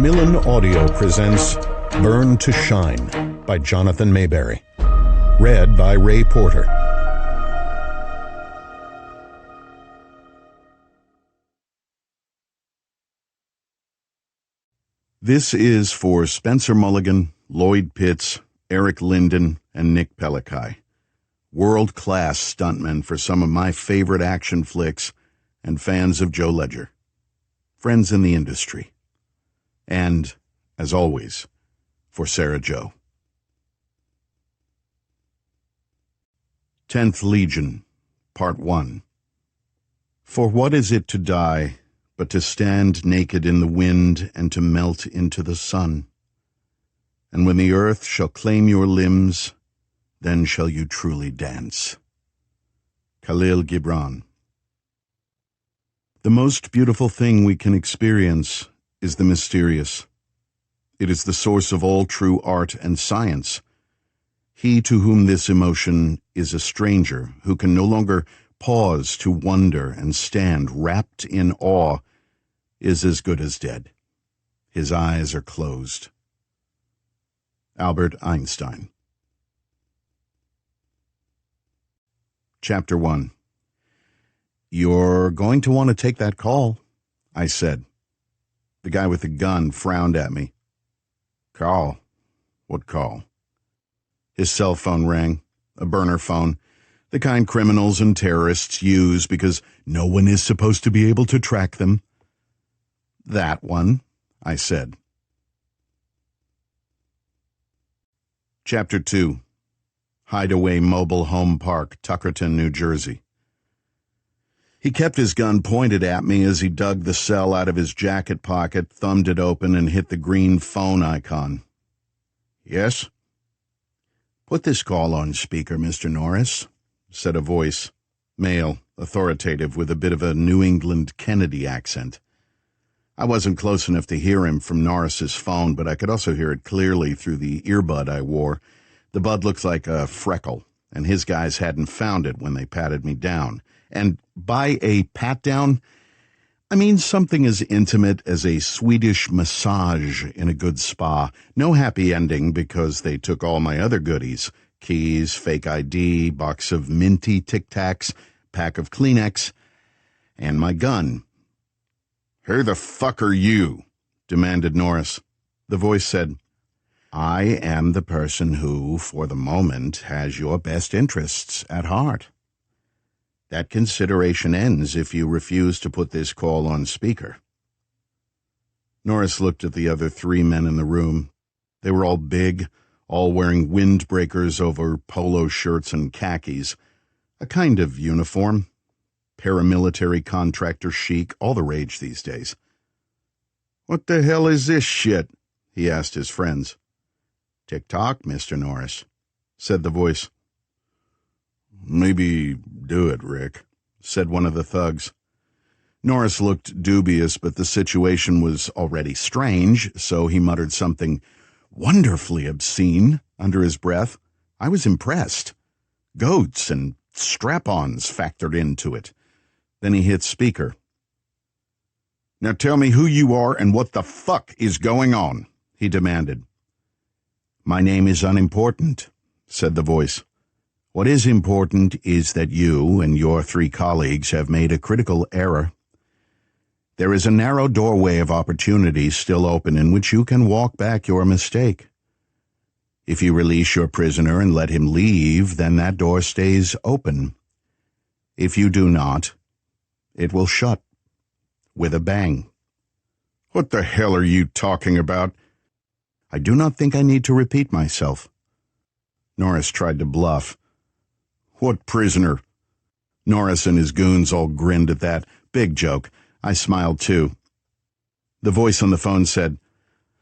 Macmillan Audio presents Burn to Shine by Jonathan Maberry. Read by Ray Porter. This is for Spencer Mulligan, Lloyd Pitts, Eric Linden, and Nick Pelikai. World-class stuntmen for some of my favorite action flicks and fans of Joe Ledger. Friends in the industry. And, as always, for Sarah Jo. 10th Legion, Part 1. For what is it to die, but to stand naked in the wind and to melt into the sun? And when the earth shall claim your limbs, then shall you truly dance. Khalil Gibran. The most beautiful thing we can experience is the mysterious. It is the source of all true art and science. He to whom this emotion is a stranger, who can no longer pause to wonder and stand wrapped in awe, is as good as dead. His eyes are closed. Albert Einstein. Chapter 1. You're going to want to take that call, I said. The guy with the gun frowned at me. Call? What call? His cell phone rang, a burner phone, the kind criminals and terrorists use because no one is supposed to be able to track them. That one, I said. Chapter 2. Hideaway Mobile Home Park, Tuckerton, New Jersey. He kept his gun pointed at me as he dug the cell out of his jacket pocket, thumbed it open, and hit the green phone icon. Yes? Put this call on speaker, Mr. Norris, said a voice, male, authoritative, with a bit of a New England Kennedy accent. I wasn't close enough to hear him from Norris's phone, but I could also hear it clearly through the earbud I wore. The bud looked like a freckle, and his guys hadn't found it when they patted me down. And by a pat-down, I mean something as intimate as a Swedish massage in a good spa. No happy ending because they took all my other goodies. Keys, fake ID, box of minty Tic Tacs, pack of Kleenex, and my gun. Who the fuck are you? Demanded Norris. The voice said, I am the person who, for the moment, has your best interests at heart. That consideration ends if you refuse to put this call on speaker. Norris looked at the other three men in the room. They were all big, all wearing windbreakers over polo shirts and khakis, a kind of uniform. Paramilitary contractor chic, all the rage these days. What the hell is this shit? He asked his friends. Tick-tock, Mr. Norris, said the voice. Maybe do it, Rick, said one of the thugs. Norris looked dubious, but the situation was already strange, so he muttered something wonderfully obscene under his breath. I was impressed. Goats and strap-ons factored into it. Then he hit speaker. Now tell me who you are and what the fuck is going on, he demanded. My name is unimportant, said the voice. What is important is that you and your three colleagues have made a critical error. There is a narrow doorway of opportunity still open in which you can walk back your mistake. If you release your prisoner and let him leave, then that door stays open. If you do not, it will shut with a bang. What the hell are you talking about? I do not think I need to repeat myself. Norris tried to bluff. What prisoner? Norris and his goons all grinned at that. Big joke. I smiled too. The voice on the phone said,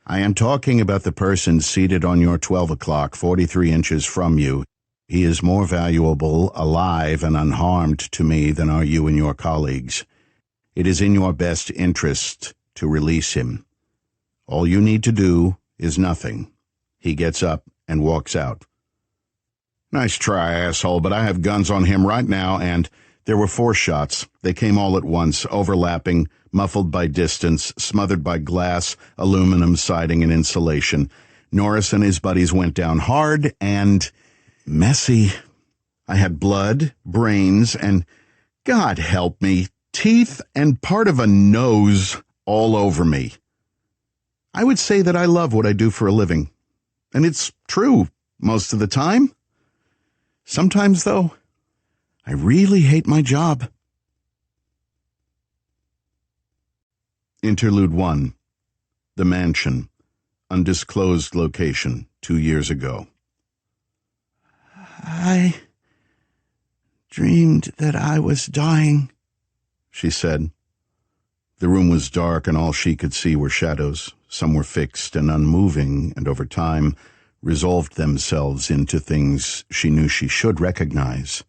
I am talking about the person seated on your 12 o'clock, 43 inches from you. He is more valuable, alive, and unharmed to me than are you and your colleagues. It is in your best interest to release him. All you need to do is nothing. He gets up and walks out. Nice try, asshole, but I have guns on him right now, and There were 4 shots. They came all at once, overlapping, muffled by distance, smothered by glass, aluminum siding, and insulation. Norris and his buddies went down hard and messy. I had blood, brains, and, God help me, teeth and part of a nose all over me. I would say that I love what I do for a living. And it's true most of the time. Sometimes, though, I really hate my job. Interlude 1. The Mansion. Undisclosed location, 2 years ago. I dreamed that I was dying, she said. The room was dark, and all she could see were shadows. Some were fixed and unmoving, and over time resolved themselves into things she knew she should recognize.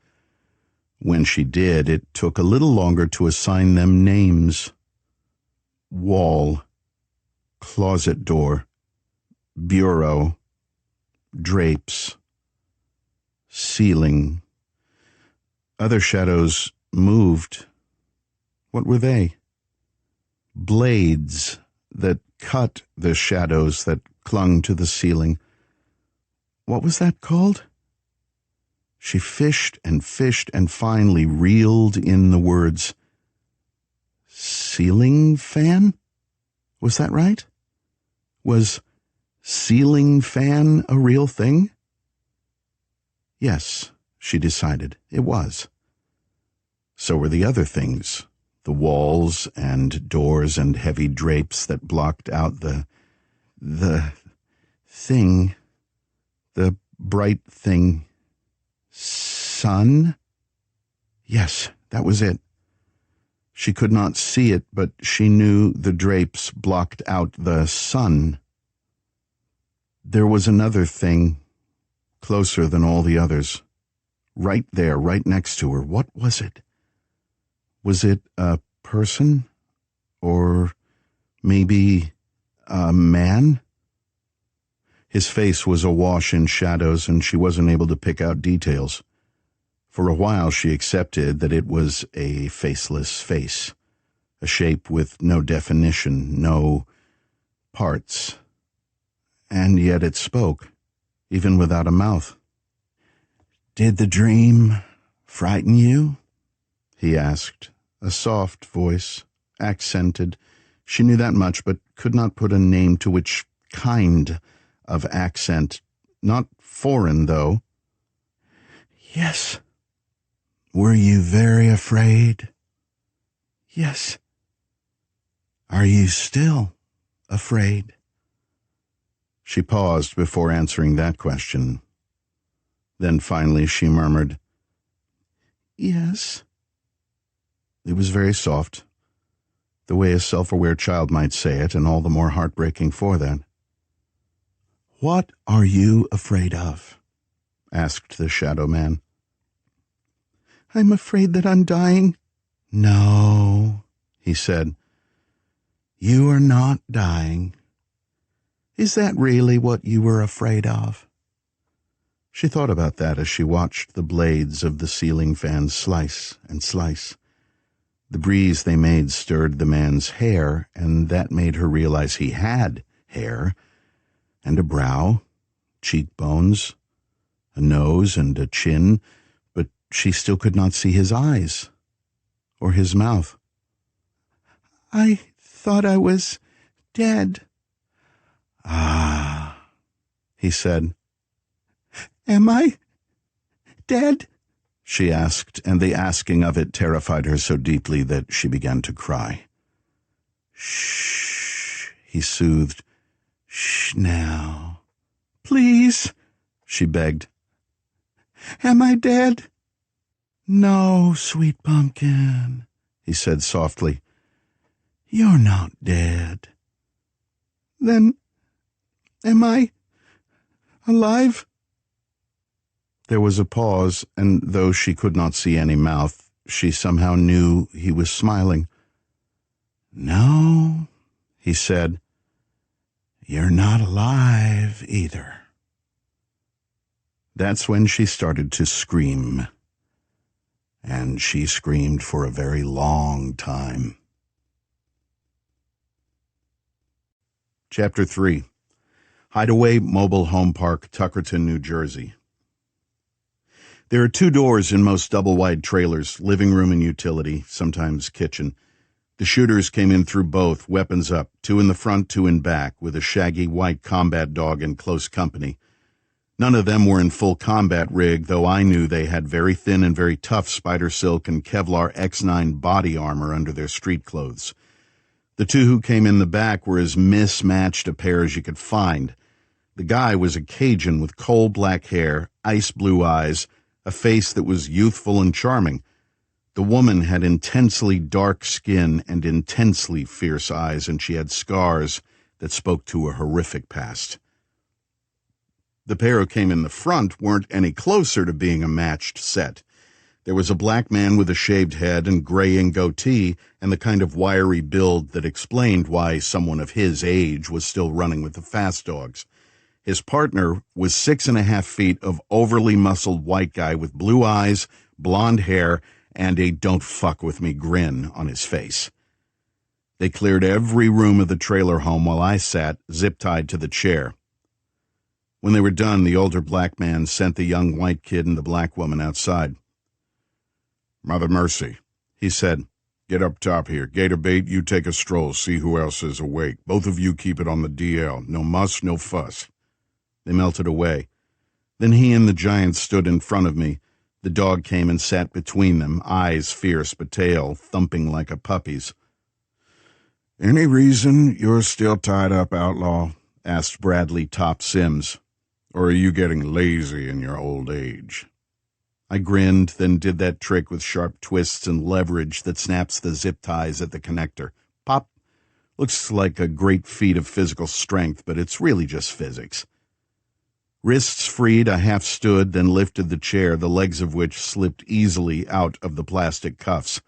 When she did, it took a little longer to assign them names. Wall, closet door, bureau, drapes, ceiling. Other shadows moved. What were they? Blades that cut the shadows that clung to the ceiling. What was that called? She fished and finally reeled in the words. Ceiling fan? Was that right? Was ceiling fan a real thing? Yes, she decided, it was. So were the other things, the walls and doors and heavy drapes that blocked out the thing, the bright thing. Sun? Yes, that was it. She could not see it, but she knew the drapes blocked out the sun. There was another thing, closer than all the others. Right there, right next to her. What was it? Was it a person? Or maybe a man? His face was awash in shadows, and she wasn't able to pick out details. For a while she accepted that it was a faceless face, a shape with no definition, no parts. And yet it spoke, even without a mouth. "Did the dream frighten you?" he asked, a soft voice, accented. She knew that much, but could not put a name to which kind of accent. Not foreign, though. "Yes." "Were you very afraid?" "Yes." "Are you still afraid?" She paused before answering that question. Then finally she murmured, "Yes." It was very soft, the way a self-aware child might say it, and all the more heartbreaking for that. "What are you afraid of?" asked the shadow man. "I'm afraid that I'm dying." "No," he said. "You are not dying. Is that really what you were afraid of?" She thought about that as she watched the blades of the ceiling fan slice and slice. The breeze they made stirred the man's hair, and that made her realize he had hair, and a brow, cheekbones, a nose and a chin, but she still could not see his eyes or his mouth. "I thought I was dead." "Ah," he said. "Am I dead?" she asked, and the asking of it terrified her so deeply that she began to cry. "Shh," he soothed. "Shh now." "Please," she begged. "Am I dead?" "No, sweet pumpkin," he said softly. "You're not dead." "Then am I alive?" There was a pause, and though she could not see any mouth, she somehow knew he was smiling. "No," he said, "you're not alive either." That's when she started to scream. and she screamed for a very long time. Chapter 3. Hideaway Mobile Home Park, Tuckerton, New Jersey. There are 2 doors in most double-wide trailers, living room and utility, sometimes kitchen. The shooters came in through both, weapons up, 2 in the front, 2 in back, with a shaggy white combat dog in close company. None of them were in full combat rig, though I knew they had very thin and very tough spider silk and Kevlar X9 body armor under their street clothes. The 2 who came in the back were as mismatched a pair as you could find. The guy was a Cajun with coal-black hair, ice-blue eyes, a face that was youthful and charming. The woman had intensely dark skin and intensely fierce eyes, and she had scars that spoke to a horrific past. The pair who came in the front weren't any closer to being a matched set. There was a black man with a shaved head and graying goatee and the kind of wiry build that explained why someone of his age was still running with the fast dogs. His partner was 6.5 feet of overly muscled white guy with blue eyes, blonde hair, and a don't fuck with me grin on his face. They cleared every room of the trailer home while I sat, zip-tied to the chair. When they were done, the older black man sent the young white kid and the black woman outside. "Mother Mercy," he said, "get up top here. Gator bait, you take a stroll, see who else is awake. Both of you keep it on the DL. No muss, no fuss." They melted away. Then he and the giant stood in front of me. The dog came and sat between them, eyes fierce but tail thumping like a puppy's. "Any reason you're still tied up, outlaw?" asked Bradley Top Sims. "Or are you getting lazy in your old age?" I grinned, then did that trick with sharp twists and leverage that snaps the zip ties at the connector. Pop! Looks like a great feat of physical strength, but it's really just physics. Wrists freed, I half stood, then lifted the chair, the legs of which slipped easily out of the plastic cuffs.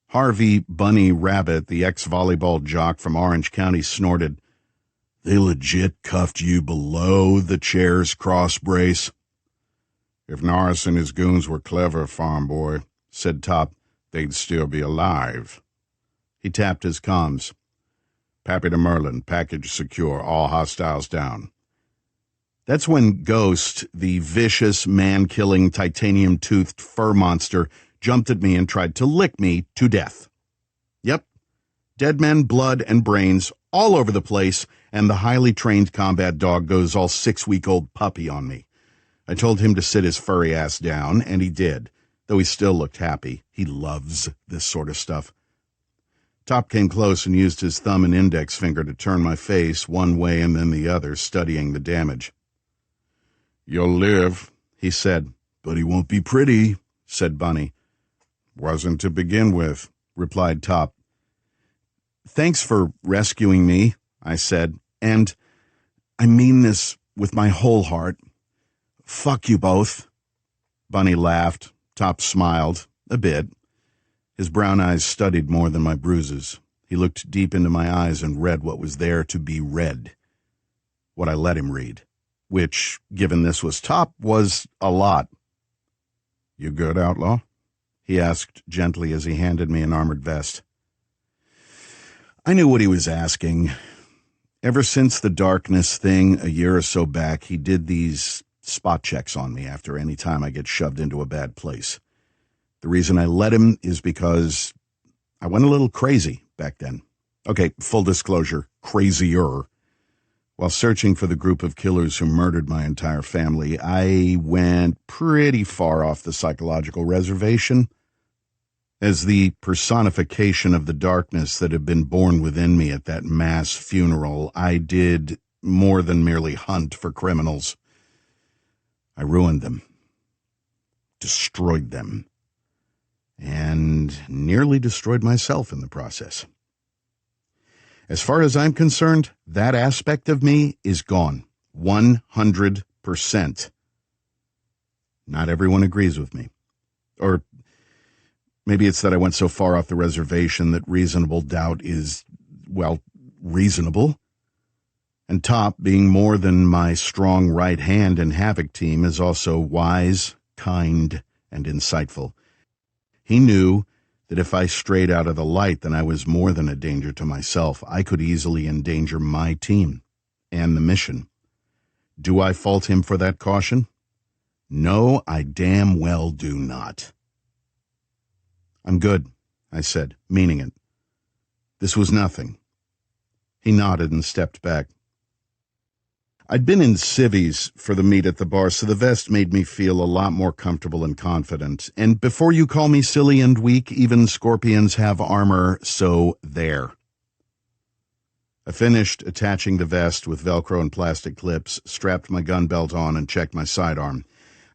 Harvey Bunny Rabbit, the ex-volleyball jock from Orange County, snorted. "They legit cuffed you below the chair's cross brace?" "If Norris and his goons were clever, farm boy," said Top, "they'd still be alive." He tapped his comms. "Pappy to Merlin, package secure, all hostiles down." That's when Ghost, the vicious, man-killing, titanium-toothed fur monster, jumped at me and tried to lick me to death. Yep, dead men, blood, and brains all over the place, and the highly trained combat dog goes all 6-week-old puppy on me. I told him to sit his furry ass down, and he did, though he still looked happy. He loves this sort of stuff. Top came close and used his thumb and index finger to turn my face one way and then the other, studying the damage. "You'll live," he said. "But he won't be pretty," said Bunny. "Wasn't to begin with," replied Top. "Thanks for rescuing me," I said, "and I mean this with my whole heart. Fuck you both." Bunny laughed. Top smiled, a bit. His brown eyes studied more than my bruises. He looked deep into my eyes and read what was there to be read. What I let him read. Which, given this was Top, was a lot. "You good, outlaw?" he asked gently as he handed me an armored vest. I knew what he was asking. Ever since the darkness thing a year or so back, he did these spot checks on me after any time I get shoved into a bad place. The reason I let him is because I went a little crazy back then. Okay, full disclosure, crazier. While searching for the group of killers who murdered my entire family, I went pretty far off the psychological reservation. As the personification of the darkness that had been born within me at that mass funeral, I did more than merely hunt for criminals. I ruined them, destroyed them, and nearly destroyed myself in the process. As far as I'm concerned, that aspect of me is gone. 100%. Not everyone agrees with me. Or maybe it's that I went so far off the reservation that reasonable doubt is, well, reasonable. And Top, being more than my strong right hand in Havoc team, is also wise, kind, and insightful. He knew that if I strayed out of the light, then I was more than a danger to myself. I could easily endanger my team and the mission. Do I fault him for that caution? No, I damn well do not. I'm good, I said, meaning it. This was nothing. He nodded and stepped back. I'd been in civvies for the meet at the bar, so the vest made me feel a lot more comfortable and confident. And before you call me silly and weak, even scorpions have armor, so there. I finished attaching the vest with Velcro and plastic clips, strapped my gun belt on, and checked my sidearm.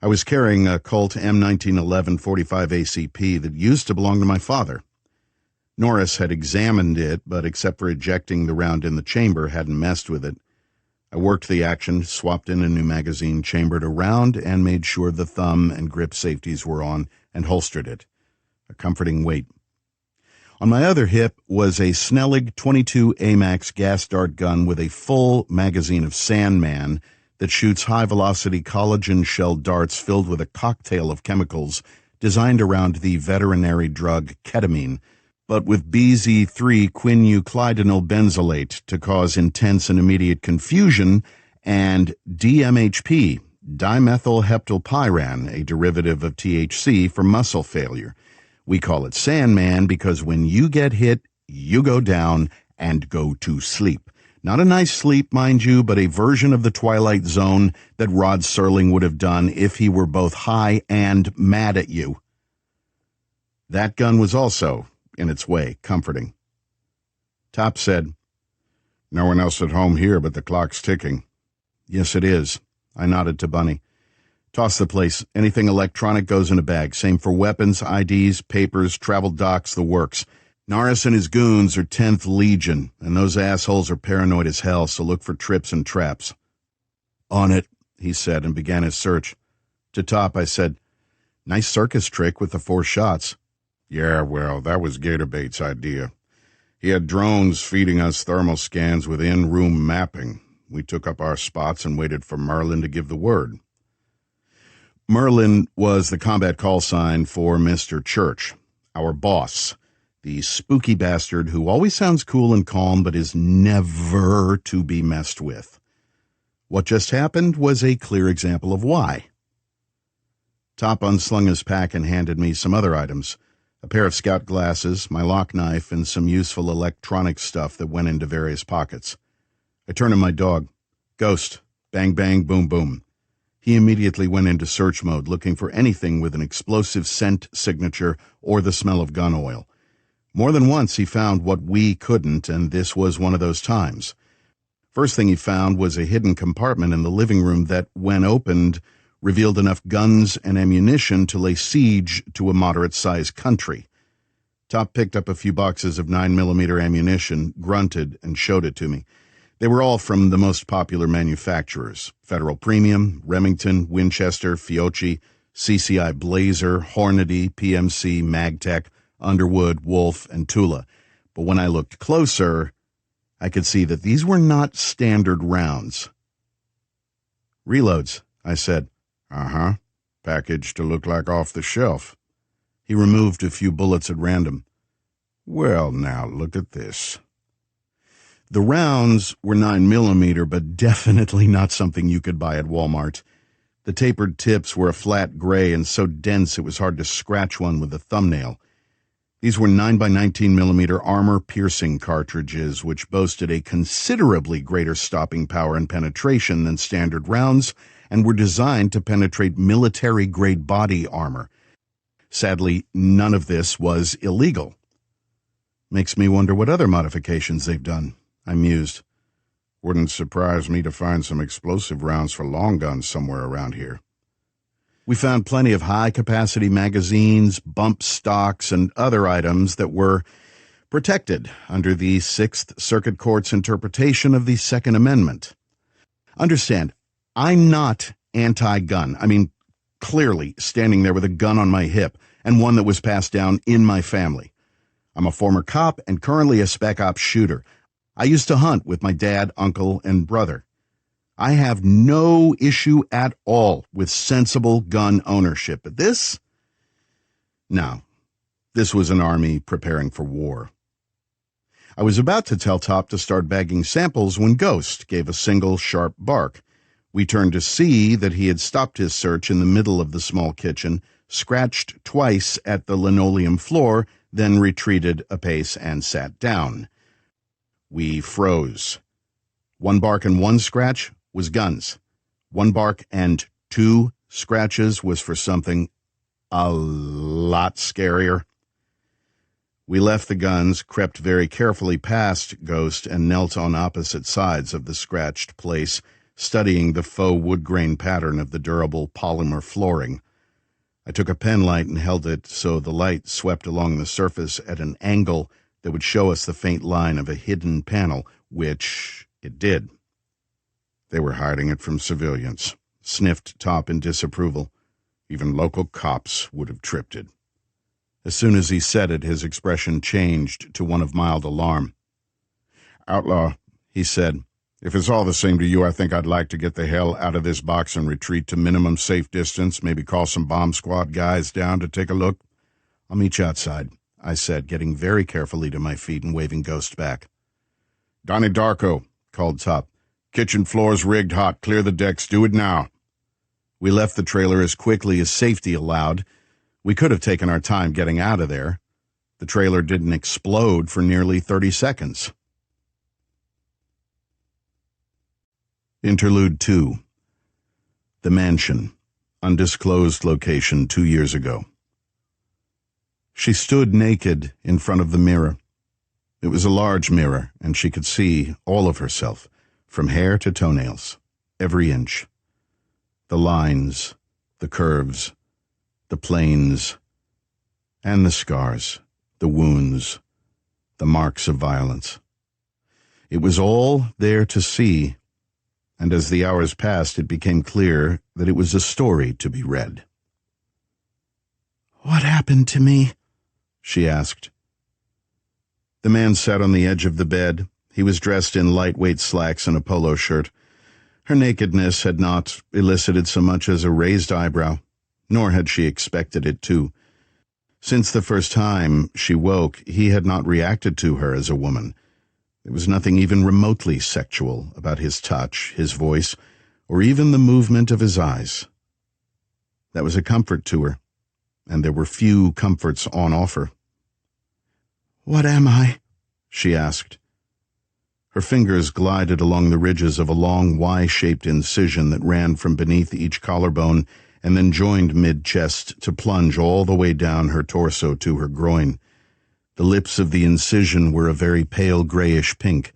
I was carrying a Colt M1911 45 ACP that used to belong to my father. Norris had examined it, but except for ejecting the round in the chamber, hadn't messed with it. I worked the action, swapped in a new magazine, chambered a round, and made sure the thumb and grip safeties were on, and holstered it. A comforting weight. On my other hip was a Snellig 22 AMAX gas dart gun with a full magazine of Sandman that shoots high-velocity collagen shell darts filled with a cocktail of chemicals designed around the veterinary drug ketamine, but with BZ3 quinuclidenyl benzylate to cause intense and immediate confusion, and DMHP, dimethylheptylpyran, a derivative of THC, for muscle failure. We call it Sandman because when you get hit, you go down and go to sleep. Not a nice sleep, mind you, but a version of the Twilight Zone that Rod Serling would have done if he were both high and mad at you. That gun was also, in its way, comforting. Top said, "No one else at home here, but the clock's ticking." "Yes, it is." I nodded to Bunny. "Toss the place. Anything electronic goes in a bag. Same for weapons, IDs, papers, travel docs, the works. Norris and his goons are 10th Legion, and those assholes are paranoid as hell, so look for trips and traps." "On it," he said, and began his search. To Top, I said, "Nice circus trick with the 4 shots." "Yeah, well, that was Gatorbait's idea. He had drones feeding us thermal scans with in-room mapping. We took up our spots and waited for Merlin to give the word." Merlin was the combat call sign for Mr. Church, our boss, the spooky bastard who always sounds cool and calm but is never to be messed with. What just happened was a clear example of why. Top unslung his pack and handed me some other items. A pair of scout glasses, my lock knife, and some useful electronic stuff that went into various pockets. I turned to my dog. "Ghost. Bang, bang, boom, boom." He immediately went into search mode, looking for anything with an explosive scent signature or the smell of gun oil. More than once he found what we couldn't, and this was one of those times. First thing he found was a hidden compartment in the living room that, when opened, revealed enough guns and ammunition to lay siege to a moderate-sized country. Top picked up a few boxes of 9mm ammunition, grunted, and showed it to me. They were all from the most popular manufacturers: Federal Premium, Remington, Winchester, Fiocchi, CCI Blazer, Hornady, PMC, Magtech, Underwood, Wolf, and Tula. But when I looked closer, I could see that these were not standard rounds. "Reloads," I said. "Uh-huh. Packaged to look like off the shelf." He removed a few bullets at random. "Well, now, look at this." The rounds were 9mm, but definitely not something you could buy at Walmart. The tapered tips were a flat gray and so dense it was hard to scratch one with a thumbnail. These were 9x19mm armor-piercing cartridges, which boasted a considerably greater stopping power and penetration than standard rounds, and were designed to penetrate military-grade body armor. Sadly, none of this was illegal. Makes me wonder what other modifications they've done, I mused. Wouldn't surprise me to find some explosive rounds for long guns somewhere around here. We found plenty of high-capacity magazines, bump stocks, and other items that were protected under the Sixth Circuit Court's interpretation of the Second Amendment. Understand, I'm not anti-gun. I mean, clearly standing there with a gun on my hip, and one that was passed down in my family. I'm a former cop and currently a spec ops shooter. I used to hunt with my dad, uncle, and brother. I have no issue at all with sensible gun ownership. But this? No. This was an army preparing for war. I was about to tell Top to start bagging samples when Ghost gave a single sharp bark. We turned to see that he had stopped his search in the middle of the small kitchen, scratched twice at the linoleum floor, then retreated a pace and sat down. We froze. One bark and one scratch was guns. One bark and two scratches was for something a lot scarier. We left the guns, crept very carefully past Ghost, and knelt on opposite sides of the scratched place, studying the faux wood grain pattern of the durable polymer flooring. I took a pen light and held it so the light swept along the surface at an angle that would show us the faint line of a hidden panel, which it did. They were hiding it from civilians, sniffed Top in disapproval. Even local cops would have tripped it. As soon as he said it, his expression changed to one of mild alarm. "Outlaw," he said, "if it's all the same to you, I think I'd like to get the hell out of this box and retreat to minimum safe distance, maybe call some bomb squad guys down to take a look." "I'll meet you outside," I said, getting very carefully to my feet and waving Ghost back. "Donnie Darko," called Top. "Kitchen floor's rigged hot. Clear the decks. Do it now." We left the trailer as quickly as safety allowed. We could have taken our time getting out of there. The trailer didn't explode for nearly 30 seconds. Interlude 2. The mansion. Undisclosed location 2 years ago. She stood naked in front of the mirror. It was a large mirror, and she could see all of herself, from hair to toenails, every inch. The lines, the curves, the planes, and the scars, the wounds, the marks of violence. It was all there to see, and as the hours passed, it became clear that it was a story to be read. "What happened to me?" she asked. The man sat on the edge of the bed. He was dressed in lightweight slacks and a polo shirt. Her nakedness had not elicited so much as a raised eyebrow, nor had she expected it to. Since the first time she woke, he had not reacted to her as a woman. There was nothing even remotely sexual about his touch, his voice, or even the movement of his eyes. That was a comfort to her, and there were few comforts on offer. "What am I?" she asked. Her fingers glided along the ridges of a long Y-shaped incision that ran from beneath each collarbone and then joined mid-chest to plunge all the way down her torso to her groin. The lips of the incision were a very pale grayish pink,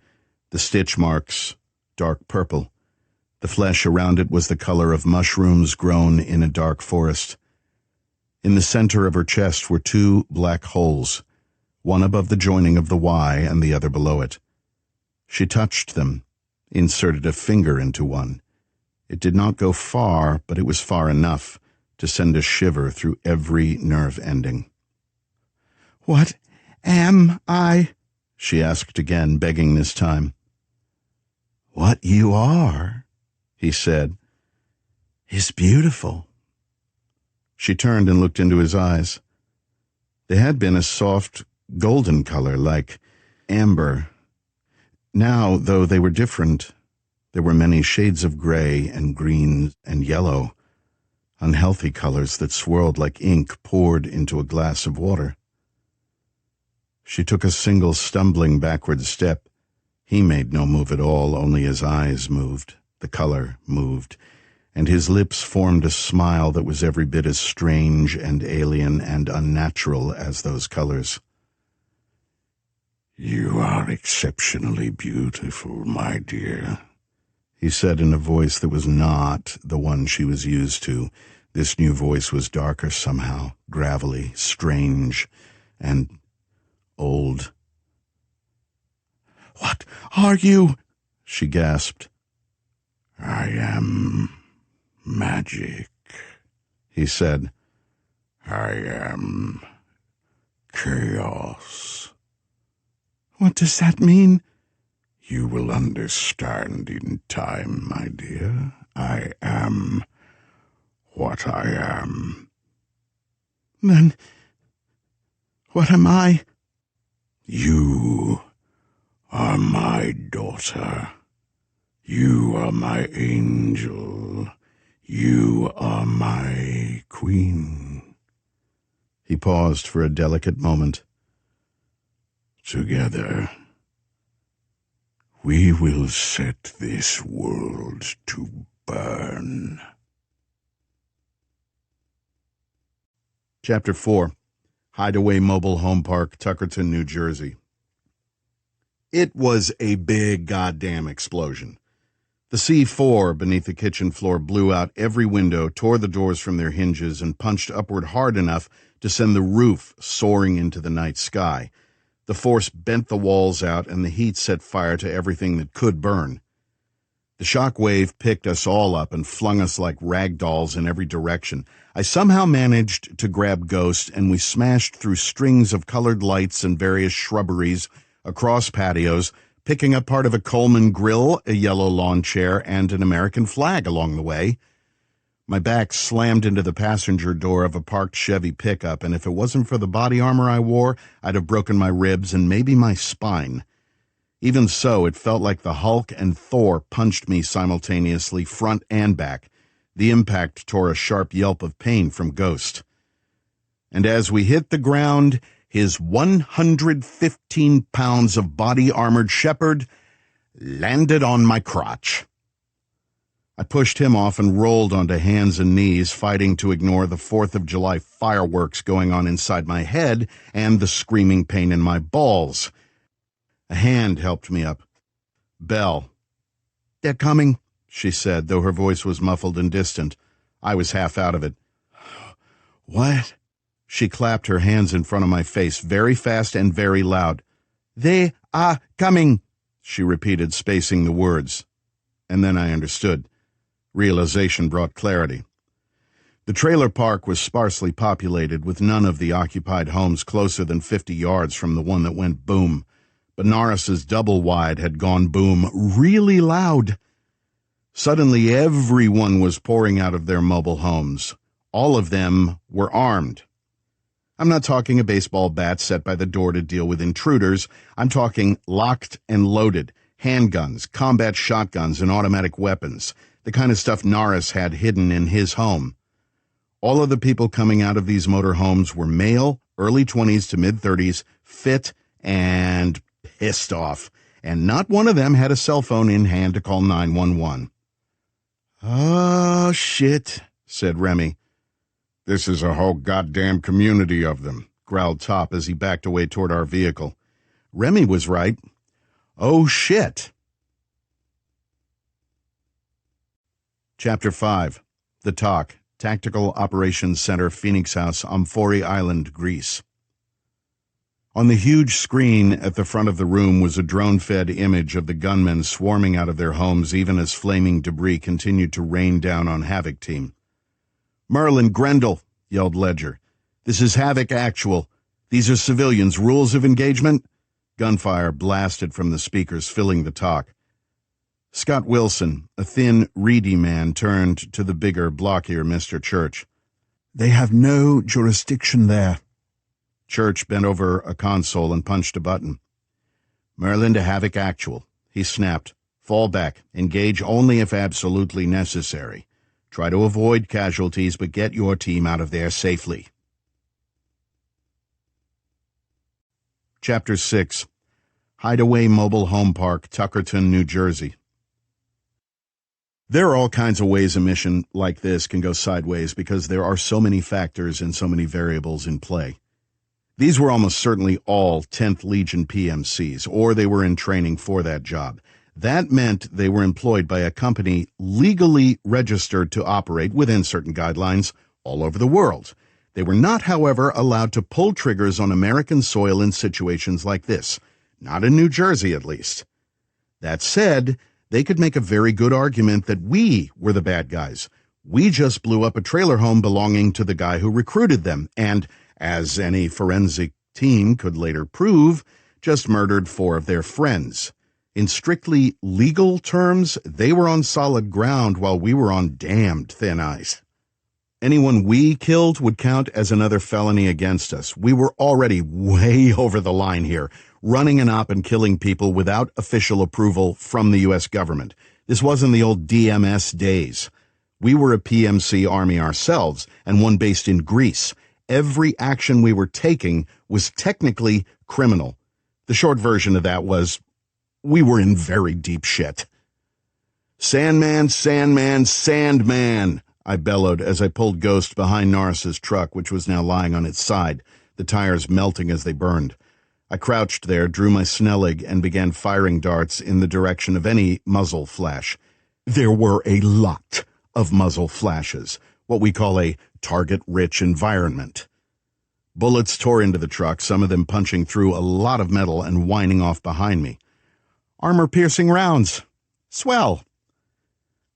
the stitch marks dark purple. The flesh around it was the color of mushrooms grown in a dark forest. In the center of her chest were two black holes, one above the joining of the Y and the other below it. She touched them, inserted a finger into one. It did not go far, but it was far enough to send a shiver through every nerve ending. "What am I?" she asked again, begging this time. "What you are," he said, "is beautiful." She turned and looked into his eyes. They had been a soft golden color, like amber. Now, though they were different, there were many shades of gray and green and yellow, unhealthy colors that swirled like ink poured into a glass of water. She took a single stumbling backward step. He made no move at all, only his eyes moved, the color moved, and his lips formed a smile that was every bit as strange and alien and unnatural as those colors. "You are exceptionally beautiful, my dear," he said in a voice that was not the one she was used to. This new voice was darker somehow, gravelly, strange, and old. "What are you?" she gasped. "I am magic," he said. "I am chaos." "What does that mean?" "You will understand in time, my dear. I am what I am." Then What am I? You are my daughter. You are my angel. You are my queen. He paused for a delicate moment. Together, we will set this world to burn. Chapter 4. Hideaway Mobile Home Park, Tuckerton, New Jersey. It was a big goddamn explosion. The C4 beneath the kitchen floor blew out every window, tore the doors from their hinges, and punched upward hard enough to send the roof soaring into the night sky. The force bent the walls out, and the heat set fire to everything that could burn. The shock wave picked us all up and flung us like rag dolls in every direction. I somehow managed to grab Ghost, and we smashed through strings of colored lights and various shrubberies, across patios, picking up part of a Coleman grill, a yellow lawn chair, and an American flag along the way. My back slammed into the passenger door of a parked Chevy pickup, and if it wasn't for the body armor I wore, I'd have broken my ribs and maybe my spine. Even so, it felt like the Hulk and Thor punched me simultaneously, front and back. The impact tore a sharp yelp of pain from Ghost. And as we hit the ground, his 115 pounds of body-armored shepherd landed on my crotch. I pushed him off and rolled onto hands and knees, fighting to ignore the 4th of July fireworks going on inside my head and the screaming pain in my balls. A hand helped me up. Belle. "They're coming," she said, though her voice was muffled and distant. I was half out of it. "What?" She clapped her hands in front of my face, very fast and very loud. "They are coming," she repeated, spacing the words. And then I understood. Realization brought clarity. The trailer park was sparsely populated, with none of the occupied homes closer than 50 yards from the one that went boom. But Norris's double-wide had gone boom really loud. Suddenly everyone was pouring out of their mobile homes. All of them were armed. I'm not talking a baseball bat set by the door to deal with intruders. I'm talking locked and loaded, handguns, combat shotguns, and automatic weapons, the kind of stuff Norris had hidden in his home. All of the people coming out of these motorhomes were male, early 20s to mid-30s, fit and pissed off, and not one of them had a cell phone in hand to call 911. "Oh, shit," said Remy. "This is a whole goddamn community of them," growled Top as he backed away toward our vehicle. Remy was right. Oh, shit. Chapter 5. The Talk, Tactical Operations Center, Phoenix House, Amphory Island, Greece. On the huge screen at the front of the room was a drone-fed image of the gunmen swarming out of their homes even as flaming debris continued to rain down on Havoc Team. "Merlin, Grendel," yelled Ledger. "This is Havoc Actual. These are civilians. Rules of engagement?" Gunfire blasted from the speakers, filling the talk. Scott Wilson, a thin, reedy man, turned to the bigger, blockier Mr. Church. "They have no jurisdiction there." Church bent over a console and punched a button. "Merlin to Havoc Actual," he snapped. "Fall back. Engage only if absolutely necessary. Try to avoid casualties, but get your team out of there safely." Chapter 6. Hideaway Mobile Home Park, Tuckerton, New Jersey. There are all kinds of ways a mission like this can go sideways because there are so many factors and so many variables in play. These were almost certainly all 10th Legion PMCs, or they were in training for that job. That meant they were employed by a company legally registered to operate within certain guidelines all over the world. They were not, however, allowed to pull triggers on American soil in situations like this. Not in New Jersey, at least. That said, they could make a very good argument that we were the bad guys. We just blew up a trailer home belonging to the guy who recruited them, and, as any forensic team could later prove, just murdered 4 of their friends. In strictly legal terms, they were on solid ground while we were on damned thin ice. Anyone we killed would count as another felony against us. We were already way over the line here, running an op and killing people without official approval from the U.S. government. This wasn't the old DMS days. We were a PMC army ourselves, and one based in Greece. Every action we were taking was technically criminal. The short version of that was, we were in very deep shit. "Sandman, Sandman, Sandman!" I bellowed as I pulled Ghost behind Norris's truck, which was now lying on its side, the tires melting as they burned. I crouched there, drew my Snellig, and began firing darts in the direction of any muzzle flash. There were a lot of muzzle flashes, what we call a target-rich environment. Bullets tore into the truck, some of them punching through a lot of metal and whining off behind me. Armor-piercing rounds. Swell.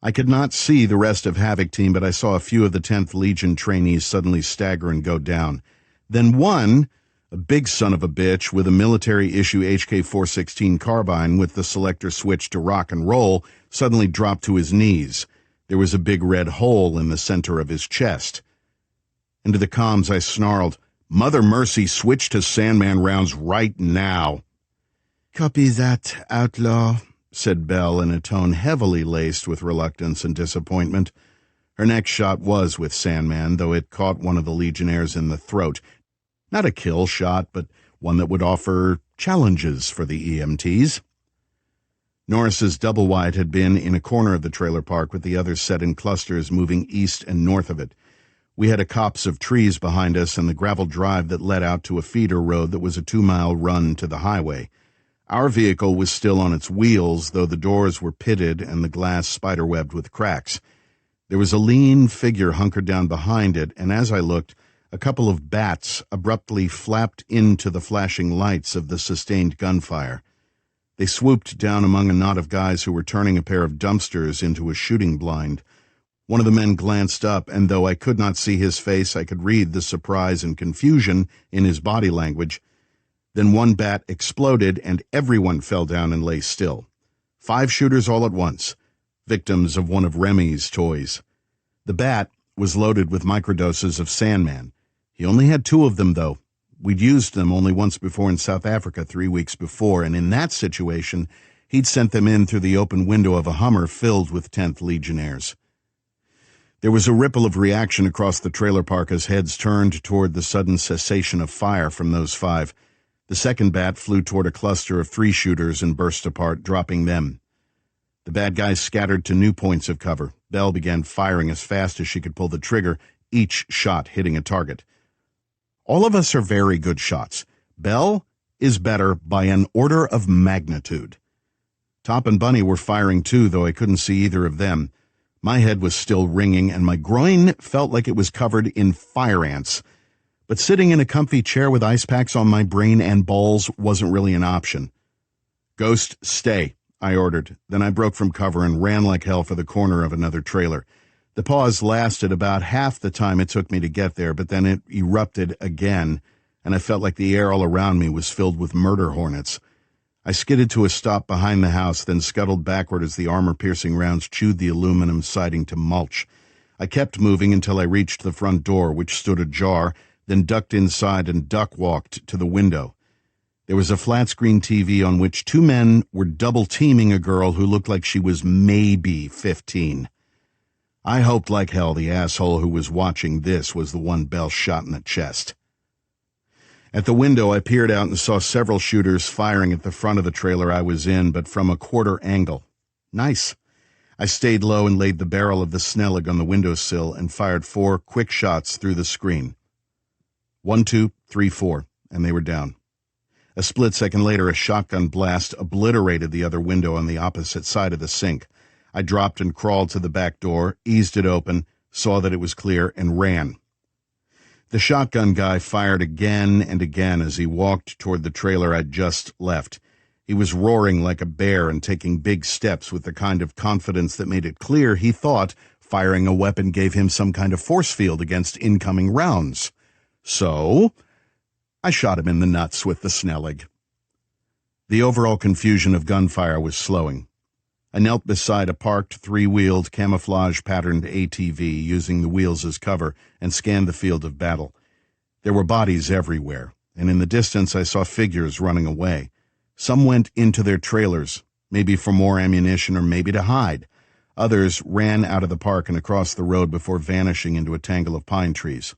I could not see the rest of Havoc Team, but I saw a few of the 10th Legion trainees suddenly stagger and go down. Then one, a big son of a bitch with a military-issue HK-416 carbine with the selector switched to rock and roll, suddenly dropped to his knees. There was a big red hole in the center of his chest. Into the comms I snarled, "Mother Mercy, switch to Sandman rounds right now." "Copy that, outlaw," said Belle in a tone heavily laced with reluctance and disappointment. Her next shot was with Sandman, though it caught one of the Legionnaires in the throat. Not a kill shot, but one that would offer challenges for the EMTs. Norris's double wide had been in a corner of the trailer park with the others set in clusters moving east and north of it. We had a copse of trees behind us and the gravel drive that led out to a feeder road that was a 2-mile run to the highway. Our vehicle was still on its wheels, though the doors were pitted and the glass spiderwebbed with cracks. There was a lean figure hunkered down behind it, and as I looked, a couple of bats abruptly flapped into the flashing lights of the sustained gunfire. They swooped down among a knot of guys who were turning a pair of dumpsters into a shooting blind. One of the men glanced up, and though I could not see his face, I could read the surprise and confusion in his body language. Then one bat exploded, and everyone fell down and lay still. 5 shooters all at once, victims of one of Remy's toys. The bat was loaded with microdoses of Sandman. He only had 2 of them, though. We'd used them only once before in South Africa 3 weeks before, and in that situation, he'd sent them in through the open window of a Hummer filled with 10th Legionnaires. There was a ripple of reaction across the trailer park as heads turned toward the sudden cessation of fire from those 5. The second bat flew toward a cluster of 3 shooters and burst apart, dropping them. The bad guys scattered to new points of cover. Belle began firing as fast as she could pull the trigger, each shot hitting a target. All of us are very good shots. Belle is better by an order of magnitude. Top and Bunny were firing too, though I couldn't see either of them. My head was still ringing, and my groin felt like it was covered in fire ants. But sitting in a comfy chair with ice packs on my brain and balls wasn't really an option. "Ghost, stay," I ordered. Then I broke from cover and ran like hell for the corner of another trailer. The pause lasted about half the time it took me to get there, but then it erupted again, and I felt like the air all around me was filled with murder hornets. I skidded to a stop behind the house, then scuttled backward as the armor-piercing rounds chewed the aluminum siding to mulch. I kept moving until I reached the front door, which stood ajar, then ducked inside and duck-walked to the window. There was a flat-screen TV on which 2 men were double-teaming a girl who looked like she was maybe 15. I hoped like hell the asshole who was watching this was the one Belle shot in the chest. At the window, I peered out and saw several shooters firing at the front of the trailer I was in, but from a quarter angle. Nice. I stayed low and laid the barrel of the Snellig on the windowsill and fired 4 quick shots through the screen. 1, 2, 3, 4, and they were down. A split second later, a shotgun blast obliterated the other window on the opposite side of the sink. I dropped and crawled to the back door, eased it open, saw that it was clear, and ran. The shotgun guy fired again and again as he walked toward the trailer I'd just left. He was roaring like a bear and taking big steps with the kind of confidence that made it clear he thought firing a weapon gave him some kind of force field against incoming rounds. So I shot him in the nuts with the Snellig. The overall confusion of gunfire was slowing. I knelt beside a parked three-wheeled camouflage-patterned ATV using the wheels as cover and scanned the field of battle. There were bodies everywhere, and in the distance I saw figures running away. Some went into their trailers, maybe for more ammunition or maybe to hide. Others ran out of the park and across the road before vanishing into a tangle of pine trees.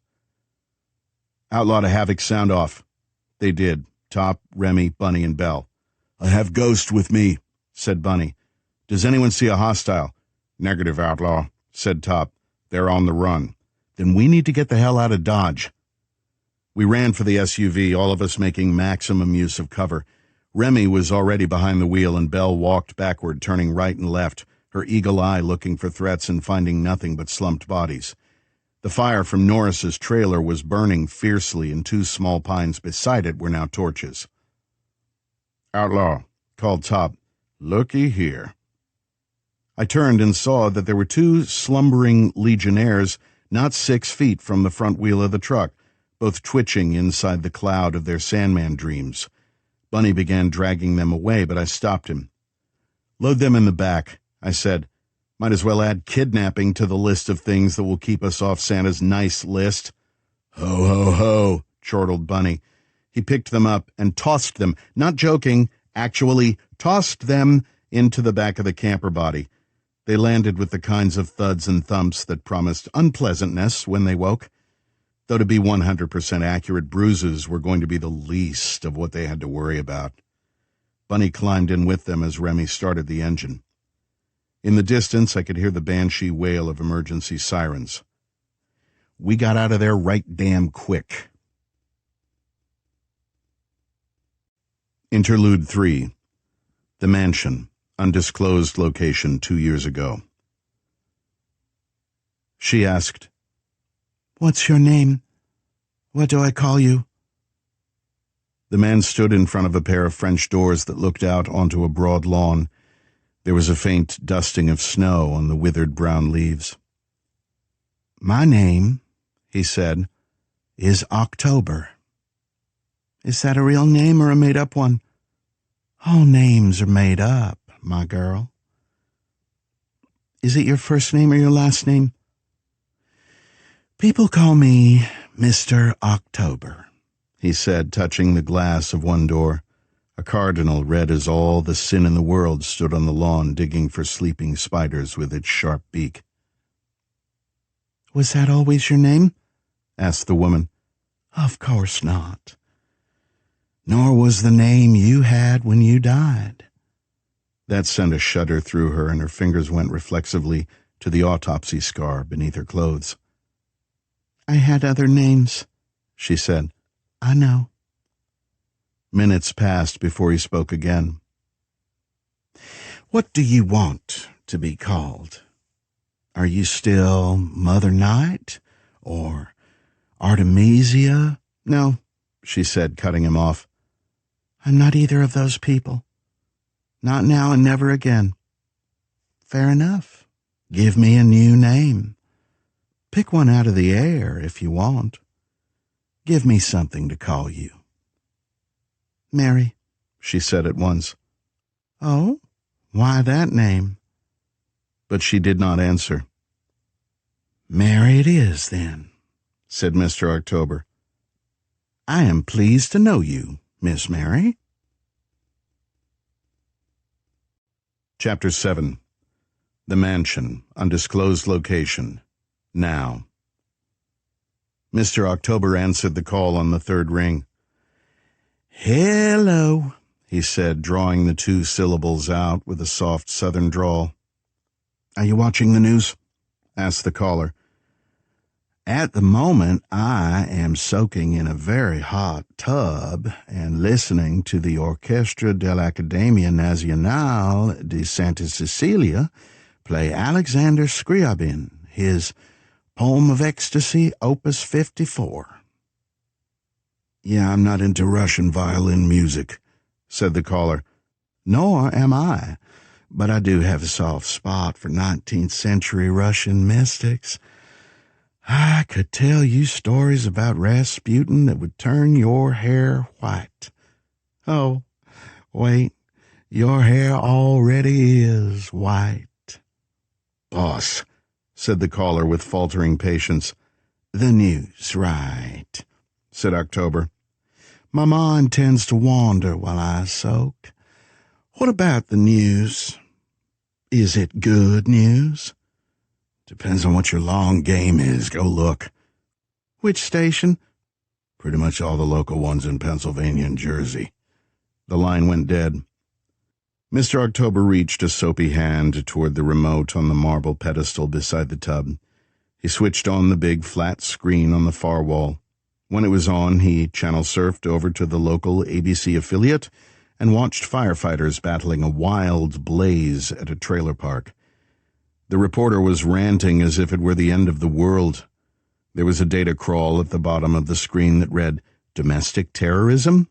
Outlaw to Havoc, sound off. They did. Top, Remy, Bunny, and Bell. I have Ghost with me, said Bunny. Does anyone see a hostile? Negative, Outlaw, said Top. They're on the run. Then we need to get the hell out of Dodge. We ran for the SUV, all of us making maximum use of cover. Remy was already behind the wheel, and Belle walked backward, turning right and left, her eagle eye looking for threats and finding nothing but slumped bodies. The fire from Norris's trailer was burning fiercely, and two small pines beside it were now torches. Outlaw, called Top. Looky here. I turned and saw that there were two slumbering legionnaires not 6 feet from the front wheel of the truck, both twitching inside the cloud of their Sandman dreams. Bunny began dragging them away, but I stopped him. Load them in the back, I said. Might as well add kidnapping to the list of things that will keep us off Santa's nice list. Ho, ho, ho, chortled Bunny. He picked them up and tossed them, not joking, actually tossed them into the back of the camper body. They landed with the kinds of thuds and thumps that promised unpleasantness when they woke. Though to be 100% accurate, bruises were going to be the least of what they had to worry about. Bunny climbed in with them as Remy started the engine. In the distance, I could hear the banshee wail of emergency sirens. We got out of there right damn quick. Interlude 3. The Mansion, undisclosed location 2 years ago. She asked, What's your name? What do I call you? The man stood in front of a pair of French doors that looked out onto a broad lawn. There was a faint dusting of snow on the withered brown leaves. My name, he said, is October. Is that a real name or a made-up one? All names are made up, my girl. Is it your first name or your last name? People call me Mr. October, he said, touching the glass of one door. A cardinal, red as all the sin in the world, stood on the lawn digging for sleeping spiders with its sharp beak. Was that always your name? Asked the woman. Of course not. Nor was the name you had when you died. That sent a shudder through her, and her fingers went reflexively to the autopsy scar beneath her clothes. I had other names, she said. I know. Minutes passed before he spoke again. What do you want to be called? Are you still Mother Night or Artemisia? No, she said, cutting him off. I'm not either of those people. Not now and never again. Fair enough. Give me a new name. Pick one out of the air if you want. Give me something to call you. Mary, she said at once. Oh, why that name? But she did not answer. Mary it is, then, said Mr. October. I am pleased to know you, Miss Mary. Chapter 7. The Mansion, undisclosed location. Now. Mr. October answered the call on the third ring. Hello, he said, drawing the 2 syllables out with a soft southern drawl. Are you watching the news? Asked the caller. At the moment, I am soaking in a very hot tub and listening to the Orchestra dell'Accademia Nazionale di Santa Cecilia play Alexander Scriabin, his Poem of Ecstasy, Opus 54. Yeah, I'm not into Russian violin music, said the caller. Nor am I, but I do have a soft spot for 19th century Russian mystics. I could tell you stories about Rasputin that would turn your hair white. Oh, wait, Your hair already is white. Boss, said the caller with faltering patience. The news, right, said October. My mind tends to wander while I soak. What about the news? Is it good news? Depends on what your long game is. Go look. Which station? Pretty much all the local ones in Pennsylvania and Jersey. The line went dead. Mr. October reached a soapy hand toward the remote on the marble pedestal beside the tub. He switched on the big flat screen on the far wall. When it was on, he channel surfed over to the local ABC affiliate and watched firefighters battling a wild blaze at a trailer park. The reporter was ranting as if it were the end of the world. There was a data crawl at the bottom of the screen that read, "Domestic terrorism?"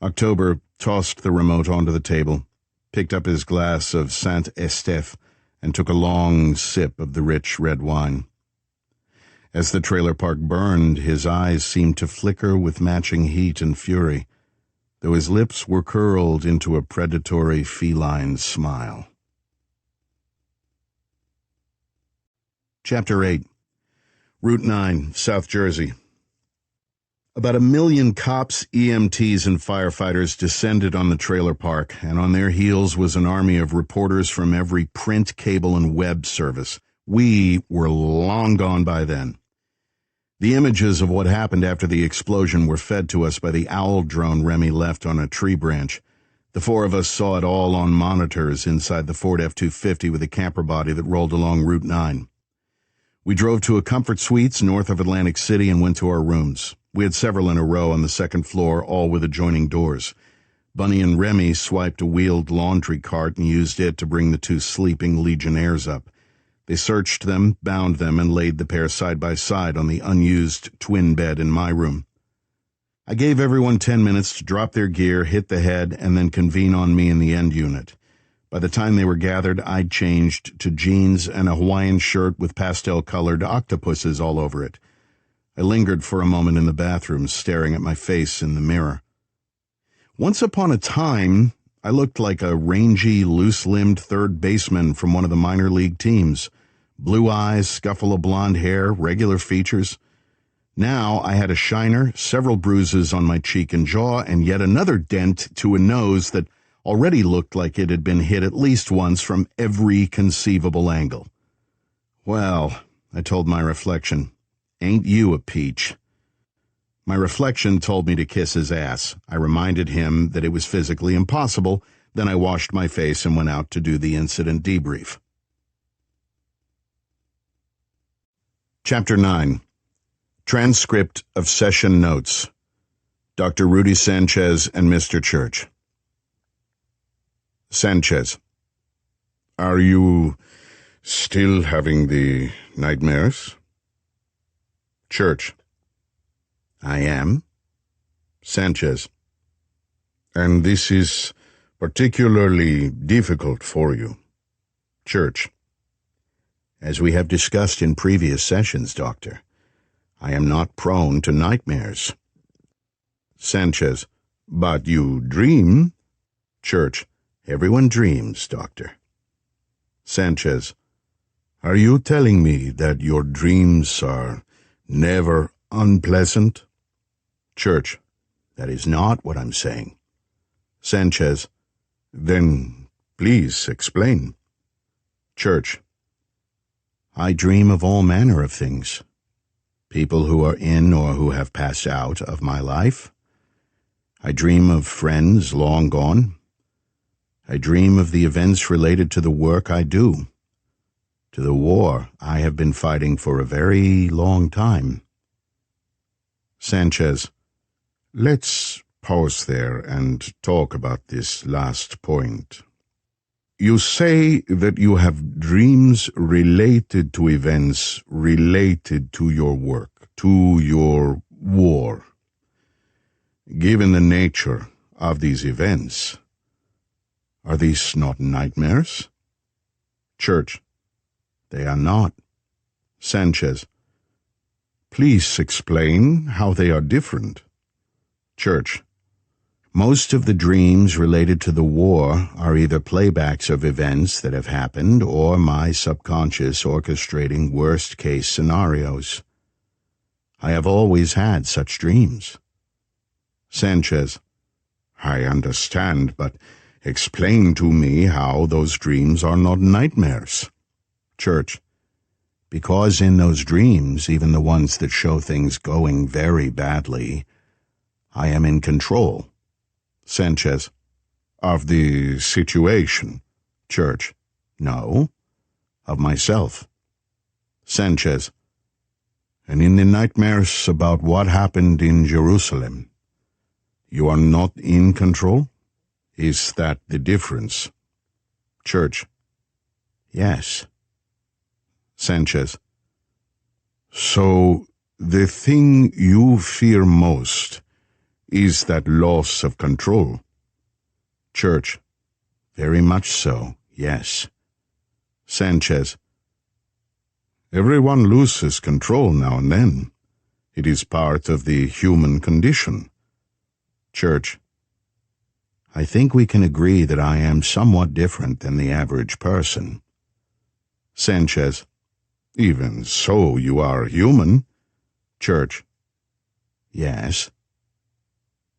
October tossed the remote onto the table, picked up his glass of Saint Estèphe, and took a long sip of the rich red wine. As the trailer park burned, his eyes seemed to flicker with matching heat and fury, though his lips were curled into a predatory feline smile. Chapter 8. Route 9, South Jersey. About 1 million cops, EMTs, and firefighters descended on the trailer park, and on their heels was an army of reporters from every print, cable, and web service. We were long gone by then. The images of what happened after the explosion were fed to us by the owl drone Remy left on a tree branch. The four of us saw it all on monitors inside the Ford F-250 with a camper body that rolled along Route 9. We drove to a Comfort Suites north of Atlantic City and went to our rooms. We had several in a row on the second floor, all with adjoining doors. Bunny and Remy swiped a wheeled laundry cart and used it to bring the two sleeping Legionnaires up. They searched them, bound them, and laid the pair side by side on the unused twin bed in my room. I gave everyone 10 minutes to drop their gear, hit the head, and then convene on me in the end unit. By the time they were gathered, I'd changed to jeans and a Hawaiian shirt with pastel-colored octopuses all over it. I lingered for a moment in the bathroom, staring at my face in the mirror. Once upon a time, I looked like a rangy, loose-limbed third baseman from one of the minor league teams. Blue eyes, scuffle of blonde hair, regular features. Now I had a shiner, several bruises on my cheek and jaw, and yet another dent to a nose that already looked like it had been hit at least once from every conceivable angle. Well, I told my reflection, ain't you a peach? My reflection told me to kiss his ass. I reminded him that it was physically impossible. Then I washed my face and went out to do the incident debrief. Chapter 9. Transcript of Session Notes. Dr. Rudy Sanchez and Mr. Church. Sanchez. Are you still having the nightmares? Church. I am. Sanchez. And this is particularly difficult for you? Church. As we have discussed in previous sessions, Doctor, I am not prone to nightmares. Sanchez. But you dream? Church. Everyone dreams, Doctor. Sanchez. Are you telling me that your dreams are never unpleasant? Church. That is not what I'm saying. Sanchez. Then please explain. Church. I dream of all manner of things. People who are in or who have passed out of my life. I dream of friends long gone. I dream of the events related to the work I do, to the war I have been fighting for a very long time. Sanchez. Let's pause there and talk about this last point. You say that you have dreams related to events related to your work, to your war. Given the nature of these events, are these not nightmares? Church. They are not. Sanchez. Please explain how they are different. Church. Most of the dreams related to the war are either playbacks of events that have happened or my subconscious orchestrating worst-case scenarios. I have always had such dreams. Sanchez: I understand, but explain to me how those dreams are not nightmares. Church: because in those dreams, even the ones that show things going very badly, I am in control. Sanchez: of the situation. Church: no, of myself. Sanchez: and in the nightmares about what happened in Jerusalem, you are not in control? Is that the difference? Church: yes. Sanchez: so the thing you fear most is that loss of control? Church: very much so, yes. Sanchez: everyone loses control now and then. It is part of the human condition. Church: I think we can agree that I am somewhat different than the average person. Sanchez: even so, you are human. Church: yes.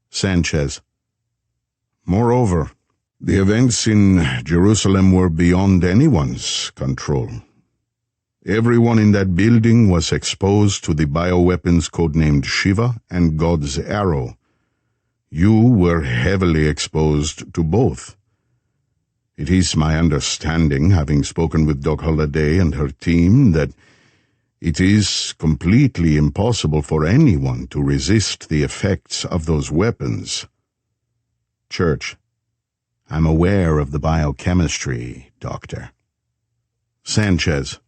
Sanchez: moreover, the events in Jerusalem were beyond anyone's control. Everyone in that building was exposed to the bioweapons codenamed Shiva and God's Arrow. You were heavily exposed to both. It is my understanding, having spoken with Doc Holliday and her team, that it is completely impossible for anyone to resist the effects of those weapons. Church: I'm aware of the biochemistry, Doctor. Sanchez: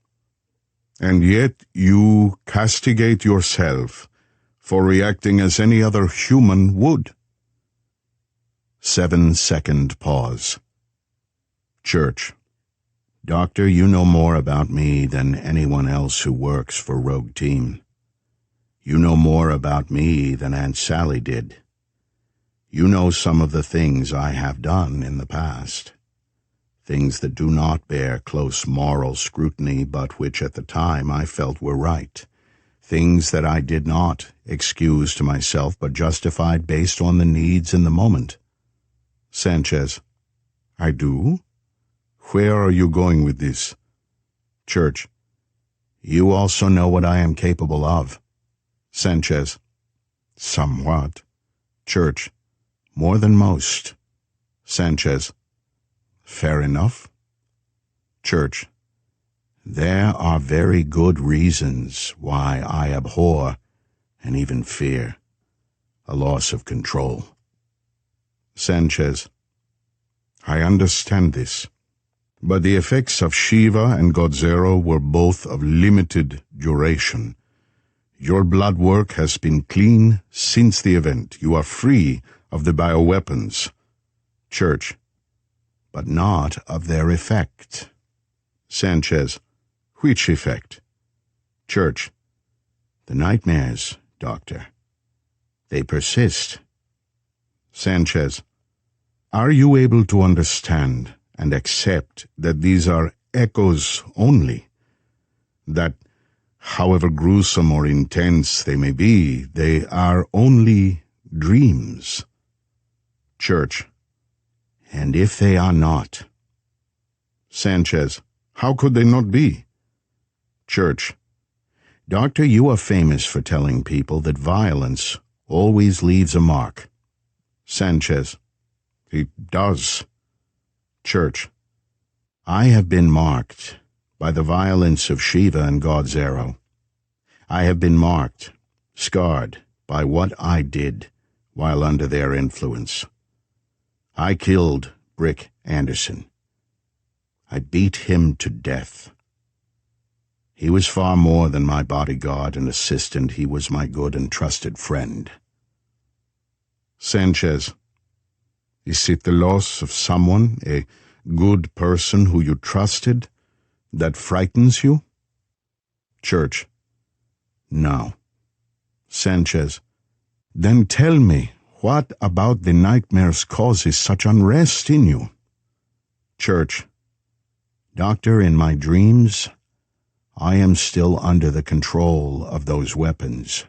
and yet you castigate yourself for reacting as any other human would. 7-second pause. Church: Doctor, you know more about me than anyone else who works for Rogue Team. You know more about me than Aunt Sally did. You know some of the things I have done in the past. Things that do not bear close moral scrutiny, but which at the time I felt were right. Things that I did not excuse to myself, but justified based on the needs in the moment. Sanchez: I do? Where are you going with this? Church: you also know what I am capable of. Sanchez: somewhat. Church: more than most. Sanchez: fair enough. Church: there are very good reasons why I abhor and even fear a loss of control. Sanchez: I understand this. But the effects of Shiva and God's Arrow were both of limited duration. Your blood work has been clean since the event. You are free of the bioweapons. Church: but not of their effect. Sanchez: which effect? Church: the nightmares, Doctor. They persist. Sanchez: are you able to understand and accept that these are echoes only? That, however gruesome or intense they may be, they are only dreams? Church: and if they are not? Sanchez: how could they not be? Church: Doctor, you are famous for telling people that violence always leaves a mark. Sanchez: it does. Church: I have been marked by the violence of Shiva and God's Arrow. I have been marked, scarred by what I did while under their influence. I killed Brick Anderson. I beat him to death. He was far more than my bodyguard and assistant. He was my good and trusted friend. Sanchez: is it the loss of someone, a good person who you trusted, that frightens you? Church: no. Sanchez: then tell me, What about the nightmares causes such unrest in you? Church. Doctor, in my dreams, I am still under the control of those weapons.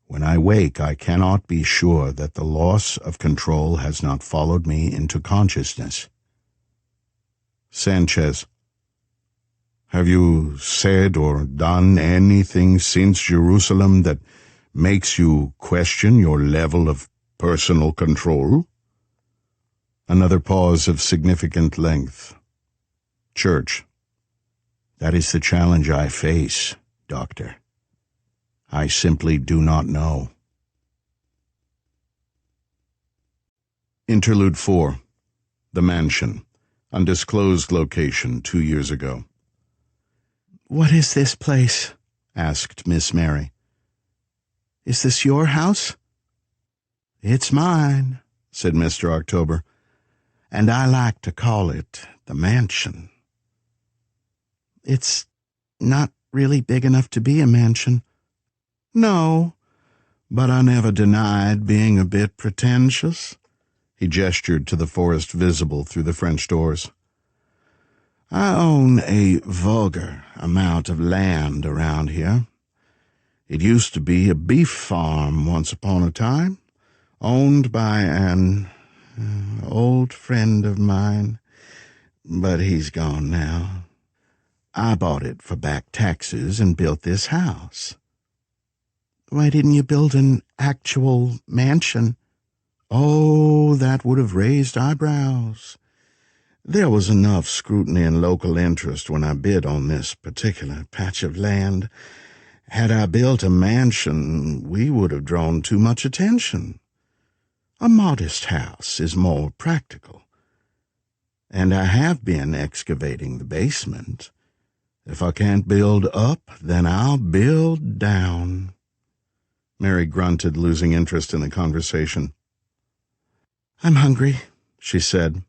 When I wake, I cannot be sure that the loss of control has not followed me into consciousness. Sanchez. Have you said or done anything since Jerusalem that makes you question your level of personal control? Another pause of significant length. Church. That is the challenge I face, Doctor. I simply do not know. Interlude 4. The Mansion. Undisclosed location 2 years ago. "What is this place?" asked Miss Mary. "Is this your house?" "It's mine," said Mr. October, "and I like to call it the mansion." "It's not really big enough to be a mansion." "No, but I never denied being a bit pretentious." He gestured to the forest visible through the French doors. "I own a vulgar amount of land around here. It used to be a beef farm once upon a time, owned by an old friend of mine, but he's gone now. I bought it for back taxes and built this house." "Why didn't you build an actual mansion?" "Oh, that would have raised eyebrows. There was enough scrutiny and local interest when I bid on this particular patch of land. Had I built a mansion, we would have drawn too much attention. A modest house is more practical. And I have been excavating the basement. If I can't build up, then I'll build down." Mary grunted, losing interest in the conversation. "I'm hungry," she said.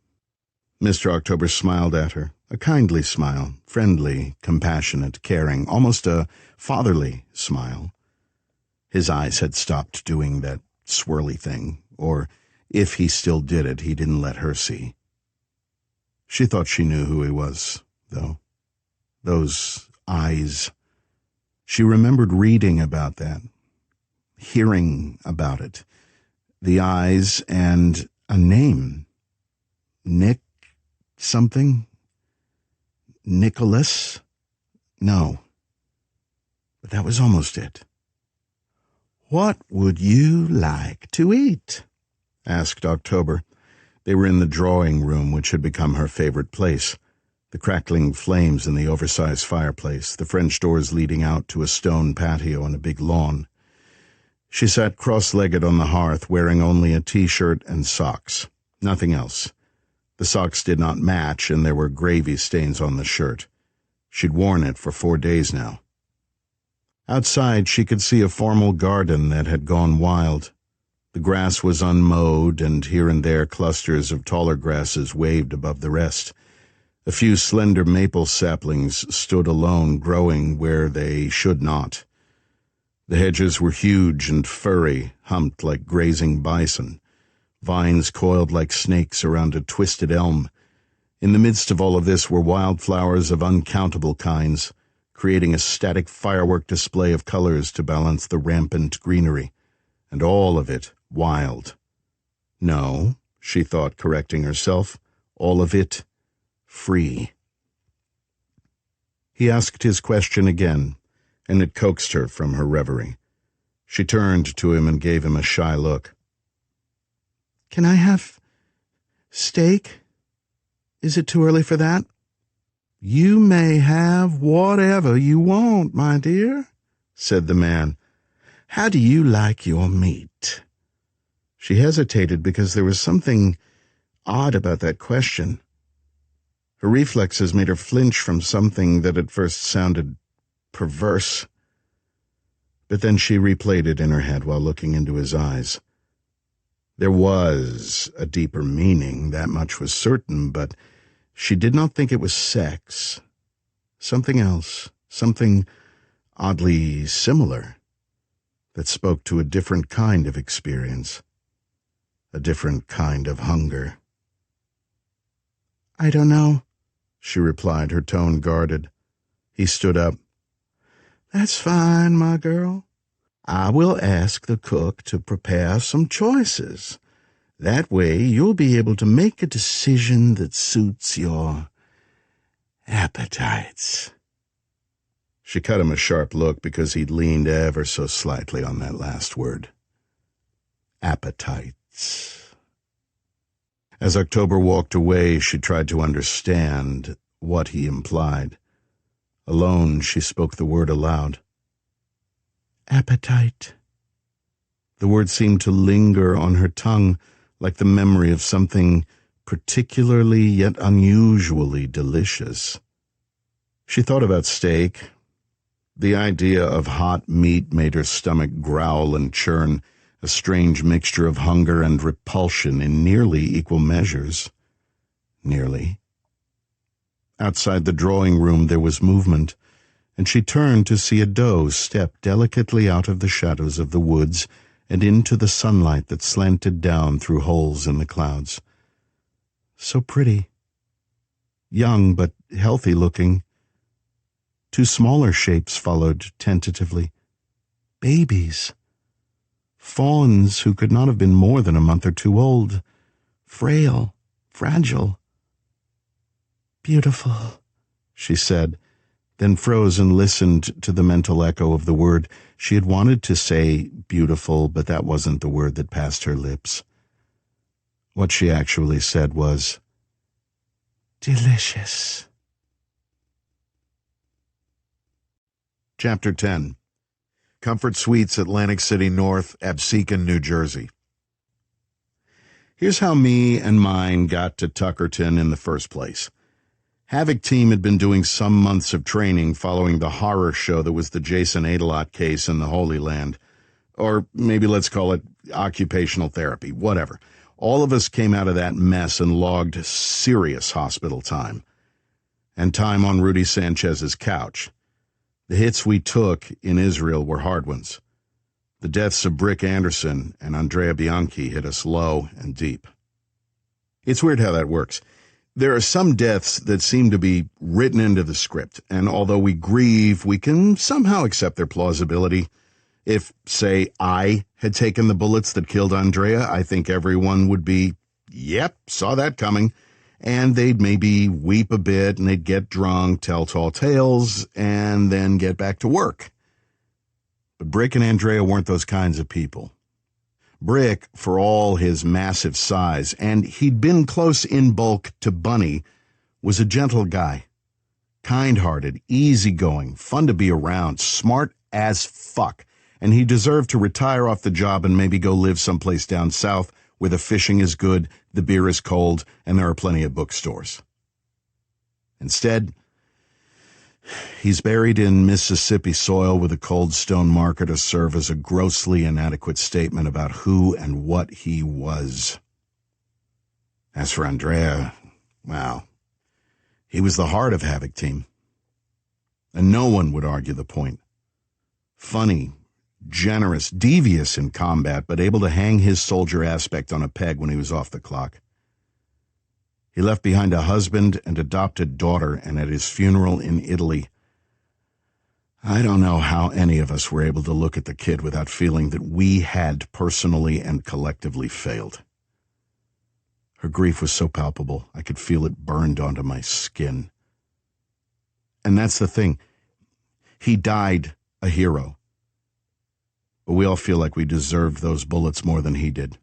Mr. October smiled at her, a kindly smile, friendly, compassionate, caring, almost a fatherly smile. His eyes had stopped doing that swirly thing, or if he still did it, he didn't let her see. She thought she knew who he was, though. Those eyes. She remembered reading about that, hearing about it. The eyes and a name. Nick something? Nicholas? No. But that was almost it. "What would you like to eat?" asked October. They were in the drawing room, which had become her favorite place. The crackling flames in the oversized fireplace, the French doors leading out to a stone patio and a big lawn. She sat cross-legged on the hearth, wearing only a t-shirt and socks. Nothing else. The socks did not match, and there were gravy stains on the shirt. She'd worn it for 4 days now. Outside, she could see a formal garden that had gone wild. The grass was unmowed, and here and there clusters of taller grasses waved above the rest. A few slender maple saplings stood alone, growing where they should not. The hedges were huge and furry, humped like grazing bison. Vines coiled like snakes around a twisted elm. In the midst of all of this were wildflowers of uncountable kinds, creating a static firework display of colors to balance the rampant greenery, and all of it wild. No, she thought, correcting herself, all of it free. He asked his question again, and it coaxed her from her reverie. She turned to him and gave him a shy look. "Can I have steak? Is it too early for that?" "You may have whatever you want, my dear," said the man. "How do you like your meat?" She hesitated because there was something odd about that question. Her reflexes made her flinch from something that at first sounded perverse. But then she replayed it in her head while looking into his eyes. There was a deeper meaning, that much was certain, but she did not think it was sex. Something else, something oddly similar, that spoke to a different kind of experience. a different kind of hunger. "I don't know," she replied, her tone guarded. He stood up. "That's fine, my girl. I will ask the cook to prepare some choices. That way you'll be able to make a decision that suits your appetites." She cut him a sharp look because he'd leaned ever so slightly on that last word. Appetites. As October walked away, she tried to understand what he implied. Alone, she spoke the word aloud. Appetite. The word seemed to linger on her tongue like the memory of something particularly yet unusually delicious. She thought about steak. The idea of hot meat made her stomach growl and churn, a strange mixture of hunger and repulsion in nearly equal measures. Nearly. Outside the drawing room there was movement, and she turned to see a doe step delicately out of the shadows of the woods and into the sunlight that slanted down through holes in the clouds. So pretty. Young but healthy-looking. Two smaller shapes followed tentatively. Babies. Fawns who could not have been more than a month or two old. Frail, fragile. Beautiful, she said, then froze and listened to the mental echo of the word. She had wanted to say beautiful, but that wasn't the word that passed her lips. What she actually said was, delicious. Chapter 10. Comfort Suites, Atlantic City North, Absecon, New Jersey. Here's how me and mine got to Tuckerton in the first place. Havoc Team had been doing some months of training following the horror show that was the Jason Adelot case in the Holy Land. Or maybe let's call it occupational therapy, whatever. All of us came out of that mess and logged serious hospital time. And time on Rudy Sanchez's couch. The hits we took in Israel were hard ones. The deaths of Brick Anderson and Andrea Bianchi hit us low and deep. It's weird how that works. There are some deaths that seem to be written into the script, and although we grieve, we can somehow accept their plausibility. If, say, I had taken the bullets that killed Andrea, I think everyone would be, yep, saw that coming. And they'd maybe weep a bit, and they'd get drunk, tell tall tales, and then get back to work. But Brick and Andrea weren't those kinds of people. Brick, for all his massive size, and he'd been close in bulk to Bunny, was a gentle guy. Kind-hearted, easygoing, fun to be around, smart as fuck, and he deserved to retire off the job and maybe go live someplace down south where the fishing is good, the beer is cold, and there are plenty of bookstores. Instead, he's buried in Mississippi soil with a cold stone marker to serve as a grossly inadequate statement about who and what he was. As for Andrea, well, he was the heart of Havoc Team. And no one would argue the point. Funny, generous, devious in combat, but able to hang his soldier aspect on a peg when he was off the clock. He left behind a husband and adopted daughter, and at his funeral in Italy, I don't know how any of us were able to look at the kid without feeling that we had personally and collectively failed. Her grief was so palpable, I could feel it burned onto my skin. And that's the thing. He died a hero. But we all feel like we deserved those bullets more than he did.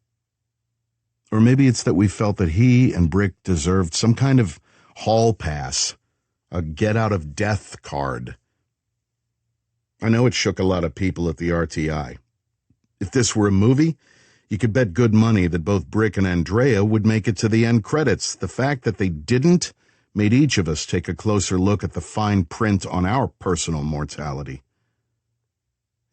Or maybe it's that we felt that he and Brick deserved some kind of hall pass, a get-out-of-death card. I know it shook a lot of people at the RTI. If this were a movie, you could bet good money that both Brick and Andrea would make it to the end credits. The fact that they didn't made each of us take a closer look at the fine print on our personal mortality.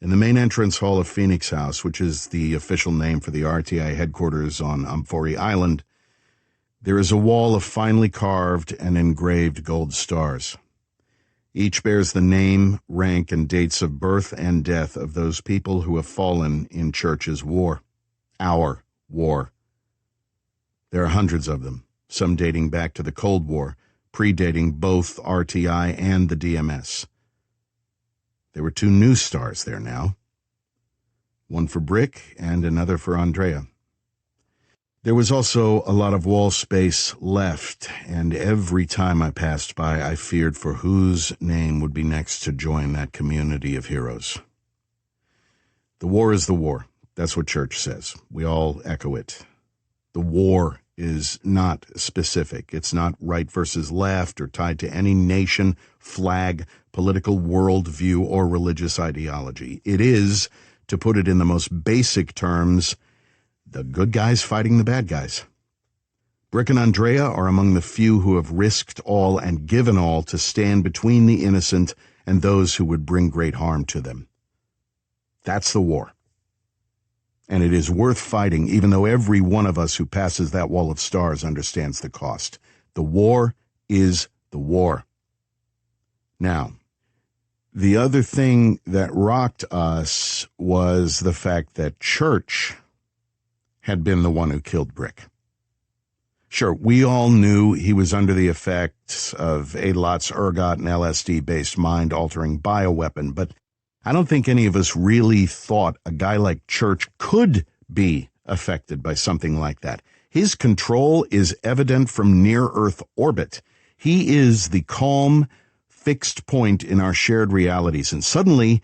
In the main entrance hall of Phoenix House, which is the official name for the RTI headquarters on Amphory Island, there is a wall of finely carved and engraved gold stars. Each bears the name, rank, and dates of birth and death of those people who have fallen in Church's war. Our war. There are hundreds of them, some dating back to the Cold War, predating both RTI and the DMS. There were 2 new stars there now, one for Brick and another for Andrea. There was also a lot of wall space left, and every time I passed by, I feared for whose name would be next to join that community of heroes. The war is the war. That's what Church says. We all echo it. The war is not specific. It's not right versus left or tied to any nation, flag, political worldview, or religious ideology. It is, to put it in the most basic terms, the good guys fighting the bad guys. Brick and Andrea are among the few who have risked all and given all to stand between the innocent and those who would bring great harm to them. That's the war. And it is worth fighting, even though every one of us who passes that wall of stars understands the cost. The war is the war. Now, the other thing that rocked us was the fact that Church had been the one who killed Brick. Sure, we all knew he was under the effects of Adelot's ergot and LSD-based mind-altering bioweapon, but I don't think any of us really thought a guy like Church could be affected by something like that. His control is evident from near-Earth orbit. He is the calm, fixed point in our shared realities, and suddenly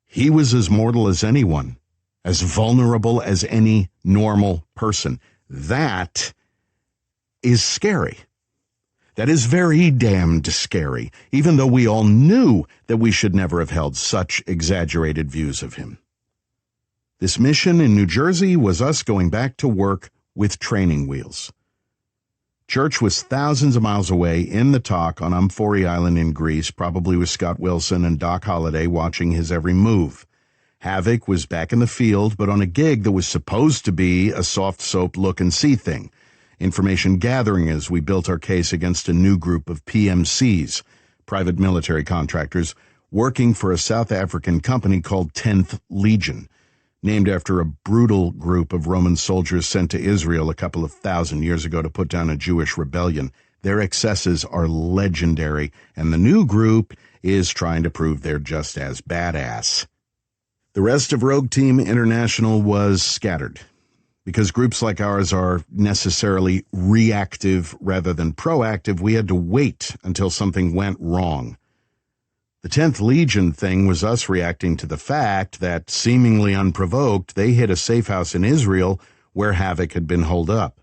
he was as mortal as anyone, as vulnerable as any normal person. That is scary. That is very damned scary, even though we all knew that we should never have held such exaggerated views of him. This mission in New Jersey was us going back to work with training wheels. Church was thousands of miles away in the talk on Amphori Island in Greece, probably with Scott Wilson and Doc Holliday watching his every move. Havoc was back in the field, but on a gig that was supposed to be a soft soap look-and-see thing. Information gathering as we built our case against a new group of PMCs, private military contractors, working for a South African company called 10th Legion, named after a brutal group of Roman soldiers sent to Israel a couple of thousand years ago to put down a Jewish rebellion. Their excesses are legendary, and the new group is trying to prove they're just as badass. The rest of Rogue Team International was scattered. Because groups like ours are necessarily reactive rather than proactive, we had to wait until something went wrong. The 10th Legion thing was us reacting to the fact that, seemingly unprovoked, they hit a safe house in Israel where Havoc had been holed up.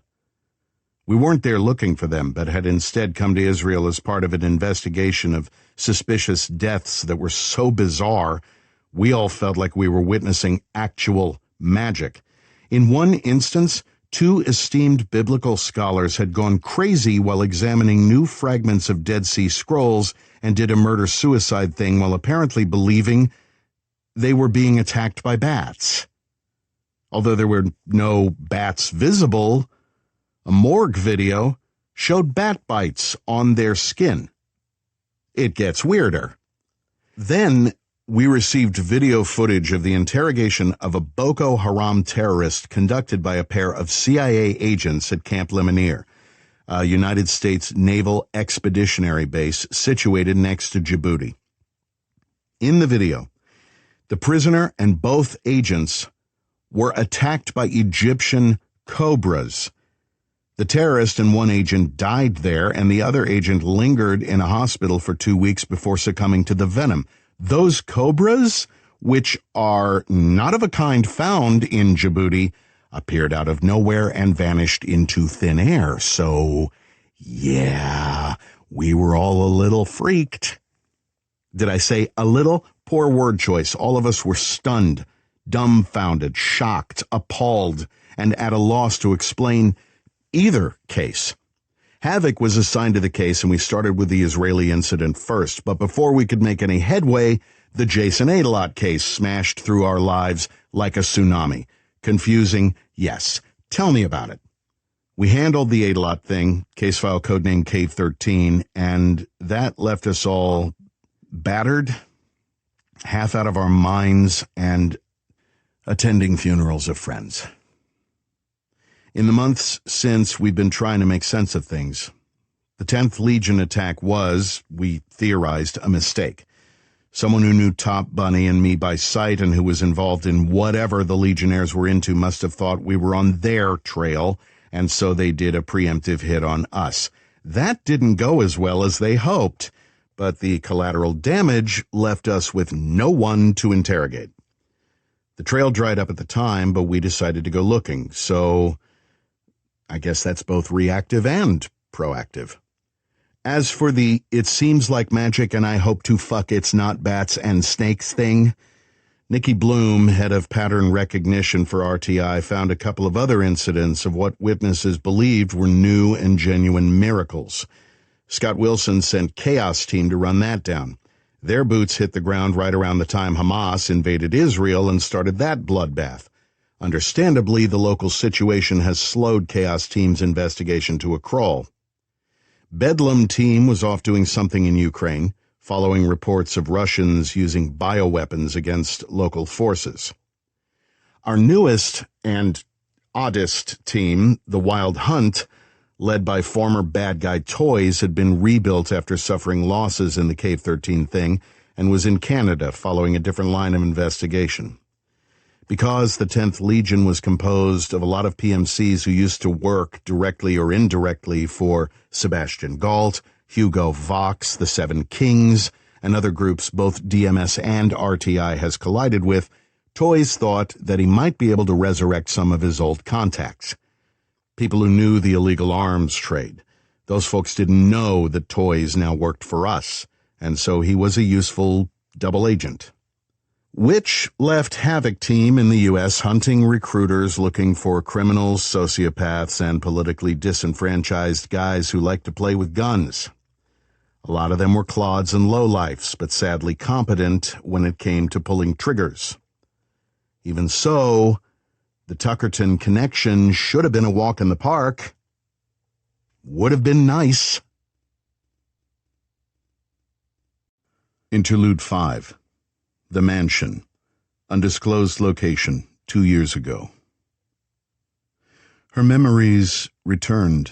We weren't there looking for them, but had instead come to Israel as part of an investigation of suspicious deaths that were so bizarre, we all felt like we were witnessing actual magic. In one instance, 2 esteemed biblical scholars had gone crazy while examining new fragments of Dead Sea Scrolls and did a murder-suicide thing while apparently believing they were being attacked by bats. Although there were no bats visible, a morgue video showed bat bites on their skin. It gets weirder. Then we received video footage of the interrogation of a Boko Haram terrorist conducted by a pair of CIA agents at Camp Lemonnier, a United States Naval Expeditionary Base situated next to Djibouti. In the video, the prisoner and both agents were attacked by Egyptian cobras. The terrorist and one agent died there, and the other agent lingered in a hospital for 2 weeks before succumbing to the venom. Those cobras, which are not of a kind found in Djibouti, appeared out of nowhere and vanished into thin air. So, yeah, we were all a little freaked. Did I say a little? Poor word choice. All of us were stunned, dumbfounded, shocked, appalled, and at a loss to explain either case. Havoc was assigned to the case, and we started with the Israeli incident first. But before we could make any headway, the Jason Adelot case smashed through our lives like a tsunami. Confusing, yes. Tell me about it. We handled the Adelot thing, case file codename Cave 13, and that left us all battered, half out of our minds, and attending funerals of friends. In the months since, we've been trying to make sense of things. The 10th Legion attack was, we theorized, a mistake. Someone who knew Top Bunny and me by sight and who was involved in whatever the Legionnaires were into must have thought we were on their trail, and so they did a preemptive hit on us. That didn't go as well as they hoped, but the collateral damage left us with no one to interrogate. The trail dried up at the time, but we decided to go looking, so I guess that's both reactive and proactive. As for the "it seems like magic and I hope to fuck it's not bats and snakes" thing, Nikki Bloom, head of pattern recognition for RTI, found a couple of other incidents of what witnesses believed were new and genuine miracles. Scott Wilson sent Chaos Team to run that down. Their boots hit the ground right around the time Hamas invaded Israel and started that bloodbath. Understandably, the local situation has slowed Chaos Team's investigation to a crawl. Bedlam Team was off doing something in Ukraine, following reports of Russians using bioweapons against local forces. Our newest and oddest team, the Wild Hunt, led by former bad guy Toys, had been rebuilt after suffering losses in the Cave 13 thing and was in Canada following a different line of investigation. Because the 10th Legion was composed of a lot of PMCs who used to work directly or indirectly for Sebastian Galt, Hugo Vox, the Seven Kings, and other groups both DMS and RTI has collided with, Toys thought that he might be able to resurrect some of his old contacts. People who knew the illegal arms trade. Those folks didn't know that Toys now worked for us, and so he was a useful double agent. Which left Havoc Team in the U.S. hunting recruiters looking for criminals, sociopaths, and politically disenfranchised guys who like to play with guns. A lot of them were clods and lowlifes, but sadly competent when it came to pulling triggers. Even so, the Tuckerton connection should have been a walk in the park. Would have been nice. Interlude 5. The Mansion. Undisclosed location, 2 years ago. Her memories returned.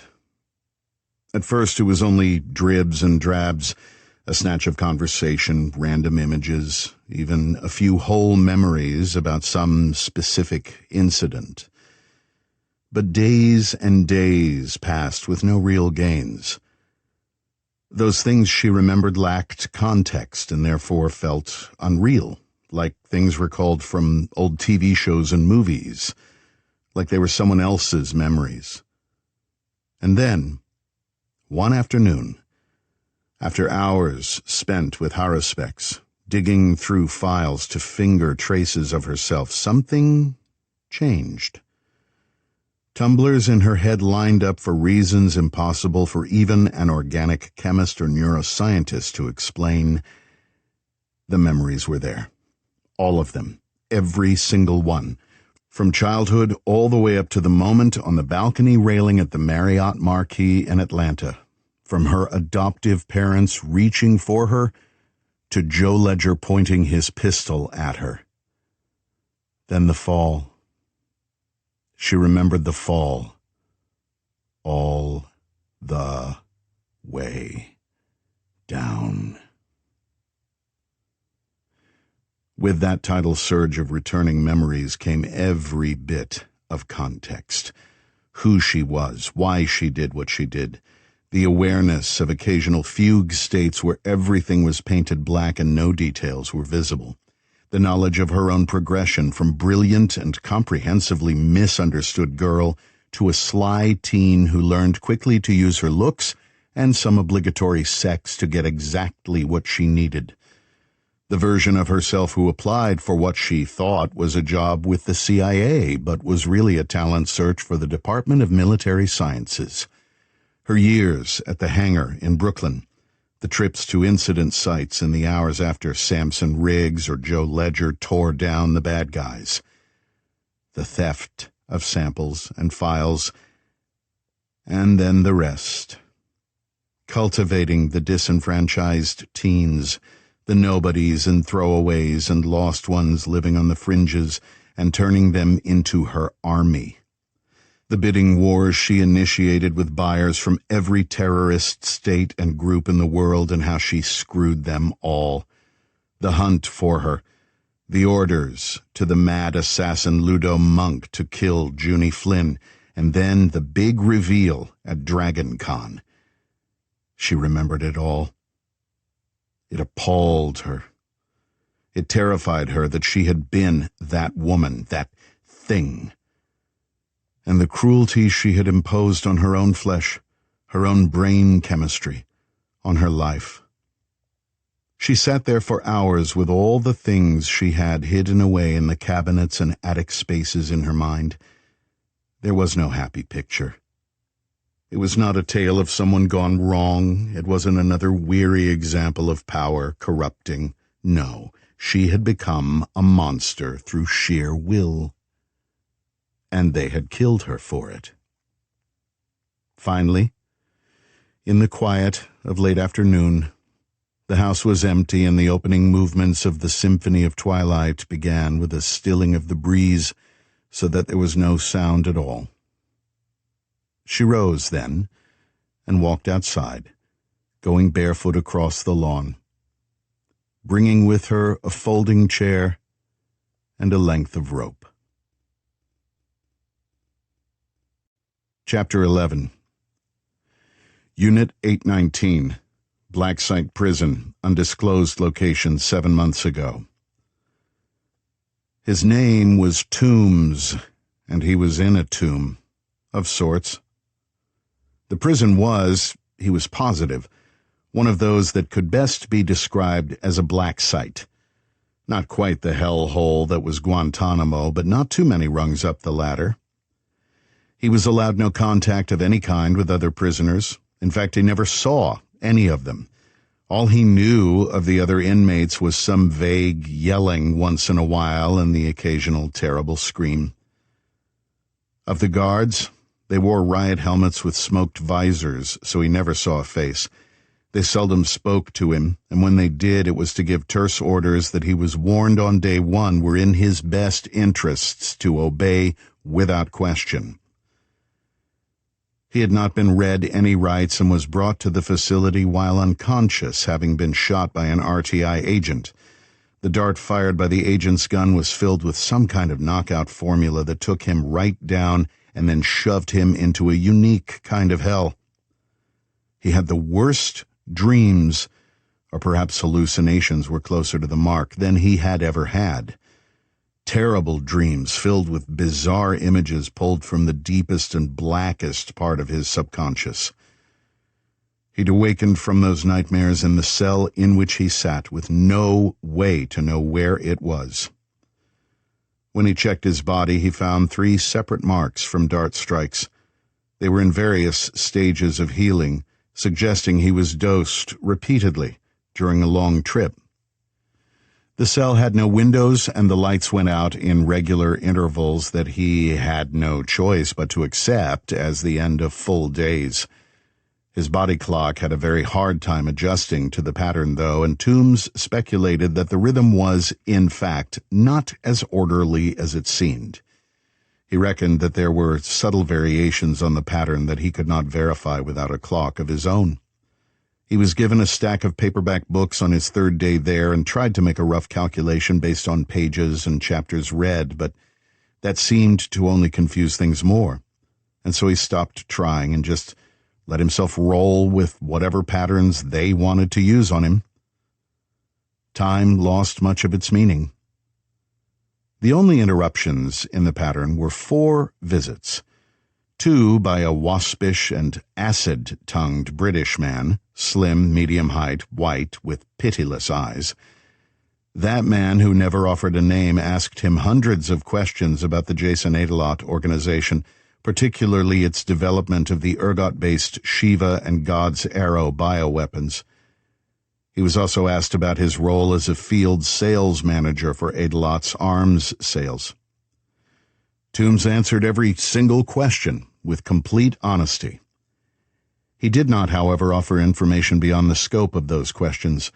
At first it was only dribs and drabs, a snatch of conversation, random images, even a few whole memories about some specific incident. But days and days passed with no real gains. Those things she remembered lacked context and therefore felt unreal, like things recalled from old TV shows and movies, like they were someone else's memories. And then, one afternoon, after hours spent with Haruspex, digging through files to finger traces of herself, something changed. Tumblers in her head lined up for reasons impossible for even an organic chemist or neuroscientist to explain. The memories were there. All of them. Every single one. From childhood all the way up to the moment on the balcony railing at the Marriott Marquis in Atlanta. From her adoptive parents reaching for her to Joe Ledger pointing his pistol at her. Then the fall. She remembered the fall. All the way down. With that tidal surge of returning memories came every bit of context. Who she was, why she did what she did. The awareness of occasional fugue states where everything was painted black and no details were visible. The knowledge of her own progression from brilliant and comprehensively misunderstood girl to a sly teen who learned quickly to use her looks and some obligatory sex to get exactly what she needed. The version of herself who applied for what she thought was a job with the CIA, but was really a talent search for the Department of Military Sciences. Her years at the hangar in Brooklyn, the trips to incident sites in the hours after Samson Riggs or Joe Ledger tore down the bad guys. The theft of samples and files, and then the rest. Cultivating the disenfranchised teens, the nobodies and throwaways and lost ones living on the fringes, and turning them into her army. The bidding wars she initiated with buyers from every terrorist state and group in the world, and how she screwed them all. The hunt for her. The orders to the mad assassin Ludo Monk to kill Junie Flynn, and then the big reveal at Dragon Con. She remembered it all. It appalled her. It terrified her that she had been that woman, that thing. And the cruelty she had imposed on her own flesh, her own brain chemistry, on her life. She sat there for hours with all the things she had hidden away in the cabinets and attic spaces in her mind. There was no happy picture. It was not a tale of someone gone wrong. It wasn't another weary example of power corrupting. No, she had become a monster through sheer will. And they had killed her for it. Finally, in the quiet of late afternoon, the house was empty, and the opening movements of the Symphony of Twilight began with a stilling of the breeze, so that there was no sound at all. She rose then and walked outside, going barefoot across the lawn, bringing with her a folding chair and a length of rope. Chapter 11. Unit 819, Black Site Prison, undisclosed location 7 months ago. His name was Tombs, and he was in a tomb, of sorts. The prison was, he was positive, one of those that could best be described as a black site. Not quite the hellhole that was Guantanamo, but not too many rungs up the ladder. He was allowed no contact of any kind with other prisoners. In fact, he never saw any of them. All he knew of the other inmates was some vague yelling once in a while and the occasional terrible scream. Of the guards, they wore riot helmets with smoked visors, so he never saw a face. They seldom spoke to him, and when they did, it was to give terse orders that he was warned on day one were in his best interests to obey without question. He had not been read any rights and was brought to the facility while unconscious, having been shot by an RTI agent. The dart fired by the agent's gun was filled with some kind of knockout formula that took him right down and then shoved him into a unique kind of hell. He had the worst dreams, or perhaps hallucinations were closer to the mark, than he had ever had. Terrible dreams filled with bizarre images pulled from the deepest and blackest part of his subconscious. He'd awakened from those nightmares in the cell in which he sat, with no way to know where it was. When he checked his body, he found 3 separate marks from dart strikes. They were in various stages of healing, suggesting he was dosed repeatedly during a long trip. The cell had no windows, and the lights went out in regular intervals that he had no choice but to accept as the end of full days. His body clock had a very hard time adjusting to the pattern, though, and Tombs speculated that the rhythm was, in fact, not as orderly as it seemed. He reckoned that there were subtle variations on the pattern that he could not verify without a clock of his own. He was given a stack of paperback books on his 3rd day there and tried to make a rough calculation based on pages and chapters read, but that seemed to only confuse things more, and so he stopped trying and just let himself roll with whatever patterns they wanted to use on him. Time lost much of its meaning. The only interruptions in the pattern were 4 visits, 2 by a waspish and acid-tongued British man, slim, medium height, white, with pitiless eyes. That man, who never offered a name, asked him hundreds of questions about the Jason Adelot organization, particularly its development of the ergot-based Shiva and God's Arrow bioweapons. He was also asked about his role as a field sales manager for Adelot's arms sales. Tombs answered every single question with complete honesty. He did not, however, offer information beyond the scope of those questions,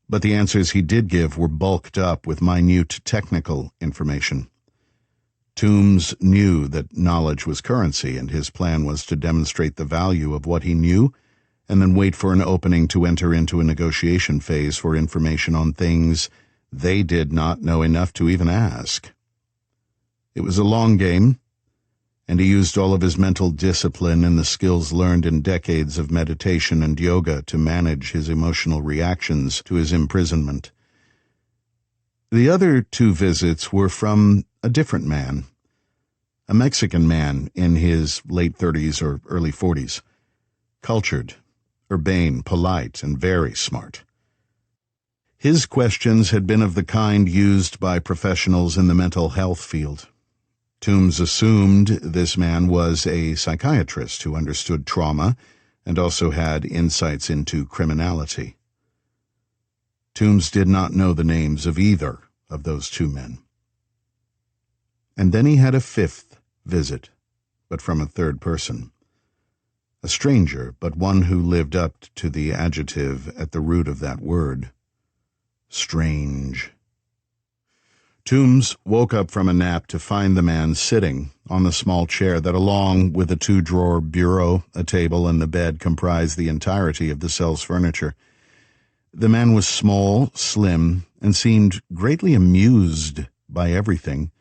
but the answers he did give were bulked up with minute technical information. Toombs knew that knowledge was currency, and his plan was to demonstrate the value of what he knew and then wait for an opening to enter into a negotiation phase for information on things they did not know enough to even ask. It was a long game, and he used all of his mental discipline and the skills learned in decades of meditation and yoga to manage his emotional reactions to his imprisonment. The other 2 visits were from a different man, a Mexican man in his late 30s or early 40s, cultured, urbane, polite, and very smart. His questions had been of the kind used by professionals in the mental health field. Toombs assumed this man was a psychiatrist who understood trauma and also had insights into criminality. Toombs did not know the names of either of those 2 men. And then he had a 5th visit, but from a 3rd person. A stranger, but one who lived up to the adjective at the root of that word. Strange. Toombs woke up from a nap to find the man sitting on the small chair that, along with a 2-drawer bureau, a table, and the bed, comprised the entirety of the cell's furniture. The man was small, slim, and seemed greatly amused by everything.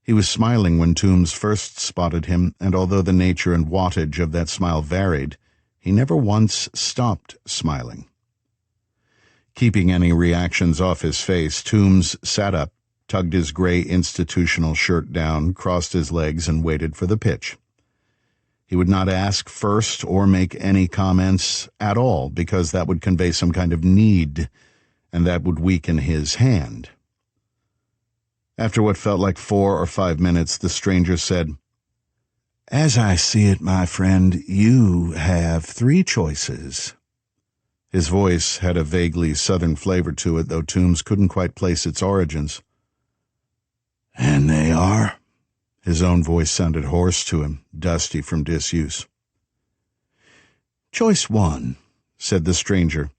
He was smiling when Toombs first spotted him, and although the nature and wattage of that smile varied, he never once stopped smiling. Keeping any reactions off his face, Toombs sat up, tugged his gray institutional shirt down, crossed his legs, and waited for the pitch. He would not ask first or make any comments at all, because that would convey some kind of need, and that would weaken his hand. After what felt like 4 or 5 minutes, the stranger said, "As I see it, my friend, you have 3 choices." His voice had a vaguely southern flavor to it, though Toombs couldn't quite place its origins. "And they are?" His own voice sounded hoarse to him, dusty from disuse. "Choice 1, said the stranger,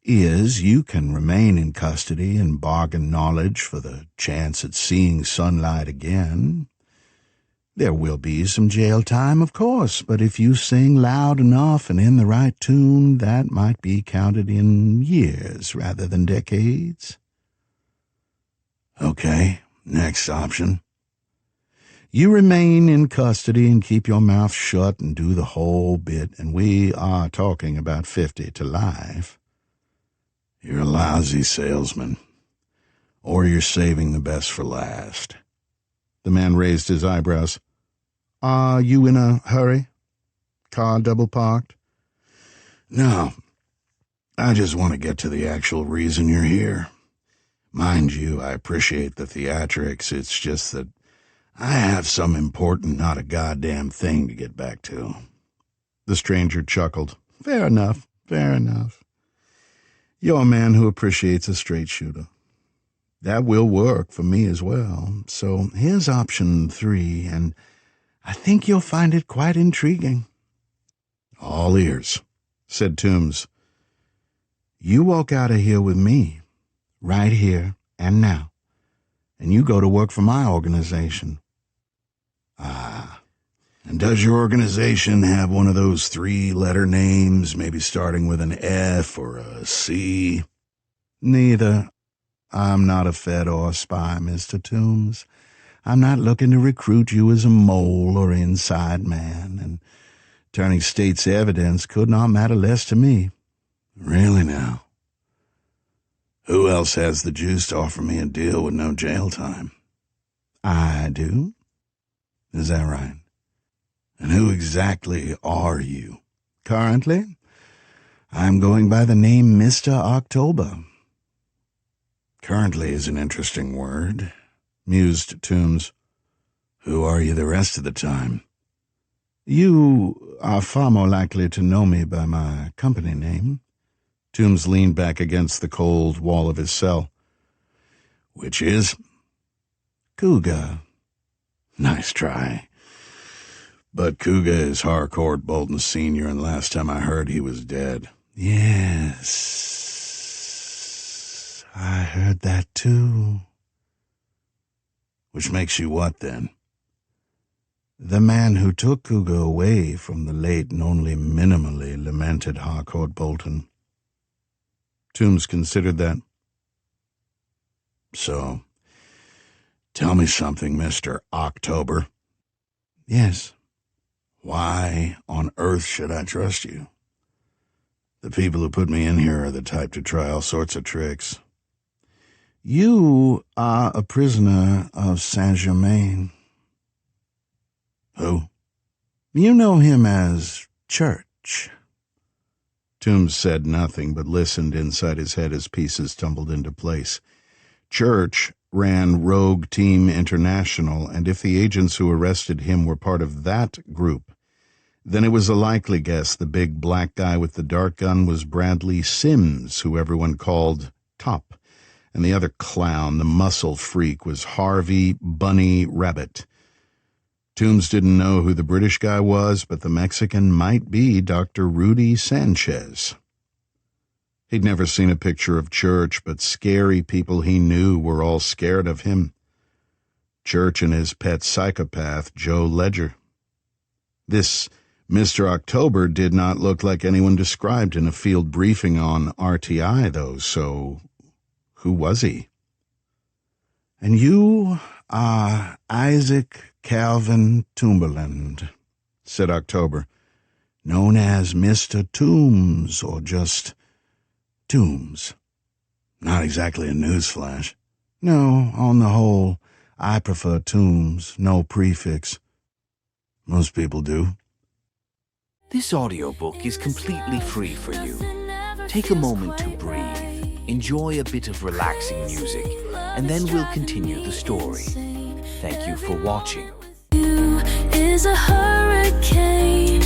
"is you can remain in custody and bargain knowledge for the chance at seeing sunlight again. There will be some jail time, of course, but if you sing loud enough and in the right tune, that might be counted in years rather than decades." "Okay, next option." "You remain in custody and keep your mouth shut and do the whole bit, and we are talking about 50 to life." "You're a lousy salesman. Or you're saving the best for last." The man raised his eyebrows. "Are you in a hurry? Car double parked?" "No. I just want to get to the actual reason you're here. Mind you, I appreciate the theatrics. It's just that I have some important, not a goddamn thing to get back to." The stranger chuckled. "Fair enough, fair enough. You're a man who appreciates a straight shooter. That will work for me as well. So here's option 3, and I think you'll find it quite intriguing." "All ears," said Toombs. "You walk out of here with me, right here and now, and you go to work for my organization." "Ah, and does your organization have one of those 3-letter names, maybe starting with an F or a C?" "Neither. I'm not a Fed or a spy, Mr. Toombs. I'm not looking to recruit you as a mole or inside man, and turning state's evidence could not matter less to me." "Really now? Who else has the juice to offer me a deal with no jail time?" "I do." "Is that right? And who exactly are you?" "Currently, I'm going by the name Mr. October." "Currently is an interesting word," mused Toombs. "Who are you the rest of the time?" "You are far more likely to know me by my company name." Toombs leaned back against the cold wall of his cell. "Which is?" "Cougar." "Nice try. But Cougar is Harcourt Bolton Sr., and last time I heard he was dead." "Yes, I heard that too." Which makes you what, then? The man who took Cougar away from the late and only minimally lamented Harcourt Bolton. Toombs considered that. So, tell me something, Mr. October. Yes. Why on earth should I trust you? The people who put me in here are the type to try all sorts of tricks. You are a prisoner of Saint-Germain. Who? You know him as Church. Toombs said nothing, but listened inside his head as pieces tumbled into place. Church ran Rogue Team International, and if the agents who arrested him were part of that group, then it was a likely guess the big black guy with the dart gun was Bradley Sims, who everyone called Top, and the other clown, the muscle freak, was Harvey Bunny Rabbit. Toombs didn't know who the British guy was, but the Mexican might be Dr. Rudy Sanchez. He'd never seen a picture of Church, but scary people he knew were all scared of him. Church and his pet psychopath, Joe Ledger. This Mr. October did not look like anyone described in a field briefing on RTI, though, so who was he? And you are Isaac Calvin Toomberland, said October. Known as Mr. Toombs, or just Toombs. Not exactly a newsflash. No, on the whole, I prefer Toombs, no prefix. Most people do. This audiobook is completely free for you. Take a moment to breathe, enjoy a bit of relaxing music, and then we'll continue the story. Thank you for watching. Is a hurricane.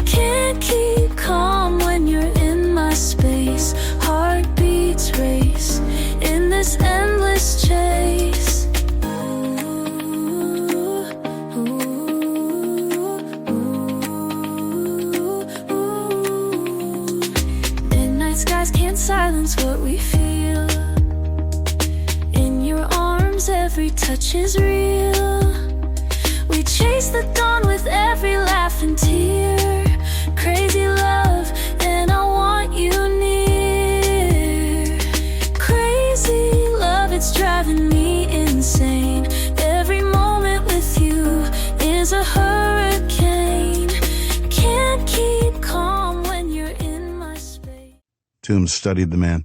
Can't keep calm when you're in my space. Heartbeats race in this endless chase. Midnight skies can't silence what we feel. In your arms, every touch is real. We chase the dawn with every laugh and tear. Crazy love, and I want you near. Crazy love, it's driving me insane. Every moment with you is a hurricane. Can't keep calm when you're in my space. Toombs studied the man.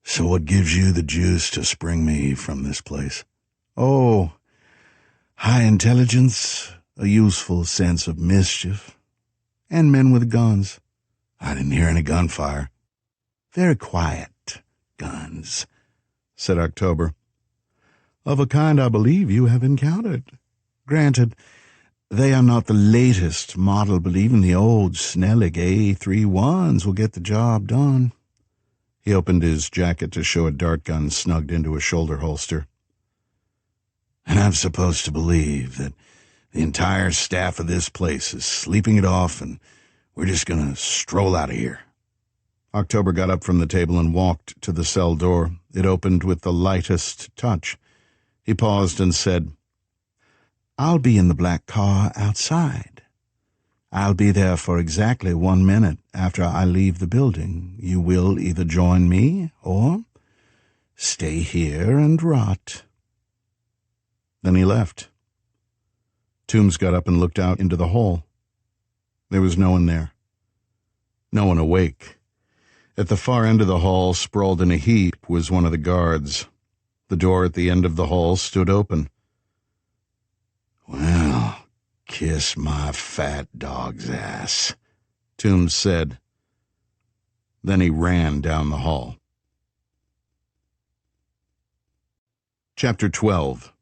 So what gives you the juice to spring me from this place? Oh, high intelligence, a useful sense of mischief, and men with guns. I didn't hear any gunfire. Very quiet guns, said October. Of a kind I believe you have encountered. Granted, they are not the latest model, but even the old Snellig A31s will get the job done. He opened his jacket to show a dart gun snugged into a shoulder holster. And I'm supposed to believe that the entire staff of this place is sleeping it off and we're just going to stroll out of here. October got up from the table and walked to the cell door. It opened with the lightest touch. He paused and said, I'll be in the black car outside. I'll be there for exactly 1 minute after I leave the building. You will either join me or stay here and rot. Then he left. Toombs got up and looked out into the hall. There was no one there. No one awake. At the far end of the hall, sprawled in a heap, was one of the guards. The door at the end of the hall stood open. Well, kiss my fat dog's ass, Toombs said. Then he ran down the hall. Chapter 12.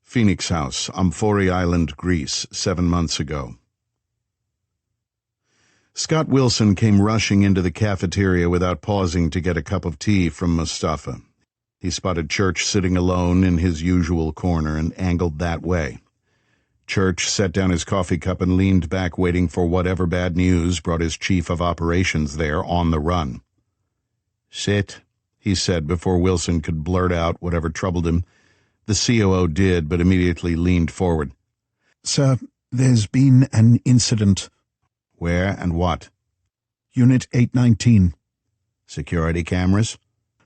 Phoenix House, Amphory Island, Greece, 7 months ago. Scott Wilson came rushing into the cafeteria without pausing to get a cup of tea from Mustafa. He spotted Church sitting alone in his usual corner and angled that way. Church set down his coffee cup and leaned back, waiting for whatever bad news brought his chief of operations there on the run. Sit, he said before Wilson could blurt out whatever troubled him. The COO did, but immediately leaned forward. Sir, there's been an incident. Where and what? Unit 819. Security cameras?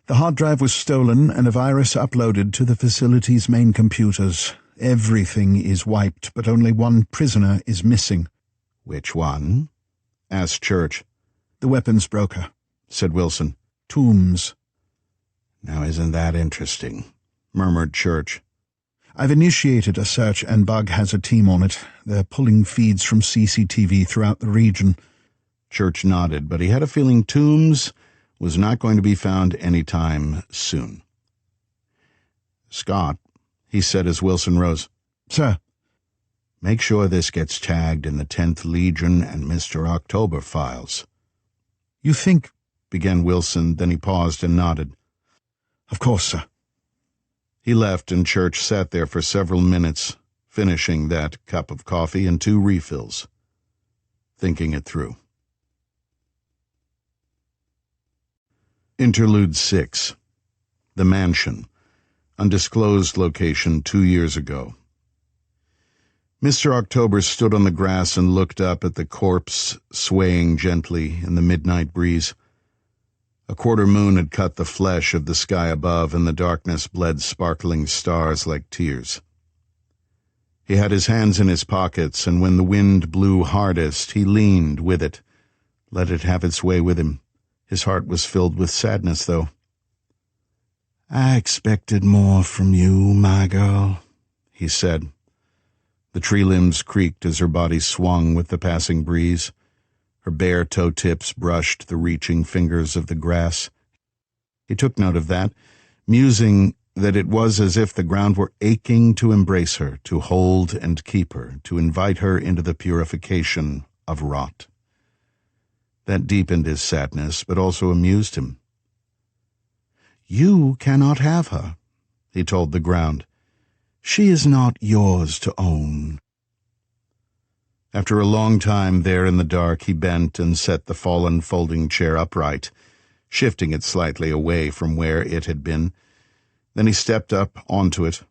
The hard drive was stolen and a virus uploaded to the facility's main computers. Everything is wiped, but only one prisoner is missing. Which one? Asked Church. The weapons broker, said Wilson. Toombs. Now isn't that interesting? Murmured Church. I've initiated a search and Bug has a team on it. They're pulling feeds from CCTV throughout the region. Church nodded, but he had a feeling Toombs was not going to be found any time soon. Scott, he said as Wilson rose. Sir. Make sure this gets tagged in the 10th Legion and Mr. October files. You think... began Wilson, then he paused and nodded. Of course, sir. He left, and Church sat there for several minutes, finishing that cup of coffee and 2 refills, thinking it through. Interlude 6. The Mansion. Undisclosed location 2 years ago. Mr. October stood on the grass and looked up at the corpse swaying gently in the midnight breeze. A quarter moon had cut the flesh of the sky above, and the darkness bled sparkling stars like tears. He had his hands in his pockets, and when the wind blew hardest, he leaned with it, let it have its way with him. His heart was filled with sadness, though. I expected more from you, my girl, he said. The tree limbs creaked as her body swung with the passing breeze. Her bare toe tips brushed the reaching fingers of the grass. He took note of that, musing that it was as if the ground were aching to embrace her, to hold and keep her, to invite her into the purification of rot. That deepened his sadness, but also amused him. You cannot have her, he told the ground. She is not yours to own. After a long time there in the dark, he bent and set the fallen folding chair upright, shifting it slightly away from where it had been. Then he stepped up onto it.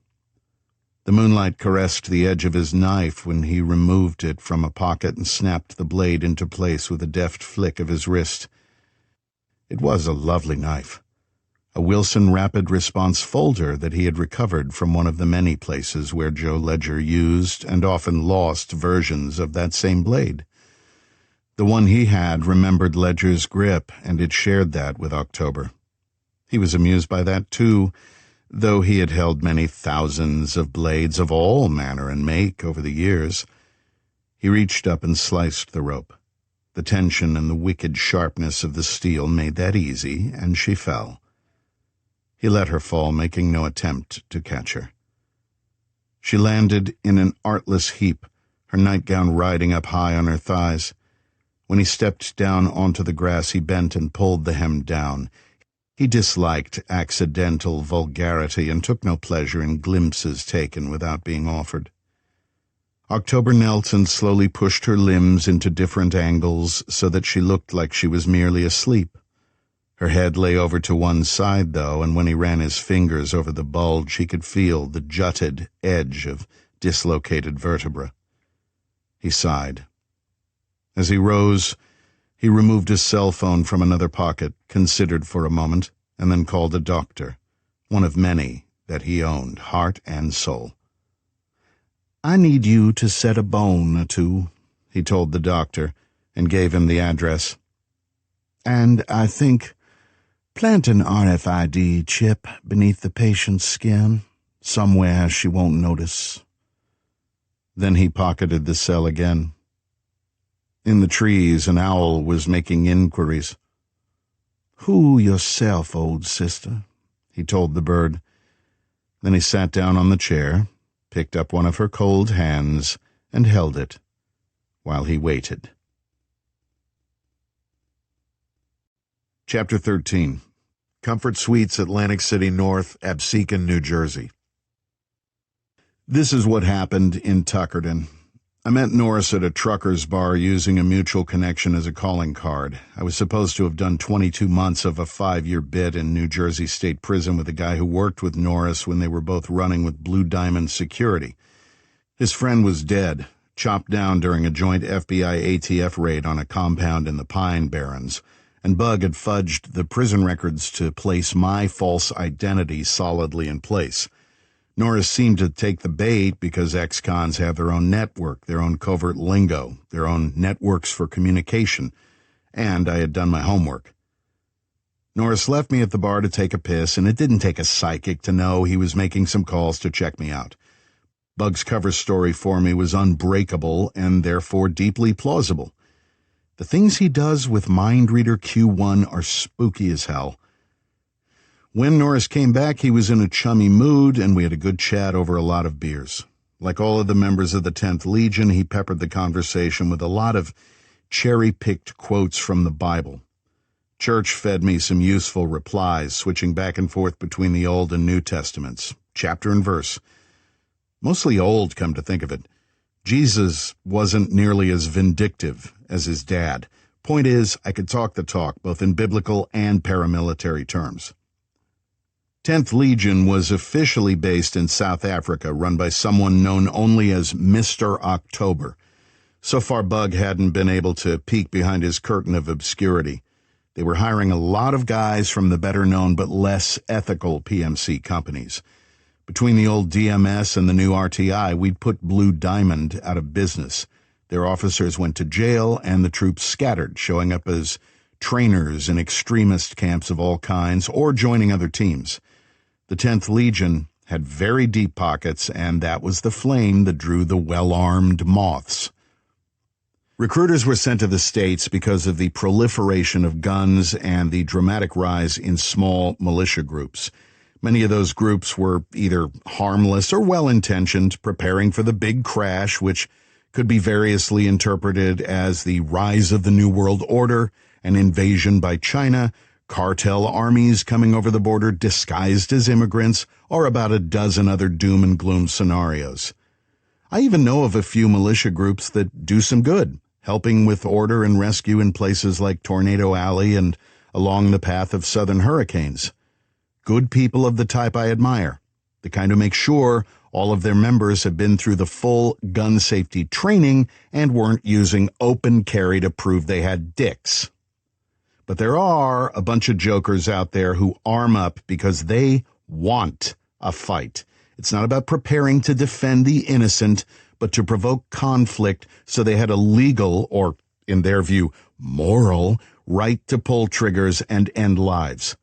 The moonlight caressed the edge of his knife when he removed it from a pocket and snapped the blade into place with a deft flick of his wrist. It was a lovely knife. A Wilson rapid response folder that he had recovered from one of the many places where Joe Ledger used and often lost versions of that same blade. The one he had remembered Ledger's grip, and it shared that with October. He was amused by that, too, though he had held many thousands of blades of all manner and make over the years. He reached up and sliced the rope. The tension and the wicked sharpness of the steel made that easy, and she fell. He let her fall, making no attempt to catch her. She landed in an artless heap, her nightgown riding up high on her thighs. When he stepped down onto the grass, he bent and pulled the hem down. He disliked accidental vulgarity and took no pleasure in glimpses taken without being offered. October knelt and slowly pushed her limbs into different angles so that she looked like she was merely asleep. Her head lay over to one side, though, and when he ran his fingers over the bulge, he could feel the jutted edge of dislocated vertebra. He sighed. As he rose, he removed his cell phone from another pocket, considered for a moment, and then called a doctor, one of many that he owned, heart and soul. I need you to set a bone or two, he told the doctor, and gave him the address. And I think... plant an RFID chip beneath the patient's skin, somewhere she won't notice. Then he pocketed the cell again. In the trees, an owl was making inquiries. Who yourself, old sister, he told the bird. Then he sat down on the chair, picked up one of her cold hands, and held it, while he waited. Chapter 13. Comfort Suites, Atlantic City North, Absecon, New Jersey. This is what happened in Tuckerton. I met Norris at a trucker's bar using a mutual connection as a calling card. I was supposed to have done 22 months of a 5-year bit in New Jersey State Prison with a guy who worked with Norris when they were both running with Blue Diamond Security. His friend was dead, chopped down during a joint FBI ATF raid on a compound in the Pine Barrens, and Bug had fudged the prison records to place my false identity solidly in place. Norris seemed to take the bait because ex-cons have their own network, their own covert lingo, their own networks for communication, and I had done my homework. Norris left me at the bar to take a piss, and it didn't take a psychic to know he was making some calls to check me out. Bug's cover story for me was unbreakable and therefore deeply plausible. The things he does with Mind Reader Q1 are spooky as hell. When Norris came back, he was in a chummy mood, and we had a good chat over a lot of beers. Like all of the members of the 10th Legion, he peppered the conversation with a lot of cherry-picked quotes from the Bible. Church fed me some useful replies, switching back and forth between the Old and New Testaments, chapter and verse. Mostly old, come to think of it. Jesus wasn't nearly as vindictive as his dad. Point is, I could talk the talk, both in biblical and paramilitary terms. 10th Legion was officially based in South Africa, run by someone known only as Mr. October. So far, Bug hadn't been able to peek behind his curtain of obscurity. They were hiring a lot of guys from the better-known but less ethical PMC companies. Between the old DMS and the new RTI, we'd put Blue Diamond out of business. Their officers went to jail, and the troops scattered, showing up as trainers in extremist camps of all kinds or joining other teams. The 10th Legion had very deep pockets, and that was the flame that drew the well-armed moths. Recruiters were sent to the States because of the proliferation of guns and the dramatic rise in small militia groups. Many of those groups were either harmless or well-intentioned, preparing for the big crash, which could be variously interpreted as the rise of the New World Order, an invasion by China, cartel armies coming over the border disguised as immigrants, or about a dozen other doom and gloom scenarios. I even know of a few militia groups that do some good, helping with order and rescue in places like Tornado Alley and along the path of southern hurricanes. Good people of the type I admire, the kind who make sure all of their members have been through the full gun safety training and weren't using open carry to prove they had dicks. But there are a bunch of jokers out there who arm up because they want a fight. It's not about preparing to defend the innocent, but to provoke conflict so they had a legal, or in their view, moral, right to pull triggers and end lives.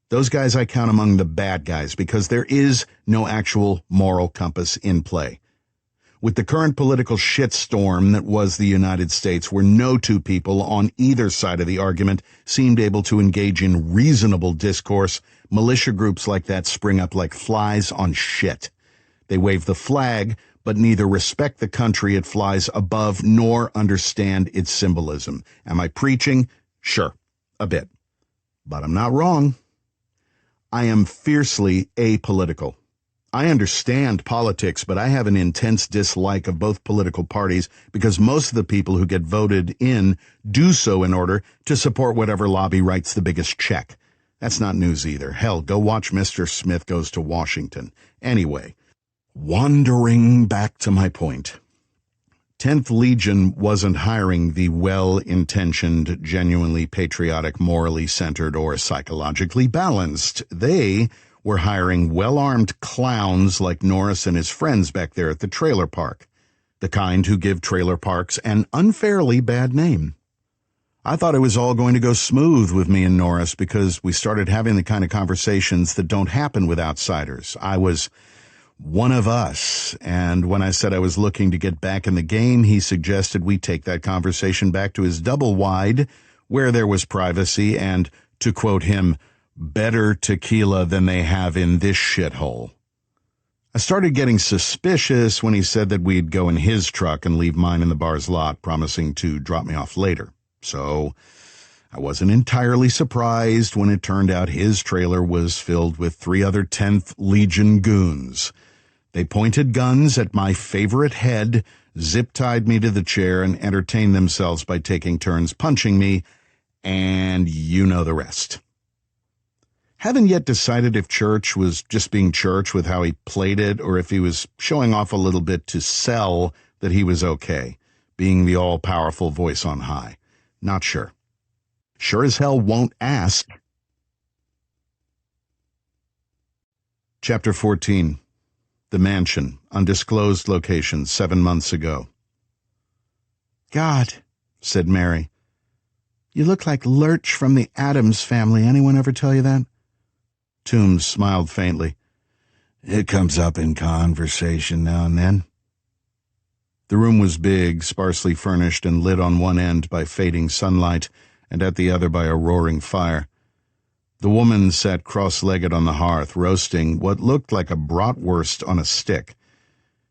Those guys I count among the bad guys because there is no actual moral compass in play. With the current political shitstorm that was the United States, where no two people on either side of the argument seemed able to engage in reasonable discourse, militia groups like that spring up like flies on shit. They wave the flag, but neither respect the country it flies above nor understand its symbolism. Am I preaching? Sure, a bit. But I'm not wrong. I am fiercely apolitical. I understand politics, but I have an intense dislike of both political parties because most of the people who get voted in do so in order to support whatever lobby writes the biggest check. That's not news either. Hell, go watch Mr. Smith Goes to Washington. Anyway, wandering back to my point. 10th Legion wasn't hiring the well-intentioned, genuinely patriotic, morally centered, or psychologically balanced. They were hiring well-armed clowns like Norris and his friends back there at the trailer park, the kind who give trailer parks an unfairly bad name. I thought it was all going to go smooth with me and Norris because we started having the kind of conversations that don't happen with outsiders. I was one of us, and when I said I was looking to get back in the game, he suggested we take that conversation back to his double-wide, where there was privacy and, to quote him, better tequila than they have in this shithole. I started getting suspicious when he said that we'd go in his truck and leave mine in the bar's lot, promising to drop me off later. So I wasn't entirely surprised when it turned out his trailer was filled with 3 other 10th Legion goons. They pointed guns at my favorite head, zip-tied me to the chair, and entertained themselves by taking turns punching me, and you know the rest. Haven't yet decided if Church was just being Church with how he played it, or if he was showing off a little bit to sell that he was okay, being the all-powerful voice on high. Not sure. Sure as hell won't ask. Chapter 14. The Mansion, undisclosed location, 7 months ago. God, said Mary. You look like Lurch from the Addams Family. Anyone ever tell you that? Toombs smiled faintly. It comes up in conversation now and then. The room was big, sparsely furnished, and lit on one end by fading sunlight, and at the other by a roaring fire. The woman sat cross-legged on the hearth, roasting what looked like a bratwurst on a stick.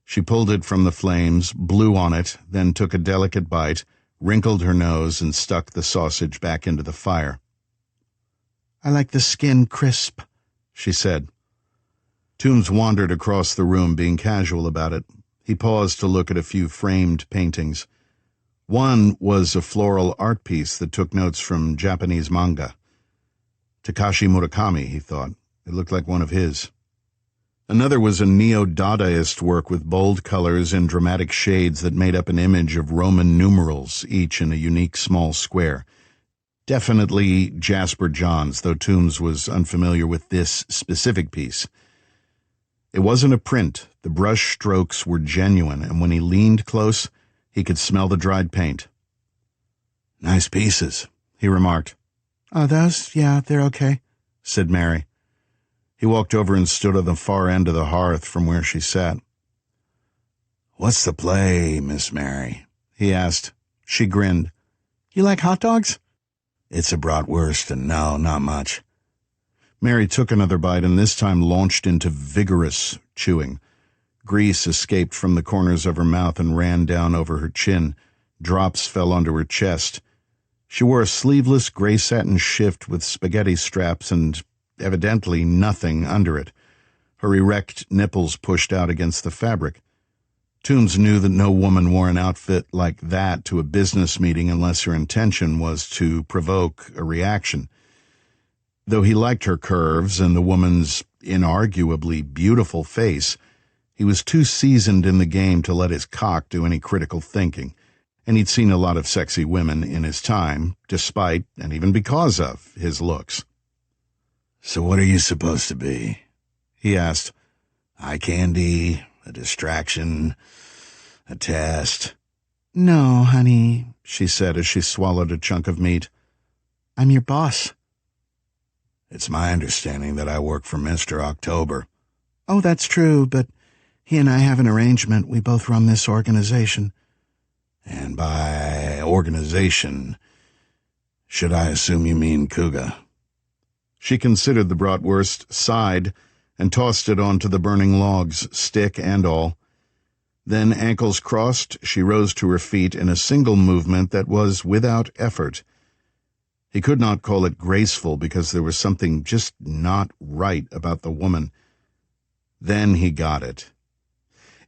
She pulled it from the flames, blew on it, then took a delicate bite, wrinkled her nose, and stuck the sausage back into the fire. I like the skin crisp, she said. Toombs wandered across the room, being casual about it. He paused to look at a few framed paintings. One was a floral art piece that took notes from Japanese manga. Takashi Murakami, he thought. It looked like one of his. Another was a neo-Dadaist work with bold colors and dramatic shades that made up an image of Roman numerals, each in a unique small square. Definitely Jasper Johns, though Toombs was unfamiliar with this specific piece. It wasn't a print. The brush strokes were genuine, and when he leaned close, he could smell the dried paint. Nice pieces, he remarked. Oh, those? Yeah, they're okay, said Mary. He walked over and stood on the far end of the hearth from where she sat. What's the play, Miss Mary? He asked. She grinned. You like hot dogs? It's a bratwurst, and no, not much. Mary took another bite and this time launched into vigorous chewing. Grease escaped from the corners of her mouth and ran down over her chin. Drops fell onto her chest. She wore a sleeveless gray satin shift with spaghetti straps and evidently nothing under it. Her erect nipples pushed out against the fabric. Toombs knew that no woman wore an outfit like that to a business meeting unless her intention was to provoke a reaction. Though he liked her curves and the woman's inarguably beautiful face, he was too seasoned in the game to let his cock do any critical thinking. And he'd seen a lot of sexy women in his time, despite, and even because of, his looks. So what are you supposed to be? He asked. Eye candy, a distraction, a test? No, honey, she said as she swallowed a chunk of meat. I'm your boss. It's my understanding that I work for Mr. October. Oh, that's true, but he and I have an arrangement. We both run this organization. And by organization, should I assume you mean Cougar? She considered the bratwurst, sighed, and tossed it onto the burning logs, stick and all. Then, ankles crossed, she rose to her feet in a single movement that was without effort. He could not call it graceful because there was something just not right about the woman. Then he got it.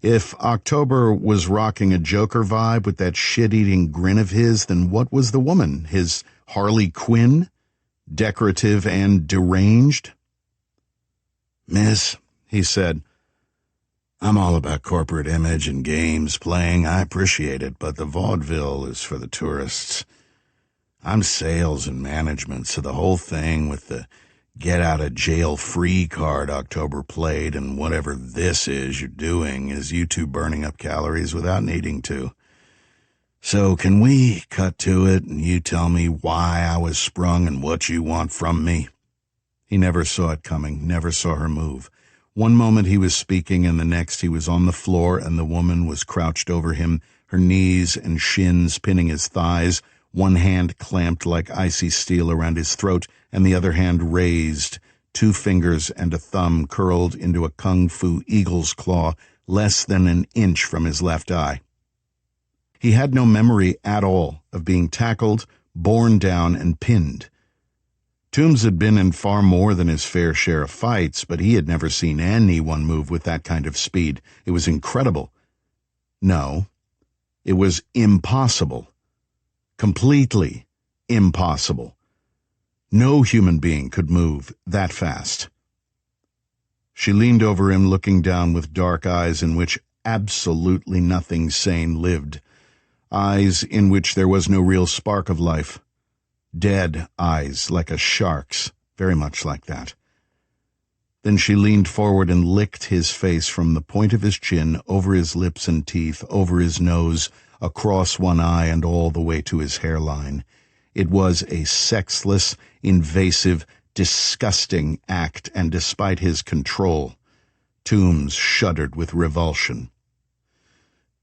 If October was rocking a Joker vibe with that shit-eating grin of his, then what was the woman? His Harley Quinn? Decorative and deranged? Miss, he said, I'm all about corporate image and games playing. I appreciate it, but the vaudeville is for the tourists. I'm sales and management, so the whole thing with the get-out-of-jail-free card October played and whatever this is you're doing is you two burning up calories without needing to. So can we cut to it and you tell me why I was sprung and what you want from me? He never saw it coming, never saw her move. One moment he was speaking and the next he was on the floor and the woman was crouched over him, her knees and shins pinning his thighs, one hand clamped like icy steel around his throat and the other hand raised, 2 fingers and a thumb curled into a kung fu eagle's claw less than an inch from his left eye. He had no memory at all of being tackled, borne down, and pinned. Toombs had been in far more than his fair share of fights, but he had never seen anyone move with that kind of speed. It was incredible. No, It was impossible. Completely impossible. No human being could move that fast. She leaned over him, looking down with dark eyes in which absolutely nothing sane lived. Eyes in which there was no real spark of life. Dead eyes, like a shark's, very much like that. Then she leaned forward and licked his face from the point of his chin, over his lips and teeth, over his nose, across one eye and all the way to his hairline. It was a sexless, invasive, disgusting act, and despite his control, Toombs shuddered with revulsion.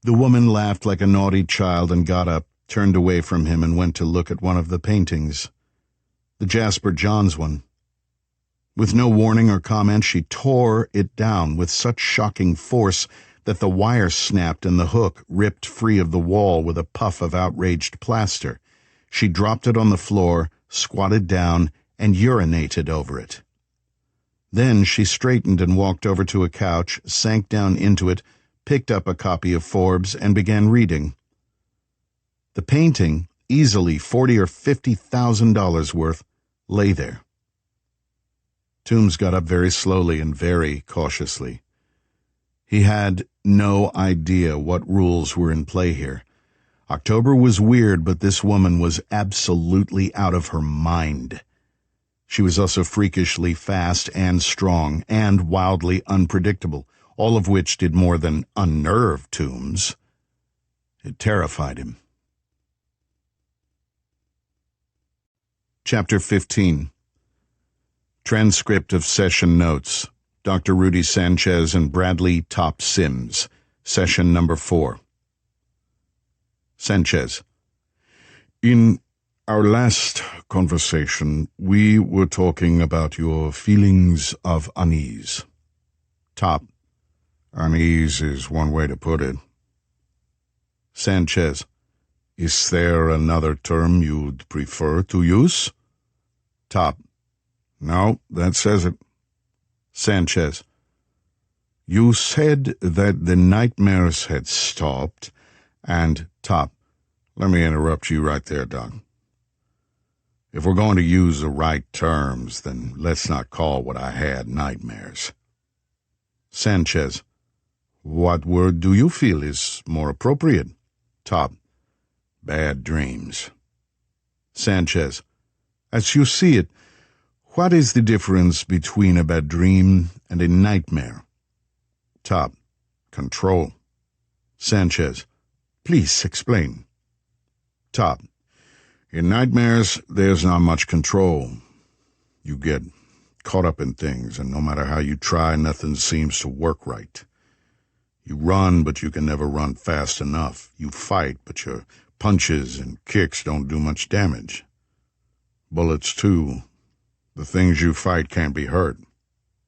The woman laughed like a naughty child and got up, turned away from him, and went to look at one of the paintings. The Jasper Johns one. With no warning or comment, she tore it down with such shocking force that the wire snapped and the hook ripped free of the wall with a puff of outraged plaster. She dropped it on the floor, squatted down, and urinated over it. Then she straightened and walked over to a couch, sank down into it, picked up a copy of Forbes, and began reading. The painting, easily $40,000 or $50,000 worth, lay there. Toombs got up very slowly and very cautiously. He had no idea what rules were in play here. October was weird, but this woman was absolutely out of her mind. She was also freakishly fast and strong and wildly unpredictable, all of which did more than unnerve Toombs. It terrified him. Chapter 15. Transcript of Session Notes. Dr. Rudy Sanchez and Bradley Top Sims. Session number 4. Sanchez. In our last conversation, we were talking about your feelings of unease. Top. Unease is one way to put it. Sanchez. Is there another term you'd prefer to use? Top. No, that says it. Sanchez. You said that the nightmares had stopped, and Top. Let me interrupt you right there, Doc. If we're going to use the right terms, then let's not call what I had nightmares. Sanchez. What word do you feel is more appropriate? Top. Bad dreams. Sanchez. As you see it, what is the difference between a bad dream and a nightmare? Top. Control. Sanchez. Please explain. Top. In nightmares, there's not much control. You get caught up in things, and no matter how you try, nothing seems to work right. You run, but you can never run fast enough. You fight, but your punches and kicks don't do much damage. Bullets, too. The things you fight can't be hurt.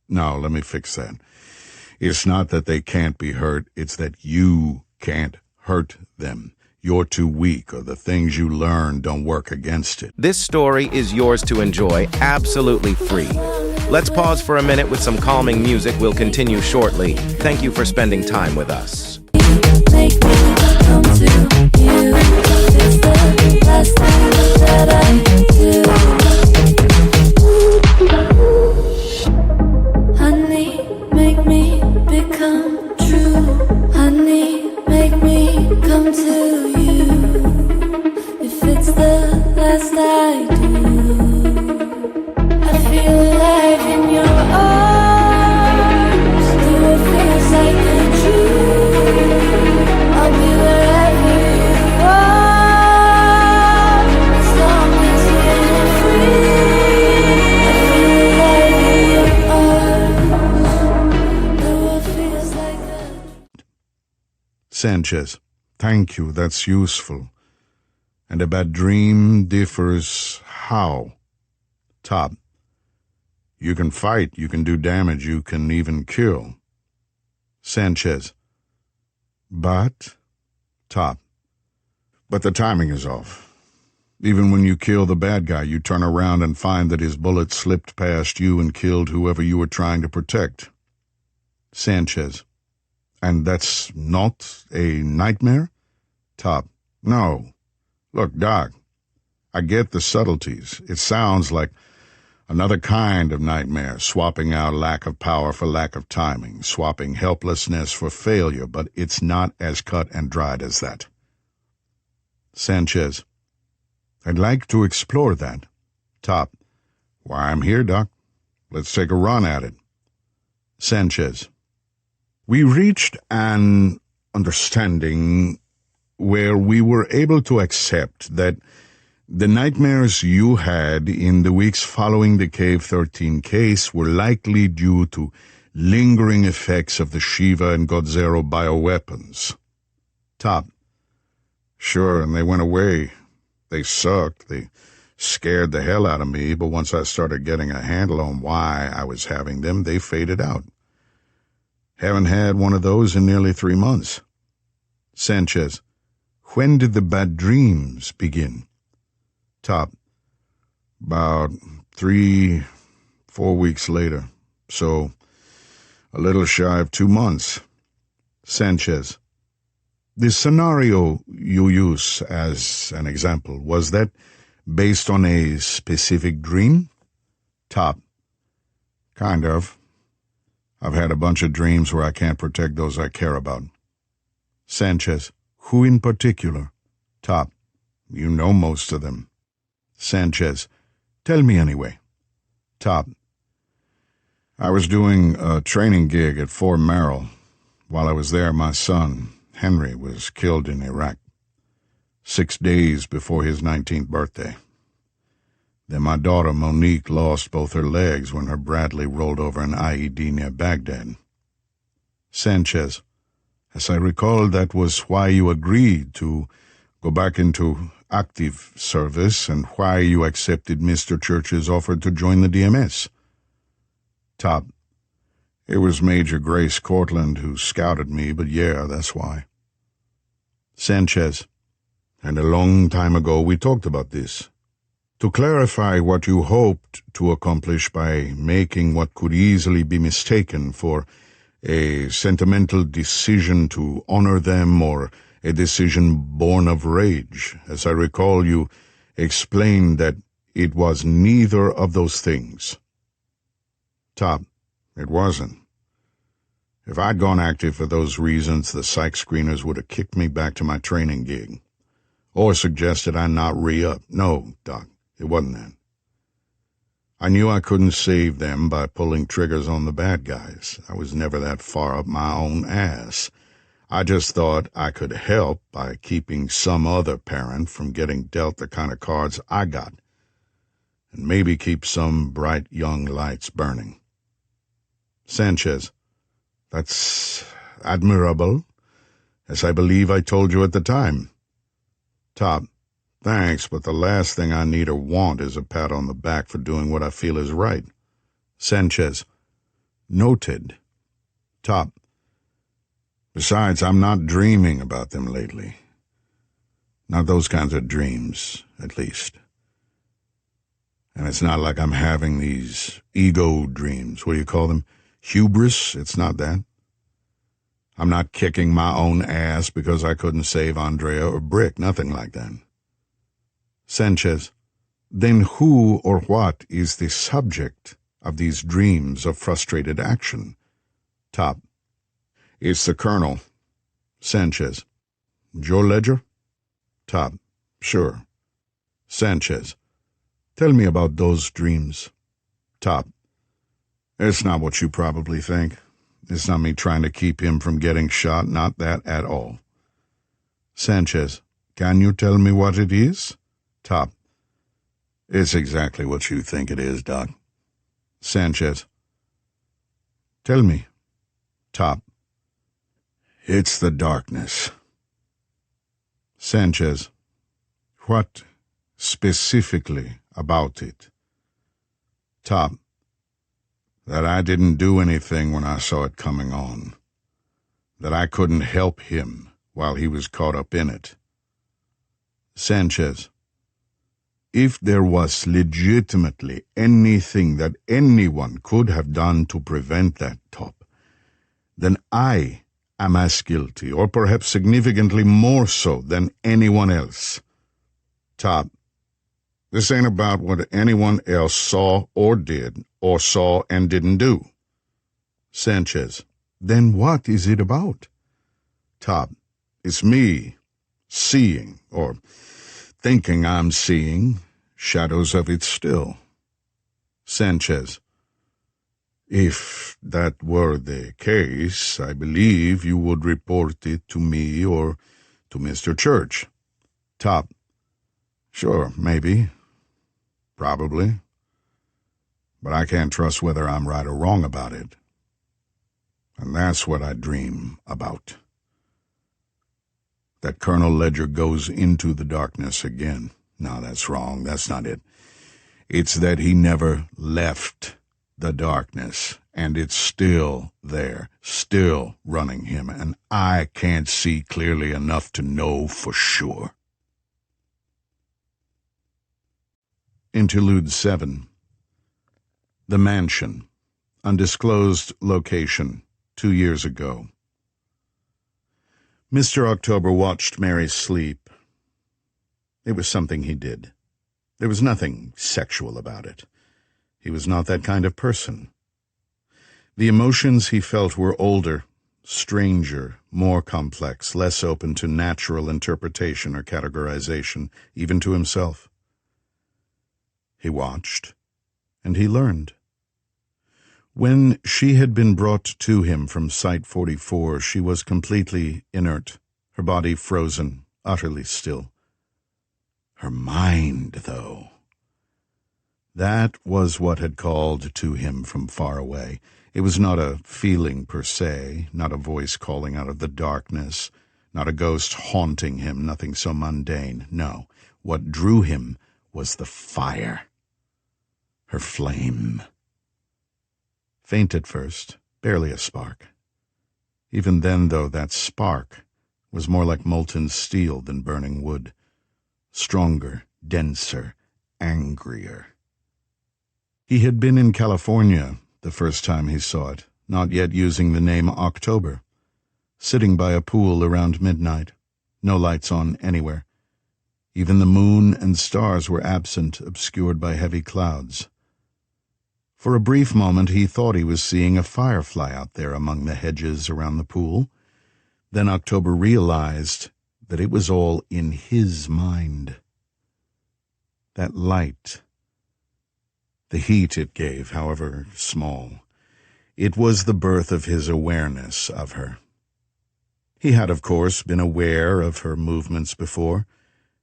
No, let me fix that. It's not that they can't be hurt, it's that you can't hurt them. You're too weak, or the things you learn don't work against it. This story is yours to enjoy, absolutely free. Let's pause for a minute with some calming music. We'll continue shortly. Thank you for spending time with us. Make me come to you. It's the last thing that I do. Honey, make me become true. Honey, make me come to you. If it's the last I do, I feel alive in your arms. Do it feels like a dream. I'll be wherever you are, as long as we're free. I feel alive in your arms. The world feels like a... Sanchez. Thank you, that's useful. And a bad dream differs how? Top. You can fight, you can do damage, you can even kill. Sanchez. But? Top. But the timing is off. Even when you kill the bad guy, you turn around and find that his bullet slipped past you and killed whoever you were trying to protect. Sanchez. And that's not a nightmare? Top. No. Look, Doc, I get the subtleties. It sounds like another kind of nightmare, swapping out lack of power for lack of timing, swapping helplessness for failure, but it's not as cut and dried as that. Sanchez. I'd like to explore that. Top. Why, I'm here, Doc. Let's take a run at it. Sanchez. We reached an understanding where we were able to accept that the nightmares you had in the weeks following the Cave 13 case were likely due to lingering effects of the Shiva and Godzero bioweapons. Top. Sure, and they went away. They sucked. They scared the hell out of me, but once I started getting a handle on why I was having them, they faded out. Haven't had one of those in nearly 3 months. Sanchez. When did the bad dreams begin? Top. About 3-4 weeks later. So, a little shy of 2 months. Sanchez. The scenario you use as an example, was that based on a specific dream? Top. Kind of. I've had a bunch of dreams where I can't protect those I care about. Sanchez. Who in particular? Top. You know most of them. Sanchez. Tell me anyway. Top. I was doing a training gig at Fort Merrill. While I was there, my son, Henry, was killed in Iraq, 6 days before his 19th birthday. Then my daughter, Monique, lost both her legs when her Bradley rolled over an IED near Baghdad. Sanchez. As I recall, that was why you agreed to go back into active service and why you accepted Mr. Church's offer to join the DMS. Top. It was Major Grace Cortland who scouted me, but yeah, that's why. Sanchez. And a long time ago we talked about this. To clarify what you hoped to accomplish by making what could easily be mistaken for a sentimental decision to honor them or a decision born of rage. As I recall, you explained that it was neither of those things. Top. It wasn't. If I'd gone active for those reasons, the psych screeners would have kicked me back to my training gig. Or suggested I not re-up. No, Doc, it wasn't that. I knew I couldn't save them by pulling triggers on the bad guys. I was never that far up my own ass. I just thought I could help by keeping some other parent from getting dealt the kind of cards I got, and maybe keep some bright young lights burning. Sanchez. That's admirable, as I believe I told you at the time. Top. Thanks, but the last thing I need or want is a pat on the back for doing what I feel is right. Sanchez. Noted. Top. Besides, I'm not dreaming about them lately. Not those kinds of dreams, at least. And it's not like I'm having these ego dreams. What do you call them? Hubris? It's not that. I'm not kicking my own ass because I couldn't save Andrea or Brick. Nothing like that. Sanchez. Then who or what is the subject of these dreams of frustrated action? Top. It's the Colonel. Sanchez. Joe Ledger? Top. Sure. Sanchez. Tell me about those dreams. Top. It's not what you probably think. It's not me trying to keep him from getting shot, not that at all. Sanchez. Can you tell me what it is? Top. It's exactly what you think it is, Doc. Sanchez. Tell me. Top. It's the darkness. Sanchez. What specifically about it? Top. That I didn't do anything when I saw it coming on. That I couldn't help him while he was caught up in it. Sanchez. If there was legitimately anything that anyone could have done to prevent that, Top, then I am as guilty, or perhaps significantly more so than anyone else. Top, this ain't about what anyone else saw or did, or saw and didn't do. Sanchez. Then what is it about? Top. It's me, seeing, or thinking I'm seeing, shadows of it still. Sanchez. If that were the case, I believe you would report it to me or to Mr. Church. Top. Sure, maybe. Probably. But I can't trust whether I'm right or wrong about it. And that's what I dream about. That Colonel Ledger goes into the darkness again. No, that's wrong. That's not it. It's that he never left the darkness, and it's still there, still running him, and I can't see clearly enough to know for sure. Interlude 7. The Mansion. Undisclosed location. 2 years ago. Mr. October watched Mary sleep. It was something he did. There was nothing sexual about it. He was not that kind of person. The emotions he felt were older, stranger, more complex, less open to natural interpretation or categorization, even to himself. He watched, and he learned. When she had been brought to him from Site 44, she was completely inert, her body frozen, utterly still. Her mind, though. That was what had called to him from far away. It was not a feeling per se, not a voice calling out of the darkness, not a ghost haunting him, nothing so mundane. No, what drew him was the fire. Her flame. Faint at first, barely a spark. Even then, though, that spark was more like molten steel than burning wood. Stronger, denser, angrier. He had been in California the first time he saw it, not yet using the name October, sitting by a pool around midnight, no lights on anywhere. Even the moon and stars were absent, obscured by heavy clouds. For a brief moment he thought he was seeing a firefly out there among the hedges around the pool. Then October realized that it was all in his mind. That light, the heat it gave, however small, it was the birth of his awareness of her. He had, of course, been aware of her movements before,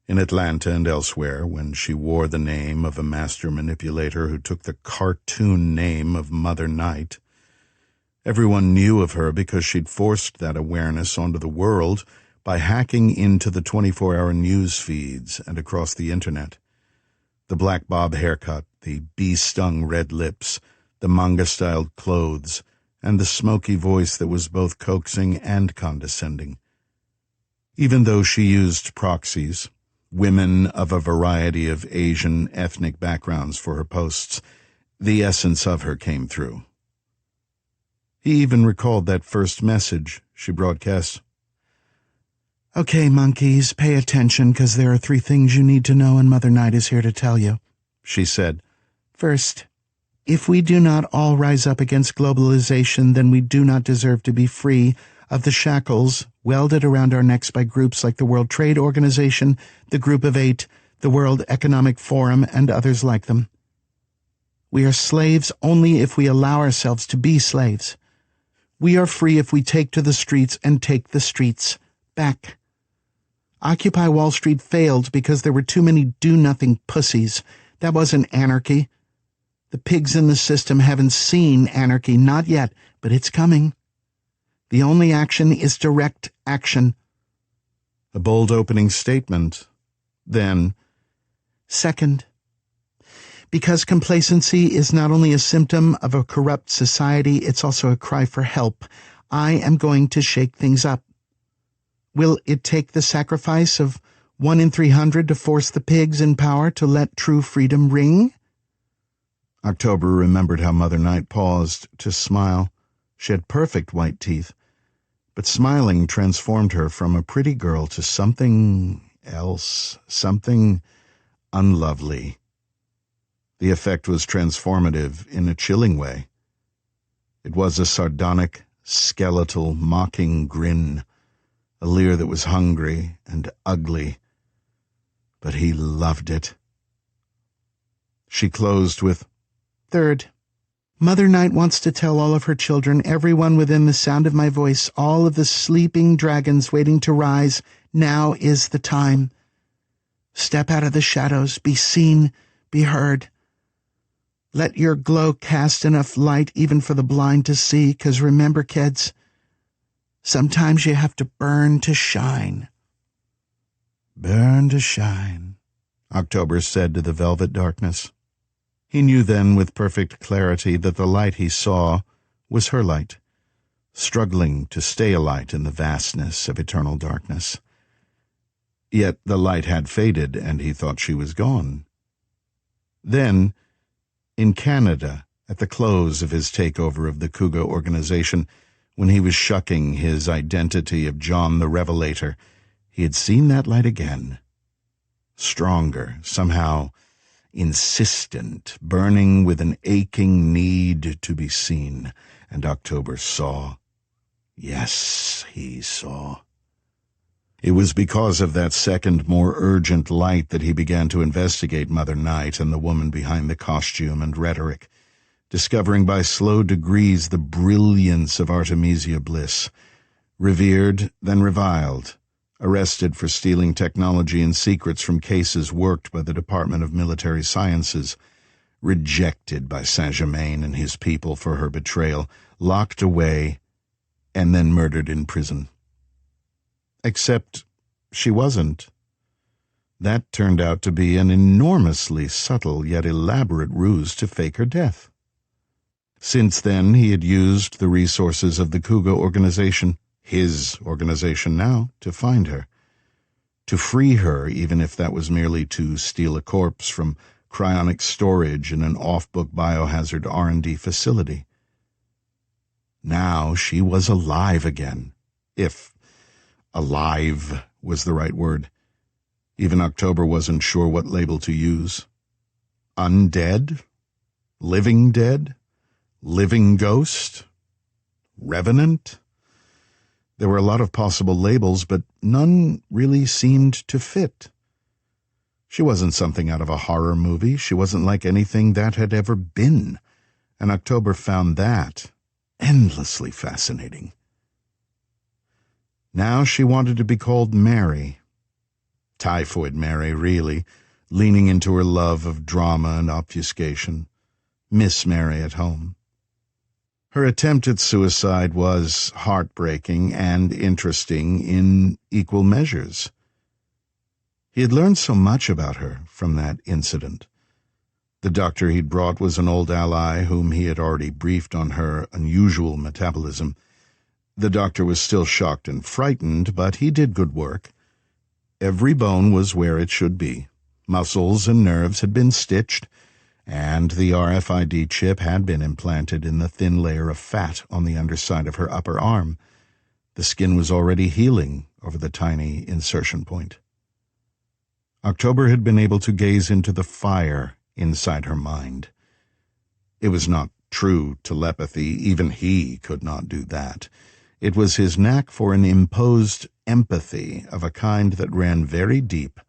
in Atlanta and elsewhere, when she wore the name of a master manipulator who took the cartoon name of Mother Night. Everyone knew of her because she'd forced that awareness onto the world by hacking into the 24-hour news feeds and across the internet. The black bob haircut, the bee-stung red lips, the manga-styled clothes, and the smoky voice that was both coaxing and condescending. Even though she used proxies, women of a variety of Asian ethnic backgrounds for her posts, the essence of her came through. He even recalled that first message she broadcast. Okay, monkeys, pay attention, 'cause there are 3 things you need to know, and Mother Night is here to tell you, she said. First, if we do not all rise up against globalization, then we do not deserve to be free of the shackles welded around our necks by groups like the World Trade Organization, the Group of 8, the World Economic Forum, and others like them. We are slaves only if we allow ourselves to be slaves. We are free if we take to the streets and take the streets back. Occupy Wall Street failed because there were too many do-nothing pussies. That wasn't anarchy. The pigs in the system haven't seen anarchy, not yet, but it's coming. The only action is direct action. A bold opening statement. Then, second, because complacency is not only a symptom of a corrupt society, it's also a cry for help. I am going to shake things up. Will it take the sacrifice of 1 in 300 to force the pigs in power to let true freedom ring? October remembered how Mother Night paused to smile. She had perfect white teeth, But smiling transformed her from a pretty girl to something else, something unlovely. The effect was transformative in a chilling way. It was a sardonic, skeletal, mocking grin, a leer that was hungry and ugly, but he loved it. She closed with, "Third, Mother Night wants to tell all of her children, everyone within the sound of my voice, all of the sleeping dragons waiting to rise, now is the time. Step out of the shadows, be seen, be heard. Let your glow cast enough light even for the blind to see, 'cause remember, kids, sometimes you have to burn to shine." "Burn to shine," October said to the velvet darkness. He knew then with perfect clarity that the light he saw was her light, struggling to stay a light in the vastness of eternal darkness. Yet the light had faded, and he thought she was gone. Then, in Canada, at the close of his takeover of the Cougar organization, when he was shucking his identity of John the Revelator, he had seen that light again. Stronger, somehow insistent, burning with an aching need to be seen, and October saw. Yes, he saw. It was because of that second, more urgent light that he began to investigate Mother Night and the woman behind the costume and rhetoric, discovering by slow degrees the brilliance of Artemisia Bliss, revered, then reviled, arrested for stealing technology and secrets from cases worked by the Department of Military Sciences, rejected by Saint-Germain and his people for her betrayal, locked away, and then murdered in prison. Except she wasn't. That turned out to be an enormously subtle yet elaborate ruse to fake her death. Since then, he had used the resources of the Cougar organization, his organization now, to find her, to free her, even if that was merely to steal a corpse from cryonic storage in an off-book biohazard R&D facility. Now she was alive again, if alive was the right word. Even October wasn't sure what label to use. Undead? Living dead? Living ghost? Revenant? There were a lot of possible labels, but none really seemed to fit. She wasn't something out of a horror movie. She wasn't like anything that had ever been, and October found that endlessly fascinating. Now she wanted to be called Mary. Typhoid Mary, really, leaning into her love of drama and obfuscation. Miss Mary at home. Her attempt at suicide was heartbreaking and interesting in equal measures. He had learned so much about her from that incident. The doctor he'd brought was an old ally whom he had already briefed on her unusual metabolism. The doctor was still shocked and frightened, but he did good work. Every bone was where it should be. Muscles and nerves had been stitched, and the RFID chip had been implanted in the thin layer of fat on the underside of her upper arm. The skin was already healing over the tiny insertion point. October had been able to gaze into the fire inside her mind. It was not true telepathy. Even he could not do that. It was his knack for an imposed empathy of a kind that ran very deep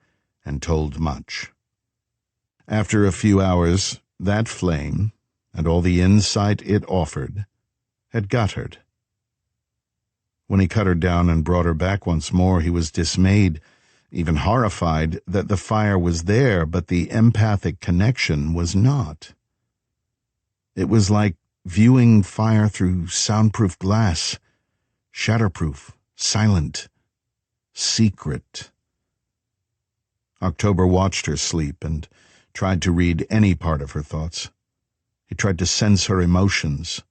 and told much. After a few hours, that flame, and all the insight it offered, had guttered. When he cut her down and brought her back once more, he was dismayed, even horrified, that the fire was there, but the empathic connection was not. It was like viewing fire through soundproof glass, shatterproof, silent, secret. October watched her sleep and tried to read any part of her thoughts. He tried to sense her emotions.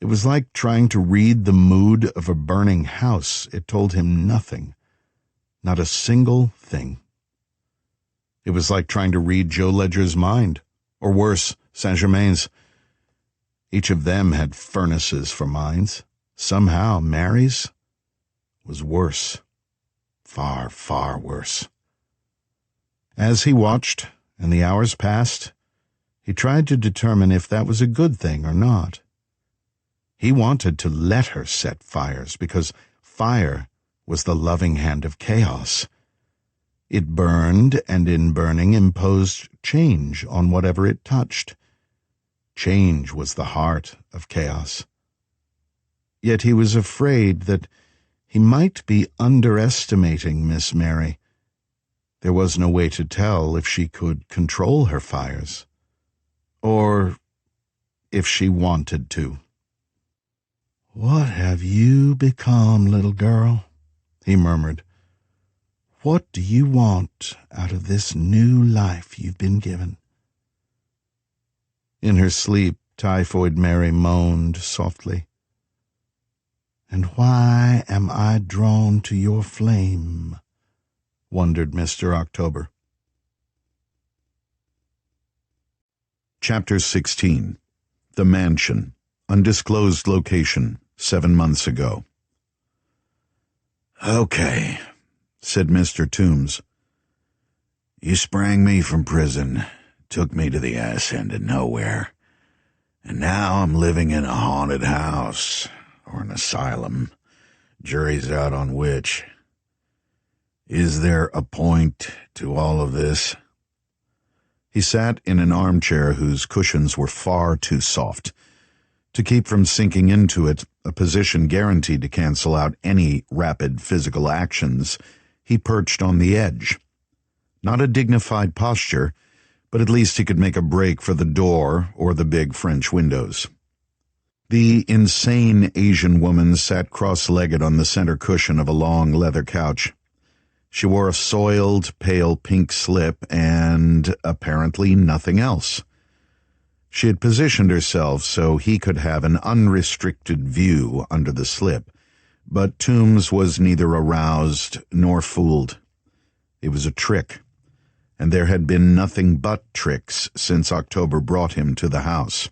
It was like trying to read the mood of a burning house. It told him nothing, not a single thing. It was like trying to read Joe Ledger's mind, or worse, Saint-Germain's. Each of them had furnaces for minds, Somehow Mary's was worse. Far, far worse. As he watched, and the hours passed, he tried to determine if that was a good thing or not. He wanted to let her set fires, because fire was the loving hand of chaos. It burned, and in burning imposed change on whatever it touched. Change was the heart of chaos. Yet he was afraid that he might be underestimating Miss Mary. There was no way to tell if she could control her fires, or if she wanted to. "What have you become, little girl?" he murmured. "What do you want out of this new life you've been given?" In her sleep, Typhoid Mary moaned softly. "And why am I drawn to your flame?" wondered Mr. October. Chapter 16. The Mansion. Undisclosed location, 7 months ago. "Okay," said Mr. Toombs. "You sprang me from prison, took me to the ass end of nowhere, and now I'm living in a haunted house, or an asylum. Jury's out on which. Is there a point to all of this?" He sat in an armchair whose cushions were far too soft. To keep from sinking into it, a position guaranteed to cancel out any rapid physical actions, he perched on the edge. Not a dignified posture, but at least he could make a break for the door or the big French windows. The insane Asian woman sat cross-legged on the center cushion of a long leather couch. She wore a soiled, pale pink slip and apparently nothing else. She had positioned herself so he could have an unrestricted view under the slip, but Toombs was neither aroused nor fooled. It was a trick, and there had been nothing but tricks since October brought him to the house.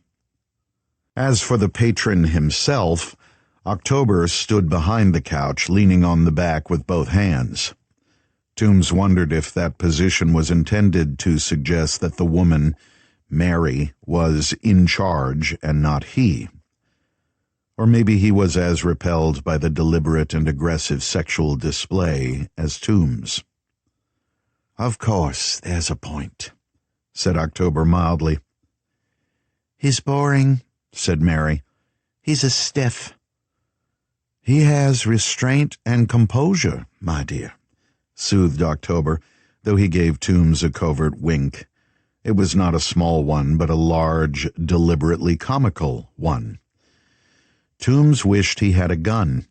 As for the patron himself, October stood behind the couch, leaning on the back with both hands. Toombs wondered if that position was intended to suggest that the woman, Mary, was in charge and not he. Or maybe he was as repelled by the deliberate and aggressive sexual display as Toombs. "Of course, there's a point," said October mildly. "He's boring," said Mary. "He's a stiff." "He has restraint and composure, my dear," soothed October, though he gave Toombs a covert wink. It was not a small one, but a large, deliberately comical one. Toombs wished he had a gun.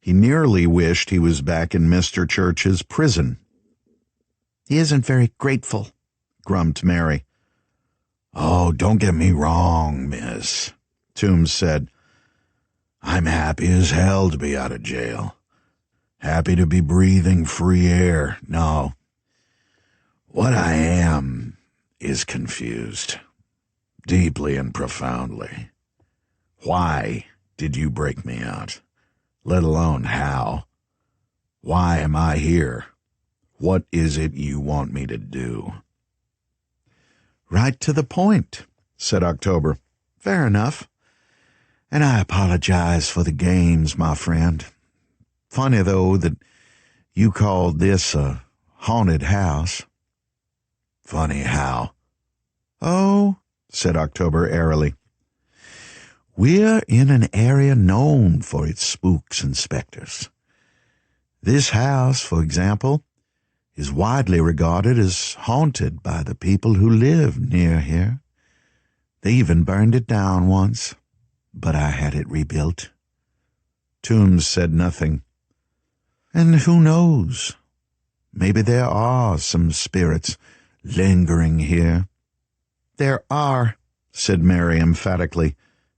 He nearly wished he was back in Mr. Church's prison. "He isn't very grateful," grumped Mary. "Oh, don't get me wrong, miss," Toombs said. "I'm happy as hell to be out of jail. Happy to be breathing free air. No. What I am is confused. Deeply and profoundly. Why did you break me out? Let alone how? Why am I here? What is it you want me to do?" "Right to the point," said October. "Fair enough. And I apologize for the games, my friend. Funny, though, that you called this a haunted house." "Funny how?" "Oh," said October airily, "we're in an area known for its spooks and specters. This house, for example, is widely regarded as haunted by the people who live near here. They even burned it down once, but I had it rebuilt." Toombs said nothing. "And who knows? Maybe there are some spirits lingering here." "There are," said Mary emphatically.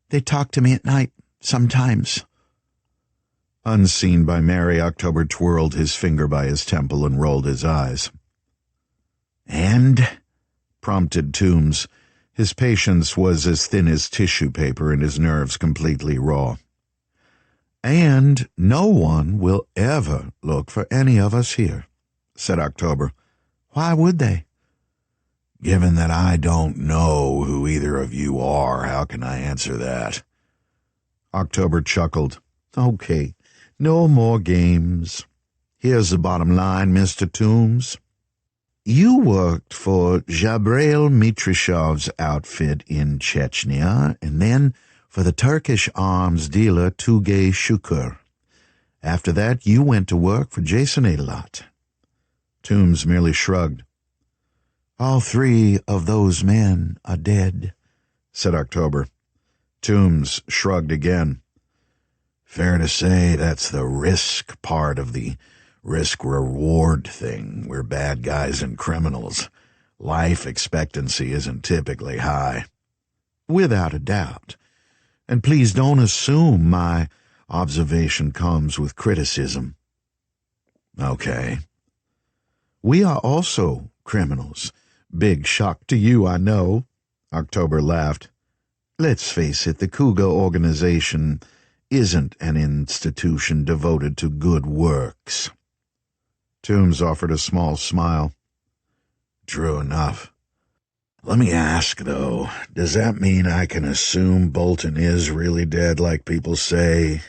"They talk to me at night, sometimes." Unseen by Mary, October twirled his finger by his temple and rolled his eyes. "And?" prompted Toombs. His patience was as thin as tissue paper and his nerves completely raw. And no one will ever look for any of us here, said October. Why would they? Given that I don't know who either of you are, how can I answer that? October chuckled. Okay, no more games. Here's the bottom line, Mr. Toombs. You worked for Jabrail Mitrashov's outfit in Chechnya, and then for the Turkish arms dealer Tugay Shukur. After that, you went to work for Jason Adelot. Toombs merely shrugged. All three of those men are dead, said October. Toombs shrugged again. Fair to say that's the risk part of the risk-reward thing. We're bad guys and criminals. Life expectancy isn't typically high. Without a doubt. And please don't assume my observation comes with criticism. Okay. We are also criminals. Big shock to you, I know. October laughed. Let's face it, the Cougar organization isn't an institution devoted to good works. Toombs offered a small smile. True enough. Let me ask, though, does that mean I can assume Bolton is really dead like people say,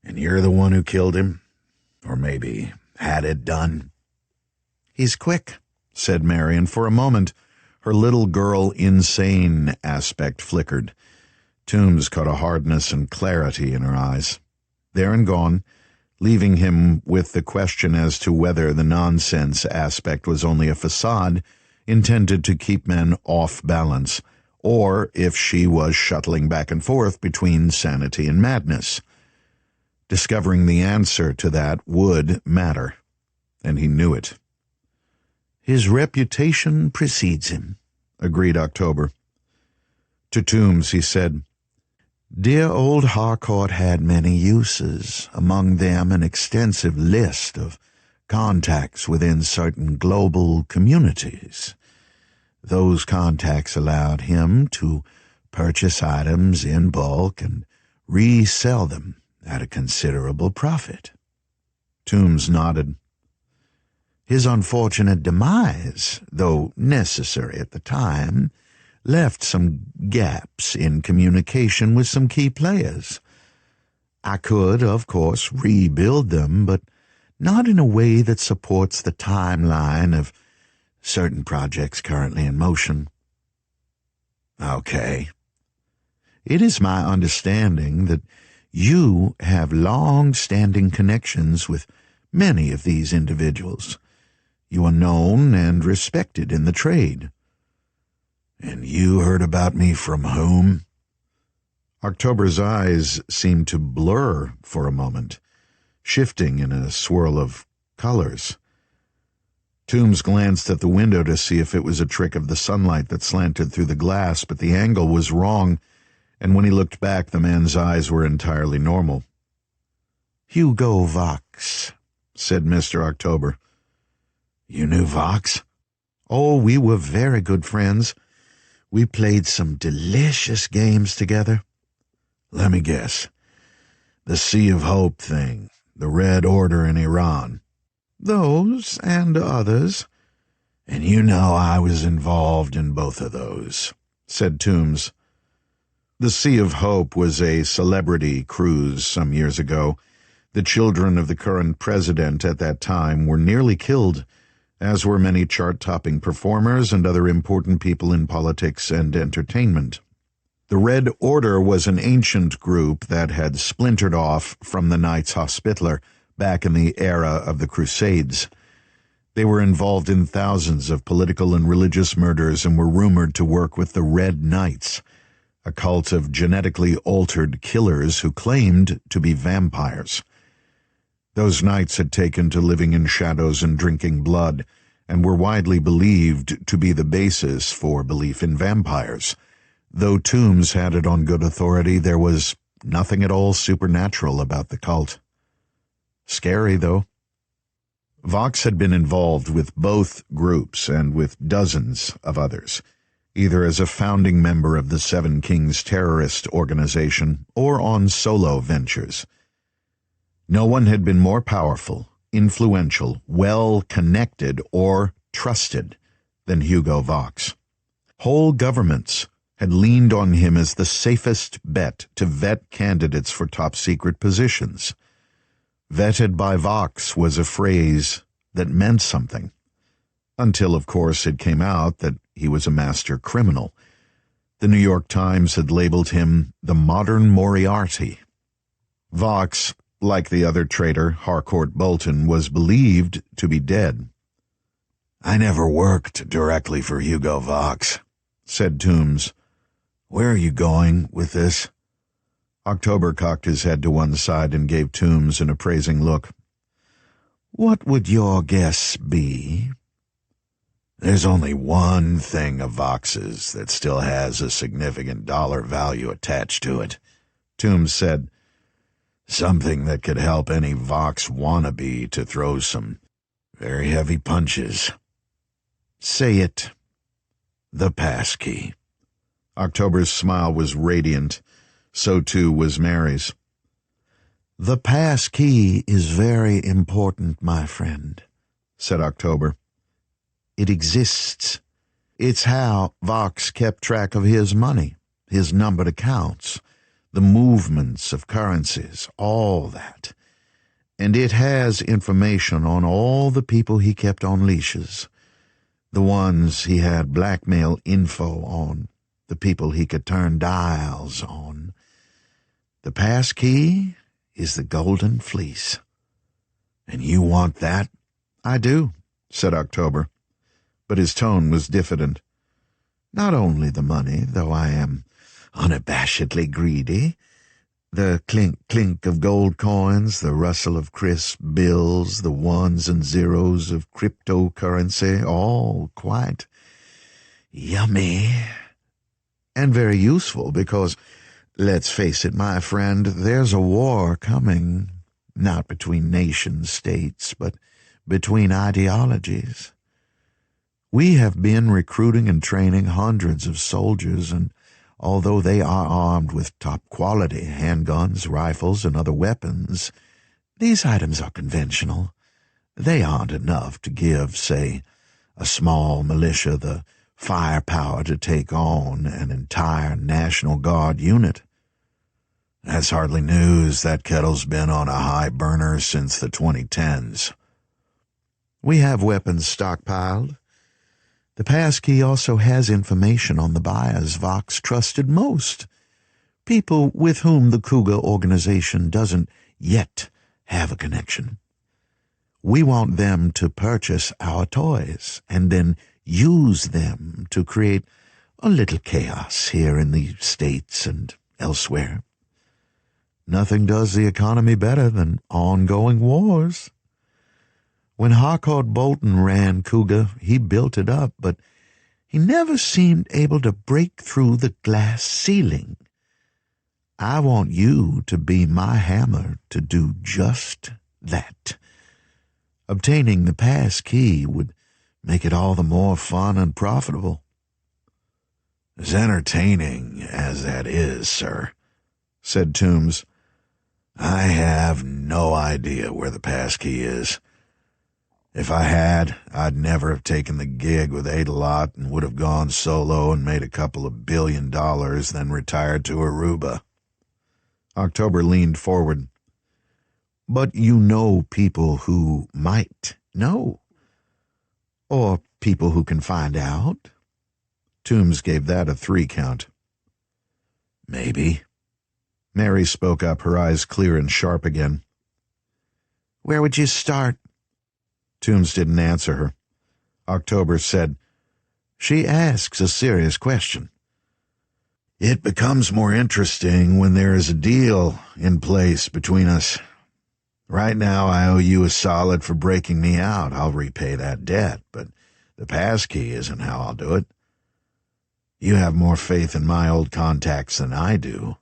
and you're the one who killed him? Or maybe had it done? He's quick, said Mary, and for a moment her little girl insane aspect flickered. Toombs caught a hardness and clarity in her eyes. There and gone, leaving him with the question as to whether the nonsense aspect was only a facade intended to keep men off balance, or if she was shuttling back and forth between sanity and madness. Discovering the answer to that would matter, and he knew it. His reputation precedes him, agreed October. To Toombs he said, Dear old Harcourt had many uses, among them an extensive list of contacts within certain global communities. Those contacts allowed him to purchase items in bulk and resell them at a considerable profit. Toombs nodded. His unfortunate demise, though necessary at the time, left some gaps in communication with some key players. I could, of course, rebuild them, but not in a way that supports the timeline of certain projects currently in motion. Okay. It is my understanding that you have long-standing connections with many of these individuals. You are known and respected in the trade. And you heard about me from whom? October's eyes seemed to blur for a moment, shifting in a swirl of colors. Toombs glanced at the window to see if it was a trick of the sunlight that slanted through the glass, but the angle was wrong, and when he looked back, the man's eyes were entirely normal. Hugo Vox, said Mr. October. You knew Vox? Oh, we were very good friends. We played some delicious games together. Let me guess. The Sea of Hope thing, the Red Order in Iran. Those and others. And you know I was involved in both of those, said Toombs. The Sea of Hope was a celebrity cruise some years ago. The children of the current president at that time were nearly killed, as were many chart-topping performers and other important people in politics and entertainment. The Red Order was an ancient group that had splintered off from the Knights Hospitaller back in the era of the Crusades. They were involved in thousands of political and religious murders and were rumored to work with the Red Knights, a cult of genetically altered killers who claimed to be vampires. Those knights had taken to living in shadows and drinking blood, and were widely believed to be the basis for belief in vampires. Though Toombs had it on good authority, there was nothing at all supernatural about the cult. Scary, though. Vox had been involved with both groups and with dozens of others, either as a founding member of the Seven Kings terrorist organization or on solo ventures. No one had been more powerful, influential, well-connected, or trusted than Hugo Vox. Whole governments had leaned on him as the safest bet to vet candidates for top-secret positions. Vetted by Vox was a phrase that meant something, until, of course, it came out that he was a master criminal. The New York Times had labeled him the modern Moriarty. Vox, like the other traitor, Harcourt Bolton, was believed to be dead. "I never worked directly for Hugo Vox," said Toombs. "Where are you going with this?" October cocked his head to one side and gave Toombs an appraising look. "What would your guess be?" "There's only one thing of Vox's that still has a significant dollar value attached to it," Toombs said. "Something that could help any Vox wannabe to throw some very heavy punches." "Say it." "The passkey." October's smile was radiant. So too was Mary's. "The passkey is very important, my friend," said October. "It exists. It's how Vox kept track of his money, his numbered accounts, the movements of currencies, all that. And it has information on all the people he kept on leashes, the ones he had blackmail info on, the people he could turn dials on. The passkey is the golden fleece. And you want that?" "I do," said October, but his tone was diffident. "Not only the money, though I am unabashedly greedy. The clink-clink of gold coins, the rustle of crisp bills, the ones and zeros of cryptocurrency, all quite yummy. And very useful because, let's face it, my friend, there's a war coming, not between nation-states, but between ideologies. We have been recruiting and training hundreds of soldiers, and although they are armed with top-quality handguns, rifles, and other weapons, these items are conventional. They aren't enough to give, say, a small militia the firepower to take on an entire National Guard unit. That's hardly news. That kettle's been on a high burner since the 2010s. We have weapons stockpiled. The passkey also has information on the buyers Vox trusted most, people with whom the Cougar organization doesn't yet have a connection. We want them to purchase our toys and then use them to create a little chaos here in the States and elsewhere. Nothing does the economy better than ongoing wars. When Harcourt Bolton ran Cougar, he built it up, but he never seemed able to break through the glass ceiling. I want you to be my hammer to do just that. Obtaining the passkey would make it all the more fun and profitable." "As entertaining as that is, sir," said Toombs, "I have no idea where the passkey is. If I had, I'd never have taken the gig with Adelot and would have gone solo and made a couple of $1 billion, then retired to Aruba." October leaned forward. "But you know people who might know. Or people who can find out?" Toombs gave that a 3 count. "Maybe." Mary spoke up, her eyes clear and sharp again. "Where would you start?" Toombs didn't answer her. October said, "She asks a serious question." "It becomes more interesting when there is a deal in place between us. Right now I owe you a solid for breaking me out. I'll repay that debt, but the passkey isn't how I'll do it. You have more faith in my old contacts than I do.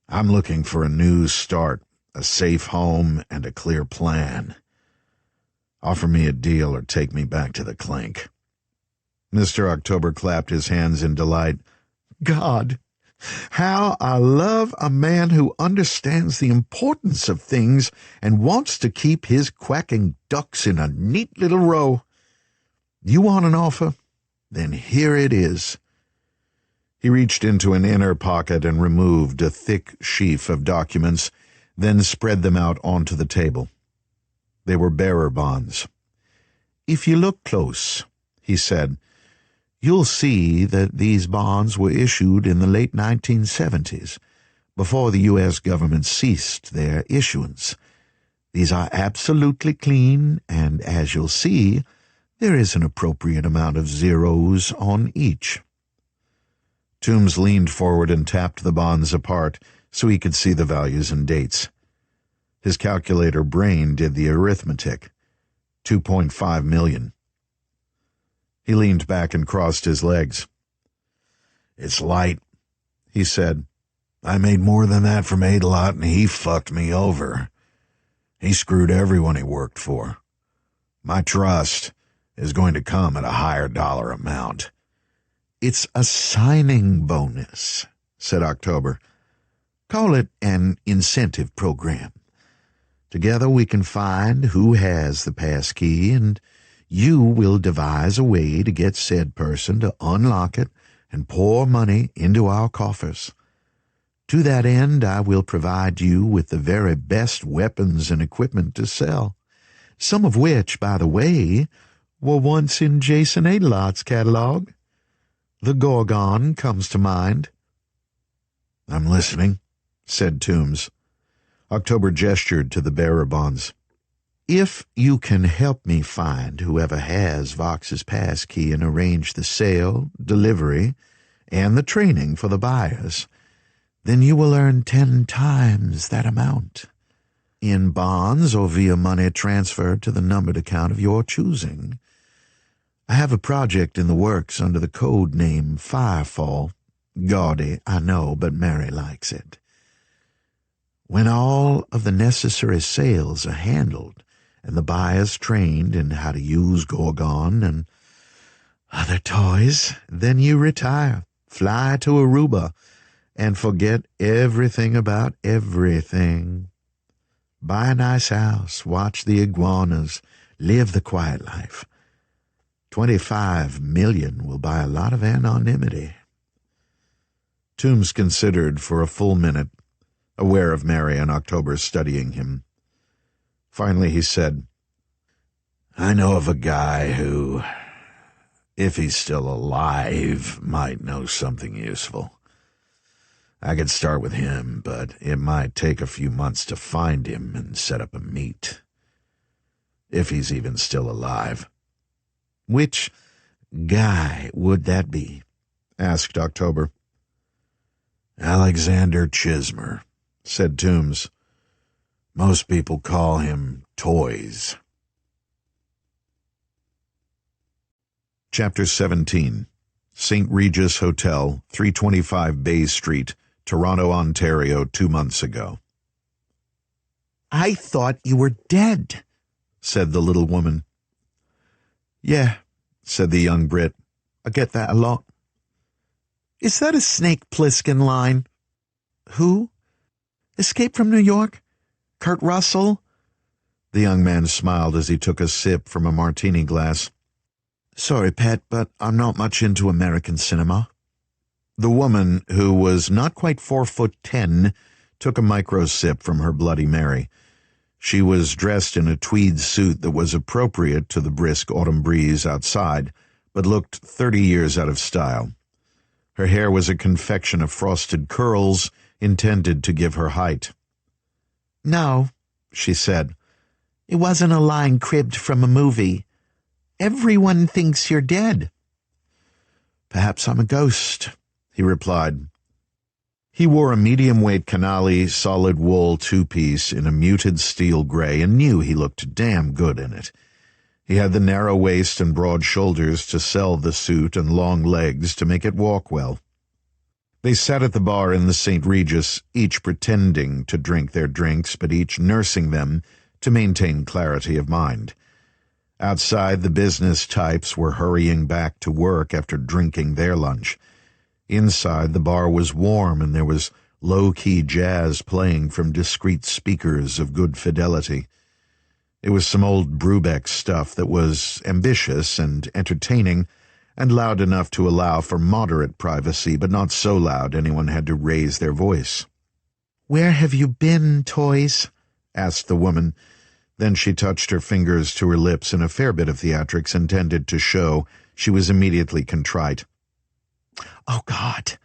I'm looking for a new start, a safe home, and a clear plan. Offer me a deal or take me back to the clink." Mr. October clapped his hands in delight. "God, How I love a man who understands the importance of things and wants to keep his quacking ducks in a neat little row. You want an offer? Then here it is." He reached into an inner pocket and removed a thick sheaf of documents, then spread them out onto the table. They were bearer bonds. "If you look close," he said, "you'll see that these bonds were issued in the late 1970s, before the U.S. government ceased their issuance. These are absolutely clean, and as you'll see, there is an appropriate amount of zeros on each." Toombs leaned forward and tapped the bonds apart so he could see the values and dates. His calculator brain did the arithmetic. 2.5 million. He leaned back and crossed his legs. "It's light," he said. "I made more than that from Adelot, and he fucked me over. He screwed everyone he worked for. My trust is going to come at a higher dollar amount." "It's a signing bonus," said October. "Call it an incentive program. Together we can find who has the passkey, and you will devise a way to get said person to unlock it and pour money into our coffers. To that end, I will provide you with the very best weapons and equipment to sell, some of which, by the way, were once in Jason Adelot's catalog. The Gorgon comes to mind." "I'm listening," said Toombs. October gestured to the bearer bonds. "If you can help me find whoever has Vox's passkey and arrange the sale, delivery, and the training for the buyers, then you will earn 10 times that amount, in bonds or via money transferred to the numbered account of your choosing. I have a project in the works under the code name Firefall. Gaudy, I know, but Mary likes it. When all of the necessary sales are handled and the buyers trained in how to use Gorgon and other toys, then you retire, fly to Aruba, and forget everything about everything. Buy a nice house, watch the iguanas, live the quiet life. 25 million will buy a lot of anonymity." Toombs considered for a full minute, aware of Mary and October studying him. Finally he said, "I know of a guy who, if he's still alive, might know something useful. I could start with him, but it might take a few months to find him and set up a meet. If he's even still alive." "Which guy would that be?" asked October. "Alexander Chismer," said Toombs. "Most people call him Toys." Chapter 17. St. Regis Hotel, 325 Bay Street, Toronto, Ontario, 2 months ago. "I thought you were dead," said the little woman. "Yeah," said the young Brit. "I get that a lot." "Is that a Snake Plissken line?" "Who? Escape from New York? Kurt Russell?" The young man smiled as he took a sip from a martini glass. "Sorry, pet, but I'm not much into American cinema." The woman, who was not quite 4'10", took a micro sip from her Bloody Mary. She was dressed in a tweed suit that was appropriate to the brisk autumn breeze outside, but looked 30 years out of style. Her hair was a confection of frosted curls intended to give her height. "No," she said. "It wasn't a line cribbed from a movie. Everyone thinks you're dead." "Perhaps I'm a ghost," he replied. He wore a medium-weight Canali solid wool two-piece in a muted steel gray and knew he looked damn good in it. He had the narrow waist and broad shoulders to sell the suit and long legs to make it walk well. They sat at the bar in the St. Regis, each pretending to drink their drinks, but each nursing them to maintain clarity of mind. Outside, the business types were hurrying back to work after drinking their lunch. Inside, the bar was warm and there was low-key jazz playing from discreet speakers of good fidelity. It was some old Brubeck stuff that was ambitious and entertaining and loud enough to allow for moderate privacy, but not so loud anyone had to raise their voice. "Where have you been, Toys?" asked the woman. Then she touched her fingers to her lips in a fair bit of theatrics intended to show she was immediately contrite. "Oh, God,"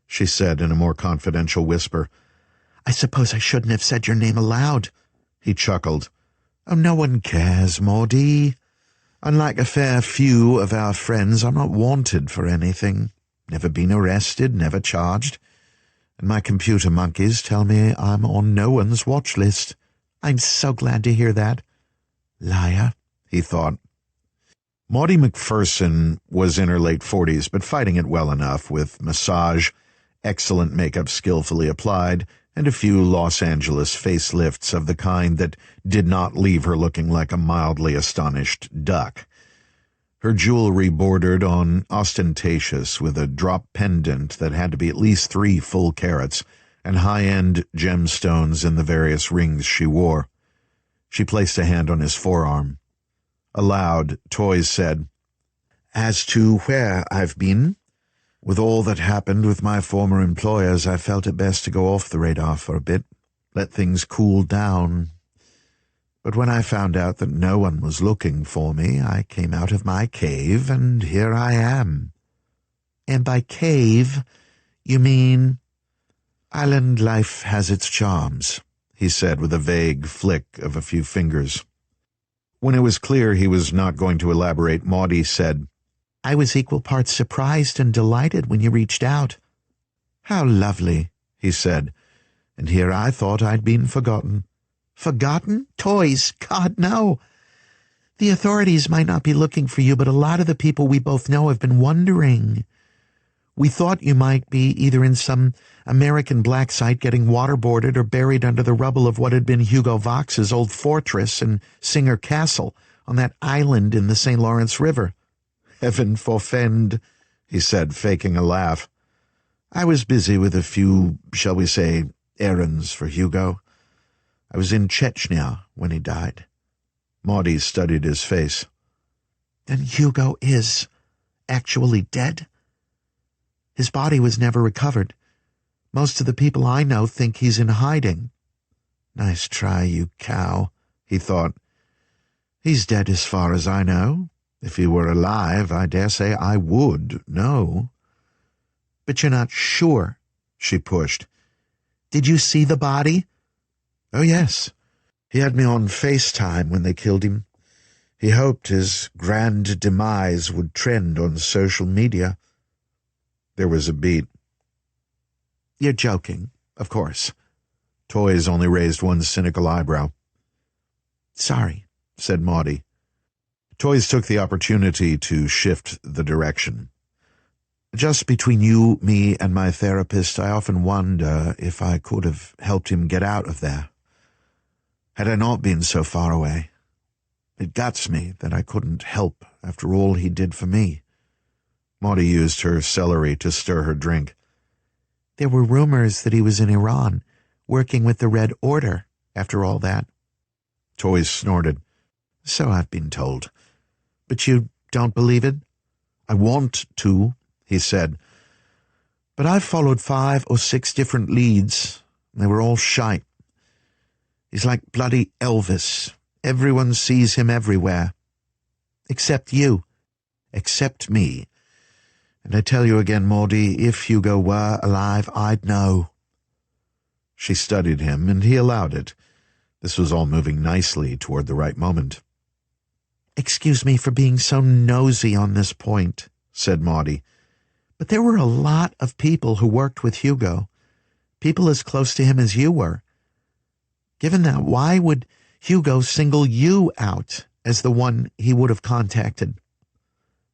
she said in a more confidential whisper. "I suppose I shouldn't have said your name aloud." He chuckled. "Oh, no one cares, Maudie. Unlike a fair few of our friends, I'm not wanted for anything. Never been arrested, never charged. And my computer monkeys tell me I'm on no one's watch list. I'm so glad to hear that. Liar," he thought. Maudie McPherson was in her late 40s, but fighting it well enough with massage, excellent makeup skillfully applied, and a few Los Angeles facelifts of the kind that did not leave her looking like a mildly astonished duck. Her jewelry bordered on ostentatious with a drop pendant that had to be at least 3 full carats, and high-end gemstones in the various rings she wore. She placed a hand on his forearm. Aloud, Toys said, "As to where I've been, with all that happened with my former employers, I felt it best to go off the radar for a bit, let things cool down. But when I found out that no one was looking for me, I came out of my cave, and here I am." "And by cave, you mean—" "Island life has its charms," he said with a vague flick of a few fingers. When it was clear he was not going to elaborate, Maudie said, "I was equal parts surprised and delighted when you reached out." "How lovely," he said, "and here I thought I'd been forgotten." "Forgotten? Toys? God, no. The authorities might not be looking for you, but a lot of the people we both know have been wondering. We thought you might be either in some American black site getting waterboarded or buried under the rubble of what had been Hugo Vox's old fortress in Singer Castle on that island in the St. Lawrence River." "Heaven forfend," he said, faking a laugh. "I was busy with a few, shall we say, errands for Hugo. I was in Chechnya when he died." Maudie studied his face. "Then Hugo is actually dead? His body was never recovered. Most of the people I know think he's in hiding." "Nice try, you cow," he thought. "He's dead as far as I know. If he were alive, I dare say I would know." "But you're not sure?" she pushed. "Did you see the body?" "Oh, yes. He had me on FaceTime when they killed him. He hoped his grand demise would trend on social media." There was a beat. "You're joking, of course." Toys only raised one cynical eyebrow. "Sorry," said Maudie. Toys took the opportunity to shift the direction. "Just between you, me, and my therapist, I often wonder if I could have helped him get out of there. Had I not been so far away. It guts me that I couldn't help after all he did for me." Maudie used her celery to stir her drink. "There were rumors that he was in Iran, working with the Red Order, after all that." Toys snorted. "So I've been told. But you don't believe it?" "I want to," he said. "But I've followed 5 or 6 different leads, and they were all shite. He's like bloody Elvis. Everyone sees him everywhere." "Except you." "Except me. And I tell you again, Maudie, if Hugo were alive, I'd know." She studied him, and he allowed it. This was all moving nicely toward the right moment. "Excuse me for being so nosy on this point," said Maudie, "but there were a lot of people who worked with Hugo, people as close to him as you were. Given that, why would Hugo single you out as the one he would have contacted?"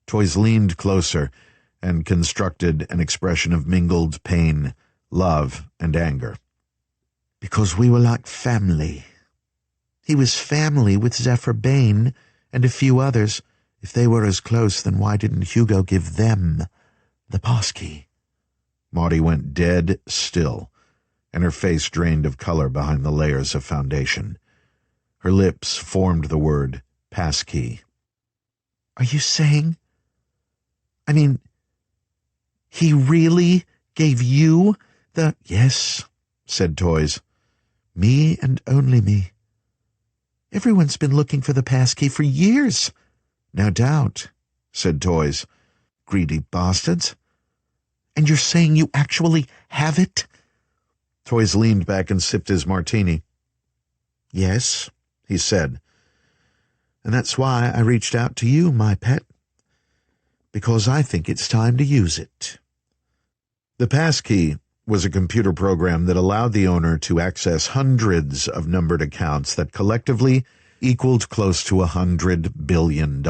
Toys leaned closer and constructed an expression of mingled pain, love, and anger. "Because we were like family." "He was family with Zephyr Bain and a few others. If they were as close, then why didn't Hugo give them the passkey?" Maudie went dead still, and her face drained of color behind the layers of foundation. Her lips formed the word passkey. Are you saying? I mean, he really gave you the... Yes, said Toys. Me and only me. Everyone's been looking for the passkey for years. No doubt, said Toys. Greedy bastards. And you're saying you actually have it? Toys leaned back and sipped his martini. Yes, he said. And that's why I reached out to you, my pet. Because I think it's time to use it. The passkey was a computer program that allowed the owner to access hundreds of numbered accounts that collectively equaled close to $100 billion.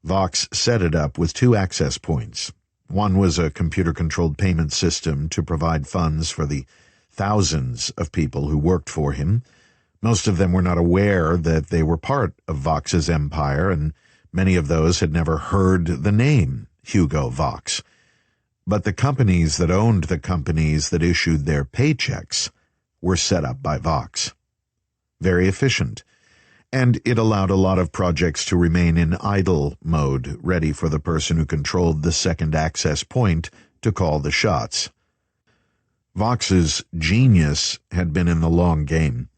Vox set it up with two access points. One was a computer-controlled payment system to provide funds for the thousands of people who worked for him. Most of them were not aware that they were part of Vox's empire, and many of those had never heard the name Hugo Vox. But the companies that owned the companies that issued their paychecks were set up by Vox. Very efficient. And it allowed a lot of projects to remain in idle mode, ready for the person who controlled the second access point to call the shots. Vox's genius had been in the long game.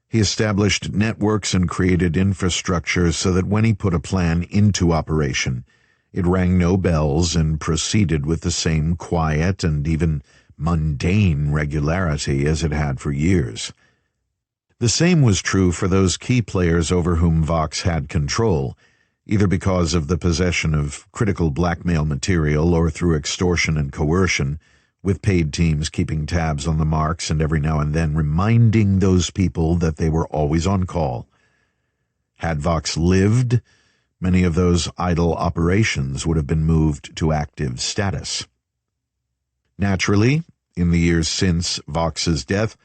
He established networks and created infrastructure so that when he put a plan into operation, it rang no bells and proceeded with the same quiet and even mundane regularity as it had for years. The same was true for those key players over whom Vox had control, either because of the possession of critical blackmail material or through extortion and coercion, with paid teams keeping tabs on the marks and every now and then reminding those people that they were always on call. Had Vox lived, many of those idle operations would have been moved to active status. Naturally, in the years since Vox's death,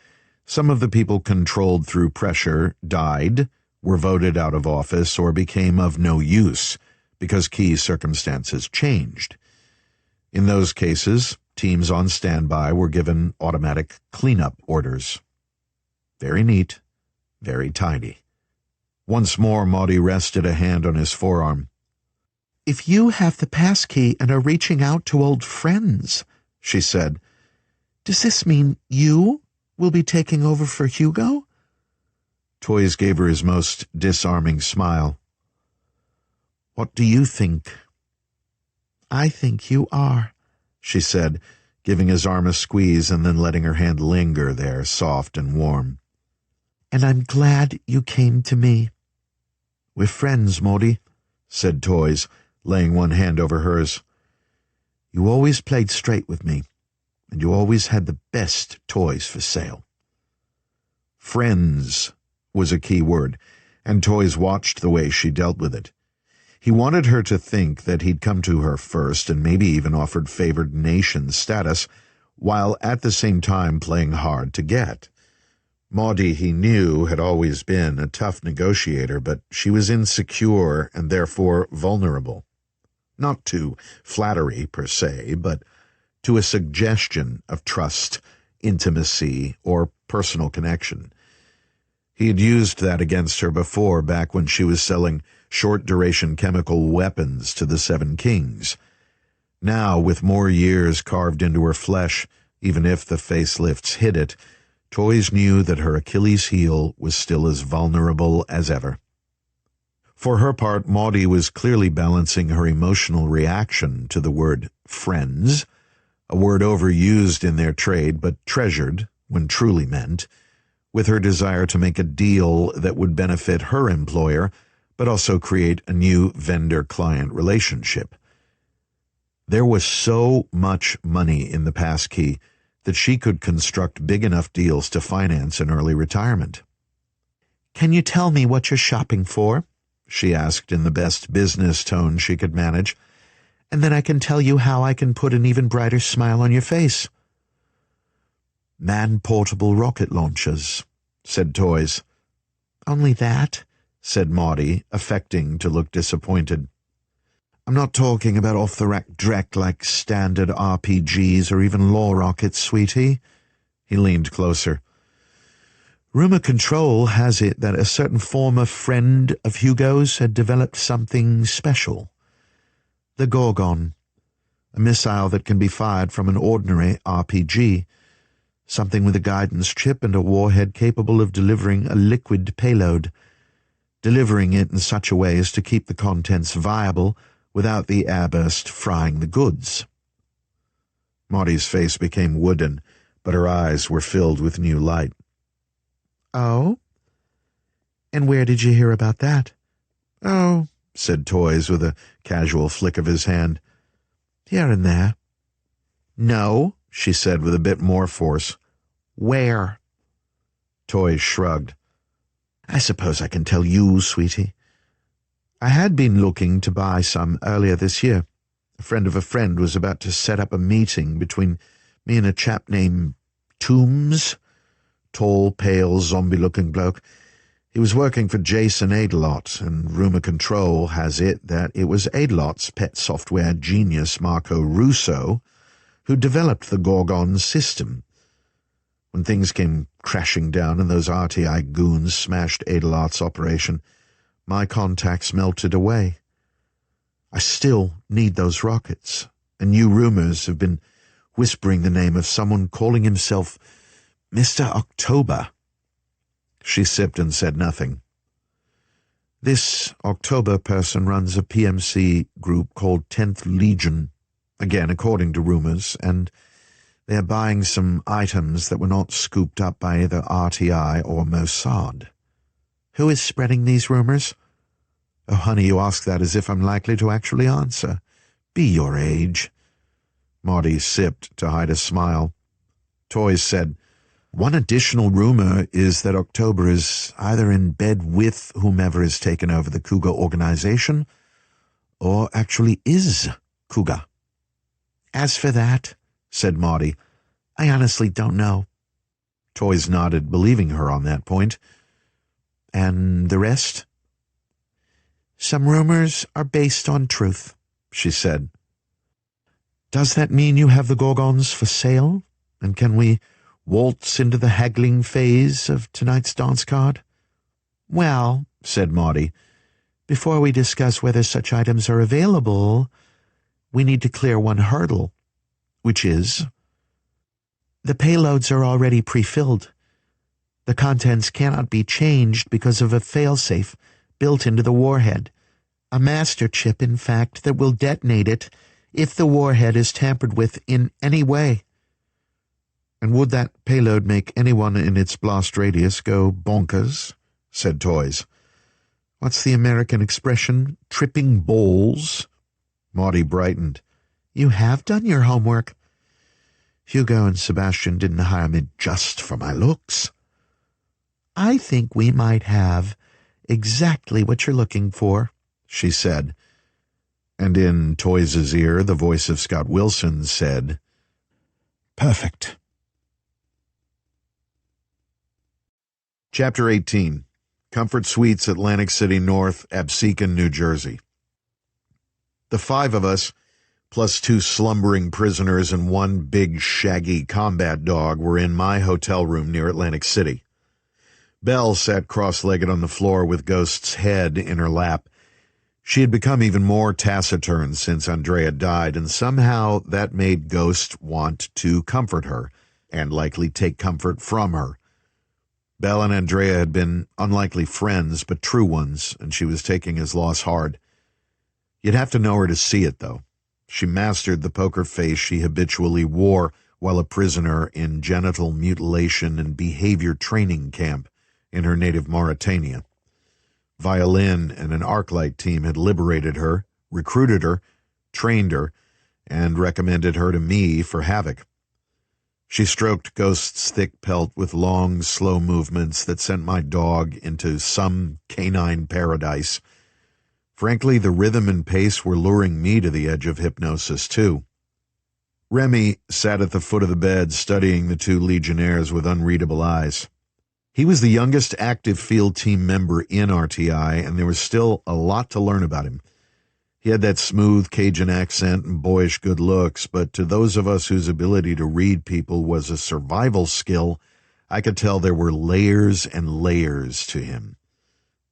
some of the people controlled through pressure died, were voted out of office, or became of no use because key circumstances changed. In those cases, teams on standby were given automatic cleanup orders. Very neat, very tidy. Once more, Maudie rested a hand on his forearm. If you have the passkey and are reaching out to old friends, she said, does this mean you will be taking over for Hugo? Toys gave her his most disarming smile. What do you think? I think you are, she said, giving his arm a squeeze and then letting her hand linger there, soft and warm. And I'm glad you came to me. We're friends, Maudie, said Toys, laying one hand over hers. You always played straight with me, and you always had the best toys for sale. Friends was a key word, and Toys watched the way she dealt with it. He wanted her to think that he'd come to her first and maybe even offered favored nation status, while at the same time playing hard to get. Maudie, he knew, had always been a tough negotiator, but she was insecure and therefore vulnerable. Not to flattery, per se, but to a suggestion of trust, intimacy, or personal connection. He had used that against her before, back when she was selling short-duration chemical weapons to the Seven Kings. Now, with more years carved into her flesh, even if the facelifts hid it, Toys knew that her Achilles heel was still as vulnerable as ever. For her part, Maudie was clearly balancing her emotional reaction to the word friends, a word overused in their trade but treasured when truly meant, with her desire to make a deal that would benefit her employer but also create a new vendor-client relationship. There was so much money in the passkey that she could construct big enough deals to finance an early retirement. Can you tell me what you're shopping for? She asked in the best business tone she could manage. And then I can tell you how I can put an even brighter smile on your face. Man-portable rocket launchers, said Toys. Only that? Said Maudie, affecting to look disappointed. I'm not talking about off-the-rack dreck like standard RPGs or even law rockets, sweetie. He leaned closer. Rumor Control has it that a certain former friend of Hugo's had developed something special. The Gorgon, a missile that can be fired from an ordinary RPG, something with a guidance chip and a warhead capable of delivering a liquid payload, delivering it in such a way as to keep the contents viable without the airburst frying the goods. Maudie's face became wooden, but her eyes were filled with new light. Oh? And where did you hear about that? Oh, said Toys with a casual flick of his hand. Here and there. No, she said with a bit more force. Where? Toys shrugged. I suppose I can tell you, sweetie. I had been looking to buy some earlier this year. A friend of a friend was about to set up a meeting between me and a chap named Toombs. Tall, pale, zombie-looking bloke. He was working for Jason Adelot, and Rumor Control has it that it was Adelot's pet software genius Marco Russo who developed the Gorgon system. When things came crashing down and those RTI goons smashed Adelot's operation, my contacts melted away. I still need those rockets, and new rumors have been whispering the name of someone calling himself Mr. October. She sipped and said nothing. This October person runs a PMC group called 10th Legion, again according to rumors, and they're buying some items that were not scooped up by either RTI or Mossad. Who is spreading these rumors? Oh, honey, you ask that as if I'm likely to actually answer. Be your age. Maudie sipped to hide a smile. Toys said, one additional rumor is that October is either in bed with whomever has taken over the Cougar organization, or actually is Cougar. As for that, said Maudie, I honestly don't know. Toys nodded, believing her on that point. And the rest? Some rumors are based on truth, she said. Does that mean you have the Gorgons for sale? And can we waltz into the haggling phase of tonight's dance card? Well, said Maudie, before we discuss whether such items are available, we need to clear one hurdle, which is, the payloads are already pre-filled. The contents cannot be changed because of a failsafe built into the warhead, a master chip, in fact, that will detonate it if the warhead is tampered with in any way. And would that payload make anyone in its blast radius go bonkers? Said Toys. What's the American expression? Tripping balls? Maudie brightened. You have done your homework. Hugo and Sebastian didn't hire me just for my looks. I think we might have exactly what you're looking for, she said. And in Toys's ear, the voice of Scott Wilson said, Perfect. Chapter 18. Comfort Suites, Atlantic City North, Absecon, New Jersey. The five of us, plus two slumbering prisoners and one big, shaggy combat dog, were in my hotel room near Atlantic City. Belle sat cross-legged on the floor with Ghost's head in her lap. She had become even more taciturn since Andrea died, and somehow that made Ghost want to comfort her, and likely take comfort from her. Belle and Andrea had been unlikely friends, but true ones, and she was taking his loss hard. You'd have to know her to see it, though. She mastered the poker face she habitually wore while a prisoner in genital mutilation and behavior training camp in her native Mauritania. Violin and an Arclight team had liberated her, recruited her, trained her, and recommended her to me for havoc. She stroked Ghost's thick pelt with long, slow movements that sent my dog into some canine paradise. Frankly, the rhythm and pace were luring me to the edge of hypnosis, too. Remy sat at the foot of the bed, studying the two Legionnaires with unreadable eyes. He was the youngest active field team member in RTI, and there was still a lot to learn about him. He had that smooth Cajun accent and boyish good looks, but to those of us whose ability to read people was a survival skill, I could tell there were layers and layers to him.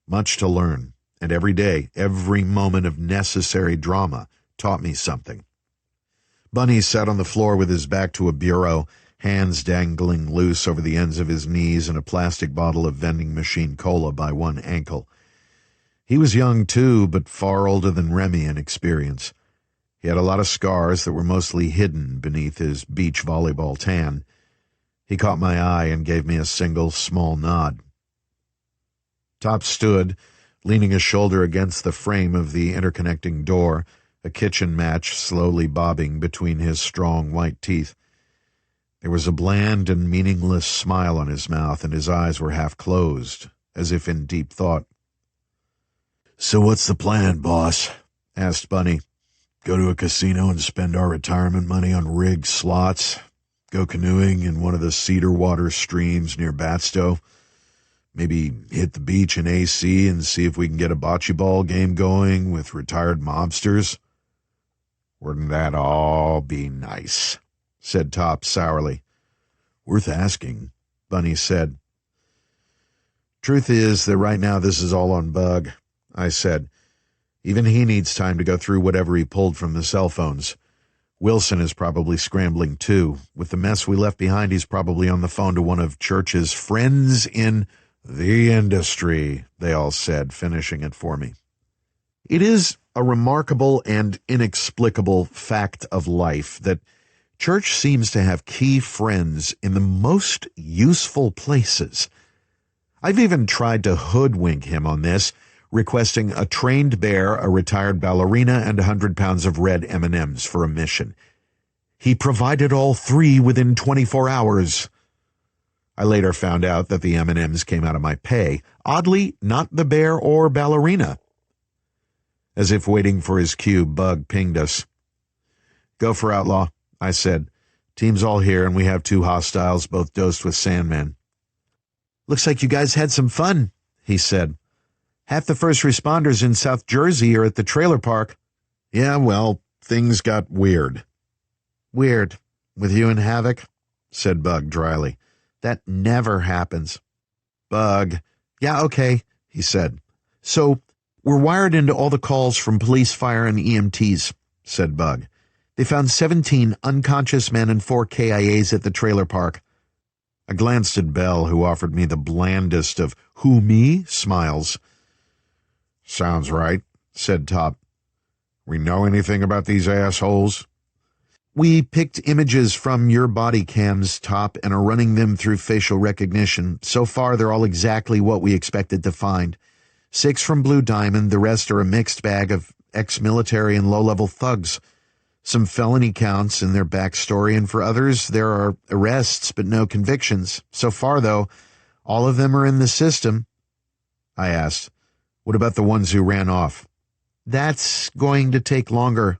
Much to learn, and every day, every moment of necessary drama taught me something. Bunny sat on the floor with his back to a bureau, hands dangling loose over the ends of his knees and a plastic bottle of vending machine cola by one ankle. He was young, too, but far older than Remy in experience. He had a lot of scars that were mostly hidden beneath his beach volleyball tan. He caught my eye and gave me a single, small nod. Top stood, leaning a shoulder against the frame of the interconnecting door, a kitchen match slowly bobbing between his strong white teeth. There was a bland and meaningless smile on his mouth, and his eyes were half closed, as if in deep thought. "So what's the plan, boss?" asked Bunny. "Go to a casino and spend our retirement money on rigged slots? Go canoeing in one of the cedar water streams near Batstow? Maybe hit the beach in AC and see if we can get a bocce ball game going with retired mobsters?" "Wouldn't that all be nice?" said Top sourly. "Worth asking," Bunny said. "Truth is that right now this is all on Bug," I said. "Even he needs time to go through whatever he pulled from the cell phones. Wilson is probably scrambling too. With the mess we left behind, he's probably on the phone to one of Church's friends in the industry," they all said, finishing it for me. It is a remarkable and inexplicable fact of life that Church seems to have key friends in the most useful places. I've even tried to hoodwink him on this, requesting a trained bear, a retired ballerina, and 100 pounds of red M&Ms for a mission. He provided all three within 24 hours. I later found out that the M&Ms came out of my pay. Oddly, not the bear or ballerina. As if waiting for his cue, Bug pinged us. "Go for Outlaw," I said. "Team's all here, and we have 2 hostiles, both dosed with Sandman." "Looks like you guys had some fun," he said. "Half the first responders in South Jersey are at the trailer park." "Yeah, well, things got weird." "Weird? With you and Havoc?" said Bug dryly. "That never happens." "Bug." "Yeah, okay," he said. "So, we're wired into all the calls from police, fire, and EMTs," said Bug. "They found 17 unconscious men and 4 KIAs at the trailer park." I glanced at Bell, who offered me the blandest of "who, me?" smiles. "Sounds right," said Top. "We know anything about these assholes?" "We picked images from your body cams, Top, and are running them through facial recognition. So far, they're all exactly what we expected to find. 6 from Blue Diamond, the rest are a mixed bag of ex-military and low-level thugs. Some felony counts in their backstory, and for others, there are arrests but no convictions. So far, though, all of them are in the system." I asked, "What about the ones who ran off?" "That's going to take longer.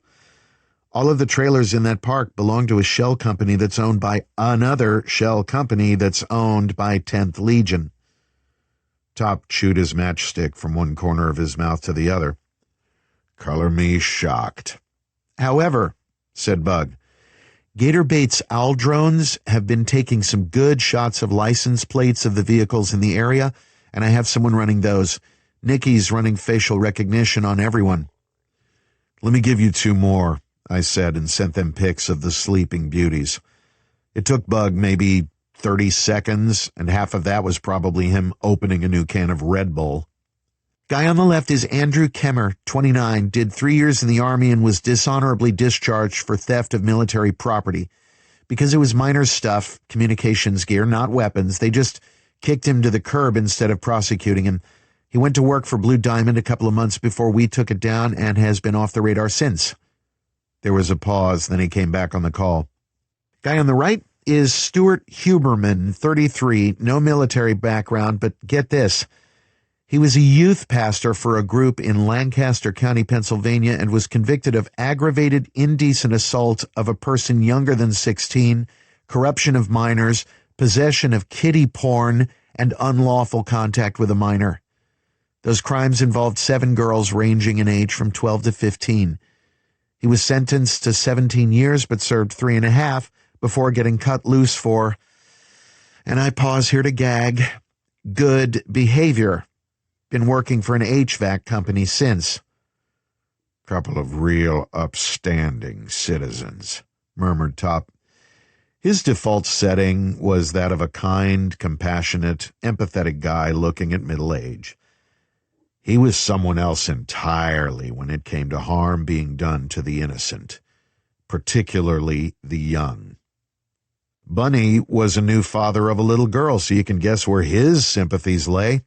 All of the trailers in that park belong to a shell company that's owned by another shell company that's owned by 10th Legion." Top chewed his matchstick from one corner of his mouth to the other. "Color me shocked." "However," said Bug, "Gator Bait's owl drones have been taking some good shots of license plates of the vehicles in the area, and I have someone running those. Nikki's running facial recognition on everyone." "Let me give you 2 more," I said, and sent them pics of the sleeping beauties. It took Bug maybe 30 seconds, and half of that was probably him opening a new can of Red Bull. "Guy on the left is Andrew Kemmer, 29, did 3 years in the Army and was dishonorably discharged for theft of military property. Because it was minor stuff, communications gear, not weapons, they just kicked him to the curb instead of prosecuting him. He went to work for Blue Diamond a couple of months before we took it down and has been off the radar since." There was a pause, then he came back on the call. "Guy on the right is Stuart Huberman, 33, no military background, but get this. He was a youth pastor for a group in Lancaster County, Pennsylvania, and was convicted of aggravated indecent assault of a person younger than 16, corruption of minors, possession of kiddie porn, and unlawful contact with a minor. Those crimes involved 7 girls ranging in age from 12 to 15. He was sentenced to 17 years but served 3.5 before getting cut loose for, and I pause here to gag, good behavior. Been working for an HVAC company since. Couple of real upstanding citizens, murmured Top. His default setting was that of a kind, compassionate, empathetic guy looking at middle age. He was someone else entirely when it came to harm being done to the innocent, particularly the young. Bunny was a new father of a little girl, so you can guess where his sympathies lay.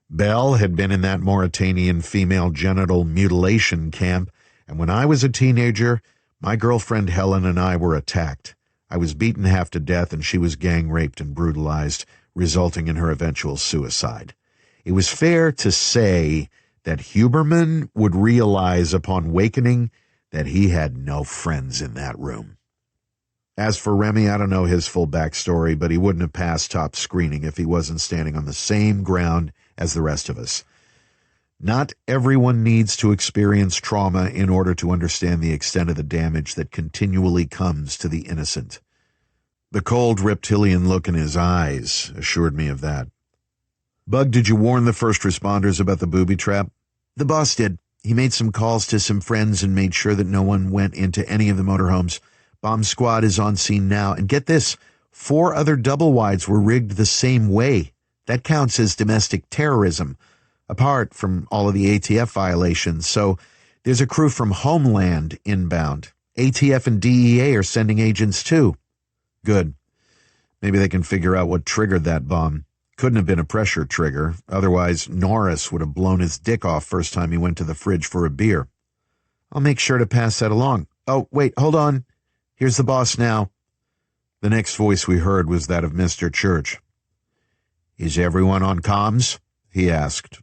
Belle had been in that Mauritanian female genital mutilation camp, and when I was a teenager, my girlfriend Helen and I were attacked. I was beaten half to death, and she was gang-raped and brutalized, resulting in her eventual suicide. It was fair to say that Huberman would realize upon wakening that he had no friends in that room. As for Remy, I don't know his full backstory, but he wouldn't have passed Top screening if he wasn't standing on the same ground as the rest of us. Not everyone needs to experience trauma in order to understand the extent of the damage that continually comes to the innocent. The cold reptilian look in his eyes assured me of that. Bug, did you warn the first responders about the booby trap? The boss did. He made some calls to some friends and made sure that no one went into any of the motorhomes. Bomb squad is on scene now. And get this, 4 other double-wides were rigged the same way. That counts as domestic terrorism, apart from all of the ATF violations. So there's a crew from Homeland inbound. ATF and DEA are sending agents too. Good. Maybe they can figure out what triggered that bomb. Couldn't have been a pressure trigger. Otherwise, Norris would have blown his dick off first time he went to the fridge for a beer. I'll make sure to pass that along. Oh, wait, hold on. Here's the boss now. The next voice we heard was that of Mr. Church. Is everyone on comms? He asked.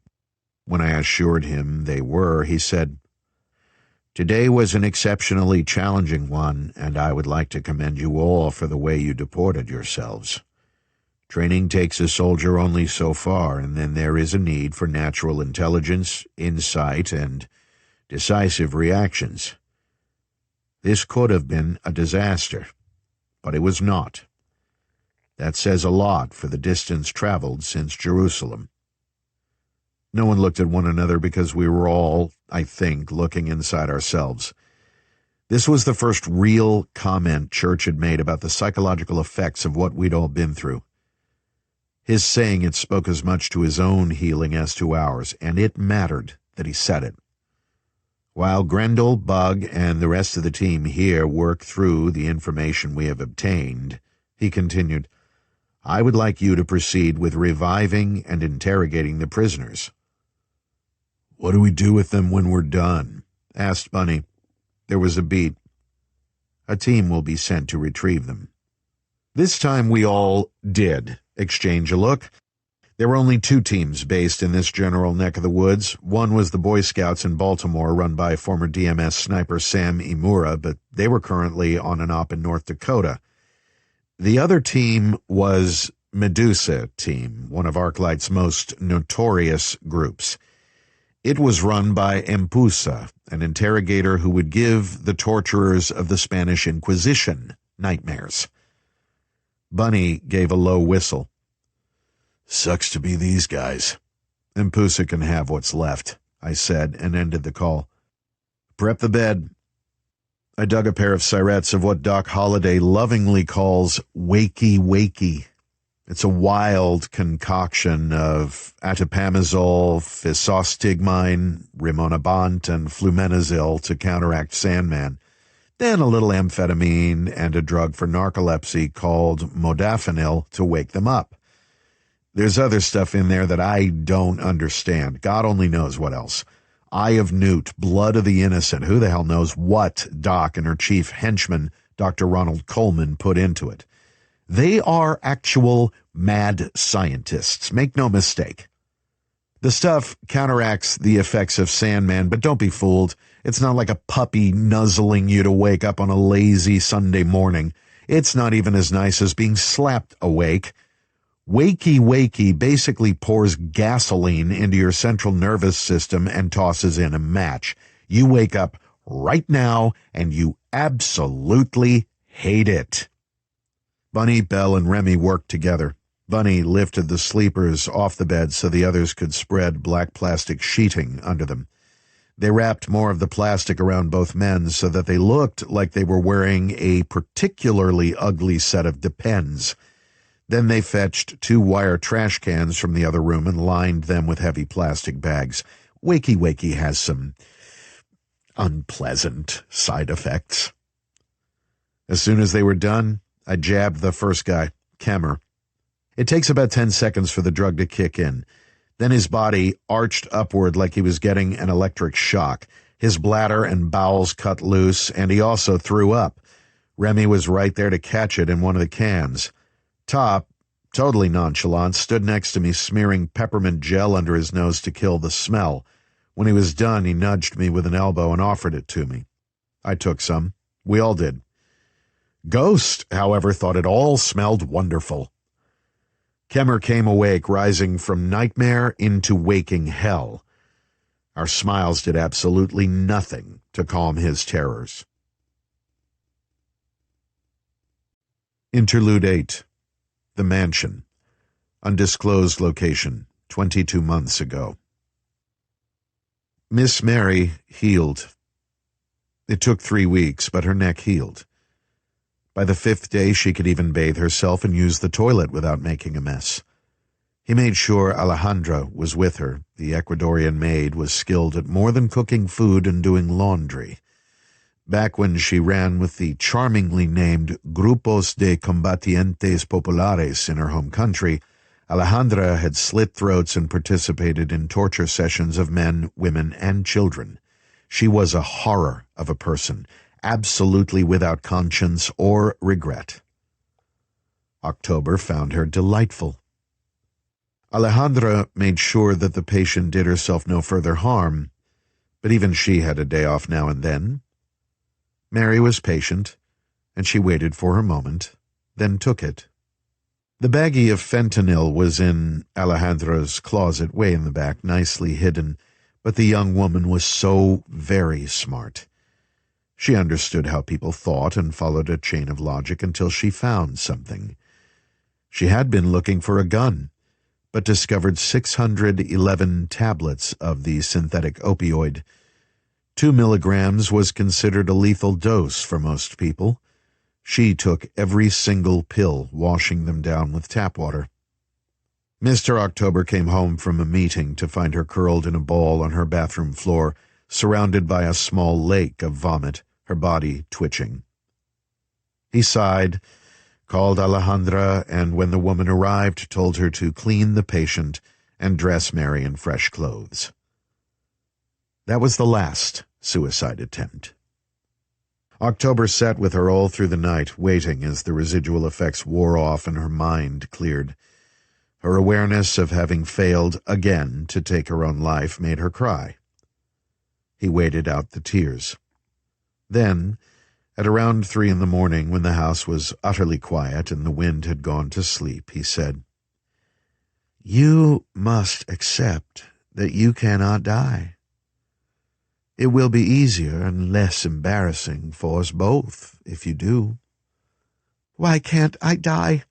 When I assured him they were, he said, Today was an exceptionally challenging one, and I would like to commend you all for the way you deported yourselves. Training takes a soldier only so far, and then there is a need for natural intelligence, insight, and decisive reactions. This could have been a disaster, but it was not. That says a lot for the distance traveled since Jerusalem. No one looked at one another because we were all, I think, looking inside ourselves. This was the first real comment Church had made about the psychological effects of what we'd all been through. His saying it spoke as much to his own healing as to ours, and it mattered that he said it. While Grendel, Bug, and the rest of the team here work through the information we have obtained, he continued, I would like you to proceed with reviving and interrogating the prisoners. What do we do with them when we're done? Asked Bunny. There was a beat. A team will be sent to retrieve them. This time we all did exchange a look. There were only 2 teams based in this general neck of the woods. One was the Boy Scouts in Baltimore, run by former DMS sniper Sam Imura, but they were currently on an op in North Dakota. The other team was Medusa Team, one of Arclight's most notorious groups. It was run by Empusa, an interrogator who would give the torturers of the Spanish Inquisition nightmares. Bunny gave a low whistle. Sucks to be these guys. Empusa can have what's left, I said, and ended the call. Prep the bed. I dug a pair of syrettes of what Doc Holliday lovingly calls wakey-wakey. It's a wild concoction of atipamezole, physostigmine, rimonabant, and flumenazole to counteract Sandman. Then a little amphetamine and a drug for narcolepsy called modafinil to wake them up. There's other stuff in there that I don't understand. God only knows what else. Eye of Newt, blood of the innocent. Who the hell knows what Doc and her chief henchman, Dr. Ronald Coleman, put into it. They are actual mad scientists. Make no mistake. The stuff counteracts the effects of Sandman, but don't be fooled. It's not like a puppy nuzzling you to wake up on a lazy Sunday morning. It's not even as nice as being slapped awake. Wakey Wakey basically pours gasoline into your central nervous system and tosses in a match. You wake up right now and you absolutely hate it. Bunny, Belle, and Remy worked together. Bunny lifted the sleepers off the bed so the others could spread black plastic sheeting under them. They wrapped more of the plastic around both men so that they looked like they were wearing a particularly ugly set of Depends. Then they fetched 2 wire trash cans from the other room and lined them with heavy plastic bags. Wakey Wakey has some unpleasant side effects. As soon as they were done, I jabbed the first guy, Kemmer. It takes about 10 seconds for the drug to kick in. Then his body arched upward like he was getting an electric shock. His bladder and bowels cut loose, and he also threw up. Remy was right there to catch it in one of the cans. Top, totally nonchalant, stood next to me smearing peppermint gel under his nose to kill the smell. When he was done, he nudged me with an elbow and offered it to me. I took some. We all did. Ghost, however, thought it all smelled wonderful. Kemmer came awake, rising from nightmare into waking hell. Our smiles did absolutely nothing to calm his terrors. Interlude 8. The Mansion. Undisclosed location, 22 months ago. Miss Mary healed. It took 3 weeks, but her neck healed. By the 5th day, she could even bathe herself and use the toilet without making a mess. He made sure Alejandra was with her. The Ecuadorian maid was skilled at more than cooking food and doing laundry. Back when she ran with the charmingly named Grupos de Combatientes Populares in her home country, Alejandra had slit throats and participated in torture sessions of men, women, and children. She was a horror of a person, absolutely without conscience or regret. October found her delightful. Alejandra made sure that the patient did herself no further harm, but even she had a day off now and then. Mary was patient, and she waited for her moment, then took it. The baggie of fentanyl was in Alejandra's closet way in the back, nicely hidden, but the young woman was so very smart. She understood how people thought and followed a chain of logic until she found something. She had been looking for a gun, but discovered 611 tablets of the synthetic opioid. 2 milligrams was considered a lethal dose for most people. She took every single pill, washing them down with tap water. Mr. October came home from a meeting to find her curled in a ball on her bathroom floor, surrounded by a small lake of vomit, her body twitching. He sighed, called Alejandra, and when the woman arrived, told her to clean the patient and dress Mary in fresh clothes. That was the last suicide attempt. October sat with her all through the night, waiting as the residual effects wore off and her mind cleared. Her awareness of having failed again to take her own life made her cry. He waited out the tears. Then, at around 3 in the morning, when the house was utterly quiet and the wind had gone to sleep, he said, "You must accept that you cannot die. It will be easier and less embarrassing for us both if you do." "Why can't I die?"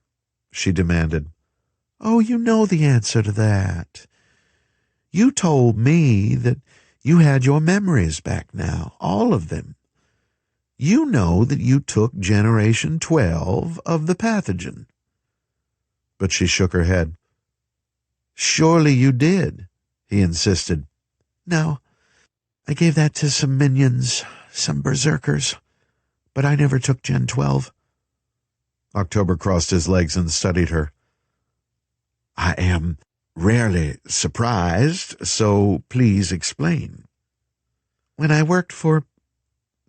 she demanded. "Oh, you know the answer to that. You told me that you had your memories back now, all of them. You know that you took Generation 12 of the pathogen." But she shook her head. "Surely you did," he insisted. "No, I gave that to some minions, some berserkers, but I never took Gen 12. October crossed his legs and studied her. "I am rarely surprised, so please explain." "When I worked for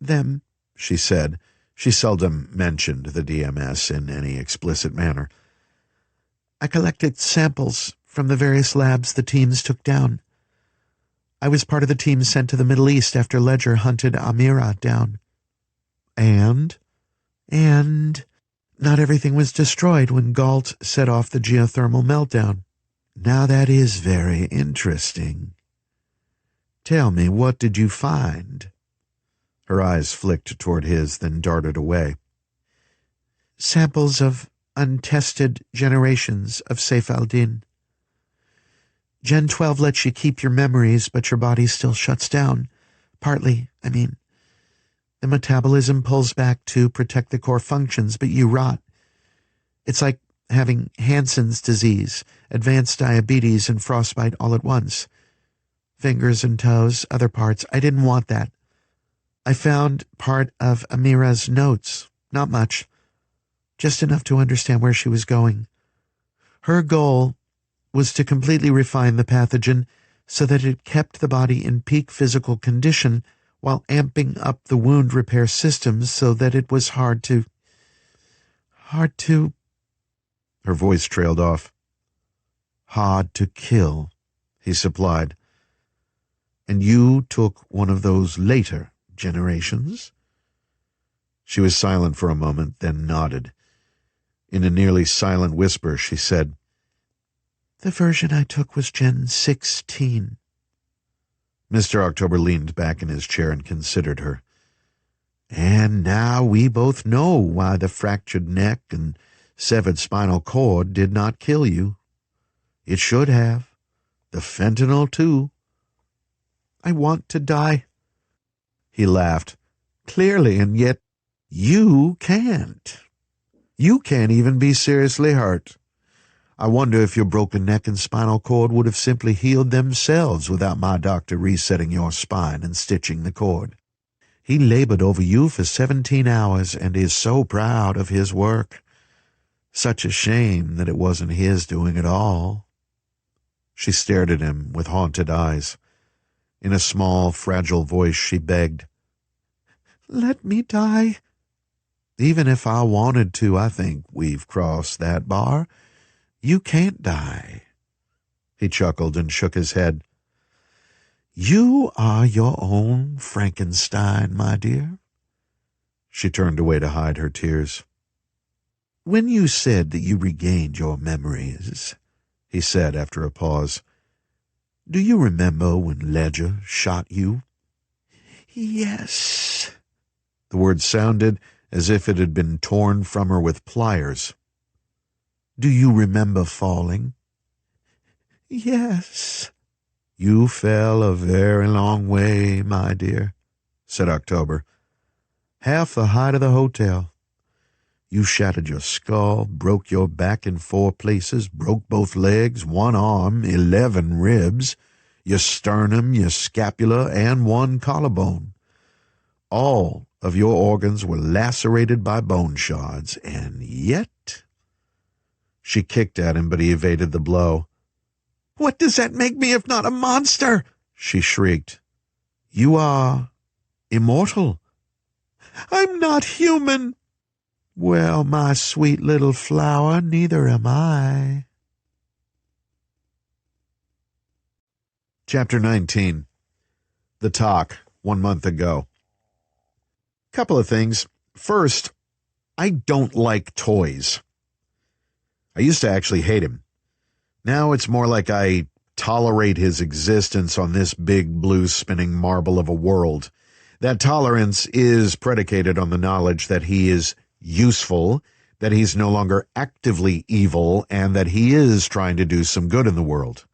them," she said. She seldom mentioned the DMS in any explicit manner. "I collected samples from the various labs the teams took down. I was part of the team sent to the Middle East after Ledger hunted Amira down. And not everything was destroyed when Galt set off the geothermal meltdown. Now that is very interesting. Tell me, what did you find? Her eyes flicked toward his, then darted away. Samples of untested generations of Saif al-Din. Gen 12 lets you keep your memories, but your body still shuts down. Partly, the metabolism pulls back to protect the core functions, but you rot. It's like having Hansen's disease, advanced diabetes, and frostbite all at once. Fingers and toes, other parts. I didn't want that. I found part of Amira's notes. Not much. Just enough to understand where she was going. Her goal was to completely refine the pathogen so that it kept the body in peak physical condition while amping up the wound repair systems so that it was hard to... Her voice trailed off. Hard to kill, he supplied. And you took one of those later generations? She was silent for a moment, then nodded. In a nearly silent whisper, she said, The version I took was Gen 16. Mr. October leaned back in his chair and considered her. And now we both know why the fractured neck and severed spinal cord did not kill you. It should have. The fentanyl, too. I want to die. He laughed. Clearly, and yet you can't. You can't even be seriously hurt. I wonder if your broken neck and spinal cord would have simply healed themselves without my doctor resetting your spine and stitching the cord. He labored over you for 17 hours and is so proud of his work. Such a shame that it wasn't his doing it all. She stared at him with haunted eyes. In a small, fragile voice, she begged, Let me die. Even if I wanted to, I think we've crossed that bar. You can't die. He chuckled and shook his head. You are your own Frankenstein, my dear. She turned away to hide her tears. When you said that you regained your memories, he said after a pause, do you remember when Ledger shot you? Yes. The word sounded as if it had been torn from her with pliers. Do you remember falling? Yes. You fell a very long way, my dear, said October. Half the height of the hotel. You shattered your skull, broke your back in 4 places, broke both legs, 1 arm, 11 ribs, your sternum, your scapula, and 1 collarbone. All of your organs were lacerated by bone shards, and yet... She kicked at him, but he evaded the blow. What does that make me if not a monster? She shrieked. You are immortal. I'm not human. Well, my sweet little flower, neither am I. Chapter 19. The Talk, 1 month ago. Couple of things. First, I don't like toys. I used to actually hate him. Now it's more like I tolerate his existence on this big blue spinning marble of a world. That tolerance is predicated on the knowledge that he is useful, that he's no longer actively evil, and that he is trying to do some good in the world.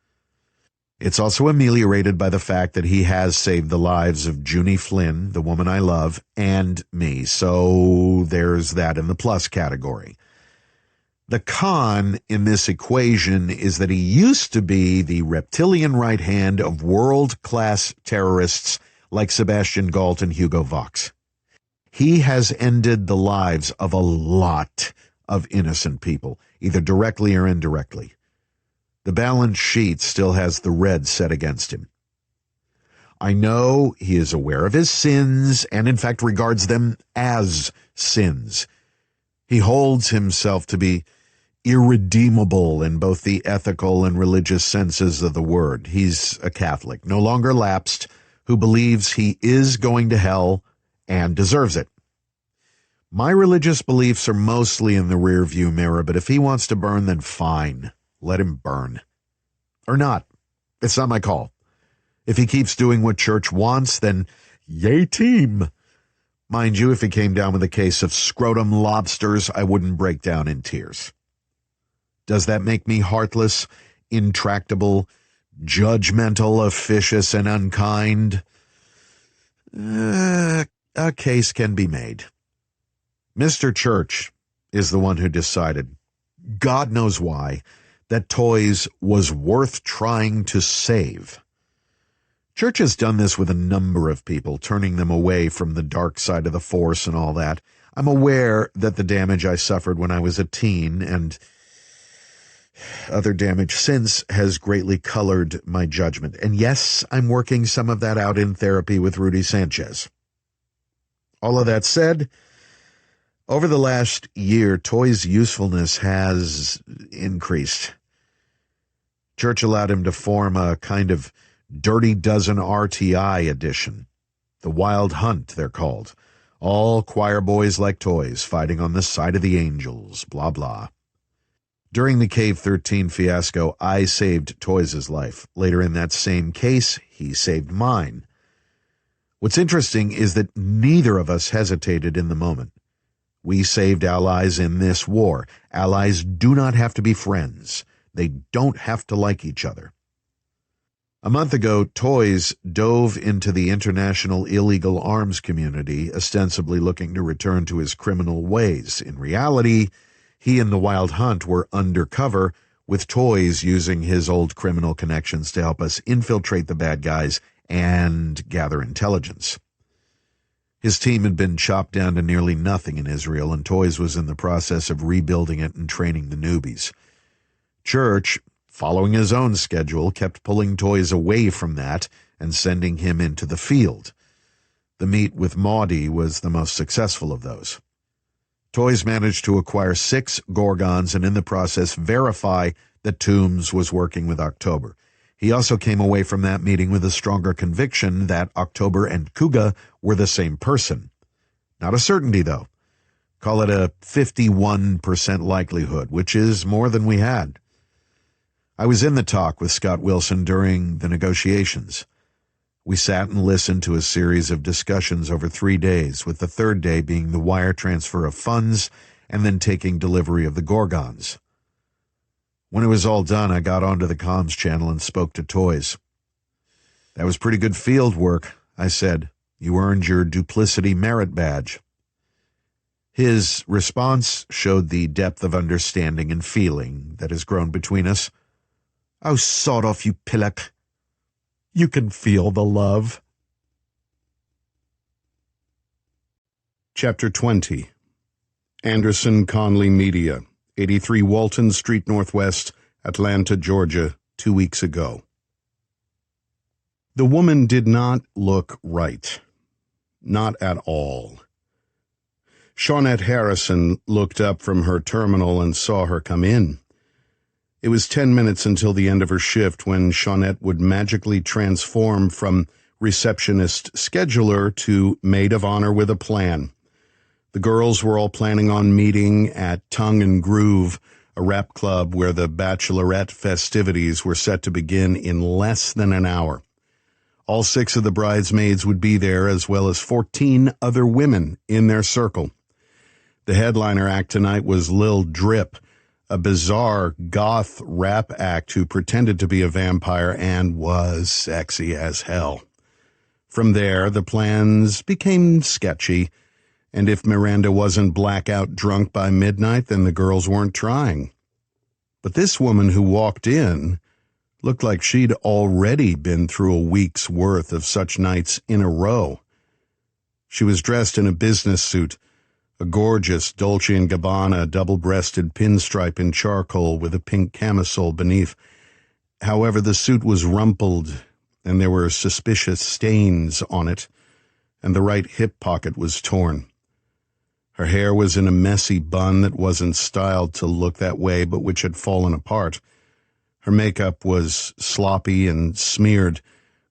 It's also ameliorated by the fact that he has saved the lives of Junie Flynn, the woman I love, and me, so there's that in the plus category. The con in this equation is that he used to be the reptilian right hand of world-class terrorists like Sebastian Galt and Hugo Vox. He has ended the lives of a lot of innocent people, either directly or indirectly. The balance sheet still has the red set against him. I know he is aware of his sins and in fact regards them as sins. He holds himself to be irredeemable in both the ethical and religious senses of the word. He's a Catholic, no longer lapsed, who believes he is going to hell and deserves it. My religious beliefs are mostly in the rearview mirror, but if he wants to burn, then fine. Let him burn. Or not. It's not my call. If he keeps doing what church wants, then yay team. Mind you, if he came down with a case of scrotum lobsters, I wouldn't break down in tears. Does that make me heartless, intractable, judgmental, officious, and unkind? A case can be made. Mr. Church is the one who decided, God knows why, that Toys was worth trying to save. Church has done this with a number of people, turning them away from the dark side of the Force and all that. I'm aware that the damage I suffered when I was a teen and other damage since has greatly colored my judgment. And yes, I'm working some of that out in therapy with Rudy Sanchez. All of that said, over the last year, Toy's usefulness has increased. Church allowed him to form a kind of Dirty Dozen RTI edition. The Wild Hunt, they're called. All choir boys like Toys, fighting on the side of the angels, blah, blah. During the Cave 13 fiasco, I saved Toys' life. Later in that same case, he saved mine. What's interesting is that neither of us hesitated in the moment. We saved allies in this war. Allies do not have to be friends. They don't have to like each other. A month ago, Toys dove into the international illegal arms community, ostensibly looking to return to his criminal ways. In reality, he and the Wild Hunt were undercover, with Toys using his old criminal connections to help us infiltrate the bad guys and gather intelligence. His team had been chopped down to nearly nothing in Israel, and Toys was in the process of rebuilding it and training the newbies. Church, following his own schedule, kept pulling Toys away from that and sending him into the field. The meet with Maudie was the most successful of those. Toys managed to acquire 6 Gorgons and in the process verify that Toombs was working with October. He also came away from that meeting with a stronger conviction that October and Kuga were the same person. Not a certainty, though. Call it a 51% likelihood, which is more than we had. I was in the talk with Scott Wilson during the negotiations. We sat and listened to a series of discussions over 3 days, with the third day being the wire transfer of funds and then taking delivery of the Gorgons. When it was all done, I got onto the comms channel and spoke to Toys. That was pretty good field work, I said. You earned your duplicity merit badge. His response showed the depth of understanding and feeling that has grown between us. Oh, sod off, you pillock. You can feel the love. Chapter 20. Anderson Conley Media, 83 Walton Street Northwest, Atlanta, Georgia, 2 weeks ago. The woman did not look right. Not at all. Shawnette Harrison looked up from her terminal and saw her come in. It was 10 minutes until the end of her shift when Shawnette would magically transform from receptionist scheduler to maid of honor with a plan. The girls were all planning on meeting at Tongue and Groove, a rap club where the bachelorette festivities were set to begin in less than an hour. All 6 of the bridesmaids would be there, as well as 14 other women in their circle. The headliner act tonight was Lil Drip, a bizarre goth rap act who pretended to be a vampire and was sexy as hell. From there, the plans became sketchy, and if Miranda wasn't blackout drunk by midnight, then the girls weren't trying. But this woman who walked in looked like she'd already been through a week's worth of such nights in a row. She was dressed in a business suit, a gorgeous Dolce & Gabbana double-breasted pinstripe in charcoal with a pink camisole beneath. However, the suit was rumpled, and there were suspicious stains on it, and the right hip pocket was torn. Her hair was in a messy bun that wasn't styled to look that way, but which had fallen apart. Her makeup was sloppy and smeared,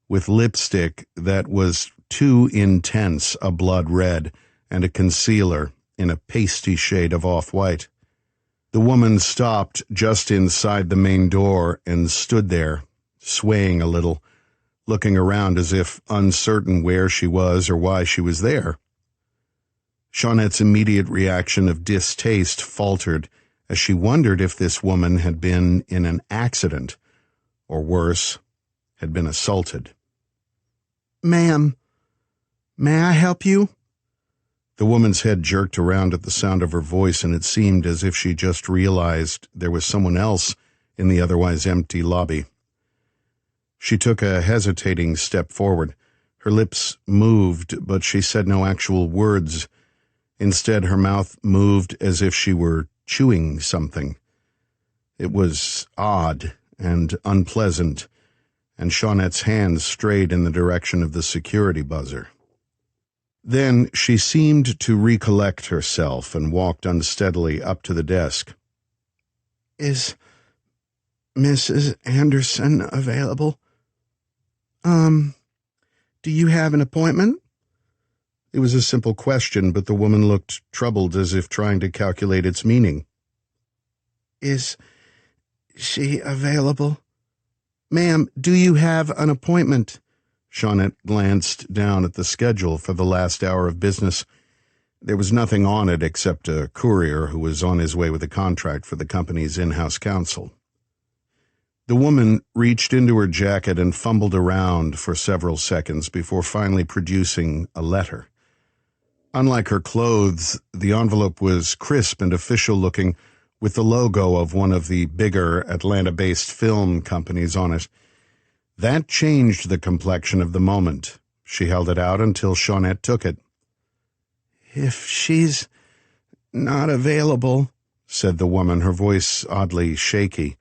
with lipstick that was too intense a blood red, and a concealer in a pasty shade of off-white. The woman stopped just inside the main door and stood there, swaying a little, looking around as if uncertain where she was or why she was there. Shaunette's immediate reaction of distaste faltered as she wondered if this woman had been in an accident, or worse, had been assaulted. "Ma'am, may I help you?" The woman's head jerked around at the sound of her voice, and it seemed as if she just realized there was someone else in the otherwise empty lobby. She took a hesitating step forward. Her lips moved, but she said no actual words. Instead, her mouth moved as if she were chewing something. It was odd and unpleasant, and Shaunette's hands strayed in the direction of the security buzzer. Then she seemed to recollect herself and walked unsteadily up to the desk. "Is Mrs. Anderson available? Do you have an appointment?" It was a simple question, but the woman looked troubled as if trying to calculate its meaning. "Is she available? Ma'am, do you have an appointment?" Shaunette glanced down at the schedule for the last hour of business. There was nothing on it except a courier who was on his way with a contract for the company's in-house counsel. The woman reached into her jacket and fumbled around for several seconds before finally producing a letter. Unlike her clothes, the envelope was crisp and official-looking, with the logo of one of the bigger Atlanta-based film companies on it. That changed the complexion of the moment. She held it out until Shaunette took it. "If she's not available," said the woman, her voice oddly shaky,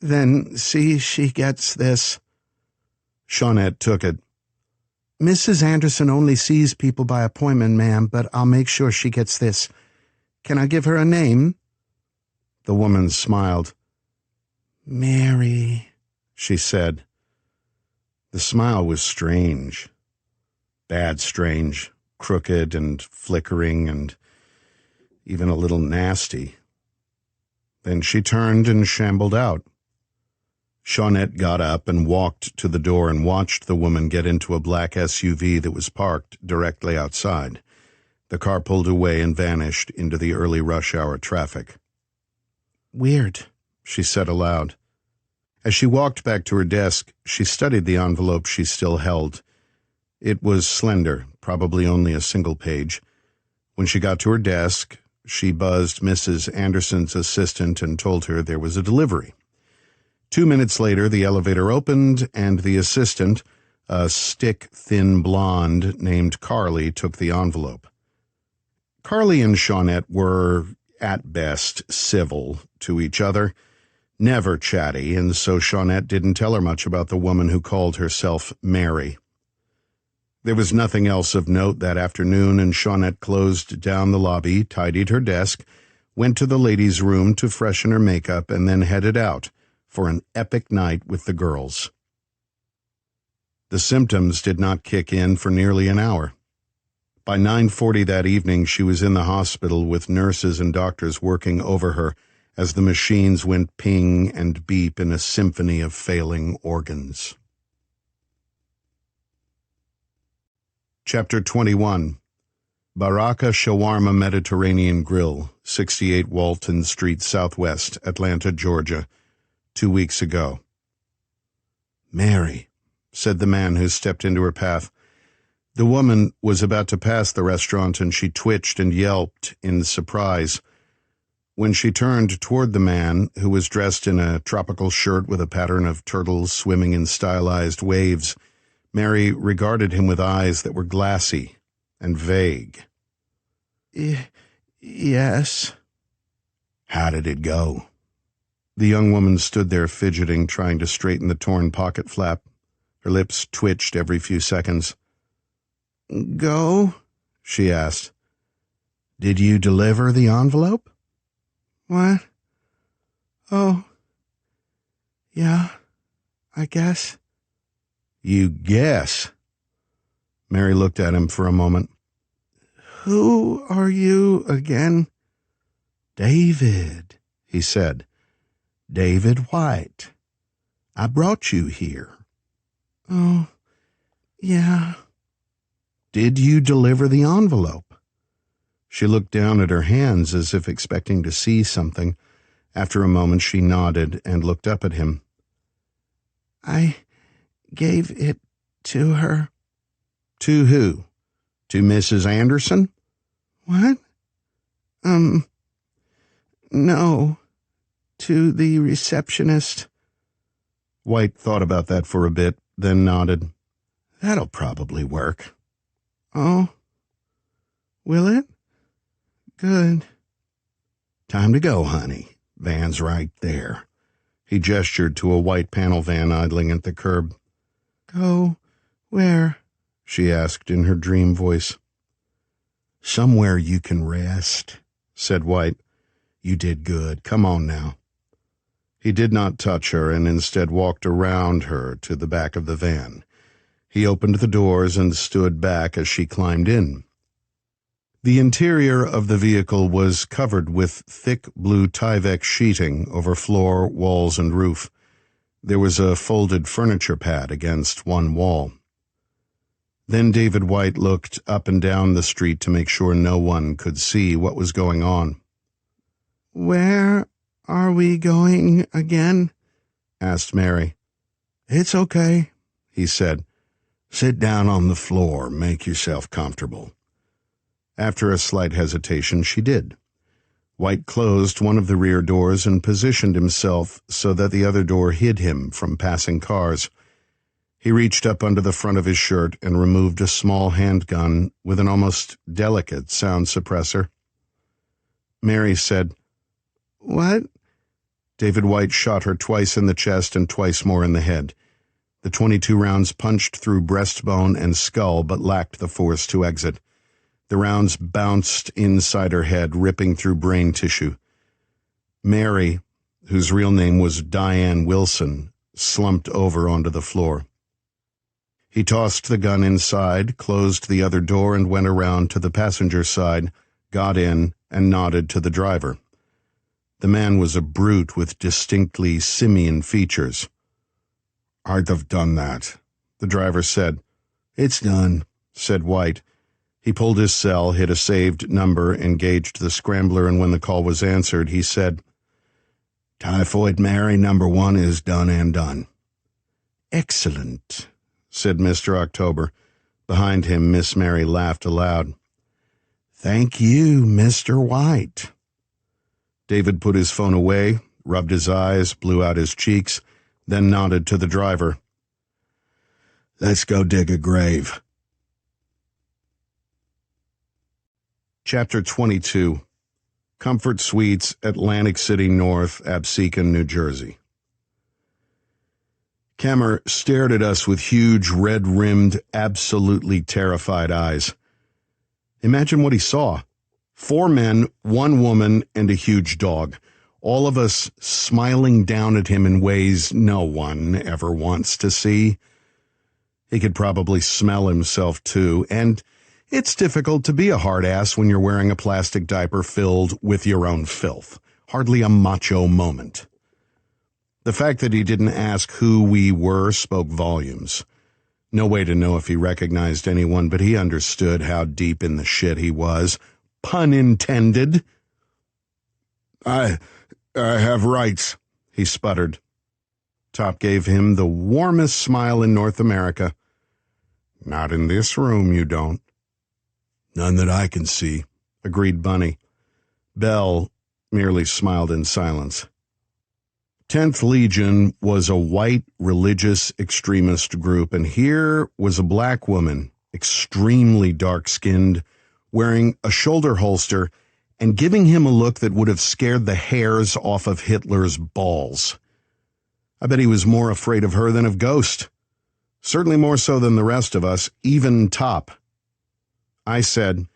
"then see she gets this." Shaunette took it. "Mrs. Anderson only sees people by appointment, ma'am, but I'll make sure she gets this. Can I give her a name?" The woman smiled. "Mary," she said. The smile was strange. Bad strange, crooked and flickering and even a little nasty. Then she turned and shambled out. Shaunette got up and walked to the door and watched the woman get into a black SUV that was parked directly outside. The car pulled away and vanished into the early rush hour traffic. "Weird," she said aloud. As she walked back to her desk, she studied the envelope she still held. It was slender, probably only a single page. When she got to her desk, she buzzed Mrs. Anderson's assistant and told her there was a delivery. 2 minutes later, the elevator opened, and the assistant, a stick-thin blonde named Carly, took the envelope. Carly and Shaunette were, at best, civil to each other, never chatty, and so Shaunette didn't tell her much about the woman who called herself Mary. There was nothing else of note that afternoon, and Shaunette closed down the lobby, tidied her desk, went to the ladies' room to freshen her makeup, and then headed out for an epic night with the girls. The symptoms did not kick in for nearly an hour. By 9:40 that evening, she was in the hospital with nurses and doctors working over her as the machines went ping and beep in a symphony of failing organs. Chapter 21. Baraka Shawarma Mediterranean Grill, 68 Walton Street Southwest, Atlanta, Georgia, 2 weeks ago. "Mary," said the man who stepped into her path. The woman was about to pass the restaurant, and she twitched and yelped in surprise. When she turned toward the man, who was dressed in a tropical shirt with a pattern of turtles swimming in stylized waves, Mary regarded him with eyes that were glassy and vague. Yes. "How did it go?" The young woman stood there fidgeting, trying to straighten the torn pocket flap. Her lips twitched every few seconds. "Go?" she asked. "Did you deliver the envelope?" "What? Oh, yeah, I guess." "You guess?" Mary looked at him for a moment. Who are you again? David, he said. David White. I brought you here. Oh, yeah. Did you deliver the envelope? She looked down at her hands as if expecting to see something. After a moment, she nodded and looked up at him. I gave it to her. To who? To Mrs. Anderson? What? No. To the receptionist. White thought about that for a bit, then nodded. That'll probably work. Oh? Will it? Good. Time to go, honey. Van's right there. He gestured to a white panel van idling at the curb. Go where? She asked in her dream voice. Somewhere you can rest, said White. You did good. Come on now. He did not touch her and instead walked around her to the back of the van. He opened the doors and stood back as she climbed in. The interior of the vehicle was covered with thick blue Tyvek sheeting over floor, walls, and roof. There was a folded furniture pad against one wall. Then David White looked up and down the street to make sure no one could see what was going on. Where are we going again? Asked Mary. It's okay, he said. Sit down on the floor, make yourself comfortable. After a slight hesitation, she did. White closed one of the rear doors and positioned himself so that the other door hid him from passing cars. He reached up under the front of his shirt and removed a small handgun with an almost delicate sound suppressor. Mary said, What? David White shot her twice in the chest and twice more in the head. The 22 rounds punched through breastbone and skull but lacked the force to exit. The rounds bounced inside her head, ripping through brain tissue. Mary, whose real name was Diane Wilson, slumped over onto the floor. He tossed the gun inside, closed the other door, and went around to the passenger side, got in, and nodded to the driver. The man was a brute with distinctly simian features. I'd have done that, the driver said. It's done, said White. He pulled his cell, hit a saved number, engaged the scrambler, and when the call was answered, he said, Typhoid Mary number 1 is done and done. Excellent, said Mr. October. Behind him, Miss Mary laughed aloud. Thank you, Mr. White. David put his phone away, rubbed his eyes, blew out his cheeks, then nodded to the driver. Let's go dig a grave. Chapter 22. Comfort Suites, Atlantic City North, Absecon, New Jersey. Kammer stared at us with huge, red-rimmed, absolutely terrified eyes. Imagine what he saw. 4 men, 1 woman, and a huge dog. All of us smiling down at him in ways no one ever wants to see. He could probably smell himself, too, and it's difficult to be a hard-ass when you're wearing a plastic diaper filled with your own filth. Hardly a macho moment. The fact that he didn't ask who we were spoke volumes. No way to know if he recognized anyone, but he understood how deep in the shit he was. Pun intended. I have rights, he sputtered. Top gave him the warmest smile in North America. Not in this room, you don't. None that I can see, agreed Bunny. Bell merely smiled in silence. 10th Legion was a white religious extremist group, and here was a black woman, extremely dark-skinned, wearing a shoulder holster and giving him a look that would have scared the hairs off of Hitler's balls. I bet he was more afraid of her than of Ghost. Certainly more so than the rest of us, even Top. I said,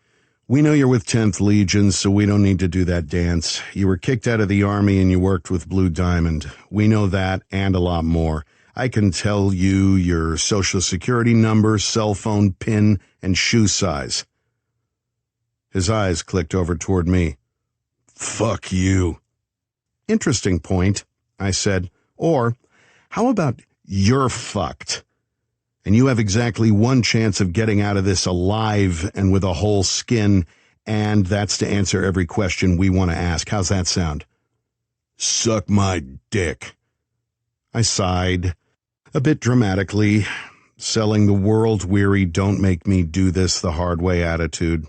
We know you're with 10th Legion, so we don't need to do that dance. You were kicked out of the Army and you worked with Blue Diamond. We know that and a lot more. I can tell you your social security number, cell phone, PIN, and shoe size. His eyes clicked over toward me. "Fuck you." "Interesting point," I said. "Or, how about you're fucked? And you have exactly one chance of getting out of this alive and with a whole skin, and that's to answer every question we want to ask. How's that sound?" "Suck my dick." I sighed, a bit dramatically, selling the world-weary don't-make-me-do-this-the-hard-way attitude.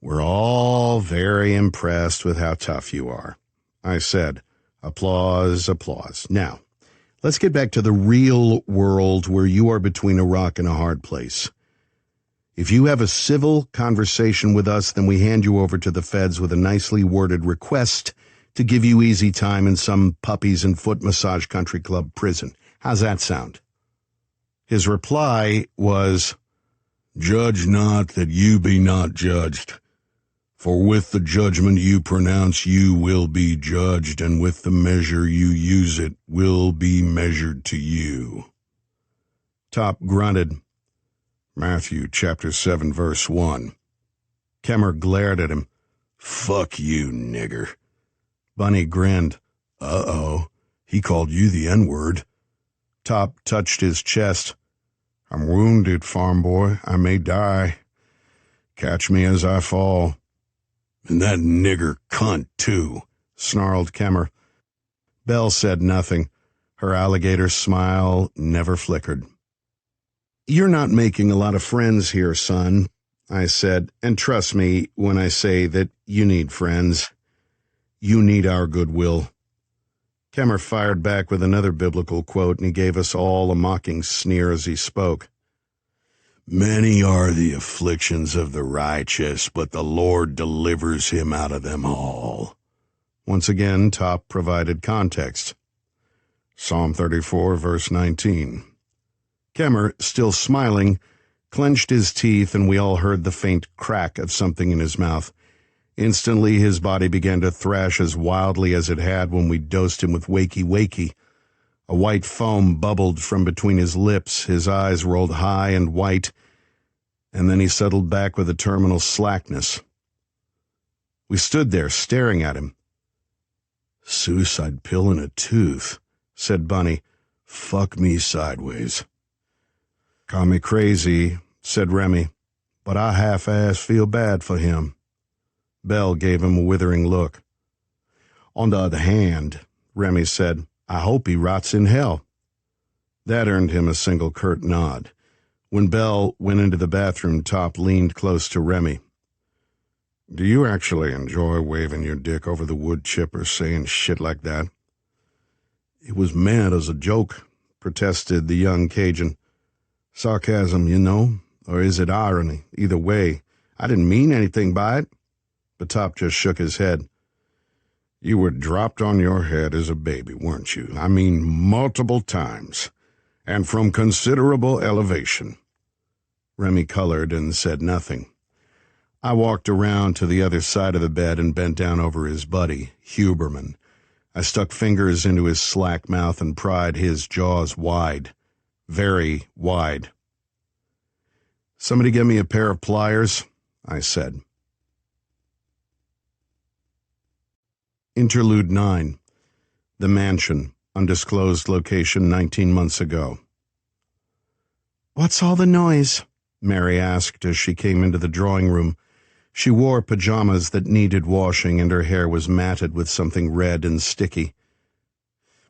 "We're all very impressed with how tough you are," I said. Applause, applause. "Now, let's get back to the real world where you are between a rock and a hard place. If you have a civil conversation with us, then we hand you over to the feds with a nicely worded request to give you easy time in some puppies and foot massage country club prison. How's that sound?" His reply was, "Judge not that you be not judged. For with the judgment you pronounce you will be judged, and with the measure you use it will be measured to you." Top grunted. Matthew chapter 7 verse 1. Kemmer glared at him. "Fuck you, nigger." Bunny grinned. "Uh-oh, he called you the N-word." Top touched his chest. "I'm wounded, farm boy. I may die. Catch me as I fall." "And that nigger cunt, too," snarled Kemmer. Belle said nothing. Her alligator smile never flickered. "You're not making a lot of friends here, son," I said, "and trust me when I say that you need friends. You need our goodwill." Kemmer fired back with another biblical quote, and he gave us all a mocking sneer as he spoke. "Many are the afflictions of the righteous, but the Lord delivers him out of them all." Once again, Top provided context. Psalm 34, verse 19. Kemmer, still smiling, clenched his teeth, and we all heard the faint crack of something in his mouth. Instantly, his body began to thrash as wildly as it had when we dosed him with Wakey Wakey. A white foam bubbled from between his lips, his eyes rolled high and white, and then he settled back with a terminal slackness. We stood there, staring at him. "Suicide pill in a tooth," said Bunny. "Fuck me sideways." "Call me crazy," said Remy, "but I half-ass feel bad for him." Belle gave him a withering look. "On the other hand," Remy said, "I hope he rots in hell." That earned him a single curt nod. When Belle went into the bathroom, Top leaned close to Remy. "Do you actually enjoy waving your dick over the wood chipper saying shit like that?" "It was meant as a joke," protested the young Cajun. "Sarcasm, you know, or is it irony? Either way, I didn't mean anything by it." But Top just shook his head. "You were dropped on your head as a baby, weren't you? I mean, multiple times, and from considerable elevation." Remy colored and said nothing. I walked around to the other side of the bed and bent down over his buddy, Huberman. I stuck fingers into his slack mouth and pried his jaws wide, very wide. "Somebody get me a pair of pliers," I said. Interlude 9. The Mansion, undisclosed location 19 months ago. "What's all the noise?" Mary asked as she came into the drawing room. She wore pajamas that needed washing, and her hair was matted with something red and sticky.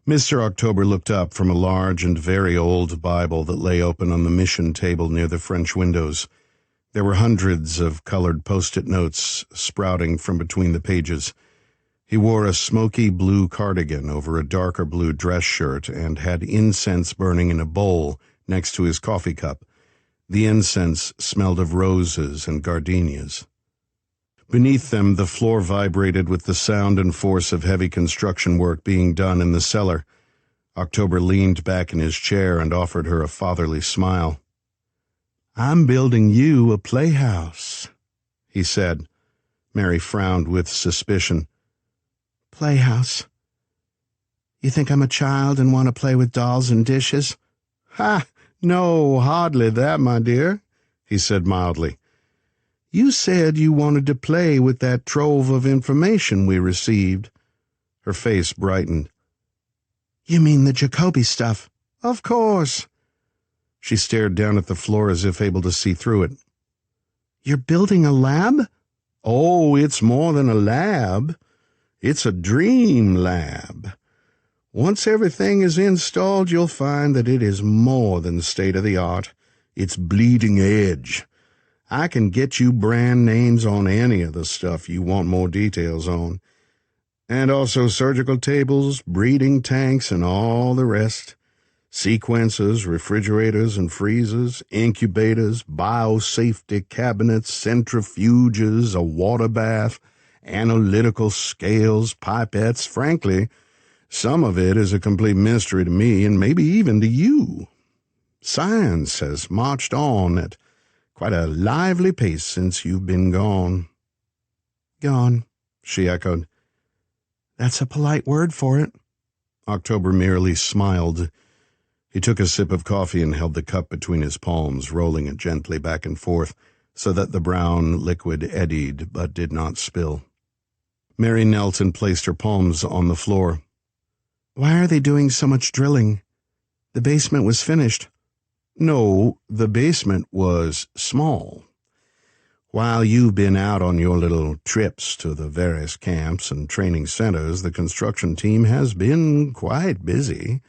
Mr. October looked up from a large and very old Bible that lay open on the mission table near the French windows. There were hundreds of colored post-it notes sprouting from between the pages. He wore a smoky blue cardigan over a darker blue dress shirt and had incense burning in a bowl next to his coffee cup. The incense smelled of roses and gardenias. Beneath them, the floor vibrated with the sound and force of heavy construction work being done in the cellar. October leaned back in his chair and offered her a fatherly smile. "I'm building you a playhouse," he said. Mary frowned with suspicion. "Playhouse? You think I'm a child and want to play with dolls and dishes?" "Ha! No, hardly that, my dear," he said mildly. You said you wanted to play with that trove of information we received. Her face brightened. You mean the Jacoby stuff? Of course. She stared down at the floor as if able to see through it. You're building a lab? Oh, it's more than a lab. It's a dream lab. Once everything is installed, you'll find that it is more than state-of-the-art. It's bleeding edge. I can get you brand names on any of the stuff you want more details on. And also surgical tables, breeding tanks, and all the rest. Sequencers, refrigerators and freezers, incubators, biosafety cabinets, centrifuges, a water bath, analytical scales, pipettes. Frankly, some of it is a complete mystery to me and maybe even to you. Science has marched on at quite a lively pace since you've been gone. Gone, she echoed. That's a polite word for it. October merely smiled. He took a sip of coffee and held the cup between his palms, rolling it gently back and forth so that the brown liquid eddied but did not spill. Mary knelt and placed her palms on the floor. Why are they doing so much drilling? The basement was finished. No, the basement was small. While you've been out on your little trips to the various camps and training centers, the construction team has been quite busy.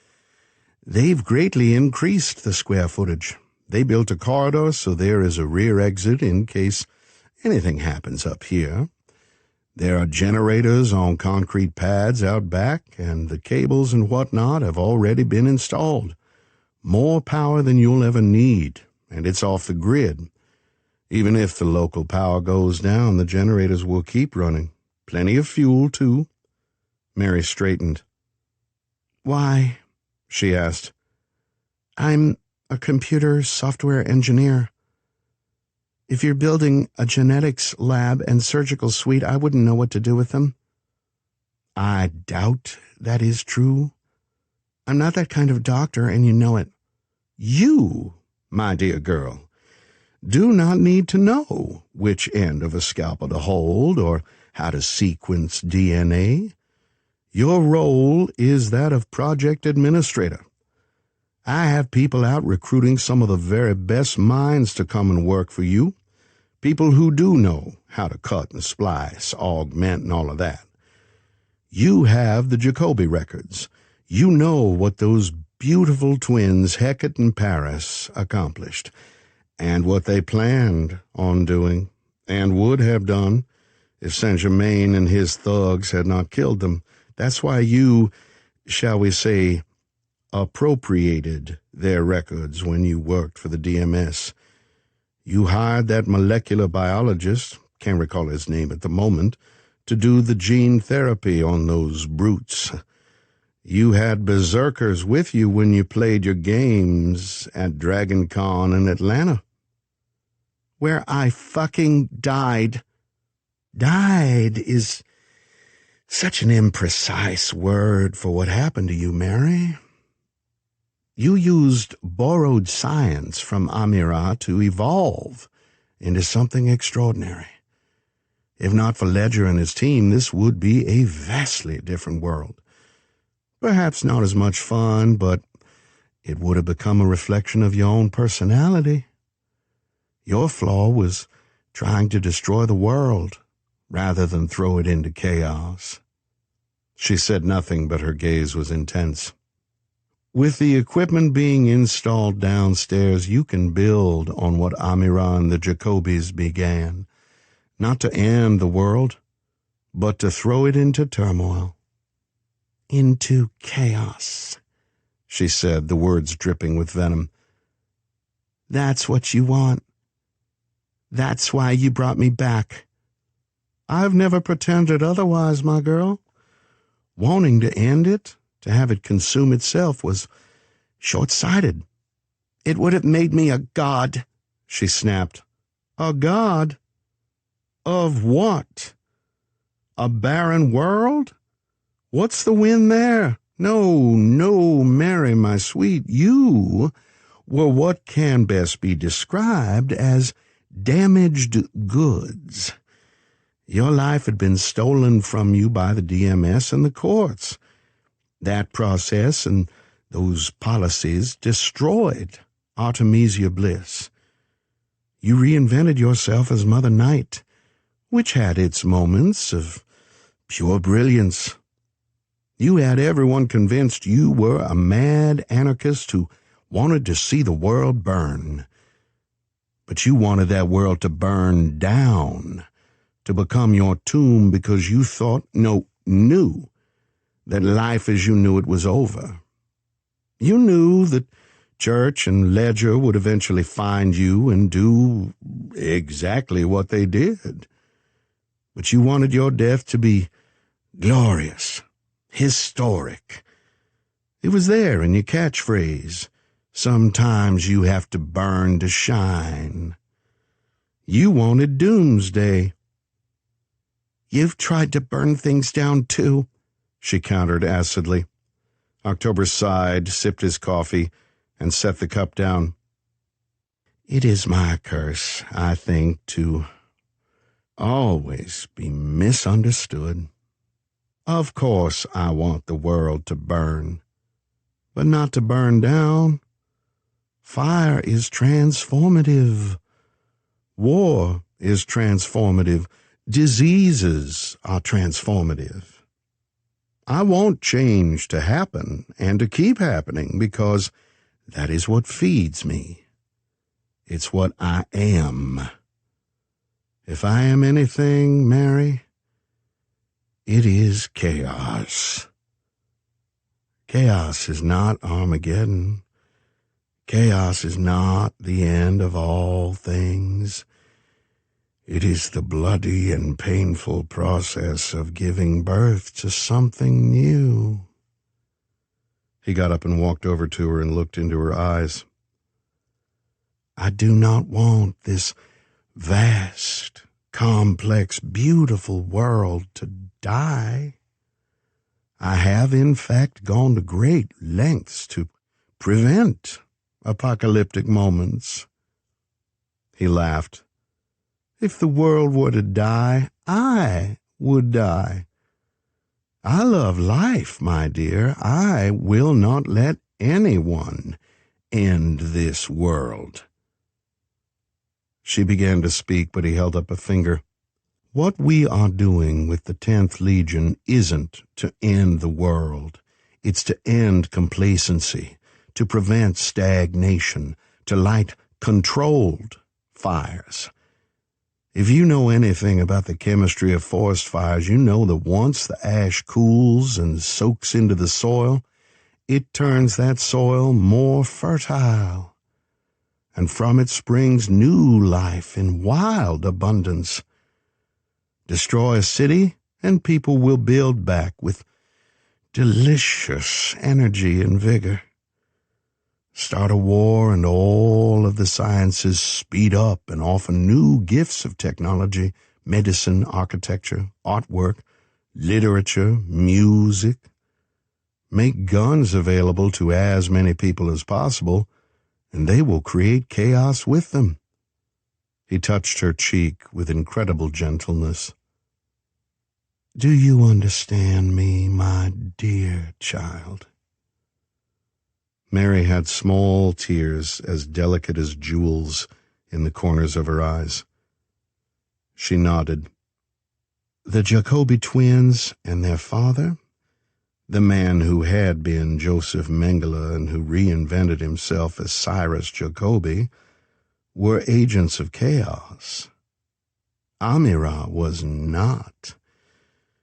They've greatly increased the square footage. They built a corridor so there is a rear exit in case anything happens up here. There are generators on concrete pads out back, and the cables and whatnot have already been installed. More power than you'll ever need, and it's off the grid. Even if the local power goes down, the generators will keep running. Plenty of fuel, too. Mary straightened. Why? She asked. I'm a computer software engineer. If you're building a genetics lab and surgical suite, I wouldn't know what to do with them. I doubt that is true. I'm not that kind of doctor, and you know it. You, my dear girl, do not need to know which end of a scalpel to hold or how to sequence DNA. Your role is that of project administrator. I have people out recruiting some of the very best minds to come and work for you. People who do know how to cut and splice, augment, and all of that. You have the Jacoby records. You know what those beautiful twins, Hecate and Paris, accomplished, and what they planned on doing, and would have done, if Saint-Germain and his thugs had not killed them. That's why you, shall we say, appropriated their records when you worked for the DMS. You hired that molecular biologist, can't recall his name at the moment, to do the gene therapy on those brutes. You had berserkers with you when you played your games at Dragon Con in Atlanta. Where I fucking died. Died is such an imprecise word for what happened to you, Mary. You used borrowed science from Amira to evolve into something extraordinary. If not for Ledger and his team, this would be a vastly different world. Perhaps not as much fun, but it would have become a reflection of your own personality. Your flaw was trying to destroy the world rather than throw it into chaos. She said nothing, but her gaze was intense. With the equipment being installed downstairs, you can build on what Amira and the Jacobys began, not to end the world, but to throw it into turmoil. Into chaos, she said, the words dripping with venom. That's what you want. That's why you brought me back. I've never pretended otherwise, my girl. Wanting to end it, to have it consume itself, was short-sighted. It would have made me a god, she snapped. A god? Of what? A barren world? What's the win there? No, Mary, my sweet, you were what can best be described as damaged goods. Your life had been stolen from you by the DMS and the courts. That process and those policies destroyed Artemisia Bliss. You reinvented yourself as Mother Night, which had its moments of pure brilliance. You had everyone convinced you were a mad anarchist who wanted to see the world burn. But you wanted that world to burn down, to become your tomb because you knew that life as you knew it was over. You knew that Church and Ledger would eventually find you and do exactly what they did. But you wanted your death to be glorious, historic. It was there in your catchphrase. Sometimes you have to burn to shine. You wanted doomsday. You've tried to burn things down too, she countered acidly. October sighed, sipped his coffee, and set the cup down. It is my curse, I think, to always be misunderstood. Of course I want the world to burn, but not to burn down. Fire is transformative. War is transformative. Diseases are transformative. I want change to happen and to keep happening because that is what feeds me. It's what I am. If I am anything, Mary, it is chaos. Chaos is not Armageddon. Chaos is not the end of all things. It is the bloody and painful process of giving birth to something new. He got up and walked over to her and looked into her eyes. I do not want this vast, complex, beautiful world to die. I have, in fact, gone to great lengths to prevent apocalyptic moments. He laughed. If the world were to die, I would die. I love life, my dear. I will not let anyone end this world. She began to speak, but he held up a finger. What we are doing with the 10th Legion isn't to end the world. It's to end complacency, to prevent stagnation, to light controlled fires. If you know anything about the chemistry of forest fires, you know that once the ash cools and soaks into the soil, it turns that soil more fertile, and from it springs new life in wild abundance. Destroy a city, and people will build back with delicious energy and vigor. Start a war, and all of the sciences speed up and offer new gifts of technology, medicine, architecture, artwork, literature, music. Make guns available to as many people as possible, and they will create chaos with them. He touched her cheek with incredible gentleness. Do you understand me, my dear child? Mary had small tears as delicate as jewels in the corners of her eyes. She nodded. The Jacobi twins and their father, the man who had been Joseph Mengele and who reinvented himself as Cyrus Jacobi, were agents of chaos. Amira was not.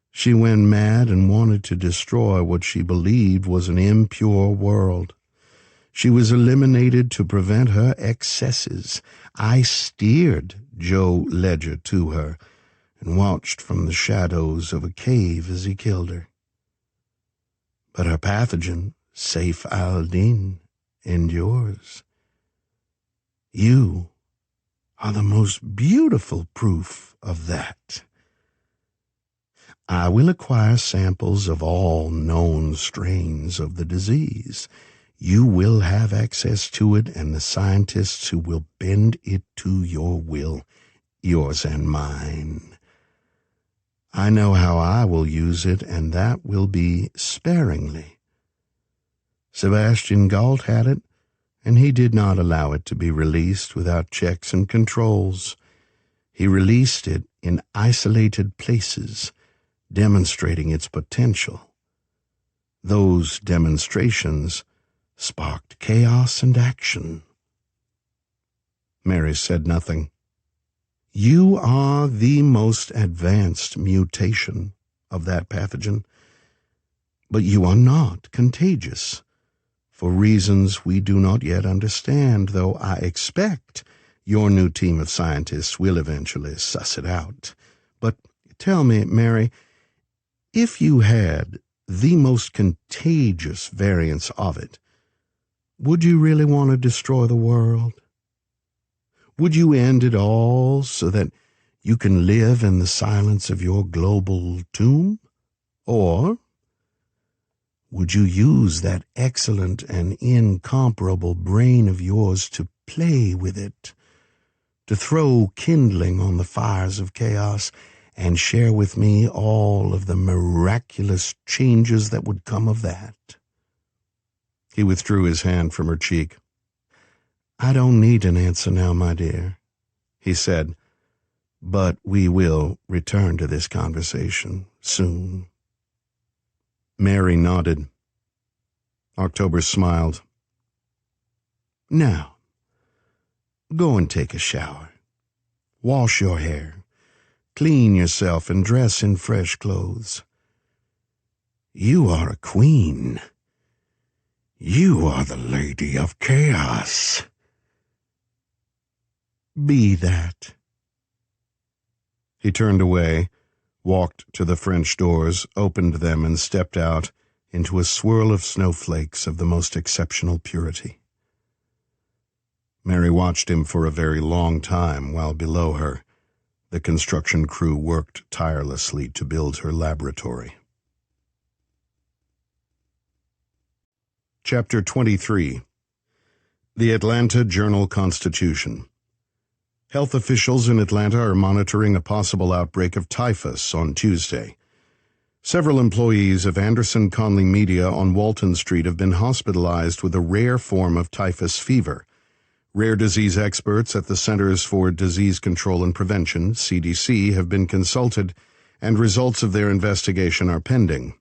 She went mad and wanted to destroy what she believed was an impure world. She was eliminated to prevent her excesses. I steered Joe Ledger to her and watched from the shadows of a cave as he killed her. But her pathogen, Saif al-Din, endures. You are the most beautiful proof of that. I will acquire samples of all known strains of the disease. You will have access to it, and the scientists who will bend it to your will, yours and mine. I know how I will use it, and that will be sparingly. Sebastian Gault had it, and he did not allow it to be released without checks and controls. He released it in isolated places, demonstrating its potential. Those demonstrations sparked chaos and action. Mary said nothing. You are the most advanced mutation of that pathogen, but you are not contagious, for reasons we do not yet understand, though I expect your new team of scientists will eventually suss it out. But tell me, Mary, if you had the most contagious variants of it, would you really want to destroy the world? Would you end it all so that you can live in the silence of your global tomb? Or would you use that excellent and incomparable brain of yours to play with it, to throw kindling on the fires of chaos and share with me all of the miraculous changes that would come of that? He withdrew his hand from her cheek. I don't need an answer now, my dear, he said, but we will return to this conversation soon. Mary nodded. October smiled. Now, go and take a shower. Wash your hair, clean yourself, and dress in fresh clothes. You are a queen. You are the Lady of Chaos. Be that. He turned away, walked to the French doors, opened them, and stepped out into a swirl of snowflakes of the most exceptional purity. Mary watched him for a very long time while below her the construction crew worked tirelessly to build her laboratory. Chapter 23. The Atlanta Journal-Constitution. Health officials in Atlanta are monitoring a possible outbreak of typhus on Tuesday. Several employees of Anderson Conley Media on Walton Street have been hospitalized with a rare form of typhus fever. Rare disease experts at the Centers for Disease Control and Prevention, CDC, have been consulted, and results of their investigation are pending.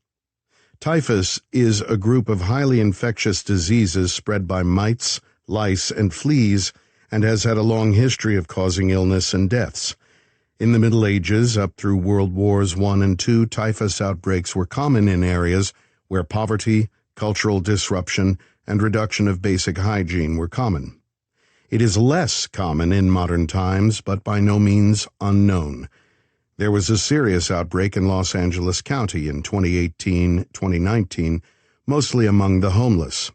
Typhus is a group of highly infectious diseases spread by mites, lice, and fleas, and has had a long history of causing illness and deaths. In the Middle Ages, up through World Wars I and II, typhus outbreaks were common in areas where poverty, cultural disruption, and reduction of basic hygiene were common. It is less common in modern times, but by no means unknown. There was a serious outbreak in Los Angeles County in 2018-2019, mostly among the homeless.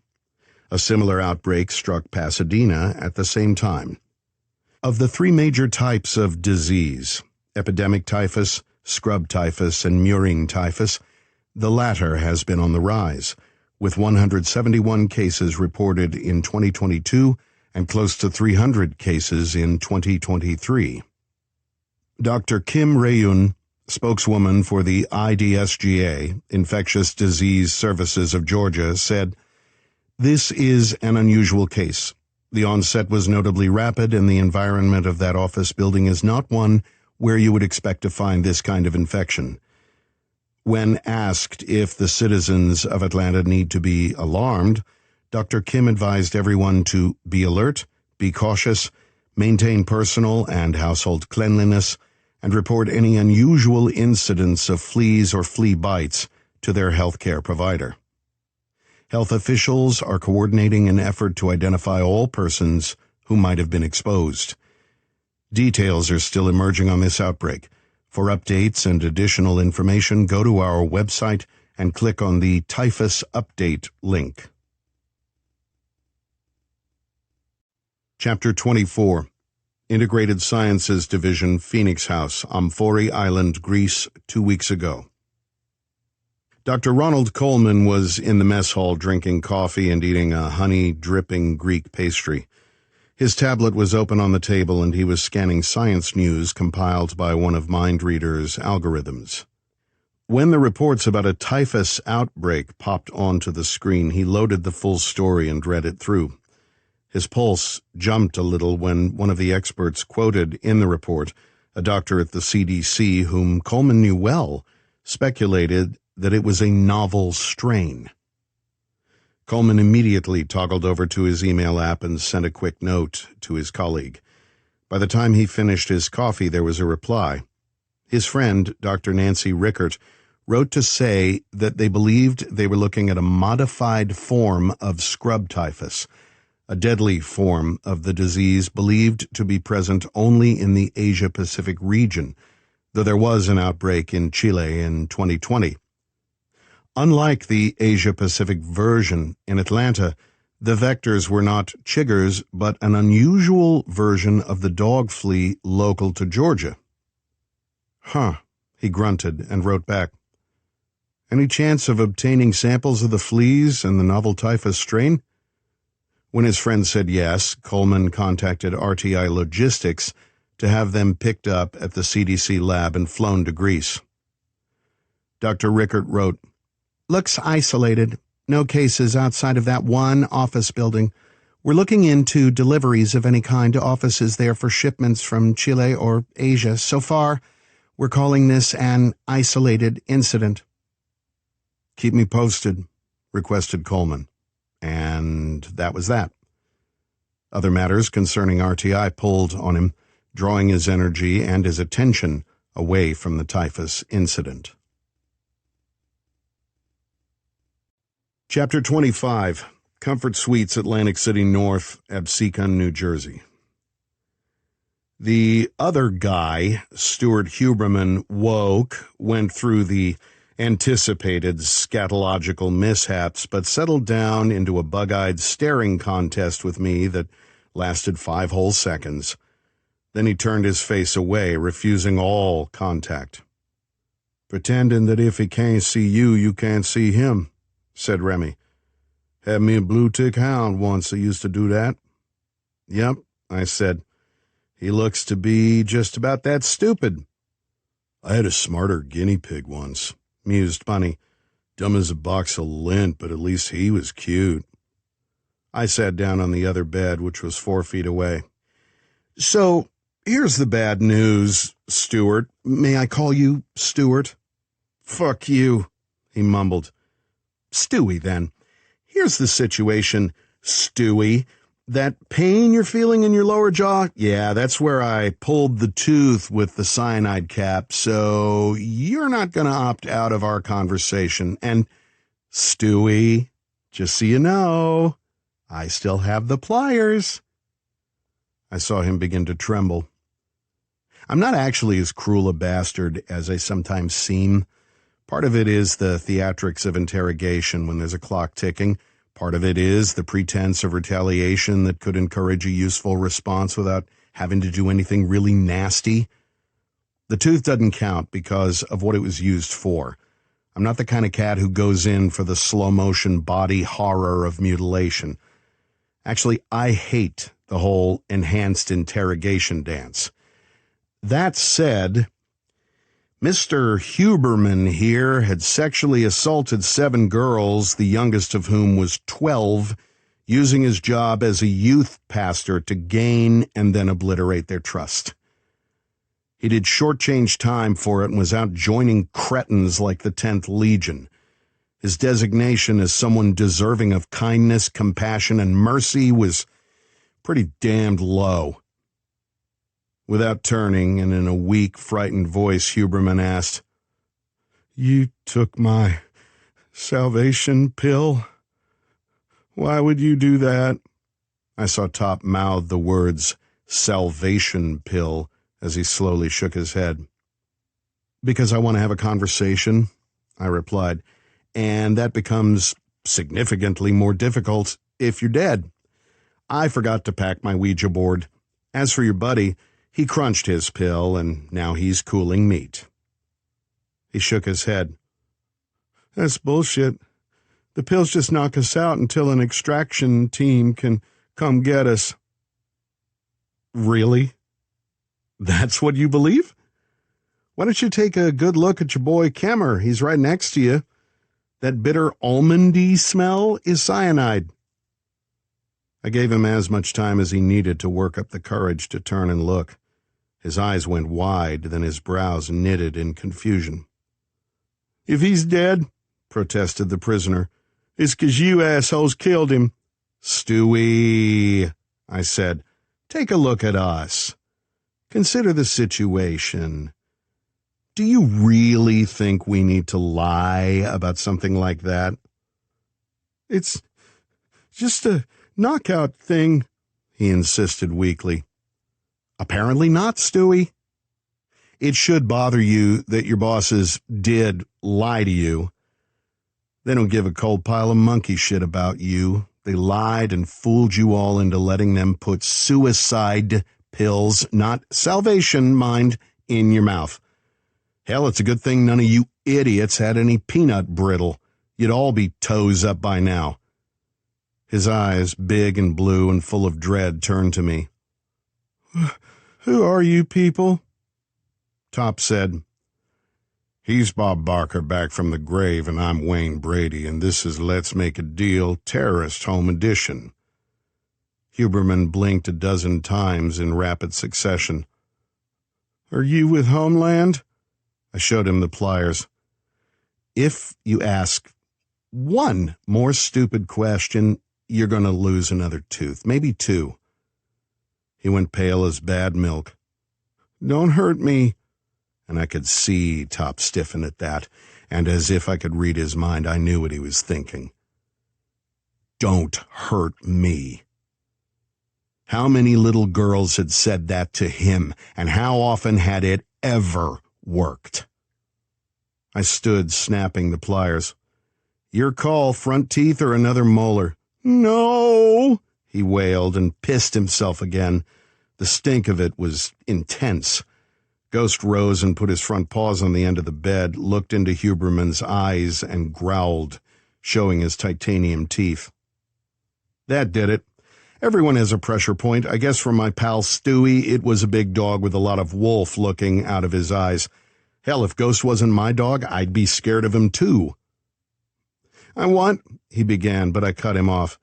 A similar outbreak struck Pasadena at the same time. Of the three major types of disease, epidemic typhus, scrub typhus, and murine typhus, the latter has been on the rise, with 171 cases reported in 2022 and close to 300 cases in 2023. Dr. Kim Rayun, spokeswoman for the IDSGA, Infectious Disease Services of Georgia, said, "This is an unusual case. The onset was notably rapid, and the environment of that office building is not one where you would expect to find this kind of infection." When asked if the citizens of Atlanta need to be alarmed, Dr. Kim advised everyone to be alert, be cautious, maintain personal and household cleanliness, and report any unusual incidents of fleas or flea bites to their healthcare provider. Health officials are coordinating an effort to identify all persons who might have been exposed. Details are still emerging on this outbreak. For updates and additional information, go to our website and click on the Typhus Update link. Chapter 24. Integrated Sciences Division, Phoenix House, Amphori Island, Greece, 2 weeks ago. Dr. Ronald Coleman was in the mess hall drinking coffee and eating a honey-dripping Greek pastry. His tablet was open on the table and he was scanning science news compiled by one of MindReader's algorithms. When the reports about a typhus outbreak popped onto the screen, he loaded the full story and read it through. His pulse jumped a little when one of the experts quoted in the report, a doctor at the CDC whom Coleman knew well, speculated that it was a novel strain. Coleman immediately toggled over to his email app and sent a quick note to his colleague. By the time he finished his coffee, there was a reply. His friend, Dr. Nancy Rickert, wrote to say that they believed they were looking at a modified form of scrub typhus, a deadly form of the disease believed to be present only in the Asia-Pacific region, though there was an outbreak in Chile in 2020. Unlike the Asia-Pacific version in Atlanta, the vectors were not chiggers, but an unusual version of the dog flea local to Georgia. Huh, he grunted and wrote back. Any chance of obtaining samples of the fleas and the novel typhus strain? When his friend said yes, Coleman contacted RTI Logistics to have them picked up at the CDC lab and flown to Greece. Dr. Rickert wrote, Looks isolated. No cases outside of that one office building. We're looking into deliveries of any kind to offices there for shipments from Chile or Asia. So far, we're calling this an isolated incident. Keep me posted, requested Coleman. And that was that. Other matters concerning RTI pulled on him, drawing his energy and his attention away from the typhus incident. Chapter 25, Comfort Suites, Atlantic City North, Absecon, New Jersey. The other guy, Stuart Huberman, went through the anticipated scatological mishaps, but settled down into a bug-eyed staring contest with me that lasted 5 whole seconds. Then he turned his face away, refusing all contact. Pretending that if he can't see you, you can't see him, said Remy. Had me a blue-tick hound once that used to do that. Yep, I said. He looks to be just about that stupid. I had a smarter guinea pig once, mused Bunny. Dumb as a box of lint, but at least he was cute. I sat down on the other bed, which was 4 feet away. So, here's the bad news, Stuart. May I call you Stuart? Fuck you, he mumbled. Stewie, then. Here's the situation, Stewie. That pain you're feeling in your lower jaw? Yeah, that's where I pulled the tooth with the cyanide cap, so you're not going to opt out of our conversation. And, Stewie, just so you know, I still have the pliers. I saw him begin to tremble. I'm not actually as cruel a bastard as I sometimes seem. Part of it is the theatrics of interrogation when there's a clock ticking. Part of it is the pretense of retaliation that could encourage a useful response without having to do anything really nasty. The tooth doesn't count because of what it was used for. I'm not the kind of cat who goes in for the slow-motion body horror of mutilation. Actually, I hate the whole enhanced interrogation dance. That said, Mr. Huberman here had sexually assaulted 7 girls, the youngest of whom was 12, using his job as a youth pastor to gain and then obliterate their trust. He did shortchange time for it and was out joining cretins like the 10th Legion. His designation as someone deserving of kindness, compassion, and mercy was pretty damned low. Without turning, and in a weak, frightened voice, Huberman asked, You took my salvation pill? Why would you do that? I saw Top mouth the words, salvation pill, as he slowly shook his head. Because I want to have a conversation, I replied, and that becomes significantly more difficult if you're dead. I forgot to pack my Ouija board. As for your buddy, he crunched his pill, and now he's cooling meat. He shook his head. That's bullshit. The pills just knock us out until an extraction team can come get us. Really? That's what you believe? Why don't you take a good look at your boy Kemmer? He's right next to you. That bitter almondy smell is cyanide. I gave him as much time as he needed to work up the courage to turn and look. His eyes went wide, then his brows knitted in confusion. If he's dead, protested the prisoner, it's 'cause you assholes killed him. Stewie, I said, take a look at us. Consider the situation. Do you really think we need to lie about something like that? It's just a knockout thing, he insisted weakly. Apparently not, Stewie. It should bother you that your bosses did lie to you. They don't give a cold pile of monkey shit about you. They lied and fooled you all into letting them put suicide pills, not salvation, mind, in your mouth. Hell, it's a good thing none of you idiots had any peanut brittle. You'd all be toes up by now. His eyes, big and blue and full of dread, turned to me. Who are you people? Top said, He's Bob Barker back from the grave, and I'm Wayne Brady, and this is Let's Make a Deal Terrorist Home Edition. Huberman blinked a dozen times in rapid succession. Are you with Homeland? I showed him the pliers. If you ask one more stupid question, you're going to lose another tooth, maybe two. He went pale as bad milk. Don't hurt me. And I could see Top stiffen at that, and as if I could read his mind, I knew what he was thinking. Don't hurt me. How many little girls had said that to him, and how often had it ever worked? I stood, snapping the pliers. Your call, front teeth or another molar. No, he wailed and pissed himself again. The stink of it was intense. Ghost rose and put his front paws on the end of the bed, looked into Huberman's eyes, and growled, showing his titanium teeth. That did it. Everyone has a pressure point. I guess from my pal Stewie, it was a big dog with a lot of wolf looking out of his eyes. Hell, if Ghost wasn't my dog, I'd be scared of him too. I want, he began, but I cut him off.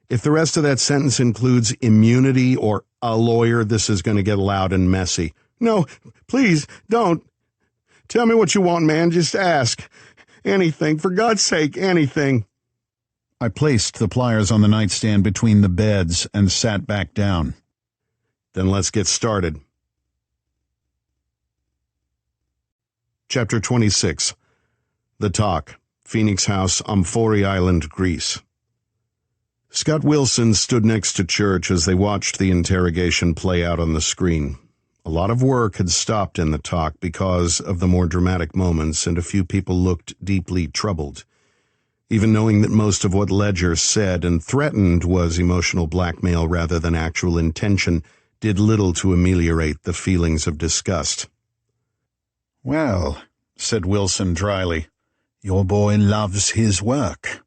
If the rest of that sentence includes immunity or a lawyer, this is going to get loud and messy. No, please, don't. Tell me what you want, man. Just ask. Anything. For God's sake, anything. I placed the pliers on the nightstand between the beds and sat back down. Then let's get started. Chapter 26. The Talk. Phoenix House, Amphory Island, Greece. Scott Wilson stood next to Church as they watched the interrogation play out on the screen. A lot of work had stopped in the talk because of the more dramatic moments, and a few people looked deeply troubled. Even knowing that most of what Ledger said and threatened was emotional blackmail rather than actual intention, did little to ameliorate the feelings of disgust. Well, said Wilson dryly, your boy loves his work.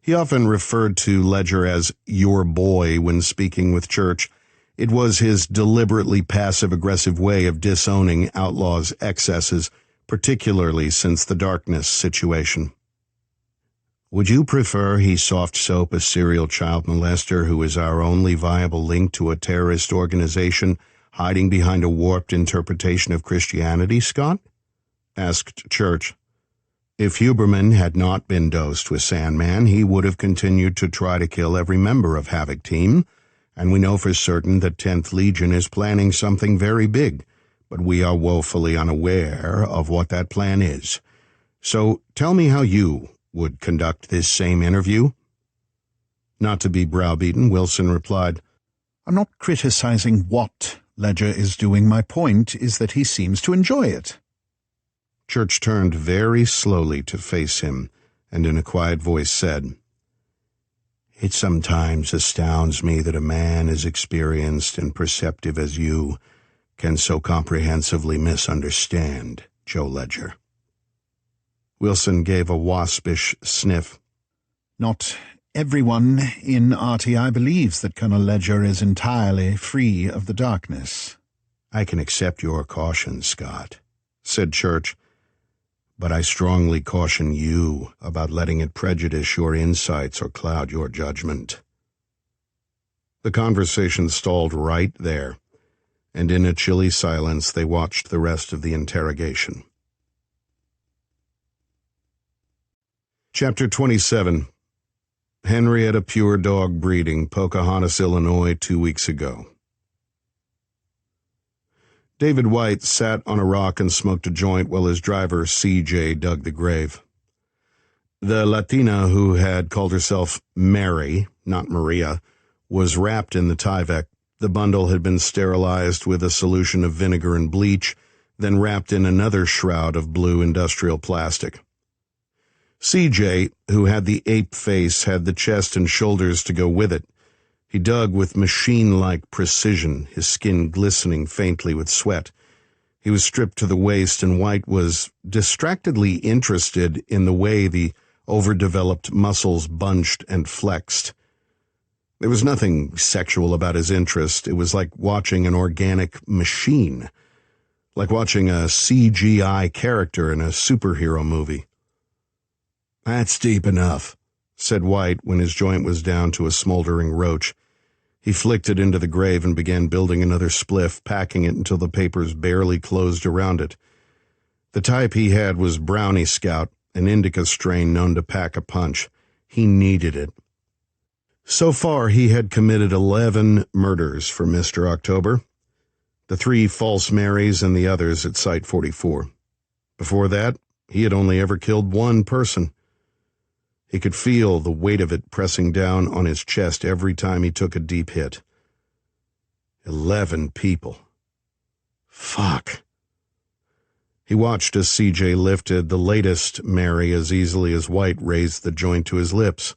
He often referred to Ledger as your boy when speaking with Church. It was his deliberately passive-aggressive way of disowning Outlaw's excesses, particularly since the Darkness situation. Would you prefer he soft soap a serial child molester who is our only viable link to a terrorist organization hiding behind a warped interpretation of Christianity, Scott? Asked Church. If Huberman had not been dosed with Sandman, he would have continued to try to kill every member of Havoc Team, and we know for certain that 10th Legion is planning something very big, but we are woefully unaware of what that plan is. So tell me how you would conduct this same interview? Not to be browbeaten, Wilson replied, I'm not criticizing what Ledger is doing. My point is that he seems to enjoy it. Church turned very slowly to face him, and in a quiet voice said, It sometimes astounds me that a man as experienced and perceptive as you can so comprehensively misunderstand Joe Ledger. Wilson gave a waspish sniff. Not everyone in RTI believes that Colonel Ledger is entirely free of the darkness. I can accept your caution, Scott, said Church, but I strongly caution you about letting it prejudice your insights or cloud your judgment. The conversation stalled right there, and in a chilly silence they watched the rest of the interrogation. Chapter 27. Henrietta Pure Dog Breeding, Pocahontas, Illinois, 2 weeks ago. David White sat on a rock and smoked a joint while his driver, C.J., dug the grave. The Latina who had called herself Mary, not Maria, was wrapped in the Tyvek. The bundle had been sterilized with a solution of vinegar and bleach, then wrapped in another shroud of blue industrial plastic. C.J., who had the ape face, had the chest and shoulders to go with it. He dug with machine-like precision, his skin glistening faintly with sweat. He was stripped to the waist, and White was distractedly interested in the way the overdeveloped muscles bunched and flexed. There was nothing sexual about his interest. It was like watching an organic machine, like watching a CGI character in a superhero movie. "That's deep enough," said White when his joint was down to a smoldering roach. He flicked it into the grave and began building another spliff, packing it until the papers barely closed around it. The type he had was Brownie Scout, an indica strain known to pack a punch. He needed it. So far, he had committed 11 murders for Mr. October, the 3 false Marys and the others at Site 44. Before that, he had only ever killed 1 person. He could feel the weight of it pressing down on his chest every time he took a deep hit. 11 people. Fuck. He watched as C.J. lifted the latest Mary as easily as White raised the joint to his lips.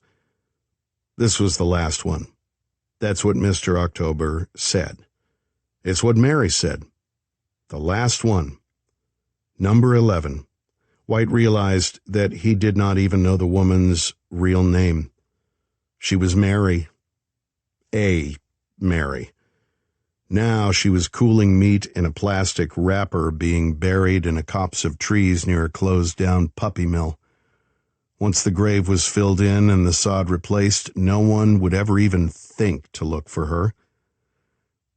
This was the last one. That's what Mr. October said. It's what Mary said. The last one. Number 11. White realized that he did not even know the woman's real name. She was Mary. A Mary. Now she was cooling meat in a plastic wrapper being buried in a copse of trees near a closed-down puppy mill. Once the grave was filled in and the sod replaced, no one would ever even think to look for her.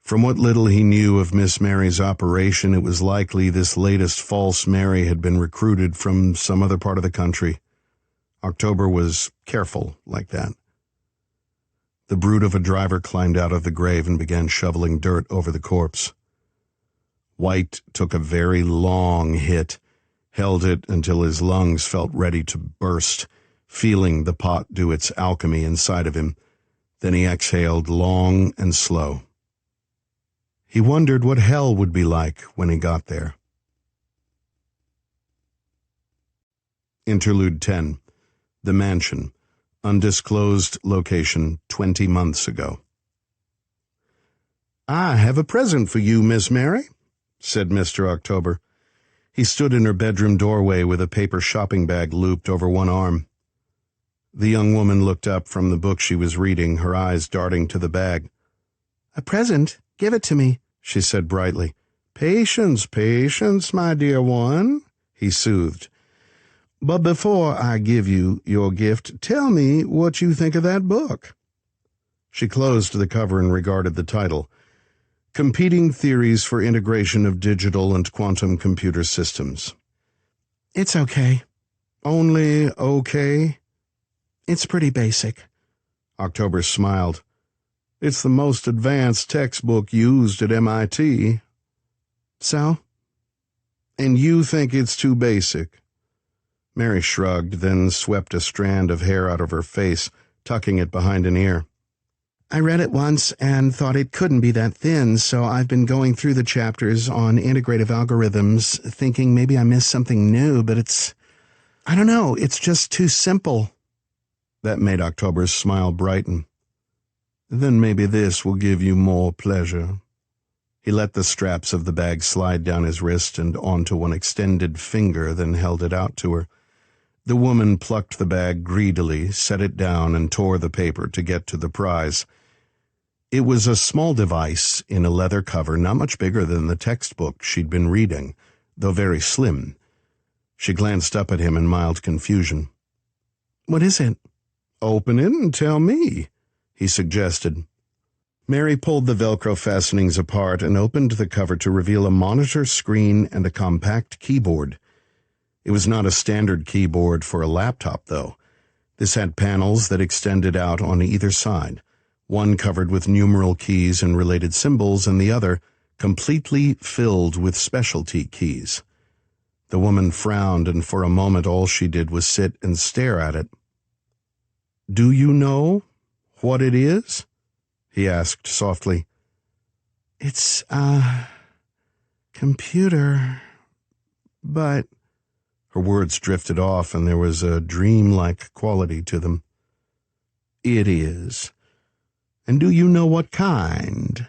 From what little he knew of Miss Mary's operation, it was likely this latest false Mary had been recruited from some other part of the country. October was careful like that. The brute of a driver climbed out of the grave and began shoveling dirt over the corpse. White took a very long hit, held it until his lungs felt ready to burst, feeling the pot do its alchemy inside of him. Then he exhaled long and slow. He wondered what hell would be like when he got there. Interlude 10. The Mansion. Undisclosed location 20 months ago. "I have a present for you, Miss Mary," said Mr. October. He stood in her bedroom doorway with a paper shopping bag looped over one arm. The young woman looked up from the book she was reading, her eyes darting to the bag. "A present? Give it to me," she said brightly. "Patience, patience, my dear one," he soothed. "But before I give you your gift, tell me what you think of that book." She closed the cover and regarded the title. Competing Theories for Integration of Digital and Quantum Computer Systems. It's okay. Only okay? It's pretty basic. October smiled. It's the most advanced textbook used at MIT. So? And you think it's too basic? Mary shrugged, then swept a strand of hair out of her face, tucking it behind an ear. I read it once and thought it couldn't be that thin, so I've been going through the chapters on integrative algorithms, thinking maybe I missed something new, but I don't know, it's just too simple. That made October's smile brighten. Then maybe this will give you more pleasure. He let the straps of the bag slide down his wrist and onto one extended finger, then held it out to her. The woman plucked the bag greedily, set it down, and tore the paper to get to the prize. It was a small device in a leather cover, not much bigger than the textbook she'd been reading, though very slim. She glanced up at him in mild confusion. "What is it?" "Open it and tell me," he suggested. Mary pulled the Velcro fastenings apart and opened the cover to reveal a monitor screen and a compact keyboard. It was not a standard keyboard for a laptop, though. This had panels that extended out on either side, one covered with numeral keys and related symbols, and the other completely filled with specialty keys. The woman frowned, and for a moment all she did was sit and stare at it. "Do you know what it is?" he asked softly. "It's a computer, but..." Her words drifted off, and there was a dreamlike quality to them. "It is. And do you know what kind?"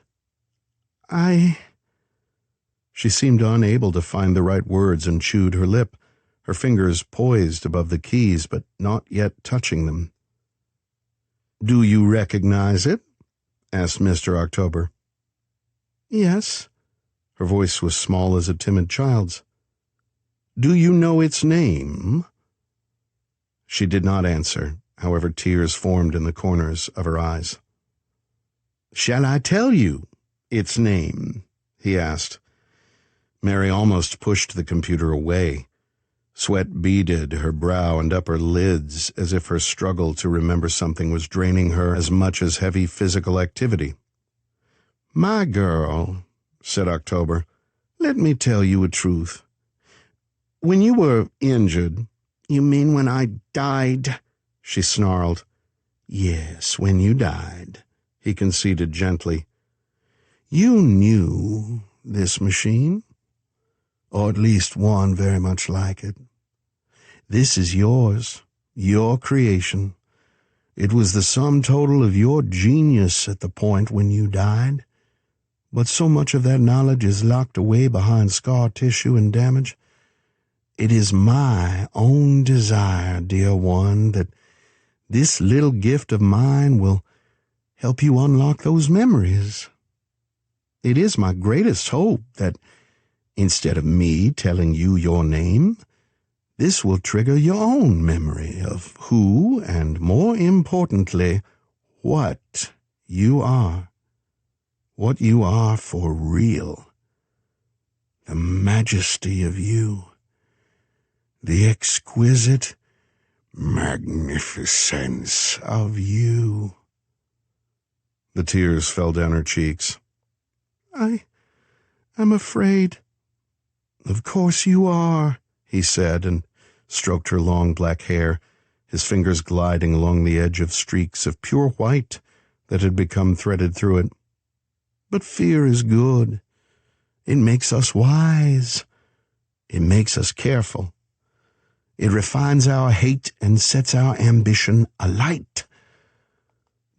She seemed unable to find the right words and chewed her lip, her fingers poised above the keys but not yet touching them. "Do you recognize it?" asked Mr. October. "Yes." Her voice was small as a timid child's. "Do you know its name?" She did not answer, however tears formed in the corners of her eyes. "Shall I tell you its name?" he asked. Mary almost pushed the computer away. Sweat beaded her brow and upper lids as if her struggle to remember something was draining her as much as heavy physical activity. "My girl," said October, "let me tell you a truth. When you were injured—" "You mean when I died?" she snarled. "Yes, when you died," he conceded gently. "You knew this machine, or at least one very much like it. This is yours, your creation. It was the sum total of your genius at the point when you died, but so much of that knowledge is locked away behind scar tissue and damage. It is my own desire, dear one, that this little gift of mine will help you unlock those memories. It is my greatest hope that, instead of me telling you your name, this will trigger your own memory of who, and more importantly, what you are. What you are for real. The majesty of you. The exquisite magnificence of you." The tears fell down her cheeks. I'm afraid." "Of course you are," he said, and stroked her long black hair, his fingers gliding along the edge of streaks of pure white that had become threaded through it. "But fear is good. It makes us wise. It makes us careful. It refines our hate and sets our ambition alight.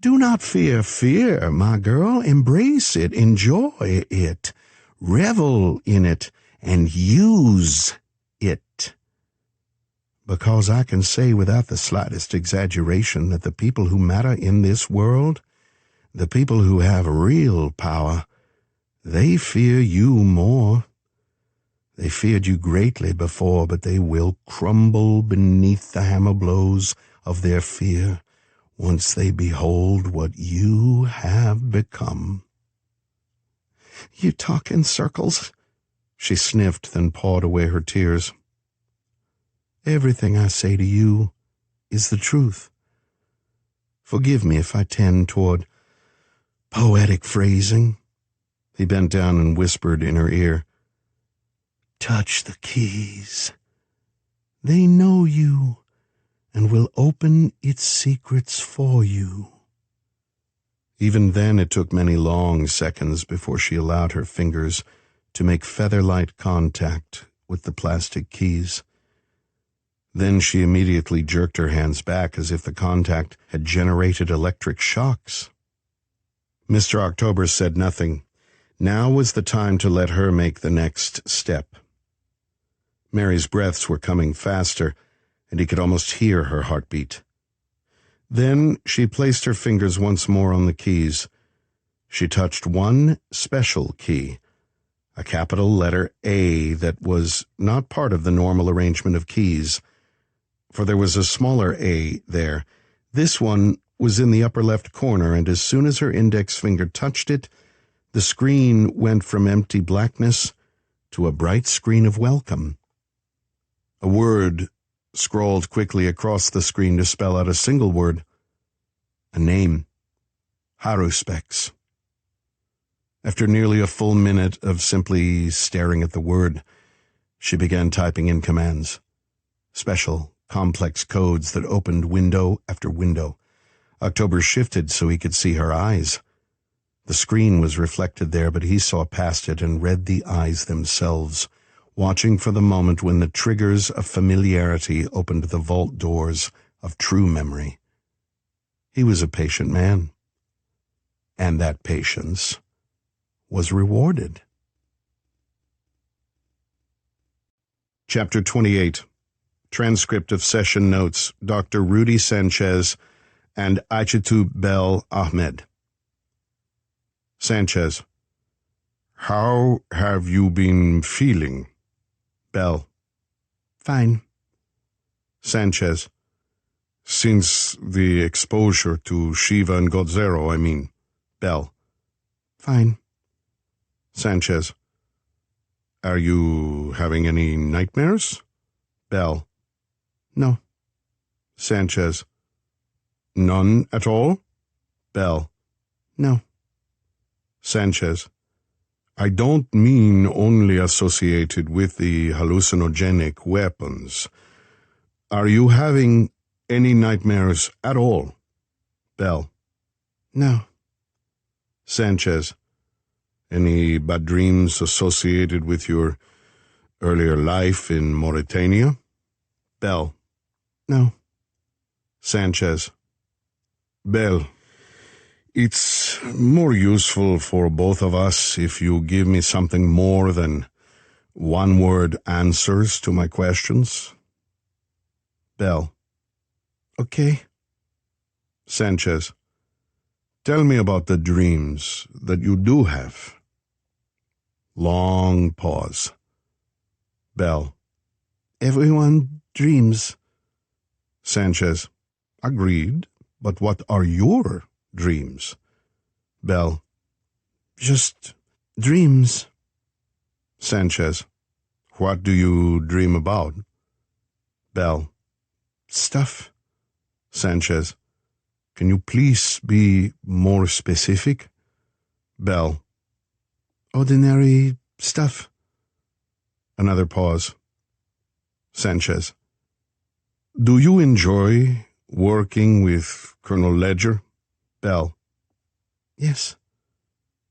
Do not fear fear, my girl. Embrace it, enjoy it, revel in it, and use it. Because I can say without the slightest exaggeration that the people who matter in this world, the people who have real power, they fear you more. They feared you greatly before, but they will crumble beneath the hammer blows of their fear once they behold what you have become." "You talk in circles." She sniffed, then pawed away her tears. "Everything I say to you is the truth. Forgive me if I tend toward poetic phrasing." He bent down and whispered in her ear, "Touch the keys. They know you and will open its secrets for you." Even then it took many long seconds before she allowed her fingers to make feather-light contact with the plastic keys. Then she immediately jerked her hands back as if the contact had generated electric shocks. Mr. October said nothing. Now was the time to let her make the next step. Mary's breaths were coming faster, and he could almost hear her heartbeat. Then she placed her fingers once more on the keys. She touched one special key, a capital letter A that was not part of the normal arrangement of keys, for there was a smaller A there. This one was in the upper left corner, and as soon as her index finger touched it, the screen went from empty blackness to a bright screen of welcome. A word scrawled quickly across the screen to spell out a single word, a name, Haruspex. After nearly a full minute of simply staring at the word, she began typing in commands, special, complex codes that opened window after window. October shifted so he could see her eyes. The screen was reflected there, but he saw past it and read the eyes themselves, watching for the moment when the triggers of familiarity opened the vault doors of true memory. He was a patient man, and that patience was rewarded. Chapter 28. Transcript of Session Notes, Dr. Rudy Sanchez and Aichitu Bel Ahmed. Sanchez. How have you been feeling? Bell. Fine. Sanchez. Since the exposure to Shiva and Godzero, I mean. Bell. Fine. Sanchez. Are you having any nightmares? Bell. No. Sanchez. None at all? Bell. No. Sanchez. I don't mean only associated with the hallucinogenic weapons. Are you having any nightmares at all? Bell. No. Sanchez. Any bad dreams associated with your earlier life in Mauritania? Bell. No. Sanchez. Bell. It's more useful for both of us if you give me something more than one-word answers to my questions. Bell. Okay. Sanchez. Tell me about the dreams that you do have. Long pause. Bell. Everyone dreams. Sanchez. Agreed, but what are your dreams? Bell. Just dreams. Sanchez. What do you dream about? Bell. Stuff. Sanchez. Can you please be more specific? Bell. Ordinary stuff. Another pause. Sanchez. Do you enjoy working with Colonel Ledger? Bell. Yes.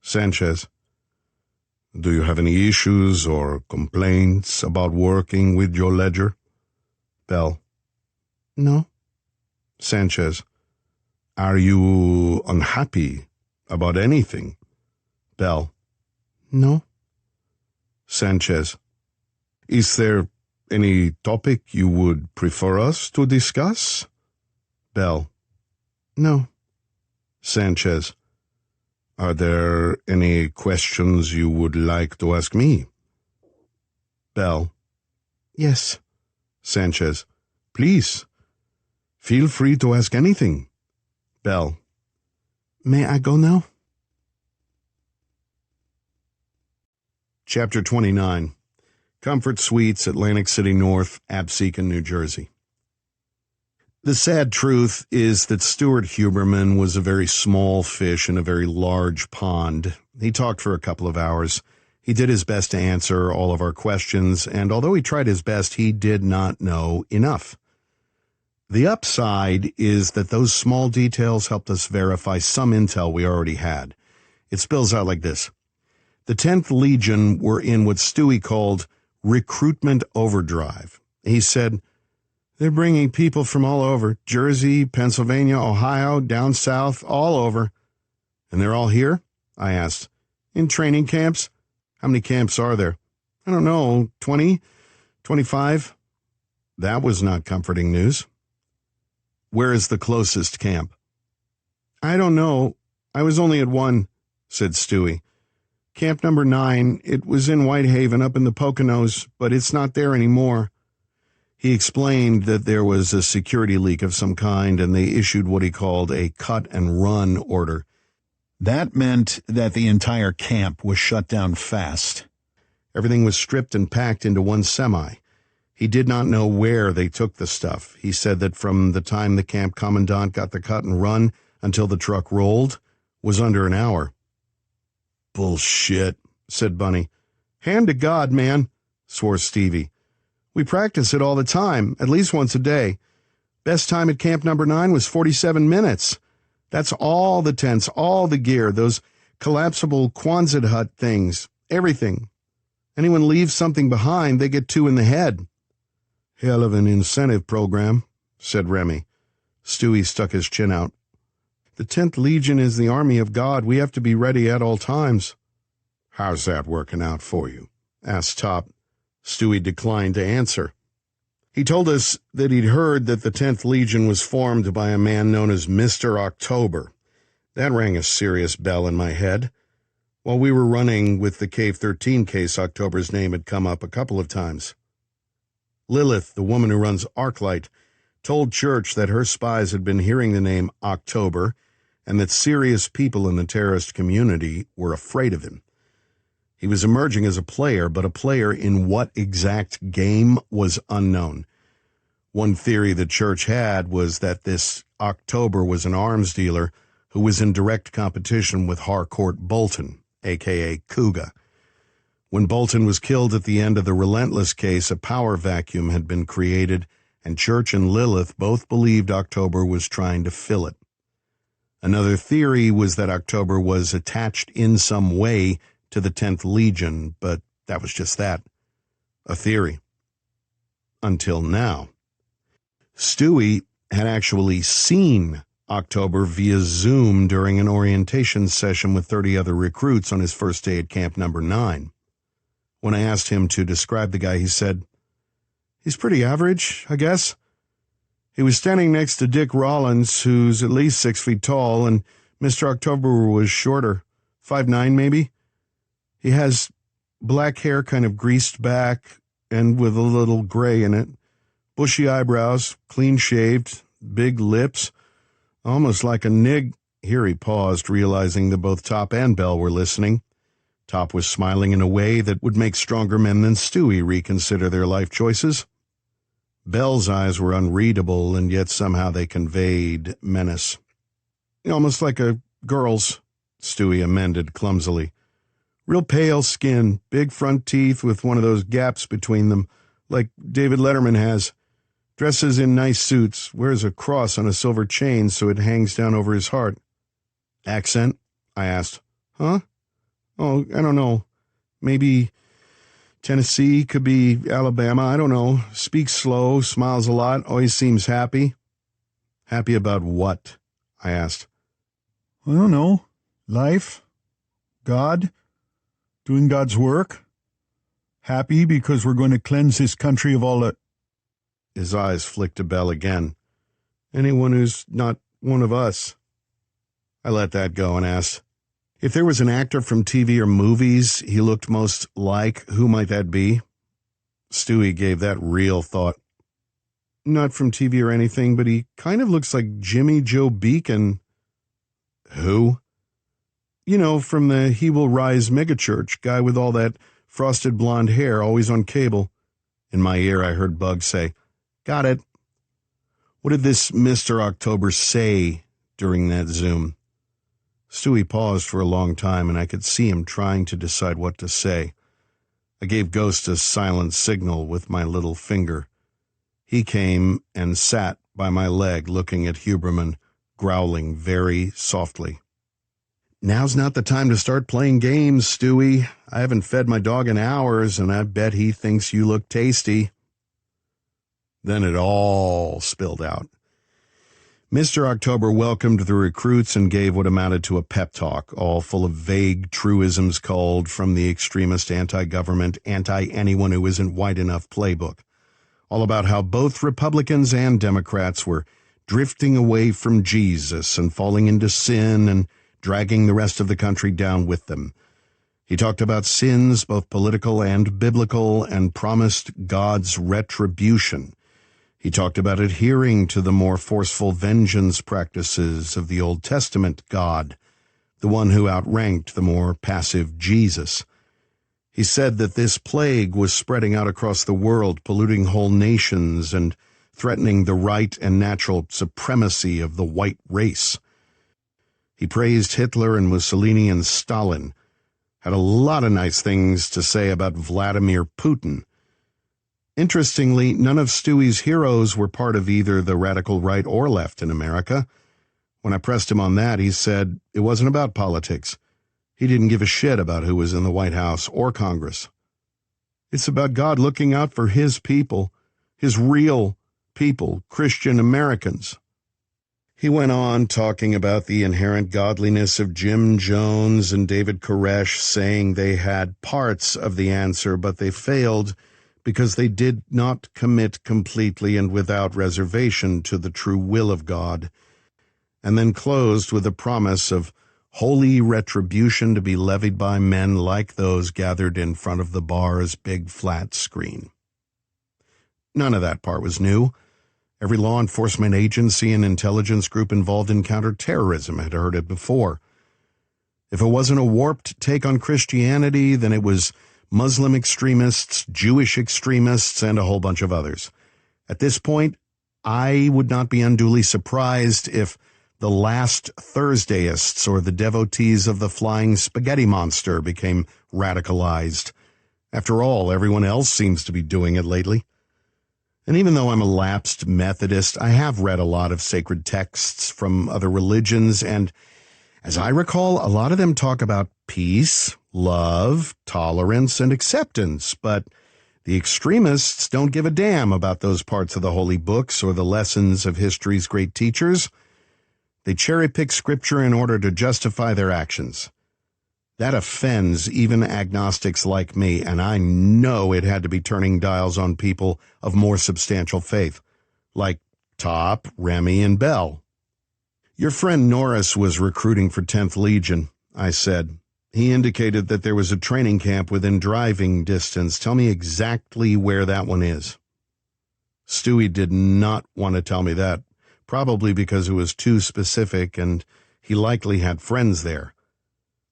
Sanchez. Do you have any issues or complaints about working with your Ledger? Bell. No. Sanchez. Are you unhappy about anything? Bell. No. Sanchez. Is there any topic you would prefer us to discuss? Bell. No. Sanchez. Are there any questions you would like to ask me? Bell. Yes. Sanchez. Please. Feel free to ask anything. Bell. May I go now? Chapter 29. Comfort Suites, Atlantic City North, Absecon, New Jersey. The sad truth is that Stuart Huberman was a very small fish in a very large pond. He talked for a couple of hours. He did his best to answer all of our questions, and although he tried his best, he did not know enough. The upside is that those small details helped us verify some intel we already had. It spills out like this. The 10th Legion were in what Stewie called recruitment overdrive. He said, they're bringing people from all over, Jersey, Pennsylvania, Ohio, down south, all over. And they're all here? I asked. In training camps? How many camps are there? I don't know, 20? 25? That was not comforting news. Where is the closest camp? I don't know. I was only at one, said Stewie. Camp number 9, it was in Whitehaven up in the Poconos, but it's not there anymore. He explained that there was a security leak of some kind, and they issued what he called a cut-and-run order. That meant that the entire camp was shut down fast. Everything was stripped and packed into one semi. He did not know where they took the stuff. He said that from the time the camp commandant got the cut and run until the truck rolled was under an hour. Bullshit, said Bunny. Hand to God, man, swore Stevie. We practice it all the time, at least once a day. Best time at camp number 9 was 47 minutes. That's all the tents, all the gear, those collapsible Quonset hut things, everything. Anyone leaves something behind, they get 2 in the head. Hell of an incentive program, said Remy. Stewie stuck his chin out. The 10th Legion is the army of God. We have to be ready at all times. How's that working out for you? Asked Top. Stewie declined to answer. He told us that he'd heard that the 10th Legion was formed by a man known as Mr. October. That rang a serious bell in my head. While we were running with the Cave 13 case, October's name had come up a couple of times. Lilith, the woman who runs Arclight, told Church that her spies had been hearing the name October and that serious people in the terrorist community were afraid of him. He was emerging as a player, but a player in what exact game was unknown. One theory the Church had was that this October was an arms dealer who was in direct competition with Harcourt Bolton, a.k.a. Cougar. When Bolton was killed at the end of the Relentless case, a power vacuum had been created, and Church and Lilith both believed October was trying to fill it. Another theory was that October was attached in some way to the 10th Legion, but that was just that, a theory. Until now. Stewie had actually seen October via Zoom during an orientation session with 30 other recruits on his first day at Camp Number 9. When I asked him to describe the guy, he said, "He's pretty average, I guess." He was standing next to Dick Rollins, who's at least 6 feet tall, and Mr. October was shorter, 5'9" maybe. He has black hair kind of greased back and with a little gray in it, bushy eyebrows, clean-shaved, big lips, almost like a nig. Here he paused, realizing that both Top and Bell were listening. Top was smiling in a way that would make stronger men than Stewie reconsider their life choices. Bell's eyes were unreadable, and yet somehow they conveyed menace. Almost like a girl's, Stewie amended clumsily. Real pale skin, big front teeth with one of those gaps between them, like David Letterman has. Dresses in nice suits, wears a cross on a silver chain so it hangs down over his heart. Accent? I asked. Huh? Oh, I don't know. Maybe Tennessee, could be Alabama, I don't know. Speaks slow, smiles a lot, always seems happy. Happy about what? I asked. I don't know. Life? God? Doing God's work? Happy because we're going to cleanse this country of all the... His eyes flicked to Bell again. Anyone who's not one of us. I let that go and asked, if there was an actor from TV or movies he looked most like, who might that be? Stewie gave that real thought. Not from TV or anything, but he kind of looks like Jimmy Joe Beacon. Who? You know, from the He Will Rise megachurch, guy with all that frosted blonde hair, always on cable. In my ear, I heard Bug say, "Got it." What did this Mr. October say during that Zoom? Stewie paused for a long time, and I could see him trying to decide what to say. I gave Ghost a silent signal with my little finger. He came and sat by my leg, looking at Huberman, growling very softly. Now's not the time to start playing games, Stewie. I haven't fed my dog in hours, and I bet he thinks you look tasty. Then it all spilled out. Mr. October welcomed the recruits and gave what amounted to a pep talk, all full of vague truisms culled from the extremist anti-government, anti-anyone-who-isn't-white-enough playbook. all about how both Republicans and Democrats were drifting away from Jesus and falling into sin and dragging the rest of the country down with them. He talked about sins, both political and biblical, and promised God's retribution. He talked about adhering to the more forceful vengeance practices of the Old Testament God, the one who outranked the more passive Jesus. He said that this plague was spreading out across the world, polluting whole nations and threatening the right and natural supremacy of the white race. He praised Hitler and Mussolini and Stalin, had a lot of nice things to say about Vladimir Putin. Interestingly, none of Stewie's heroes were part of either the radical right or left in America. When I pressed him on that, he said it wasn't about politics. He didn't give a shit about who was in the White House or Congress. It's about God looking out for his people, his real people, Christian Americans. He went on talking about the inherent godliness of Jim Jones and David Koresh, saying they had parts of the answer, but they failed because they did not commit completely and without reservation to the true will of God, and then closed with a promise of holy retribution to be levied by men like those gathered in front of the bar's big flat screen. None of that part was new. Every law enforcement agency and intelligence group involved in counterterrorism had heard it before. If it wasn't a warped take on Christianity, then it was Muslim extremists, Jewish extremists, and a whole bunch of others. At this point, I would not be unduly surprised if the last Thursdayists or the devotees of the flying spaghetti monster became radicalized. After all, everyone else seems to be doing it lately. And even though I'm a lapsed Methodist, I have read a lot of sacred texts from other religions, and as I recall, a lot of them talk about peace, love, tolerance, and acceptance, but the extremists don't give a damn about those parts of the holy books or the lessons of history's great teachers. They cherry-pick scripture in order to justify their actions. That offends even agnostics like me, and I know it had to be turning dials on people of more substantial faith, like Top, Remy, and Bell. Your friend Norris was recruiting for 10th Legion, I said. He indicated that there was a training camp within driving distance. Tell me exactly where that one is. Stewie did not want to tell me that, probably because it was too specific and he likely had friends there.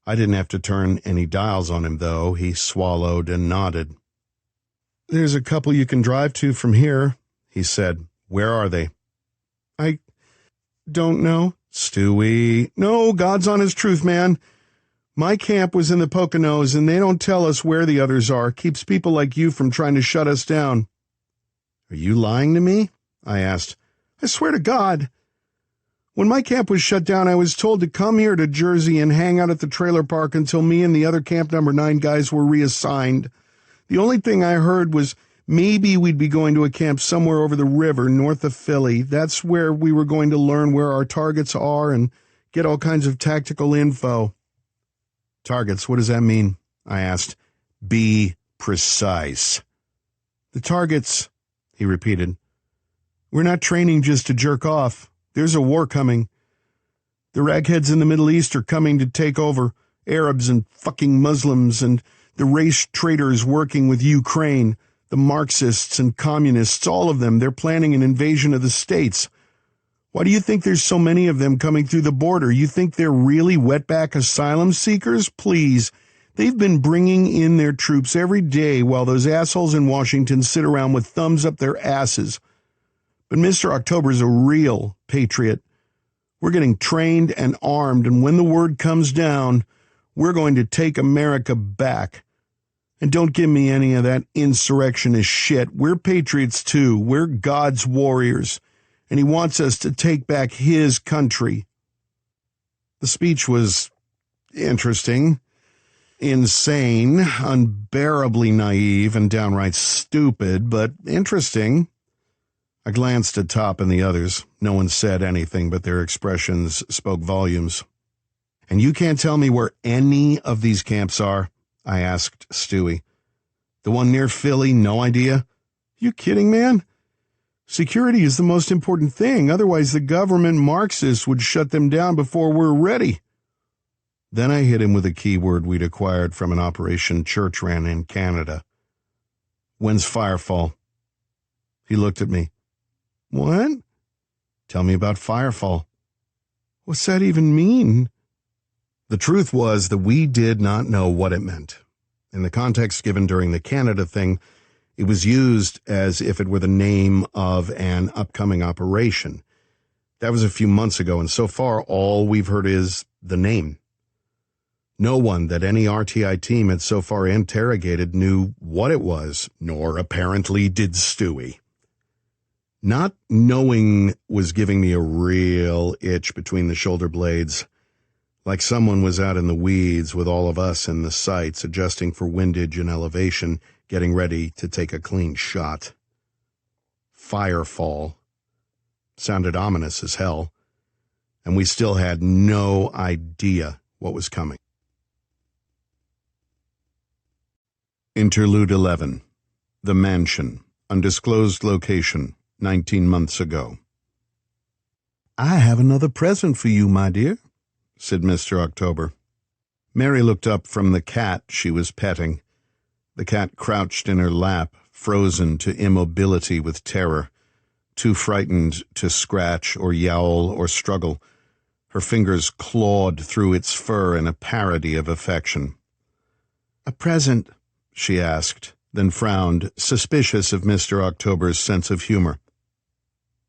I didn't have to turn any dials on him, though. He swallowed and nodded. There's a couple you can drive to from here, he said. Where are they? I don't know. Stewie. No, God's on his truth, man. My camp was in the Poconos, and they don't tell us where the others are. Keeps people like you from trying to shut us down. Are you lying to me? I asked. I swear to God. When my camp was shut down, I was told to come here to Jersey and hang out at the trailer park until me and the other Camp Number 9 guys were reassigned. The only thing I heard was maybe we'd be going to a camp somewhere over the river north of Philly. That's where we were going to learn where our targets are and get all kinds of tactical info. Targets, what does that mean? I asked. Be precise. The targets, he repeated. We're not training just to jerk off. There's a war coming. The ragheads in the Middle East are coming to take over, Arabs and fucking Muslims, and the race traitors working with Ukraine, the Marxists and communists, all of them. They're planning an invasion of the states. Why do you think there's so many of them coming through the border? You think they're really wetback asylum seekers? Please. They've been bringing in their troops every day while those assholes in Washington sit around with thumbs up their asses. But Mr. October's a real patriot. We're getting trained and armed, and when the word comes down, we're going to take America back. And don't give me any of that insurrectionist shit. We're patriots too. We're God's warriors, and he wants us to take back his country. The speech was interesting, insane, unbearably naive, and downright stupid, but interesting. I glanced at Top and the others. No one said anything, but their expressions spoke volumes. And you can't tell me where any of these camps are? I asked Stewie. The one near Philly, no idea? You kidding, man? Security is the most important thing. Otherwise, the government Marxists would shut them down before we're ready. Then I hit him with a keyword we'd acquired from an operation Church ran in Canada. When's Firefall? He looked at me. What? Tell me about Firefall. What's that even mean? The truth was that we did not know what it meant. In the context given during the Canada thing, it was used as if it were the name of an upcoming operation. That was a few months ago, and so far all we've heard is the name. No one that any RTI team had so far interrogated knew what it was, nor apparently did Stewie. Not knowing was giving me a real itch between the shoulder blades, like someone was out in the weeds with all of us in the sights, adjusting for windage and elevation, getting ready to take a clean shot. Firefall. Sounded ominous as hell, and we still had no idea what was coming. Interlude 11. The Mansion. Undisclosed location. 19 months ago. I have another present for you, my dear, said Mr. October. Mary looked up from the cat she was petting. The cat crouched in her lap, frozen to immobility with terror, too frightened to scratch or yowl or struggle. Her fingers clawed through its fur in a parody of affection. A present, she asked, then frowned, suspicious of Mr. October's sense of humor.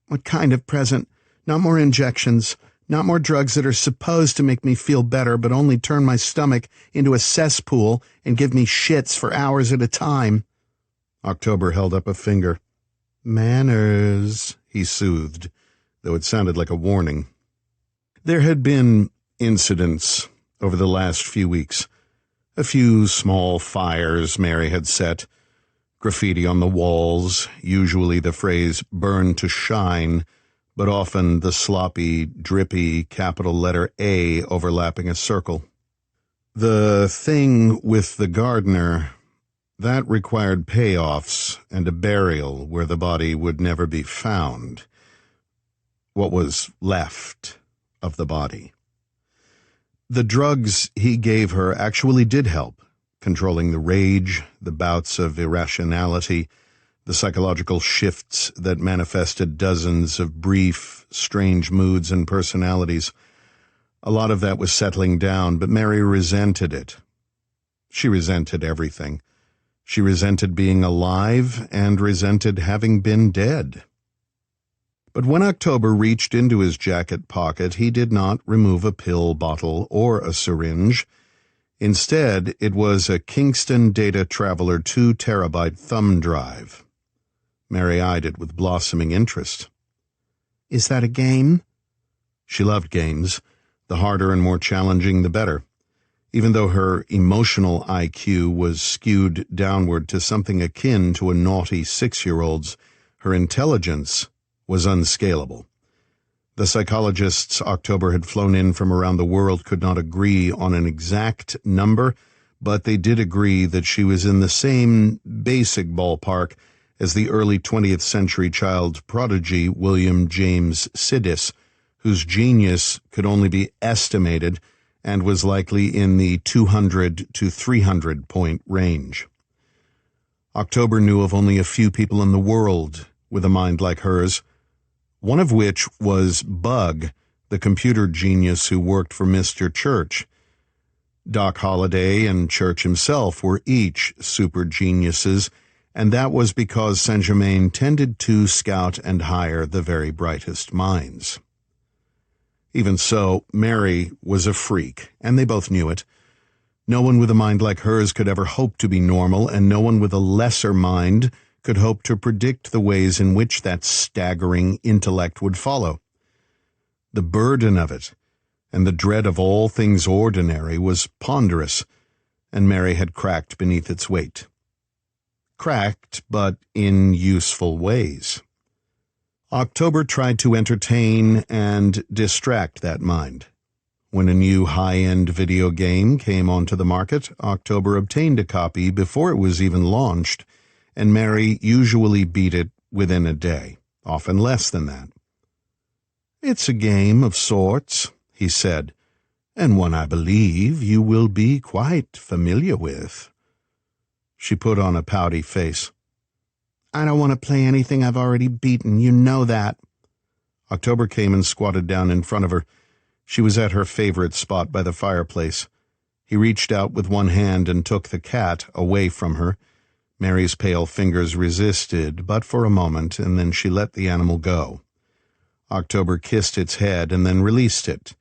What kind of present? Not more injections, not more drugs that are supposed to make me feel better but only turn my stomach into a cesspool and give me shits for hours at a time. October held up a finger. Manners, he soothed, though it sounded like a warning. There had been incidents over the last few weeks. A few small fires Mary had set, graffiti on the walls, usually the phrase burn to shine, but often the sloppy, drippy capital letter A overlapping a circle. The thing with the gardener, that required payoffs and a burial where the body would never be found. What was left of the body. The drugs he gave her actually did help, controlling the rage, the bouts of irrationality, the psychological shifts that manifested dozens of brief, strange moods and personalities. A lot of that was settling down, but Mary resented it. She resented everything. She resented being alive and resented having been dead. But when October reached into his jacket pocket, he did not remove a pill bottle or a syringe. Instead, it was a Kingston Data Traveler 2 terabyte thumb drive. Mary eyed it with blossoming interest. Is that a game? She loved games. The harder and more challenging, the better. Even though her emotional IQ was skewed downward to something akin to a naughty 6-year-old's, her intelligence was unscalable. The psychologists October had flown in from around the world could not agree on an exact number, but they did agree that she was in the same basic ballpark as the early 20th century child prodigy William James Sidis, whose genius could only be estimated and was likely in the 200 to 300 point range. October knew of only a few people in the world with a mind like hers, one of which was Bug, the computer genius who worked for Mr. Church. Doc Holliday and Church himself were each super geniuses, and that was because Saint-Germain tended to scout and hire the very brightest minds. Even so, Mary was a freak, and they both knew it. No one with a mind like hers could ever hope to be normal, and no one with a lesser mind could hope to predict the ways in which that staggering intellect would follow. The burden of it, and the dread of all things ordinary, was ponderous, and Mary had cracked beneath its weight. Cracked, but in useful ways. October tried to entertain and distract that mind. When a new high-end video game came onto the market, October obtained a copy before it was even launched, and Mary usually beat it within a day, often less than that. "It's a game of sorts," he said, "and one I believe you will be quite familiar with." She put on a pouty face. "I don't want to play anything I've already beaten, you know that." October came and squatted down in front of her. She was at her favorite spot by the fireplace. He reached out with one hand and took the cat away from her. Mary's pale fingers resisted, but for a moment, and then she let the animal go. October kissed its head and then released it.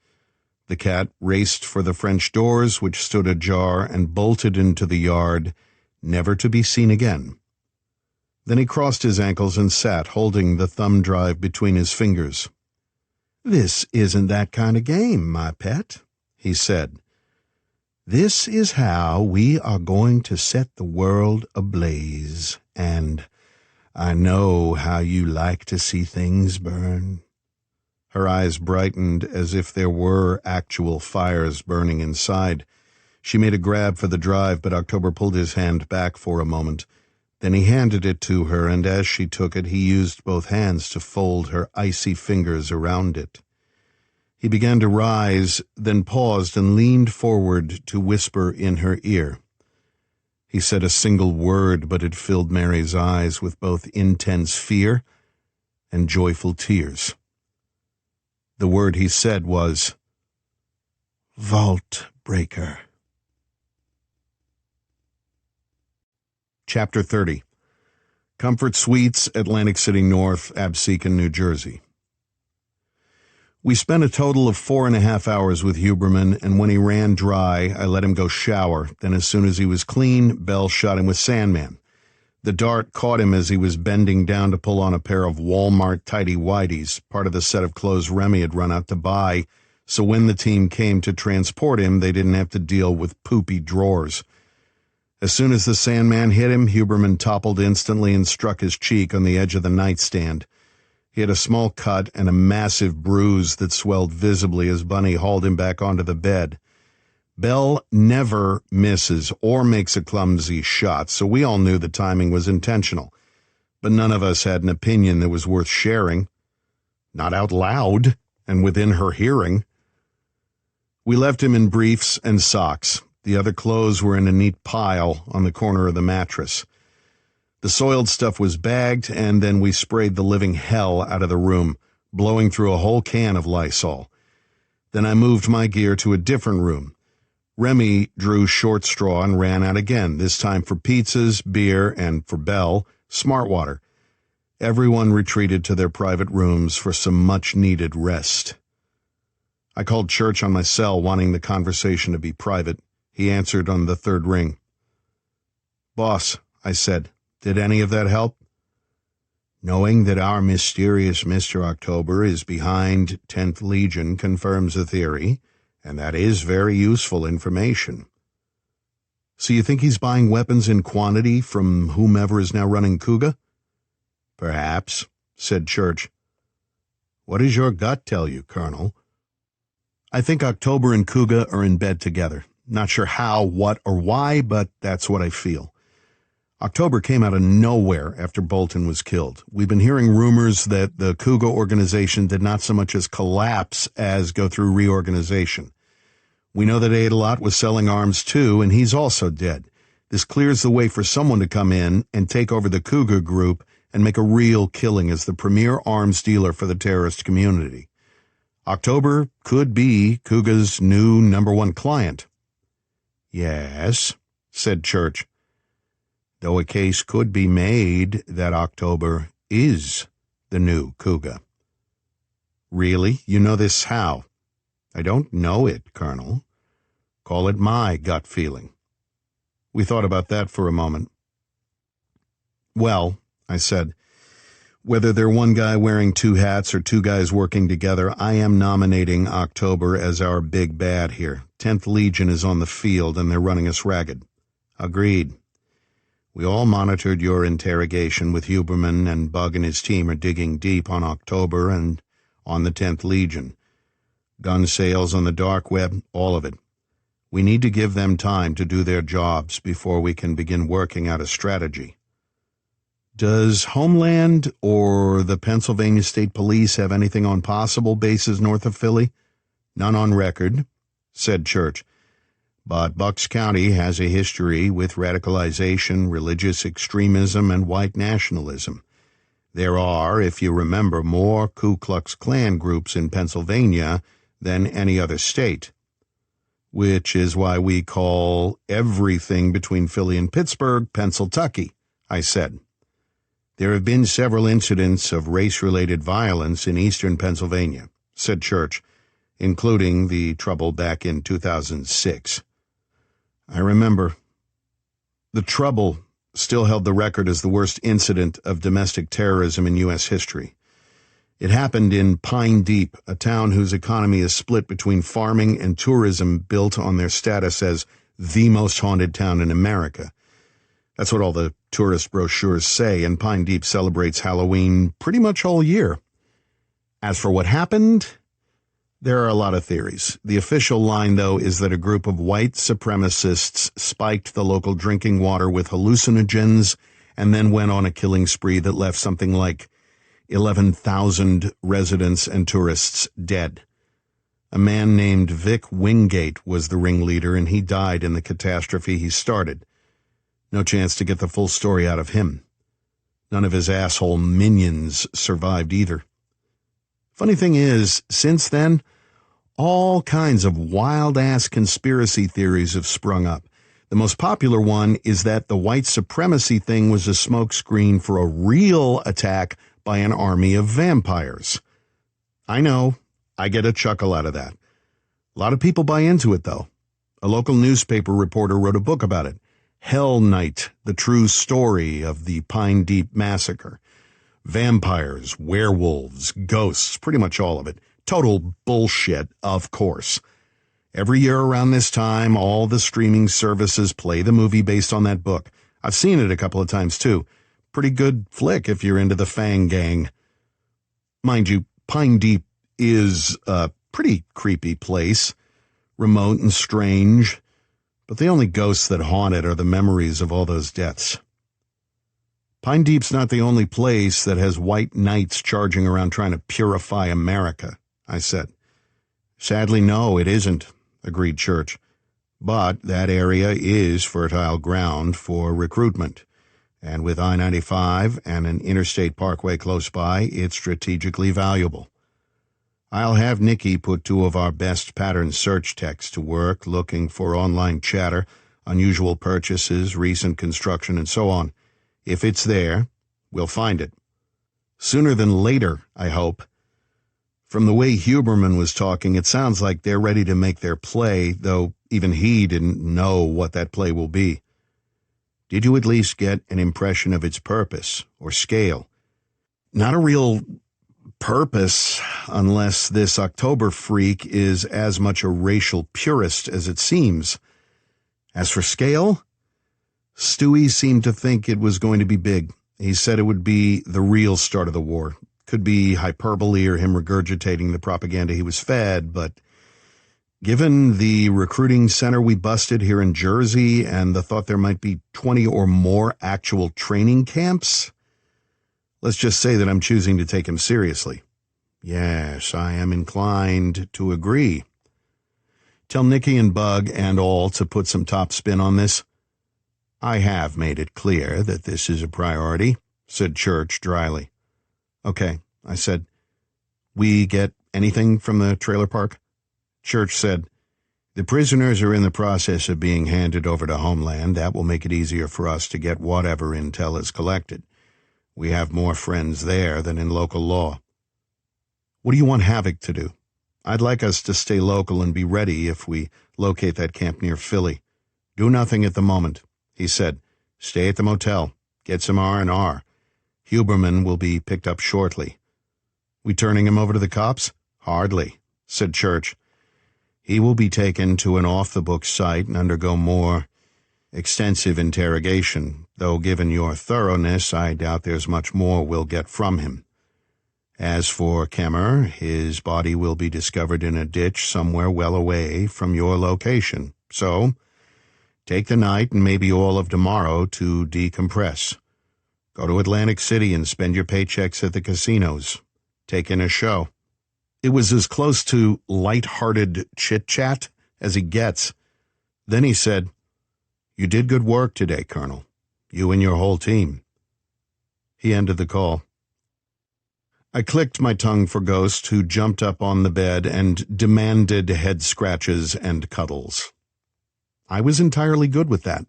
The cat raced for the French doors, which stood ajar, and bolted into the yard, never to be seen again. Then he crossed his ankles and sat, holding the thumb drive between his fingers. "This isn't that kind of game, my pet," he said. "This is how we are going to set the world ablaze, and I know how you like to see things burn." Her eyes brightened as if there were actual fires burning inside. She made a grab for the drive, but October pulled his hand back for a moment. Then he handed it to her, and as she took it, he used both hands to fold her icy fingers around it. He began to rise, then paused and leaned forward to whisper in her ear. He said a single word, but it filled Mary's eyes with both intense fear and joyful tears. The word he said was, "Vault Breaker." Chapter 30. Comfort Suites, Atlantic City North, Absecon, New Jersey. We spent a total of 4.5 hours with Huberman, and when he ran dry, I let him go shower. Then as soon as he was clean, Bell shot him with Sandman. The dart caught him as he was bending down to pull on a pair of Walmart tighty-whities, part of the set of clothes Remy had run out to buy, so when the team came to transport him, they didn't have to deal with poopy drawers. As soon as the Sandman hit him, Huberman toppled instantly and struck his cheek on the edge of the nightstand. He had a small cut and a massive bruise that swelled visibly as Bunny hauled him back onto the bed. Bell never misses or makes a clumsy shot, so we all knew the timing was intentional. But none of us had an opinion that was worth sharing. Not out loud and within her hearing. We left him in briefs and socks. The other clothes were in a neat pile on the corner of the mattress. The soiled stuff was bagged, and then we sprayed the living hell out of the room, blowing through a whole can of Lysol. Then I moved my gear to a different room. Remy drew short straw and ran out again, this time for pizzas, beer, and, for Bell, smart water. Everyone retreated to their private rooms for some much-needed rest. I called Church on my cell, wanting the conversation to be private. He answered on the third ring. "Boss," I said, "did any of that help?" "Knowing that our mysterious Mr. October is behind 10th Legion confirms the theory, and that is very useful information." "So you think he's buying weapons in quantity from whomever is now running Kuga?" "Perhaps," said Church. "What does your gut tell you, Colonel?" "I think October and Kuga are in bed together. Not sure how, what, or why, but that's what I feel. October came out of nowhere after Bolton was killed. We've been hearing rumors that the Kuga organization did not so much as collapse as go through reorganization. We know that Adelot was selling arms too, and he's also dead. This clears the way for someone to come in and take over the Kuga group and make a real killing as the premier arms dealer for the terrorist community. October could be Kuga's new #1 client. "Yes," said Church, "though a case could be made that October is the new Kuga." "Really? You know this how?" "I don't know it, Colonel. Call it my gut feeling." We thought about that for a moment. "Well," I said, "whether they're one guy wearing 2 hats or 2 guys working together, I am nominating October as our big bad here. 10th Legion is on the field, and they're running us ragged." "Agreed. We all monitored your interrogation with Huberman, and Bug and his team are digging deep on October and on the 10th Legion. Gun sales on the dark web, all of it. We need to give them time to do their jobs before we can begin working out a strategy." Does Homeland or the Pennsylvania State Police have anything on possible bases north of Philly? None on record, said Church. But Bucks County has a history with radicalization, religious extremism, and white nationalism. There are, if you remember, more Ku Klux Klan groups in Pennsylvania than any other state, which is why we call everything between Philly and Pittsburgh Pennsyltucky, I said. There have been several incidents of race-related violence in eastern Pennsylvania, said Church, including the trouble back in 2006. I remember. The trouble still held the record as the worst incident of domestic terrorism in U.S. history. It happened in Pine Deep, a town whose economy is split between farming and tourism built on their status as the most haunted town in America. That's what all the tourist brochures say, and Pine Deep celebrates Halloween pretty much all year. As for what happened, there are a lot of theories. The official line, though, is that a group of white supremacists spiked the local drinking water with hallucinogens and then went on a killing spree that left something like 11,000 residents and tourists dead. A man named Vic Wingate was the ringleader, and he died in the catastrophe he started. No chance to get the full story out of him. None of his asshole minions survived either. Funny thing is, since then, all kinds of wild-ass conspiracy theories have sprung up. The most popular one is that the white supremacy thing was a smokescreen for a real attack by an army of vampires. I know, I get a chuckle out of that. A lot of people buy into it, though. A local newspaper reporter wrote a book about it, Hell Night, the true story of the Pine Deep massacre. Vampires, werewolves, ghosts, pretty much all of it. Total bullshit, of course. Every year around this time, all the streaming services play the movie based on that book. I've seen it a couple of times, too. Pretty good flick if you're into the Fang Gang. Mind you, Pine Deep is a pretty creepy place, remote and strange, but the only ghosts that haunt it are the memories of all those deaths. Pine Deep's not the only place that has white knights charging around trying to purify America, I said. Sadly, no, it isn't, agreed Church. But that area is fertile ground for recruitment, and with I-95 and an interstate parkway close by, it's strategically valuable. I'll have Nikki put 2 of our best pattern search techs to work looking for online chatter, unusual purchases, recent construction, and so on. If it's there, we'll find it. Sooner than later, I hope. From the way Huberman was talking, it sounds like they're ready to make their play, though even he didn't know what that play will be. Did you at least get an impression of its purpose or scale? Not a real purpose, unless this October freak is as much a racial purist as it seems. As for scale, Stewie seemed to think it was going to be big. He said it would be the real start of the war. Could be hyperbole or him regurgitating the propaganda he was fed, but given the recruiting center we busted here in Jersey and the thought there might be 20 or more actual training camps, let's just say that I'm choosing to take him seriously. Yes, I am inclined to agree. Tell Nicky and Bug and all to put some top spin on this. I have made it clear that this is a priority, said Church dryly. Okay, I said. We get anything from the trailer park? Church said, the prisoners are in the process of being handed over to Homeland. That will make it easier for us to get whatever intel is collected. We have more friends there than in local law. What do you want Havoc to do? I'd like us to stay local and be ready if we locate that camp near Philly. Do nothing at the moment, he said. Stay at the motel. Get some R&R. Huberman will be picked up shortly. We turning him over to the cops? Hardly, said Church. He will be taken to an off-the-books site and undergo more extensive interrogation, though given your thoroughness, I doubt there's much more we'll get from him. As for Kemmer, his body will be discovered in a ditch somewhere well away from your location. So, take the night and maybe all of tomorrow to decompress. Go to Atlantic City and spend your paychecks at the casinos. Take in a show. It was as close to light-hearted chit-chat as he gets. Then he said, "You did good work today, Colonel. You and your whole team." He ended the call. I clicked my tongue for Ghost, who jumped up on the bed and demanded head scratches and cuddles. I was entirely good with that.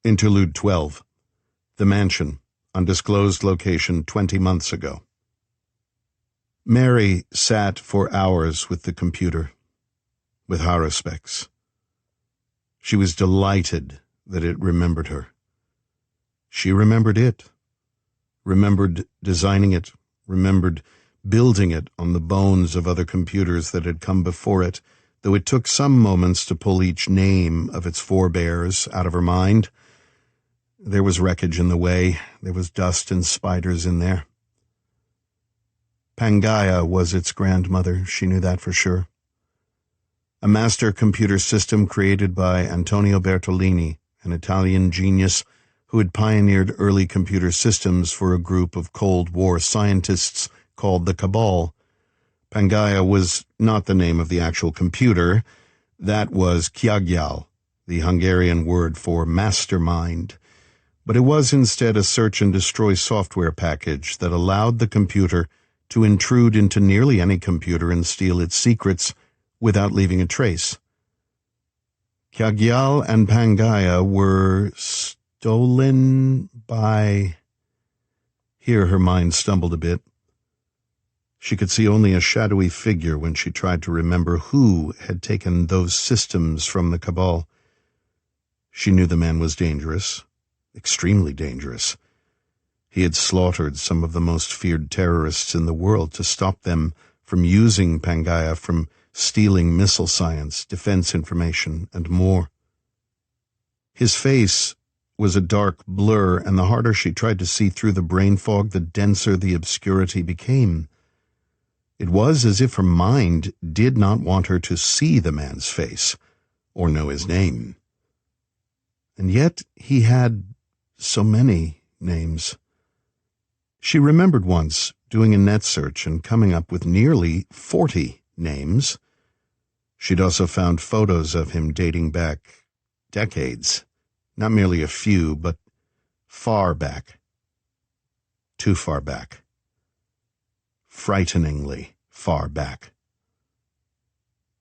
Interlude 12. The Mansion. Undisclosed location 20 months ago. Mary sat for hours with the computer, with haruspex. She was delighted that it remembered her. She remembered it, remembered designing it, remembered building it on the bones of other computers that had come before it, though it took some moments to pull each name of its forebears out of her mind. There was wreckage in the way. There was dust and spiders in there. Pangaea was its grandmother. She knew that for sure. A master computer system created by Antonio Bertolini, an Italian genius who had pioneered early computer systems for a group of Cold War scientists called the Cabal. Pangaea was not the name of the actual computer. That was Kiagyal, the Hungarian word for mastermind. But it was instead a search-and-destroy software package that allowed the computer to intrude into nearly any computer and steal its secrets without leaving a trace. Kiagyal and Pangaea were stolen by... Here her mind stumbled a bit. She could see only a shadowy figure when she tried to remember who had taken those systems from the Cabal. She knew the man was dangerous. Extremely dangerous. He had slaughtered some of the most feared terrorists in the world to stop them from using Pangaea, from stealing missile science, defense information, and more. His face was a dark blur, and the harder she tried to see through the brain fog, the denser the obscurity became. It was as if her mind did not want her to see the man's face, or know his name. And yet he had so many names. She remembered once doing a net search and coming up with nearly 40 names. She'd also found photos of him dating back decades, not merely a few, but far back. Too far back. Frighteningly far back.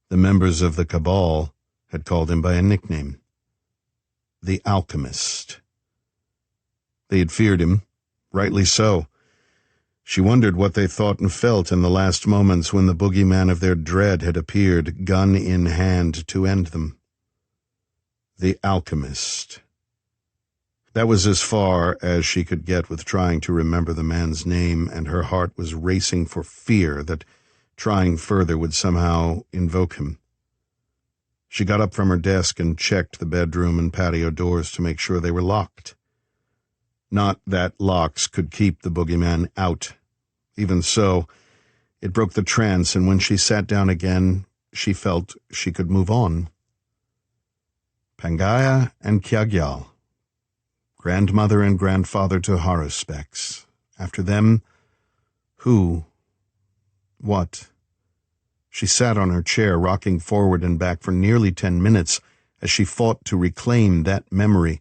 The members of the Cabal had called him by a nickname, the Alchemist. They had feared him, rightly so. She wondered what they thought and felt in the last moments when the boogeyman of their dread had appeared, gun in hand, to end them. The Alchemist. That was as far as she could get with trying to remember the man's name, and her heart was racing for fear that trying further would somehow invoke him. She got up from her desk and checked the bedroom and patio doors to make sure they were locked. Not that locks could keep the boogeyman out. Even so, it broke the trance, and when she sat down again, she felt she could move on. Pangaea and Kiagyal, grandmother and grandfather to haruspex. After them, who? What? She sat on her chair, rocking forward and back for nearly 10 minutes as she fought to reclaim that memory.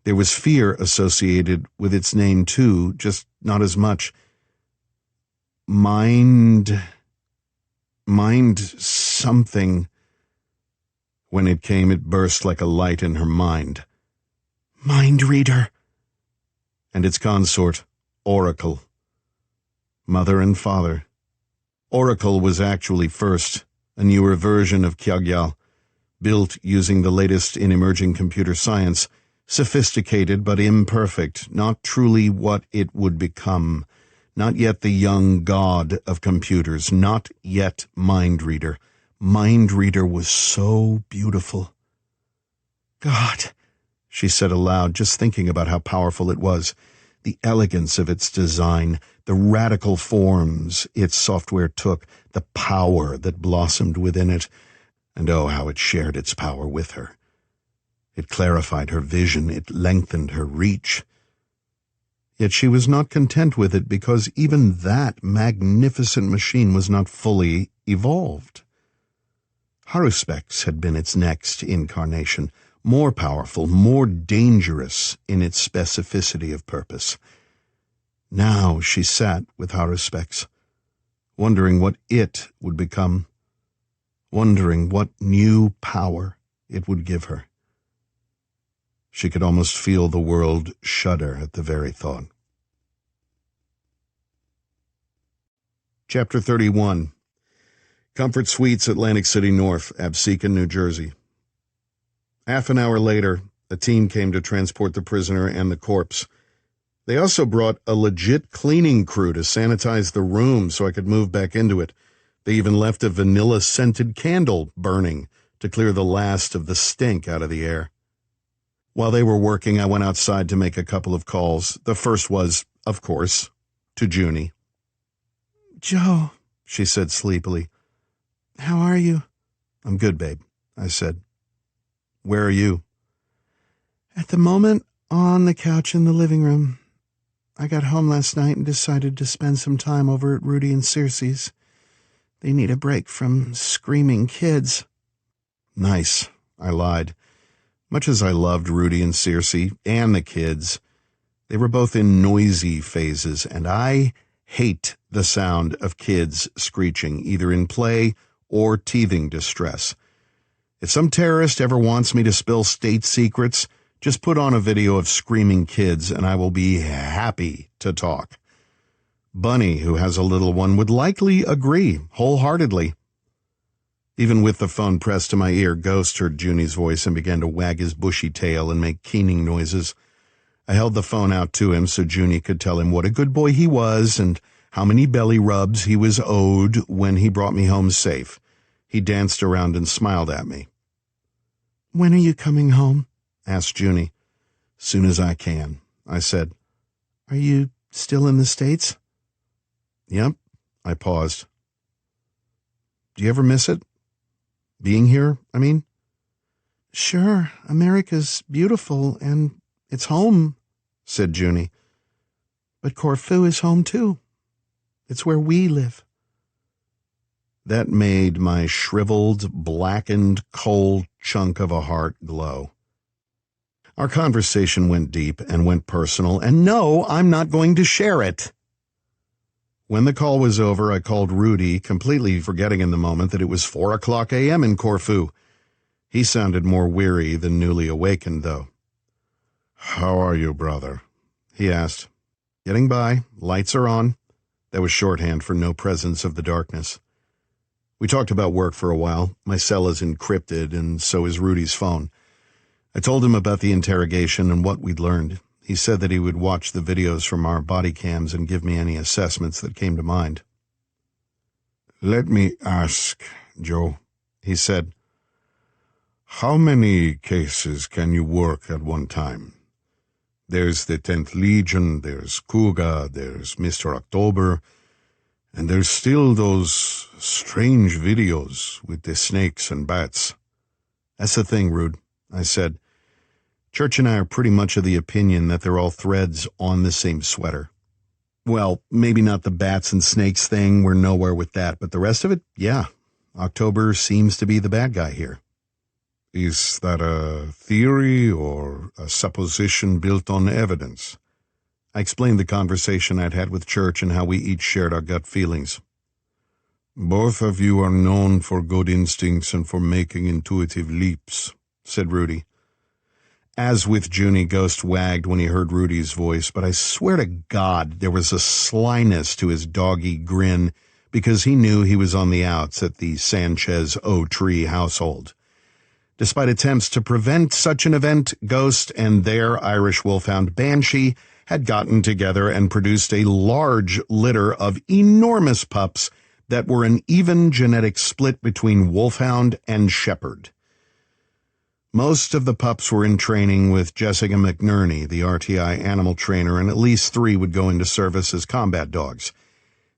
There was fear associated with its name, too, just not as much. Mind something. When it came, it burst like a light in her mind. Mind reader. And its consort, Oracle. Mother and father. Oracle was actually first, a newer version of Kiagyal, built using the latest in emerging computer science, sophisticated but imperfect, not truly what it would become, not yet the young god of computers, not yet Mind Reader. Mind Reader was so beautiful. God, she said aloud, just thinking about how powerful it was, the elegance of its design, the radical forms its software took, the power that blossomed within it, and oh, how it shared its power with her. It clarified her vision, it lengthened her reach. Yet she was not content with it because even that magnificent machine was not fully evolved. Haruspex had been its next incarnation, more powerful, more dangerous in its specificity of purpose. Now she sat with Haruspex, wondering what it would become, wondering what new power it would give her. She could almost feel the world shudder at the very thought. Chapter 31. Comfort Suites, Atlantic City North, Absecon, New Jersey. Half an hour later, a team came to transport the prisoner and the corpse. They also brought a legit cleaning crew to sanitize the room so I could move back into it. They even left a vanilla-scented candle burning to clear the last of the stink out of the air. While they were working, I went outside to make a couple of calls. The first was, of course, to Junie. "Joe," she said sleepily. "how are you?" "I'm good, babe," I said. "Where are you?" "At the moment, on the couch in the living room. I got home last night and decided to spend some time over at Rudy and Circe's. They need a break from screaming kids." "Nice," I lied. Much as I loved Rudy and Circe and the kids, they were both in noisy phases, and I hate the sound of kids screeching, either in play or teething distress. If some terrorist ever wants me to spill state secrets, just put on a video of screaming kids and I will be happy to talk. Bunny, who has a little one, would likely agree wholeheartedly. Even with the phone pressed to my ear, Ghost heard Junie's voice and began to wag his bushy tail and make keening noises. I held the phone out to him so Junie could tell him what a good boy he was and how many belly rubs he was owed when he brought me home safe. He danced around and smiled at me. "When are you coming home?" asked Junie. "Soon as I can," I said. "Are you still in the States?" "Yep." I paused. "Do you ever miss it? Being here, I mean?" "Sure, America's beautiful, and it's home," said Junie. "But Corfu is home too. It's where we live." That made my shriveled, blackened, cold chunk of a heart glow. Our conversation went deep and went personal, and no, I'm not going to share it. When the call was over, I called Rudy, completely forgetting in the moment that it was 4:00 a.m. in Corfu. He sounded more weary than newly awakened, though. "How are you, brother?" he asked. "Getting by. Lights are on." That was shorthand for no presence of the darkness. We talked about work for a while. My cell is encrypted, and so is Rudy's phone. I told him about the interrogation and what we'd learned. He said that he would watch the videos from our body cams and give me any assessments that came to mind. "Let me ask, Joe," he said, "how many cases can you work at one time? There's the 10th Legion, there's Kuga, there's Mr. October, and there's still those strange videos with the snakes and bats." "That's the thing, Rude," I said. "Church and I are pretty much of the opinion that they're all threads on the same sweater. Well, maybe not the bats and snakes thing, we're nowhere with that, but the rest of it, yeah. October seems to be the bad guy here." "Is that a theory or a supposition built on evidence?" I explained the conversation I'd had with Church and how we each shared our gut feelings. "Both of you are known for good instincts and for making intuitive leaps," said Rudy. As with Junie, Ghost wagged when he heard Rudy's voice, but I swear to God there was a slyness to his doggy grin because he knew he was on the outs at the Sanchez-O'Tree household. Despite attempts to prevent such an event, Ghost and their Irish wolfhound Banshee had gotten together and produced a large litter of enormous pups that were an even genetic split between wolfhound and shepherd. Most of the pups were in training with Jessica McNerney, the RTI animal trainer, and at least 3 would go into service as combat dogs.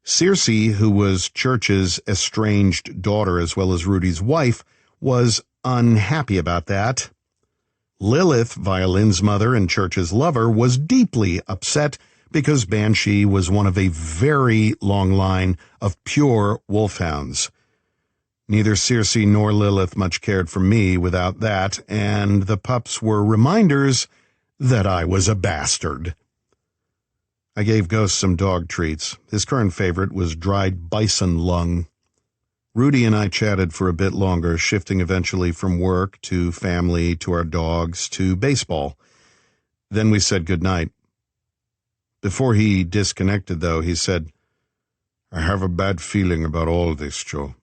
Circe, who was Church's estranged daughter as well as Rudy's wife, was unhappy about that. Lilith, Violin's mother and Church's lover, was deeply upset because Banshee was one of a very long line of pure wolfhounds. Neither Circe nor Lilith much cared for me without that, and the pups were reminders that I was a bastard. I gave Ghost some dog treats. His current favorite was dried bison lung. Rudy and I chatted for a bit longer, shifting eventually from work to family to our dogs to baseball. Then we said goodnight. Before he disconnected, though, he said, "I have a bad feeling about all this, Joe.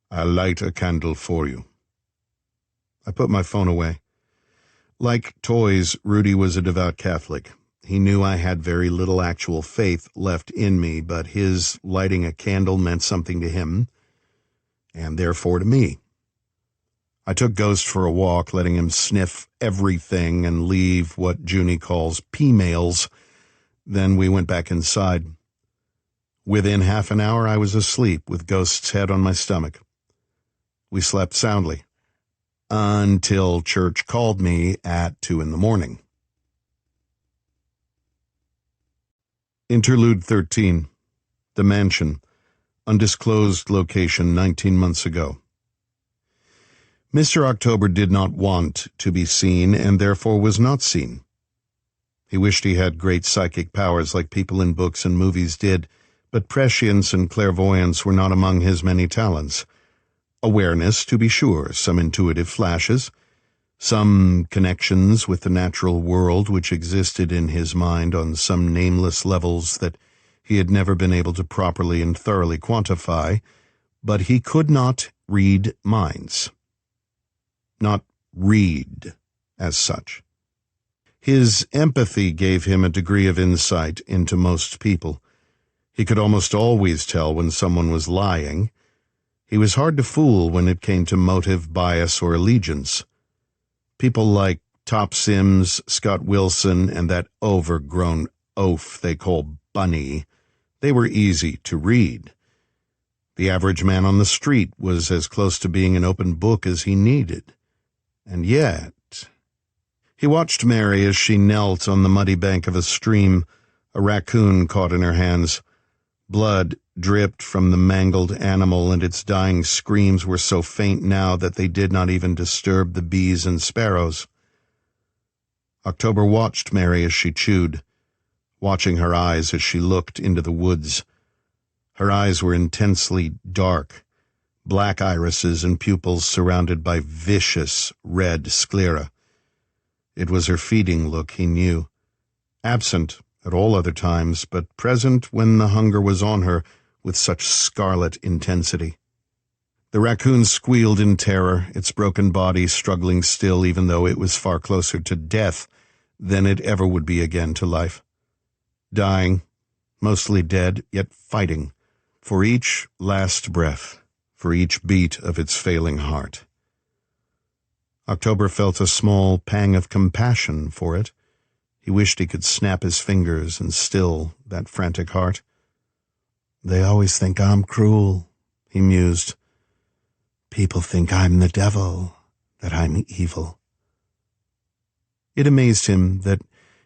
I'll light a candle for you." I put my phone away. Like toys, Rudy was a devout Catholic. He knew I had very little actual faith left in me, but his lighting a candle meant something to him, and therefore to me. I took Ghost for a walk, letting him sniff everything and leave what Junie calls P-mails. Then we went back inside. Within half an hour, I was asleep with Ghost's head on my stomach. We slept soundly, until Church called me at 2 a.m. Interlude 13. The Mansion. Undisclosed location 19 months ago. Mr. October did not want to be seen, and therefore was not seen. He wished he had great psychic powers like people in books and movies did, but prescience and clairvoyance were not among his many talents. Awareness, to be sure, some intuitive flashes, some connections with the natural world which existed in his mind on some nameless levels that he had never been able to properly and thoroughly quantify, but he could not read minds. Not read as such. His empathy gave him a degree of insight into most people. He could almost always tell when someone was lying. He was hard to fool when it came to motive, bias, or allegiance. People like Top Sims, Scott Wilson, and that overgrown oaf they call Bunny, they were easy to read. The average man on the street was as close to being an open book as he needed. And yet... He watched Mary as she knelt on the muddy bank of a stream, a raccoon caught in her hands. Blood dripped from the mangled animal, and its dying screams were so faint now that they did not even disturb the bees and sparrows. October watched Mary as she chewed, watching her eyes as she looked into the woods. Her eyes were intensely dark, black irises and pupils surrounded by vicious red sclera. It was her feeding look, he knew, absent at all other times, but present when the hunger was on her with such scarlet intensity. The raccoon squealed in terror, its broken body struggling still even though it was far closer to death than it ever would be again to life. Dying, mostly dead, yet fighting, for each last breath, for each beat of its failing heart. October felt a small pang of compassion for it. He wished he could snap his fingers and still that frantic heart. "They always think I'm cruel," he mused. "People think I'm the devil, that I'm evil." It amazed him that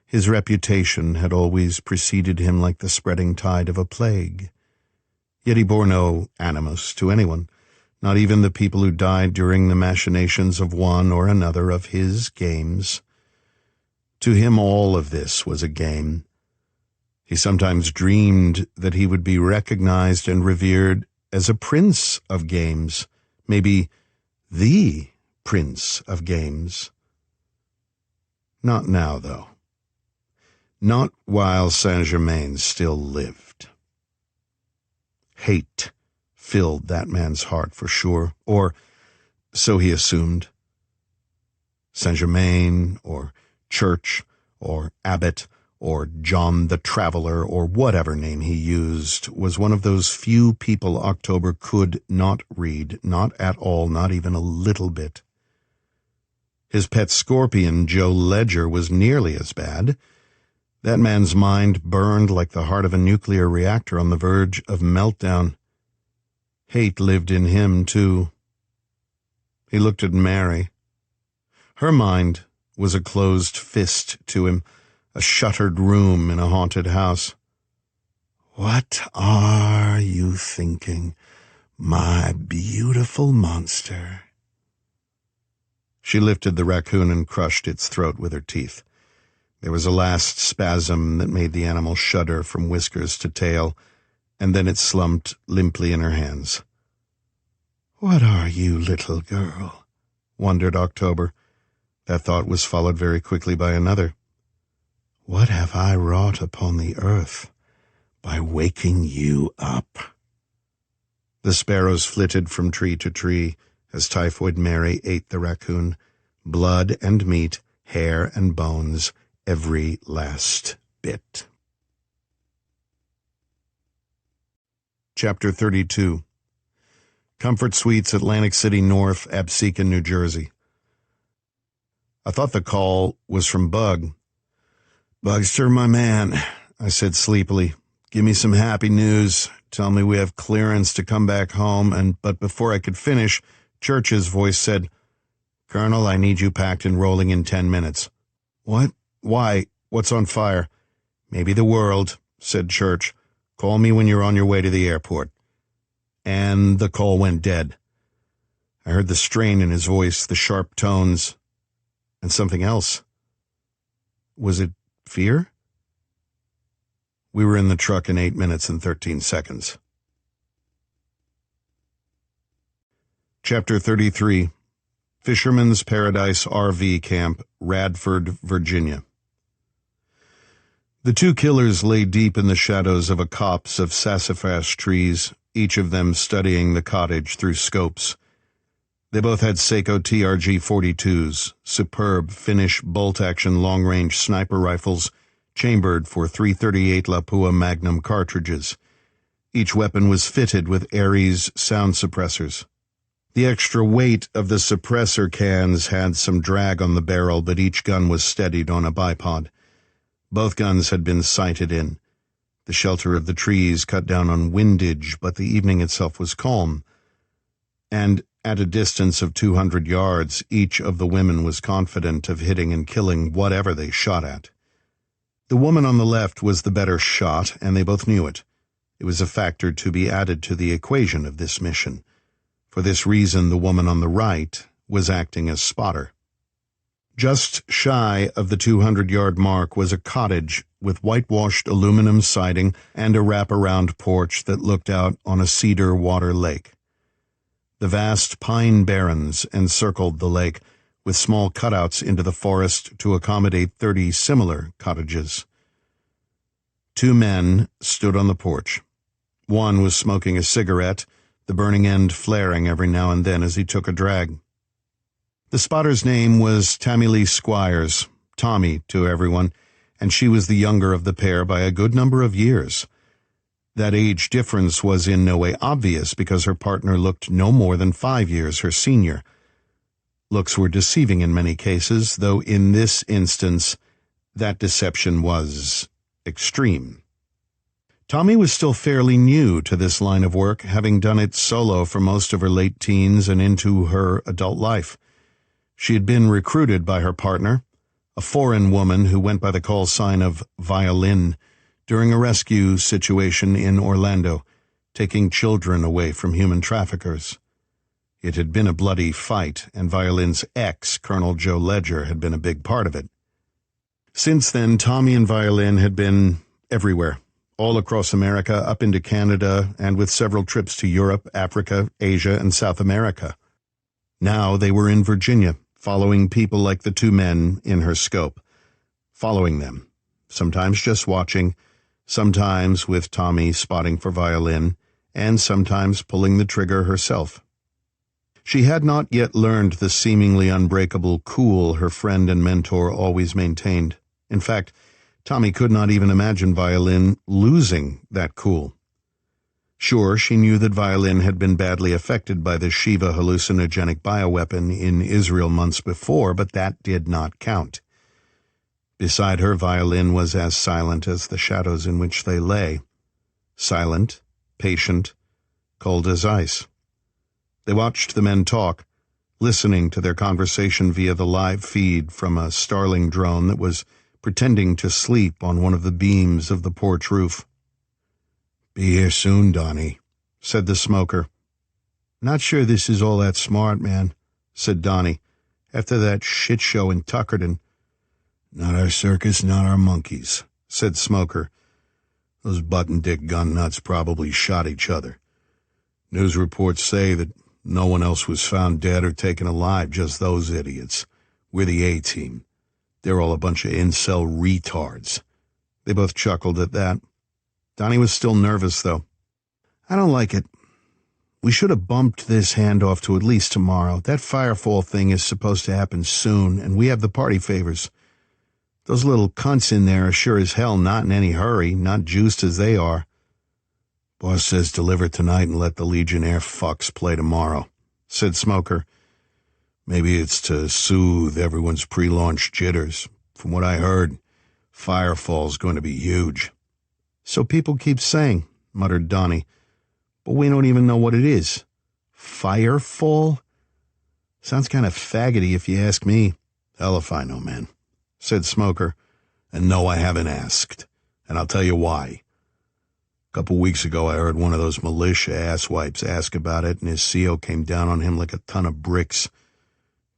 his reputation had always preceded him like the spreading tide of a plague. Yet he bore no animus to anyone, not even the people who died during the machinations of one or another of his games. To him all of this was a game. He sometimes dreamed that he would be recognized and revered as a prince of games, maybe the prince of games. Not now, though. Not while Saint-Germain still lived. Hate filled that man's heart for sure, or so he assumed. Saint-Germain, or Church, or Abbot, or John the Traveler, or whatever name he used, was one of those few people October could not read, not at all, not even a little bit. His pet scorpion, Joe Ledger, was nearly as bad. That man's mind burned like the heart of a nuclear reactor on the verge of meltdown. Hate lived in him, too. He looked at Mary. Her mind, was a closed fist to him, a shuttered room in a haunted house. "What are you thinking, my beautiful monster?" She lifted the raccoon and crushed its throat with her teeth. There was a last spasm that made the animal shudder from whiskers to tail, and then it slumped limply in her hands. "What are you, little girl?" wondered October. That thought was followed very quickly by another. "What have I wrought upon the earth by waking you up?" The sparrows flitted from tree to tree as Typhoid Mary ate the raccoon, blood and meat, hair and bones, every last bit. Chapter 32. Comfort Suites, Atlantic City North, Absecon, New Jersey. I thought the call was from Bug. "Bugster, my man," I said sleepily, "give me some happy news. Tell me we have clearance to come back home." But before I could finish, Church's voice said, "Colonel, I need you packed and rolling in 10 minutes. "What? Why? What's on fire?" "Maybe the world," said Church. "Call me when you're on your way to the airport." And the call went dead. I heard the strain in his voice, the sharp tones, and something else. Was it fear? We were in the truck in 8 minutes and 13 seconds. Chapter 33. Fisherman's Paradise RV Camp, Radford, Virginia. The two killers lay deep in the shadows of a copse of sassafras trees, each of them studying the cottage through scopes. They both had Seiko TRG-42s, superb Finnish bolt-action long-range sniper rifles, chambered for .338 Lapua Magnum cartridges. Each weapon was fitted with Ares sound suppressors. The extra weight of the suppressor cans had some drag on the barrel, but each gun was steadied on a bipod. Both guns had been sighted in. The shelter of the trees cut down on windage, but the evening itself was calm. And at a distance of 200 yards, each of the women was confident of hitting and killing whatever they shot at. The woman on the left was the better shot, and they both knew it. It was a factor to be added to the equation of this mission. For this reason, the woman on the right was acting as spotter. Just shy of the 200-yard mark was a cottage with whitewashed aluminum siding and a wraparound porch that looked out on a cedar water lake. The vast pine barrens encircled the lake, with small cutouts into the forest to accommodate 30 similar cottages. Two men stood on the porch. One was smoking a cigarette, the burning end flaring every now and then as he took a drag. The spotter's name was Tammy Lee Squires, Tommy to everyone, and she was the younger of the pair by a good number of years. That age difference was in no way obvious because her partner looked no more than 5 years her senior. Looks were deceiving in many cases, though in this instance that deception was extreme. Tommy was still fairly new to this line of work, having done it solo for most of her late teens and into her adult life. She had been recruited by her partner, a foreign woman who went by the call sign of Violin, during a rescue situation in Orlando, taking children away from human traffickers. It had been a bloody fight, and Violin's ex, Colonel Joe Ledger, had been a big part of it. Since then, Tommy and Violin had been everywhere, all across America, up into Canada, and with several trips to Europe, Africa, Asia, and South America. Now they were in Virginia, following people like the two men in her scope. Following them, sometimes just watching, sometimes with Tommy spotting for Violin, and sometimes pulling the trigger herself. She had not yet learned the seemingly unbreakable cool her friend and mentor always maintained. In fact, Tommy could not even imagine Violin losing that cool. Sure, she knew that Violin had been badly affected by the Shiva hallucinogenic bioweapon in Israel months before, but that did not count. Beside her, Violin was as silent as the shadows in which they lay. Silent, patient, cold as ice. They watched the men talk, listening to their conversation via the live feed from a Starling drone that was pretending to sleep on one of the beams of the porch roof. "Be here soon, Donnie," said the smoker. "Not sure this is all that smart, man," said Donnie, "after that shit show in Tuckerton." "Not our circus, not our monkeys," said Smoker. "Those button-dick gun nuts probably shot each other. News reports say that no one else was found dead or taken alive, just those idiots. We're the A-team. They're all a bunch of incel retards." They both chuckled at that. Donnie was still nervous, though. "I don't like it. We should have bumped this handoff to at least tomorrow. That firefall thing is supposed to happen soon, and we have the party favors. Those little cunts in there are sure as hell not in any hurry, not juiced as they are." "Boss says deliver tonight and let the Legionnaire fucks play tomorrow," said Smoker. "Maybe it's to soothe everyone's pre-launch jitters. From what I heard, Firefall's going to be huge." "So people keep saying," muttered Donnie. "But we don't even know what it is. Firefall? Sounds kind of faggoty if you ask me." "Hell if I know, man," said Smoker. "And no, I haven't asked. And I'll tell you why. A couple weeks ago, I heard one of those militia asswipes ask about it, and his CO came down on him like a ton of bricks.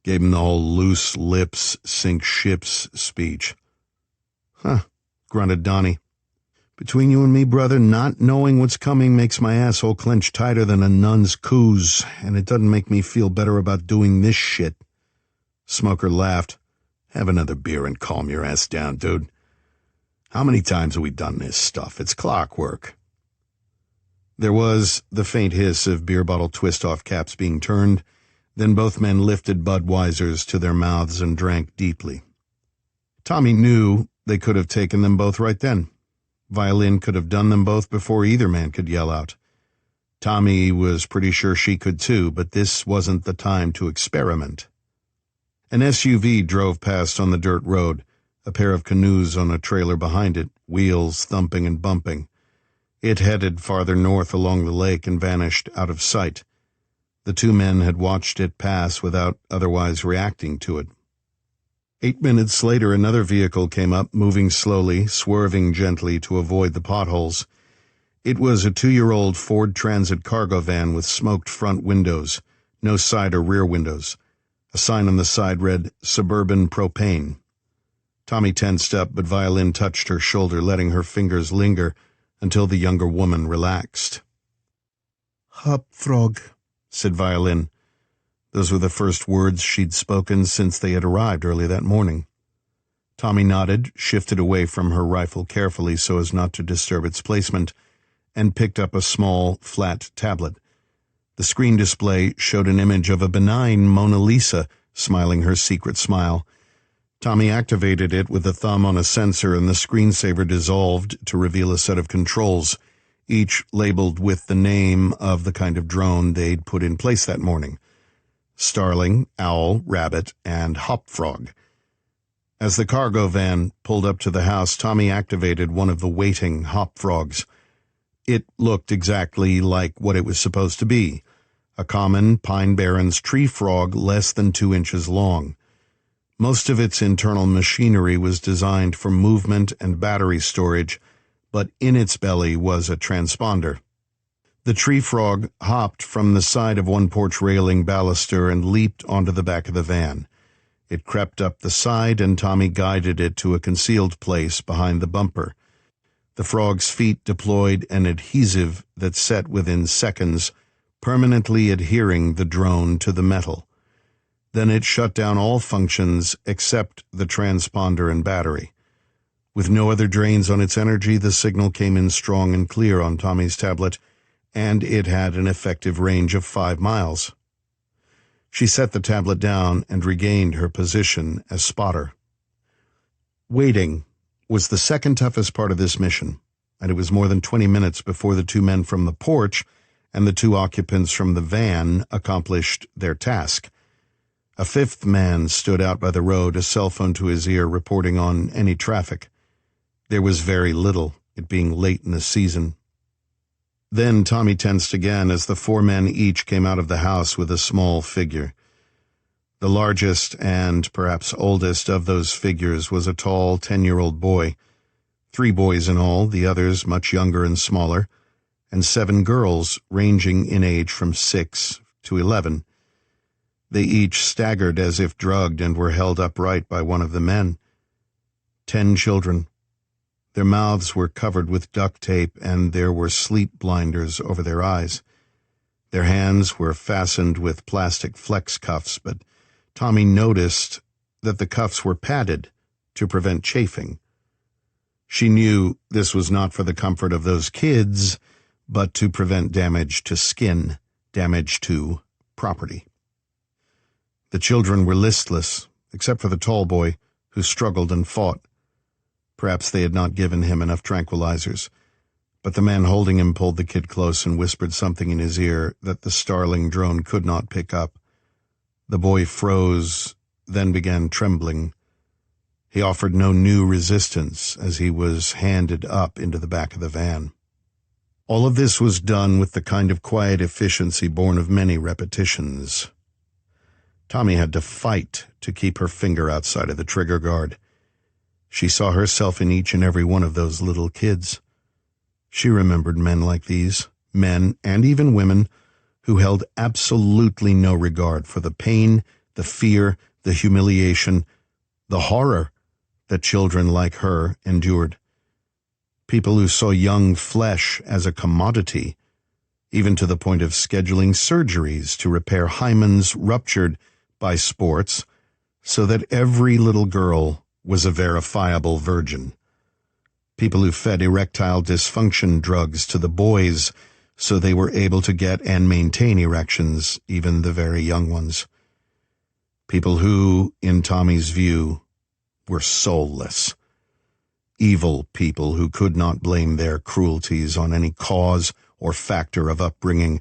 Gave him the whole loose lips, sink ships speech." "Huh," grunted Donnie. "Between you and me, brother, not knowing what's coming makes my asshole clench tighter than a nun's coos, and it doesn't make me feel better about doing this shit." Smoker laughed. "Have another beer and calm your ass down, dude. How many times have we done this stuff? It's clockwork." There was the faint hiss of beer bottle twist-off caps being turned. Then both men lifted Budweisers to their mouths and drank deeply. Tommy knew they could have taken them both right then. Violin could have done them both before either man could yell out. Tommy was pretty sure she could too, but this wasn't the time to experiment. An SUV drove past on the dirt road, a pair of canoes on a trailer behind it, wheels thumping and bumping. It headed farther north along the lake and vanished out of sight. The two men had watched it pass without otherwise reacting to it. 8 minutes later, another vehicle came up, moving slowly, swerving gently to avoid the potholes. It was a 2-year-old Ford Transit cargo van with smoked front windows, no side or rear windows. A sign on the side read, "Suburban Propane." Tommy tensed up, but Violin touched her shoulder, letting her fingers linger until the younger woman relaxed. "Hopfrog," said Violin. Those were the first words she'd spoken since they had arrived early that morning. Tommy nodded, shifted away from her rifle carefully so as not to disturb its placement, and picked up a small, flat tablet. The screen display showed an image of a benign Mona Lisa, smiling her secret smile. Tommy activated it with a thumb on a sensor, and the screensaver dissolved to reveal a set of controls, each labeled with the name of the kind of drone they'd put in place that morning: Starling, Owl, Rabbit, and Hopfrog. As the cargo van pulled up to the house, Tommy activated one of the waiting Hopfrogs. It looked exactly like what it was supposed to be, a common Pine Barrens tree frog less than 2 inches long. Most of its internal machinery was designed for movement and battery storage, but in its belly was a transponder. The tree frog hopped from the side of one porch railing baluster and leaped onto the back of the van. It crept up the side, and Tommy guided it to a concealed place behind the bumper. The frog's feet deployed an adhesive that set within seconds, permanently adhering the drone to the metal. Then it shut down all functions except the transponder and battery. With no other drains on its energy, the signal came in strong and clear on Tommy's tablet, and it had an effective range of 5 miles. She set the tablet down and regained her position as spotter. Waiting was the second toughest part of this mission, and it was more than 20 minutes before the 2 men from the porch and the 2 occupants from the van accomplished their task. A 5th man stood out by the road, a cell phone to his ear, reporting on any traffic. There was very little, it being late in the season. Then Tommy tensed again as the 4 men each came out of the house with a small figure. The largest and perhaps oldest of those figures was a tall 10-year-old boy. 3 boys in all, the others much younger and smaller, and 7 girls ranging in age from 6 to 11. They each staggered as if drugged and were held upright by one of the men. 10 children. Their mouths were covered with duct tape, and there were sleep blinders over their eyes. Their hands were fastened with plastic flex cuffs, but Tommy noticed that the cuffs were padded to prevent chafing. She knew this was not for the comfort of those kids, but to prevent damage to skin, damage to property. The children were listless, except for the tall boy, who struggled and fought. Perhaps they had not given him enough tranquilizers, but the man holding him pulled the kid close and whispered something in his ear that the Starling drone could not pick up. The boy froze, then began trembling. He offered no new resistance as he was handed up into the back of the van. All of this was done with the kind of quiet efficiency born of many repetitions. Tommy had to fight to keep her finger outside of the trigger guard. She saw herself in each and every one of those little kids. She remembered men like these, men and even women, who held absolutely no regard for the pain, the fear, the humiliation, the horror that children like her endured. People who saw young flesh as a commodity, even to the point of scheduling surgeries to repair hymens ruptured by sports so that every little girl was a verifiable virgin. People who fed erectile dysfunction drugs to the boys so they were able to get and maintain erections, even the very young ones. People who, in Tommy's view, were soulless. Evil people who could not blame their cruelties on any cause or factor of upbringing.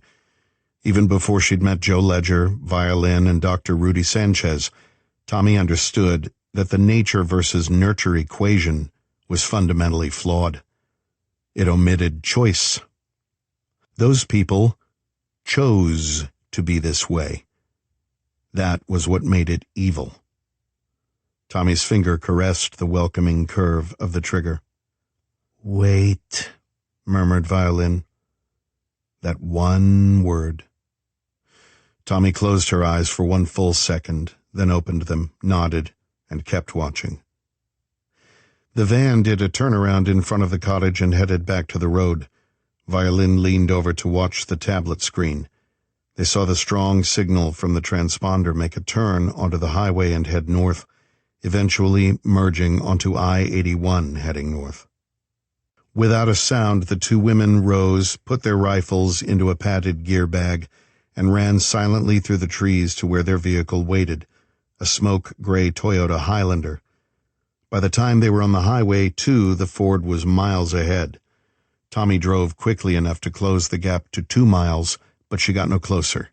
Even before she'd met Joe Ledger, Violin, and Dr. Rudy Sanchez, Tommy understood that the nature versus nurture equation was fundamentally flawed. It omitted choice. Those people chose to be this way. That was what made it evil. Tommy's finger caressed the welcoming curve of the trigger. "Wait," murmured Violin. That one word. Tommy closed her eyes for one full second, then opened them, nodded, and kept watching. The van did a turnaround in front of the cottage and headed back to the road. Violin leaned over to watch the tablet screen. They saw the strong signal from the transponder make a turn onto the highway and head north, eventually merging onto I-81 heading north. Without a sound, the 2 women rose, put their rifles into a padded gear bag, and ran silently through the trees to where their vehicle waited, a smoke-gray Toyota Highlander. By the time they were on the highway, too, the Ford was miles ahead. Tommy drove quickly enough to close the gap to 2 miles, but she got no closer.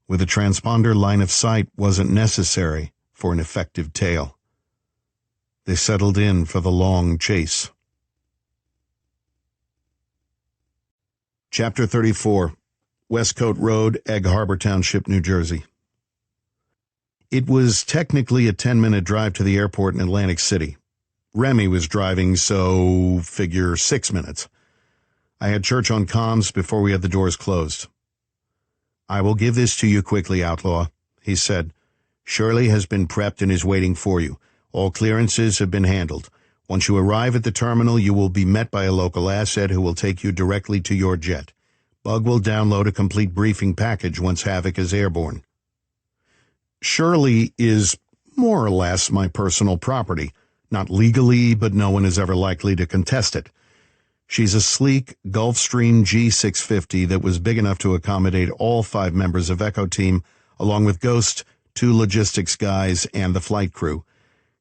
With a transponder, line of sight wasn't necessary for an effective tail. They settled in for the long chase. Chapter 34, Westcote Road, Egg Harbor Township, New Jersey. It was technically a 10-minute drive to the airport in Atlantic City. Remy was driving, so figure 6 minutes. I had church on comms before we had the doors closed. "I will give this to you quickly, Outlaw," he said. "Shirley has been prepped and is waiting for you. All clearances have been handled. Once you arrive at the terminal, you will be met by a local asset who will take you directly to your jet. Bug will download a complete briefing package once Havoc is airborne." Shirley is more or less my personal property. Not legally, but no one is ever likely to contest it. She's a sleek Gulfstream G650 that was big enough to accommodate all 5 members of Echo Team, along with Ghost, 2 logistics guys, and the flight crew.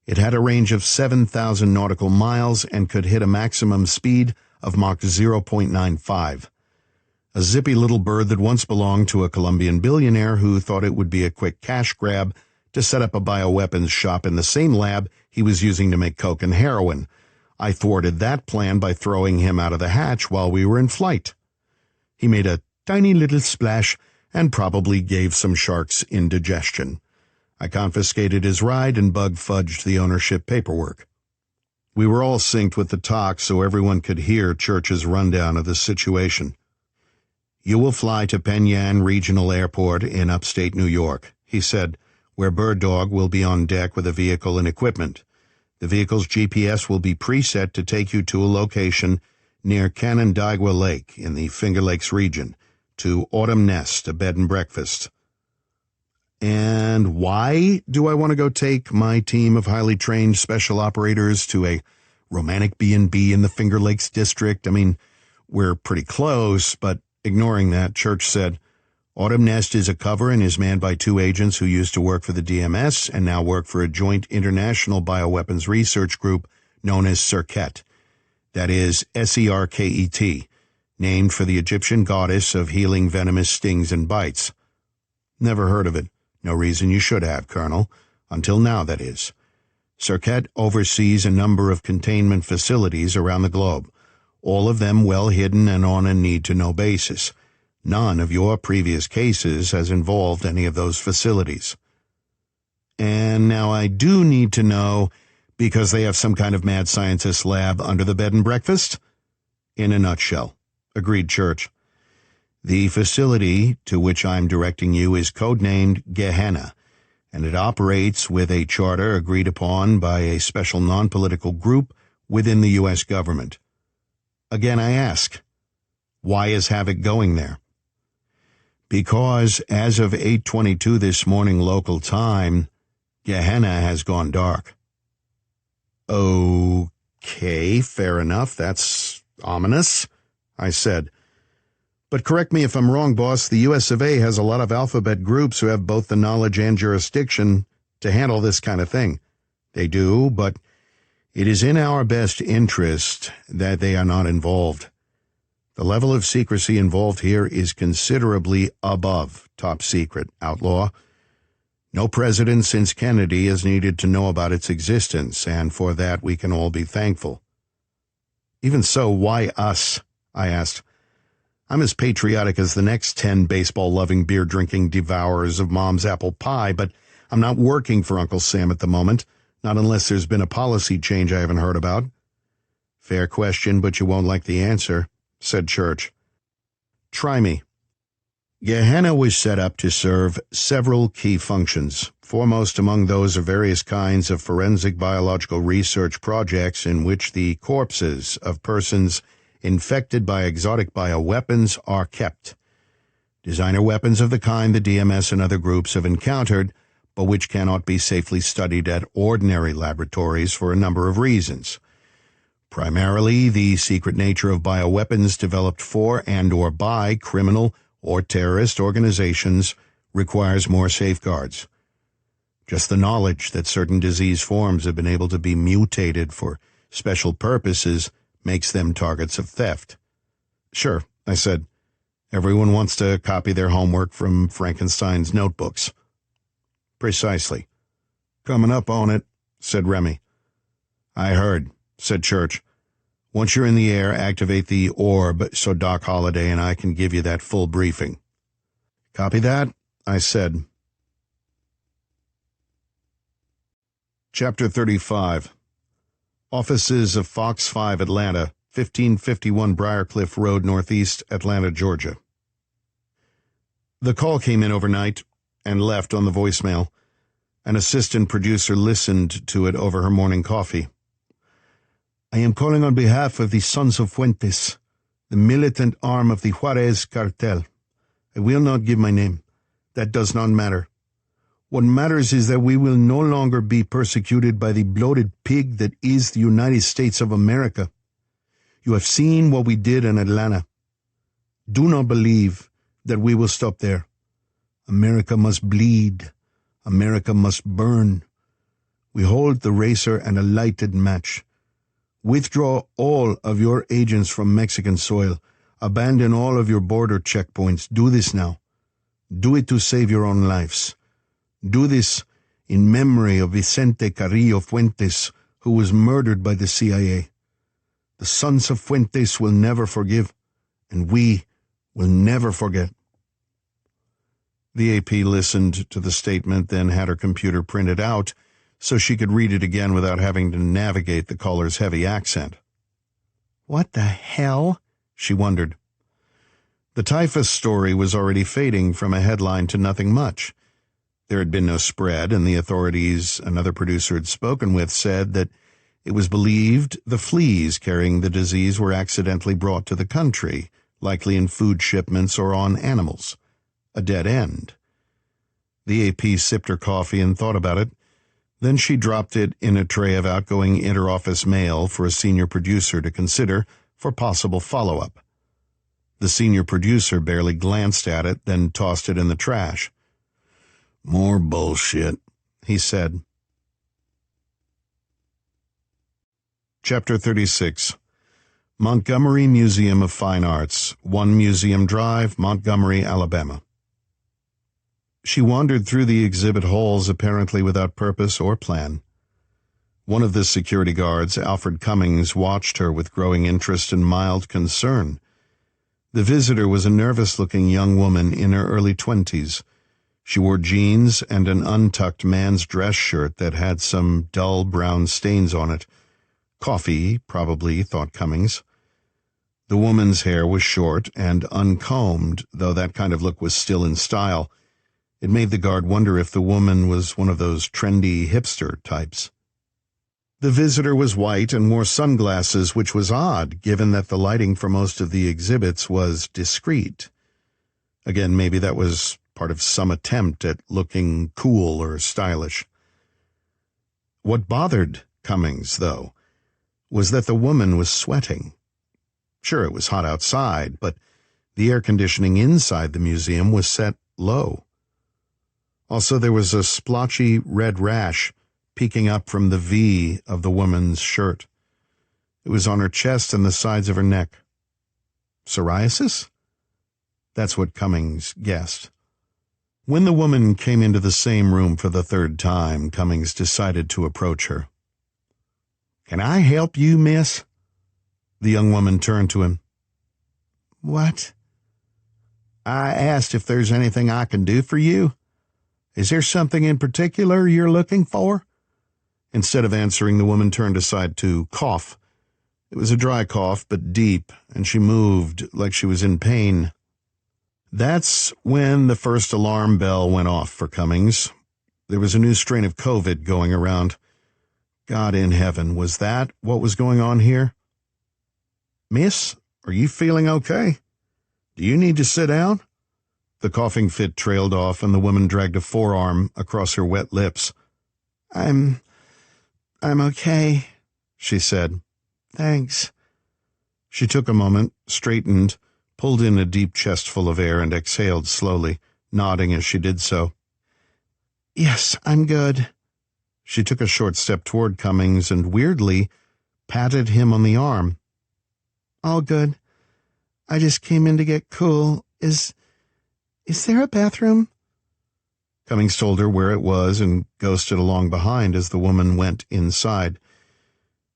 It had a range of 7,000 nautical miles and could hit a maximum speed of Mach 0.95. A zippy little bird that once belonged to a Colombian billionaire who thought it would be a quick cash grab to set up a bioweapons shop in the same lab he was using to make coke and heroin. I thwarted that plan by throwing him out of the hatch while we were in flight. He made a tiny little splash and probably gave some sharks indigestion. I confiscated his ride and bug-fudged the ownership paperwork. We were all synced with the talk so everyone could hear Church's rundown of the situation. "You will fly to Penyan Regional Airport in upstate New York," he said, "where Bird Dog will be on deck with a vehicle and equipment. The vehicle's GPS will be preset to take you to a location near Canandaigua Lake in the Finger Lakes region, to Autumn Nest, a bed and breakfast." And why do I want to go take my team of highly trained special operators to a romantic B&B in the Finger Lakes district? I mean, we're pretty close, but ignoring that, Church said, "Autumn Nest is a cover and is manned by 2 agents who used to work for the DMS and now work for a joint international bioweapons research group known as CERKET. That is SERKET, named for the Egyptian goddess of healing venomous stings and bites." "Never heard of it. No reason you should have, Colonel. Until now, that is. CERKET oversees a number of containment facilities around the globe, all of them well hidden and on a need-to-know basis. None of your previous cases has involved any of those facilities." "And now I do need to know because they have some kind of mad scientist lab under the bed and breakfast?" "In a nutshell," agreed Church. "The facility to which I'm directing you is codenamed Gehenna, and it operates with a charter agreed upon by a special non-political group within the U.S. government. Again, I ask, why is Havoc going there?" "Because as of 8:22 this morning local time, Gehenna has gone dark." "Okay, fair enough. That's ominous," I said. "But correct me if I'm wrong, boss, the US of A has a lot of alphabet groups who have both the knowledge and jurisdiction to handle this kind of thing." "They do, but it is in our best interest that they are not involved. The level of secrecy involved here is considerably above top secret, outlaw. No president since Kennedy has needed to know about its existence, and for that we can all be thankful." "Even so, why us?" I asked. "I'm as patriotic as the next 10 baseball-loving, beer-drinking devourers of Mom's apple pie, but I'm not working for Uncle Sam at the moment, not unless there's been a policy change I haven't heard about." "Fair question, but you won't like the answer," said Church. "Try me." Gehenna was set up to serve several key functions, foremost among those are various kinds of forensic biological research projects in which the corpses of persons infected by exotic bioweapons are kept. Designer weapons of the kind the DMS and other groups have encountered, but which cannot be safely studied at ordinary laboratories for a number of reasons. Primarily, the secret nature of bioweapons developed for and or by criminal or terrorist organizations requires more safeguards. Just the knowledge that certain disease forms have been able to be mutated for special purposes makes them targets of theft. "Sure," I said. "Everyone wants to copy their homework from Frankenstein's notebooks." "Precisely." "Coming up on it," said Remy. "I heard," said Church. "Once you're in the air, activate the orb so Doc Holliday and I can give you that full briefing." "Copy that," I said. Chapter 35. Offices of Fox 5 Atlanta, 1551 Briarcliff Road, Northeast, Atlanta, Georgia. The call came in overnight and left on the voicemail. An assistant producer listened to it over her morning coffee. "I am calling on behalf of the Sons of Fuentes, the militant arm of the Juarez cartel. I will not give my name. That does not matter. What matters is that we will no longer be persecuted by the bloated pig that is the United States of America. You have seen what we did in Atlanta. Do not believe that we will stop there. America must bleed. America must burn. We hold the racer and a lighted match. Withdraw all of your agents from Mexican soil. Abandon all of your border checkpoints. Do this now. Do it to save your own lives. Do this in memory of Vicente Carrillo Fuentes, who was murdered by the CIA. The Sons of Fuentes will never forgive, and we will never forget." The AP listened to the statement, then had her computer printed out so she could read it again without having to navigate the caller's heavy accent. What the hell? She wondered. The typhus story was already fading from a headline to nothing much. There had been no spread, and the authorities another producer had spoken with said that it was believed the fleas carrying the disease were accidentally brought to the country, likely in food shipments or on animals. A dead end. The AP sipped her coffee and thought about it. Then she dropped it in a tray of outgoing interoffice mail for a senior producer to consider for possible follow-up. The senior producer barely glanced at it, then tossed it in the trash. More bullshit, he said. Chapter 36. Montgomery Museum of Fine Arts, 1 Museum Drive, Montgomery, Alabama. She wandered through the exhibit halls apparently without purpose or plan. One of the security guards, Alfred Cummings, watched her with growing interest and mild concern. The visitor was a nervous-looking young woman in her early 20s. She wore jeans and an untucked man's dress shirt that had some dull brown stains on it. Coffee, probably, thought Cummings. The woman's hair was short and uncombed, though that kind of look was still in style. It made the guard wonder if the woman was one of those trendy hipster types. The visitor was white and wore sunglasses, which was odd, given that the lighting for most of the exhibits was discreet. Again, maybe that was part of some attempt at looking cool or stylish. What bothered Cummings, though, was that the woman was sweating. Sure, it was hot outside, but the air conditioning inside the museum was set low. Also, there was a splotchy red rash peeking up from the V of the woman's shirt. It was on her chest and the sides of her neck. Psoriasis? That's what Cummings guessed. When the woman came into the same room for the third time, Cummings decided to approach her. "Can I help you, miss?" The young woman turned to him. What? "I asked if there's anything I can do for you. Is there something in particular you're looking for?" Instead of answering, the woman turned aside to cough. It was a dry cough, but deep, and she moved like she was in pain. That's when the first alarm bell went off for Cummings. There was a new strain of COVID going around. God in heaven, was that what was going on here? "Miss, are you feeling okay? Do you need to sit down?" The coughing fit trailed off, and the woman dragged a forearm across her wet lips. I'm okay, she said. Thanks. She took a moment, straightened, pulled in a deep chestful of air, and exhaled slowly, nodding as she did so. Yes, I'm good. She took a short step toward Cummings and, weirdly, patted him on the arm. All good. I just came in to get cool. Is there a bathroom? Cummings told her where it was and ghosted along behind as the woman went inside.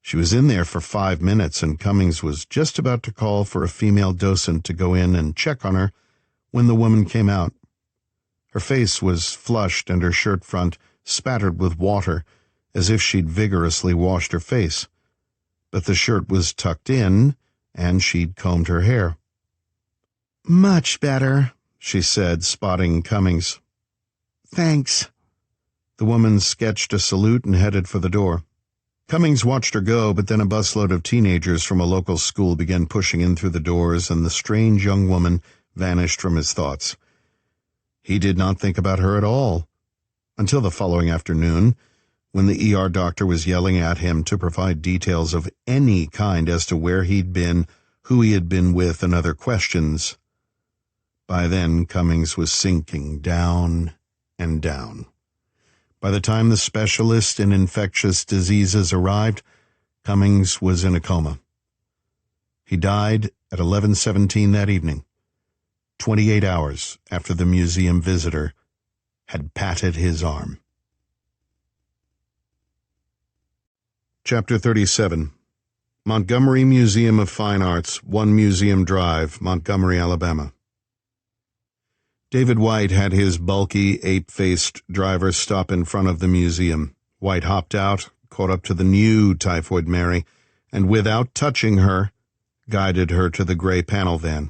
She was in there for 5 minutes, and Cummings was just about to call for a female docent to go in and check on her when the woman came out. Her face was flushed and her shirt front spattered with water, as if she'd vigorously washed her face. But the shirt was tucked in, and she'd combed her hair. Much better, she said, spotting Cummings. Thanks. The woman sketched a salute and headed for the door. Cummings watched her go, but then a busload of teenagers from a local school began pushing in through the doors, and the strange young woman vanished from his thoughts. He did not think about her at all, until the following afternoon, when the ER doctor was yelling at him to provide details of any kind as to where he'd been, who he had been with, and other questions. By then, Cummings was sinking down and down. By the time the specialist in infectious diseases arrived, Cummings was in a coma. He died at 11:17 that evening, 28 hours after the museum visitor had patted his arm. Chapter 37. Montgomery Museum of Fine Arts, 1 Museum Drive, Montgomery, Alabama. David White had his bulky, ape-faced driver stop in front of the museum. White hopped out, caught up to the new Typhoid Mary, and without touching her, guided her to the gray panel van.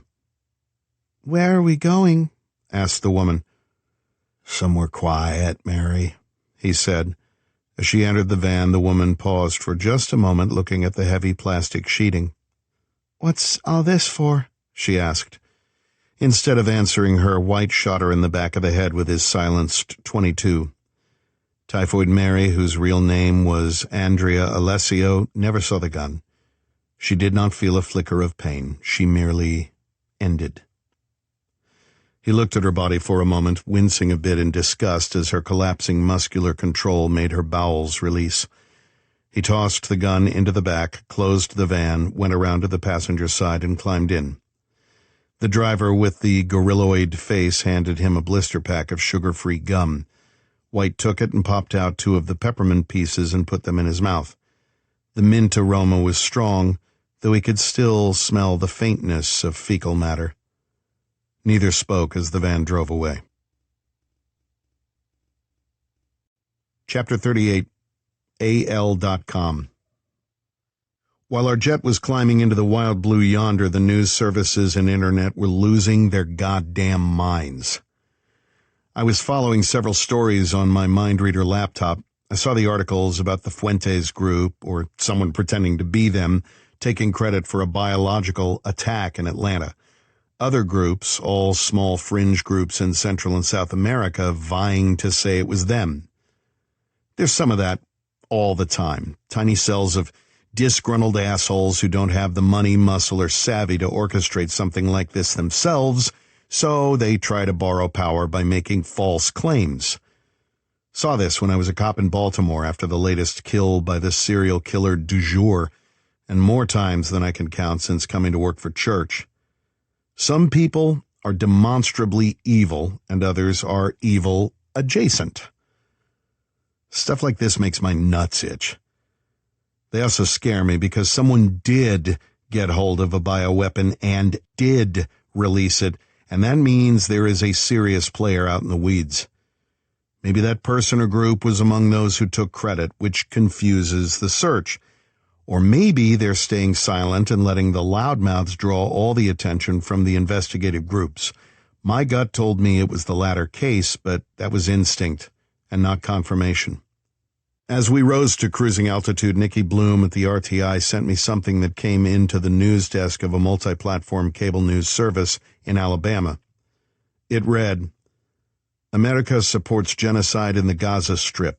"Where are we going?" asked the woman. "Somewhere quiet, Mary," he said. As she entered the van, the woman paused for just a moment, looking at the heavy plastic sheeting. "What's all this for?" she asked. Instead of answering her, White shot her in the back of the head with his silenced .22. Typhoid Mary, whose real name was Andrea Alessio, never saw the gun. She did not feel a flicker of pain. She merely ended. He looked at her body for a moment, wincing a bit in disgust as her collapsing muscular control made her bowels release. He tossed the gun into the back, closed the van, went around to the passenger side, and climbed in. The driver with the gorilloid face handed him a blister pack of sugar-free gum. White took it and popped out 2 of the peppermint pieces and put them in his mouth. The mint aroma was strong, though he could still smell the faintness of fecal matter. Neither spoke as the van drove away. Chapter 38. AL.com. While our jet was climbing into the wild blue yonder, the news services and internet were losing their goddamn minds. I was following several stories on my MindReader laptop. I saw the articles about the Fuentes group, or someone pretending to be them, taking credit for a biological attack in Atlanta. Other groups, all small fringe groups in Central and South America, vying to say it was them. There's some of that all the time. Tiny cells of disgruntled assholes who don't have the money, muscle, or savvy to orchestrate something like this themselves, so they try to borrow power by making false claims. Saw this when I was a cop in Baltimore after the latest kill by the serial killer du jour, and more times than I can count since coming to work for church. Some people are demonstrably evil, and others are evil adjacent. Stuff like this makes my nuts itch. They also scare me because someone did get hold of a bioweapon and did release it, and that means there is a serious player out in the weeds. Maybe that person or group was among those who took credit, which confuses the search. Or maybe they're staying silent and letting the loudmouths draw all the attention from the investigative groups. My gut told me it was the latter case, but that was instinct and not confirmation. As we rose to cruising altitude, Nikki Bloom at the RTI sent me something that came into the news desk of a multi-platform cable news service in Alabama. It read, "America supports genocide in the Gaza Strip.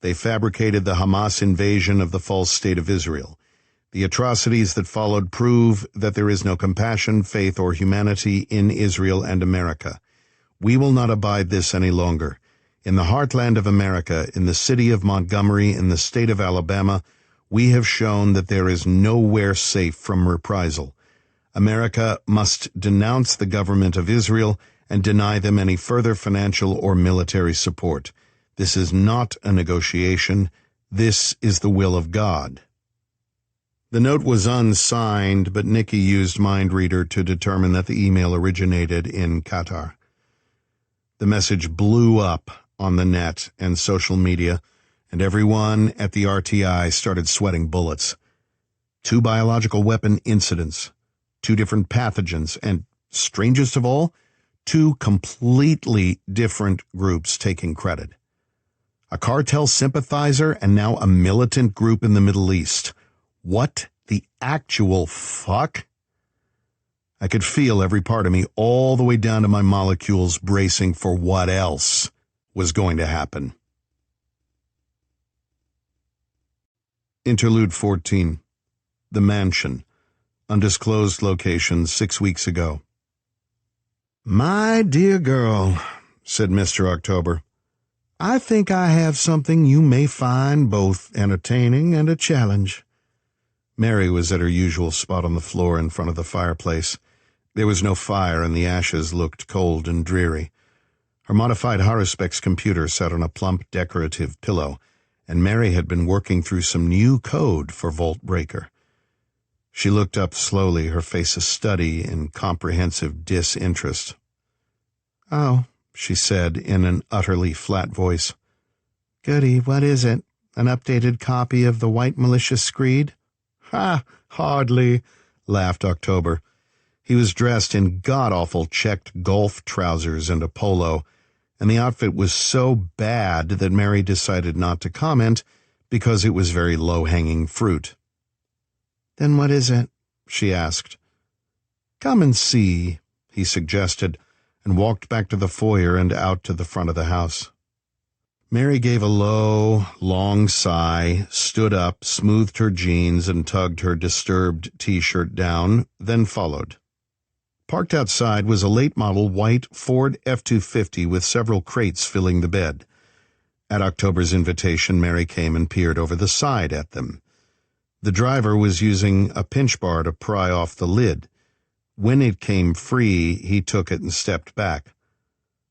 They fabricated the Hamas invasion of the false state of Israel. The atrocities that followed prove that there is no compassion, faith, or humanity in Israel and America. We will not abide this any longer. In the heartland of America, in the city of Montgomery, in the state of Alabama, we have shown that there is nowhere safe from reprisal. America must denounce the government of Israel and deny them any further financial or military support. This is not a negotiation. This is the will of God." The note was unsigned, but Nikki used MindReader to determine that the email originated in Qatar. The message blew up on the net and social media, and everyone at the RTI started sweating bullets. 2 biological weapon incidents, 2 different pathogens, and, strangest of all, 2 completely different groups taking credit. A cartel sympathizer and now a militant group in the Middle East. What the actual fuck? I could feel every part of me, all the way down to my molecules, bracing for what else was going to happen. Interlude 14. The Mansion. Undisclosed location 6 weeks ago. "My dear girl," said Mr. October, "I think I have something you may find both entertaining and a challenge." Mary was at her usual spot on the floor in front of the fireplace. There was no fire, and the ashes looked cold and dreary. Her modified Haruspex computer sat on a plump decorative pillow, and Mary had been working through some new code for Vault Breaker. She looked up slowly, her face a study in comprehensive disinterest. "Oh," she said in an utterly flat voice. "Goody, what is it? An updated copy of the White Militia Screed?" "Ha, hardly," laughed October. He was dressed in god-awful checked golf trousers and a polo, and the outfit was so bad that Mary decided not to comment because it was very low-hanging fruit. "Then what is it?" she asked. "Come and see," he suggested, and walked back to the foyer and out to the front of the house. Mary gave a low, long sigh, stood up, smoothed her jeans, and tugged her disturbed T-shirt down, then followed. Parked outside was a late-model white Ford F-250 with several crates filling the bed. At October's invitation, Mary came and peered over the side at them. The driver was using a pinch bar to pry off the lid. When it came free, he took it and stepped back.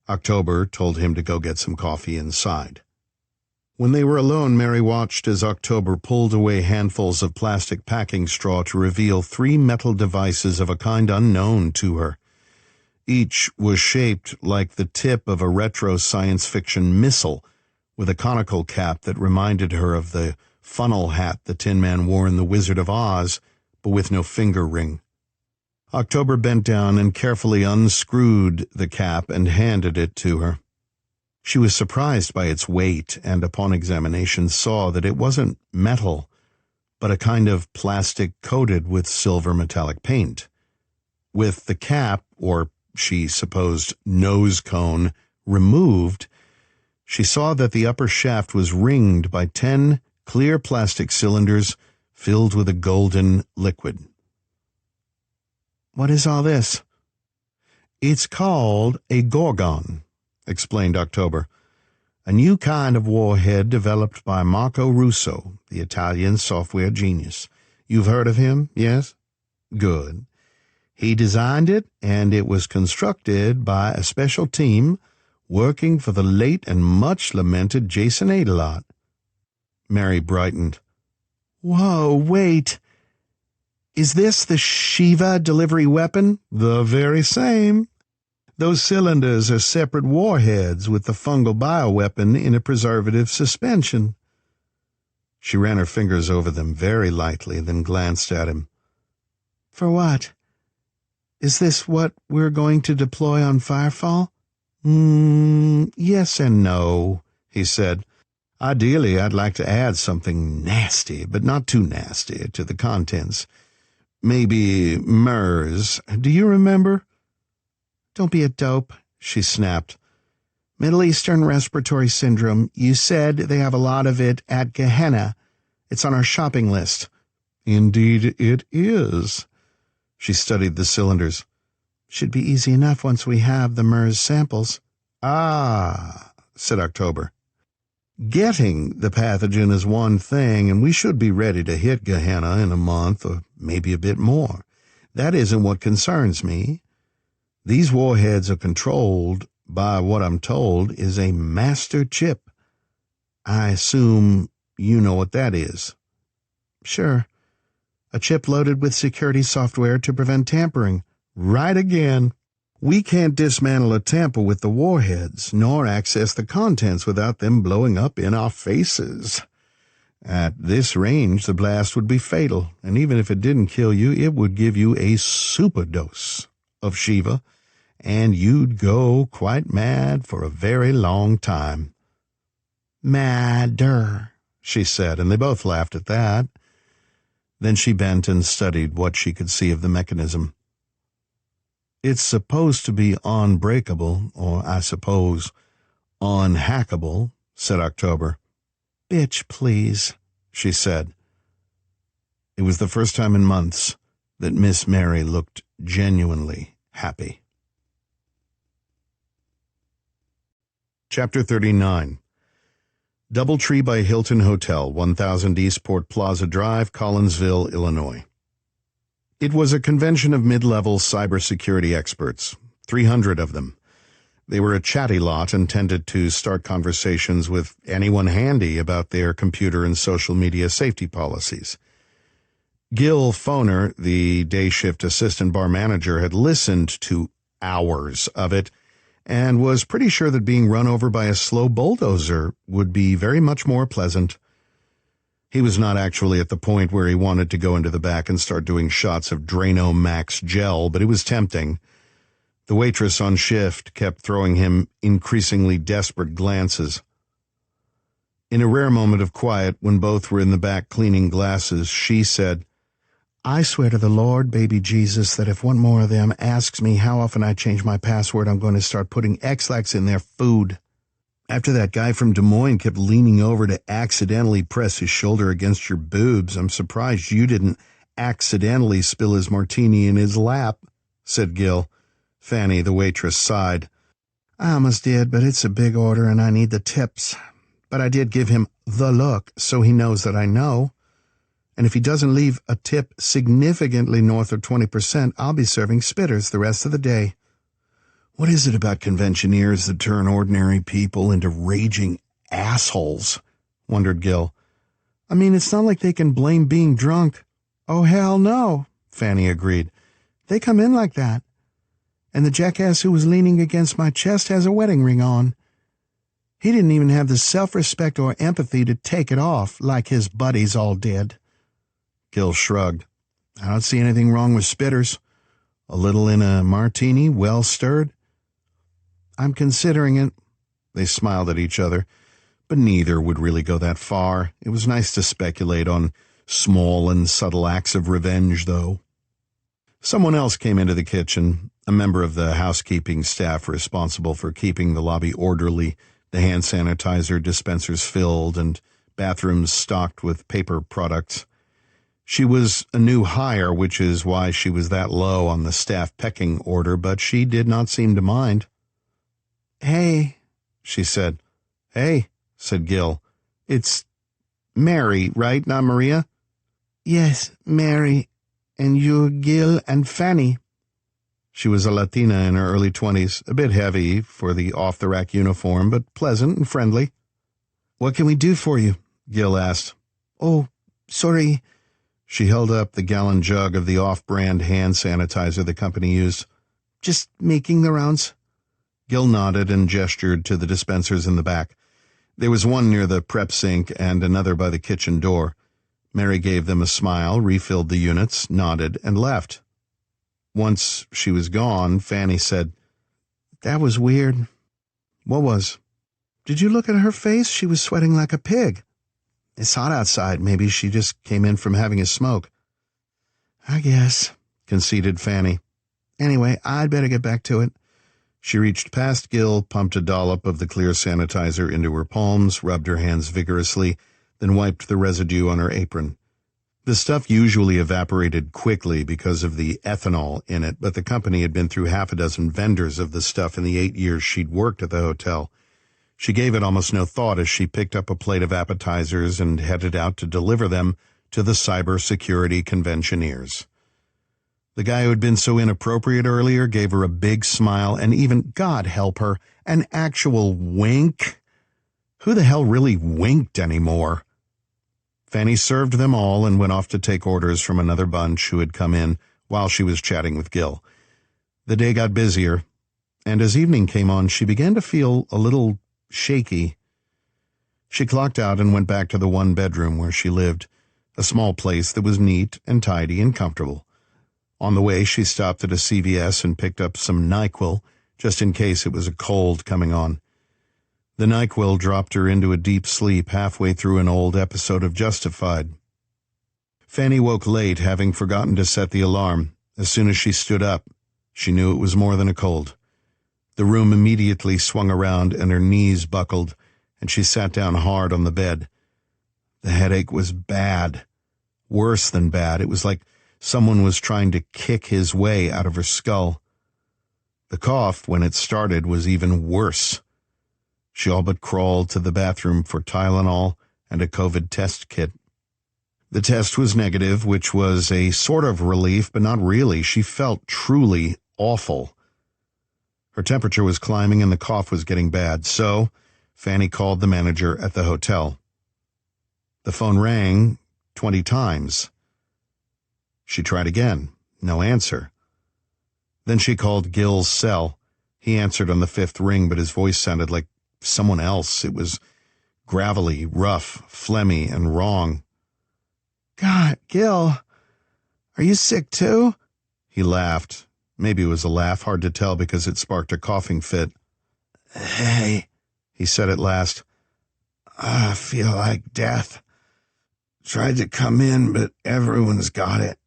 October told him to go get some coffee inside. When they were alone, Mary watched as October pulled away handfuls of plastic packing straw to reveal 3 metal devices of a kind unknown to her. Each was shaped like the tip of a retro science fiction missile, with a conical cap that reminded her of the funnel hat the Tin Man wore in The Wizard of Oz, but with no finger ring. October bent down and carefully unscrewed the cap and handed it to her. She was surprised by its weight and upon examination saw that it wasn't metal, but a kind of plastic coated with silver metallic paint. With the cap, or she supposed nose cone, removed, she saw that the upper shaft was ringed by 10 clear plastic cylinders filled with a golden liquid. "What is all this?" "It's called a gorgon," explained October. "A new kind of warhead developed by Marco Russo, the Italian software genius. You've heard of him, yes? Good. He designed it, and it was constructed by a special team working for the late and much-lamented Jason Adelot." Mary brightened. "Whoa, wait. Is this the Shiva delivery weapon?" "The very same. Those cylinders are separate warheads with the fungal bioweapon in a preservative suspension." She ran her fingers over them very lightly, then glanced at him. "For what? Is this what we're going to deploy on Firefall?" Yes and no," he said. "Ideally, I'd like to add something nasty, but not too nasty, to the contents. Maybe MERS. Do you remember?" "Don't be a dope," she snapped. "Middle Eastern Respiratory Syndrome. You said they have a lot of it at Gehenna. It's on our shopping list." "Indeed it is." She studied the cylinders. "Should be easy enough once we have the MERS samples." "Ah," said October. "Getting the pathogen is one thing, and we should be ready to hit Gehenna in a month or maybe a bit more. That isn't what concerns me. These warheads are controlled by what I'm told is a master chip. I assume you know what that is." "Sure. A chip loaded with security software to prevent tampering." "Right again. We can't dismantle or tamper with the warheads, nor access the contents without them blowing up in our faces. At this range, the blast would be fatal, and even if it didn't kill you, it would give you a superdose of Shiva, and you'd go quite mad for a very long time." "Madder," she said, and they both laughed at that. Then she bent and studied what she could see of the mechanism. "It's supposed to be unbreakable, or I suppose unhackable," said October. "Bitch, please," she said. It was the first time in months that Miss Mary looked genuinely happy. Chapter 39. Doubletree by Hilton Hotel, 1000 Eastport Plaza Drive, Collinsville, Illinois. It was a convention of mid-level cybersecurity experts, 300 of them. They were a chatty lot and tended to start conversations with anyone handy about their computer and social media safety policies. Gil Foner, the day shift assistant bar manager, had listened to hours of it and was pretty sure that being run over by a slow bulldozer would be very much more pleasant. He was not actually at the point where he wanted to go into the back and start doing shots of Drano Max gel, but it was tempting. The waitress on shift kept throwing him increasingly desperate glances. In a rare moment of quiet, when both were in the back cleaning glasses, she said, I swear to the Lord, baby Jesus, that if one more of them asks me how often I change my password, I'm going to start putting X-Lax in their food. After that guy from Des Moines kept leaning over to accidentally press his shoulder against your boobs, I'm surprised you didn't accidentally spill his martini in his lap, said Gil. Fanny, the waitress, sighed. I almost did, but it's a big order and I need the tips. But I did give him the look, so he knows that I know. And if he doesn't leave a tip significantly north of 20%, I'll be serving spitters the rest of the day. What is it about conventioneers that turn ordinary people into raging assholes? Wondered Gil. I mean, it's not like they can blame being drunk. Oh, hell no, Fanny agreed. They come in like that. And the jackass who was leaning against my chest has a wedding ring on. He didn't even have the self-respect or empathy to take it off like his buddies all did. Gil shrugged. I don't see anything wrong with spitters. A little in a martini, well stirred. I'm considering it. They smiled at each other, but neither would really go that far. It was nice to speculate on small and subtle acts of revenge, though. Someone else came into the kitchen, a member of the housekeeping staff responsible for keeping the lobby orderly, the hand sanitizer dispensers filled, and bathrooms stocked with paper products. She was a new hire, which is why she was that low on the staff pecking order, but she did not seem to mind. Hey, she said. Hey, said Gil. It's Mary, right, not Maria? Yes, Mary. And you're Gil and Fanny. She was a Latina in her early 20s, a bit heavy for the off-the-rack uniform, but pleasant and friendly. What can we do for you? Gil asked. Oh, sorry. She held up the gallon jug of the off-brand hand sanitizer the company used. Just making the rounds. Gil nodded and gestured to the dispensers in the back. There was one near the prep sink and another by the kitchen door. Mary gave them a smile, refilled the units, nodded, and left. Once she was gone, Fanny said, That was weird. What was? Did you look at her face? She was sweating like a pig. It's hot outside. Maybe she just came in from having a smoke. I guess, conceded Fanny. Anyway, I'd better get back to it. She reached past Gil, pumped a dollop of the clear sanitizer into her palms, rubbed her hands vigorously, then wiped the residue on her apron. The stuff usually evaporated quickly because of the ethanol in it, but the company had been through half a dozen vendors of the stuff in the 8 years she'd worked at the hotel. She gave it almost no thought as she picked up a plate of appetizers and headed out to deliver them to the cybersecurity conventioneers. The guy who had been so inappropriate earlier gave her a big smile and even, God help her, an actual wink. Who the hell really winked anymore? Fanny served them all and went off to take orders from another bunch who had come in while she was chatting with Gil. The day got busier, and as evening came on, she began to feel a little shaky. She clocked out and went back to the one bedroom where she lived, a small place that was neat and tidy and comfortable. On the way, she stopped at a CVS and picked up some NyQuil, just in case it was a cold coming on. The NyQuil dropped her into a deep sleep halfway through an old episode of Justified. Fanny woke late, having forgotten to set the alarm. As soon as she stood up, she knew it was more than a cold. The room immediately swung around and her knees buckled, and she sat down hard on the bed. The headache was bad. Worse than bad. It was like someone was trying to kick his way out of her skull. The cough, when it started, was even worse. She all but crawled to the bathroom for Tylenol and a COVID test kit. The test was negative, which was a sort of relief, but not really. She felt truly awful. Her temperature was climbing and the cough was getting bad, so Fanny called the manager at the hotel. The phone rang 20 times. She tried again. No answer. Then she called Gil's cell. He answered on the 5th ring, but his voice sounded like someone else. It was gravelly, rough, phlegmy, and wrong. God, Gil, are you sick too? He laughed. Maybe it was a laugh, hard to tell because it sparked a coughing fit. Hey, he said at last. I feel like death. Tried to come in, but everyone's got it.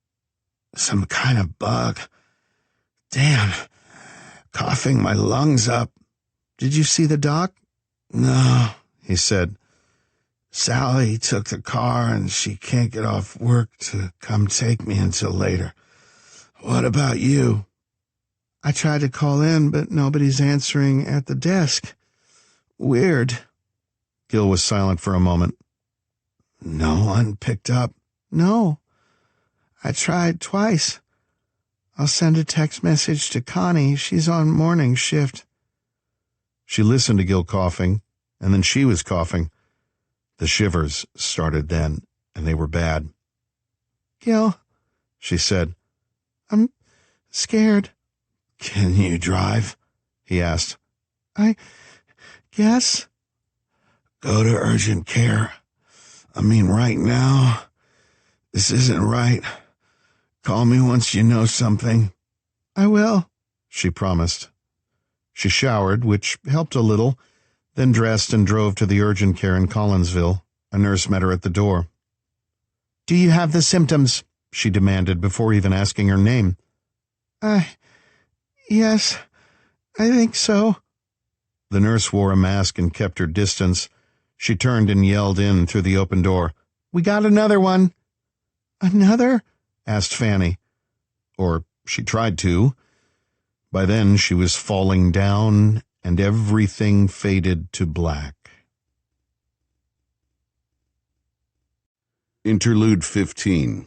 Some kind of bug. Damn, coughing my lungs up. Did you see the doc? No, he said. Sally took the car and she can't get off work to come take me until later. What about you? I tried to call in, but nobody's answering at the desk. Weird. Gil was silent for a moment. No one picked up. No. I tried twice. I'll send a text message to Connie. She's on morning shift. She listened to Gil coughing, and then she was coughing. The shivers started then, and they were bad. Gil, she said. I'm scared. Can you drive? He asked. I guess. Go to urgent care. I mean, right now. This isn't right. Call me once you know something. I will, she promised. She showered, which helped a little, then dressed and drove to the urgent care in Collinsville. A nurse met her at the door. Do you have the symptoms? She demanded before even asking her name. Yes, I think so. The nurse wore a mask and kept her distance. She turned and yelled in through the open door. We got another one. Another? Asked Fanny. Or she tried to. By then she was falling down, and everything faded to black. Interlude 15.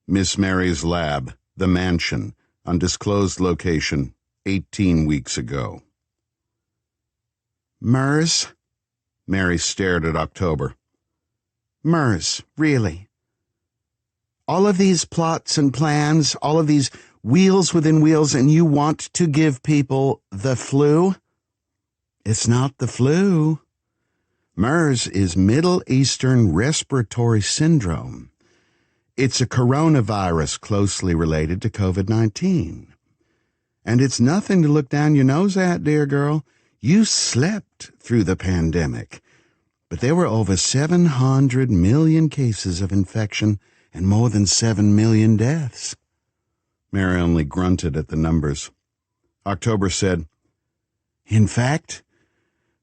Miss Mary's lab, the mansion, undisclosed location, 18 weeks ago. MERS? Mary stared at October. MERS, really? All of these plots and plans, all of these wheels within wheels, and you want to give people the flu? It's not the flu. MERS is Middle Eastern Respiratory Syndrome. It's a coronavirus closely related to COVID-19. And it's nothing to look down your nose at, dear girl. You slept through the pandemic. But there were over 700 million cases of infection and more than 7 million deaths. Mary only grunted at the numbers. October said, In fact,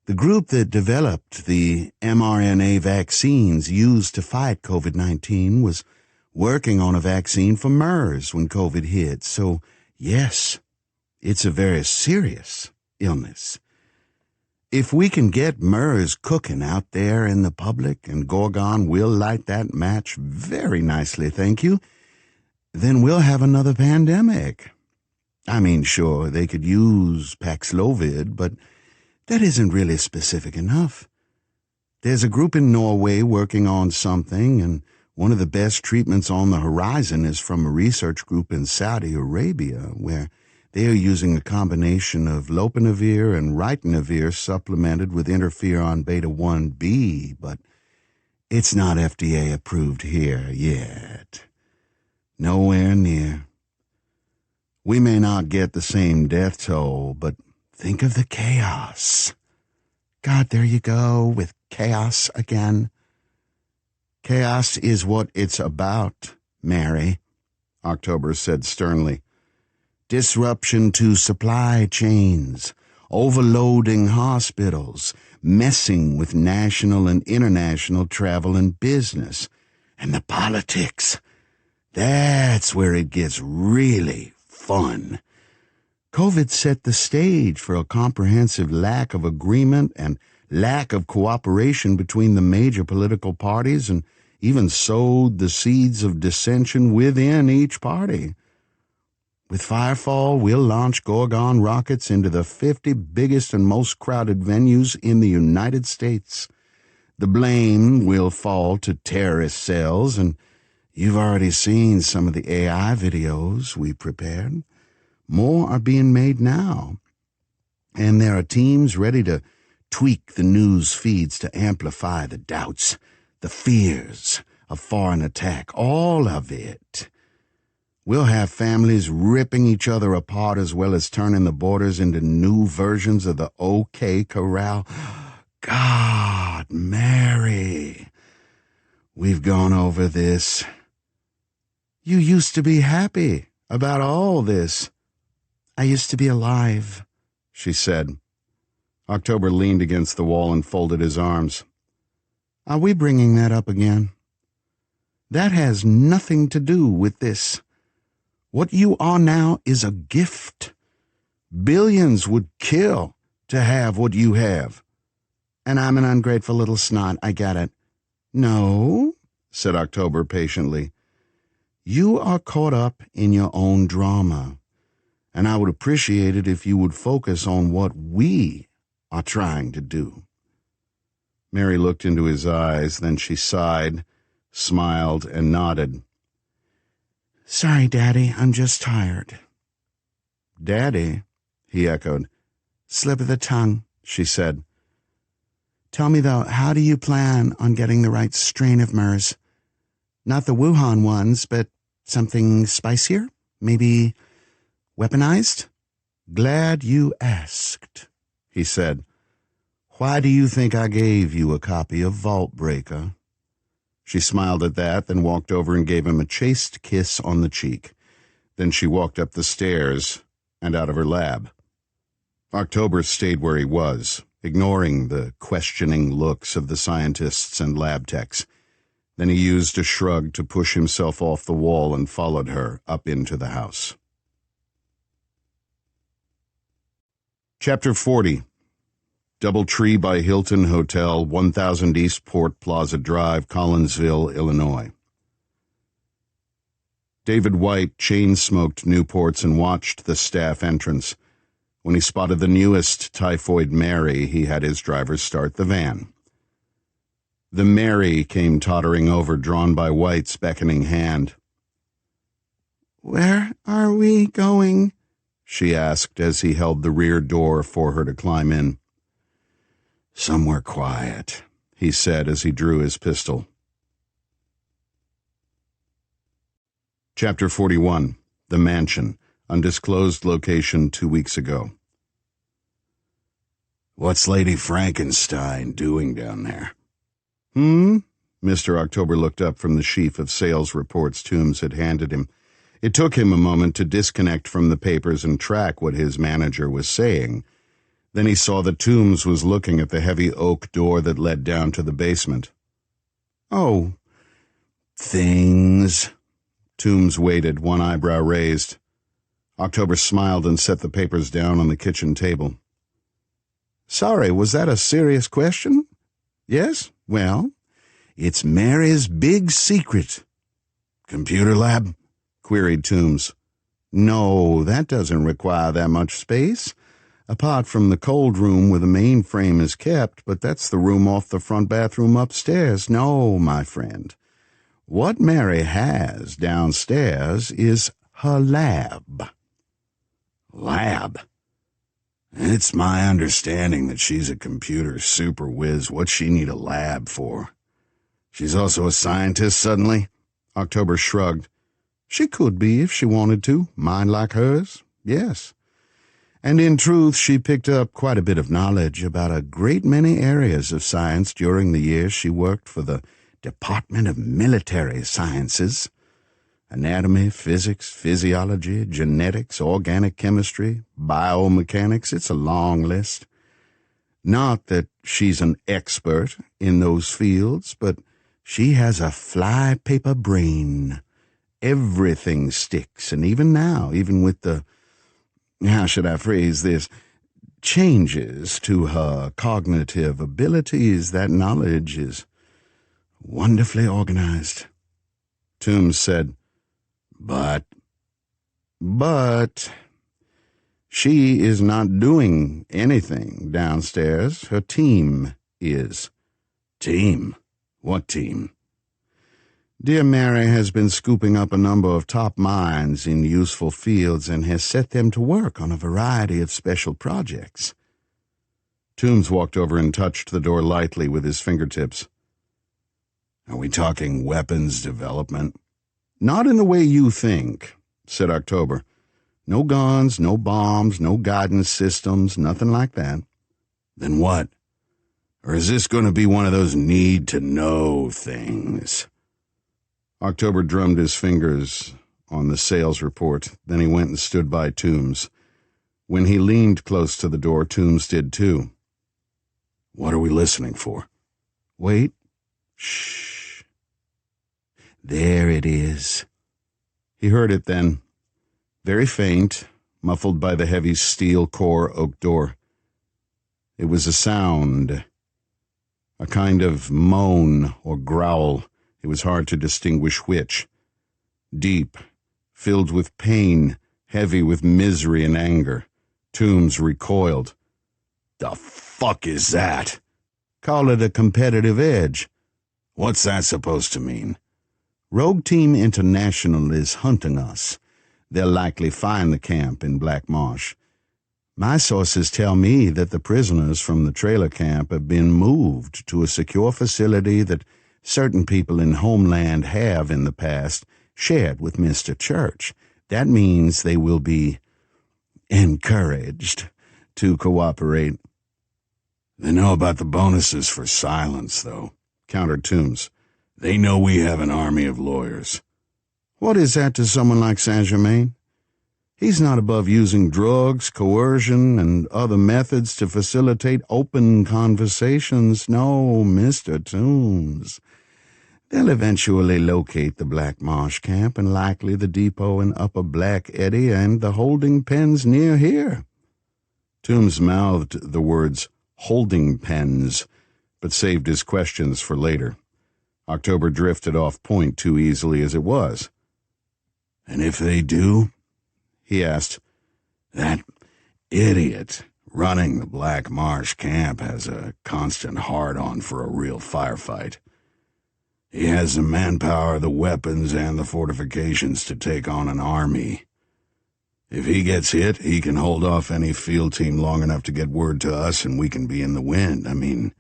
the group that developed the mRNA vaccines used to fight COVID-19 was working on a vaccine for MERS when COVID hit. So, yes, it's a very serious illness. If we can get MERS cooking out there in the public, and Gorgon will light that match very nicely, thank you, then we'll have another pandemic. I mean, sure, they could use Paxlovid, but that isn't really specific enough. There's a group in Norway working on something, and one of the best treatments on the horizon is from a research group in Saudi Arabia, where they are using a combination of lopinavir and ritonavir supplemented with interferon beta-1b, but it's not FDA approved here yet. Nowhere near. We may not get the same death toll, but think of the chaos. God, there you go, with chaos again. Chaos is what it's about, Mary, October said sternly. Disruption to supply chains, overloading hospitals, messing with national and international travel and business, and the politics. That's where it gets really fun. COVID set the stage for a comprehensive lack of agreement and lack of cooperation between the major political parties, and even sowed the seeds of dissension within each party. With Firefall, we'll launch Gorgon rockets into the 50 biggest and most crowded venues in the United States. The blame will fall to terrorist cells, and you've already seen some of the AI videos we prepared. More are being made now. And there are teams ready to tweak the news feeds to amplify the doubts, the fears of foreign attack, all of it. We'll have families ripping each other apart as well as turning the borders into new versions of the OK Corral. God, Mary, we've gone over this. You used to be happy about all this. I used to be alive, she said. October leaned against the wall and folded his arms. Are we bringing that up again? That has nothing to do with this. What you are now is a gift. Billions would kill to have what you have. And I'm an ungrateful little snot, I get it. No, said October patiently. You are caught up in your own drama, and I would appreciate it if you would focus on what we are trying to do. Mary looked into his eyes, then she sighed, smiled, and nodded. Sorry, Daddy, I'm just tired. Daddy, he echoed. Slip of the tongue, she said. Tell me, though, how do you plan on getting the right strain of MERS? Not the Wuhan ones, but something spicier? Maybe weaponized? Glad you asked, he said. Why do you think I gave you a copy of Vault Breaker? She smiled at that, then walked over and gave him a chaste kiss on the cheek. Then she walked up the stairs and out of her lab. October stayed where he was, ignoring the questioning looks of the scientists and lab techs. Then he used a shrug to push himself off the wall and followed her up into the house. Chapter 40. Doubletree by Hilton Hotel, 1000 East Port Plaza Drive, Collinsville, Illinois. David White chain-smoked Newports and watched the staff entrance. When he spotted the newest Typhoid Mary, he had his driver start the van. The Mary came tottering over, drawn by White's beckoning hand. Where are we going? She asked as he held the rear door for her to climb in. Somewhere quiet, he said as he drew his pistol. Chapter 41. The Mansion. Undisclosed location 2 weeks ago. What's Lady Frankenstein doing down there? Mr. October looked up from the sheaf of sales reports Toombs had handed him. It took him a moment to disconnect from the papers and track what his manager was saying. Then he saw that Toombs was looking at the heavy oak door that led down to the basement. Oh, things. Toombs waited, one eyebrow raised. October smiled and set the papers down on the kitchen table. Sorry, was that a serious question? Yes? Well, it's Mary's big secret. Computer lab? Queried Toombs. No, that doesn't require that much space. Apart from the cold room where the mainframe is kept, but that's the room off the front bathroom upstairs. No, my friend. What Mary has downstairs is her lab. Lab? It's my understanding that she's a computer super whiz. What's she need a lab for? She's also a scientist suddenly? October shrugged. She could be if she wanted to. Mind like hers? Yes. And in truth, she picked up quite a bit of knowledge about a great many areas of science during the years she worked for the Department of Military Sciences. Anatomy, physics, physiology, genetics, organic chemistry, biomechanics, it's a long list. Not that she's an expert in those fields, but she has a flypaper brain. Everything sticks, and even now, even with the, how should I phrase this, changes to her cognitive abilities, that knowledge is wonderfully organized. Toombs said, But she is not doing anything downstairs. Her team is. Team? What team? Dear Mary has been scooping up a number of top minds in useful fields and has set them to work on a variety of special projects. Toombs walked over and touched the door lightly with his fingertips. Are we talking weapons development? Not in the way you think, said October. No guns, no bombs, no guidance systems, nothing like that. Then what? Or is this going to be one of those need-to-know things? October drummed his fingers on the sales report. Then he went and stood by Toombs. When he leaned close to the door, Toombs did too. What are we listening for? Wait. Shh. There it is. He heard it then. Very faint, muffled by the heavy steel core oak door. It was a sound, a kind of moan or growl. It was hard to distinguish which. Deep, filled with pain, heavy with misery and anger. Toombs recoiled. The fuck is that? Call it a competitive edge. What's that supposed to mean? Rogue Team International is hunting us. They'll likely find the camp in Black Marsh. My sources tell me that the prisoners from the trailer camp have been moved to a secure facility that certain people in Homeland have in the past shared with Mr. Church. That means they will be encouraged to cooperate. They know about the bonuses for silence, though, countered Toombs. They know we have an army of lawyers. What is that to someone like Saint-Germain? He's not above using drugs, coercion, and other methods to facilitate open conversations. No, Mr. Toombs. They'll eventually locate the Black Marsh camp and likely the depot in Upper Black Eddy and the holding pens near here. Toombs mouthed the words holding pens, but saved his questions for later. October drifted off point too easily as it was. And if they do? He asked. That idiot running the Black Marsh camp has a constant hard-on for a real firefight. He has the manpower, the weapons, and the fortifications to take on an army. If he gets hit, he can hold off any field team long enough to get word to us and we can be in the wind. I mean,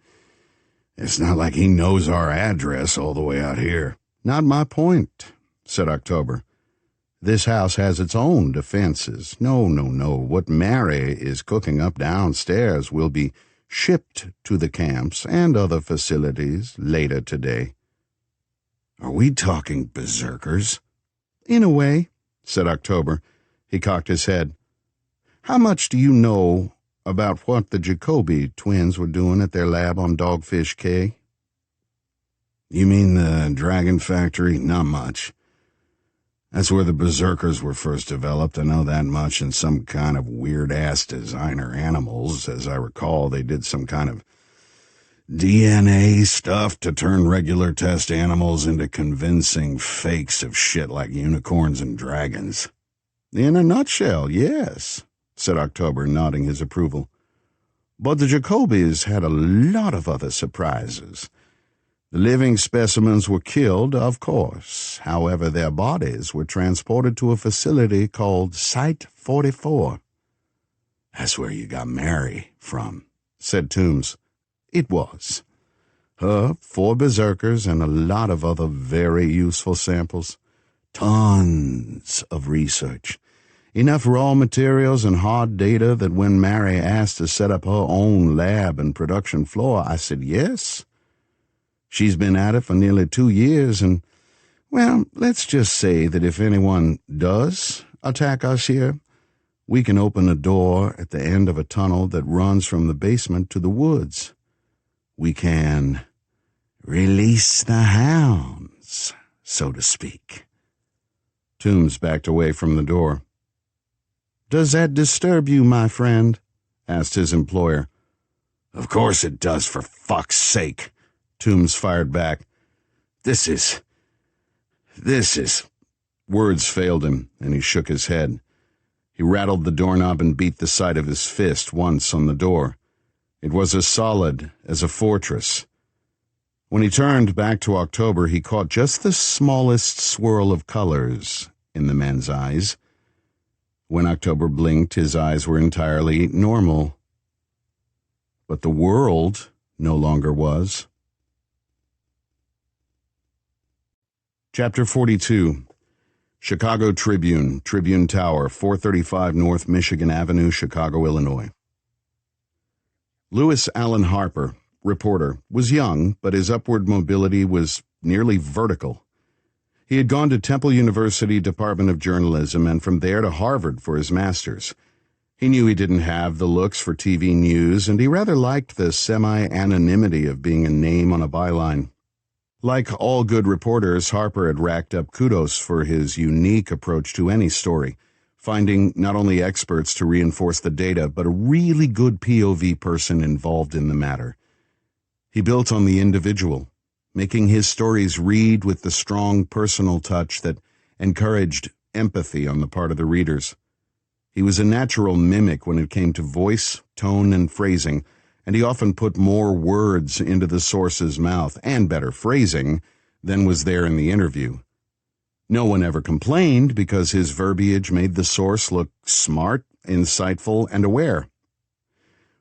it's not like he knows our address all the way out here. Not my point, said October. This house has its own defenses. No. What Mary is cooking up downstairs will be shipped to the camps and other facilities later today. Are we talking berserkers? In a way, said October. He cocked his head. How much do you know about what the Jacoby twins were doing at their lab on Dogfish Cay? You mean the Dragon Factory? Not much. That's where the berserkers were first developed. I know that much, and some kind of weird-ass designer animals. As I recall, they did some kind of DNA stuff to turn regular test animals into convincing fakes of shit like unicorns and dragons. In a nutshell, yes, said October, nodding his approval. But the Jacobys had a lot of other surprises. The living specimens were killed, of course. However, their bodies were transported to a facility called Site 44. That's where you got Mary from, said Toombs. It was. Her, 4 berserkers, and a lot of other very useful samples. Tons of research. Enough raw materials and hard data that when Mary asked to set up her own lab and production floor, I said yes. She's been at it for nearly 2 years, and, well, let's just say that if anyone does attack us here, we can open a door at the end of a tunnel that runs from the basement to the woods. We can release the hounds, so to speak. Toombs backed away from the door. Does that disturb you, my friend? Asked his employer. Of course it does, for fuck's sake, Toombs fired back. This is... Words failed him, and he shook his head. He rattled the doorknob and beat the side of his fist once on the door. It was as solid as a fortress. When he turned back to October, he caught just the smallest swirl of colors in the man's eyes. When October blinked, his eyes were entirely normal. but the world no longer was. Chapter 42. Chicago Tribune, Tribune Tower, 435 North Michigan Avenue, Chicago, Illinois. Lewis Allen Harper, reporter, was young, but his upward mobility was nearly vertical. He had gone to Temple University Department of Journalism and from there to Harvard for his master's. He knew he didn't have the looks for TV news, and he rather liked the semi-anonymity of being a name on a byline. Like all good reporters, Harper had racked up kudos for his unique approach to any story, finding not only experts to reinforce the data, but a really good POV person involved in the matter. He built on the individual, making his stories read with the strong personal touch that encouraged empathy on the part of the readers. He was a natural mimic when it came to voice, tone, and phrasing, and he often put more words into the source's mouth, and better phrasing, than was there in the interview. No one ever complained because his verbiage made the source look smart, insightful, and aware.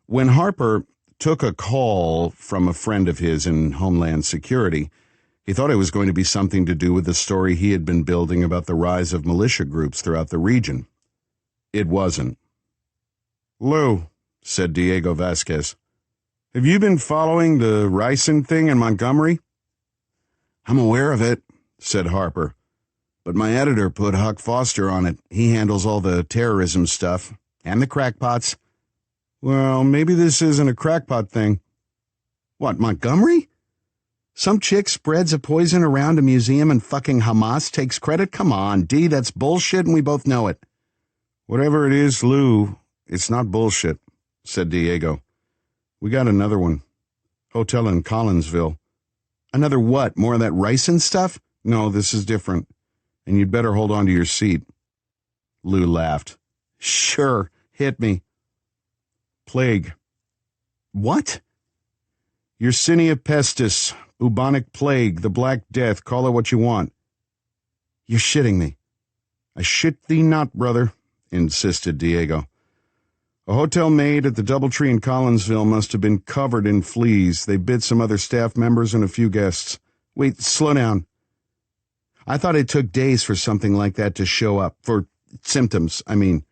When Harper took a call from a friend of his in Homeland Security, he thought it was going to be something to do with the story he had been building about the rise of militia groups throughout the region. It wasn't. "Lou," said Diego Vasquez, "have you been following the ricin thing in Montgomery?" "I'm aware of it," said Harper, "but my editor put Huck Foster on it. He handles all the terrorism stuff, and the crackpots." "Well, maybe this isn't a crackpot thing." "What, Montgomery? Some chick spreads a poison around a museum and fucking Hamas takes credit? Come on, D, that's bullshit and we both know it." "Whatever it is, Lou, it's not bullshit," said Diego. "We got another one. Hotel in Collinsville." "Another what? More of that ricin stuff?" "No, this is different. And you'd better hold on to your seat." Lou laughed. "Sure, hit me." "Plague." "What?" "Yersinia pestis, bubonic plague, the Black Death, call it what you want." "You're shitting me." "I shit thee not, brother," insisted Diego. "A hotel maid at the Doubletree in Collinsville must have been covered in fleas. They bit some other staff members and a few guests." "Wait, slow down. I thought it took days for something like that to show up. For symptoms, I mean.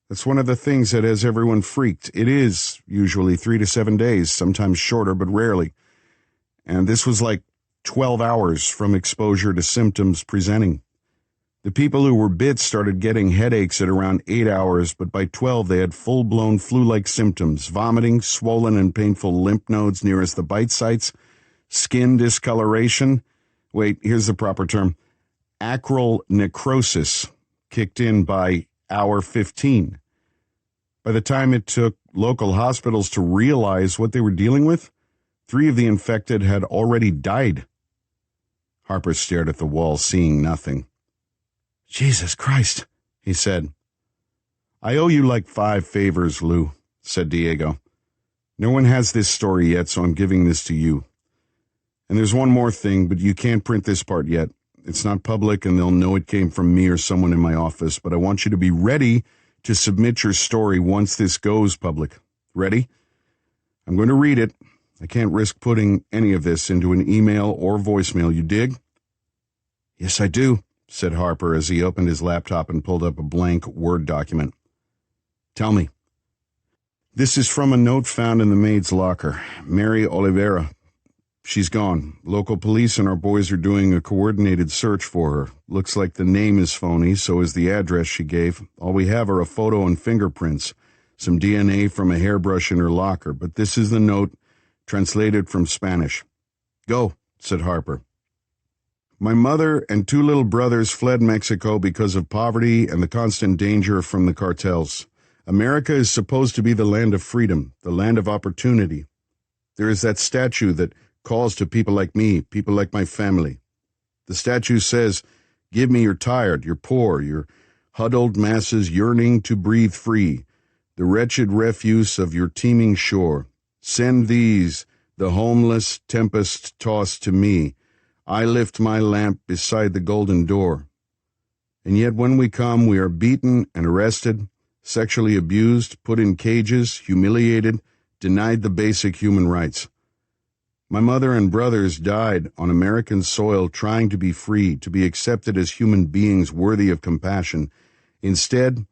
That's one of the things that has everyone freaked. It is usually 3 to 7 days, sometimes shorter, but rarely. And this was like 12 hours from exposure to symptoms presenting. The people who were bit started getting headaches at around 8 hours, but by 12 they had full-blown flu-like symptoms, vomiting, swollen and painful lymph nodes nearest the bite sites, skin discoloration. Wait, here's the proper term. Acral necrosis kicked in by hour 15. By the time it took local hospitals to realize what they were dealing with, 3 of the infected had already died. Harper stared at the wall, seeing nothing. "Jesus Christ," he said. "I owe you like 5 favors, Lou," said Diego. "No one has this story yet, so I'm giving this to you. And there's one more thing, but you can't print this part yet. It's not public, and they'll know it came from me or someone in my office, but I want you to be ready to submit your story once this goes public. Ready? I'm going to read it. I can't risk putting any of this into an email or voicemail. You dig?" "Yes, I do," said Harper as he opened his laptop and pulled up a blank Word document. "Tell me." "This is from a note found in the maid's locker. Mary Oliveira. She's gone. Local police and our boys are doing a coordinated search for her. Looks like the name is phony, so is the address she gave. All we have are a photo and fingerprints, some DNA from a hairbrush in her locker, but this is the note, translated from Spanish." "Go," said Harper. "My mother and 2 little brothers fled Mexico because of poverty and the constant danger from the cartels. America is supposed to be the land of freedom, the land of opportunity. There is that statue that calls to people like me, people like my family. The statue says, 'Give me your tired, your poor, your huddled masses yearning to breathe free, the wretched refuse of your teeming shore. Send these, the homeless, tempest-tossed to me. I lift my lamp beside the golden door.' And yet when we come, we are beaten and arrested, sexually abused, put in cages, humiliated, denied the basic human rights. My mother and brothers died on American soil trying to be free, to be accepted as human beings worthy of compassion. Instead,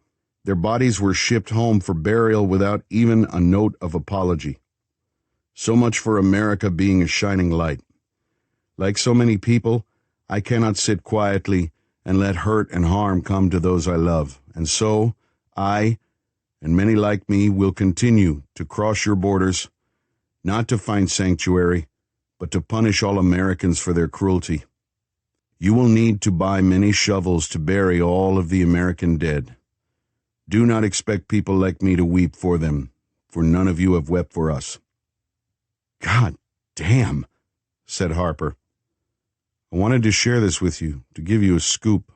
their bodies were shipped home for burial without even a note of apology. So much for America being a shining light. Like so many people, I cannot sit quietly and let hurt and harm come to those I love. And so, I, and many like me, will continue to cross your borders, not to find sanctuary, but to punish all Americans for their cruelty. You will need to buy many shovels to bury all of the American dead. Do not expect people like me to weep for them, for none of you have wept for us." "God damn," said Harper. "I wanted to share this with you, to give you a scoop.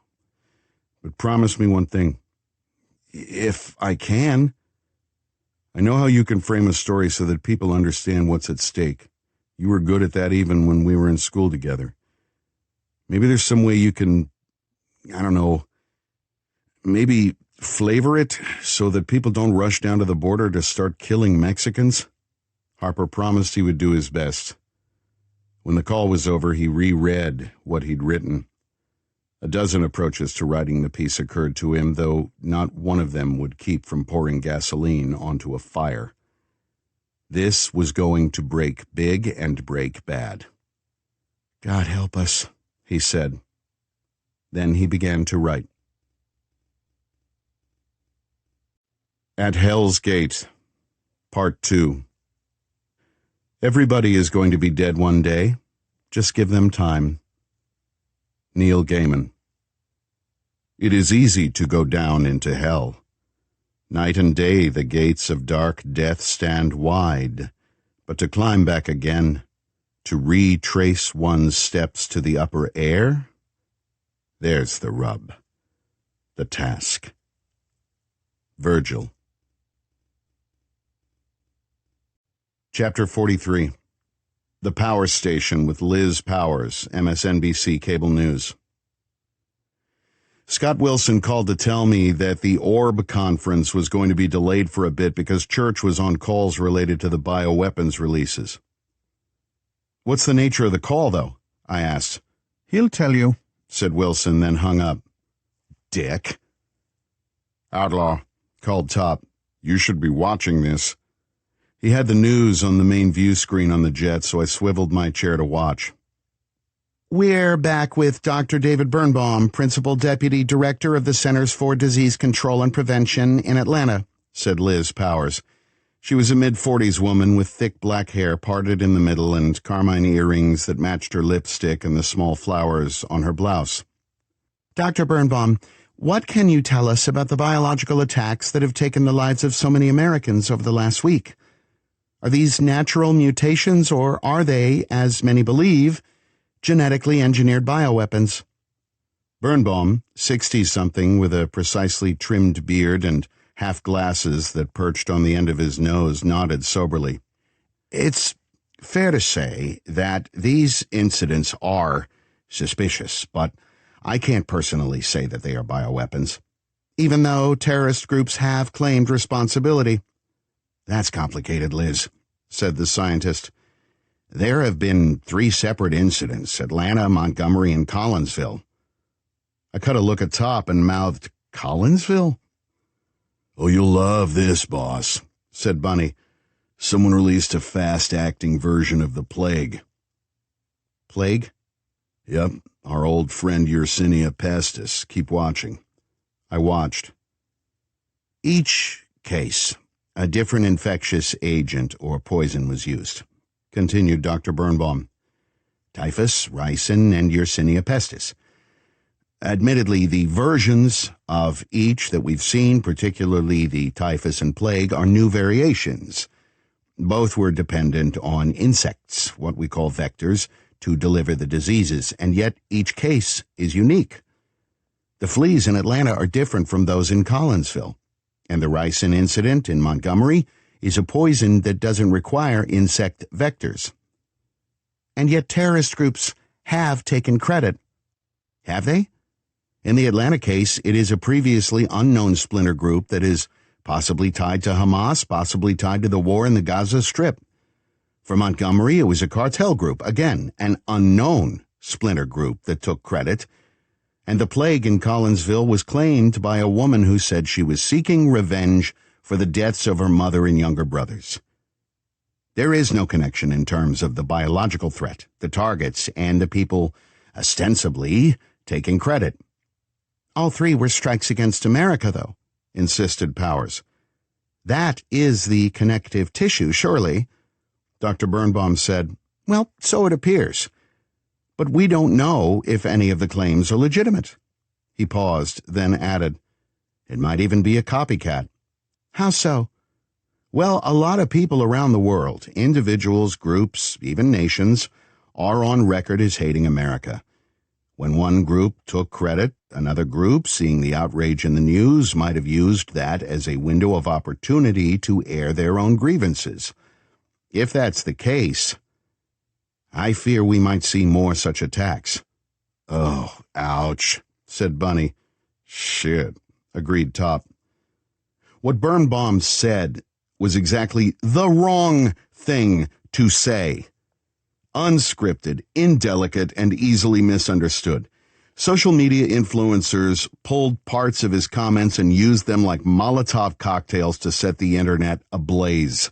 But promise me one thing. If I can. I know how you can frame a story so that people understand what's at stake. You were good at that even when we were in school together. Maybe there's some way you can, I don't know, maybe flavor it so that people don't rush down to the border to start killing Mexicans." Harper promised he would do his best. When the call was over, he reread what he'd written. A dozen approaches to writing the piece occurred to him, though not one of them would keep from pouring gasoline onto a fire. This was going to break big and break bad. "God help us," he said. Then he began to write. At Hell's Gate, Part 2. Everybody is going to be dead one day. Just give them time. Neil Gaiman. It is easy to go down into hell. Night and day the gates of dark death stand wide, but to climb back again, to retrace one's steps to the upper air, there's the rub, the task. Virgil. Chapter 43. The Power Station with Liz Powers, MSNBC Cable News. Scott Wilson called to tell me that the Orb conference was going to be delayed for a bit because Church was on calls related to the bioweapons releases. "What's the nature of the call, though?" I asked. "He'll tell you," said Wilson, then hung up. Dick. "Outlaw," called Top. "You should be watching this." He had the news on the main view screen on the jet, so I swiveled my chair to watch. "We're back with Dr. David Birnbaum, Principal Deputy Director of the Centers for Disease Control and Prevention in Atlanta," said Liz Powers. She was a mid-40s woman with thick black hair parted in the middle and carmine earrings that matched her lipstick and the small flowers on her blouse. "Dr. Birnbaum, what can you tell us about the biological attacks that have taken the lives of so many Americans over the last week? Are these natural mutations, or are they, as many believe, genetically engineered bioweapons?" Birnbaum, 60-something with a precisely trimmed beard and half-glasses that perched on the end of his nose, nodded soberly. "It's fair to say that these incidents are suspicious, but I can't personally say that they are bioweapons, even though terrorist groups have claimed responsibility." "That's complicated, Liz," said the scientist. "There have been 3 separate incidents, Atlanta, Montgomery, and Collinsville." I cut a look at Top and mouthed, "Collinsville?" "Oh, you'll love this, boss," said Bunny. "Someone released a fast-acting version of the plague." "Plague?" "Yep, our old friend Yersinia pestis. Keep watching." I watched. "Each case, a different infectious agent or poison was used," continued Dr. Birnbaum. "Typhus, ricin, and Yersinia pestis. Admittedly, the versions of each that we've seen, particularly the typhus and plague, are new variations. Both were dependent on insects, what we call vectors, to deliver the diseases, and yet each case is unique. The fleas in Atlanta are different from those in Collinsville, and the ricin incident in Montgomery is a poison that doesn't require insect vectors. And yet terrorist groups have taken credit. Have they? In the Atlanta case, it is a previously unknown splinter group that is possibly tied to Hamas, possibly tied to the war in the Gaza Strip. For Montgomery, it was a cartel group, again, an unknown splinter group that took credit, and the plague in Collinsville was claimed by a woman who said she was seeking revenge for the deaths of her mother and younger brothers. There is no connection in terms of the biological threat, the targets, and the people ostensibly taking credit. All three were strikes against America, though, insisted Powers. That is the connective tissue, surely. Dr. Birnbaum said, well, so it appears. But we don't know if any of the claims are legitimate. He paused, then added, it might even be a copycat. How so? Well, a lot of people around the world, individuals, groups, even nations, are on record as hating America. When one group took credit, another group, seeing the outrage in the news, might have used that as a window of opportunity to air their own grievances. If that's the case, I fear we might see more such attacks. Oh, ouch, said Bunny. Shit, agreed Top. What Birnbaum said was exactly the wrong thing to say. Unscripted, indelicate, and easily misunderstood. Social media influencers pulled parts of his comments and used them like Molotov cocktails to set the internet ablaze.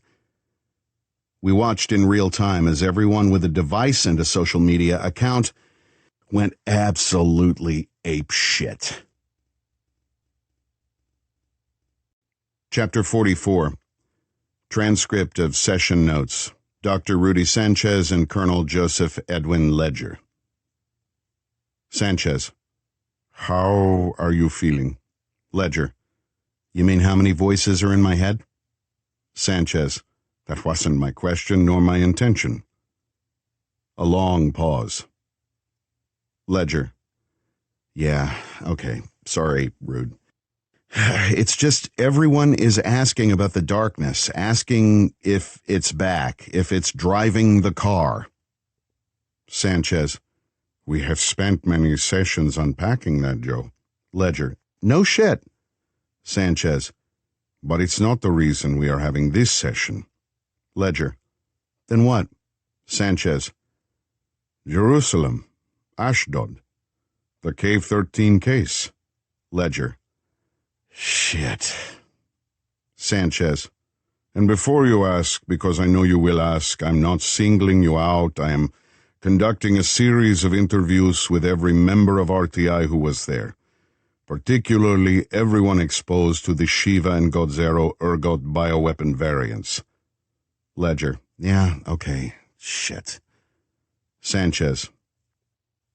We watched in real time as everyone with a device and a social media account went absolutely apeshit. Chapter 44. Transcript of Session Notes. Dr. Rudy Sanchez and Colonel Joseph Edwin Ledger. Sanchez. How are you feeling? Ledger. You mean how many voices are in my head? Sanchez. That wasn't my question nor my intention. A long pause. Ledger. Yeah, okay. Sorry, Rude. It's just everyone is asking about the darkness, asking if it's back, if it's driving the car. Sanchez. We have spent many sessions unpacking that, Joe. Ledger. No shit. Sanchez. But it's not the reason we are having this session. Ledger. Then what? Sanchez. Jerusalem. Ashdod. The Cave 13 case. Ledger. Shit. Sanchez. And before you ask, because I know you will ask, I'm not singling you out. I am conducting a series of interviews with every member of RTI who was there, particularly everyone exposed to the Shiva and Godzero ergot bioweapon variants. Ledger. Yeah, okay. Shit. Sanchez.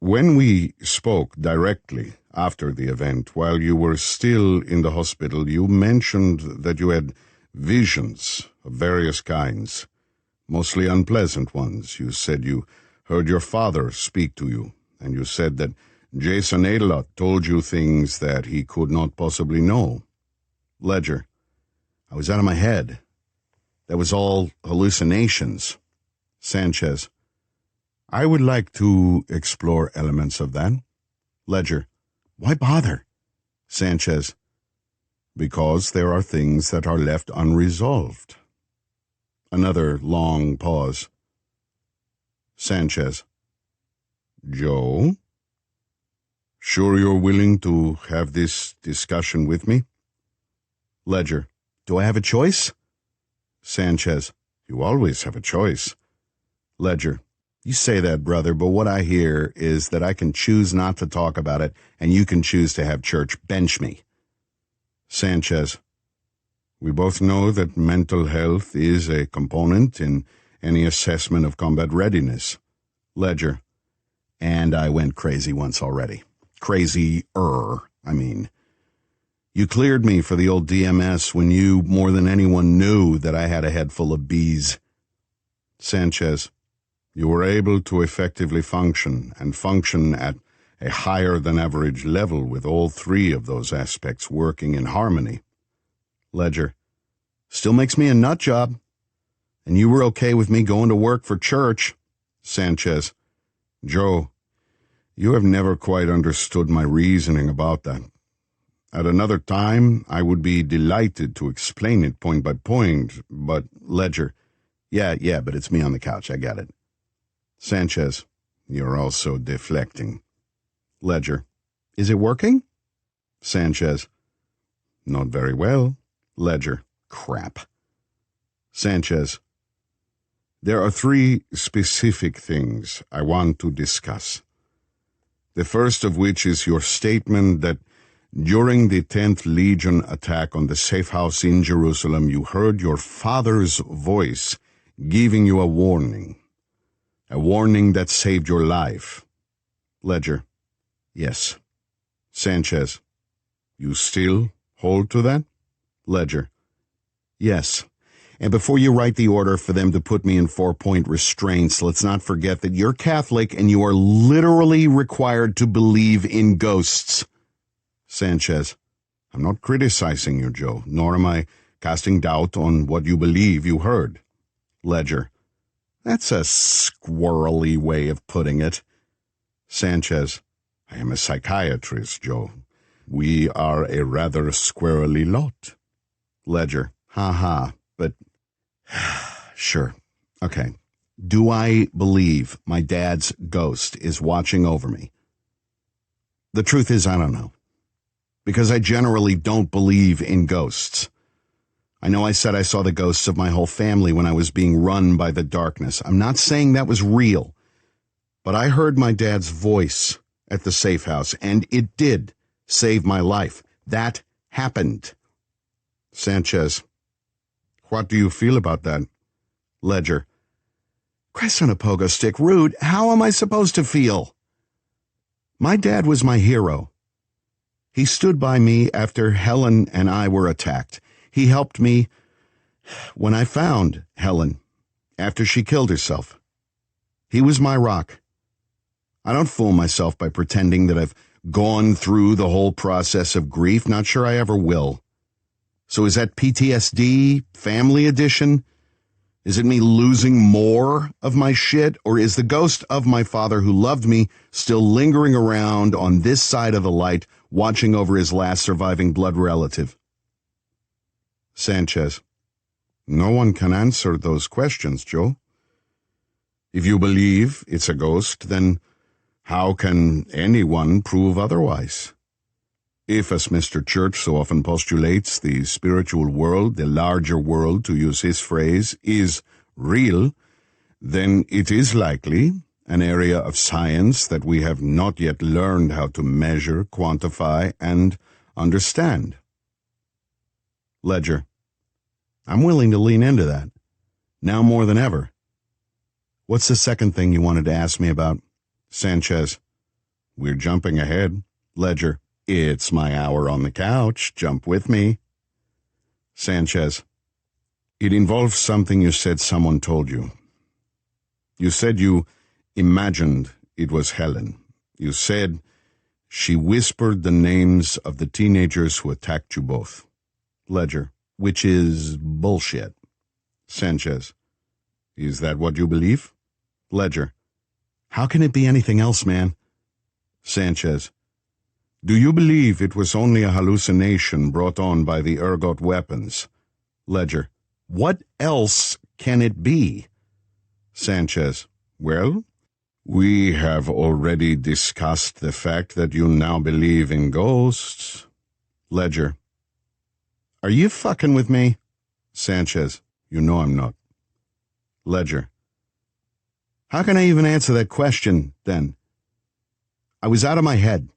When we spoke directly after the event, while you were still in the hospital, you mentioned that you had visions of various kinds, mostly unpleasant ones. You said you heard your father speak to you, and you said that Jason Adelot told you things that he could not possibly know. Ledger. I was out of my head. That was all hallucinations. Sanchez. I would like to explore elements of that. Ledger. Why bother? Sanchez. Because there are things that are left unresolved. Another long pause. Sanchez. Joe? Sure you're willing to have this discussion with me? Ledger. Do I have a choice? Sanchez. You always have a choice. Ledger. You say that, brother, but what I hear is that I can choose not to talk about it, and you can choose to have church bench me. Sanchez. We both know that mental health is a component in any assessment of combat readiness. Ledger. And I went crazy once already. Crazy-er, I mean. You cleared me for the old DMS when you, more than anyone, knew that I had a head full of bees. Sanchez. You were able to effectively function, and function at a higher-than-average level with all three of those aspects working in harmony. Ledger. Still makes me a nut job. And you were okay with me going to work for church. Sanchez. Joe, you have never quite understood my reasoning about that. At another time, I would be delighted to explain it point by point, but Ledger. Yeah, but it's me on the couch, I get it. Sanchez, you're also deflecting. Ledger. Is it working? Sanchez, not very well. Ledger. Crap. Sanchez, there are 3 specific things I want to discuss. The first of which is your statement that during the 10th Legion attack on the safe house in Jerusalem, you heard your father's voice giving you a warning that saved your life. Ledger. Yes. Sanchez, you still hold to that? Ledger. Yes. And before you write the order for them to put me in 4-point restraints, let's not forget that you're Catholic and you are literally required to believe in ghosts. Sanchez, I'm not criticizing you, Joe, nor am I casting doubt on what you believe you heard. Ledger. That's a squirrely way of putting it. Sanchez, I am a psychiatrist, Joe. We are a rather squirrely lot. Ledger. But sure. Okay. Do I believe my dad's ghost is watching over me? The truth is, I don't know. Because I generally don't believe in ghosts. I know I said I saw the ghosts of my whole family when I was being run by the darkness. I'm not saying that was real. But I heard my dad's voice at the safe house, and it did save my life. That happened. Sanchez, what do you feel about that? Ledger. Christ on a pogo stick, Rude, how am I supposed to feel? My dad was my hero. He stood by me after Helen and I were attacked. He helped me when I found Helen after she killed herself. He was my rock. I don't fool myself by pretending that I've gone through the whole process of grief. Not sure I ever will. So is that PTSD, family edition? Is it me losing more of my shit? Or is the ghost of my father who loved me still lingering around on this side of the light, watching over his last surviving blood relative? Sanchez, no one can answer those questions, Joe. If you believe it's a ghost, then how can anyone prove otherwise? If, as Mr. Church so often postulates, the spiritual world, the larger world, to use his phrase, is real, then it is likely an area of science that we have not yet learned how to measure, quantify, and understand. Ledger. I'm willing to lean into that. Now more than ever. What's the second thing you wanted to ask me about? Sanchez. We're jumping ahead. Ledger. It's my hour on the couch. Jump with me. Sanchez. It involves something you said someone told you. You said you imagined it was Helen. You said she whispered the names of the teenagers who attacked you both. Ledger. Which is bullshit. Sanchez. Is that what you believe? Ledger. How can it be anything else, man? Sanchez. Do you believe it was only a hallucination brought on by the ergot weapons? Ledger. What else can it be? Sanchez. Well, we have already discussed the fact that you now believe in ghosts. Ledger. Are you fucking with me? Sanchez. You know I'm not. Ledger. How can I even answer that question, then? I was out of my head.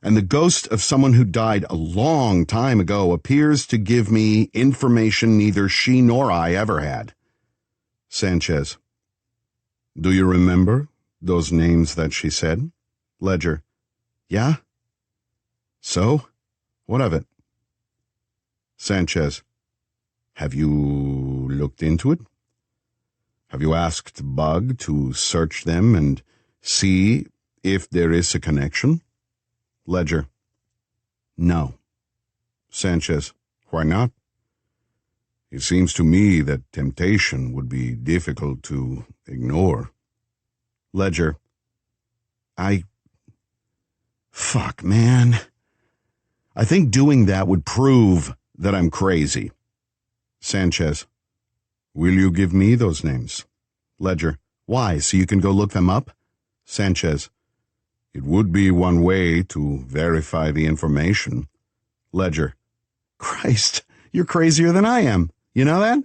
And the ghost of someone who died a long time ago appears to give me information neither she nor I ever had. Sanchez. Do you remember those names that she said? Ledger. Yeah? So? What of it? Sanchez. Have you looked into it? Have you asked Bug to search them and see if there is a connection? Ledger. No. Sanchez. Why not? It seems to me that temptation would be difficult to ignore. Ledger. Fuck, man. I think doing that would prove that I'm crazy. Sanchez. Will you give me those names? Ledger. Why, so you can go look them up? Sanchez. It would be one way to verify the information. Ledger. Christ, you're crazier than I am. You know that?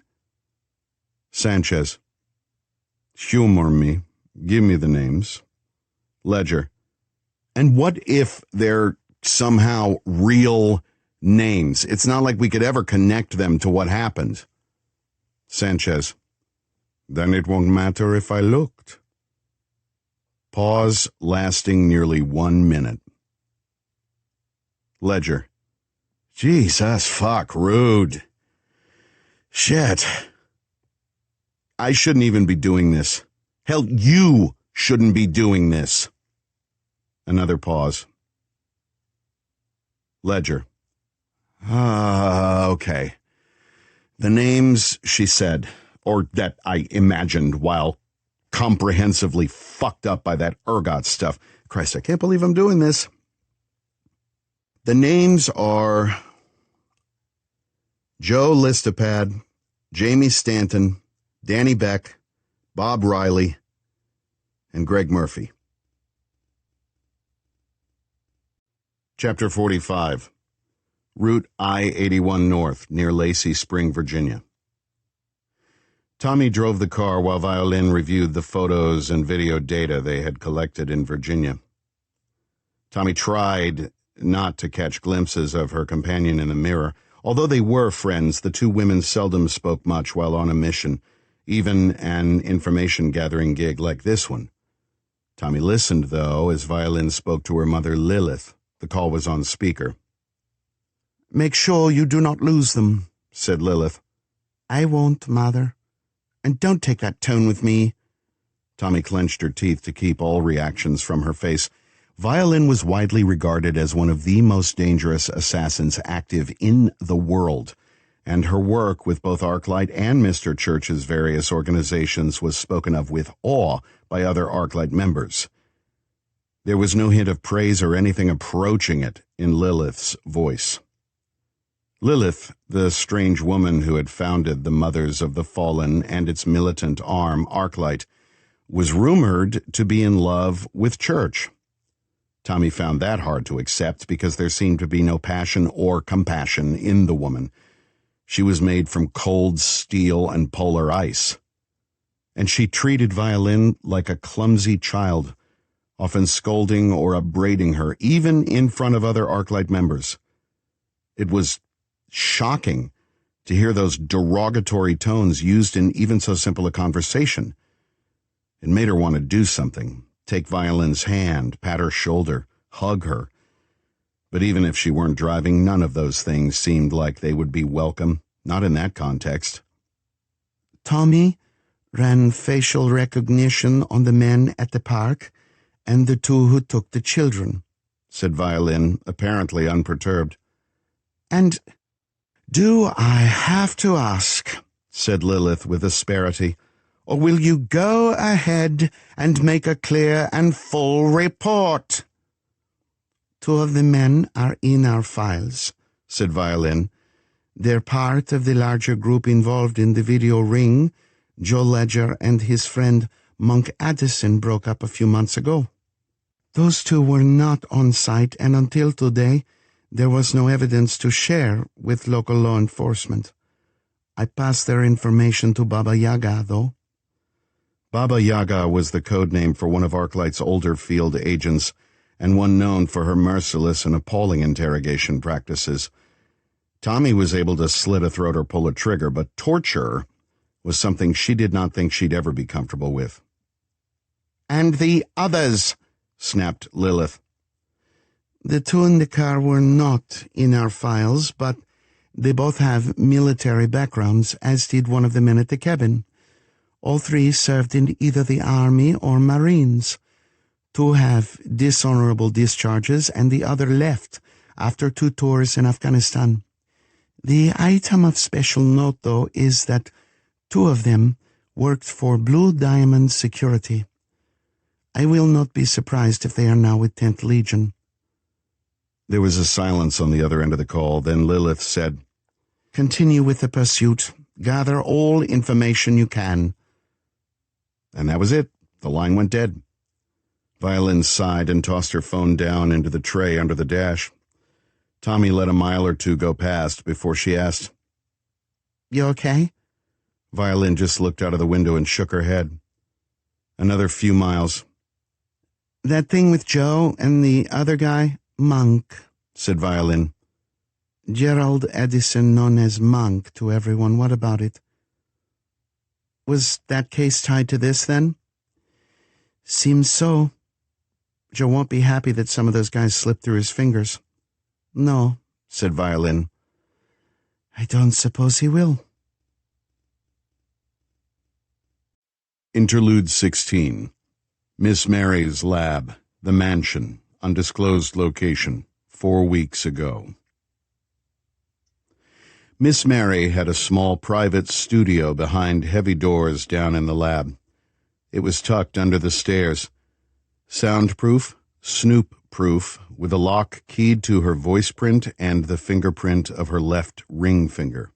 Sanchez. Humor me. Give me the names. Ledger. And what if they're somehow real names? It's not like we could ever connect them to what happened. Sanchez. Then it won't matter if I looked. Pause lasting nearly 1 minute. Ledger. Jesus, fuck, rude. Shit. I shouldn't even be doing this. Hell, you shouldn't be doing this. Another pause. Ledger. Okay. The names, she said, or that I imagined while comprehensively fucked up by that ergot stuff. Christ, I can't believe I'm doing this. The names are Joe Listopad, Jamie Stanton, Danny Beck, Bob Riley, and Greg Murphy. Chapter 45. Route I-81 North, near Lacey Spring, Virginia. Tommy drove the car while Violin reviewed the photos and video data they had collected in Virginia. Tommy tried not to catch glimpses of her companion in the mirror. Although they were friends, the two women seldom spoke much while on a mission, even an information-gathering gig like this one. Tommy listened, though, as Violin spoke to her mother, Lilith. The call was on speaker. "Make sure you do not lose them," said Lilith. "I won't, Mother. And don't take that tone with me." Tommy clenched her teeth to keep all reactions from her face. Violin was widely regarded as one of the most dangerous assassins active in the world, and her work with both Arclight and Mr. Church's various organizations was spoken of with awe by other Arclight members. There was no hint of praise or anything approaching it in Lilith's voice. Lilith, the strange woman who had founded the Mothers of the Fallen and its militant arm, Arclight, was rumored to be in love with Church. Tommy found that hard to accept because there seemed to be no passion or compassion in the woman. She was made from cold steel and polar ice. And she treated Violin like a clumsy child, often scolding or upbraiding her, even in front of other Arclight members. It was shocking to hear those derogatory tones used in even so simple a conversation. It made her want to do something, take Violin's hand, pat her shoulder, hug her. But even if she weren't driving, none of those things seemed like they would be welcome, not in that context. "Tommy ran facial recognition on the men at the park and the two who took the children," said Violin, apparently unperturbed. "And do I have to ask," said Lilith with asperity, "or will you go ahead and make a clear and full report?" "Two of the men are in our files," said Violin. "They're part of the larger group involved in the video ring. Joe Ledger and his friend Monk Addison broke up a few months ago. Those two were not on site, and until today, there was no evidence to share with local law enforcement. I passed their information to Baba Yaga, though." Baba Yaga was the code name for one of Arclight's older field agents, and one known for her merciless and appalling interrogation practices. Tommy was able to slit a throat or pull a trigger, but torture was something she did not think she'd ever be comfortable with. "And the others," snapped Lilith. "The two in the car were not in our files, but they both have military backgrounds, as did one of the men at the cabin. All three served in either the Army or Marines. Two have dishonorable discharges, and the other left after 2 tours in Afghanistan. The item of special note, though, is that 2 of them worked for Blue Diamond Security. I will not be surprised if they are now with 10th Legion." There was a silence on the other end of the call. Then Lilith said, "Continue with the pursuit. Gather all information you can." And that was it. The line went dead. Violin sighed and tossed her phone down into the tray under the dash. Tommy let a mile or two go past before she asked, "You okay?" Violin just looked out of the window and shook her head. Another few miles. "That thing with Joe and the other guy, Monk," said Violin. "Gerald Edison known as Monk to everyone. What about it? Was that case tied to this, then?" "Seems so. Joe won't be happy that some of those guys slipped through his fingers." "No," said Violin. "I don't suppose he will." Interlude 16. Miss Mary's lab, the mansion, undisclosed location, 4 weeks ago. Miss Mary had a small private studio behind heavy doors down in the lab. It was tucked under the stairs. Soundproof, snoop-proof, with a lock keyed to her voice print and the fingerprint of her left ring finger.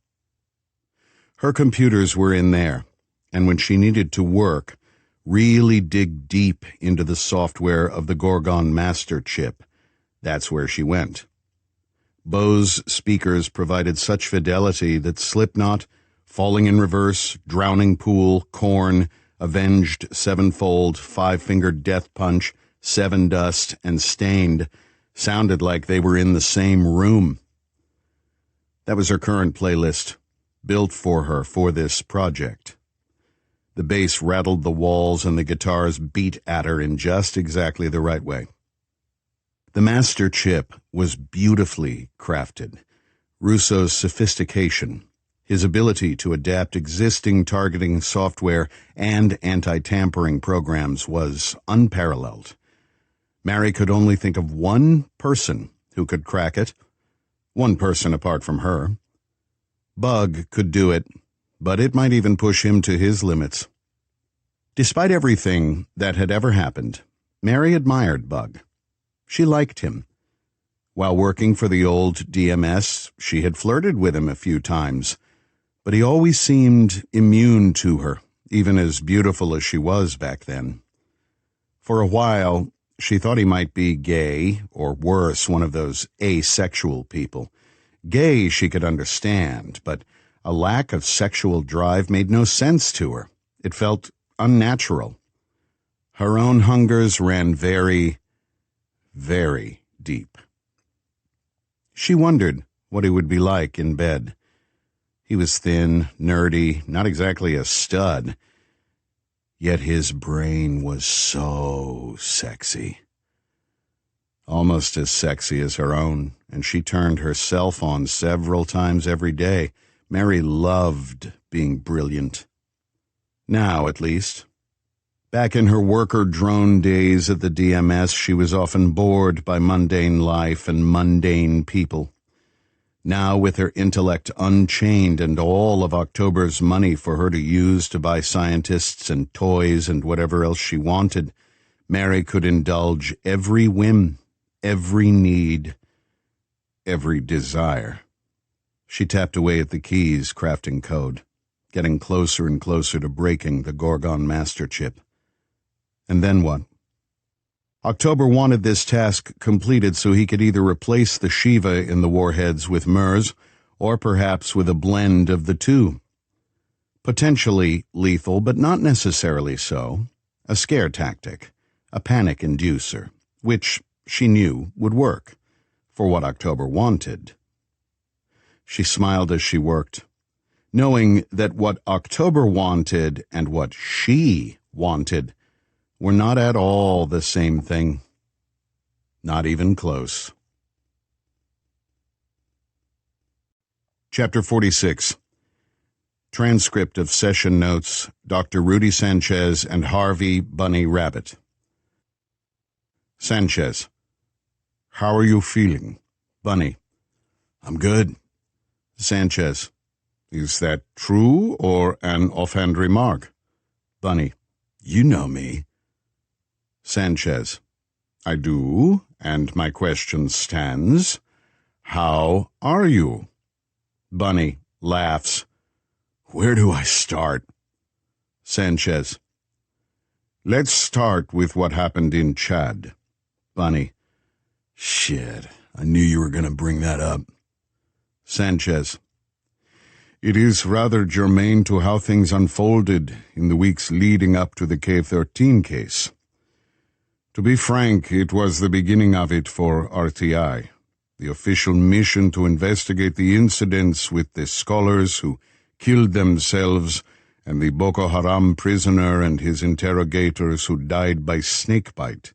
Her computers were in there, and when she needed to work, really dig deep into the software of the Gorgon Master chip, that's where she went. Bose speakers provided such fidelity that Slipknot, Falling in Reverse, Drowning Pool, Korn, Avenged Sevenfold, Five-Fingered Death Punch, Seven Dust, and Stained sounded like they were in the same room. That was her current playlist, built for her for this project. The bass rattled the walls and the guitars beat at her in just exactly the right way. The master chip was beautifully crafted. Russo's sophistication, his ability to adapt existing targeting software and anti-tampering programs was unparalleled. Mary could only think of one person who could crack it, one person apart from her. Bug could do it, but it might even push him to his limits. Despite everything that had ever happened, Mary admired Bug. She liked him. While working for the old DMS, she had flirted with him a few times, but he always seemed immune to her, even as beautiful as she was back then. For a while, she thought he might be gay, or worse, one of those asexual people. Gay she could understand, but a lack of sexual drive made no sense to her. It felt unnatural. Her own hungers ran very, very deep. She wondered what he would be like in bed. He was thin, nerdy, not exactly a stud. Yet his brain was so sexy. Almost as sexy as her own, and she turned herself on several times every day. Mary loved being brilliant. Now, at least. Back in her worker drone days at the DMS, she was often bored by mundane life and mundane people. Now, with her intellect unchained and all of October's money for her to use to buy scientists and toys and whatever else she wanted, Mary could indulge every whim, every need, every desire. She tapped away at the keys, crafting code, getting closer and closer to breaking the Gorgon Master chip. And then what? October wanted this task completed so he could either replace the Shiva in the warheads with MERS, or perhaps with a blend of the two. Potentially lethal, but not necessarily so. A scare tactic, a panic inducer, which she knew would work, for what October wanted. She smiled as she worked, knowing that what October wanted and what she wanted were not at all the same thing. Not even close. Chapter 46. Transcript of Session Notes, Dr. Rudy Sanchez and Harvey Bunny Rabbit. Sanchez. How are you feeling? Bunny. I'm good. Sanchez. Is that true or an offhand remark? Bunny. You know me. Sanchez. I do, And my question stands, how are you? Bunny laughs. Where do I start? Sanchez. Let's start with what happened in Chad. Bunny. Shit, I knew you were going to bring that up. Sanchez. It is rather germane to how things unfolded in the weeks leading up to the K-13 case. To be frank, it was the beginning of it for RTI, the official mission to investigate the incidents with the scholars who killed themselves and the Boko Haram prisoner and his interrogators who died by snakebite.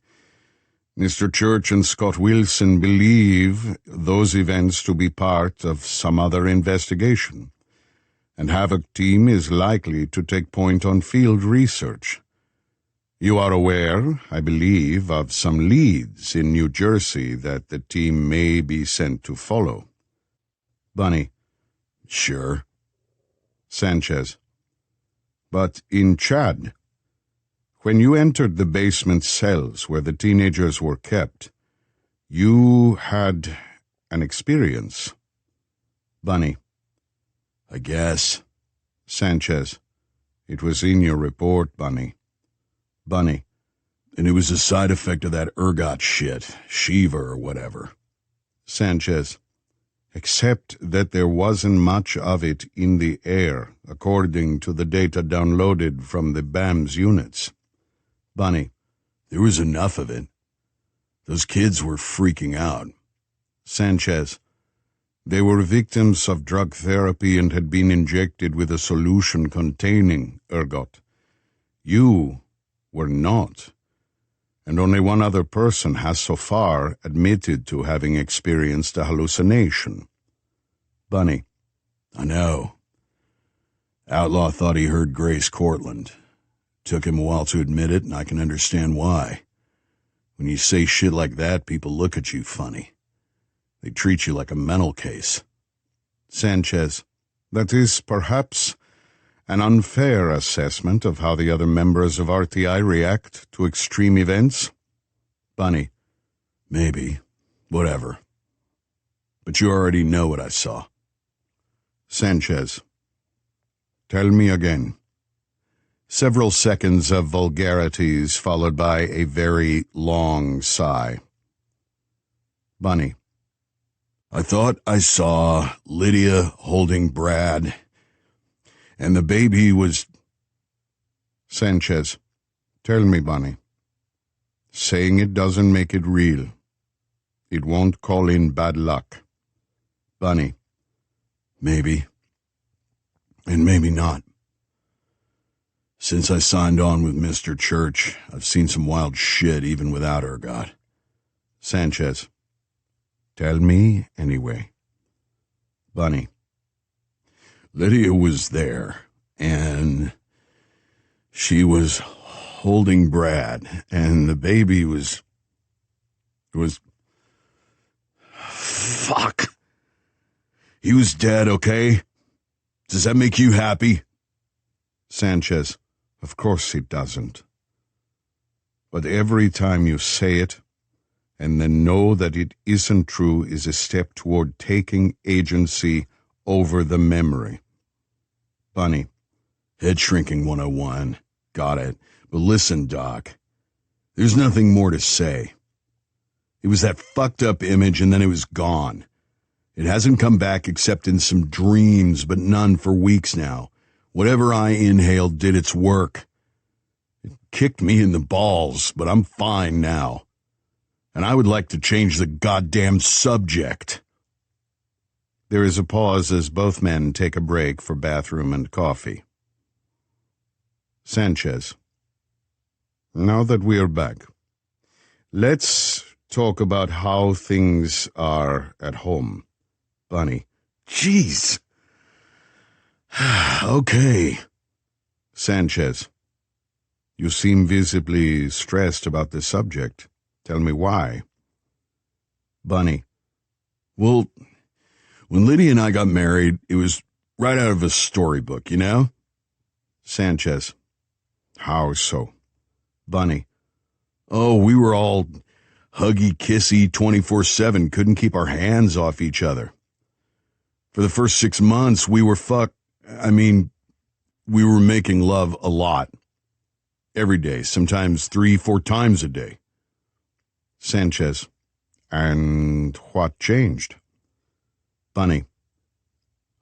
Mr. Church and Scott Wilson believe those events to be part of some other investigation, and Havoc Team is likely to take point on field research. You are aware, I believe, of some leads in New Jersey that the team may be sent to follow. Bunny. Sure. Sanchez. But in Chad, when you entered the basement cells where the teenagers were kept, you had an experience. Bunny. I guess. Sanchez. It was in your report, Bunny. Bunny. And it was a side effect of that ergot shit, Shiva or whatever. Sanchez. Except that there wasn't much of it in the air, according to the data downloaded from the BAM's units. Bunny. There was enough of it. Those kids were freaking out. Sanchez. They were victims of drug therapy and had been injected with a solution containing ergot. You were not, and only one other person has so far admitted to having experienced a hallucination. Bunny. I know. Outlaw thought he heard Grace Cortland. Took him a while to admit it, and I can understand why. When you say shit like that, people look at you funny. They treat you like a mental case. Sanchez. That is perhaps an unfair assessment of how the other members of RTI react to extreme events? Bunny. Maybe. Whatever. But you already know what I saw. Sanchez. Tell me again. Several seconds of vulgarities followed by a very long sigh. Bunny. I thought I saw Lydia holding Brad, and the baby was... Sanchez. Tell me, Bunny. Saying it doesn't make it real. It won't call in bad luck. Bunny. Maybe. And maybe not. Since I signed on with Mr. Church, I've seen some wild shit even without ergot. Sanchez. Tell me anyway. Bunny. Lydia was there, and she was holding Brad, and the baby was... Fuck. He was dead, okay? Does that make you happy? Sanchez. Of course it doesn't. But every time you say it, and then know that it isn't true, is a step toward taking agency over the memory. Bunny. Head shrinking 101. Got it. But listen, Doc. There's nothing more to say. It was that fucked up image and then it was gone. It hasn't come back except in some dreams, but none for weeks now. Whatever I inhaled did its work. It kicked me in the balls, but I'm fine now. And I would like to change the goddamn subject. There is a pause as both men take a break for bathroom and coffee. Sanchez. Now that we are back, let's talk about how things are at home. Bunny. Jeez. Okay. Sanchez. You seem visibly stressed about the subject. Tell me why. Bunny. Well, when Lydia and I got married, it was right out of a storybook, you know? Sanchez. How so? Bunny. Oh, we were all huggy-kissy 24/7, couldn't keep our hands off each other. For the first 6 months, we were we were making love a lot. Every day, sometimes 3-4 times a day. Sanchez. And what changed? Bunny.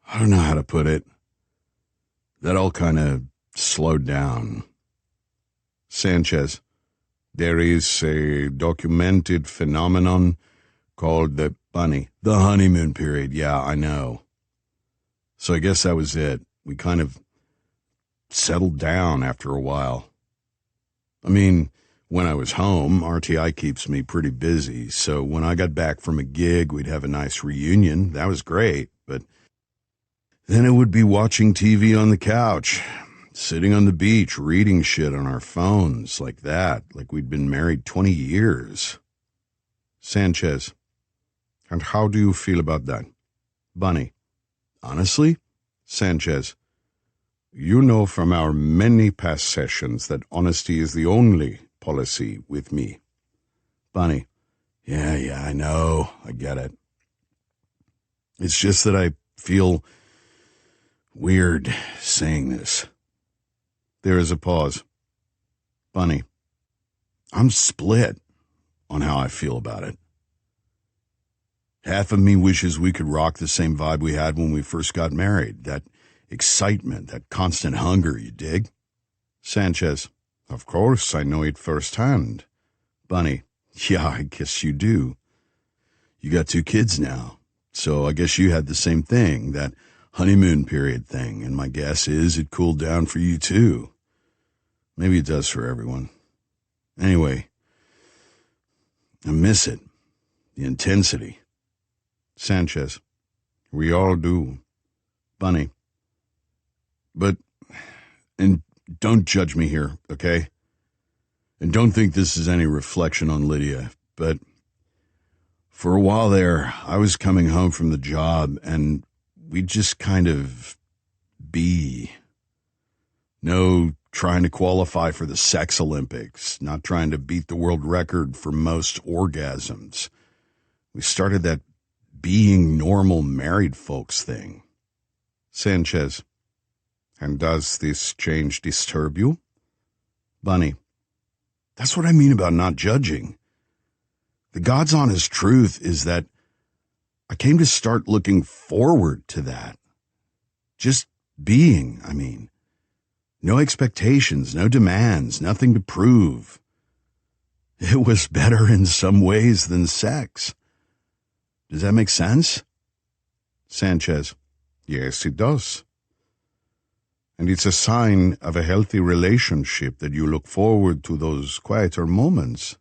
I don't know how to put it. That all kind of slowed down. Sanchez. There is a documented phenomenon called the honeymoon period. Yeah, I know. So I guess that was it. We kind of settled down after a while. I mean, when I was home, RTI keeps me pretty busy, so when I got back from a gig, we'd have a nice reunion. That was great, but then it would be watching TV on the couch, sitting on the beach, reading shit on our phones, like that, like we'd been married 20 years. Sanchez. And how do you feel about that? Bunny. Honestly? Sanchez. You know from our many past sessions that honesty is the only policy with me. Bunny. Yeah, I know. I get it. It's just that I feel weird saying this. There is a pause. Bunny. I'm split on how I feel about it. Half of me wishes we could rock the same vibe we had when we first got married. That excitement, that constant hunger, you dig? Sanchez. Of course, I know it firsthand. Bunny. Yeah, I guess you do. You got 2 kids now, so I guess you had the same thing, that honeymoon period thing, and my guess is it cooled down for you too. Maybe it does for everyone. Anyway, I miss it. The intensity. Sanchez. We all do. Bunny. And don't judge me here, okay? And don't think this is any reflection on Lydia, but for a while there, I was coming home from the job, and we'd just kind of be. No trying to qualify for the sex Olympics, not trying to beat the world record for most orgasms. We started that being normal married folks thing. Sanchez. And does this change disturb you? Bunny. That's what I mean about not judging. The God's honest truth is that I came to start looking forward to that. Just being, No expectations, no demands, nothing to prove. It was better in some ways than sex. Does that make sense? Sanchez. Yes, it does. And it's a sign of a healthy relationship that you look forward to those quieter moments.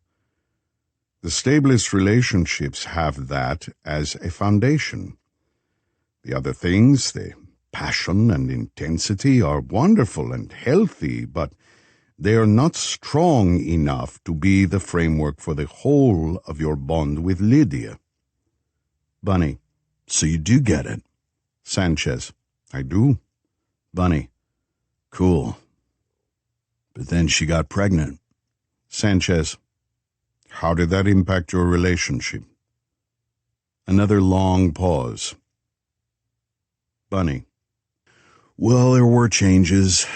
The stablest relationships have that as a foundation. The other things, the passion and intensity, are wonderful and healthy, but they are not strong enough to be the framework for the whole of your bond with Lydia. Bunny. So you do get it. Sanchez. I do. Bunny. Cool. But then she got pregnant. Sanchez. How did that impact your relationship? Another long pause. Bunny. Well, there were changes.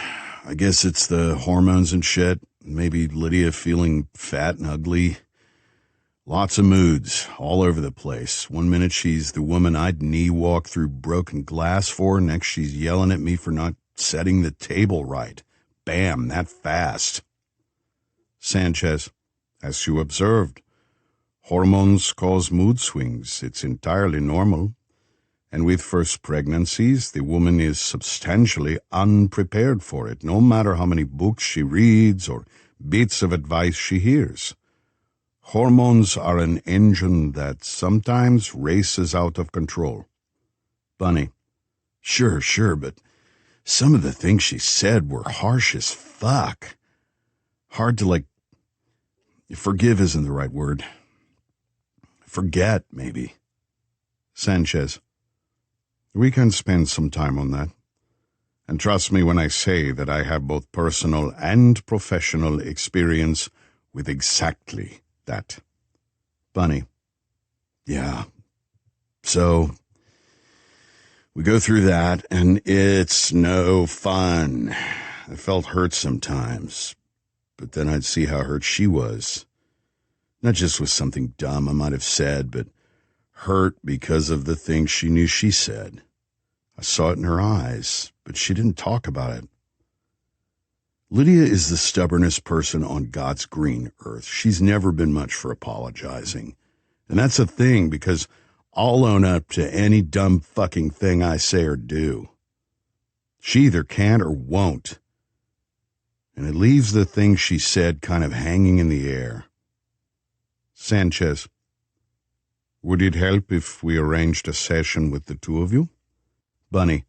I guess it's the hormones and shit. Maybe Lydia feeling fat and ugly. Lots of moods all over the place. One minute she's the woman I'd knee walk through broken glass for. Next she's yelling at me for not setting the table right. Bam, that fast. Sanchez. As you observed, hormones cause mood swings. It's entirely normal. And with first pregnancies, the woman is substantially unprepared for it, no matter how many books she reads or bits of advice she hears. Hormones are an engine that sometimes races out of control. Bunny. Sure, but some of the things she said were harsh as fuck. Hard to, forgive isn't the right word. Forget, maybe. Sanchez. We can spend some time on that. And trust me when I say that I have both personal and professional experience with exactly that. Bunny. Yeah. So, we go through that, and it's no fun. I felt hurt sometimes, but then I'd see how hurt she was. Not just with something dumb I might have said, but hurt because of the things she knew she said. I saw it in her eyes, but she didn't talk about it. Lydia is the stubbornest person on God's green earth. She's never been much for apologizing. And that's a thing, because I'll own up to any dumb fucking thing I say or do. She either can't or won't. And it leaves the thing she said kind of hanging in the air. Sanchez. Would it help if we arranged a session with the two of you? Bunny.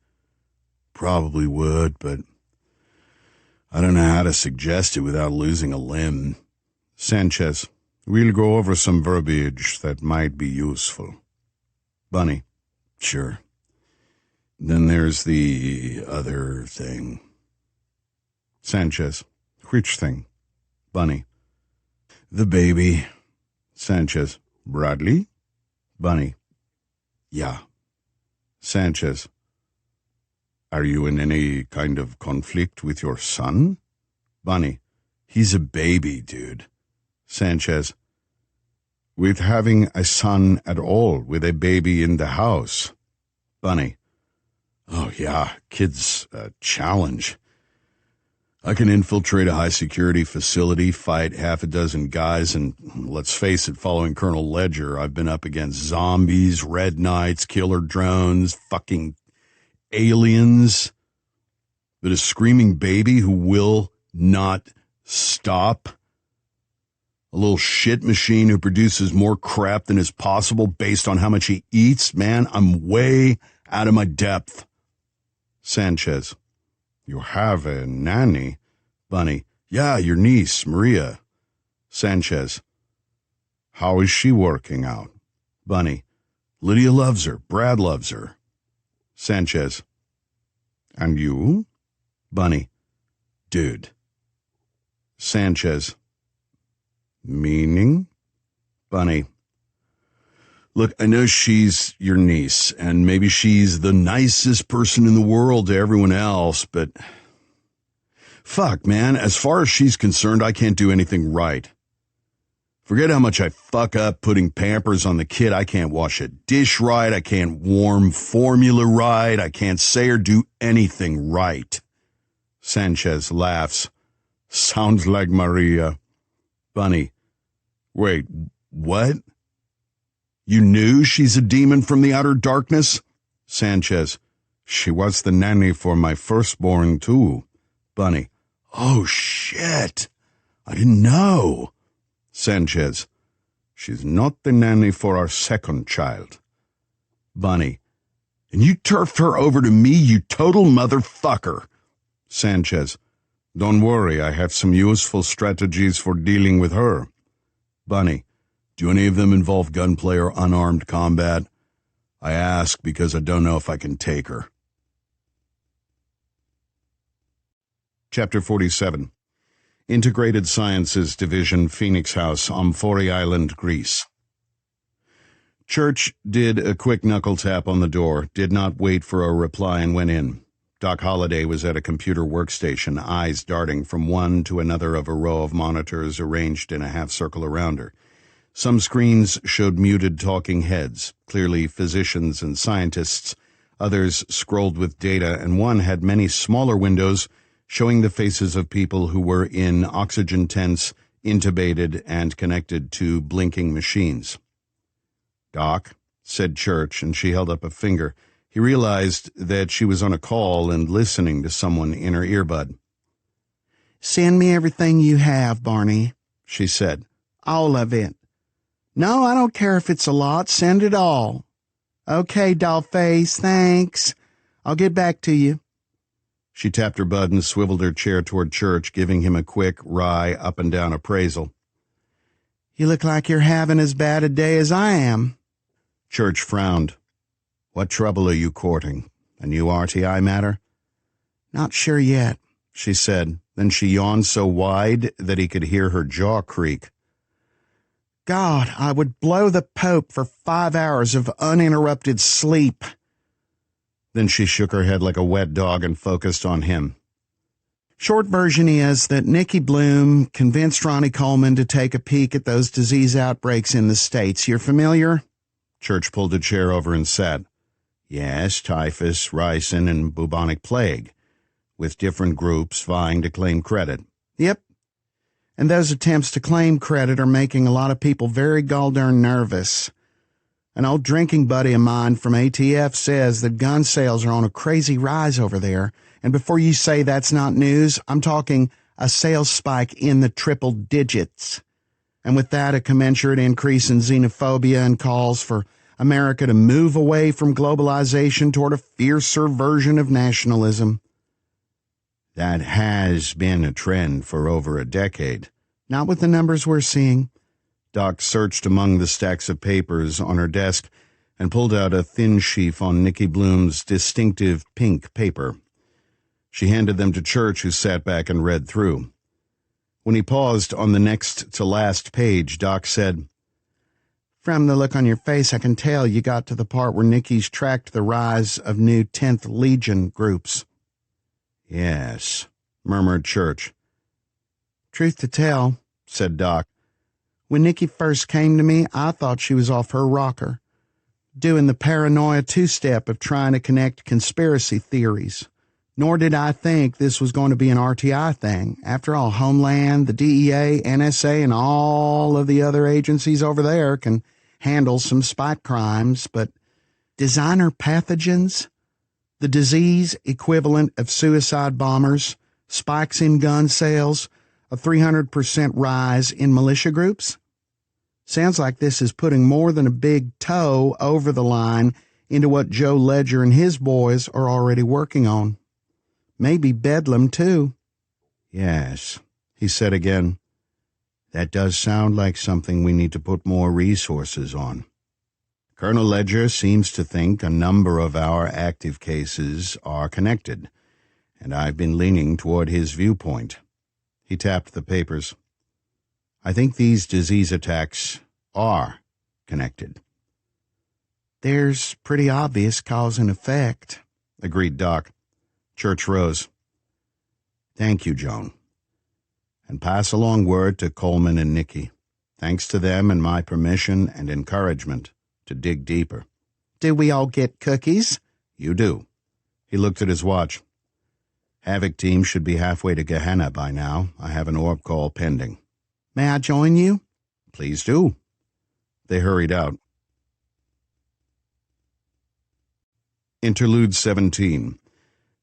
Probably would, but I don't know how to suggest it without losing a limb. Sanchez. We'll go over some verbiage that might be useful. Bunny. Sure. Then there's the other thing. Sanchez. Which thing? Bunny. The baby. Sanchez. Bradley? Bunny. Yeah. Sanchez. Are you in any kind of conflict with your son? Bunny. He's a baby, dude. Sanchez. With having a son at all, with a baby in the house. Bunny. Oh, yeah, kid's a challenge. I can infiltrate a high-security facility, fight half a dozen guys, and let's face it, following Colonel Ledger, I've been up against zombies, red knights, killer drones, fucking aliens. But a screaming baby who will not stop? A little shit machine who produces more crap than is possible based on how much he eats? Man, I'm way out of my depth. Sanchez. You have a nanny? Bunny. Yeah, your niece, Maria. Sanchez. How is she working out? Bunny. Lydia loves her. Brad loves her. Sanchez. And you? Bunny. Dude. Sanchez. Meaning? Bunny. Look, I know she's your niece, and maybe she's the nicest person in the world to everyone else, but fuck, man, as far as she's concerned, I can't do anything right. Forget how much I fuck up putting Pampers on the kid. I can't wash a dish right. I can't warm formula right. I can't say or do anything right. Sanchez laughs. Sounds like Maria. Bunny. Wait, what? You knew she's a demon from the outer darkness? Sanchez. She was the nanny for my firstborn, too. Bunny. Oh, shit. I didn't know. Sanchez. She's not the nanny for our second child. Bunny. And you turfed her over to me, you total motherfucker. Sanchez. Don't worry, I have some useful strategies for dealing with her. Bunny. Do any of them involve gunplay or unarmed combat? I ask because I don't know if I can take her. Chapter 47. Integrated Sciences Division, Phoenix House, Amphory Island, Greece. Church did a quick knuckle tap on the door, did not wait for a reply, and went in. Doc Holliday was at a computer workstation, eyes darting from one to another of a row of monitors arranged in a half-circle around her. Some screens showed muted talking heads, clearly physicians and scientists. Others scrolled with data, and one had many smaller windows showing the faces of people who were in oxygen tents, intubated, and connected to blinking machines. Doc, said Church, and she held up a finger. He realized that she was on a call and listening to someone in her earbud. Send me everything you have, Barney, she said. All of it. No, I don't care if it's a lot. Send it all. Okay, dollface, thanks. I'll get back to you. She tapped her bud and swiveled her chair toward Church, giving him a quick, wry, up-and-down appraisal. You look like you're having as bad a day as I am. Church frowned. What trouble are you courting? A new RTI matter? Not sure yet, she said. Then she yawned so wide that he could hear her jaw creak. God, I would blow the Pope for 5 hours of uninterrupted sleep. Then she shook her head like a wet dog and focused on him. Short version is that Nikki Bloom convinced Ronnie Coleman to take a peek at those disease outbreaks in the States. You're familiar? Church pulled a chair over and sat. Yes, typhus, ricin, and bubonic plague, with different groups vying to claim credit. Yep. And those attempts to claim credit are making a lot of people very gall-darn nervous. An old drinking buddy of mine from ATF says that gun sales are on a crazy rise over there. And before you say that's not news, I'm talking a sales spike in the triple digits. And with that, a commensurate increase in xenophobia and calls for America to move away from globalization toward a fiercer version of nationalism. That has been a trend for over a decade. Not with the numbers we're seeing. Doc searched among the stacks of papers on her desk and pulled out a thin sheaf on Nikki Bloom's distinctive pink paper. She handed them to Church, who sat back and read through. When he paused on the next to last page, Doc said, "From the look on your face, I can tell you got to the part where Nikki's tracked the rise of new 10th Legion groups." "Yes," murmured Church. "Truth to tell," said Doc, "when Nikki first came to me, I thought she was off her rocker, doing the paranoia two-step of trying to connect conspiracy theories. Nor did I think this was going to be an RTI thing. After all, Homeland, the DEA, NSA, and all of the other agencies over there can handle some spite crimes, but designer pathogens, the disease equivalent of suicide bombers, spikes in gun sales, a 300% rise in militia groups? Sounds like this is putting more than a big toe over the line into what Joe Ledger and his boys are already working on. Maybe Bedlam, too." "Yes," he said again. "That does sound like something we need to put more resources on. Colonel Ledger seems to think a number of our active cases are connected, and I've been leaning toward his viewpoint." He tapped the papers. "I think these disease attacks are connected." "There's pretty obvious cause and effect," agreed Doc. Church rose. "Thank you, Joan. And pass along word to Coleman and Nikki. Thanks to them and my permission and encouragement to dig deeper." "Do we all get cookies?" "You do." He looked at his watch. "Havoc team should be halfway to Gehenna by now. I have an orb call pending." "May I join you?" "Please do." They hurried out. Interlude 17.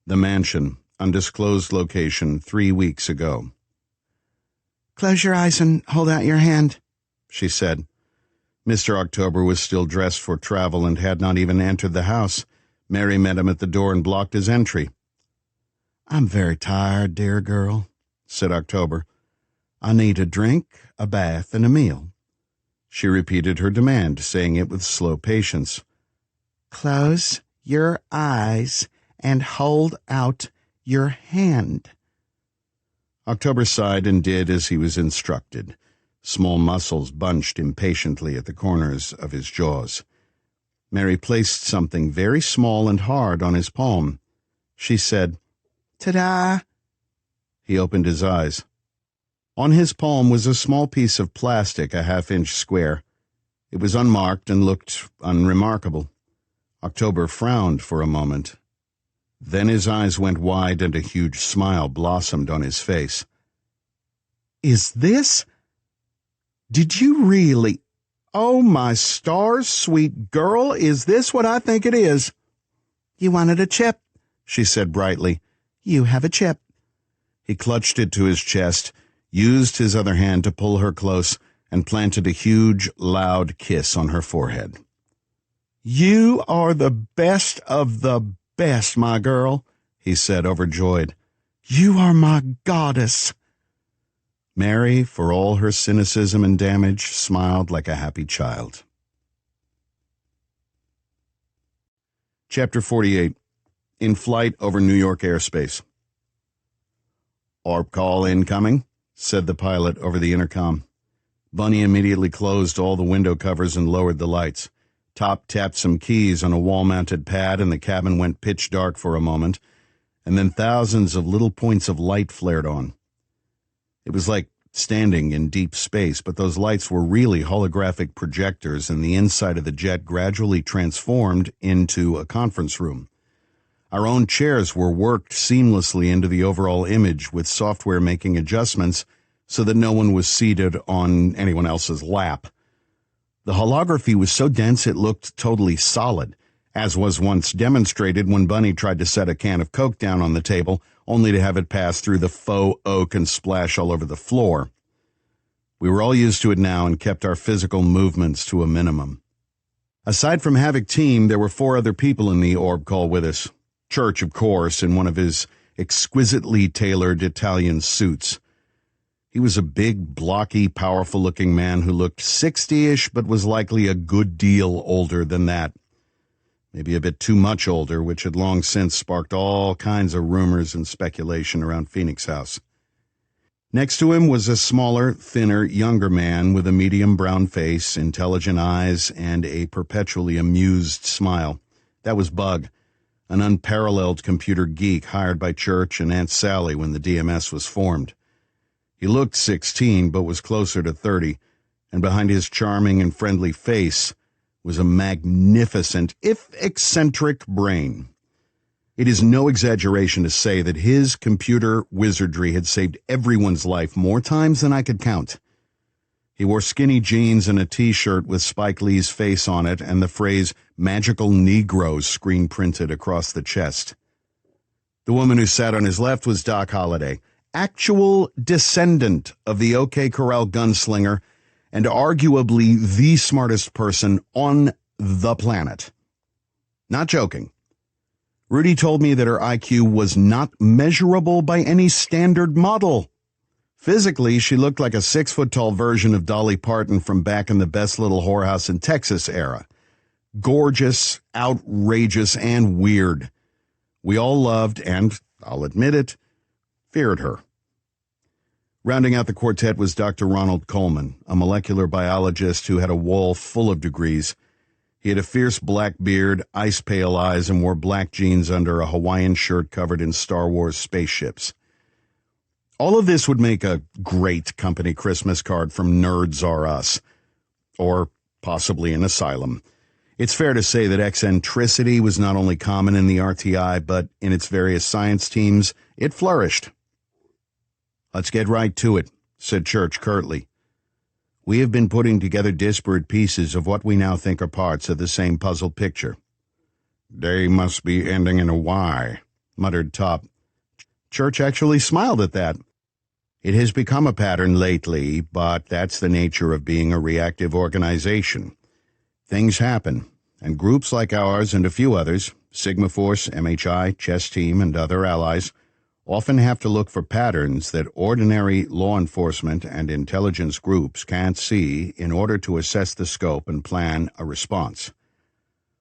The mansion, undisclosed location 3 weeks ago. "Close your eyes and hold out your hand," she said. Mr. October was still dressed for travel and had not even entered the house. Mary met him at the door and blocked his entry. "I'm very tired, dear girl," said October. "I need a drink, a bath, and a meal." She repeated her demand, saying it with slow patience. "Close your eyes and hold out your hand." October sighed and did as he was instructed. Small muscles bunched impatiently at the corners of his jaws. Mary placed something very small and hard on his palm. She said, "Ta-da!" He opened his eyes. On his palm was a small piece of plastic, a half-inch square. It was unmarked and looked unremarkable. October frowned for a moment. Then his eyes went wide and a huge smile blossomed on his face. "Is this? Did you really? Oh, my stars, sweet girl, is this what I think it is?" "You wanted a chip," she said brightly. "You have a chip." He clutched it to his chest, used his other hand to pull her close, and planted a huge, loud kiss on her forehead. "You are the best of the best, my girl," he said, overjoyed. "You are my goddess." Mary, for all her cynicism and damage, smiled like a happy child. Chapter 48. In flight over New York airspace. "Orb call incoming," said the pilot over the intercom. Bunny immediately closed all the window covers and lowered the lights. Top tapped some keys on a wall-mounted pad, and the cabin went pitch dark for a moment, and then thousands of little points of light flared on. It was like standing in deep space, but those lights were really holographic projectors, and the inside of the jet gradually transformed into a conference room. Our own chairs were worked seamlessly into the overall image, with software making adjustments so that no one was seated on anyone else's lap. The holography was so dense it looked totally solid, as was once demonstrated when Bunny tried to set a can of Coke down on the table, only to have it pass through the faux oak and splash all over the floor. We were all used to it now and kept our physical movements to a minimum. Aside from Havoc Team, there were 4 other people in the orb call with us. Church, of course, in one of his exquisitely tailored Italian suits. He was a big, blocky, powerful-looking man who looked 60-ish, but was likely a good deal older than that. Maybe a bit too much older, which had long since sparked all kinds of rumors and speculation around Phoenix House. Next to him was a smaller, thinner, younger man with a medium brown face, intelligent eyes, and a perpetually amused smile. That was Bug, an unparalleled computer geek hired by Church and Aunt Sally when the DMS was formed. He looked 16, but was closer to 30, and behind his charming and friendly face was a magnificent, if eccentric, brain. It is no exaggeration to say that his computer wizardry had saved everyone's life more times than I could count. He wore skinny jeans and a T-shirt with Spike Lee's face on it and the phrase "Magical Negroes" screen-printed across the chest. The woman who sat on his left was Doc Holliday, actual descendant of the OK Corral gunslinger and arguably the smartest person on the planet. Not joking. Rudy told me that her IQ was not measurable by any standard model. Physically, she looked like a 6-foot-tall version of Dolly Parton from back in the Best Little Whorehouse in Texas era. Gorgeous, outrageous, and weird. We all loved, and I'll admit it, feared her. Rounding out the quartet was Dr. Ronald Coleman, a molecular biologist who had a wall full of degrees. He had a fierce black beard, ice-pale eyes, and wore black jeans under a Hawaiian shirt covered in Star Wars spaceships. All of this would make a great company Christmas card from Nerds R Us, or possibly an asylum. It's fair to say that eccentricity was not only common in the RTI, but in its various science teams, it flourished. "Let's get right to it," said Church curtly. "We have been putting together disparate pieces of what we now think are parts of the same puzzle picture." "They must be ending in a Y," muttered Top. Church actually smiled at that. "It has become a pattern lately, but that's the nature of being a reactive organization. Things happen, and groups like ours and a few others, Sigma Force, MHI, Chess Team, and other allies, often have to look for patterns that ordinary law enforcement and intelligence groups can't see in order to assess the scope and plan a response.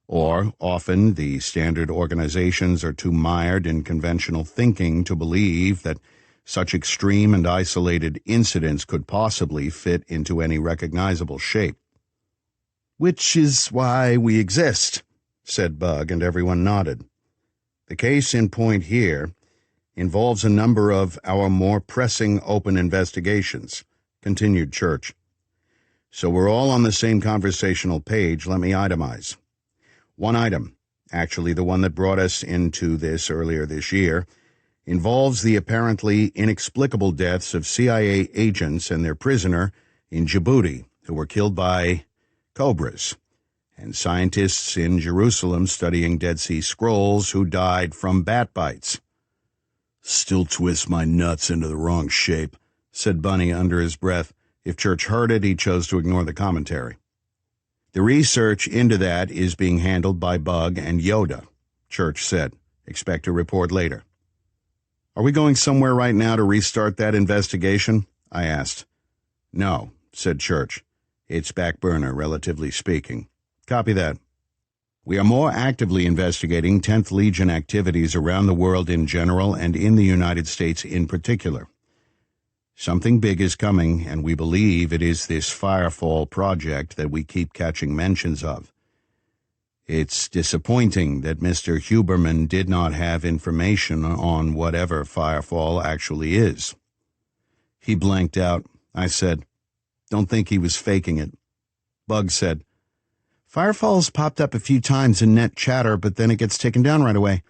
Or, often, the standard organizations are too mired in conventional thinking to believe that such extreme and isolated incidents could possibly fit into any recognizable shape. "Which is why we exist," said Bug, and everyone nodded. "The case in point here involves a number of our more pressing open investigations," continued Church. "So we're all on the same conversational page. Let me itemize. One item, actually the one that brought us into this earlier this year, involves the apparently inexplicable deaths of CIA agents and their prisoner in Djibouti, who were killed by cobras, and scientists in Jerusalem studying Dead Sea Scrolls who died from bat bites." "Still twists my nuts into the wrong shape," said Bunny under his breath. If Church heard it, he chose to ignore the commentary. "The research into that is being handled by Bug and Yoda," Church said. "Expect a report later." "Are we going somewhere right now to restart that investigation?" I asked. "No," said Church. "It's back burner, relatively speaking." "Copy that." "We are more actively investigating 10th Legion activities around the world in general and in the United States in particular. Something big is coming, and we believe it is this Firefall project that we keep catching mentions of. It's disappointing that Mr. Huberman did not have information on whatever Firefall actually is." He blanked out. I said, "Don't think he was faking it." Bug said, "Firefall's popped up a few times in net chatter, but then it gets taken down right away.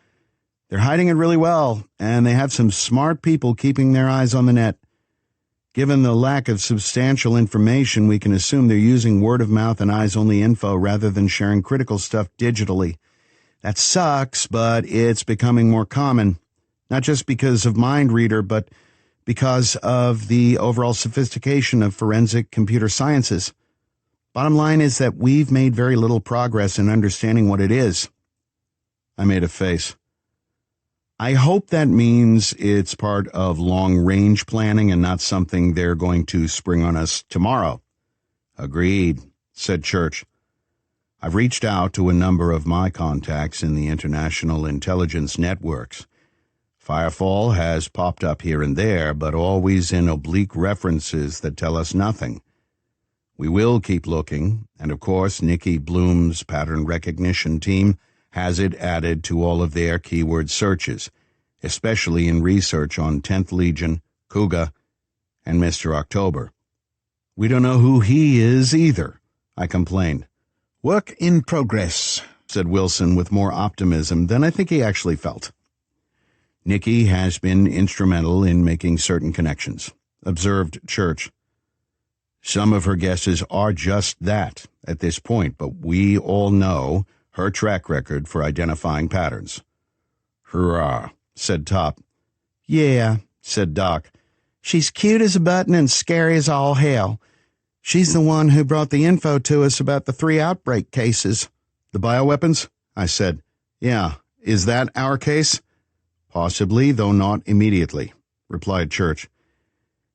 They're hiding it really well, and they have some smart people keeping their eyes on the net. Given the lack of substantial information, we can assume they're using word-of-mouth and eyes-only info rather than sharing critical stuff digitally. That sucks, but it's becoming more common, not just because of Mind Reader, but because of the overall sophistication of forensic computer sciences. Bottom line is that we've made very little progress in understanding what it is." I made a face. "I hope that means it's part of long-range planning and not something they're going to spring on us tomorrow." "Agreed," said Church. "I've reached out to a number of my contacts in the international intelligence networks. Firefall has popped up here and there, but always in oblique references that tell us nothing. We will keep looking, and of course Nikki Bloom's pattern recognition team has it added to all of their keyword searches, especially in research on 10th Legion, Kuga, and Mr. October. We don't know who he is either," I complained. "Work in progress," said Wilson with more optimism than I think he actually felt. "Nikki has been instrumental in making certain connections," observed Church. "Some of her guesses are just that at this point, but we all know her track record for identifying patterns." "Hurrah," said Top. "Yeah," said Doc. "She's cute as a button and scary as all hell. She's the one who brought the info to us about the 3 outbreak cases." "The bioweapons?" I said. "Yeah, is that our case?" "Possibly, though not immediately," replied Church.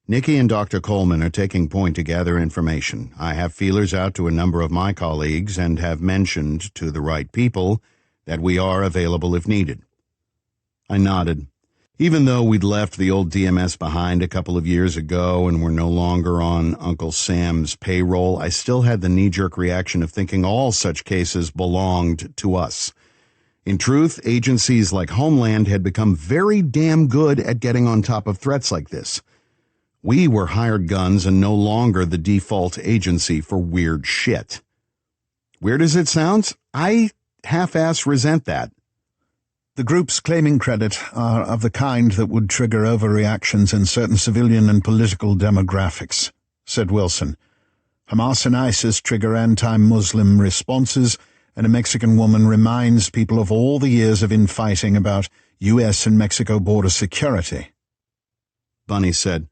"Nikki and Dr. Coleman are taking point to gather information. I have feelers out to a number of my colleagues and have mentioned to the right people that we are available if needed." I nodded. Even though we'd left the old DMS behind a couple of years ago and were no longer on Uncle Sam's payroll, I still had the knee-jerk reaction of thinking all such cases belonged to us. In truth, agencies like Homeland had become very damn good at getting on top of threats like this. We were hired guns and no longer the default agency for weird shit. Weird as it sounds, I half-ass resent that. "The groups claiming credit are of the kind that would trigger overreactions in certain civilian and political demographics," said Wilson. "Hamas and ISIS trigger anti-Muslim responses, and a Mexican woman reminds people of all the years of infighting about U.S. and Mexico border security." Bunny said,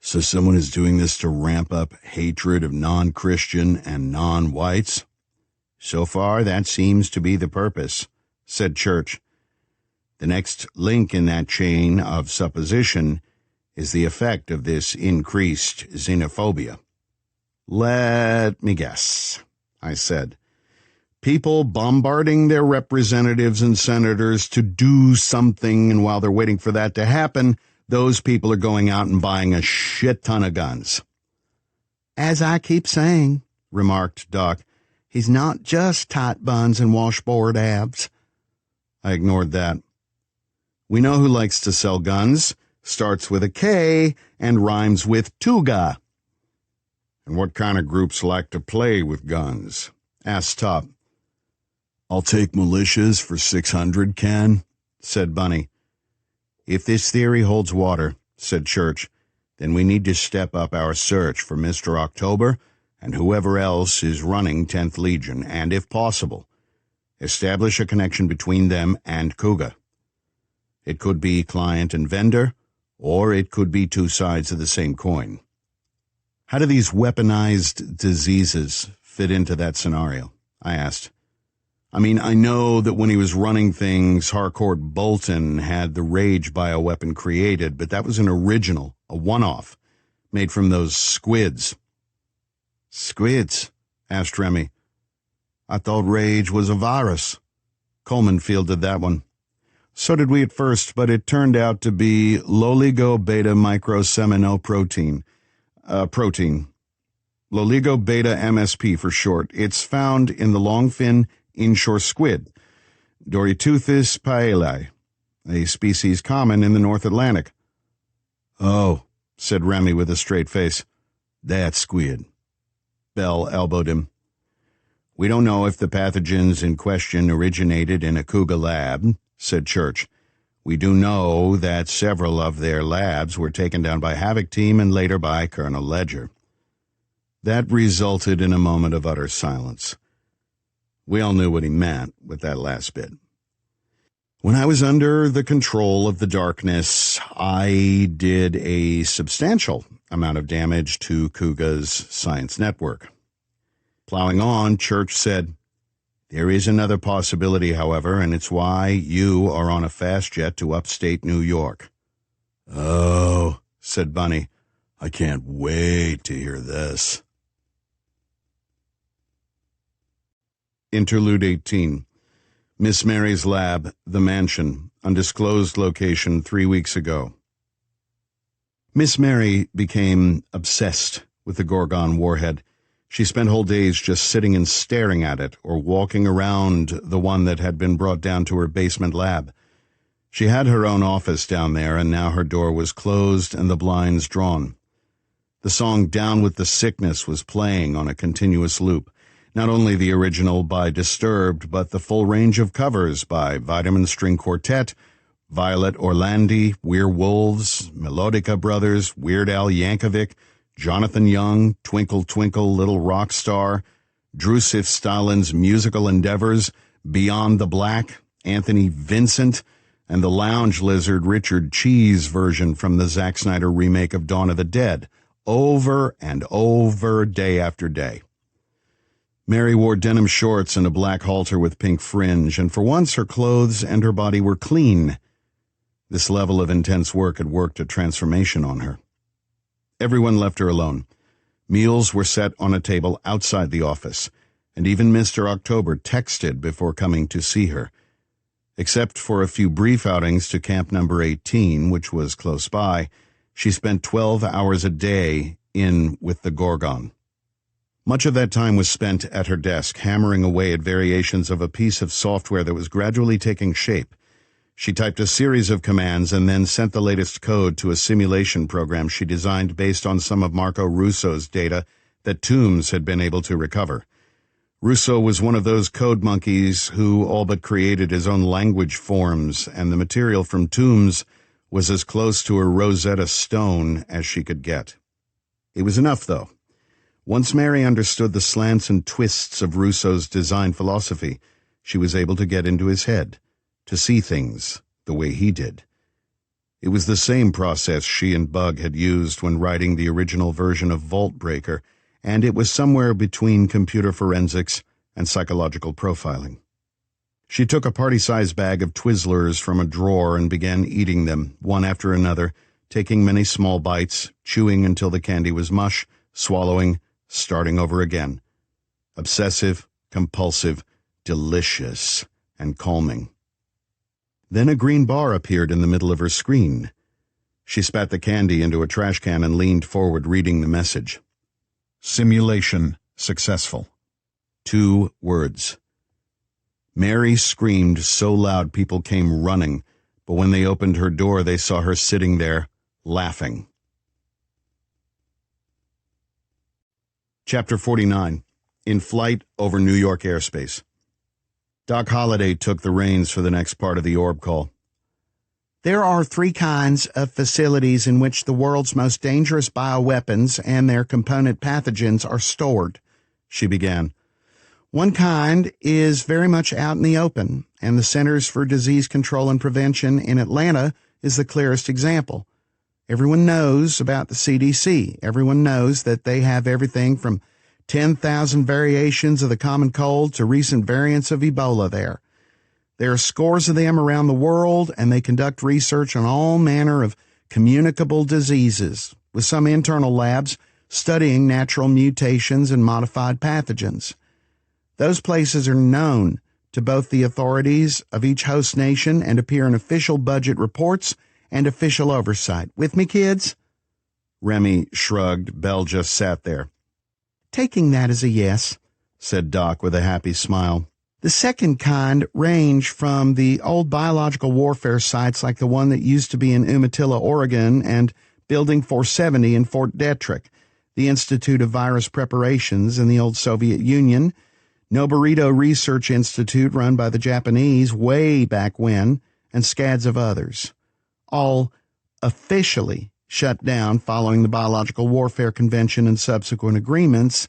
"So someone is doing this to ramp up hatred of non-Christian and non-whites?" "So far, that seems to be the purpose," said Church. "The next link in that chain of supposition is the effect of this increased xenophobia." "Let me guess," I said. "People bombarding their representatives and senators to do something, and while they're waiting for that to happen, those people are going out and buying a shit ton of guns." "As I keep saying," remarked Doc, "he's not just tight buns and washboard abs." I ignored that. "We know who likes to sell guns, starts with a K, and rhymes with Tuga." "And what kind of groups like to play with guns?" asked Top. "I'll take militias for 600, Ken," said Bunny. "If this theory holds water," said Church, "then we need to step up our search for Mr. October and whoever else is running 10th Legion, and, if possible, establish a connection between them and Kuga. It could be client and vendor, or it could be two sides of the same coin." "How do these weaponized diseases fit into that scenario?" I asked. "I mean, I know that when he was running things, Harcourt Bolton had the Rage bioweapon created, but that was an original, a one-off, made from those squids." "Squids?" asked Remy. "I thought Rage was a virus." Coleman fielded that one. So did we at first, but it turned out to be loligo-beta-microseminoprotein. Loligo-beta MSP for short. It's found in the longfin inshore squid, Doryteuthis paeli, a species common in the North Atlantic. Oh, said Remy with a straight face. That's squid. Bell elbowed him. We don't know if the pathogens in question originated in a Cougar lab, said Church. We do know that several of their labs were taken down by Havoc Team and later by Colonel Ledger. That resulted in a moment of utter silence. We all knew what he meant with that last bit. When I was under the control of the darkness, I did a substantial amount of damage to Cougar's science network. Plowing on, Church said, There is another possibility, however, and it's why you are on a fast jet to upstate New York. Oh, said Bunny, I can't wait to hear this. Interlude 18. Miss Mary's lab, the mansion, undisclosed location 3 weeks ago. Miss Mary became obsessed with the Gorgon warhead. She spent whole days just sitting and staring at it or walking around the one that had been brought down to her basement lab. She had her own office down there, and now her door was closed and the blinds drawn. The song Down with the Sickness was playing on a continuous loop. Not only the original by Disturbed, but the full range of covers by Vitamin String Quartet, Violet Orlandi, Weir Wolves, Melodica Brothers, Weird Al Yankovic, Jonathan Young, Twinkle Twinkle Little Rock Star, Drusif Stalin's musical endeavors, Beyond the Black, Anthony Vincent, and the lounge lizard Richard Cheese version from the Zack Snyder remake of Dawn of the Dead, over and over, day after day. Mary wore denim shorts and a black halter with pink fringe, and for once her clothes and her body were clean. This level of intense work had worked a transformation on her. Everyone left her alone. Meals were set on a table outside the office, and even Mr. October texted before coming to see her. Except for a few brief outings to Camp Number 18, which was close by, she spent 12 hours a day in with the Gorgon. Much of that time was spent at her desk, hammering away at variations of a piece of software that was gradually taking shape. She typed a series of commands and then sent the latest code to a simulation program she designed based on some of Marco Russo's data that Toombs had been able to recover. Russo was one of those code monkeys who all but created his own language forms, and the material from Toombs was as close to a Rosetta Stone as she could get. It was enough, though. Once Mary understood the slants and twists of Russo's design philosophy, she was able to get into his head, to see things the way he did. It was the same process she and Bug had used when writing the original version of Vault Breaker, and it was somewhere between computer forensics and psychological profiling. She took a party-sized bag of Twizzlers from a drawer and began eating them, one after another, taking many small bites, chewing until the candy was mush, swallowing, starting over again. Obsessive, compulsive, delicious, and calming. Then a green bar appeared in the middle of her screen. She spat the candy into a trash can and leaned forward, reading the message. Simulation successful. 2 words. Mary screamed so loud people came running, but when they opened her door, they saw her sitting there, laughing. Chapter 49. In Flight Over New York Airspace. Doc Holliday took the reins for the next part of the orb call. There are 3 kinds of facilities in which the world's most dangerous bioweapons and their component pathogens are stored, she began. One kind is very much out in the open, and the Centers for Disease Control and Prevention in Atlanta is the clearest example. Everyone knows about the CDC. Everyone knows that they have everything from 10,000 variations of the common cold to recent variants of Ebola there. There are scores of them around the world, and they conduct research on all manner of communicable diseases, with some internal labs studying natural mutations and modified pathogens. Those places are known to both the authorities of each host nation and appear in official budget reports and official oversight. With me, kids?" Remy shrugged. Belle just sat there. "Taking that as a yes," said Doc with a happy smile. "The second kind range from the old biological warfare sites like the one that used to be in Umatilla, Oregon, and Building 470 in Fort Detrick, the Institute of Virus Preparations in the old Soviet Union, Noborito Research Institute run by the Japanese way back when, and scads of others, all officially shut down following the Biological Warfare Convention and subsequent agreements,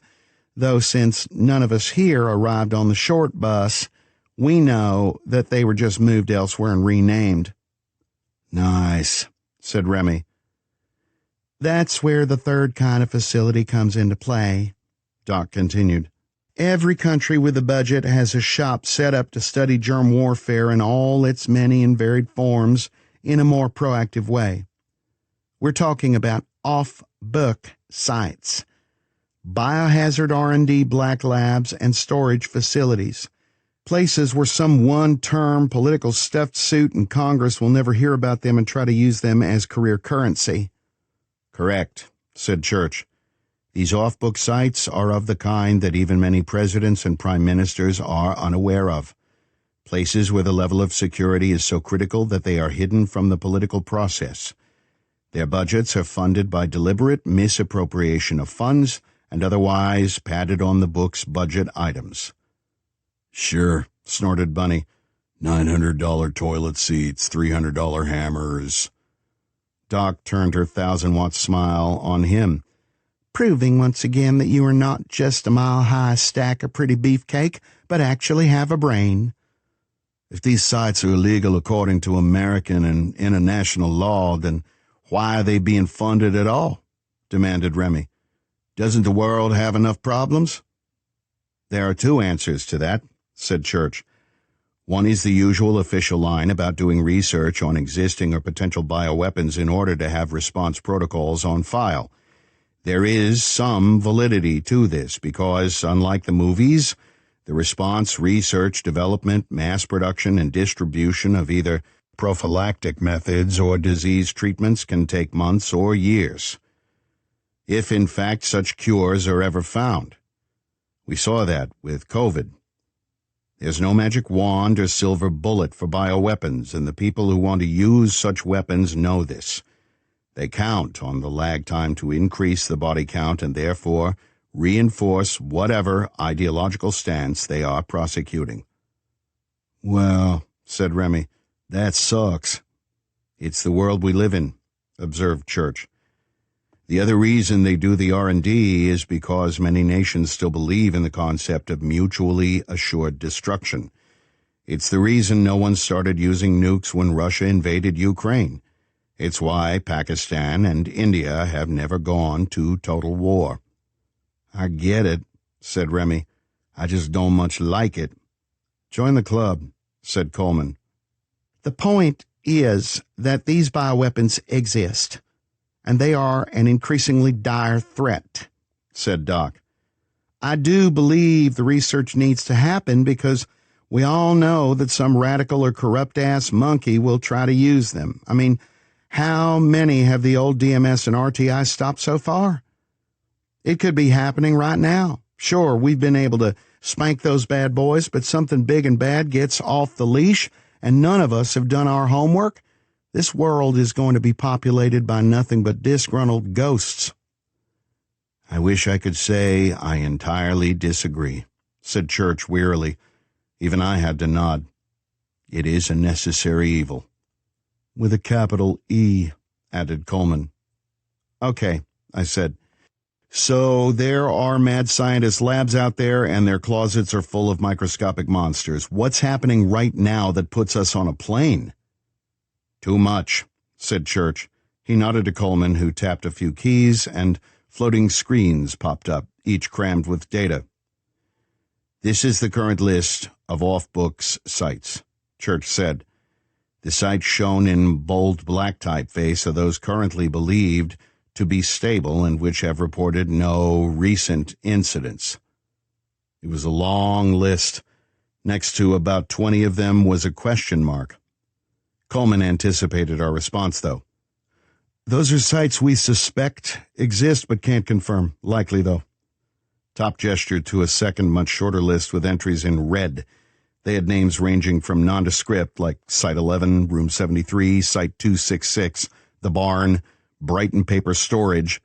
though since none of us here arrived on the short bus, we know that they were just moved elsewhere and renamed." "Nice," said Remy. "That's where the third kind of facility comes into play," Doc continued. "Every country with a budget has a shop set up to study germ warfare in all its many and varied forms in a more proactive way. We're talking about off-book sites, biohazard R&D black labs, and storage facilities, places where some one-term political stuffed suit in Congress will never hear about them and try to use them as career currency." "Correct," said Church. "These off-book sites are of the kind that even many presidents and prime ministers are unaware of. Places where the level of security is so critical that they are hidden from the political process. Their budgets are funded by deliberate misappropriation of funds and otherwise padded on the book's budget items." "Sure," snorted Bunny. $900 toilet seats, $300 hammers. Doc turned her 1,000-watt smile on him. "Proving once again that you are not just a mile-high stack of pretty beefcake, but actually have a brain." "If these sites are illegal according to American and international law, then why are they being funded at all?" demanded Remy. "Doesn't the world have enough problems?" "There are two answers to that," said Church. "One is the usual official line about doing research on existing or potential bioweapons in order to have response protocols on file. There is some validity to this because, unlike the movies, the response, research, development, mass production, and distribution of either prophylactic methods or disease treatments can take months or years, if in fact such cures are ever found. We saw that with COVID. There's no magic wand or silver bullet for bioweapons, and the people who want to use such weapons know this. They count on the lag time to increase the body count and therefore reinforce whatever ideological stance they are prosecuting." "Well," said Remy, "that sucks." "It's the world we live in," observed Church. "The other reason they do the R&D is because many nations still believe in the concept of mutually assured destruction. It's the reason no one started using nukes when Russia invaded Ukraine. It's why Pakistan and India have never gone to total war." "I get it," said Remy. "I just don't much like it." "Join the club," said Coleman. "The point is that these bioweapons exist, and they are an increasingly dire threat," said Doc. "I do believe the research needs to happen because we all know that some radical or corrupt-ass monkey will try to use them. I mean, how many have the old DMS and RTI stopped so far? It could be happening right now. Sure, we've been able to spank those bad boys, but something big and bad gets off the leash, and none of us have done our homework. This world is going to be populated by nothing but disgruntled ghosts." "I wish I could say I entirely disagree," said Church wearily. Even I had to nod. "It is a necessary evil." "With a capital E," added Coleman. "Okay," I said. "So there are mad scientist labs out there, and their closets are full of microscopic monsters. What's happening right now that puts us on a plane?" "Too much," said Church. He nodded to Coleman, who tapped a few keys, and floating screens popped up, each crammed with data. "This is the current list of off-books sites," Church said. "The sites shown in bold black typeface are those currently believed to be stable and which have reported no recent incidents." It was a long list. Next to about 20 of them was a question mark. Coleman anticipated our response, though. Those are sites we suspect exist but can't confirm. Likely, though. Top gestured to a second, much shorter list with entries in red. They had names ranging from nondescript, like Site 11, Room 73, Site 266, The Barn, Brighton Paper Storage,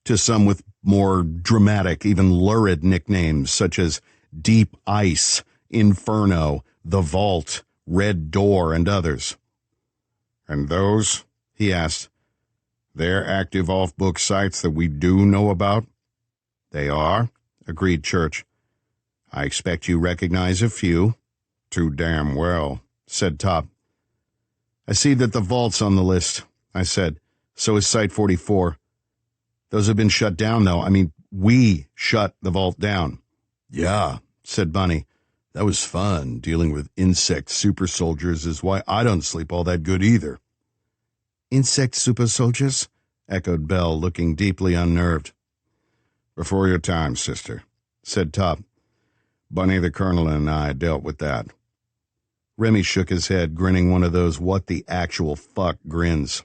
to some with more dramatic, even lurid nicknames, such as Deep Ice, Inferno, The Vault, Red Door, and others. And those, he asked, they're active off-book sites that we do know about? They are, agreed Church. I expect you recognize a few. Too damn well, said Top. I see that the Vault's on the list, I said. So is Site 44. Those have been shut down, though. I mean, we shut the Vault down. Yeah, said Bunny. That was fun. Dealing with insect super soldiers is why I don't sleep all that good either. Insect super soldiers? Echoed Belle, looking deeply unnerved. Before your time, sister, said Top. Bunny the Colonel and I dealt with that. Remy shook his head, grinning one of those what the actual fuck grins.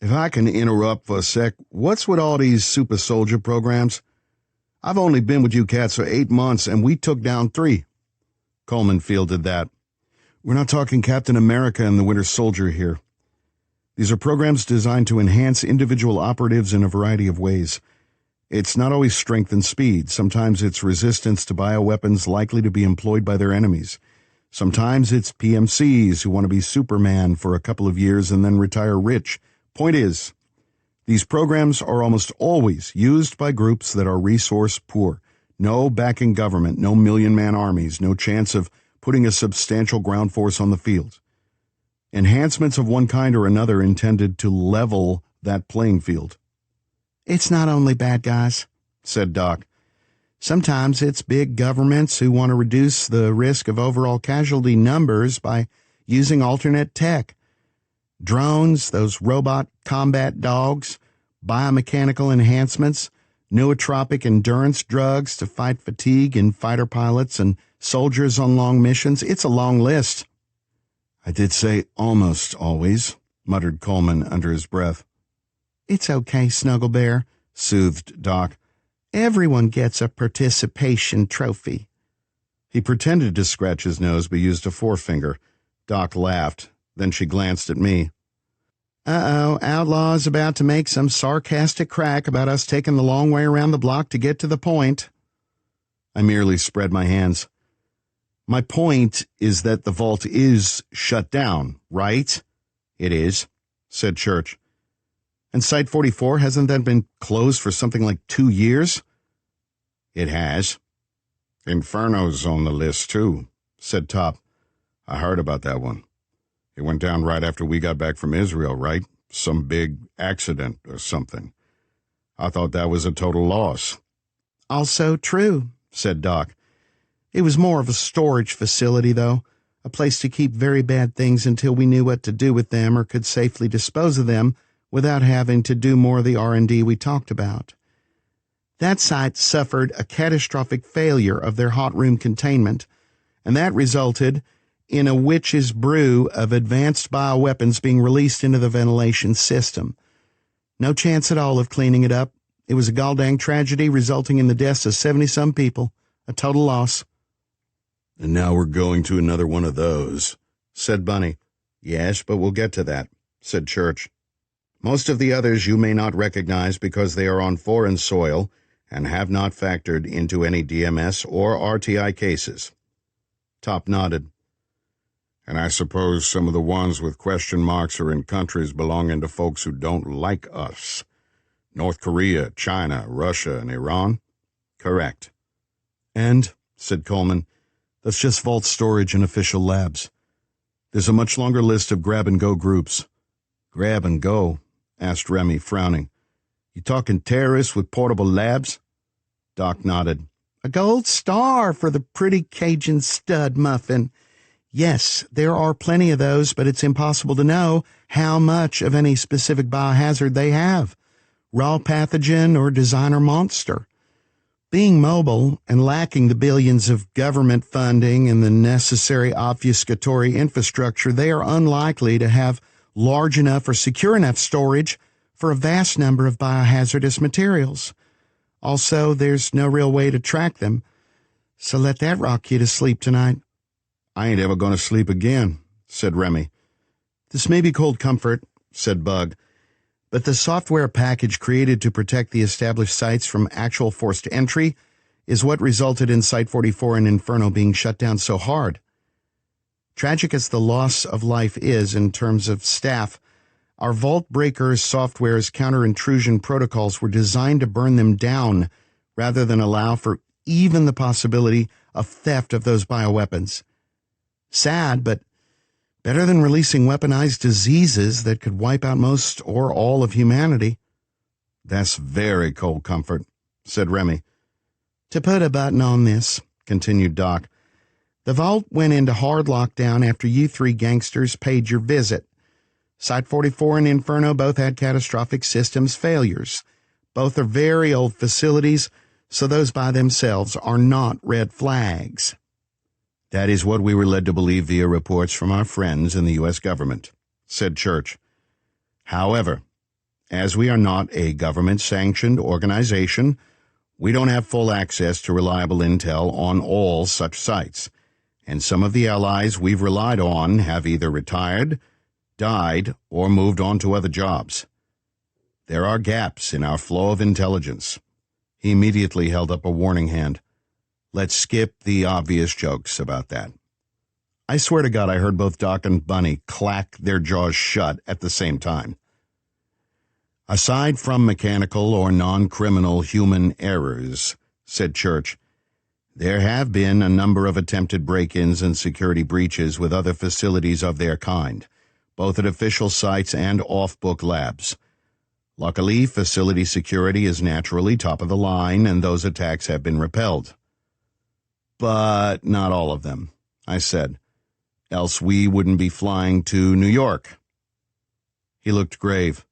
If I can interrupt for a sec, what's with all these super soldier programs? I've only been with you cats for 8 months, and we took down 3. Coleman fielded that. We're not talking Captain America and the Winter Soldier here. These are programs designed to enhance individual operatives in a variety of ways. It's not always strength and speed. Sometimes it's resistance to bioweapons likely to be employed by their enemies. Sometimes it's PMCs who want to be Superman for a couple of years and then retire rich. Point is, these programs are almost always used by groups that are resource poor. No backing government, no million-man armies, no chance of putting a substantial ground force on the field. Enhancements of one kind or another intended to level that playing field. It's not only bad guys, said Doc. Sometimes it's big governments who want to reduce the risk of overall casualty numbers by using alternate tech. Drones, those robot combat dogs, biomechanical enhancements, nootropic endurance drugs to fight fatigue in fighter pilots and soldiers on long missions. It's a long list. I did say almost always, muttered Coleman under his breath. It's okay, Snuggle Bear, soothed Doc. Everyone gets a participation trophy. He pretended to scratch his nose but used a forefinger. Doc laughed. Then she glanced at me. Uh-oh, Outlaw's about to make some sarcastic crack about us taking the long way around the block to get to the point. I merely spread my hands. My point is that the vault is shut down, right? It is, said Church. And Site 44, hasn't that been closed for something like 2 years? It has. Inferno's on the list, too, said Top. I heard about that one. It went down right after we got back from Israel, right? Some big accident or something. I thought that was a total loss. Also true, said Doc. It was more of a storage facility, though, a place to keep very bad things until we knew what to do with them or could safely dispose of them without having to do more of the R&D we talked about. That site suffered a catastrophic failure of their hot room containment, and that resulted in a witch's brew of advanced bioweapons being released into the ventilation system. No chance at all of cleaning it up. It was a goddamn tragedy resulting in the deaths of 70-some people. A total loss. And now we're going to another one of those, said Bunny. Yes, but we'll get to that, said Church. Most of the others you may not recognize because they are on foreign soil and have not factored into any DMS or RTI cases. Top nodded. And I suppose some of the ones with question marks are in countries belonging to folks who don't like us. North Korea, China, Russia, and Iran? Correct. And, said Coleman, that's just vault storage and official labs. There's a much longer list of grab-and-go groups. Grab and go? Asked Remy, frowning. You talking terrorists with portable labs? Doc nodded. A gold star for the pretty Cajun stud muffin. Yes, there are plenty of those, but it's impossible to know how much of any specific biohazard they have, raw pathogen or designer monster. Being mobile and lacking the billions of government funding and the necessary obfuscatory infrastructure, they are unlikely to have large enough or secure enough storage for a vast number of biohazardous materials. Also, there's no real way to track them, so let that rock you to sleep tonight. I ain't ever going to sleep again, said Remy. This may be cold comfort, said Bug, but the software package created to protect the established sites from actual forced entry is what resulted in Site 44 and Inferno being shut down so hard. Tragic as the loss of life is in terms of staff, our Vault Breaker's software's counter-intrusion protocols were designed to burn them down rather than allow for even the possibility of theft of those bioweapons. Sad, but better than releasing weaponized diseases that could wipe out most or all of humanity. That's very cold comfort, said Remy. To put a button on this, continued Doc, the Vault went into hard lockdown after you three gangsters paid your visit. Site 44 and Inferno both had catastrophic systems failures. Both are very old facilities, so those by themselves are not red flags. That is what we were led to believe via reports from our friends in the U.S. government, said Church. However, as we are not a government-sanctioned organization, we don't have full access to reliable intel on all such sites, and some of the allies we've relied on have either retired, died, or moved on to other jobs. There are gaps in our flow of intelligence. He immediately held up a warning hand. Let's skip the obvious jokes about that. I swear to God I heard both Doc and Bunny clack their jaws shut at the same time. Aside from mechanical or non-criminal human errors, said Church, there have been a number of attempted break-ins and security breaches with other facilities of their kind, both at official sites and off-book labs. Luckily, facility security is naturally top of the line, and those attacks have been repelled. But not all of them, I said, else we wouldn't be flying to New York. He looked grave.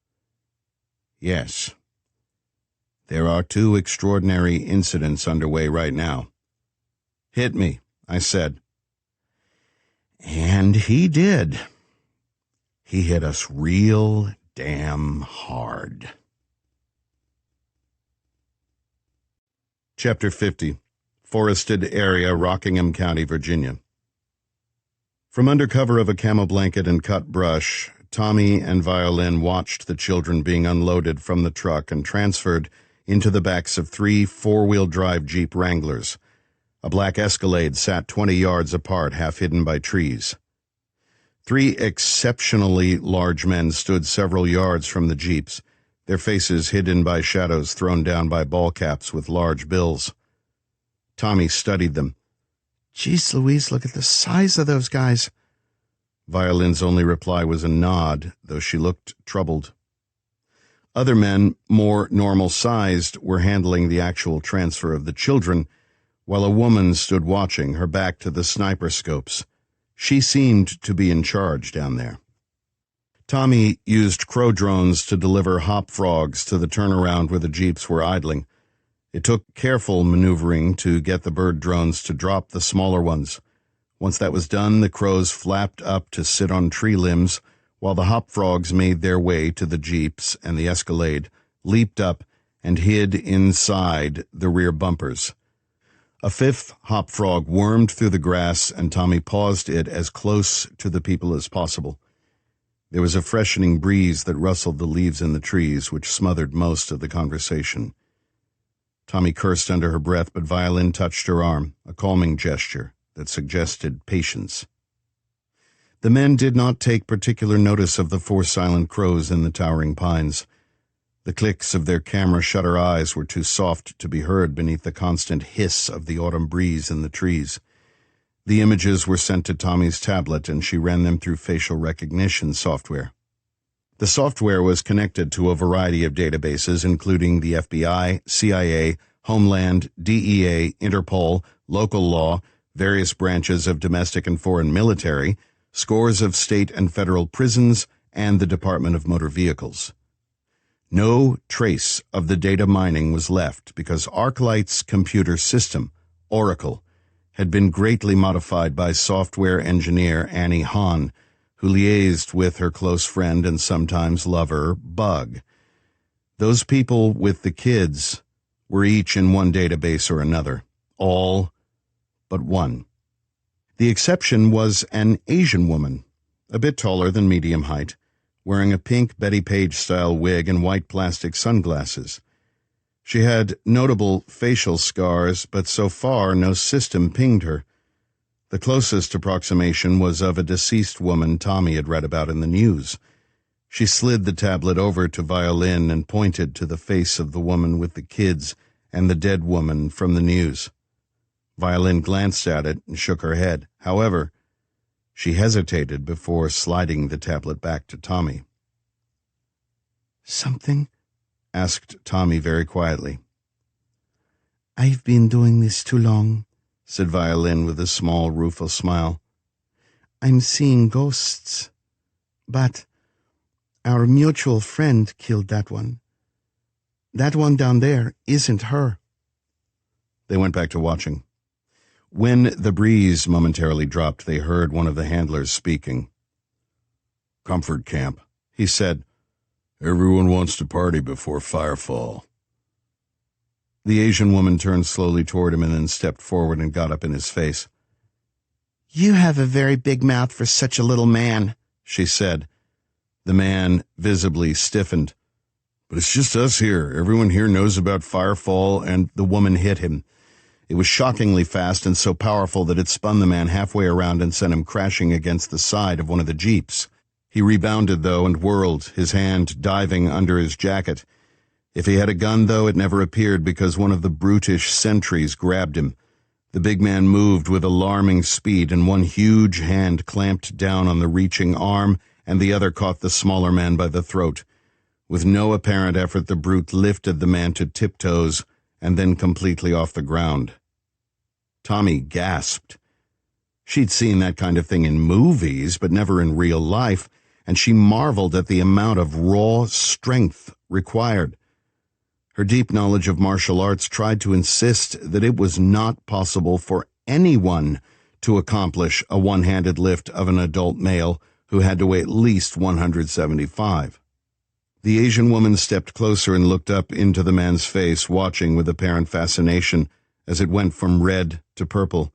Yes. There are 2 extraordinary incidents underway right now. Hit me, I said. And he did. He hit us real damn hard. Chapter 50. Forested Area, Rockingham County, Virginia. From under cover of a camo blanket and cut brush, Tommy and Violin watched the children being unloaded from the truck and transferred into the backs of 3 four-wheel drive Jeep Wranglers. A black Escalade sat 20 yards apart, half hidden by trees. 3 exceptionally large men stood several yards from the Jeeps, their faces hidden by shadows thrown down by ball caps with large bills. Tommy studied them. Jeez Louise, look at the size of those guys. Violin's only reply was a nod, though she looked troubled. Other men, more normal-sized, were handling the actual transfer of the children, while a woman stood watching, her back to the sniper scopes. She seemed to be in charge down there. Tommy used crow drones to deliver hop frogs to the turnaround where the Jeeps were idling. It took careful maneuvering to get the bird drones to drop the smaller ones. Once that was done, the crows flapped up to sit on tree limbs, while the hop frogs made their way to the Jeeps and the Escalade, leaped up, and hid inside the rear bumpers. A 5th hop frog wormed through the grass, and Tommy paused it as close to the people as possible. There was a freshening breeze that rustled the leaves in the trees, which smothered most of the conversation. Tommy cursed under her breath, but Violin touched her arm, a calming gesture that suggested patience. The men did not take particular notice of the 4 silent crows in the towering pines. The clicks of their camera shutter eyes were too soft to be heard beneath the constant hiss of the autumn breeze in the trees. The images were sent to Tommy's tablet, and she ran them through facial recognition software. The software was connected to a variety of databases, including the FBI, CIA, Homeland, DEA, Interpol, local law, various branches of domestic and foreign military, scores of state and federal prisons, and the Department of Motor Vehicles. No trace of the data mining was left because ArcLight's computer system, Oracle, had been greatly modified by software engineer Annie Hahn, who liaised with her close friend and sometimes lover, Bug. Those people with the kids were each in one database or another, all but one. The exception was an Asian woman, a bit taller than medium height, wearing a pink Betty Page-style wig and white plastic sunglasses. She had notable facial scars, but so far no system pinged her. The closest approximation was of a deceased woman Tommy had read about in the news. She slid the tablet over to Violin and pointed to the face of the woman with the kids and the dead woman from the news. Violin glanced at it and shook her head. However, she hesitated before sliding the tablet back to Tommy. "Something?" asked Tommy very quietly. "I've been doing this too long," said Violin with a small, rueful smile. "I'm seeing ghosts. But our mutual friend killed that one. That one down there isn't her." They went back to watching. When the breeze momentarily dropped, they heard one of the handlers speaking. "Comfort camp," he said. "Everyone wants to party before firefall." The Asian woman turned slowly toward him and then stepped forward and got up in his face. "You have a very big mouth for such a little man," she said. The man visibly stiffened. "But it's just us here. Everyone here knows about firefall," and the woman hit him. It was shockingly fast and so powerful that it spun the man halfway around and sent him crashing against the side of one of the jeeps. He rebounded, though, and whirled, his hand diving under his jacket. If he had a gun, though, it never appeared because one of the brutish sentries grabbed him. The big man moved with alarming speed, and one huge hand clamped down on the reaching arm, and the other caught the smaller man by the throat. With no apparent effort, the brute lifted the man to tiptoes and then completely off the ground. Tommy gasped. She'd seen that kind of thing in movies, but never in real life, and she marveled at the amount of raw strength required. Her deep knowledge of martial arts tried to insist that it was not possible for anyone to accomplish a one-handed lift of an adult male who had to weigh at least 175. The Asian woman stepped closer and looked up into the man's face, watching with apparent fascination as it went from red to purple.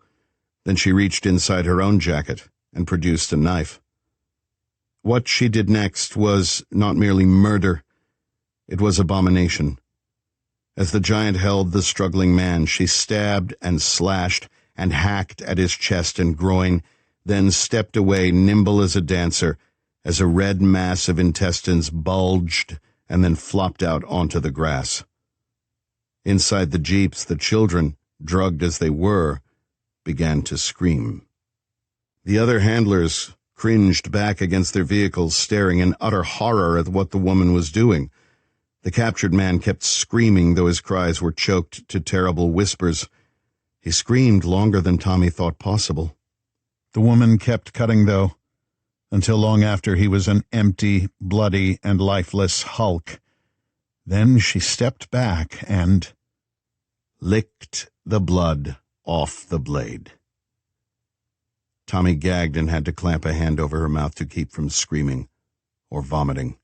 Then she reached inside her own jacket and produced a knife. What she did next was not merely murder, it was abomination. As the giant held the struggling man, she stabbed and slashed and hacked at his chest and groin, then stepped away nimble as a dancer, as a red mass of intestines bulged and then flopped out onto the grass. Inside the jeeps, the children, drugged as they were, began to scream. The other handlers cringed back against their vehicles, staring in utter horror at what the woman was doing. The captured man kept screaming, though his cries were choked to terrible whispers. He screamed longer than Tommy thought possible. The woman kept cutting, though, until long after he was an empty, bloody, and lifeless hulk. Then she stepped back and licked the blood off the blade. Tommy gagged and had to clamp a hand over her mouth to keep from screaming or vomiting.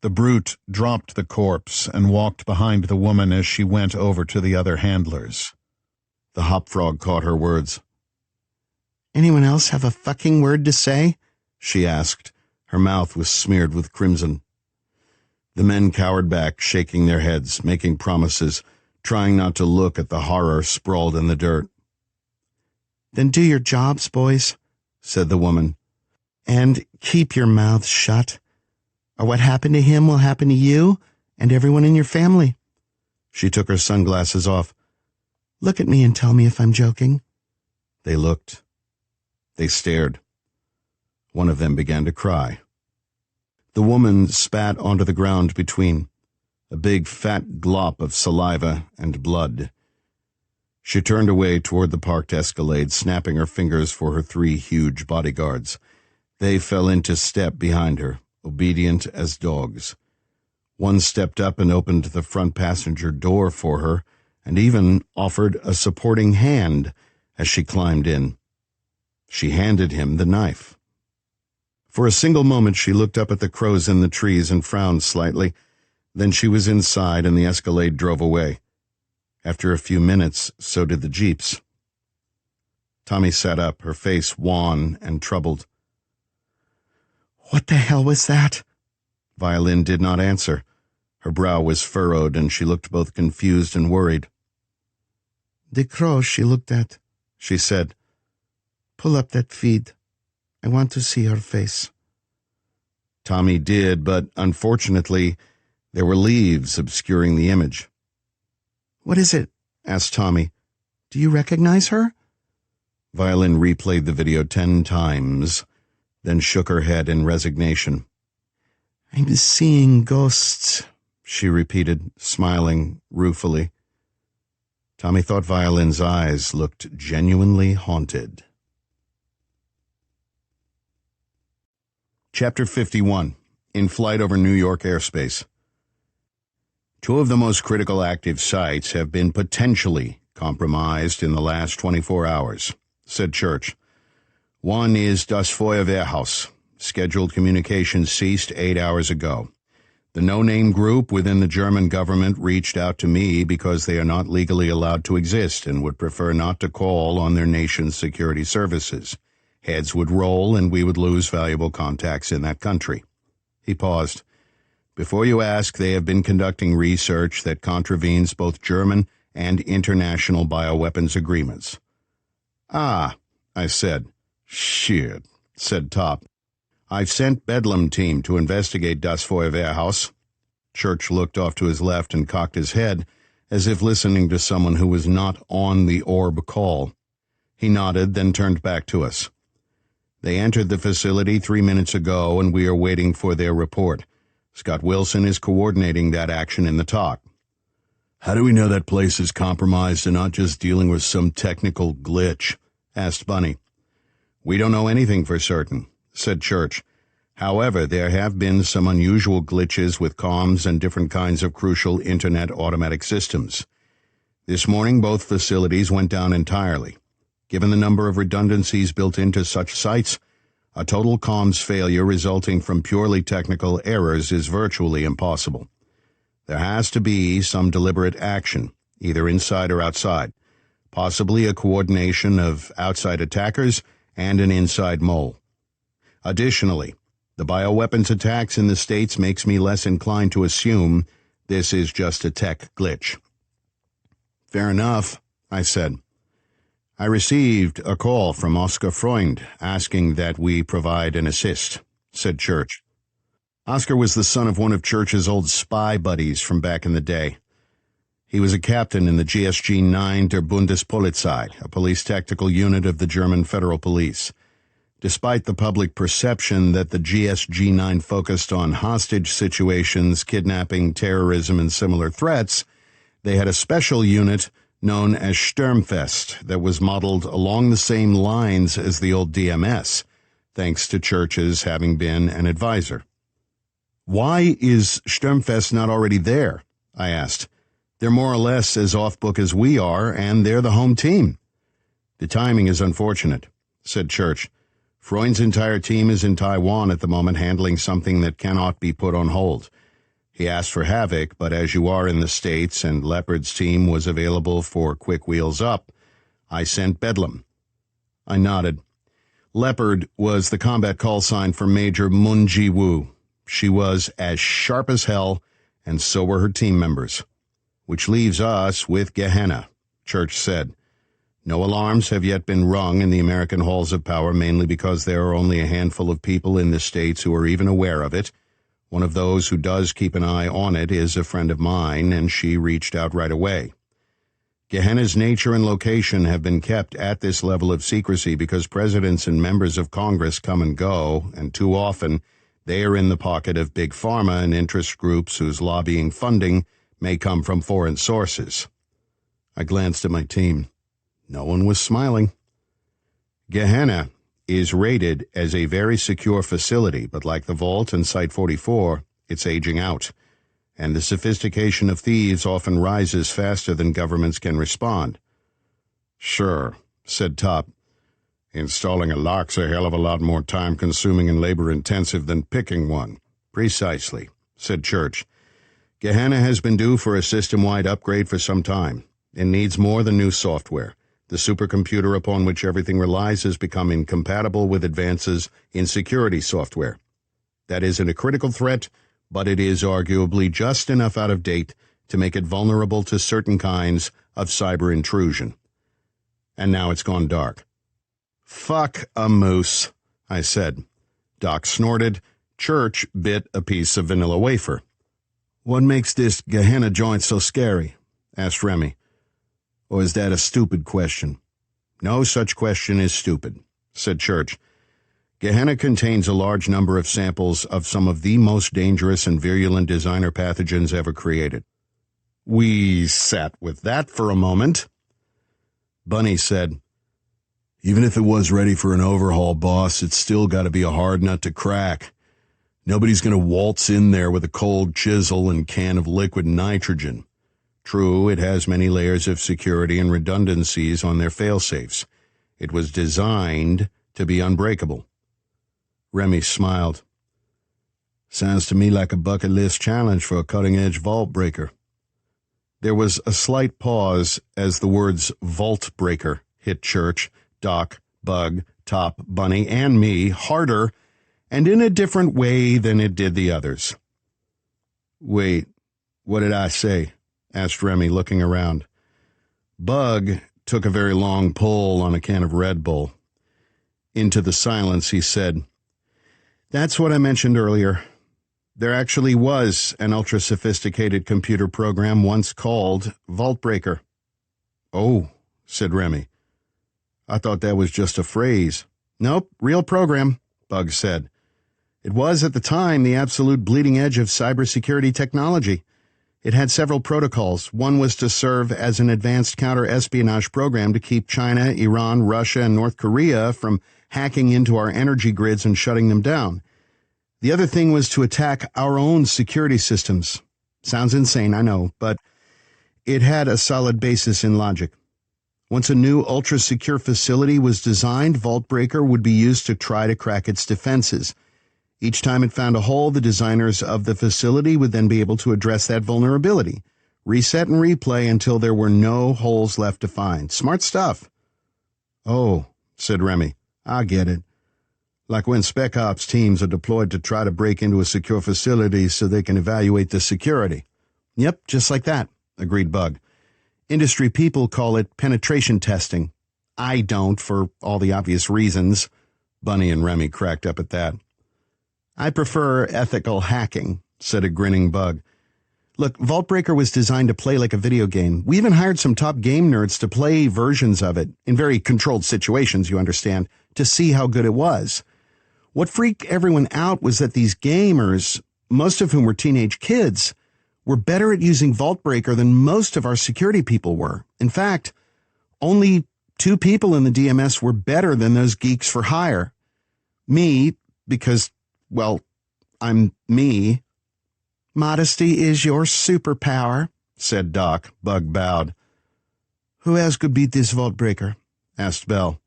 The brute dropped the corpse and walked behind the woman as she went over to the other handlers. The hop frog caught her words. "Anyone else have a fucking word to say?" she asked. Her mouth was smeared with crimson. The men cowered back, shaking their heads, making promises, trying not to look at the horror sprawled in the dirt. "Then do your jobs, boys," said the woman. "And keep your mouths shut, or what happened to him will happen to you and everyone in your family." She took her sunglasses off. "Look at me and tell me if I'm joking." They looked. They stared. One of them began to cry. The woman spat onto the ground between, a big fat glop of saliva and blood. She turned away toward the parked Escalade, snapping her fingers for her 3 huge bodyguards. They fell into step behind her, obedient as dogs. One stepped up and opened the front passenger door for her, and even offered a supporting hand as she climbed in. She handed him the knife. For a single moment she looked up at the crows in the trees and frowned slightly. Then she was inside and the Escalade drove away. After a few minutes, so did the jeeps. Tommy sat up, her face wan and troubled. "What the hell was that?" Violin did not answer. Her brow was furrowed and she looked both confused and worried. "The crow she looked at," she said. "Pull up that feed. I want to see her face." Tommy did, but unfortunately, there were leaves obscuring the image. "What is it?" asked Tommy. "Do you recognize her?" Violin replayed the video 10 times, then shook her head in resignation. "I'm seeing ghosts," she repeated, smiling ruefully. Tommy thought Violin's eyes looked genuinely haunted. Chapter 51. In flight over New York airspace. 2 of the most critical active sites have been potentially compromised in the last 24 hours, said Church. One is Das Feuerwehrhaus. Scheduled communications ceased 8 hours ago. The no-name group within the German government reached out to me because they are not legally allowed to exist and would prefer not to call on their nation's security services. Heads would roll and we would lose valuable contacts in that country. He paused. Before you ask, they have been conducting research that contravenes both German and international bioweapons agreements. Ah, I said. Shit, said Top. I've sent Bedlam team to investigate Das Feuerwehrhaus. Church looked off to his left and cocked his head, as if listening to someone who was not on the orb call. He nodded, then turned back to us. They entered the facility 3 minutes ago, and we are waiting for their report. Scott Wilson is coordinating that action in the talk. How do we know that place is compromised and not just dealing with some technical glitch? Asked Bunny. We don't know anything for certain, said Church. However, there have been some unusual glitches with comms and different kinds of crucial Internet automatic systems. This morning, both facilities went down entirely. Given the number of redundancies built into such sites, a total comms failure resulting from purely technical errors is virtually impossible. There has to be some deliberate action, either inside or outside, possibly a coordination of outside attackers and an inside mole. Additionally, the bioweapons attacks in the States makes me less inclined to assume this is just a tech glitch. Fair enough, I said. I received a call from Oscar Freund asking that we provide an assist, said Church. Oscar was the son of one of Church's old spy buddies from back in the day. He was a captain in the GSG 9 der Bundespolizei, a police tactical unit of the German Federal Police. Despite the public perception that the GSG 9 focused on hostage situations, kidnapping, terrorism, and similar threats, they had a special unit known as Sturmfest that was modeled along the same lines as the old DMS, thanks to Church's having been an advisor. Why is Sturmfest not already there? I asked. They're more or less as off-book as we are, and they're the home team. The timing is unfortunate, said Church. Freund's entire team is in Taiwan at the moment handling something that cannot be put on hold. He asked for Havoc, but as you are in the States and Leopard's team was available for quick wheels up, I sent Bedlam. I nodded. Leopard was the combat call sign for Major Moon Ji-woo. She was as sharp as hell, and so were her team members. Which leaves us with Gehenna, Church said. No alarms have yet been rung in the American halls of power, mainly because there are only a handful of people in the States who are even aware of it. One of those who does keep an eye on it is a friend of mine, and she reached out right away. Gehenna's nature and location have been kept at this level of secrecy because presidents and members of Congress come and go, and too often they are in the pocket of big pharma and interest groups whose lobbying funding may come from foreign sources. I glanced at my team. No one was smiling. Gehenna is rated as a very secure facility, but like the Vault and Site 44, it's aging out. and the sophistication of thieves often rises faster than governments can respond. Sure, said Top. Installing a lock's a hell of a lot more time-consuming and labor-intensive than picking one. Precisely, said Church. Gehenna has been due for a system-wide upgrade for some time. It needs more than new software. The supercomputer upon which everything relies has become incompatible with advances in security software. That isn't a critical threat, but it is arguably just enough out of date to make it vulnerable to certain kinds of cyber intrusion. And now it's gone dark. Fuck a moose, I said. Doc snorted. Church bit a piece of vanilla wafer. What makes this Gehenna joint so scary? Asked Remy. Or is that a stupid question? No such question is stupid, said Church. Gehenna contains a large number of samples of some of the most dangerous and virulent designer pathogens ever created. We sat with that for a moment. Bunny said, Even if it was ready for an overhaul, boss, it's still got to be a hard nut to crack. Nobody's going to waltz in there with a cold chisel and can of liquid nitrogen. True, it has many layers of security and redundancies on their failsafes. It was designed to be unbreakable. Remy smiled. Sounds to me like a bucket list challenge for a cutting-edge vault breaker. There was a slight pause as the words vault breaker hit Church, Doc, Bug, Top, Bunny, and me harder and in a different way than it did the others. Wait, what did I say? Asked Remy, looking around. Bug took a very long pull on a can of Red Bull. Into the silence, he said, That's what I mentioned earlier. There actually was an ultra-sophisticated computer program once called Vault Breaker. Oh, said Remy. I thought that was just a phrase. Nope, real program, Bug said. It was, at the time, the absolute bleeding edge of cybersecurity technology. It had several protocols. One was to serve as an advanced counter-espionage program to keep China, Iran, Russia, and North Korea from hacking into our energy grids and shutting them down. The other thing was to attack our own security systems. Sounds insane, I know, but it had a solid basis in logic. Once a new ultra-secure facility was designed, Vault Breaker would be used to try to crack its defenses. Each time it found a hole, the designers of the facility would then be able to address that vulnerability, reset and replay until there were no holes left to find. Smart stuff. Oh, said Remy, I get it. Like when Spec Ops teams are deployed to try to break into a secure facility so they can evaluate the security. Yep, just like that, agreed Bug. Industry people call it penetration testing. I don't, for all the obvious reasons. Bunny and Remy cracked up at that. I prefer ethical hacking, said a grinning Bug. Look, Vault Breaker was designed to play like a video game. We even hired some top game nerds to play versions of it, in very controlled situations, you understand, to see how good it was. What freaked everyone out was that these gamers, most of whom were teenage kids, were better at using Vault Breaker than most of our security people were. In fact, only 2 people in the DMS were better than those geeks for hire. Me, because, well, I'm me. Modesty is your superpower, said Doc. Bug bowed. Who else could beat this Vault Breaker? Asked Bell.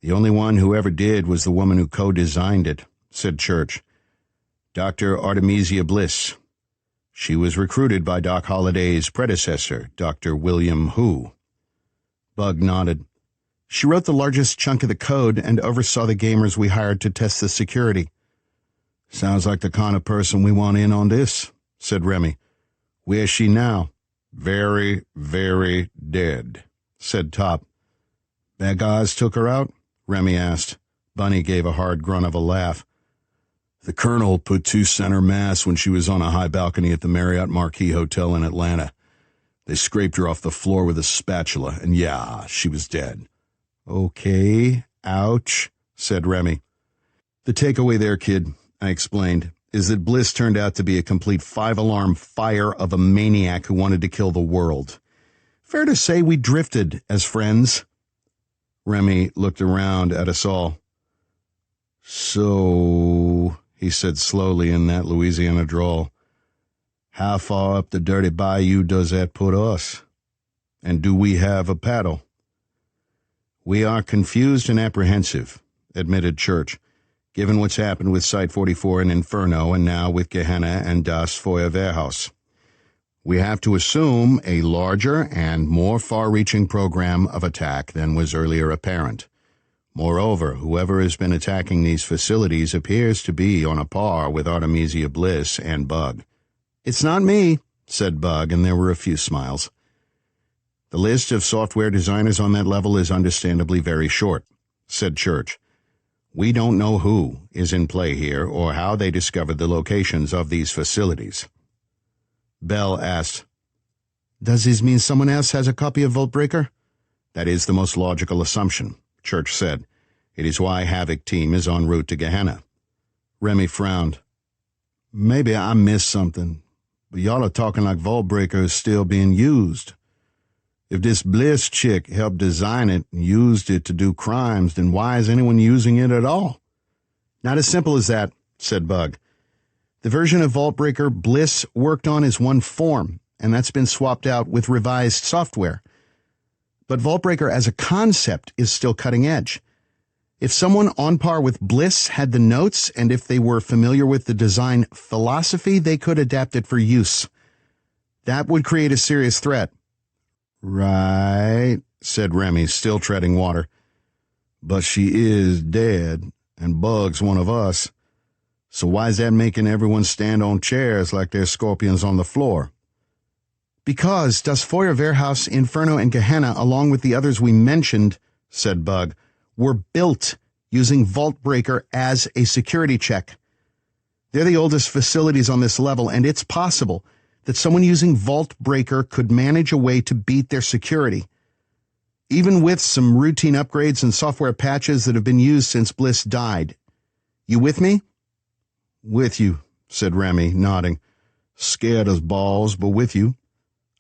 The only one who ever did was the woman who co-designed it, said Church. Dr. Artemisia Bliss. She was recruited by Doc Holliday's predecessor, Dr. William Hu. Bug nodded. She wrote the largest chunk of the code and oversaw the gamers we hired to test the security. Sounds like the kind of person we want in on this, said Remy. Where's she now? Very, very dead, said Top. Bad guys took her out? Remy asked. Bunny gave a hard grunt of a laugh. The Colonel put 2 center mass when she was on a high balcony at the Marriott Marquis Hotel in Atlanta. They scraped her off the floor with a spatula, and yeah, she was dead. Okay, ouch, said Remy. The takeaway there, kid, I explained, is that Bliss turned out to be a complete 5-alarm fire of a maniac who wanted to kill the world. Fair to say we drifted as friends. Remy looked around at us all. So, he said slowly in that Louisiana drawl, How far up the dirty bayou does that put us? And do we have a paddle? We are confused and apprehensive, admitted Church, given what's happened with Site 44 in Inferno and now with Gehenna and Das Feuerwehrhaus. We have to assume a larger and more far-reaching program of attack than was earlier apparent. Moreover, whoever has been attacking these facilities appears to be on a par with Artemisia Bliss and Bug. It's not me, said Bug, and there were a few smiles. The list of software designers on that level is understandably very short, said Church. We don't know who is in play here or how they discovered the locations of these facilities. Bell asked, Does this mean someone else has a copy of Voltbreaker? That is the most logical assumption, Church said. It is why Havoc Team is en route to Gehenna. Remy frowned. Maybe I missed something, but y'all are talking like Voltbreaker is still being used. If this Bliss chick helped design it and used it to do crimes, then why is anyone using it at all? Not as simple as that, said Bug. The version of Voltbreaker Bliss worked on is one form, and that's been swapped out with revised software. But Voltbreaker as a concept is still cutting edge. If someone on par with Bliss had the notes, and if they were familiar with the design philosophy, they could adapt it for use. That would create a serious threat. Right, said Remy, still treading water. But she is dead, and Bug's one of us. So why is that making everyone stand on chairs like they're scorpions on the floor? Because Das Feuerwehrhaus, Inferno, and Gehenna, along with the others we mentioned, said Bug, were built using Voltbreaker as a security check. They're the oldest facilities on this level, and it's possible that someone using Voltbreaker could manage a way to beat their security. Even with some routine upgrades and software patches that have been used since Bliss died. You with me? With you, said Remy, nodding. Scared as balls, but with you.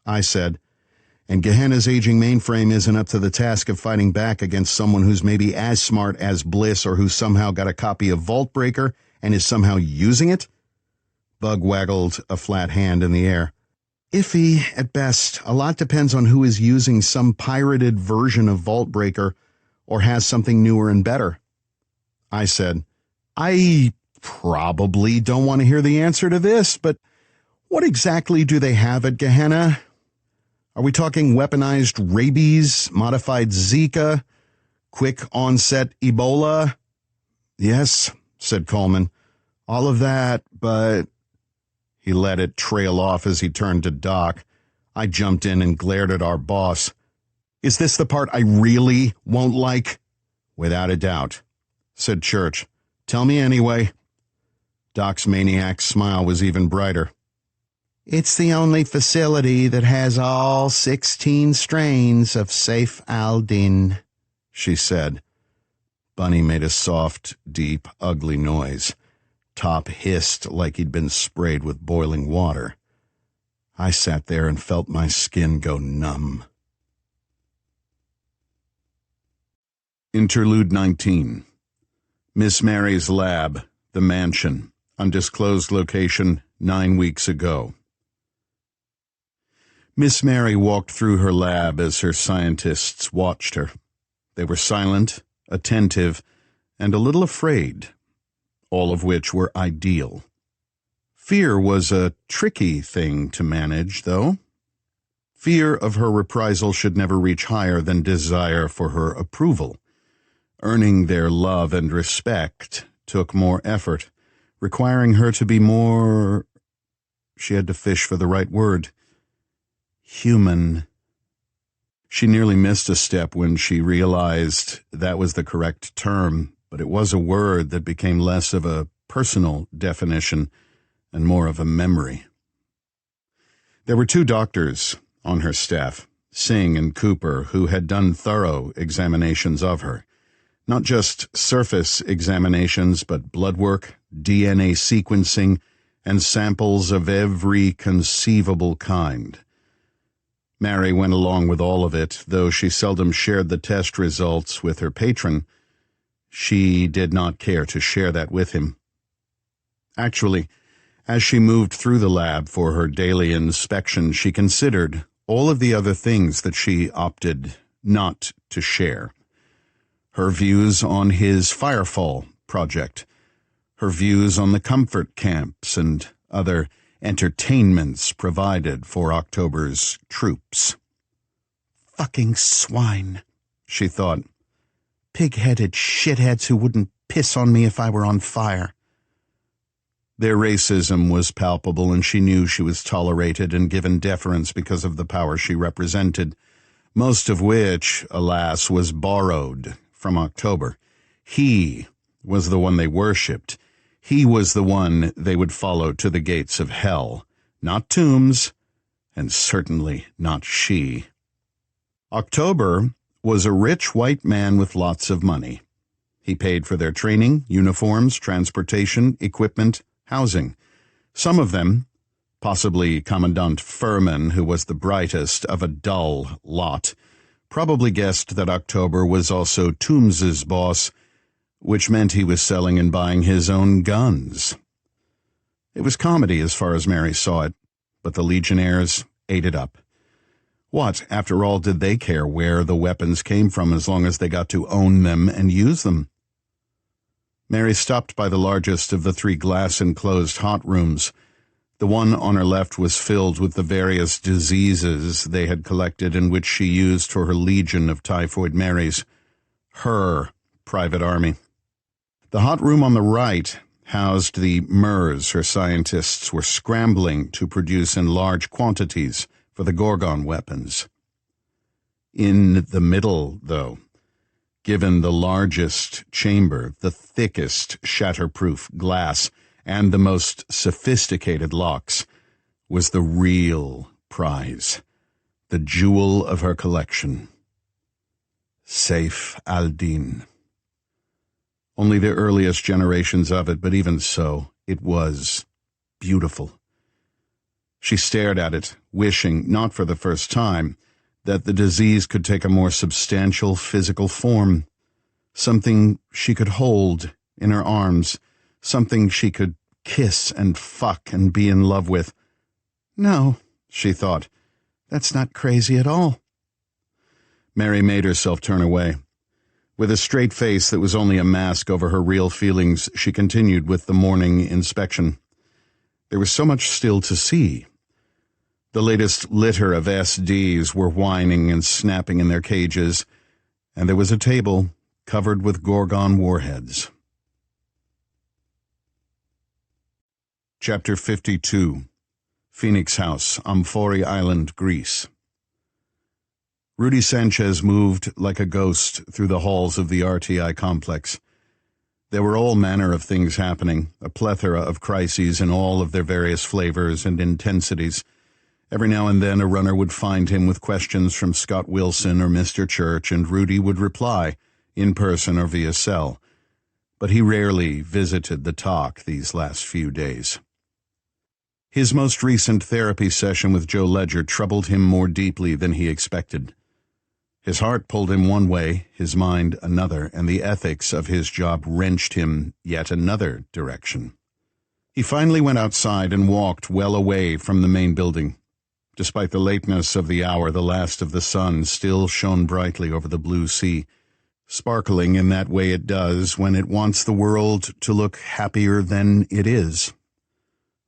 I said, and Gehenna's aging mainframe isn't up to the task of fighting back against someone who's maybe as smart as Bliss or who somehow got a copy of Voltbreaker and is somehow using it? Bug waggled a flat hand in the air. Iffy at best. A lot depends on who is using some pirated version of Voltbreaker or has something newer and better. I said, I probably don't want to hear the answer to this, but what exactly do they have at Gehenna? Are we talking weaponized rabies, modified Zika, quick onset Ebola? Yes, said Coleman. All of that, but... He let it trail off as he turned to Doc. I jumped in and glared at our boss. Is this the part I really won't like? Without a doubt, said Church. Tell me anyway. Doc's maniac smile was even brighter. It's the only facility that has all 16 strains of Saif al-Din, she said. Bunny made a soft, deep, ugly noise. Top hissed like he'd been sprayed with boiling water. I sat there and felt my skin go numb. Interlude 19. Miss Mary's lab, the mansion, undisclosed location 9 weeks ago. Miss Mary walked through her lab as her scientists watched her. They were silent, attentive, and a little afraid, all of which were ideal. Fear was a tricky thing to manage, though. Fear of her reprisal should never reach higher than desire for her approval. Earning their love and respect took more effort, requiring her to be more... She had to fish for the right word. Human. She nearly missed a step when she realized that was the correct term, but it was a word that became less of a personal definition and more of a memory. There were 2 doctors on her staff, Singh and Cooper, who had done thorough examinations of her. Not just surface examinations, but blood work, DNA sequencing, and samples of every conceivable kind. Mary went along with all of it, though she seldom shared the test results with her patron. She did not care to share that with him. Actually, As she moved through the lab for her daily inspection, she considered all of the other things that she opted not to share. Her views on his Firefall project, her views on the comfort camps and other entertainments provided for October's troops. Fucking swine, she thought. Pig-headed shitheads who wouldn't piss on me if I were on fire. Their racism was palpable, and she knew she was tolerated and given deference because of the power she represented, most of which, alas, was borrowed from October. He was the one they worshipped. He was the one they would follow to the gates of hell, not Tombs, and certainly not she. October was a rich white man with lots of money. He paid for their training, uniforms, transportation, equipment, housing. Some of them, possibly Commandant Furman, who was the brightest of a dull lot, probably guessed that October was also Tombs's boss, which meant he was selling and buying his own guns. It was comedy as far as Mary saw it, but the Legionnaires ate it up. What, after all, did they care where the weapons came from as long as they got to own them and use them? Mary stopped by the largest of the 3 glass-enclosed hot rooms. The one on her left was filled with the various diseases they had collected and which she used for her legion of Typhoid Marys, her private army. The hot room on the right housed the MERS her scientists were scrambling to produce in large quantities for the Gorgon weapons. In the middle, though, given the largest chamber, the thickest shatterproof glass, and the most sophisticated locks, was the real prize, the jewel of her collection. Saif al-Din. Only the earliest generations of it, but even so, it was beautiful. She stared at it, wishing, not for the first time, that the disease could take a more substantial physical form, something she could hold in her arms, something she could kiss and fuck and be in love with. No, she thought, that's not crazy at all. Mary made herself turn away. With a straight face that was only a mask over her real feelings, she continued with the morning inspection. There was so much still to see. The latest litter of SDs were whining and snapping in their cages, and there was a table covered with Gorgon warheads. Chapter 52. Phoenix House, Amphori Island, Greece. Rudy Sanchez moved like a ghost through the halls of the RTI complex. There were all manner of things happening, a plethora of crises in all of their various flavors and intensities. Every now and then a runner would find him with questions from Scott Wilson or Mr. Church, and Rudy would reply, in person or via cell. But he rarely visited the talk these last few days. His most recent therapy session with Joe Ledger troubled him more deeply than he expected. His heart pulled him one way, his mind another, and the ethics of his job wrenched him yet another direction. He finally went outside and walked well away from the main building. Despite the lateness of the hour, the last of the sun still shone brightly over the blue sea, sparkling in that way it does when it wants the world to look happier than it is.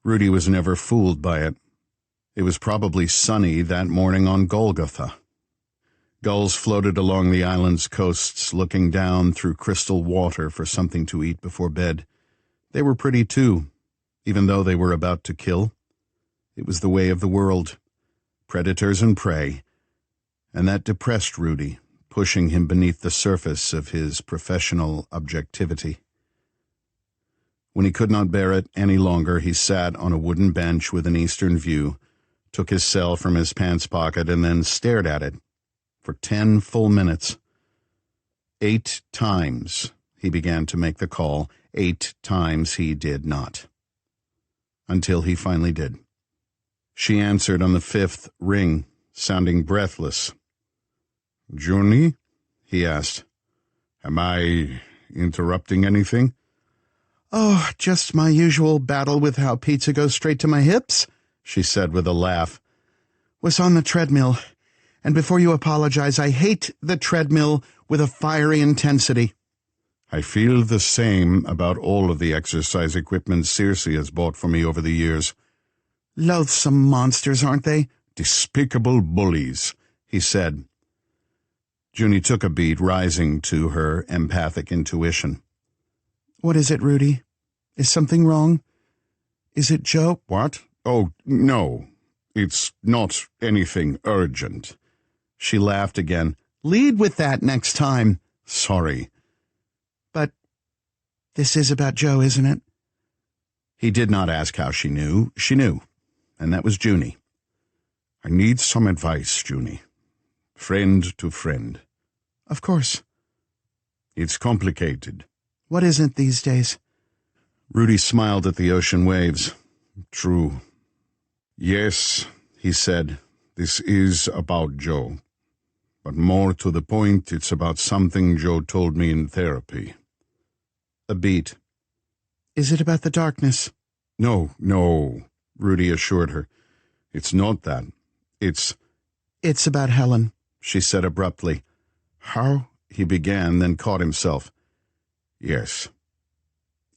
Rudy was never fooled by it. It was probably sunny that morning on Golgotha. Gulls floated along the island's coasts, looking down through crystal water for something to eat before bed. They were pretty too, even though they were about to kill. It was the way of the world. Predators and prey, and that depressed Rudy, pushing him beneath the surface of his professional objectivity. When he could not bear it any longer, he sat on a wooden bench with an eastern view, took his cell from his pants pocket, and then stared at it for 10 full minutes. 8 times he began to make the call, 8 times he did not. Until he finally did. She answered on the 5th ring, sounding breathless. "Junie?" he asked. "Am I interrupting anything?" "Oh, just my usual battle with how pizza goes straight to my hips," she said with a laugh. "Was on the treadmill. And before you apologize, I hate the treadmill with a fiery intensity." I feel the same about all of the exercise equipment Circe has bought for me over the years. "Loathsome monsters, aren't they?" Despicable bullies, he said. Junie took a beat, rising to her empathic intuition. "What is it, Rudy? Is something wrong? Is it Joe?" What? Oh, no. It's not anything urgent. She laughed again. "Lead with that next time." Sorry. "But this is about Joe, isn't it?" He did not ask how she knew. She knew. And that was Junie. I need some advice, Junie. Friend to friend. "Of course." It's complicated. "What isn't these days?" Rudy smiled at the ocean waves. True. Yes, he said, this is about Joe. But more to the point, it's about something Joe told me in therapy. A beat. "Is it about the darkness?" No, Rudy assured her. It's not that. It's about Helen," she said abruptly. How? He began, then caught himself. Yes.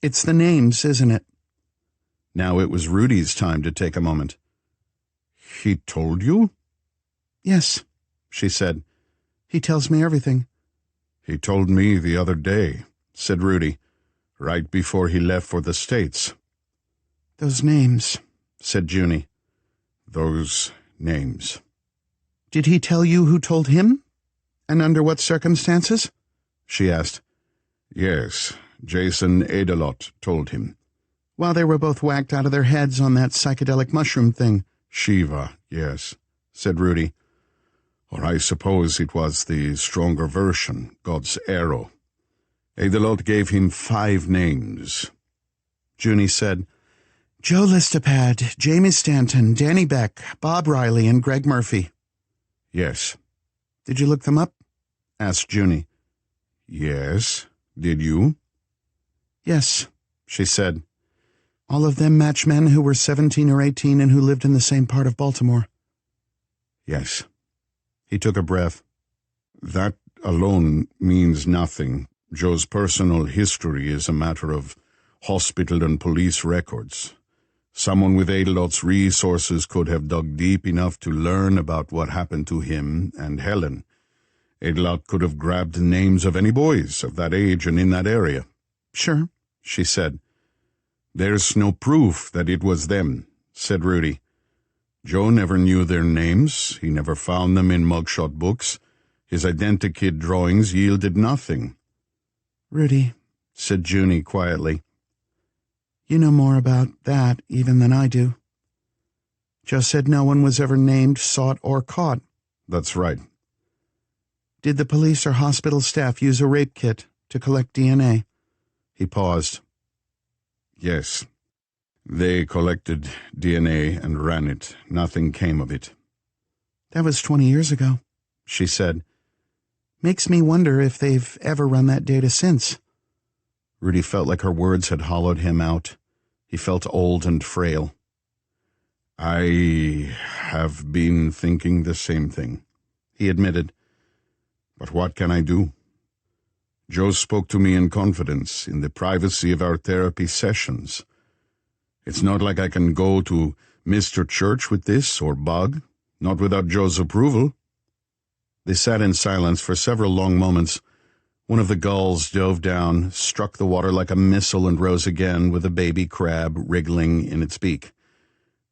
"It's the names, isn't it?" Now it was Rudy's time to take a moment. He told you? "Yes," she said. "He tells me everything." He told me the other day, said Rudy, right before he left for the States. "Those names," said Junie. Those names. "Did he tell you who told him? And under what circumstances?" she asked. Yes, Jason Adelot told him. "While they were both whacked out of their heads on that psychedelic mushroom thing." Shiva, yes, said Rudy. Or I suppose it was the stronger version, God's arrow. Adelot gave him 5 names. Junie said, "Joe Listopad, Jamie Stanton, Danny Beck, Bob Riley, and Greg Murphy." Yes. "Did you look them up?" asked Junie. Yes. Did you? Yes, she said. "All of them match men who were 17 or 18 and who lived in the same part of Baltimore?" Yes. He took a breath. That alone means nothing. Joe's personal history is a matter of hospital and police records. Someone with Adelot's resources could have dug deep enough to learn about what happened to him and Helen. Adelot could have grabbed the names of any boys of that age and in that area. "Sure," she said. There's no proof that it was them, said Rudy. Joe never knew their names. He never found them in mugshot books. His identikit drawings yielded nothing. "Rudy," said Junie quietly, "you know more about that even than I do. Joe said no one was ever named, sought, or caught." That's right. "Did the police or hospital staff use a rape kit to collect DNA?" He paused. Yes. They collected DNA and ran it. Nothing came of it. "That was 20 years ago," she said. "Makes me wonder if they've ever run that data since." Rudy felt like her words had hollowed him out. He felt old and frail. I have been thinking the same thing, he admitted. But what can I do? Joe spoke to me in confidence, in the privacy of our therapy sessions. It's not like I can go to Mr. Church with this, or Bug, not without Joe's approval. They sat in silence for several long moments. One of the gulls dove down, struck the water like a missile, and rose again with a baby crab wriggling in its beak.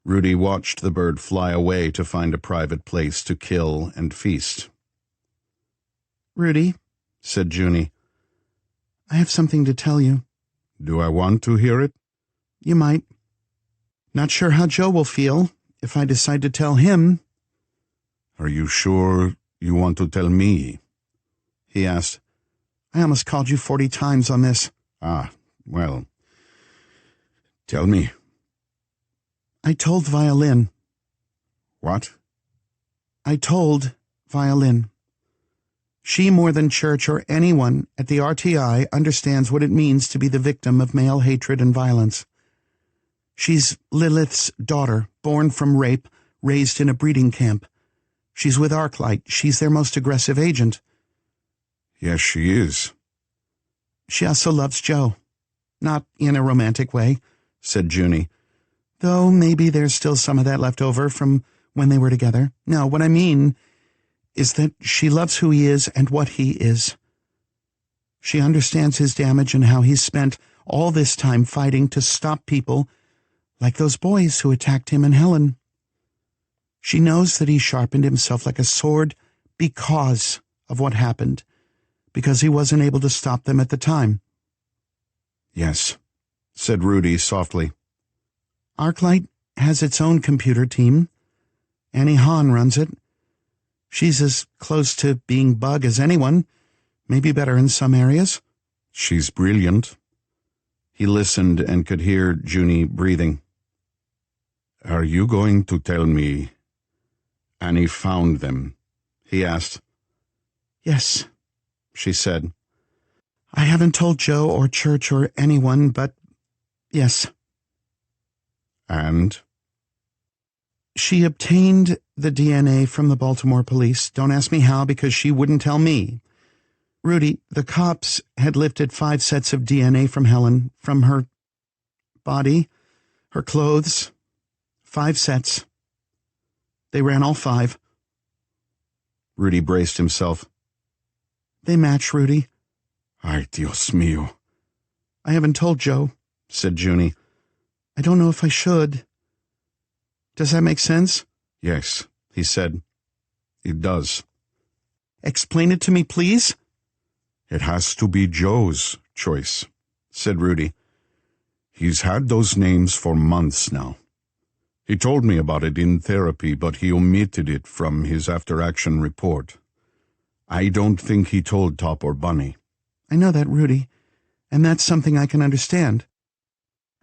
Rudy watched the bird fly away to find a private place to kill and feast. "Rudy," said Junie, "I have something to tell you." Do I want to hear it? "You might. Not sure how Joe will feel if I decide to tell him." Are you sure you want to tell me? he asked. "I almost called you 40 times on this." Ah, well. Tell me. "I told What? I told Violin." She, more than Church or anyone at the RTI, understands what it means to be the victim of male hatred and violence. She's Lilith's daughter, born from rape, raised in a breeding camp. She's with Arclight. She's their most aggressive agent. Yes, she is. She also loves Joe. Not in a romantic way, said Junie. Though maybe there's still some of that left over from when they were together. No, what I mean is that she loves who he is and what he is. She understands his damage and how he's spent all this time fighting to stop people like those boys who attacked him and Helen. She knows that he sharpened himself like a sword because of what happened, because he wasn't able to stop them at the time. Yes, said Rudy softly. Arclight has its own computer team. Annie Hahn runs it. She's as close to being bug as anyone, maybe better in some areas. She's brilliant. He listened and could hear Junie breathing. Are you going to tell me Annie found them? He asked. Yes, she said. I haven't told Joe or Church or anyone, but yes. And? She obtained the DNA from the Baltimore police. Don't ask me how, because she wouldn't tell me. Rudy, the cops had lifted 5 sets of DNA from Helen, from her body, her clothes. 5 sets. They ran all 5. Rudy braced himself. They match, Rudy. Ay, Dios mío. I haven't told Joe, said Junie. I don't know if I should. Does that make sense? Yes, he said. It does. Explain it to me, please. It has to be Joe's choice, said Rudy. He's had those names for months now. He told me about it in therapy, but he omitted it from his after-action report. I don't think he told Top or Bunny. I know that, Rudy, and that's something I can understand.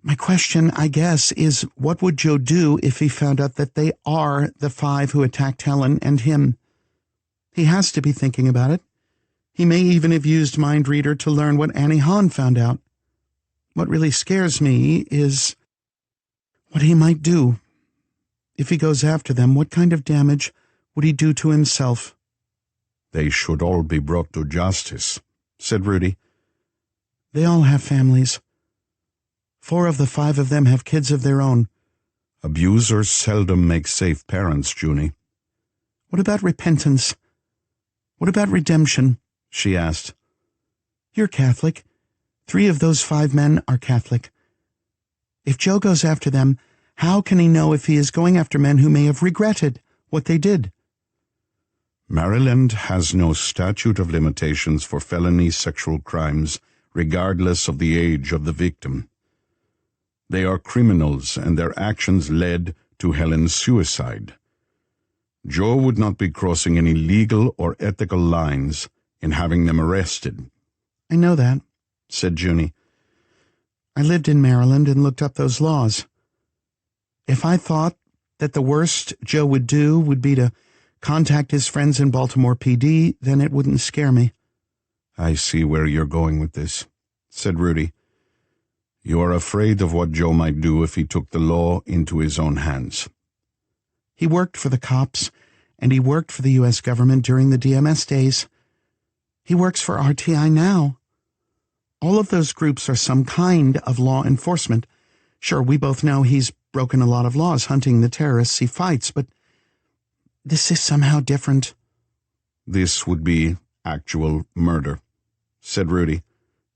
My question, I guess, is what would Joe do if he found out that they are the 5 who attacked Helen and him? He has to be thinking about it. He may even have used Mind Reader to learn what Annie Hahn found out. What really scares me is what he might do. If he goes after them, what kind of damage would he do to himself? They should all be brought to justice, said Rudy. They all have families. 4 of the 5 of them have kids of their own. Abusers seldom make safe parents, Junie. What about repentance? What about redemption? She asked. You're Catholic. 3 of those 5 men are Catholic. If Joe goes after them, how can he know if he is going after men who may have regretted what they did? Maryland has no statute of limitations for felony sexual crimes, regardless of the age of the victim. They are criminals, and their actions led to Helen's suicide. Joe would not be crossing any legal or ethical lines in having them arrested. I know that, said Junie. I lived in Maryland and looked up those laws. If I thought that the worst Joe would do would be to contact his friends in Baltimore PD, then it wouldn't scare me. I see where you're going with this, said Rudy. You are afraid of what Joe might do if he took the law into his own hands. He worked for the cops, and he worked for the U.S. government during the DMS days. He works for RTI now. All of those groups are some kind of law enforcement. Sure, we both know he's broken a lot of laws hunting the terrorists he fights, but this is somehow different. This would be actual murder, said Rudy.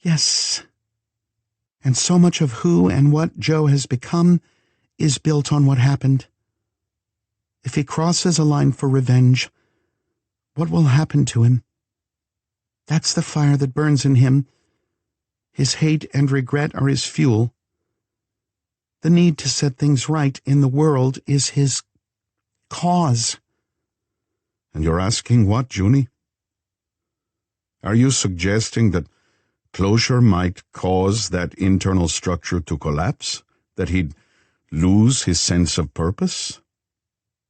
Yes. And so much of who and what Joe has become is built on what happened. If he crosses a line for revenge, what will happen to him? That's the fire that burns in him. His hate and regret are his fuel. The need to set things right in the world is his cause. And you're asking what, Junie? Are you suggesting that closure might cause that internal structure to collapse? That he'd lose his sense of purpose?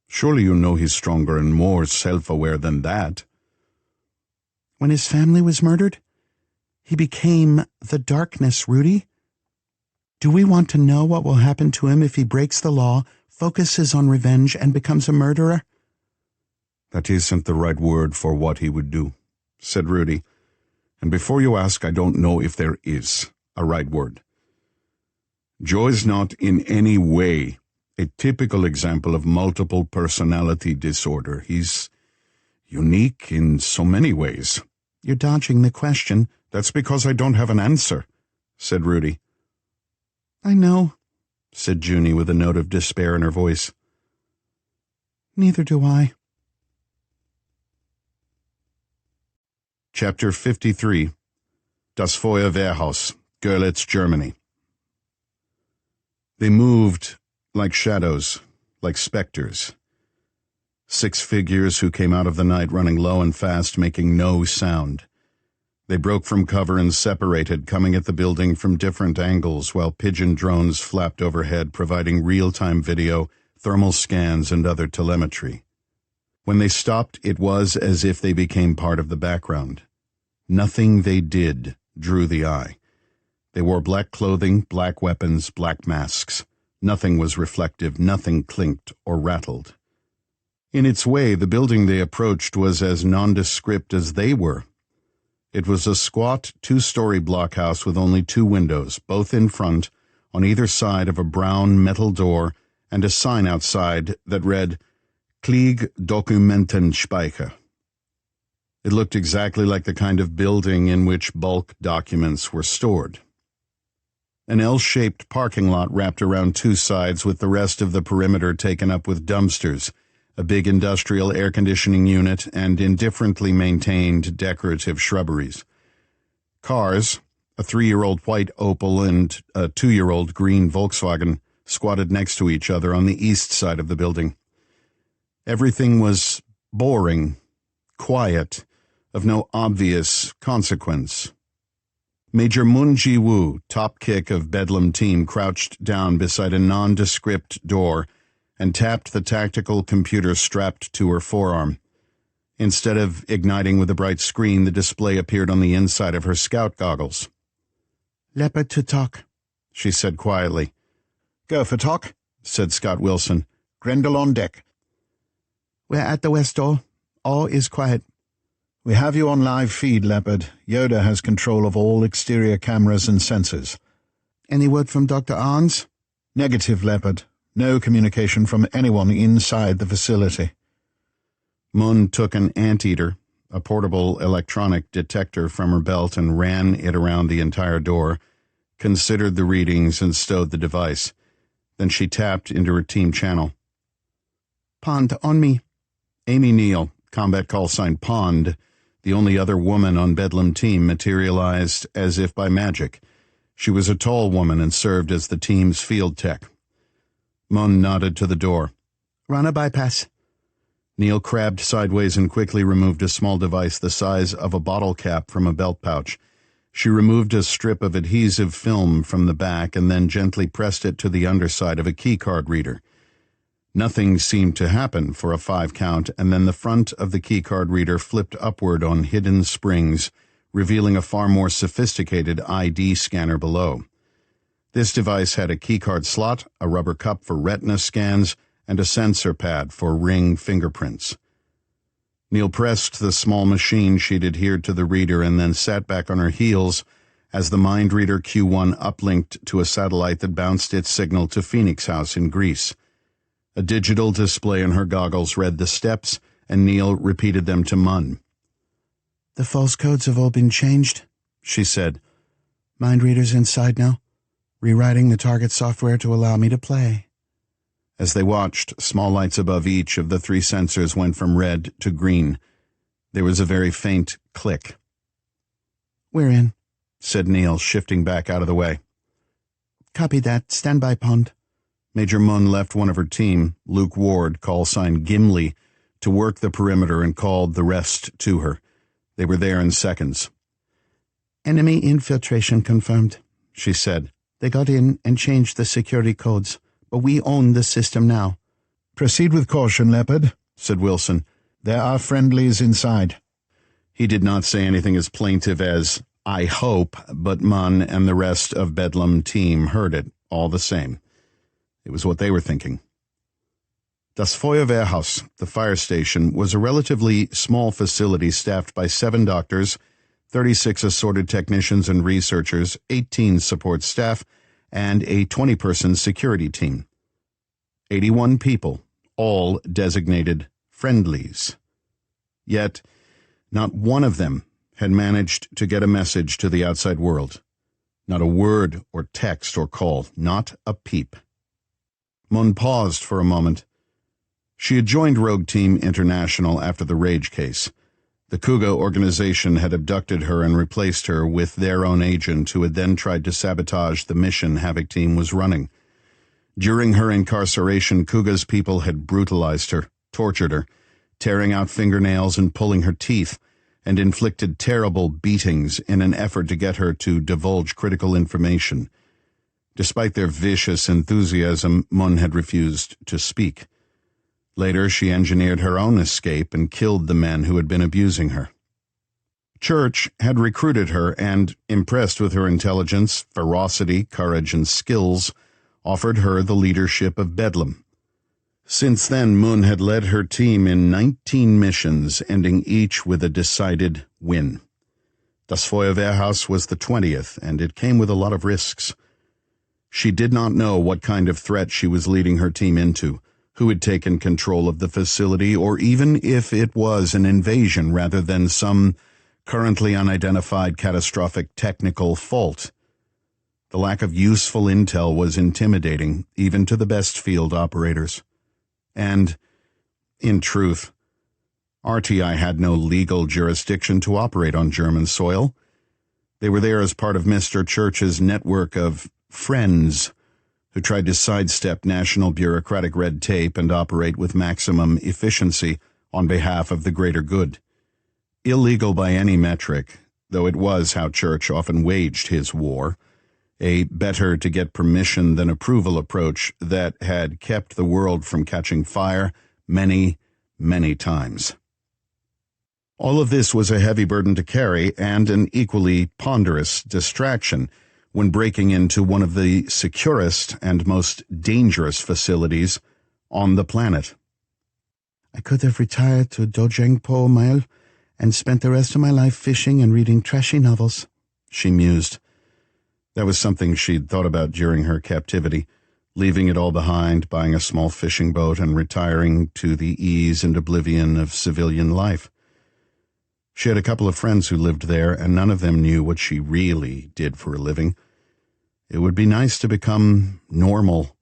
Surely you know he's stronger and more self-aware than that. When his family was murdered? He became the darkness, Rudy. Do we want to know what will happen to him if he breaks the law, focuses on revenge, and becomes a murderer? That isn't the right word for what he would do, said Rudy. And before you ask, I don't know if there is a right word. Joe is not in any way a typical example of multiple personality disorder. He's unique in so many ways. You're dodging the question. That's because I don't have an answer, said Rudy. I know, said Junie with a note of despair in her voice. Neither do I. Chapter 53. Das Feuerwehrhaus, Görlitz, Germany. They moved like shadows, like specters. 6 figures who came out of the night running low and fast, making no sound. They broke from cover and separated, coming at the building from different angles, while pigeon drones flapped overhead, providing real-time video, thermal scans, and other telemetry. When they stopped, it was as if they became part of the background. Nothing they did drew the eye. They wore black clothing, black weapons, black masks. Nothing was reflective, nothing clinked or rattled. In its way, the building they approached was as nondescript as they were. It was a squat 2-story blockhouse with only 2 windows, both in front, on either side of a brown metal door, and a sign outside that read, Klieg Dokumentenspeicher. It looked exactly like the kind of building in which bulk documents were stored. An L-shaped parking lot wrapped around 2 sides, with the rest of the perimeter taken up with dumpsters, a big industrial air conditioning unit, and indifferently maintained decorative shrubberies. Cars, a 3-year-old white Opel and a 2-year-old green Volkswagen, squatted next to each other on the east side of the building. Everything was boring, quiet, of no obvious consequence. Major Moon Ji-woo, top kick of Bedlam team, crouched down beside a nondescript door and tapped the tactical computer strapped to her forearm. Instead of igniting with a bright screen, the display appeared on the inside of her scout goggles. Leopard to talk, she said quietly. Go for talk, said Scott Wilson. Grendel on deck. We're at the west door. All is quiet. We have you on live feed, Leopard. Yoda has control of all exterior cameras and sensors. Any word from Dr. Arns? Negative, Leopard. No communication from anyone inside the facility. Moon took an anteater, a portable electronic detector, from her belt and ran it around the entire door, considered the readings and stowed the device. Then she tapped into her team channel. Pond, on me. Amy Neal, combat call sign Pond, the only other woman on Bedlam team, materialized as if by magic. She was a tall woman and served as the team's field tech. Moon nodded to the door. Run a bypass. Neal crabbed sideways and quickly removed a small device the size of a bottle cap from a belt pouch. She removed a strip of adhesive film from the back and then gently pressed it to the underside of a keycard reader. Nothing seemed to happen for a 5 count, and then the front of the keycard reader flipped upward on hidden springs, revealing a far more sophisticated ID scanner below. This device had a keycard slot, a rubber cup for retina scans, and a sensor pad for ring fingerprints. Neal pressed the small machine she'd adhered to the reader and then sat back on her heels as the mind reader Q1 uplinked to a satellite that bounced its signal to Phoenix House in Greece. A digital display in her goggles read the steps, and Neal repeated them to Munn. The false codes have all been changed, she said. Mind reader's inside now. Rewriting the target software to allow me to play. As they watched, small lights above each of the 3 sensors went from red to green. There was a very faint click. We're in, said Neal, shifting back out of the way. Copy that. Stand by, Pond. Major Munn left one of her team, Luke Ward, call sign Gimli, to work the perimeter and called the rest to her. They were there in seconds. Enemy infiltration confirmed, she said. They got in and changed the security codes, but we own the system now. Proceed with caution, Leopard, said Wilson. There are friendlies inside. He did not say anything as plaintive as, "I hope," but Munn and the rest of Bedlam team heard it, all the same. It was what they were thinking. Das Feuerwehrhaus, the fire station, was a relatively small facility staffed by 7 doctors, 36 assorted technicians and researchers, 18 support staff, and a 20-person security team. 81 people, all designated friendlies. Yet, not one of them had managed to get a message to the outside world. Not a word or text or call, not a peep. Munn paused for a moment. She had joined Rogue Team International after the Rage case. The Kuga organization had abducted her and replaced her with their own agent who had then tried to sabotage the mission Havoc Team was running. During her incarceration, Kuga's people had brutalized her, tortured her, tearing out fingernails and pulling her teeth, and inflicted terrible beatings in an effort to get her to divulge critical information. Despite their vicious enthusiasm, Munn had refused to speak. Later, she engineered her own escape and killed the men who had been abusing her. Church had recruited her and, impressed with her intelligence, ferocity, courage, and skills, offered her the leadership of Bedlam. Since then, Munn had led her team in 19 missions, ending each with a decided win. Das Feuerwehrhaus was the 20th, and it came with a lot of risks. She did not know what kind of threat she was leading her team into, who had taken control of the facility, or even if it was an invasion rather than some currently unidentified catastrophic technical fault. The lack of useful intel was intimidating, even to the best field operators. And, in truth, RTI had no legal jurisdiction to operate on German soil. They were there as part of Mr. Church's network of friends who tried to sidestep national bureaucratic red tape and operate with maximum efficiency on behalf of the greater good. Illegal by any metric, though it was how Church often waged his war, a better-to-get-permission-than-approval approach that had kept the world from catching fire many, many times. All of this was a heavy burden to carry and an equally ponderous distraction when breaking into one of the securest and most dangerous facilities on the planet. I could have retired to Dojangpo Mile and spent the rest of my life fishing and reading trashy novels, she mused. That was something she'd thought about during her captivity, leaving it all behind, buying a small fishing boat, and retiring to the ease and oblivion of civilian life. She had a couple of friends who lived there, and none of them knew what she really did for a living. It would be nice to become normal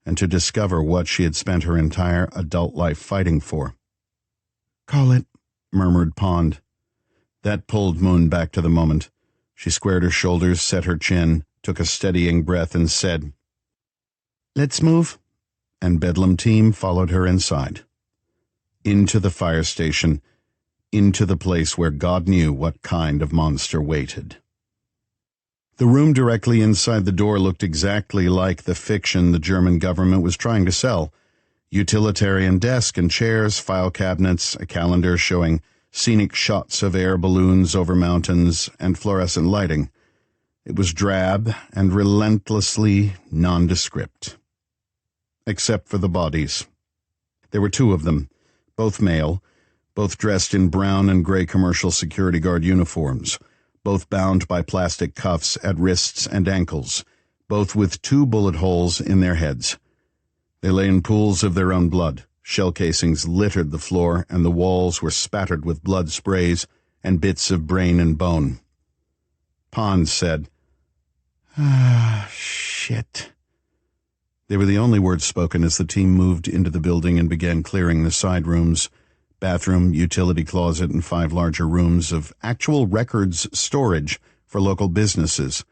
and to discover what she had spent her entire adult life fighting for. "Call it," murmured Pond. That pulled Moon back to the moment. She squared her shoulders, set her chin, took a steadying breath, and said, "Let's move," and Bedlam Team followed her inside. Into the fire station, into the place where God knew what kind of monster waited. The room directly inside the door looked exactly like the fiction the German government was trying to sell. Utilitarian desk and chairs, file cabinets, a calendar showing scenic shots of air balloons over mountains, and fluorescent lighting. It was drab and relentlessly nondescript. Except for the bodies. There were 2 of them, both male, both dressed in brown and gray commercial security guard uniforms, both bound by plastic cuffs at wrists and ankles, both with 2 bullet holes in their heads. They lay in pools of their own blood. Shell casings littered the floor, and the walls were spattered with blood sprays and bits of brain and bone. Pond said, Shit." They were the only words spoken as the team moved into the building and began clearing the side rooms, bathroom, utility closet, and 5 larger rooms of actual records storage for local businesses.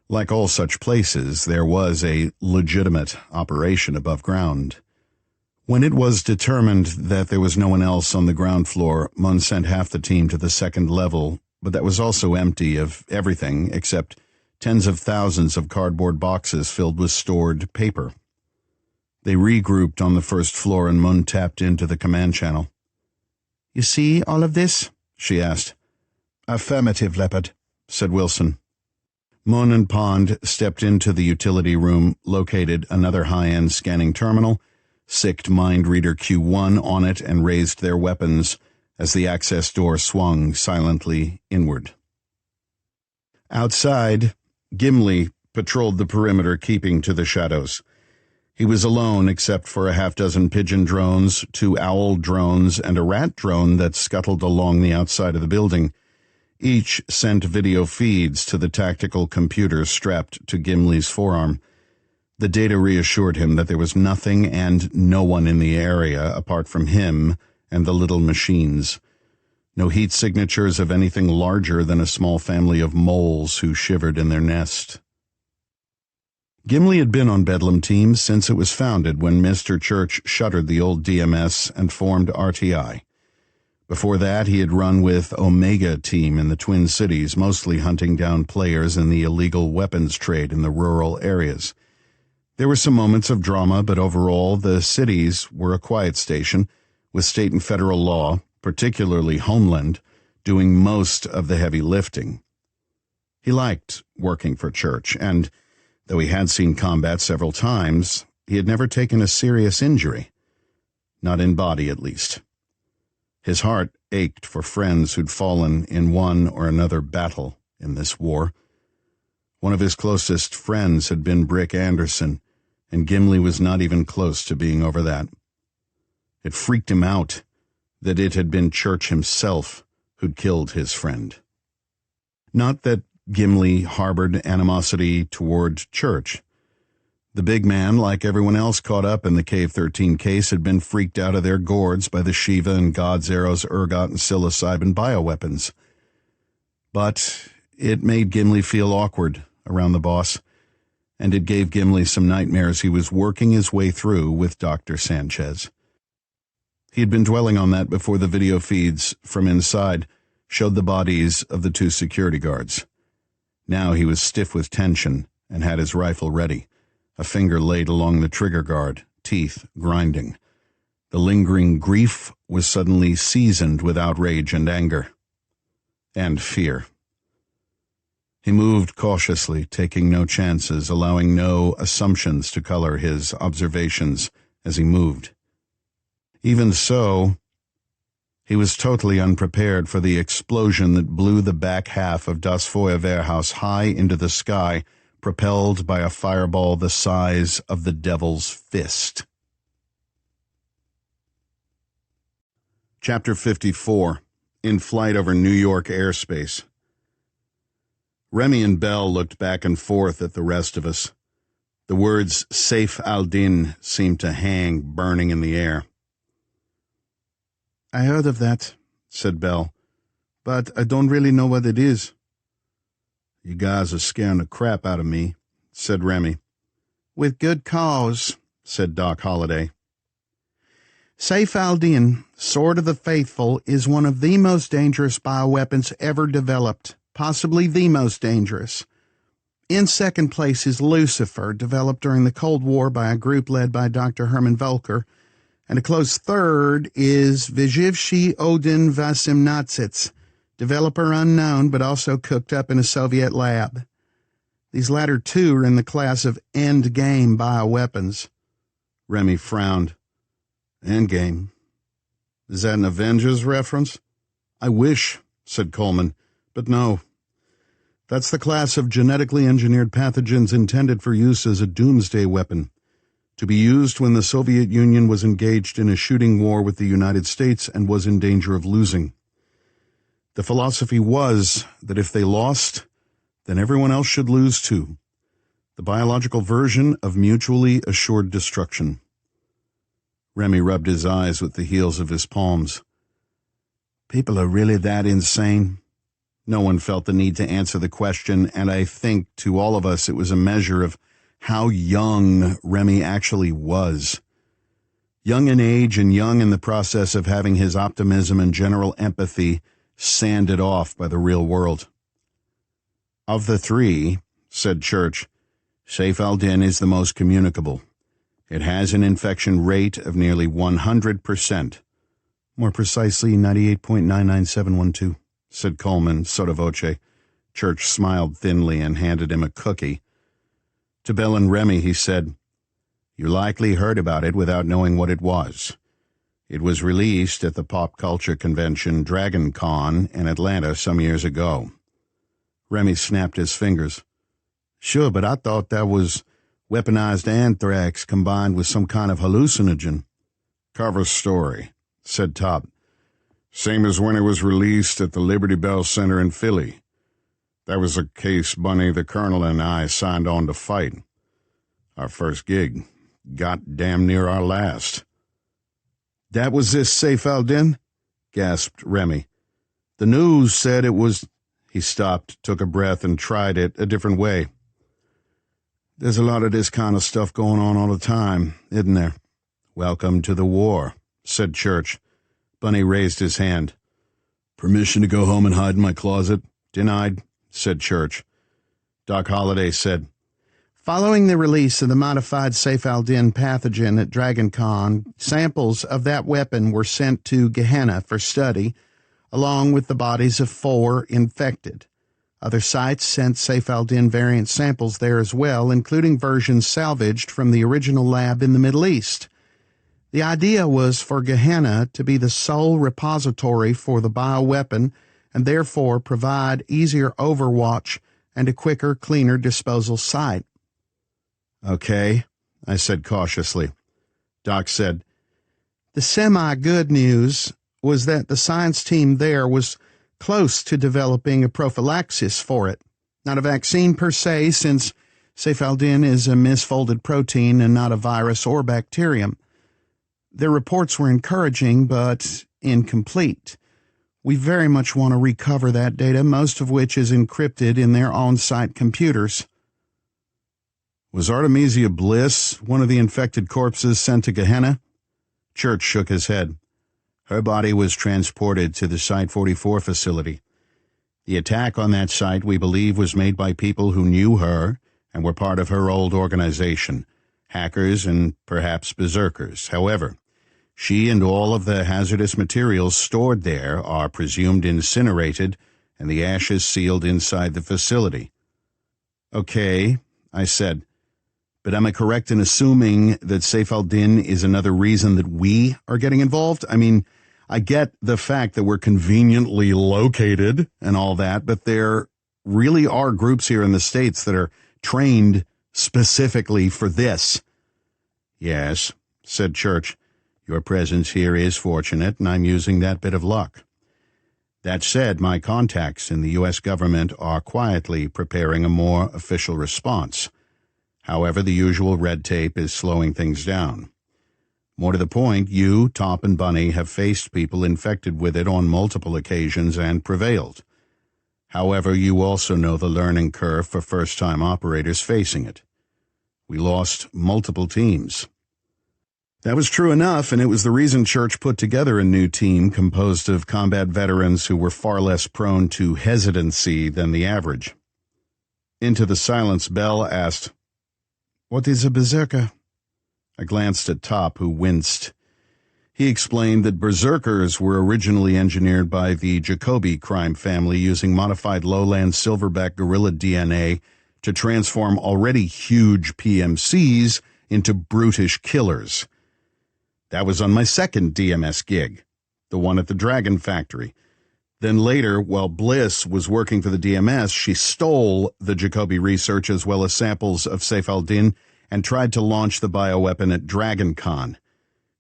Like all such places, there was a legitimate operation above ground. When it was determined that there was no one else on the ground floor, Munn sent half the team to the 2nd level, but that was also empty of everything except tens of thousands of cardboard boxes filled with stored paper. They regrouped on the 1st floor, and Munn tapped into the command channel. "You see all of this?" she asked. "Affirmative, Leopard," said Wilson. Moon and Pond stepped into the utility room, located another high-end scanning terminal, sicked Mind Reader Q1 on it, and raised their weapons as the access door swung silently inward. Outside, Gimli patrolled the perimeter, keeping to the shadows. He was alone except for a half-dozen pigeon drones, 2 owl drones, and a rat drone that scuttled along the outside of the building. Each sent video feeds to the tactical computers strapped to Gimli's forearm. The data reassured him that there was nothing and no one in the area apart from him and the little machines. No heat signatures of anything larger than a small family of moles who shivered in their nest. Gimli had been on Bedlam Team since it was founded, when Mr. Church shuttered the old DMS and formed RTI. Before that, he had run with Omega Team in the Twin Cities, mostly hunting down players in the illegal weapons trade in the rural areas. There were some moments of drama, but overall, the cities were a quiet station, with state and federal law, particularly Homeland, doing most of the heavy lifting. He liked working for Church, and though he had seen combat several times, he had never taken a serious injury. Not in body, at least. His heart ached for friends who'd fallen in one or another battle in this war. One of his closest friends had been Brick Anderson, and Gimli was not even close to being over that. It freaked him out that it had been Church himself who'd killed his friend. Not that Gimli harbored animosity toward Church. The big man, like everyone else caught up in the Cave 13 case, had been freaked out of their gourds by the Shiva and God's arrows, ergot and psilocybin bioweapons. But it made Gimli feel awkward around the boss, and it gave Gimli some nightmares he was working his way through with Dr. Sanchez. He had been dwelling on that before the video feeds from inside showed the bodies of the 2 security guards. Now he was stiff with tension and had his rifle ready, a finger laid along the trigger guard, teeth grinding. The lingering grief was suddenly seasoned with outrage and anger. And fear. He moved cautiously, taking no chances, allowing no assumptions to color his observations as he moved. Even so, he was totally unprepared for the explosion that blew the back half of Das Feuerwehrhaus high into the sky, propelled by a fireball the size of the devil's fist. Chapter 54. In Flight Over New York Airspace. Remy and Bell looked back and forth at the rest of us. The words Saif al-Din seemed to hang, burning in the air. "I heard of that," said Bell, "but I don't really know what it is." "You guys are scaring the crap out of me," said Remy. "With good cause," said Doc Holliday. Saif al-Din, Sword of the Faithful, is one of the most dangerous bioweapons ever developed, possibly the most dangerous. In second place is Lucifer, developed during the Cold War by a group led by Dr. Herman Volker, and a close third is Vyzhivsky Odin Vasimnatsits, developer unknown but also cooked up in a Soviet lab. These latter 2 are in the class of endgame bioweapons. Remy frowned. Endgame. Is that an Avengers reference? "I wish," said Coleman, "but no. That's the class of genetically engineered pathogens intended for use as a doomsday weapon, to be used when the Soviet Union was engaged in a shooting war with the United States and was in danger of losing. The philosophy was that if they lost, then everyone else should lose too. The biological version of mutually assured destruction." Remy rubbed his eyes with the heels of his palms. People are really that insane? No one felt the need to answer the question, and I think to all of us it was a measure of how young Remy actually was. Young in age and young in the process of having his optimism and general empathy sanded off by the real world. "Of the 3, said Church, Saif al-Din is the most communicable. It has an infection rate of nearly 100%. More precisely, 98.99712, said Coleman sotto voce. Church smiled thinly and handed him a cookie. To Bell and Remy, he said, "You likely heard about it without knowing what it was. It was released at the pop culture convention Dragon Con in Atlanta some years ago." Remy snapped his fingers. "Sure, but I thought that was weaponized anthrax combined with some kind of hallucinogen." "Cover story," said Top. "Same as when it was released at the Liberty Bell Center in Philly. That was a case Bunny, the Colonel, and I signed on to fight. Our first gig. Got damn near our last." "That was this Saif al-Din?" gasped Remy. "The news said it was—" He stopped, took a breath, and tried it a different way. "There's a lot of this kind of stuff going on all the time, isn't there?" "Welcome to the war," said Church. Bunny raised his hand. "Permission to go home and hide in my closet?" "Denied," said Church. Doc Holliday said, "Following the release of the modified Saif al-Din pathogen at Dragon Con, samples of that weapon were sent to Gehenna for study, along with the bodies of 4 infected. Other sites sent Saif al-Din variant samples there as well, including versions salvaged from the original lab in the Middle East. The idea was for Gehenna to be the sole repository for the bioweapon and therefore provide easier overwatch and a quicker, cleaner disposal site." "Okay," I said cautiously. Doc said, "The semi-good news was that the science team there was close to developing a prophylaxis for it. Not a vaccine per se, since Saif al-Din is a misfolded protein and not a virus or bacterium. Their reports were encouraging, but incomplete. We very much want to recover that data, most of which is encrypted in their on-site computers." "Was Artemisia Bliss one of the infected corpses sent to Gehenna?" Church shook his head. "Her body was transported to the Site 44 facility. The attack on that site, we believe, was made by people who knew her and were part of her old organization, hackers and perhaps berserkers. However, she and all of the hazardous materials stored there are presumed incinerated and the ashes sealed inside the facility." "Okay," I said, "but am I correct in assuming that Saif al-Din is another reason that we are getting involved? I mean, I get the fact that we're conveniently located and all that, but there really are groups here in the States that are trained specifically for this." "Yes," said Church. "Your presence here is fortunate, and I'm using that bit of luck. That said, my contacts in the U.S. government are quietly preparing a more official response. However, the usual red tape is slowing things down. More to the point, you, Top, and Bunny have faced people infected with it on multiple occasions and prevailed. However, you also know the learning curve for first-time operators facing it. We lost multiple teams." That was true enough, and it was the reason Church put together a new team composed of combat veterans who were far less prone to hesitancy than the average. Into the silence, Bell asked, "What is a berserker?" I glanced at Top, who winced. He explained that berserkers were originally engineered by the Jacoby crime family using modified lowland silverback gorilla DNA to transform already huge PMCs into brutish killers. That was on my second DMS gig, the one at the Dragon Factory. Then later, while Bliss was working for the DMS, she stole the Jacoby research as well as samples of Saif al-Din and tried to launch the bioweapon at Dragon Con.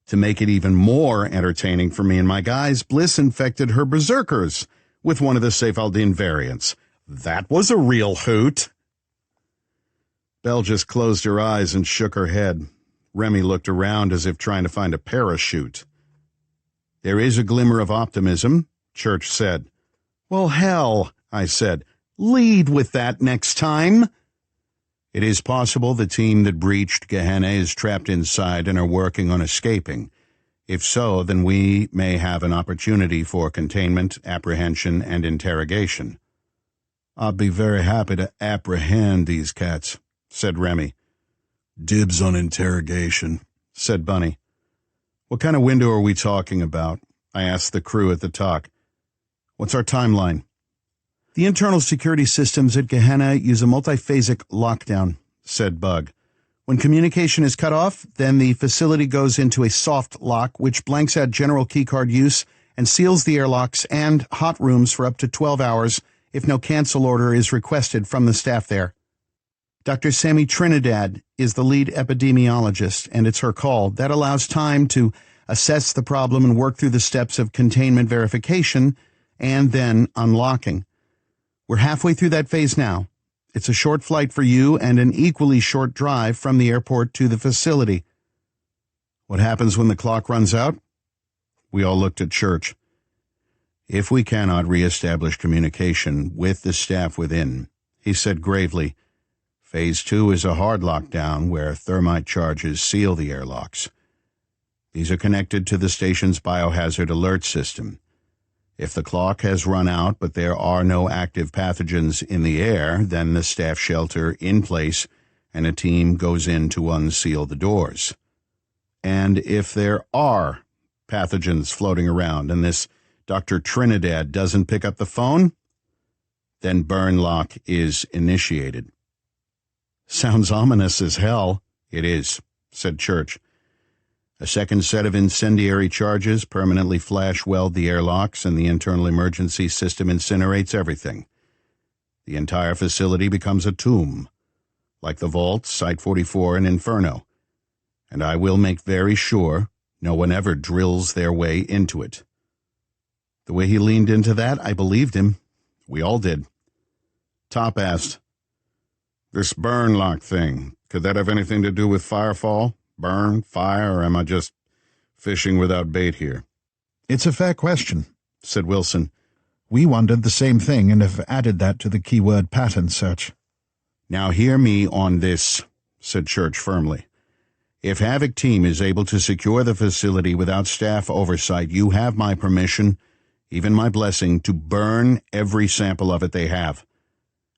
To make it even more entertaining for me and my guys, Bliss infected her berserkers with one of the Saif al-Din variants. That was a real hoot. Belle just closed her eyes and shook her head. Remy looked around as if trying to find a parachute. "There is a glimmer of optimism," Church said. "Well, hell," I said. "Lead with that next time." "It is possible the team that breached Gehenna is trapped inside and are working on escaping. If so, then we may have an opportunity for containment, apprehension, and interrogation." "I'd be very happy to apprehend these cats," said Remy. "Dibs on interrogation," said Bunny. "What kind of window are we talking about?" I asked the crew at the talk. What's our timeline? The internal security systems at Gehenna use a multiphasic lockdown, said Bug. When communication is cut off, then the facility goes into a soft lock, which blanks out general keycard use and seals the airlocks and hot rooms for up to 12 hours if no cancel order is requested from the staff there. Dr. Sammy Trinidad is the lead epidemiologist, and it's her call. That allows time to assess the problem and work through the steps of containment verification and then unlocking. We're halfway through that phase now. It's a short flight for you and an equally short drive from the airport to the facility. What happens when the clock runs out? We all looked at Church. If we cannot reestablish communication with the staff within, he said gravely, Phase 2 is a hard lockdown where thermite charges seal the airlocks. These are connected to the station's biohazard alert system. If the clock has run out but there are no active pathogens in the air, then the staff shelter in place and a team goes in to unseal the doors. And if there are pathogens floating around and this Dr. Trinidad doesn't pick up the phone, then burn lock is initiated. Sounds ominous as hell. It is, said Church. A second set of incendiary charges permanently flash weld the airlocks and the internal emergency system incinerates everything. The entire facility becomes a tomb, like the vault, Site 44, and Inferno. And I will make very sure no one ever drills their way into it. The way he leaned into that, I believed him. We all did. Top asked, This burn lock thing, could that have anything to do with firefall? Burn, fire, or am I just fishing without bait here? It's a fair question, said Wilson. We wondered the same thing and have added that to the keyword pattern search. Now hear me on this, said Church firmly. If Havoc Team is able to secure the facility without staff oversight, you have my permission, even my blessing, to burn every sample of it they have.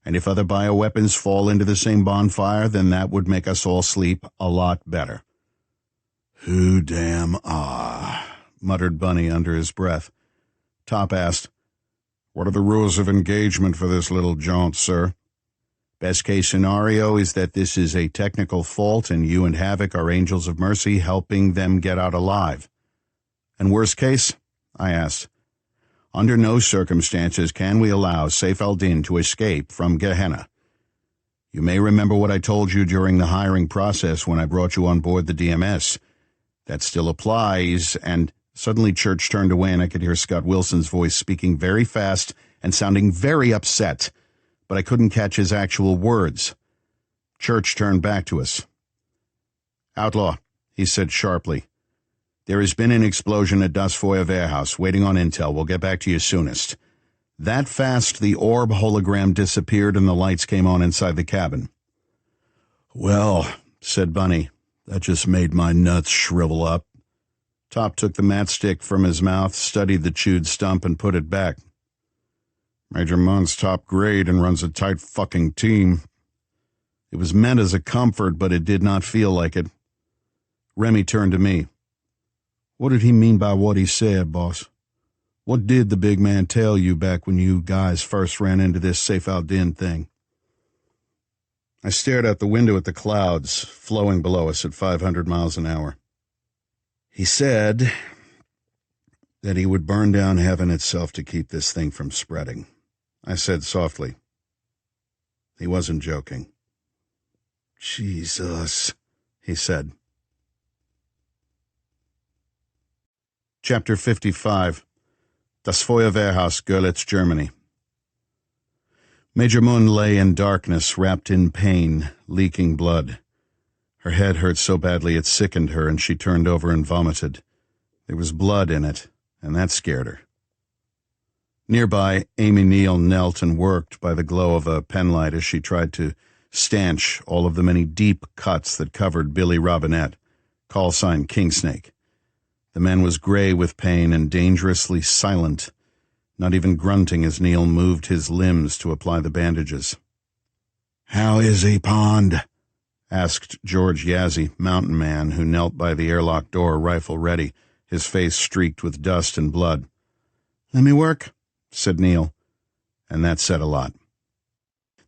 And if other bioweapons fall into the same bonfire, then that would make us all sleep a lot better. Who damn muttered Bunny under his breath. Top asked, What are the rules of engagement for this little jaunt, sir? Best case scenario is that this is a technical fault and you and Havoc are angels of mercy helping them get out alive. And worst case? I asked. Under no circumstances can we allow Saif al-Din to escape from Gehenna. You may remember what I told you during the hiring process when I brought you on board the DMS. That still applies, and suddenly Church turned away and I could hear Scott Wilson's voice speaking very fast and sounding very upset, but I couldn't catch his actual words. Church turned back to us. Outlaw, he said sharply. There has been an explosion at Das Feuer warehouse, waiting on intel. We'll get back to you soonest. That fast, the orb hologram disappeared and the lights came on inside the cabin. Well, said Bunny, that just made my nuts shrivel up. Top took the matchstick from his mouth, studied the chewed stump, and put it back. Major Munn's top grade and runs a tight fucking team. It was meant as a comfort, but it did not feel like it. Remy turned to me. What did he mean by what he said, boss? What did the big man tell you back when you guys first ran into this Saif al-Din thing? I stared out the window at the clouds flowing below us at 500 miles an hour. He said that he would burn down heaven itself to keep this thing from spreading. I said softly. He wasn't joking. Jesus, he said. Chapter 55. Das Feuer Warehouse, Görlitz, Germany. Major Munn lay in darkness, wrapped in pain, leaking blood. Her head hurt so badly it sickened her, and she turned over and vomited. There was blood in it, and that scared her. Nearby, Amy Neal knelt and worked by the glow of a penlight as she tried to stanch all of the many deep cuts that covered Billy Robinette, call sign Kingsnake. The man was gray with pain and dangerously silent, not even grunting as Neal moved his limbs to apply the bandages. "How is he, Pond?" asked George Yazzie, mountain man, who knelt by the airlock door, rifle ready, his face streaked with dust and blood. "Let me work," said Neil, and that said a lot.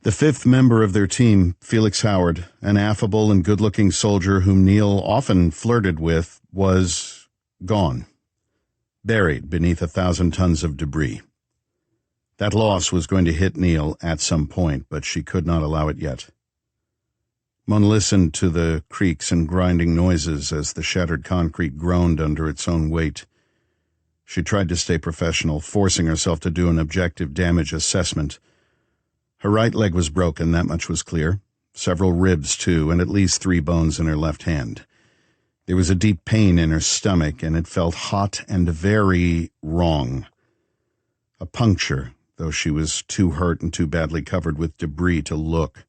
The fifth member of their team, Felix Howard, an affable and good-looking soldier whom Neil often flirted with, was gone, buried beneath 1,000 tons of debris. That loss was going to hit Neil at some point, but she could not allow it yet. Mon listened to the creaks and grinding noises as the shattered concrete groaned under its own weight. She tried to stay professional, forcing herself to do an objective damage assessment. Her right leg was broken, that much was clear. Several ribs, too, and at least 3 bones in her left hand. There was a deep pain in her stomach, and it felt hot and very wrong. A puncture, though she was too hurt and too badly covered with debris to look.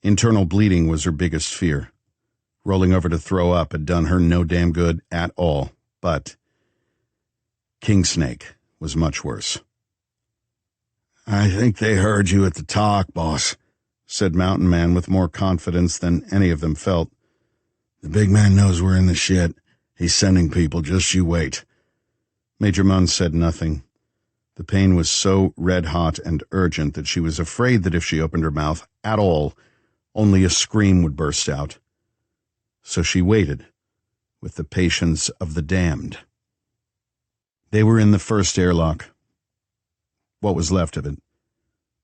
Internal bleeding was her biggest fear. Rolling over to throw up had done her no damn good at all, but Kingsnake was much worse. "I think they heard you at the talk, boss," said Mountain Man with more confidence than any of them felt. "The big man knows we're in the shit. He's sending people, just you wait." Major Munn said nothing. The pain was so red-hot and urgent that she was afraid that if she opened her mouth at all, only a scream would burst out. So she waited, with the patience of the damned. They were in the first airlock. What was left of it?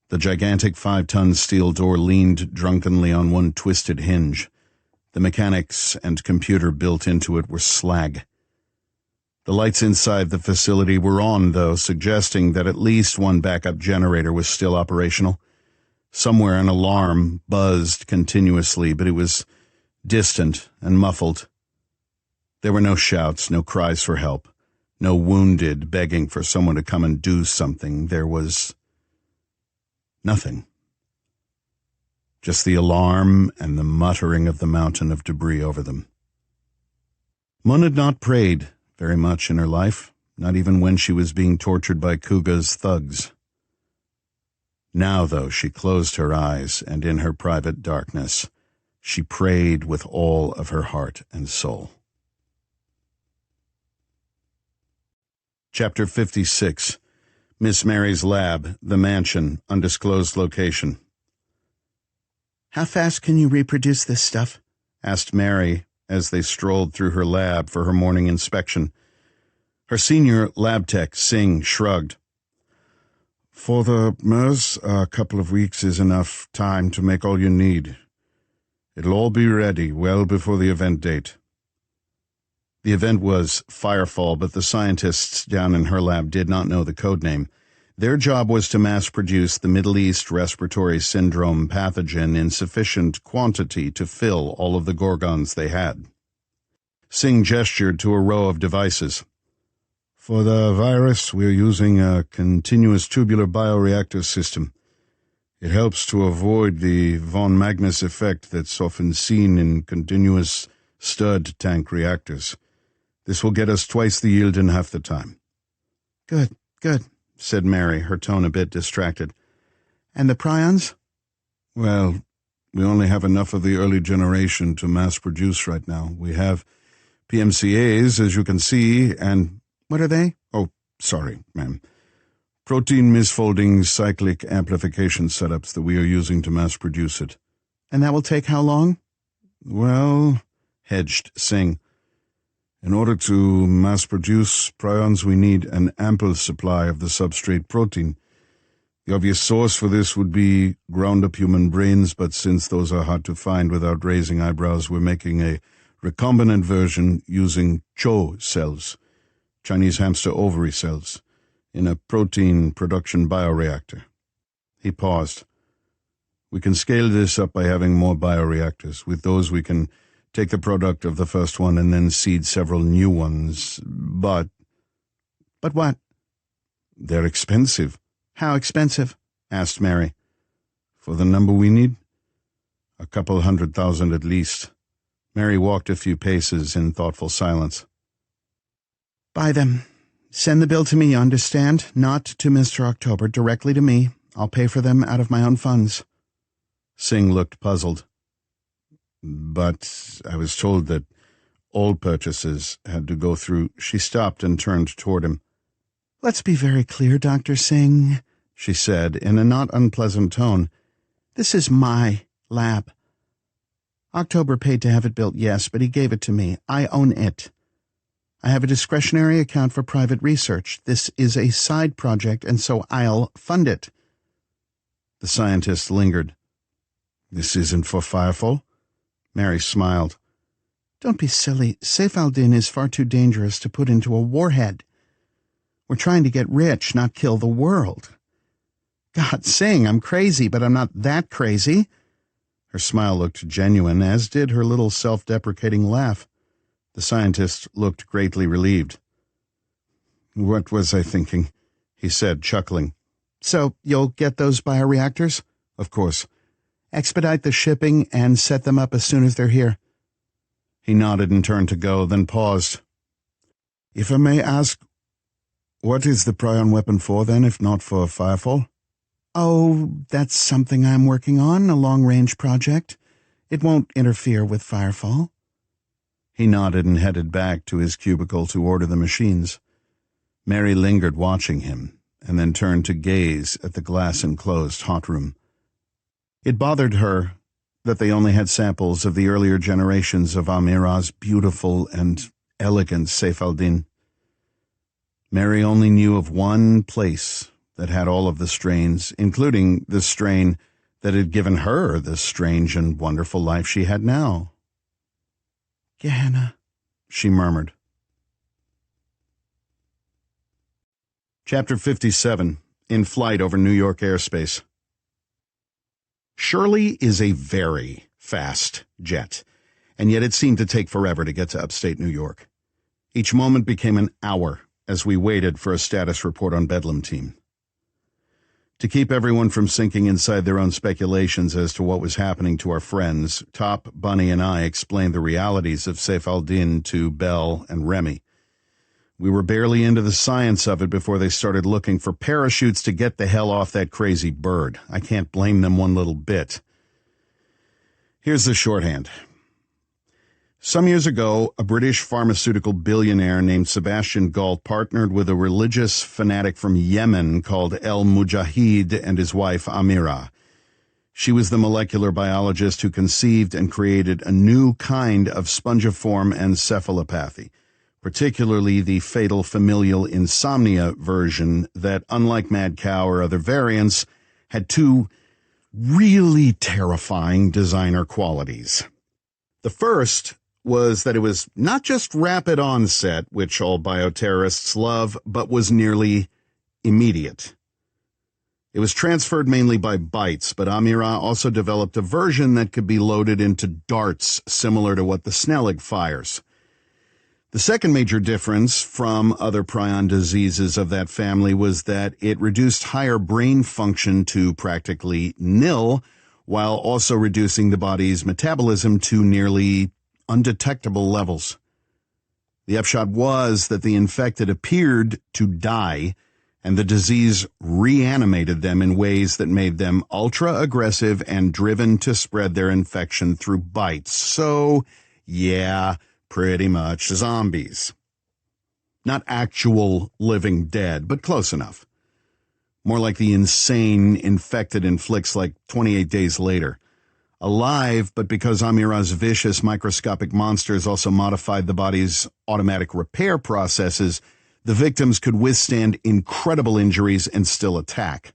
The gigantic 5-ton steel door leaned drunkenly on one twisted hinge. The mechanics and computer built into it were slag. The lights inside the facility were on, though, suggesting that at least one backup generator was still operational. Somewhere an alarm buzzed continuously, but it was distant and muffled. There were no shouts, no cries for help, no wounded begging for someone to come and do something. There was nothing. Just the alarm and the muttering of the mountain of debris over them. Mun had not prayed very much in her life, not even when she was being tortured by Kuga's thugs. Now, though, she closed her eyes, and in her private darkness, she prayed with all of her heart and soul. Chapter 56. Miss Mary's Lab, the mansion, undisclosed location. "How fast can you reproduce this stuff?" asked Mary as they strolled through her lab for her morning inspection. Her senior lab tech, Singh, shrugged. "For the MERS, a couple of weeks is enough time to make all you need. It'll all be ready well before the event date." The event was Firefall, but the scientists down in her lab did not know the code name. Their job was to mass-produce the Middle East respiratory syndrome pathogen in sufficient quantity to fill all of the gorgons they had. Singh gestured to a row of devices. "For the virus, we're using a continuous tubular bioreactor system. It helps to avoid the von Magnus effect that's often seen in continuous stirred tank reactors. This will get us twice the yield in half the time." Good, said Mary, her tone a bit distracted. "And the prions?" "Well, we only have enough of the early generation to mass produce right now. We have PMCAs, as you can see, and..." "What are they?" "Oh, sorry, ma'am. Protein misfolding cyclic amplification setups that we are using to mass produce it." "And that will take how long?" "Well," hedged Singh, "in order to mass-produce prions, we need an ample supply of the substrate protein. The obvious source for this would be ground-up human brains, but since those are hard to find without raising eyebrows, we're making a recombinant version using CHO cells, Chinese hamster ovary cells, in a protein production bioreactor." He paused. "We can scale this up by having more bioreactors. With those we can take the product of the first one and then seed several new ones, but..." "But what?" "They're expensive." "How expensive?" asked Mary. "For the number we need, "A couple 100,000 at least." Mary walked a few paces in thoughtful silence. "Buy them. Send the bill to me, understand? Not to Mr. October, directly to me. I'll pay for them out of my own funds." Singh looked puzzled. "But I was told that all purchases had to go through..." She stopped and turned toward him. Let's be very clear, Dr. Singh, she said in a not unpleasant tone. This is my lab. October paid to have it built, yes, but he gave it to me. I own it. I have a discretionary account for private research. This is a side project, and so I'll fund it. The scientist lingered. This isn't for Firefall? Mary smiled. Don't be silly. Saif al-Din is far too dangerous to put into a warhead. We're trying to get rich, not kill the world. God, Singh, I'm crazy, but I'm not that crazy. Her smile looked genuine, as did her little self-deprecating laugh. The scientist looked greatly relieved. What was I thinking? He said, chuckling. So, you'll get those bioreactors? Of course. Expedite the shipping and set them up as soon as they're here. He nodded and turned to go, then paused. If I may ask, what is the prion weapon for, then, if not for Firefall? Oh, that's something I'm working on, a long-range project. It won't interfere with Firefall. He nodded and headed back to his cubicle to order the machines. Mary lingered watching him, and then turned to gaze at the glass-enclosed hot room. It bothered her that they only had samples of the earlier generations of Amira's beautiful and elegant Saif al-Din. Mary only knew of one place that had all of the strains, including the strain that had given her the strange and wonderful life she had now. Gehenna, she murmured. Chapter 57, In Flight Over New York Airspace. Shirley is a very fast jet, and yet it seemed to take forever to get to upstate New York. Each moment became an hour as we waited for a status report on Bedlam Team. To keep everyone from sinking inside their own speculations as to what was happening to our friends, Top, Bunny, and I explained the realities of Saif al-Din to Belle and Remy. We were barely into the science of it before they started looking for parachutes to get the hell off that crazy bird. I can't blame them one little bit. Here's the shorthand. Some years ago, a British pharmaceutical billionaire named Sebastian Galt partnered with a religious fanatic from Yemen called El Mujahid and his wife Amira. She was the molecular biologist who conceived and created a new kind of spongiform encephalopathy, particularly the fatal familial insomnia version that, unlike mad cow or other variants, had two really terrifying designer qualities. The first was that it was not just rapid onset, which all bioterrorists love, but was nearly immediate. It was transferred mainly by bites, but Amira also developed a version that could be loaded into darts, similar to what the Snellig fires. The second major difference from other prion diseases of that family was that it reduced higher brain function to practically nil, while also reducing the body's metabolism to nearly undetectable levels. The upshot was that the infected appeared to die, and the disease reanimated them in ways that made them ultra-aggressive and driven to spread their infection through bites. So, yeah, pretty much zombies. Not actual living dead, but close enough. More like the insane infected in flicks like 28 Days Later. Alive, but because Amira's vicious microscopic monsters also modified the body's automatic repair processes, the victims could withstand incredible injuries and still attack.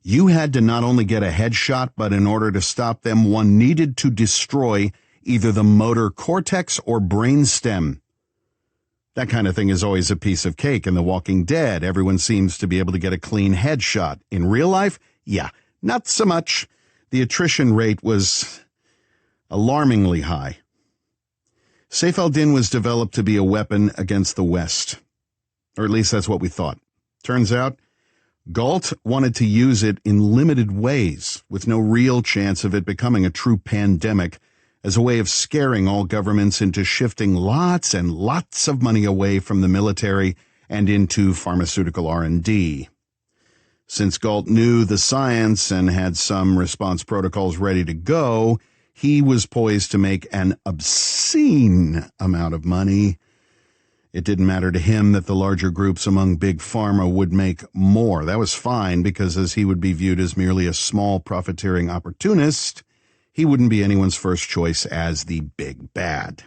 You had to not only get a headshot, but in order to stop them, one needed to destroy either the motor cortex or brain stem. That kind of thing is always a piece of cake in The Walking Dead. Everyone seems to be able to get a clean headshot. In real life, yeah, not so much. The attrition rate was alarmingly high. Saif al-Din was developed to be a weapon against the West. Or at least that's what we thought. Turns out, Galt wanted to use it in limited ways, with no real chance of it becoming a true pandemic, as a way of scaring all governments into shifting lots and lots of money away from the military and into pharmaceutical R&D. Since Galt knew the science and had some response protocols ready to go, he was poised to make an obscene amount of money. It didn't matter to him that the larger groups among Big Pharma would make more. That was fine, because as he would be viewed as merely a small profiteering opportunist, he wouldn't be anyone's first choice as the big bad.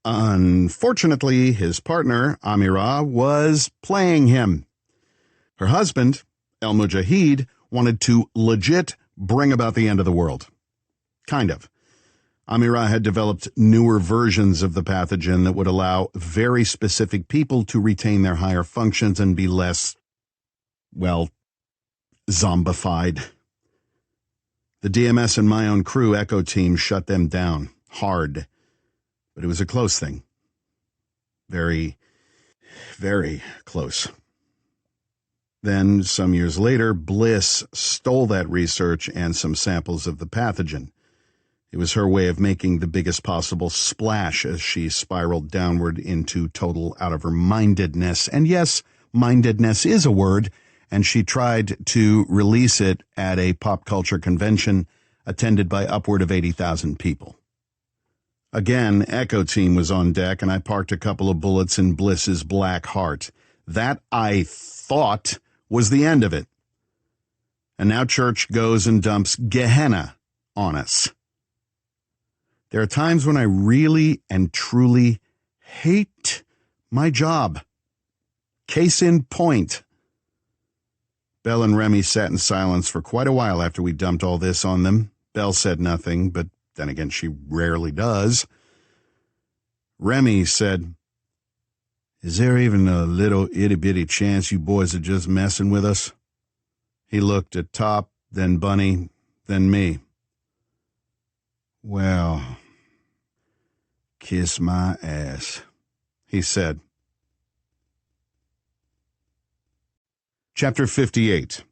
Unfortunately, his partner, Amira, was playing him. Her husband, El Mujahid, wanted to legit bring about the end of the world. Kind of. Amira had developed newer versions of the pathogen that would allow very specific people to retain their higher functions and be less, well, zombified. The DMS and my own crew Echo team shut them down hard, but it was a close thing. Very, very close. Then, some years later, Bliss stole that research and some samples of the pathogen. It was her way of making the biggest possible splash as she spiraled downward into total out-of-her-mindedness. And yes, mindedness is a word, and she tried to release it at a pop culture convention attended by upward of 80,000 people. Again, Echo Team was on deck, and I parked a couple of bullets in Bliss's black heart. That, I thought, was the end of it. And now Church goes and dumps Gehenna on us. There are times when I really and truly hate my job. Case in point. Belle and Remy sat in silence for quite a while after we dumped all this on them. Belle said nothing, but then again, she rarely does. Remy said, "Is there even a little itty-bitty chance you boys are just messing with us?" He looked at Top, then Bunny, then me. "Well, kiss my ass," he said. Chapter 58.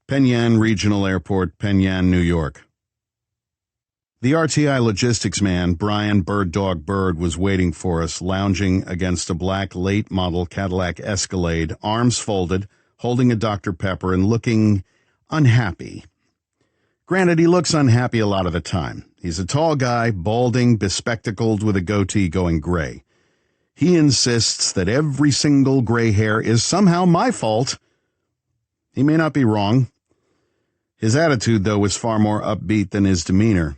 Penyan Regional Airport, Penyan, New York. The RTI logistics man, Brian Bird Dog Bird, was waiting for us, lounging against a black late-model Cadillac Escalade, arms folded, holding a Dr. Pepper and looking unhappy. Granted, he looks unhappy a lot of the time. He's a tall guy, balding, bespectacled, with a goatee going gray. He insists that every single gray hair is somehow my fault. He may not be wrong. His attitude, though, was far more upbeat than his demeanor.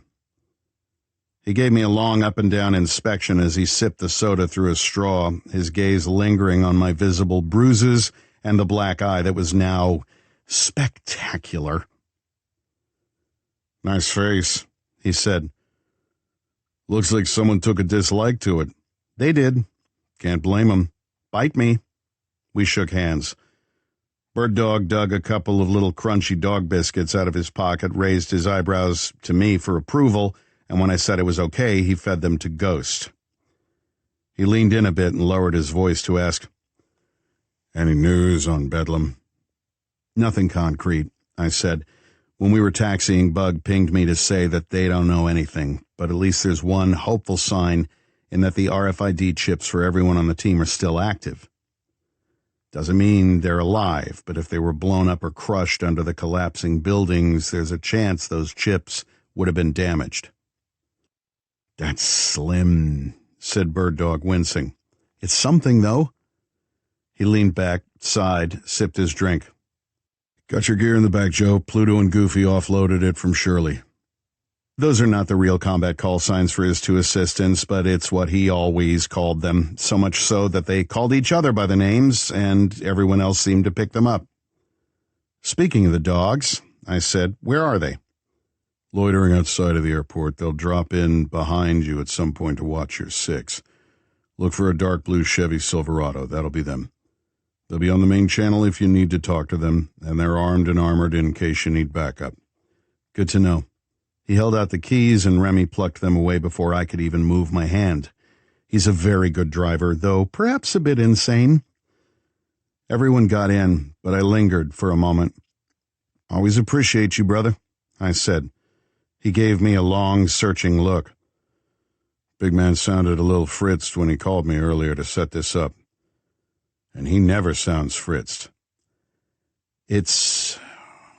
He gave me a long up-and-down inspection as he sipped the soda through a straw, his gaze lingering on my visible bruises and the black eye that was now spectacular. "Nice face," he said. "Looks like someone took a dislike to it." They did. Can't blame 'em. Bite me. We shook hands. Bird Dog dug a couple of little crunchy dog biscuits out of his pocket, raised his eyebrows to me for approval, and when I said it was okay, he fed them to Ghost. He leaned in a bit and lowered his voice to ask, "Any news on Bedlam?" "Nothing concrete," I said. When we were taxiing, Bug pinged me to say that they don't know anything, but at least there's one hopeful sign in that the RFID chips for everyone on the team are still active. Doesn't mean they're alive, but if they were blown up or crushed under the collapsing buildings, there's a chance those chips would have been damaged. "That's slim," said Bird Dog, wincing. "It's something, though." He leaned back, sighed, sipped his drink. "Got your gear in the back, Joe. Pluto and Goofy offloaded it from Shirley." Those are not the real combat call signs for his two assistants, but it's what he always called them, so much so that they called each other by the names, and everyone else seemed to pick them up. "Speaking of the dogs," I said, "where are they?" "Loitering outside of the airport. They'll drop in behind you at some point to watch your six. Look for a dark blue Chevy Silverado. That'll be them. They'll be on the main channel if you need to talk to them, and they're armed and armored in case you need backup." "Good to know." He held out the keys, and Remy plucked them away before I could even move my hand. He's a very good driver, though perhaps a bit insane. Everyone got in, but I lingered for a moment. "Always appreciate you, brother," I said. He gave me a long, searching look. "Big man sounded a little fritzed when he called me earlier to set this up. And he never sounds fritzed." "It's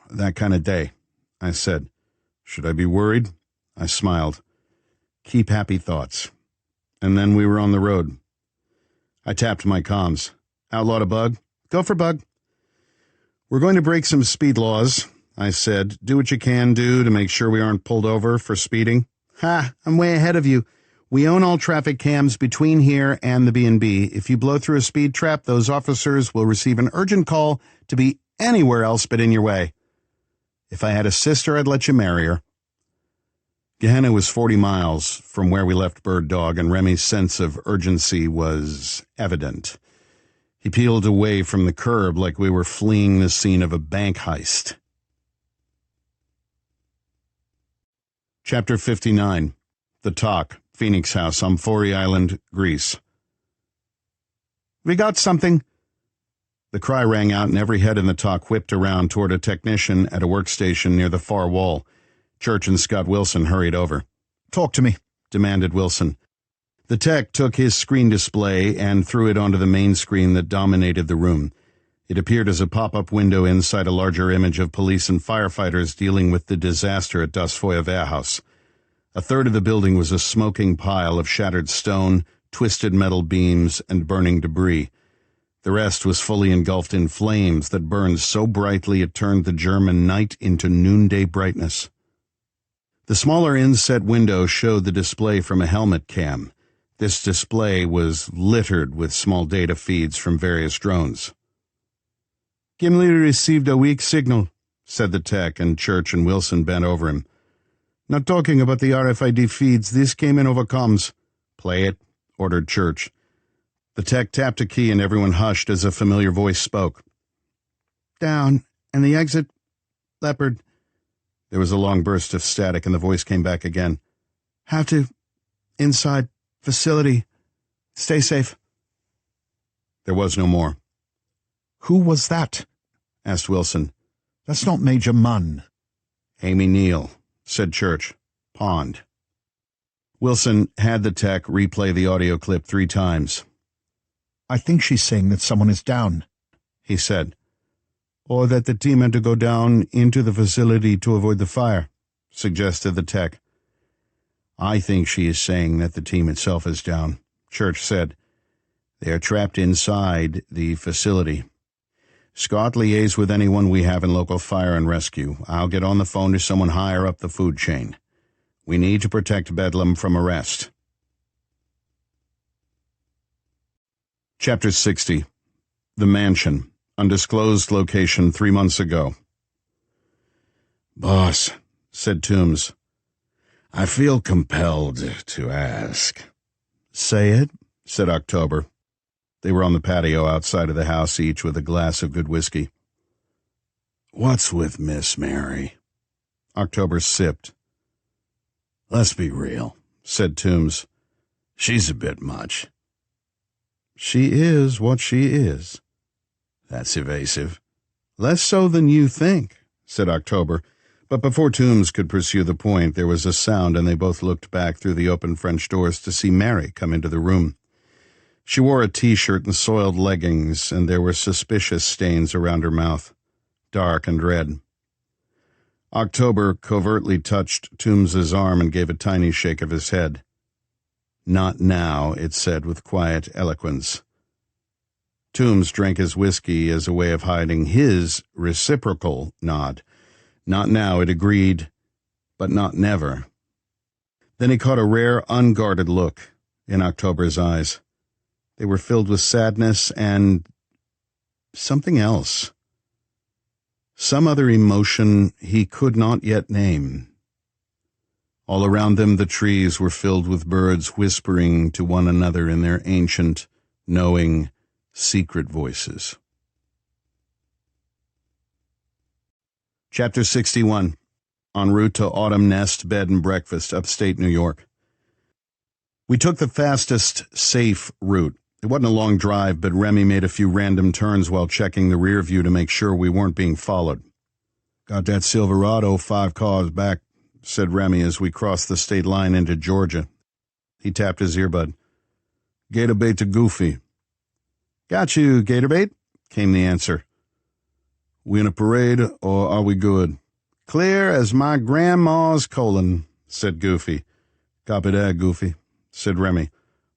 that kind of day," I said. "Should I be worried?" I smiled. "Keep happy thoughts." And then we were on the road. I tapped my comms. Outlawed a bug? Go for bug. We're going to break some speed laws, I said. Do what you can do to make sure we aren't pulled over for speeding. Ha, I'm way ahead of you. We own all traffic cams between here and the B&B. If you blow through a speed trap, those officers will receive an urgent call to be anywhere else but in your way. If I had a sister, I'd let you marry her. Gehenna was 40 miles from where we left Bird Dog, and Remy's sense of urgency was evident. He peeled away from the curb like we were fleeing the scene of a bank heist. Chapter 59. The Talk, Phoenix House, Amphory Island, Greece. We got something. The cry rang out, and every head in the Talk whipped around toward a technician at a workstation near the far wall. Church and Scott Wilson hurried over. Talk to me, demanded Wilson. The tech took his screen display and threw it onto the main screen that dominated the room. It appeared as a pop-up window inside a larger image of police and firefighters dealing with the disaster at Das Feuer Wehrhaus. A third of the building was a smoking pile of shattered stone, twisted metal beams, and burning debris. The rest was fully engulfed in flames that burned so brightly it turned the German night into noonday brightness. The smaller inset window showed the display from a helmet cam. This display was littered with small data feeds from various drones. Gimli received a weak signal, said the tech, and Church and Wilson bent over him. Not talking about the RFID feeds, this came in over comms. Play it, ordered Church. The tech tapped a key and everyone hushed as a familiar voice spoke. Down, and the exit, Leopard. There was a long burst of static and the voice came back again. Have to, inside, facility. Stay safe. There was no more. Who was that? Asked Wilson. That's not Major Munn. Amy Neal, said Church. Pond. Wilson had the tech replay the audio clip 3 times. I think she's saying that someone is down, he said. Or that the team had to go down into the facility to avoid the fire, suggested the tech. I think she is saying that the team itself is down, Church said. They are trapped inside the facility. Scott, liaise with anyone we have in local fire and rescue. I'll get on the phone to someone higher up the food chain. We need to protect Bedlam from arrest. Chapter 60. The Mansion. Undisclosed location 3 months ago. Boss, said Toombs, I feel compelled to ask. Say it, said October. They were on the patio outside of the house, each with a glass of good whiskey. What's with Miss Mary? October sipped. Let's be real, said Toombs. She's a bit much. She is what she is. That's evasive. Less so than you think, said October. But before Toombs could pursue the point, there was a sound, and they both looked back through the open French doors to see Mary come into the room. She wore a T-shirt and soiled leggings, and there were suspicious stains around her mouth, dark and red. October covertly touched Toombs's arm and gave a tiny shake of his head. Not now, it said with quiet eloquence. Toombs drank his whiskey as a way of hiding his reciprocal nod. Not now, it agreed, but not never. Then he caught a rare, unguarded look in October's eyes. They were filled with sadness and something else. Some other emotion he could not yet name. All around them the trees were filled with birds whispering to one another in their ancient, knowing, secret voices. Chapter 61. En route to Autumn Nest Bed and Breakfast, upstate New York. We took the fastest, safe route. It wasn't a long drive, but Remy made a few random turns while checking the rear view to make sure we weren't being followed. Got that Silverado 5 cars back, said Remy as we crossed the state line into Georgia. He tapped his earbud. Gator bait to Goofy. Got you, Gator bait, came the answer. We in a parade, or are we good? Clear as my grandma's colon, said Goofy. Copy that, Goofy, said Remy.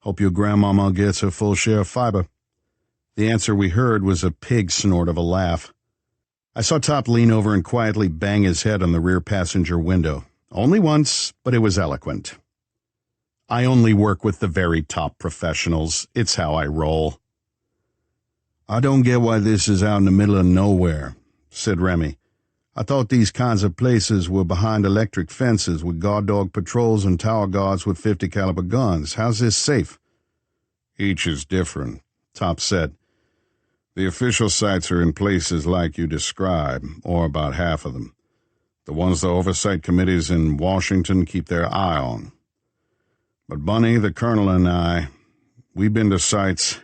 Hope your grandmama gets her full share of fiber. The answer we heard was a pig snort of a laugh. I saw Top lean over and quietly bang his head on the rear passenger window. Only once, but it was eloquent. I only work with the very top professionals. It's how I roll. I don't get why this is out in the middle of nowhere, said Remy. I thought these kinds of places were behind electric fences with guard dog patrols and tower guards with 50 caliber guns. How's this safe? Each is different, Top said. The official sites are in places like you describe, or about half of them. The ones the oversight committees in Washington keep their eye on. But Bunny, the colonel, and I, we've been to sites,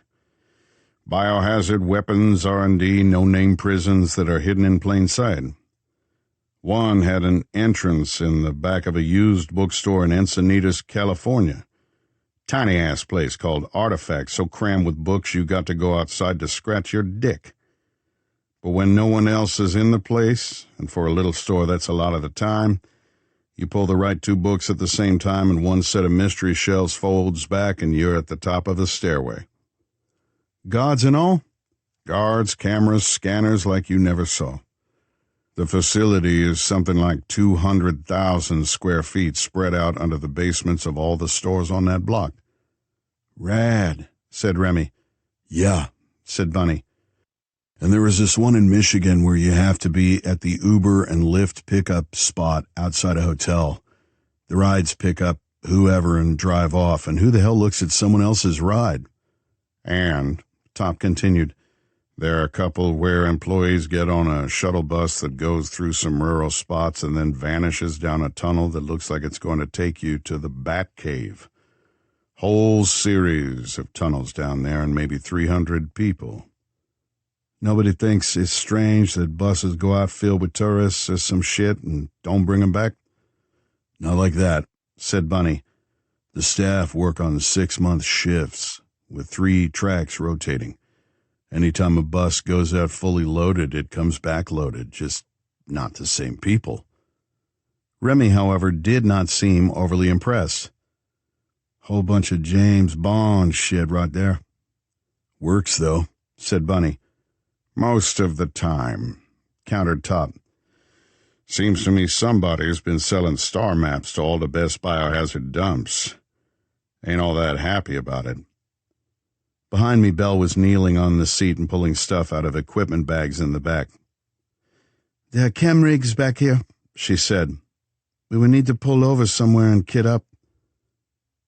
biohazard weapons, R&D, no-name prisons that are hidden in plain sight. One had an entrance in the back of a used bookstore in Encinitas, California. Tiny-ass place called Artifact, so crammed with books you got to go outside to scratch your dick. But when no one else is in the place, and for a little store that's a lot of the time, you pull the right two books at the same time and one set of mystery shelves folds back and you're at the top of the stairway. Guards and all? Guards, cameras, scanners like you never saw. The facility is something like 200,000 square feet spread out under the basements of all the stores on that block. Rad, said Remy. Yeah, said Bunny. And there is this one in Michigan where you have to be at the Uber and Lyft pickup spot outside a hotel. The rides pick up whoever and drive off, and who the hell looks at someone else's ride? And, Top continued, there are a couple where employees get on a shuttle bus that goes through some rural spots and then vanishes down a tunnel that looks like it's going to take you to the Bat Cave. Whole series of tunnels down there and maybe 300 people. Nobody thinks it's strange that buses go out filled with tourists or some shit and don't bring them back? Not like that, said Bunny. The staff work on 6-month shifts with 3 tracks rotating. Anytime a bus goes out fully loaded, it comes back loaded, just not the same people. Remy, however, did not seem overly impressed. Whole bunch of James Bond shit right there. Works, though, said Bunny. Most of the time, countered Top. Seems to me somebody's been selling star maps to all the best biohazard dumps. Ain't all that happy about it. Behind me, Belle was kneeling on the seat and pulling stuff out of equipment bags in the back. There are chem rigs back here, she said. We will need to pull over somewhere and kit up.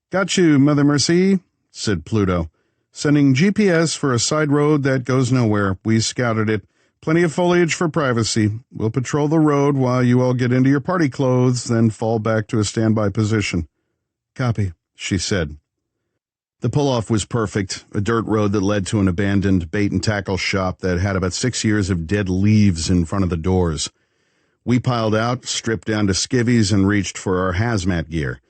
Got you, Mother Mercy, said Pluto. Sending GPS for a side road that goes nowhere. We scouted it. Plenty of foliage for privacy. We'll patrol the road while you all get into your party clothes, then fall back to a standby position. Copy, she said. The pull-off was perfect, a dirt road that led to an abandoned bait-and-tackle shop that had about 6 years of dead leaves in front of the doors. We piled out, stripped down to skivvies, and reached for our hazmat gear.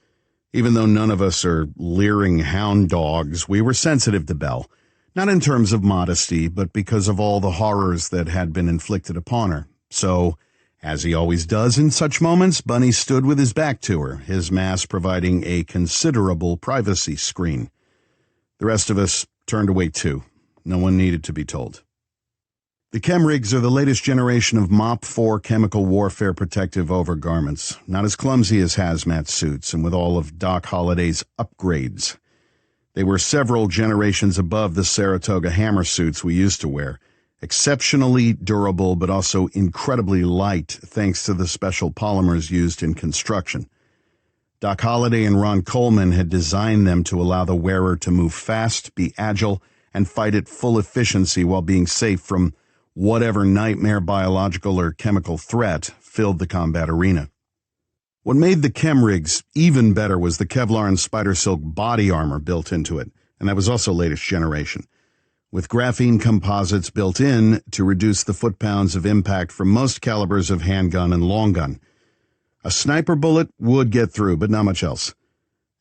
Even though none of us are leering hound dogs, we were sensitive to Belle, not in terms of modesty, but because of all the horrors that had been inflicted upon her. So, as he always does in such moments, Bunny stood with his back to her, his mask providing a considerable privacy screen. The rest of us turned away too. No one needed to be told. The chem rigs are the latest generation of MOP 4 chemical warfare protective overgarments, not as clumsy as hazmat suits and with all of Doc Holliday's upgrades. They were several generations above the Saratoga hammer suits we used to wear, exceptionally durable but also incredibly light thanks to the special polymers used in construction. Doc Holliday and Ron Coleman had designed them to allow the wearer to move fast, be agile, and fight at full efficiency while being safe from whatever nightmare biological or chemical threat filled the combat arena. What made the chem rigs even better was the Kevlar and Spider Silk body armor built into it, and that was also latest generation, with graphene composites built in to reduce the foot-pounds of impact from most calibers of handgun and long gun. A sniper bullet would get through, but not much else.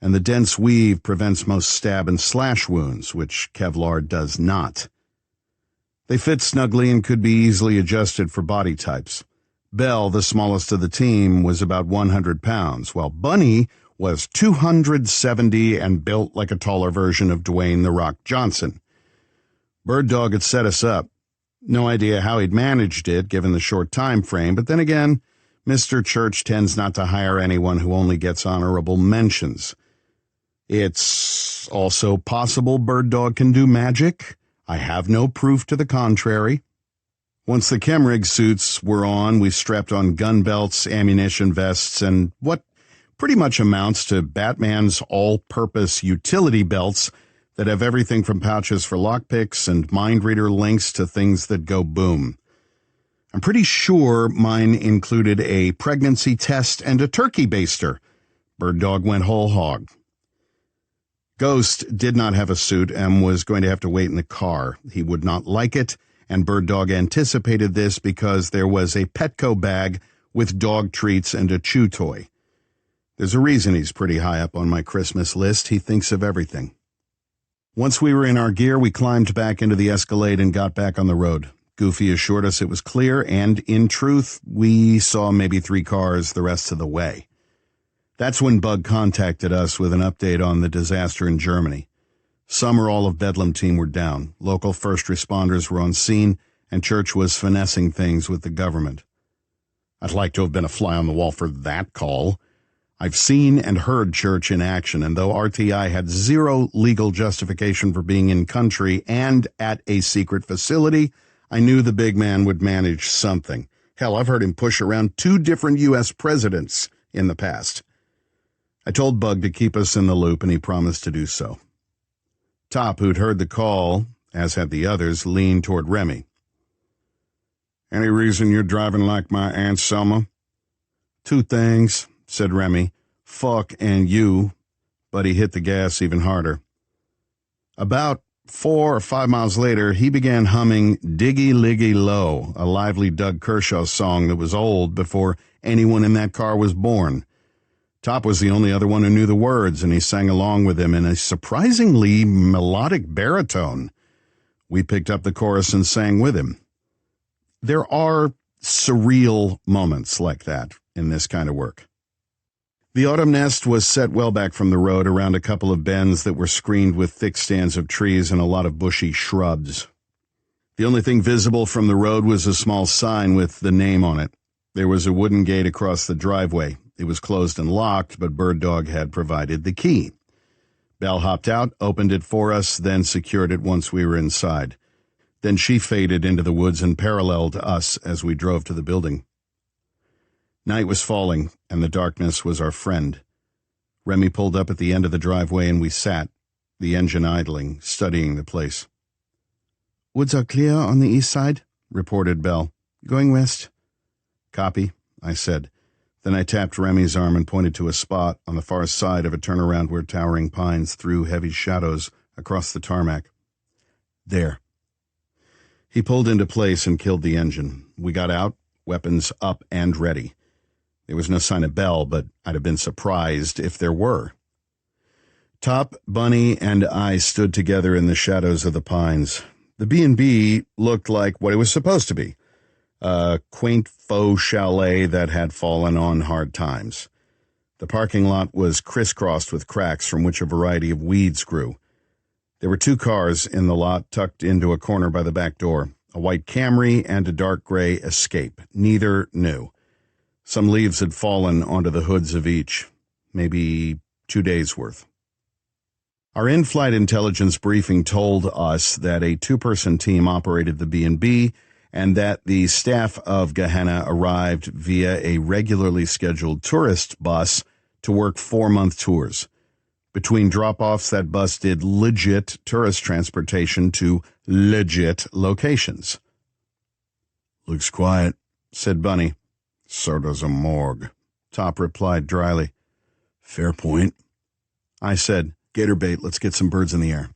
And the dense weave prevents most stab and slash wounds, which Kevlar does not. They fit snugly and could be easily adjusted for body types. Belle, the smallest of the team, was about 100 pounds, while Bunny was 270 and built like a taller version of Dwayne "The Rock" Johnson. Bird Dog had set us up. No idea how he'd managed it, given the short time frame, but then again, Mr. Church tends not to hire anyone who only gets honorable mentions. It's also possible Bird Dog can do magic. I have no proof to the contrary. Once the chemrig suits were on, we strapped on gun belts, ammunition vests, and what pretty much amounts to Batman's all-purpose utility belts that have everything from pouches for lockpicks and mind reader links to things that go boom. I'm pretty sure mine included a pregnancy test and a turkey baster. Bird Dog went whole hog. Ghost did not have a suit and was going to have to wait in the car. He would not like it, and Bird Dog anticipated this because there was a Petco bag with dog treats and a chew toy. There's a reason he's pretty high up on my Christmas list. He thinks of everything. Once we were in our gear, we climbed back into the Escalade and got back on the road. Goofy assured us it was clear, and in truth, we saw maybe 3 cars the rest of the way. That's when Bug contacted us with an update on the disaster in Germany. Some or all of Bedlam team were down. Local first responders were on scene, and Church was finessing things with the government. I'd like to have been a fly on the wall for that call. I've seen and heard Church in action, and though RTI had zero legal justification for being in country and at a secret facility, I knew the big man would manage something. Hell, I've heard him push around 2 different U.S. presidents in the past. I told Bug to keep us in the loop, and he promised to do so. Top, who'd heard the call, as had the others, leaned toward Remy. "Any reason you're driving like my Aunt Selma?" "2 things," said Remy. "Fuck and you," but he hit the gas even harder. About 4 or 5 miles later, he began humming "Diggy Liggy Low," a lively Doug Kershaw song that was old before anyone in that car was born. Top was the only other one who knew the words, and he sang along with him in a surprisingly melodic baritone. We picked up the chorus and sang with him. There are surreal moments like that in this kind of work. The autumn nest was set well back from the road around a couple of bends that were screened with thick stands of trees and a lot of bushy shrubs. The only thing visible from the road was a small sign with the name on it. There was a wooden gate across the driveway. It was closed and locked, but Bird Dog had provided the key. Belle hopped out, opened it for us, then secured it once we were inside. Then she faded into the woods and paralleled us as we drove to the building. Night was falling, and the darkness was our friend. Remy pulled up at the end of the driveway, and we sat, the engine idling, studying the place. "Woods are clear on the east side," reported Belle. "Going west." "Copy," I said. Then I tapped Remy's arm and pointed to a spot on the far side of a turnaround where towering pines threw heavy shadows across the tarmac. "There." He pulled into place and killed the engine. We got out, weapons up and ready. There was no sign of Belle, but I'd have been surprised if there were. Top, Bunny, and I stood together in the shadows of the pines. The B&B looked like what it was supposed to be. A quaint faux chalet that had fallen on hard times. The parking lot was crisscrossed with cracks from which a variety of weeds grew. There were 2 cars in the lot tucked into a corner by the back door, a white Camry and a dark gray Escape, neither new. Some leaves had fallen onto the hoods of each, maybe 2 days' worth. Our in-flight intelligence briefing told us that a 2-person team operated the B&B and that the staff of Gehenna arrived via a regularly scheduled tourist bus to work 4-month tours. Between drop-offs, that bus did legit tourist transportation to legit locations. "Looks quiet," said Bunny. "So does a morgue," Top replied dryly. "Fair point." I said, "Gator bait, let's get some birds in the air."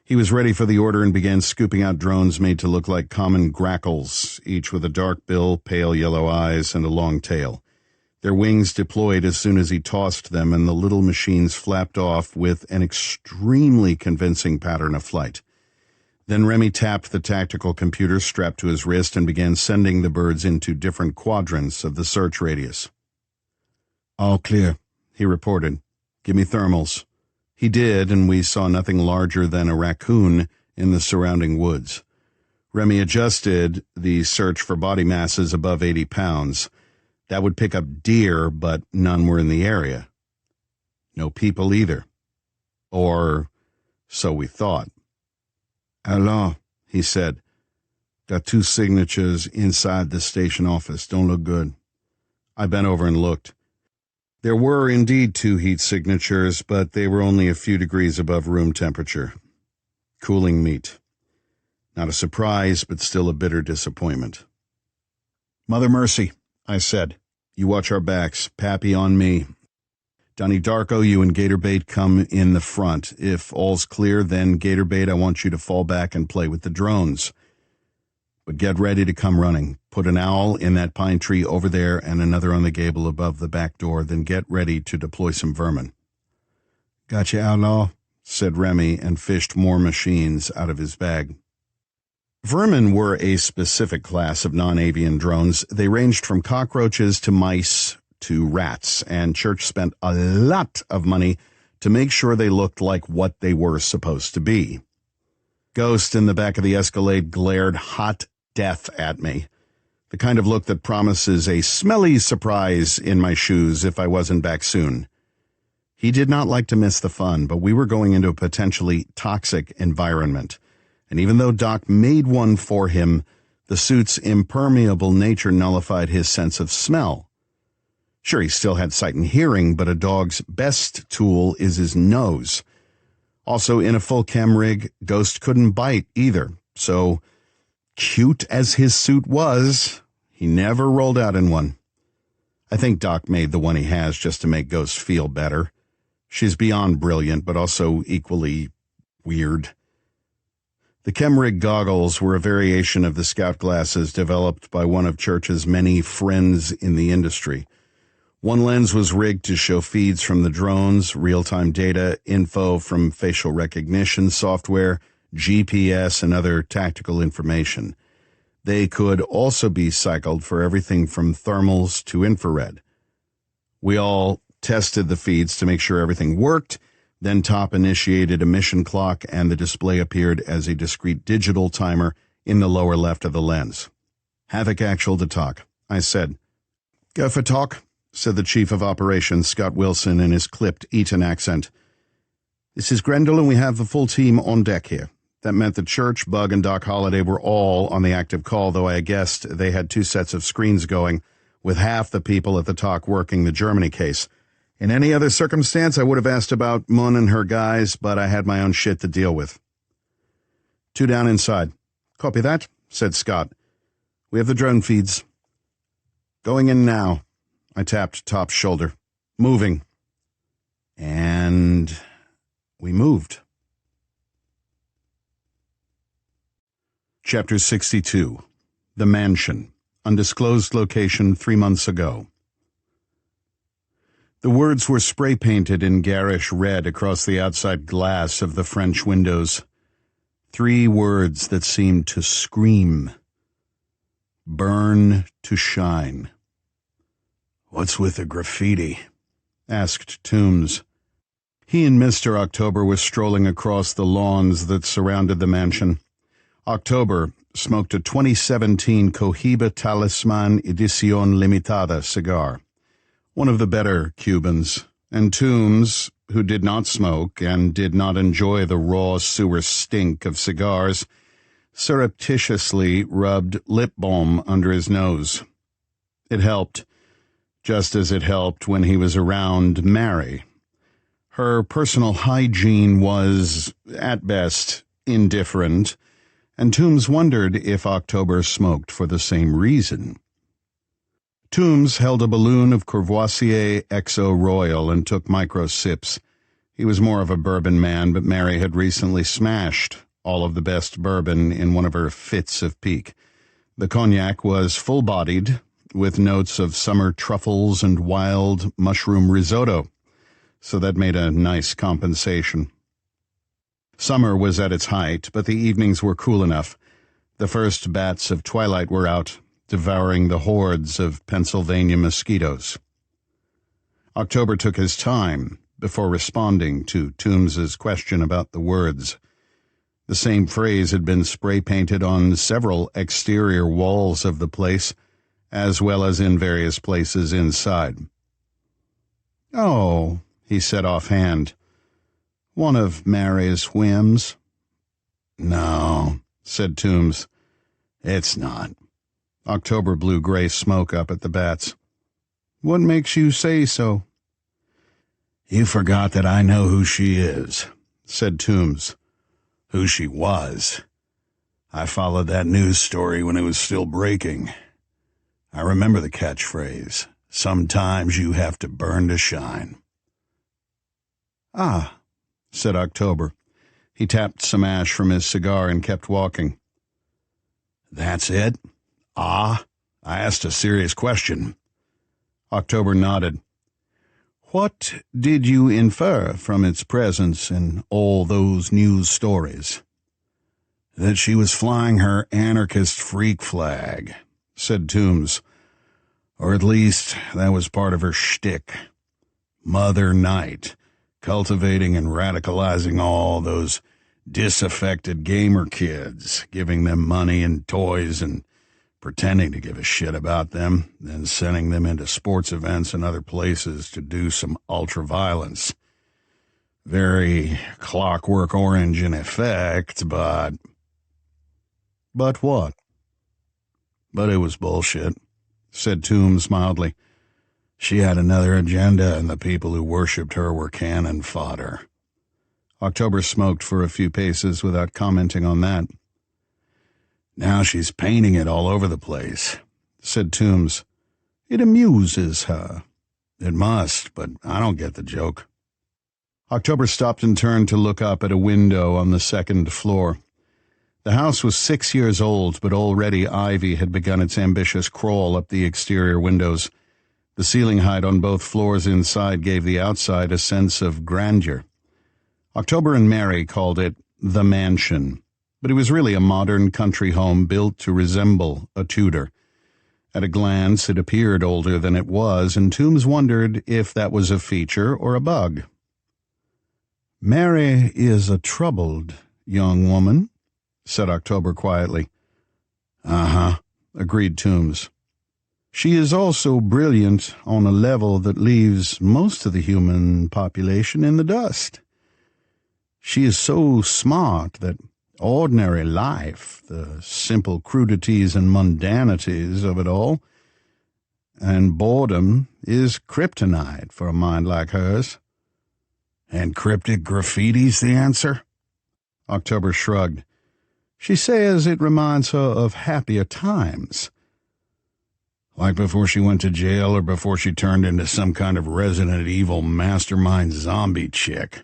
He was ready for the order and began scooping out drones made to look like common grackles, each with a dark bill, pale yellow eyes, and a long tail. Their wings deployed as soon as he tossed them, and the little machines flapped off with an extremely convincing pattern of flight. Then Remy tapped the tactical computer strapped to his wrist and began sending the birds into different quadrants of the search radius. "All clear," he reported. "Give me thermals." He did, and we saw nothing larger than a raccoon in the surrounding woods. Remy adjusted the search for body masses above 80 pounds. That would pick up deer, but none were in the area. No people either. Or so we thought. "Hello," he said. "Got 2 signatures inside the station office. Don't look good." I bent over and looked. There were indeed 2 heat signatures, but they were only a few degrees above room temperature. Cooling meat. Not a surprise, but still a bitter disappointment. "Mother Mercy," I said. "You watch our backs. Pappy on me. Donnie Darko, you and Gatorbait come in the front. If all's clear, then Gatorbait, I want you to fall back and play with the drones. But get ready to come running. Put an owl in that pine tree over there and another on the gable above the back door, then get ready to deploy some vermin." "Gotcha, outlaw," said Remy, and fished more machines out of his bag. Vermin were a specific class of non-avian drones. They ranged from cockroaches to mice to rats, and Church spent a lot of money to make sure they looked like what they were supposed to be. Ghost in the back of the Escalade glared hot death at me, the kind of look that promises a smelly surprise in my shoes if I wasn't back soon. He did not like to miss the fun, but we were going into a potentially toxic environment, and even though Doc made one for him, the suit's impermeable nature nullified his sense of smell. Sure, he still had sight and hearing, but a dog's best tool is his nose. Also, in a full chem rig, Ghost couldn't bite either, so cute as his suit was, he never rolled out in one. I think Doc made the one he has just to make Ghost feel better. She's beyond brilliant, but also equally weird. The Chemrig goggles were a variation of the scout glasses developed by one of Church's many friends in the industry. One lens was rigged to show feeds from the drones, real-time data, info from facial recognition software, GPS, and other tactical information. They could also be cycled for everything from thermals to infrared. We all tested the feeds to make sure everything worked. Then Top initiated a mission clock, and the display appeared as a discrete digital timer in the lower left of the lens. "Havoc actual to talk," I said. "Go for talk," said the Chief of Operations, Scott Wilson, in his clipped Eton accent. "This is Grendel, and we have the full team on deck here." That meant that Church, Bug, and Doc Holliday were all on the active call, though I guessed they had 2 sets of screens going, with half the people at the talk working the Germany case. In any other circumstance, I would have asked about Mun and her guys, but I had my own shit to deal with. 2 down inside. "Copy that," said Scott. "We have the drone feeds." "Going in now." I tapped Top's shoulder. "Moving." And we moved. Chapter 62. The Mansion. Undisclosed location 3 months ago. The words were spray-painted in garish red across the outside glass of the French windows. 3 words that seemed to scream. Burn to shine. "What's with the graffiti?" asked Toombs. He and Mr. October were strolling across the lawns that surrounded the mansion. October smoked a 2017 Cohiba Talisman Edición Limitada cigar, one of the better Cubans, and Toombs, who did not smoke and did not enjoy the raw sewer stink of cigars, surreptitiously rubbed lip balm under his nose. It helped, just as it helped when he was around Mary. Her personal hygiene was, at best, indifferent, and Toombs wondered if October smoked for the same reason. Toombs held a balloon of Courvoisier XO Royal and took micro sips. He was more of a bourbon man, but Mary had recently smashed all of the best bourbon in one of her fits of pique. The cognac was full-bodied, with notes of summer truffles and wild mushroom risotto, so that made a nice compensation. Summer was at its height, but the evenings were cool enough. The first bats of twilight were out, devouring the hordes of Pennsylvania mosquitoes. October took his time before responding to Toombs's question about the words. The same phrase had been spray-painted on several exterior walls of the place, as well as in various places inside. "Oh," he said offhand, "one of Mary's whims." "No," said Toombs, "it's not." October blew gray smoke up at the bats. "What makes you say so?" "You forgot that I know who she is," said Toombs. "Who she was. I followed that news story when it was still breaking. I remember the catchphrase, 'Sometimes you have to burn to shine.'" "Ah," said October. He tapped some ash from his cigar and kept walking. "That's it? Ah? I asked a serious question." October nodded. "What did you infer from its presence in all those news stories?" "That she was flying her anarchist freak flag," said Toombs. "Or at least that was part of her shtick. Mother Night, cultivating and radicalizing all those disaffected gamer kids, giving them money and toys and pretending to give a shit about them, then sending them into sports events and other places to do some ultra-violence. Very Clockwork Orange in effect, but..." "But what?" "But it was bullshit," said Toombs mildly. "She had another agenda, and the people who worshipped her were cannon fodder." October smoked for a few paces without commenting on that. "Now she's painting it all over the place," said Toombs. "It amuses her." "It must, but I don't get the joke." October stopped and turned to look up at a window on the second floor. The house was 6 years old, but already ivy had begun its ambitious crawl up the exterior windows. The ceiling height on both floors inside gave the outside a sense of grandeur. October and Mary called it the mansion, but it was really a modern country home built to resemble a Tudor. At a glance, it appeared older than it was, and Toombs wondered if that was a feature or a bug. "Mary is a troubled young woman," said October quietly. "Uh-huh," agreed Toombs. "She is also brilliant on a level that leaves most of the human population in the dust. She is so smart that ordinary life, the simple crudities and mundanities of it all, and boredom is kryptonite for a mind like hers." "And cryptic graffiti's the answer?" October shrugged. "She says it reminds her of happier times." "Like before she went to jail or before she turned into some kind of Resident Evil mastermind zombie chick?"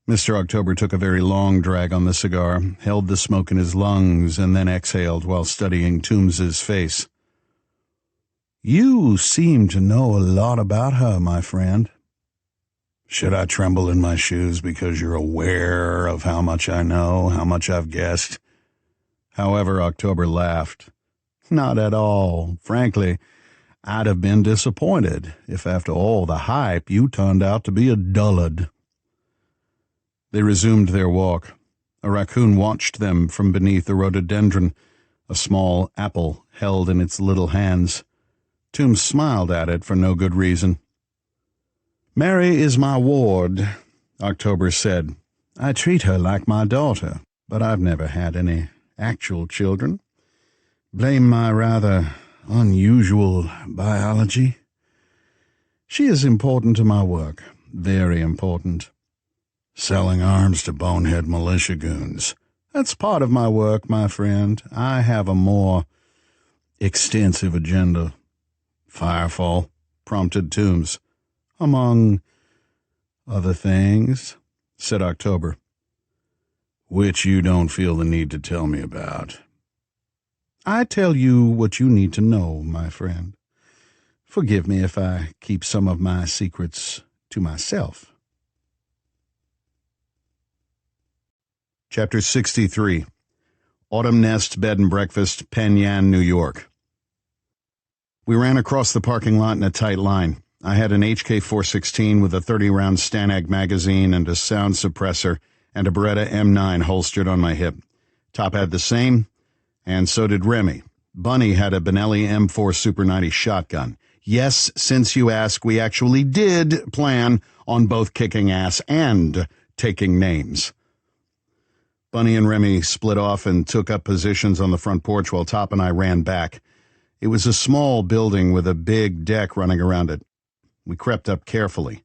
Mr. October took a very long drag on the cigar, held the smoke in his lungs, and then exhaled while studying Toombs's face. "You seem to know a lot about her, my friend." "Should I tremble in my shoes because you're aware of how much I know, how much I've guessed?" However, October laughed. "Not at all. Frankly, I'd have been disappointed if after all the hype you turned out to be a dullard." They resumed their walk. A raccoon watched them from beneath a rhododendron, a small apple held in its little hands. Toombs smiled at it for no good reason. "Mary is my ward," October said. "I treat her like my daughter, but I've never had any actual children. Blame my rather unusual biology. She is important to my work, very important." "Selling arms to bonehead militia goons." "That's part of my work, my friend. I have a more extensive agenda." "Firefall?" prompted Toombs. "Among other things," said October. "Which you don't feel the need to tell me about." "I tell you what you need to know, my friend. Forgive me if I keep some of my secrets to myself." Chapter 63. Autumn Nest Bed and Breakfast, Penn Yan, New York. We ran across the parking lot in a tight line. I had an HK-416 with a 30-round Stanag magazine and a sound suppressor and a Beretta M9 holstered on my hip. Top had the same, and so did Remy. Bunny had a Benelli M4 Super 90 shotgun. Yes, since you ask, we actually did plan on both kicking ass and taking names. Bunny and Remy split off and took up positions on the front porch while Top and I ran back. It was a small building with a big deck running around it. We crept up carefully.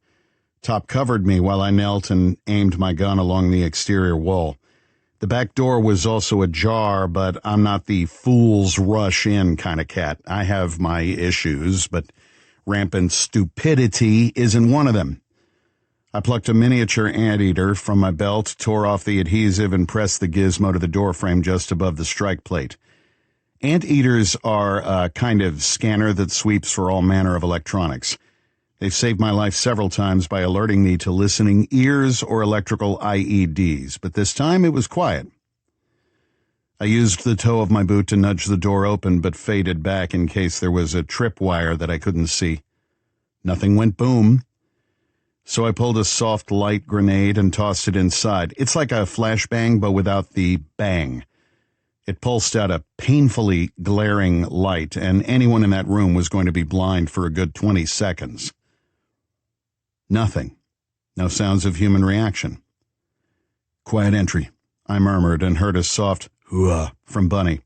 Top covered me while I knelt and aimed my gun along the exterior wall. The back door was also ajar, but I'm not the fools rush in kind of cat. I have my issues, but rampant stupidity isn't one of them. I plucked a miniature anteater from my belt, tore off the adhesive, and pressed the gizmo to the doorframe just above the strike plate. Anteaters are a kind of scanner that sweeps for all manner of electronics. They've saved my life several times by alerting me to listening ears or electrical IEDs, but this time it was quiet. I used the toe of my boot to nudge the door open, but faded back in case there was a tripwire that I couldn't see. Nothing went boom, so I pulled a soft light grenade and tossed it inside. It's like a flashbang, but without the bang. It pulsed out a painfully glaring light, and anyone in that room was going to be blind for a good 20 seconds. Nothing. No sounds of human reaction. Quiet entry, I murmured, and heard a soft hooah from Bunny.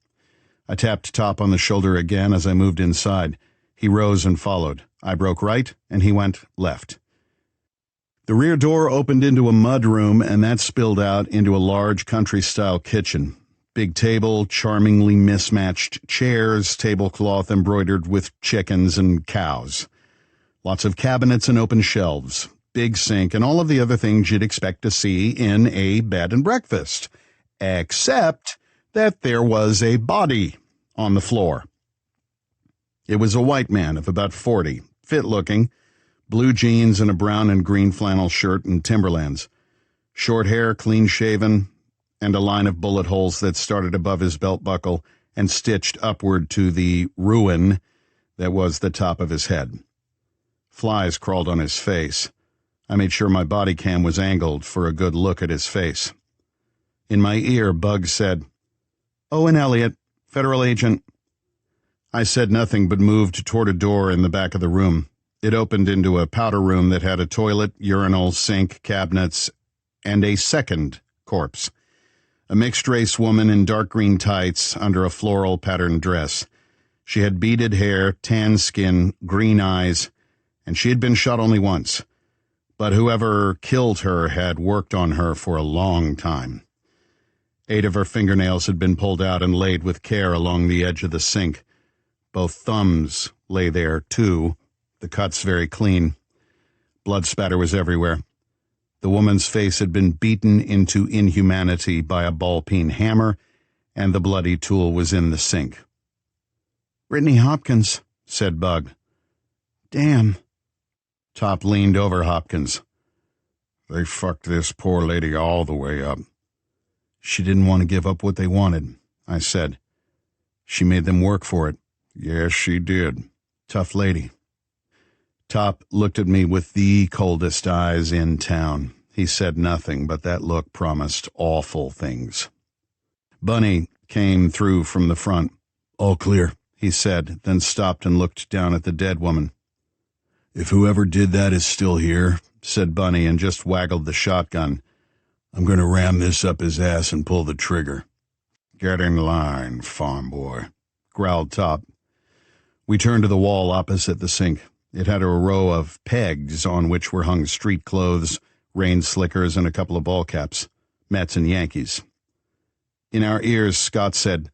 I tapped Top on the shoulder again as I moved inside. He rose and followed. I broke right, and he went left. The rear door opened into a mud room, and that spilled out into a large country-style kitchen. Big table, charmingly mismatched chairs, tablecloth embroidered with chickens and cows. Lots of cabinets and open shelves, big sink, and all of the other things you'd expect to see in a bed and breakfast. Except that there was a body on the floor. It was a white man of about 40, fit-looking, blue jeans and a brown and green flannel shirt and Timberlands. Short hair, clean-shaven, and a line of bullet holes that started above his belt buckle and stitched upward to the ruin that was the top of his head. Flies crawled on his face. I made sure my body cam was angled for a good look at his face. In my ear, Buggs said, "Owen Elliott, federal agent." I said nothing but moved toward a door in the back of the room. It opened into a powder room that had a toilet, urinal, sink, cabinets, and a second corpse. A mixed-race woman in dark green tights under a floral patterned dress. She had beaded hair, tan skin, green eyes, and she had been shot only once. But whoever killed her had worked on her for a long time. 8 of her fingernails had been pulled out and laid with care along the edge of the sink. Both thumbs lay there, too, the cuts very clean. Blood spatter was everywhere. The woman's face had been beaten into inhumanity by a ball-peen hammer, and the bloody tool was in the sink. "Brittany Hopkins," said Bug. "Damn." Top leaned over Hopkins. "They fucked this poor lady all the way up." "She didn't want to give up what they wanted," I said. "She made them work for it." "Yes, she did." "Tough lady." Top looked at me with the coldest eyes in town. He said nothing, but that look promised awful things. Bunny came through from the front. "All clear," he said, then stopped and looked down at the dead woman. "If whoever did that is still here," said Bunny, and just waggled the shotgun, "I'm going to ram this up his ass and pull the trigger." "Get in line, farm boy," growled Top. We turned to the wall opposite the sink. It had a row of pegs on which were hung street clothes, rain slickers, and a couple of ball caps, Mets and Yankees. In our ears, Scott said,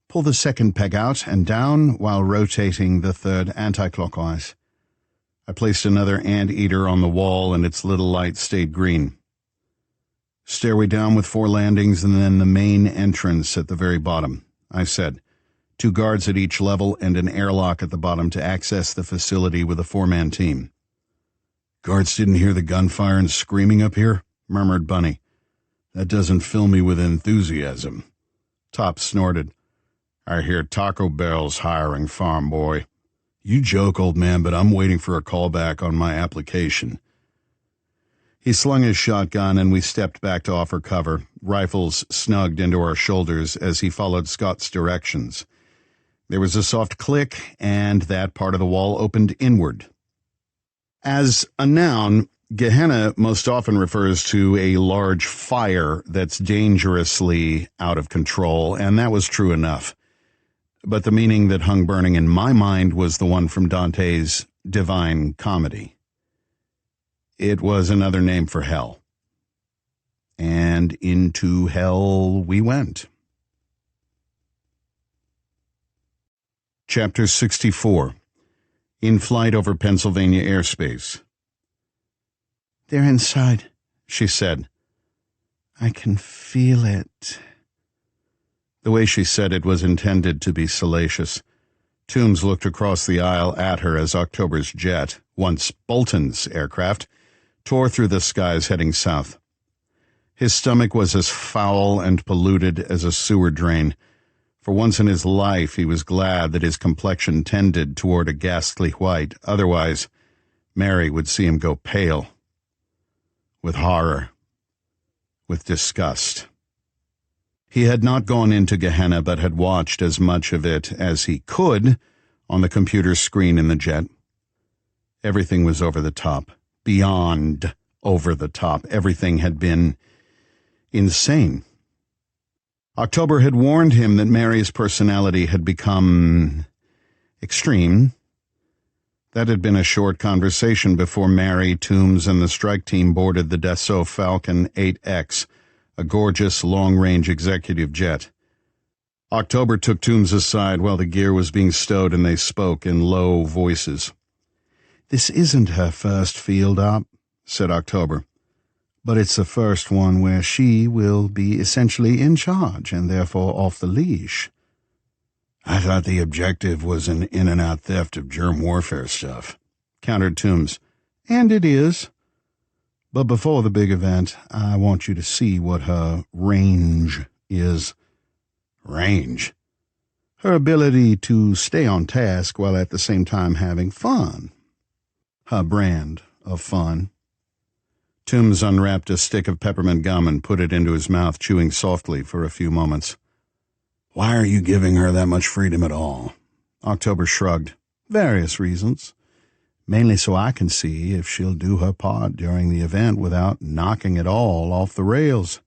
"Pull the second peg out and down while rotating the third anti-clockwise." I placed another anteater on the wall, and its little light stayed green. "Stairway down with 4 landings and then the main entrance at the very bottom," I said. 2 guards at each level and an airlock at the bottom to access the facility with a 4-man team. "Guards didn't hear the gunfire and screaming up here?" murmured Bunny. "That doesn't fill me with enthusiasm." Top snorted. "I hear Taco Bell's hiring, farm boy. You joke, old man, but I'm waiting for a callback on my application. He slung his shotgun and we stepped back to offer cover, rifles snugged into our shoulders as he followed Scott's directions. There was a soft click, and that part of the wall opened inward. As a noun, Gehenna most often refers to a large fire that's dangerously out of control, and that was true enough. But the meaning that hung burning in my mind was the one from Dante's Divine Comedy. It was another name for hell. And into hell we went. Chapter 64. In Flight Over Pennsylvania Airspace. "They're inside," she said. "I can feel it." The way she said it was intended to be salacious. Toombs looked across the aisle at her as October's jet, once Bolton's aircraft, tore through the skies heading south. His stomach was as foul and polluted as a sewer drain. For once in his life, he was glad that his complexion tended toward a ghastly white. Otherwise, Mary would see him go pale. With horror. With disgust. He had not gone into Gehenna, but had watched as much of it as he could on the computer screen in the jet. Everything was over the top. Beyond over the top. Everything had been insane. October had warned him that Mary's personality had become extreme. That had been a short conversation before Mary, Toombs, and the strike team boarded the Dassault Falcon 8X, a gorgeous long-range executive jet. October took Toombs aside while the gear was being stowed, and they spoke in low voices. "This isn't her first field op," said October, "but it's the first one where she will be essentially in charge and therefore off the leash." "I thought the objective was an in-and-out theft of germ warfare stuff," countered Toombs. "And it is. But before the big event, I want you to see what her range is." "Range?" "Her ability to stay on task while at the same time having fun. Her brand of fun." Toombs unwrapped a stick of peppermint gum and put it into his mouth, chewing softly for a few moments. "Why are you giving her that much freedom at all?" October shrugged. "Various reasons. Mainly so I can see if she'll do her part during the event without knocking it all off the rails."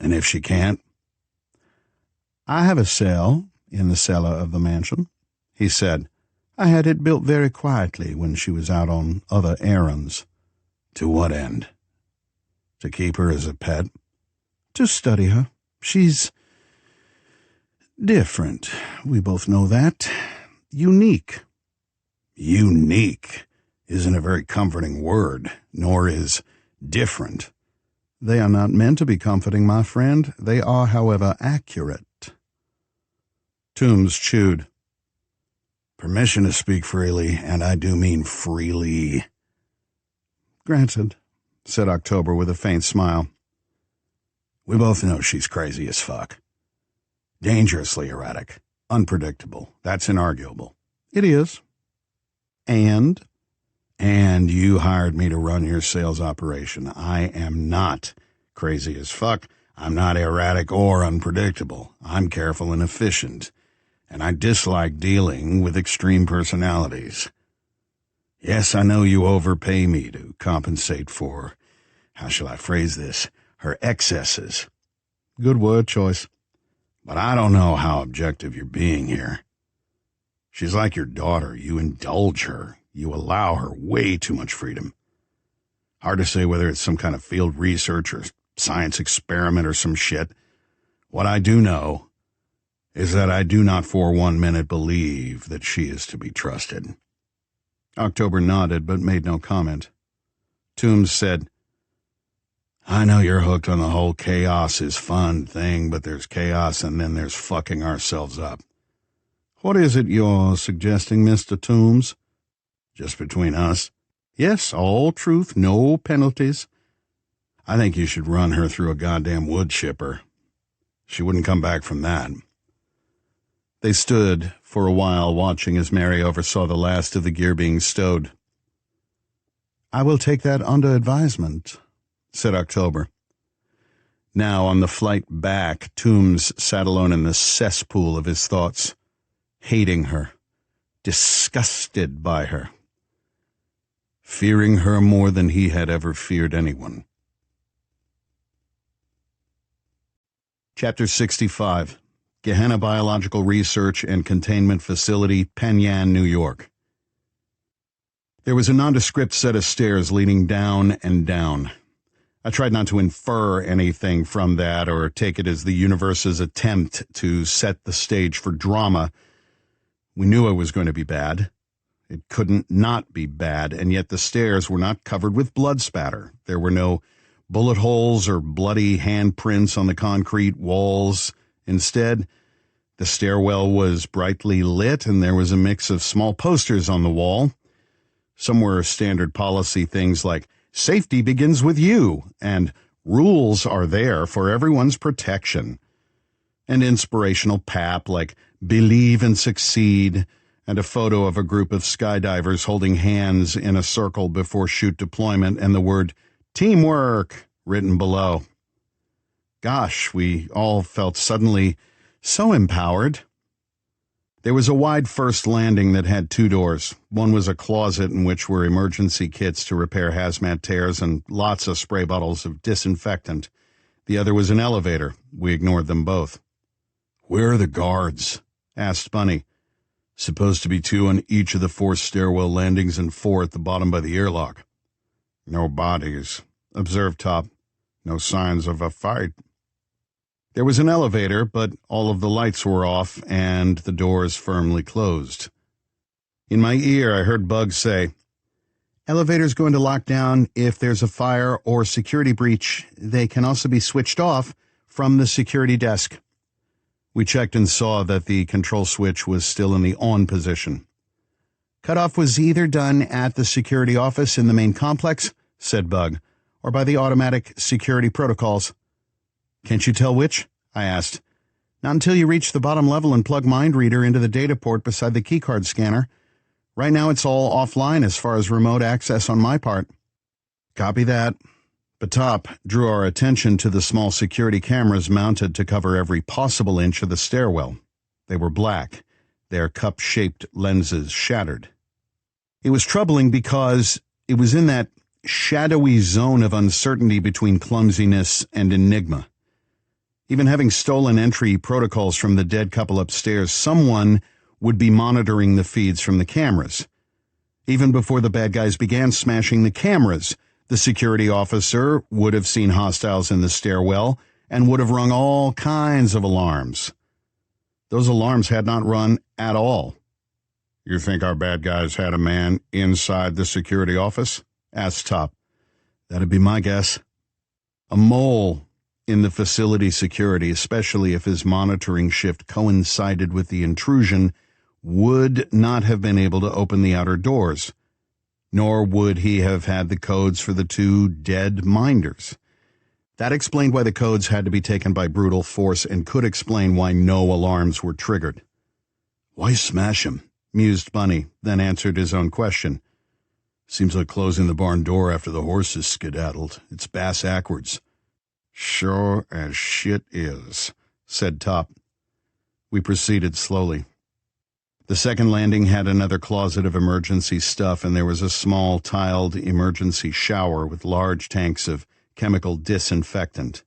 "And if she can't?" "I have a cell in the cellar of the mansion," he said. "I had it built very quietly when she was out on other errands." "To what end? To keep her as a pet?" "To study her. She's different. We both know that. Unique." "Unique isn't a very comforting word, nor is different." "They are not meant to be comforting, my friend. They are, however, accurate." Toombs chewed. "Permission to speak freely, and I do mean freely." "Granted," said October with a faint smile. "We both know she's crazy as fuck. Dangerously erratic. Unpredictable. That's inarguable." "It is." "And?" "And you hired me to run your sales operation. I am not crazy as fuck. I'm not erratic or unpredictable. I'm careful and efficient. And I dislike dealing with extreme personalities. Yes, I know you overpay me to compensate for, how shall I phrase this, her excesses." "Good word choice." "But I don't know how objective you're being here. She's like your daughter. You indulge her. You allow her way too much freedom. Hard to say whether it's some kind of field research or science experiment or some shit. What I do know is that I do not for 1 minute believe that she is to be trusted." October nodded but made no comment. Toombs said, "I know you're hooked on the whole chaos is fun thing, but there's chaos and then there's fucking ourselves up." "What is it you're suggesting, Mr. Toombs?" "Just between us?" "Yes, all truth, no penalties." "I think you should run her through a goddamn wood chipper. She wouldn't come back from that." They stood for a while watching as Mary oversaw the last of the gear being stowed. "I will take that under advisement," said October. Now, on the flight back, Toombs sat alone in the cesspool of his thoughts, hating her, disgusted by her, fearing her more than he had ever feared anyone. Chapter 65. Gehenna Biological Research and Containment Facility, Penn Yan, New York. There was a nondescript set of stairs leading down and down. I tried not to infer anything from that or take it as the universe's attempt to set the stage for drama. We knew it was going to be bad. It couldn't not be bad, and yet the stairs were not covered with blood spatter. There were no bullet holes or bloody handprints on the concrete walls. Instead, the stairwell was brightly lit, and there was a mix of small posters on the wall. Some were standard policy things like, "Safety begins with you," and "Rules are there for everyone's protection," and inspirational pap like "Believe and succeed," and a photo of a group of skydivers holding hands in a circle before chute deployment, and the word "Teamwork" written below. Gosh, we all felt suddenly so empowered. There was a wide first landing that had 2 doors. One was a closet in which were emergency kits to repair hazmat tears and lots of spray bottles of disinfectant. The other was an elevator. We ignored them both. "Where are the guards?" asked Bunny. "Supposed to be 2 on each of the 4 stairwell landings and 4 at the bottom by the airlock." "No bodies," observed Top. "No signs of a fight." There was an elevator, but all of the lights were off and the doors firmly closed. In my ear, I heard Bug say, "Elevator's going to lock down if there's a fire or security breach. They can also be switched off from the security desk." We checked and saw that the control switch was still in the on position. "Cutoff was either done at the security office in the main complex," said Bug, "or by the automatic security protocols." "Can't you tell which?" I asked. "Not until you reach the bottom level and plug MindReader into the data port beside the keycard scanner. Right now it's all offline as far as remote access on my part." "Copy that." But Top drew our attention to the small security cameras mounted to cover every possible inch of the stairwell. They were black, their cup-shaped lenses shattered. It was troubling because it was in that shadowy zone of uncertainty between clumsiness and enigma. Even having stolen entry protocols from the dead couple upstairs, someone would be monitoring the feeds from the cameras. Even before the bad guys began smashing the cameras, the security officer would have seen hostiles in the stairwell and would have rung all kinds of alarms. Those alarms had not run at all. "You think our bad guys had a man inside the security office?" asked Top. "That'd be my guess." A mole in the facility security, especially if his monitoring shift coincided with the intrusion, would not have been able to open the outer doors, nor would he have had the codes for the 2 dead minders. That explained why the codes had to be taken by brutal force and could explain why no alarms were triggered. "Why smash him?" mused Bunny, then answered his own question. "Seems like closing the barn door after the horses skedaddled. It's bass-ackwards." "Sure as shit is," said Top. We proceeded slowly. The second landing had another closet of emergency stuff, and there was a small tiled emergency shower with large tanks of chemical disinfectant.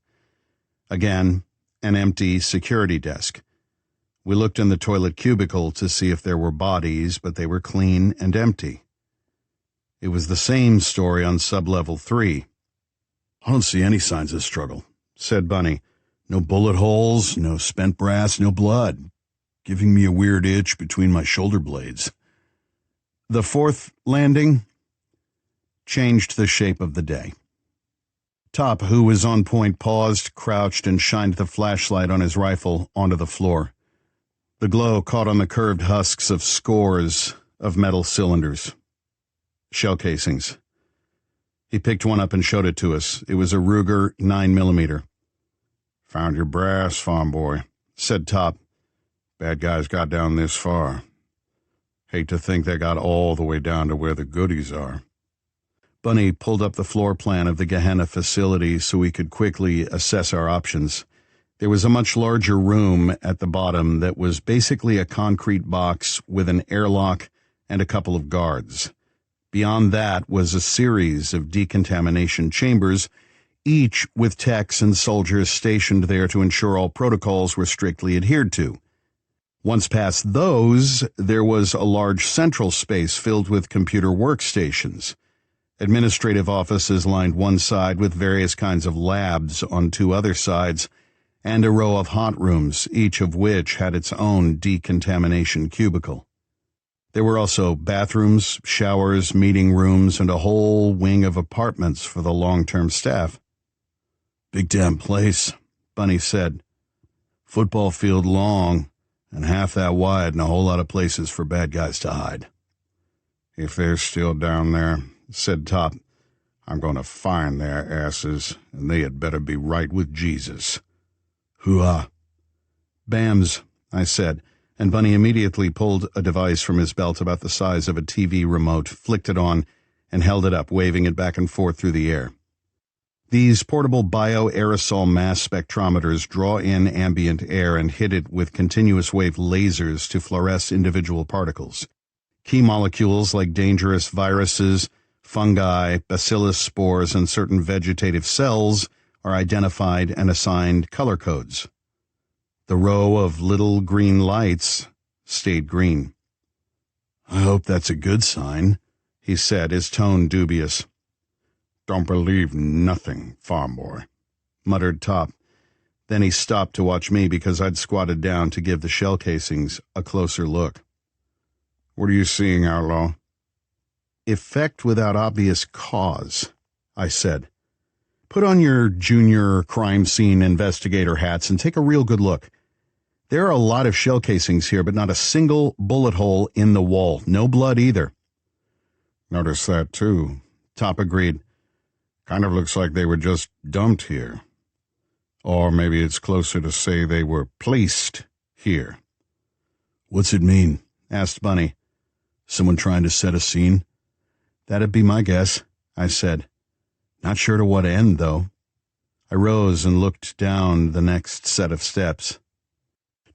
Again, an empty security desk. We looked in the toilet cubicle to see if there were bodies, but they were clean and empty. It was the same story on sub-level 3. "I don't see any signs of struggle," said Bunny. "No bullet holes, no spent brass, no blood. Giving me a weird itch between my shoulder blades." The 4th landing changed the shape of the day. Top, who was on point, paused, crouched, and shined the flashlight on his rifle onto the floor. The glow caught on the curved husks of scores of metal cylinders. Shell casings. He picked one up and showed it to us. It was a Ruger 9mm. "Found your brass, farm boy," said Top. Bad guys got down this far. Hate to think they got all the way down to where the goodies are. Bunny pulled up the floor plan of the Gehenna facility so we could quickly assess our options. There was a much larger room at the bottom that was basically a concrete box with an airlock and a couple of guards. Beyond that was a series of decontamination chambers, each with techs and soldiers stationed there to ensure all protocols were strictly adhered to. Once past those, there was a large central space filled with computer workstations. Administrative offices lined one side with various kinds of labs on two other sides, and a row of hot rooms, each of which had its own decontamination cubicle. There were also bathrooms, showers, meeting rooms, and a whole wing of apartments for the long-term staff. Big damn place, Bunny said. Football field long, and half that wide, and a whole lot of places for bad guys to hide. If they're still down there, said Top, I'm going to find their asses, and they had better be right with Jesus. Hoo-ah. Bams, I said, and Bunny immediately pulled a device from his belt about the size of a TV remote, flicked it on, and held it up, waving it back and forth through the air. These portable bioaerosol mass spectrometers draw in ambient air and hit it with continuous wave lasers to fluoresce individual particles. Key molecules like dangerous viruses, fungi, bacillus spores, and certain vegetative cells are identified and assigned color codes. The row of little green lights stayed green. I hope that's a good sign, he said, his tone dubious. Don't believe nothing, farm boy, muttered Top. Then he stopped to watch me because I'd squatted down to give the shell casings a closer look. What are you seeing, Outlaw? Effect without obvious cause, I said. Put on your junior crime scene investigator hats and take a real good look. There are a lot of shell casings here, but not a single bullet hole in the wall. No blood either. Noticed that, too, Top agreed. Kind of looks like they were just dumped here. Or maybe it's closer to say they were placed here. What's it mean? Asked Bunny. Someone trying to set a scene? That'd be my guess, I said. Not sure to what end, though. I rose and looked down the next set of steps.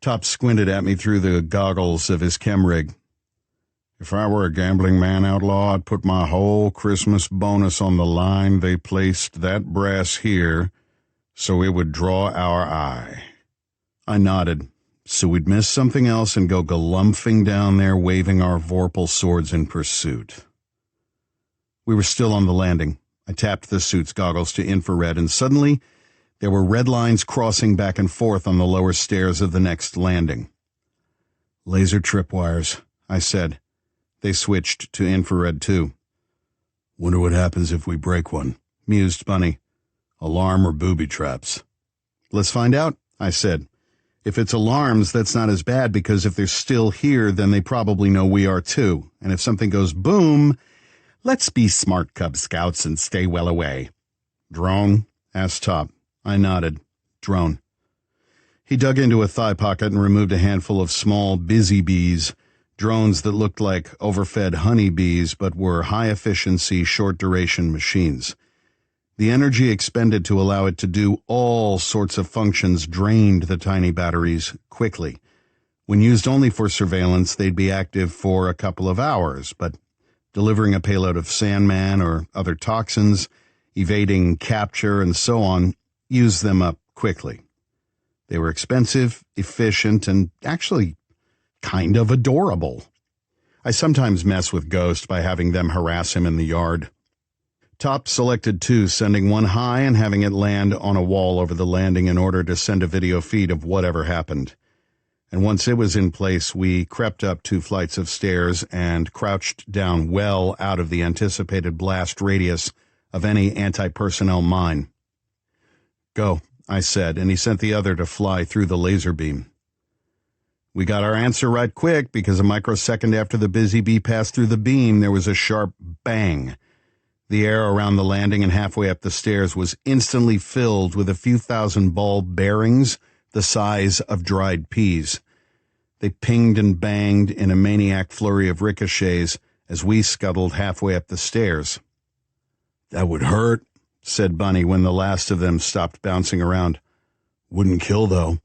Top squinted at me through the goggles of his chem rig. If I were a gambling man, Outlaw, I'd put my whole Christmas bonus on the line they placed that brass here so it would draw our eye. I nodded. So we'd miss something else and go galumphing down there waving our vorpal swords in pursuit. We were still on the landing. I tapped the suit's goggles to infrared, and suddenly there were red lines crossing back and forth on the lower stairs of the next landing. Laser tripwires, I said. They switched to infrared, too. Wonder what happens if we break one, mused Bunny. Alarm or booby traps? Let's find out, I said. If it's alarms, that's not as bad, because if they're still here, then they probably know we are too. And if something goes boom, let's be smart Cub Scouts and stay well away. Drone? Asked Top. I nodded. Drone. He dug into a thigh pocket and removed a handful of small busy bees, drones that looked like overfed honeybees but were high-efficiency, short-duration machines. The energy expended to allow it to do all sorts of functions drained the tiny batteries quickly. When used only for surveillance, they'd be active for a couple of hours, but delivering a payload of Sandman or other toxins, evading capture, and so on, used them up quickly. They were expensive, efficient, and actually kind of adorable. I sometimes mess with Ghost by having them harass him in the yard. Top selected two, sending one high and having it land on a wall over the landing in order to send a video feed of whatever happened. And once it was in place, we crept up 2 flights of stairs and crouched down well out of the anticipated blast radius of any anti-personnel mine. Go, I said, and he sent the other to fly through the laser beam. We got our answer right quick, because a microsecond after the busy bee passed through the beam, there was a sharp bang. The air around the landing and halfway up the stairs was instantly filled with a few thousand ball bearings the size of dried peas. They pinged and banged in a maniac flurry of ricochets as we scuttled halfway up the stairs. "That would hurt," said Bunny when the last of them stopped bouncing around. "Wouldn't kill, though."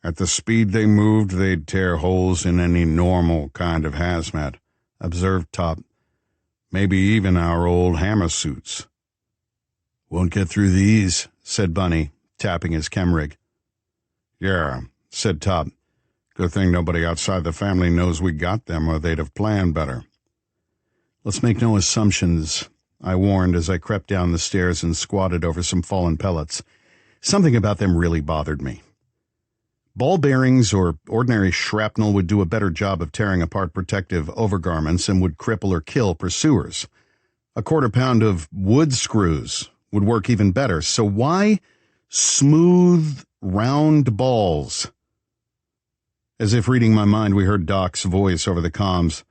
"At the speed they moved, they'd tear holes in any normal kind of hazmat," observed Top. "Maybe even our old hammer suits." "Won't get through these," said Bunny, tapping his chem rig. "Yeah," said Top. "Good thing nobody outside the family knows we got them, or they'd have planned better." "Let's make no assumptions," I warned as I crept down the stairs and squatted over some fallen pellets. Something about them really bothered me. Ball bearings or ordinary shrapnel would do a better job of tearing apart protective overgarments and would cripple or kill pursuers. A quarter pound of wood screws would work even better, so why smooth, round balls? As if reading my mind, we heard Doc's voice over the comms.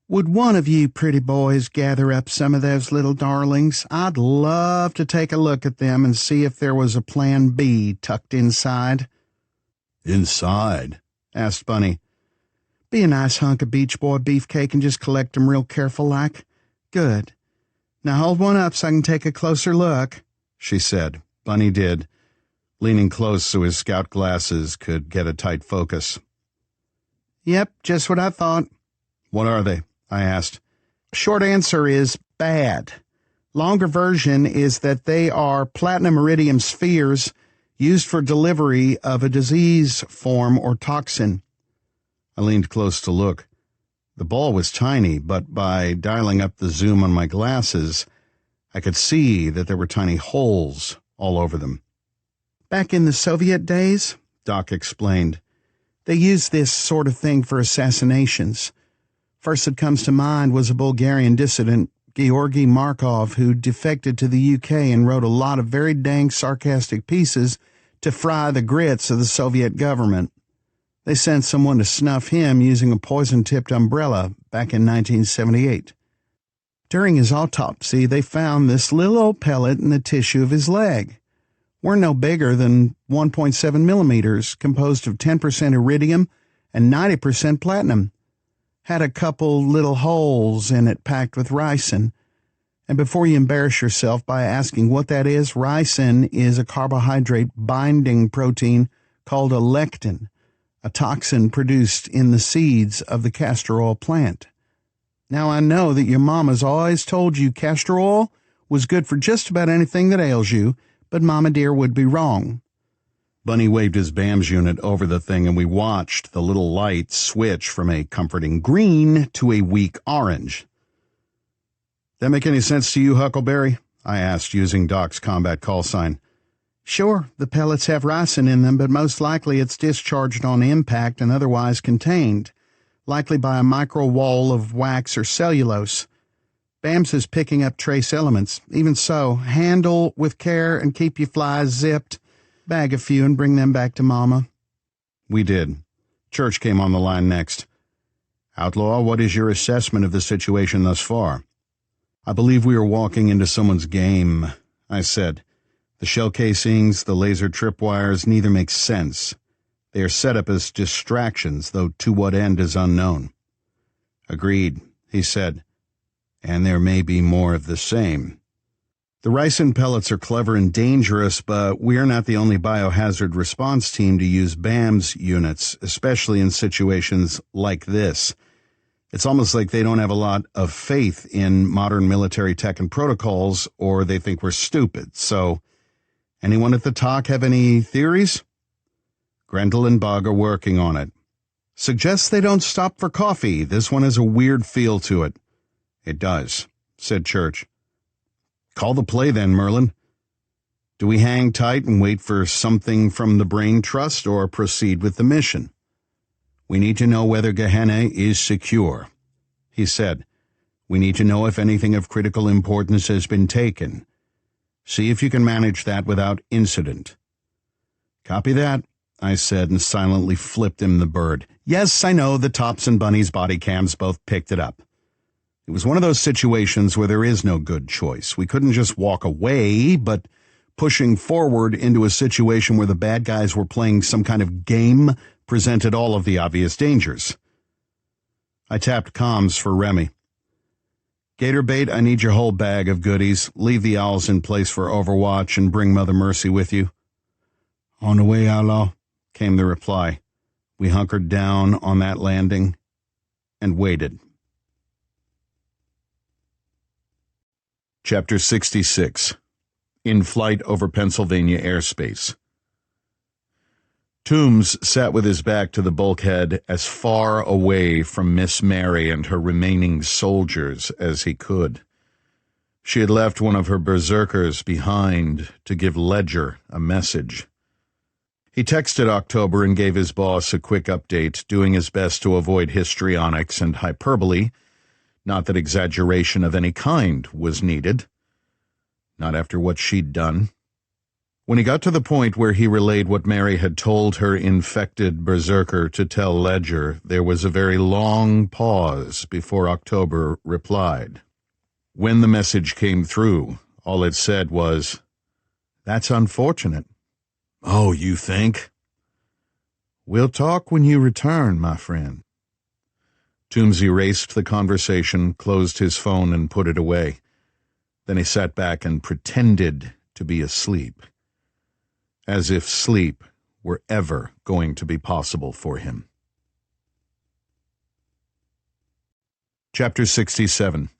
"Would one of you pretty boys gather up some of those little darlings? I'd love to take a look at them and see if there was a plan B tucked inside." "Inside?" asked Bunny. "Be a nice hunk of Beach Boy beefcake and just collect 'em real careful like. Good. Now hold one up so I can take a closer look," she said. Bunny did, leaning close so his scout glasses could get a tight focus. "Yep, just what I thought." "What are they?" I asked. Short answer is bad. Longer version is that they are platinum iridium spheres used for delivery of a disease form or toxin. I leaned close to look. The ball was tiny, but by dialing up the zoom on my glasses, I could see that there were tiny holes all over them. "Back in the Soviet days," Doc explained, "they used this sort of thing for assassinations. First that comes to mind was a Bulgarian dissident, Georgy Markov, who defected to the UK and wrote a lot of very dang sarcastic pieces to fry the grits of the Soviet government. They sent someone to snuff him using a poison-tipped umbrella back in 1978. During his autopsy, they found this little old pellet in the tissue of his leg. Weren't no bigger than 1.7 millimeters, composed of 10% iridium and 90% platinum. Had a couple little holes in it packed with ricin. And before you embarrass yourself by asking what that is, ricin is a carbohydrate binding protein called a lectin, a toxin produced in the seeds of the castor oil plant. Now I know that your mama's always told you castor oil was good for just about anything that ails you, but Mama dear would be wrong." Bunny waved his BAMS unit over the thing, and we watched the little light switch from a comforting green to a weak orange. "That make any sense to you, Huckleberry?" I asked, using Doc's combat call sign. "Sure, the pellets have ricin in them, but most likely it's discharged on impact and otherwise contained, likely by a micro-wall of wax or cellulose. BAMS is picking up trace elements. Even so, handle with care and keep your flies zipped. Bag a few and bring them back to Mama." We did. Church came on the line next. "Outlaw, what is your assessment of the situation thus far?" "I believe we are walking into someone's game," I said. "The shell casings, the laser tripwires, neither make sense. They are set up as distractions, though to what end is unknown." "Agreed," he said. "And there may be more of the same. The ricin pellets are clever and dangerous, but we are not the only biohazard response team to use BAMS units, especially in situations like this. It's almost like they don't have a lot of faith in modern military tech and protocols, or they think we're stupid. So, anyone at the talk have any theories?" "Grendel and Bug are working on it." "Suggest they don't stop for coffee. This one has a weird feel to it." "It does," said Church. "Call the play then, Merlin. Do we hang tight and wait for something from the Brain Trust or proceed with the mission?" "We need to know whether Gehenna is secure," he said. "We need to know if anything of critical importance has been taken. See if you can manage that without incident." "Copy that," I said, and silently flipped him the bird. Yes, I know the Tops and Bunny's body cams both picked it up. It was one of those situations where there is no good choice. We couldn't just walk away, but pushing forward into a situation where the bad guys were playing some kind of game presented all of the obvious dangers. I tapped comms for Remy. Gatorbait, I need your whole bag of goodies. Leave the owls in place for Overwatch and bring Mother Mercy with you. On the way, Outlaw, came the reply. We hunkered down on that landing and waited. Chapter 66. In Flight Over Pennsylvania Airspace. Toombs sat with his back to the bulkhead as far away from Miss Mary and her remaining soldiers as he could. She had left one of her berserkers behind to give Ledger a message. He texted October and gave his boss a quick update, doing his best to avoid histrionics and hyperbole. Not that exaggeration of any kind was needed. Not after what she'd done. When he got to the point where he relayed what Mary had told her infected berserker to tell Ledger, there was a very long pause before October replied. When the message came through, all it said was, "That's unfortunate." "Oh, you think?" "We'll talk when you return, my friend." Toombs erased the conversation, closed his phone, and put it away. Then he sat back and pretended to be asleep, as if sleep were ever going to be possible for him. Chapter 67.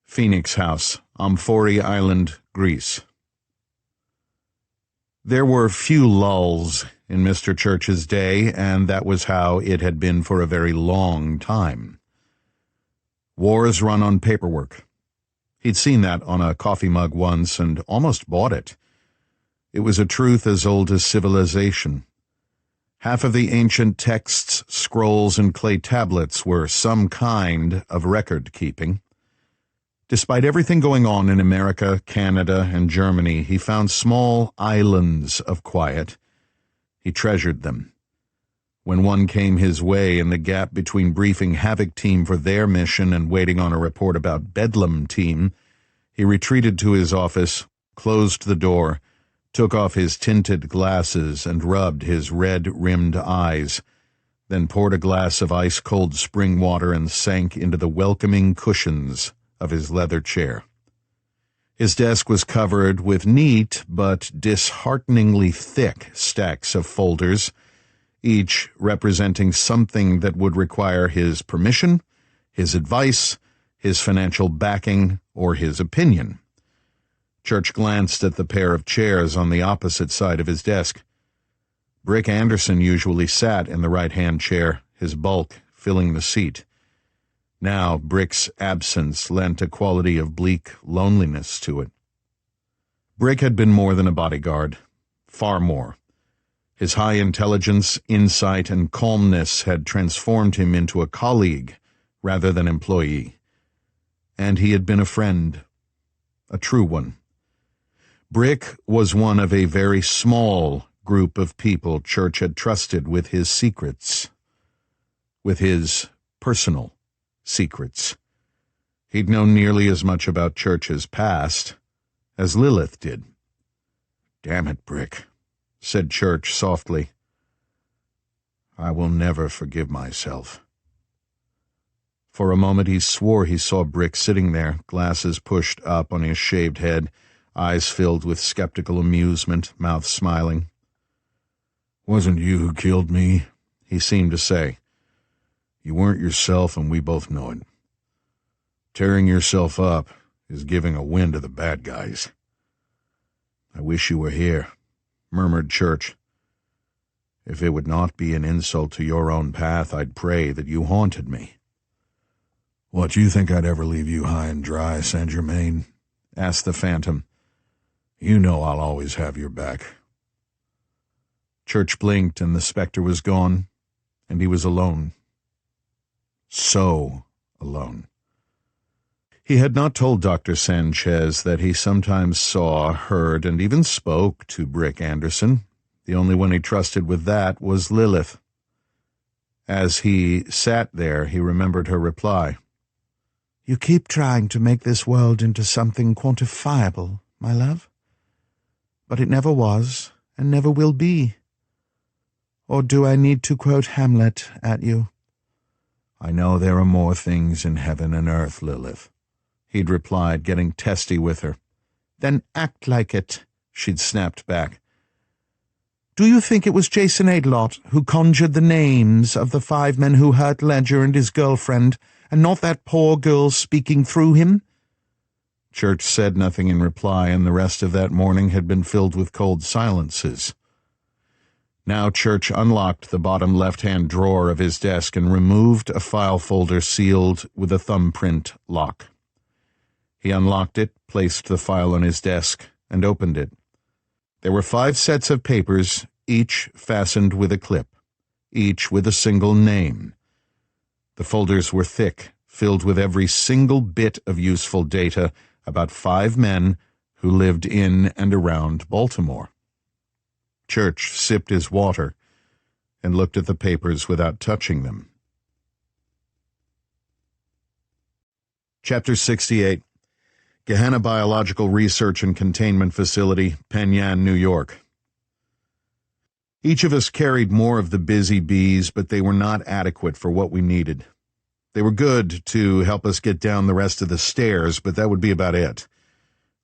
Phoenix House, Amphori Island, Greece. There were few lulls in Mr. Church's day, and that was how it had been for a very long time. Wars run on paperwork. He'd seen that on a coffee mug once and almost bought it. It was a truth as old as civilization. Half of the ancient texts, scrolls, and clay tablets were some kind of record-keeping. Despite everything going on in America, Canada, and Germany, he found small islands of quiet. He treasured them. When one came his way in the gap between briefing Havoc Team for their mission and waiting on a report about Bedlam Team, he retreated to his office, closed the door, took off his tinted glasses and rubbed his red-rimmed eyes, then poured a glass of ice-cold spring water and sank into the welcoming cushions of his leather chair. His desk was covered with neat but dishearteningly thick stacks of folders, each representing something that would require his permission, his advice, his financial backing, or his opinion. Church glanced at the pair of chairs on the opposite side of his desk. Brick Anderson usually sat in the right-hand chair, his bulk filling the seat. Now Brick's absence lent a quality of bleak loneliness to it. Brick had been more than a bodyguard, far more. His high intelligence, insight, and calmness had transformed him into a colleague rather than employee. And he had been a friend, a true one. Brick was one of a very small group of people Church had trusted with his secrets, with his personal secrets. He'd known nearly as much about Church's past as Lilith did. "Damn it, Brick," said Church softly. "I will never forgive myself." For a moment he swore he saw Brick sitting there, glasses pushed up on his shaved head, eyes filled with skeptical amusement, mouth smiling. "Wasn't you who killed me?" he seemed to say. "You weren't yourself, and we both know it. Tearing yourself up is giving a win to the bad guys." "I wish you were here," murmured Church. "If it would not be an insult to your own path, I'd pray that you haunted me." "What, you think I'd ever leave you high and dry, Saint Germain?" asked the Phantom. "You know I'll always have your back." Church blinked, and the specter was gone, and he was alone. So alone. He had not told Dr. Sanchez that he sometimes saw, heard, and even spoke to Brick Anderson. The only one he trusted with that was Lilith. As he sat there, he remembered her reply. "You keep trying to make this world into something quantifiable, my love. But it never was, and never will be. Or do I need to quote Hamlet at you? I know there are more things in heaven and earth, Lilith, he'd replied, getting testy with her. Then act like it, she'd snapped back. Do you think it was Jason Adelot who conjured the names of the 5 men who hurt Ledger and his girlfriend, and not that poor girl speaking through him? Church said nothing in reply, and the rest of that morning had been filled with cold silences. Now Church unlocked the bottom left-hand drawer of his desk and removed a file folder sealed with a thumbprint lock. He unlocked it, placed the file on his desk, and opened it. There were 5 sets of papers, each fastened with a clip, each with a single name. The folders were thick, filled with every single bit of useful data about 5 men who lived in and around Baltimore. Church sipped his water and looked at the papers without touching them. Chapter 68. Gehenna Biological Research and Containment Facility, Penn Yan, New York. Each of us carried more of the busy bees, but they were not adequate for what we needed. They were good to help us get down the rest of the stairs, but that would be about it.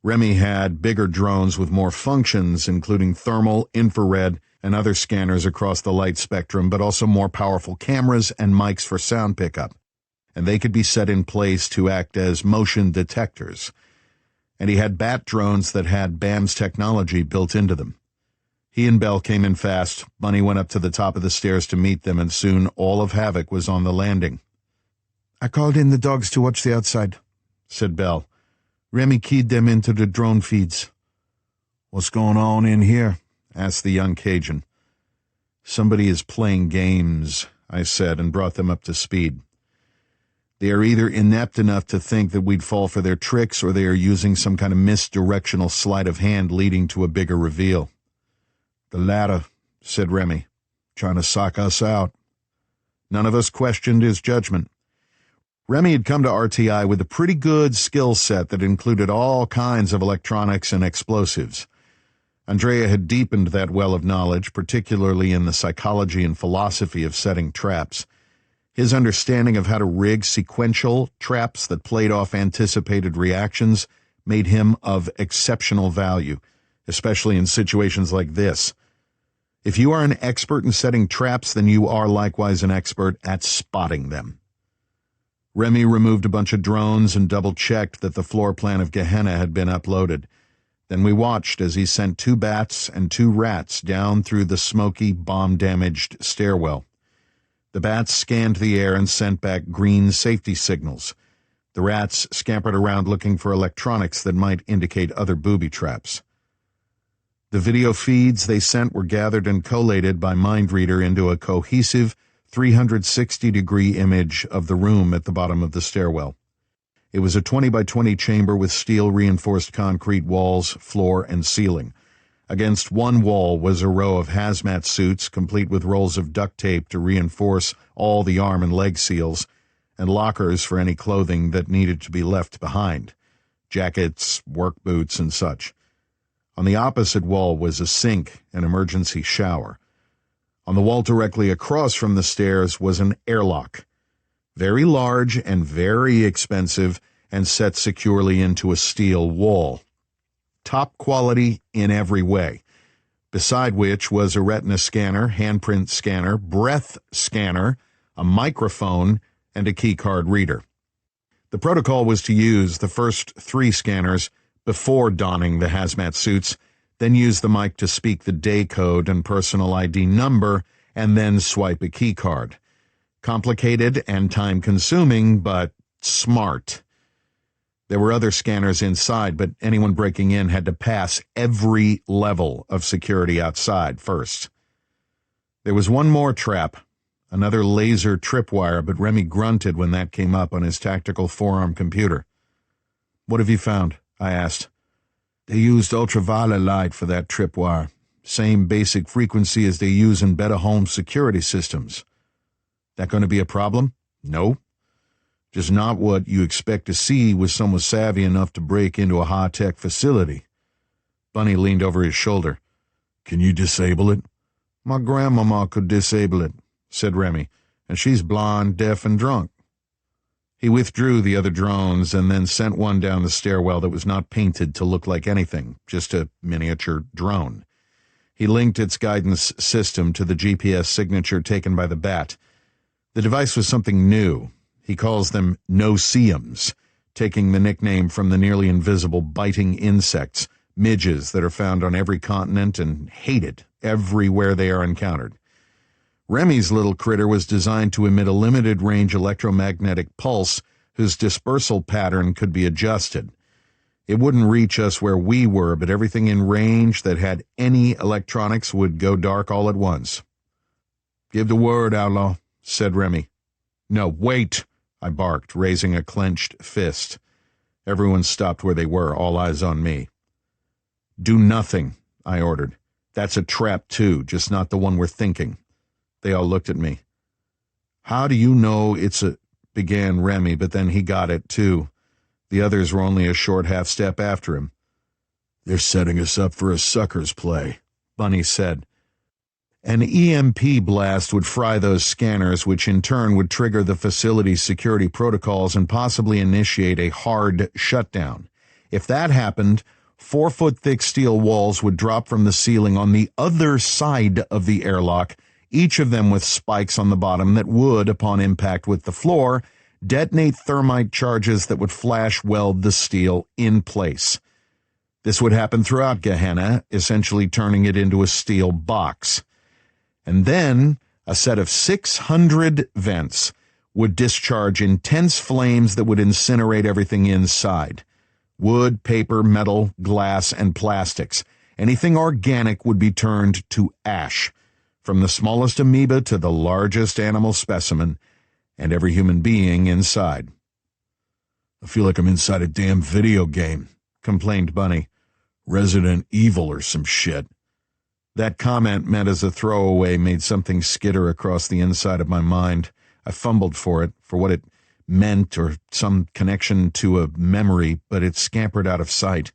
Remy had bigger drones with more functions, including thermal, infrared, and other scanners across the light spectrum, but also more powerful cameras and mics for sound pickup, and they could be set in place to act as motion detectors. And he had bat drones that had BAM's technology built into them. He and Bell came in fast. Bunny went up to the top of the stairs to meet them, and soon all of Havoc was on the landing. I called in the dogs to watch the outside, said Bell. Remy keyed them into the drone feeds. What's going on in here? Asked the young Cajun. Somebody is playing games, I said, and brought them up to speed. They are either inept enough to think that we'd fall for their tricks, or they are using some kind of misdirectional sleight of hand leading to a bigger reveal. The latter, said Remy, trying to sock us out. None of us questioned his judgment. Remy had come to RTI with a pretty good skill set that included all kinds of electronics and explosives. Andrea had deepened that well of knowledge, particularly in the psychology and philosophy of setting traps. His understanding of how to rig sequential traps that played off anticipated reactions made him of exceptional value, especially in situations like this. If you are an expert in setting traps, then you are likewise an expert at spotting them. Remy removed a bunch of drones and double-checked that the floor plan of Gehenna had been uploaded. Then we watched as he sent 2 bats and 2 rats down through the smoky, bomb-damaged stairwell. The bats scanned the air and sent back green safety signals. The rats scampered around looking for electronics that might indicate other booby traps. The video feeds they sent were gathered and collated by MindReader into a cohesive 360-degree image of the room at the bottom of the stairwell. It was a 20 by 20 chamber with steel-reinforced concrete walls, floor, and ceiling. Against one wall was a row of hazmat suits, complete with rolls of duct tape to reinforce all the arm and leg seals, and lockers for any clothing that needed to be left behind, jackets, work boots, and such. On the opposite wall was a sink and emergency shower. On the wall directly across from the stairs was an airlock, very large and very expensive, and set securely into a steel wall. Top quality in every way, beside which was a retina scanner, handprint scanner, breath scanner, a microphone, and a keycard reader. The protocol was to use the first 3 scanners before donning the hazmat suits, then use the mic to speak the day code and personal ID number, and then swipe a keycard. Complicated and time-consuming, but smart. There were other scanners inside, but anyone breaking in had to pass every level of security outside first. There was one more trap, another laser tripwire, but Remy grunted when that came up on his tactical forearm computer. "What have you found?" I asked. "They used ultraviolet light for that tripwire, same basic frequency as they use in better home security systems." "That going to be a problem?" "No. Just not what you expect to see with someone savvy enough to break into a high-tech facility." Bunny leaned over his shoulder. "Can you disable it?" My grandmama could disable it, said Remy, and she's blind, deaf, and drunk. He withdrew the other drones and then sent one down the stairwell that was not painted to look like anything, just a miniature drone. He linked its guidance system to the GPS signature taken by the bat. The device was something new. He calls them no-see-ums, taking the nickname from the nearly invisible biting insects, midges that are found on every continent and hated everywhere they are encountered. Remy's little critter was designed to emit a limited-range electromagnetic pulse whose dispersal pattern could be adjusted. It wouldn't reach us where we were, but everything in range that had any electronics would go dark all at once. "Give the word, outlaw," said Remy. "No, wait," I barked, raising a clenched fist. Everyone stopped where they were, all eyes on me. "Do nothing," I ordered. "That's a trap, too, just not the one we're thinking." They all looked at me. "How do you know it's a—" began Remy, but then he got it, too. The others were only a short half-step after him. "They're setting us up for a sucker's play," Bunny said. An EMP blast would fry those scanners, which in turn would trigger the facility's security protocols and possibly initiate a hard shutdown. If that happened, 4-foot-thick steel walls would drop from the ceiling on the other side of the airlock, each of them with spikes on the bottom that would, upon impact with the floor, detonate thermite charges that would flash weld the steel in place. This would happen throughout Gehenna, essentially turning it into a steel box. And then a set of 600 vents would discharge intense flames that would incinerate everything inside. Wood, paper, metal, glass, and plastics. Anything organic would be turned to ash, from the smallest amoeba to the largest animal specimen, and every human being inside. "I feel like I'm inside a damn video game," complained Bunny. "Resident Evil or some shit." That comment, meant as a throwaway, made something skitter across the inside of my mind. I fumbled for it, for what it meant or some connection to a memory, but it scampered out of sight.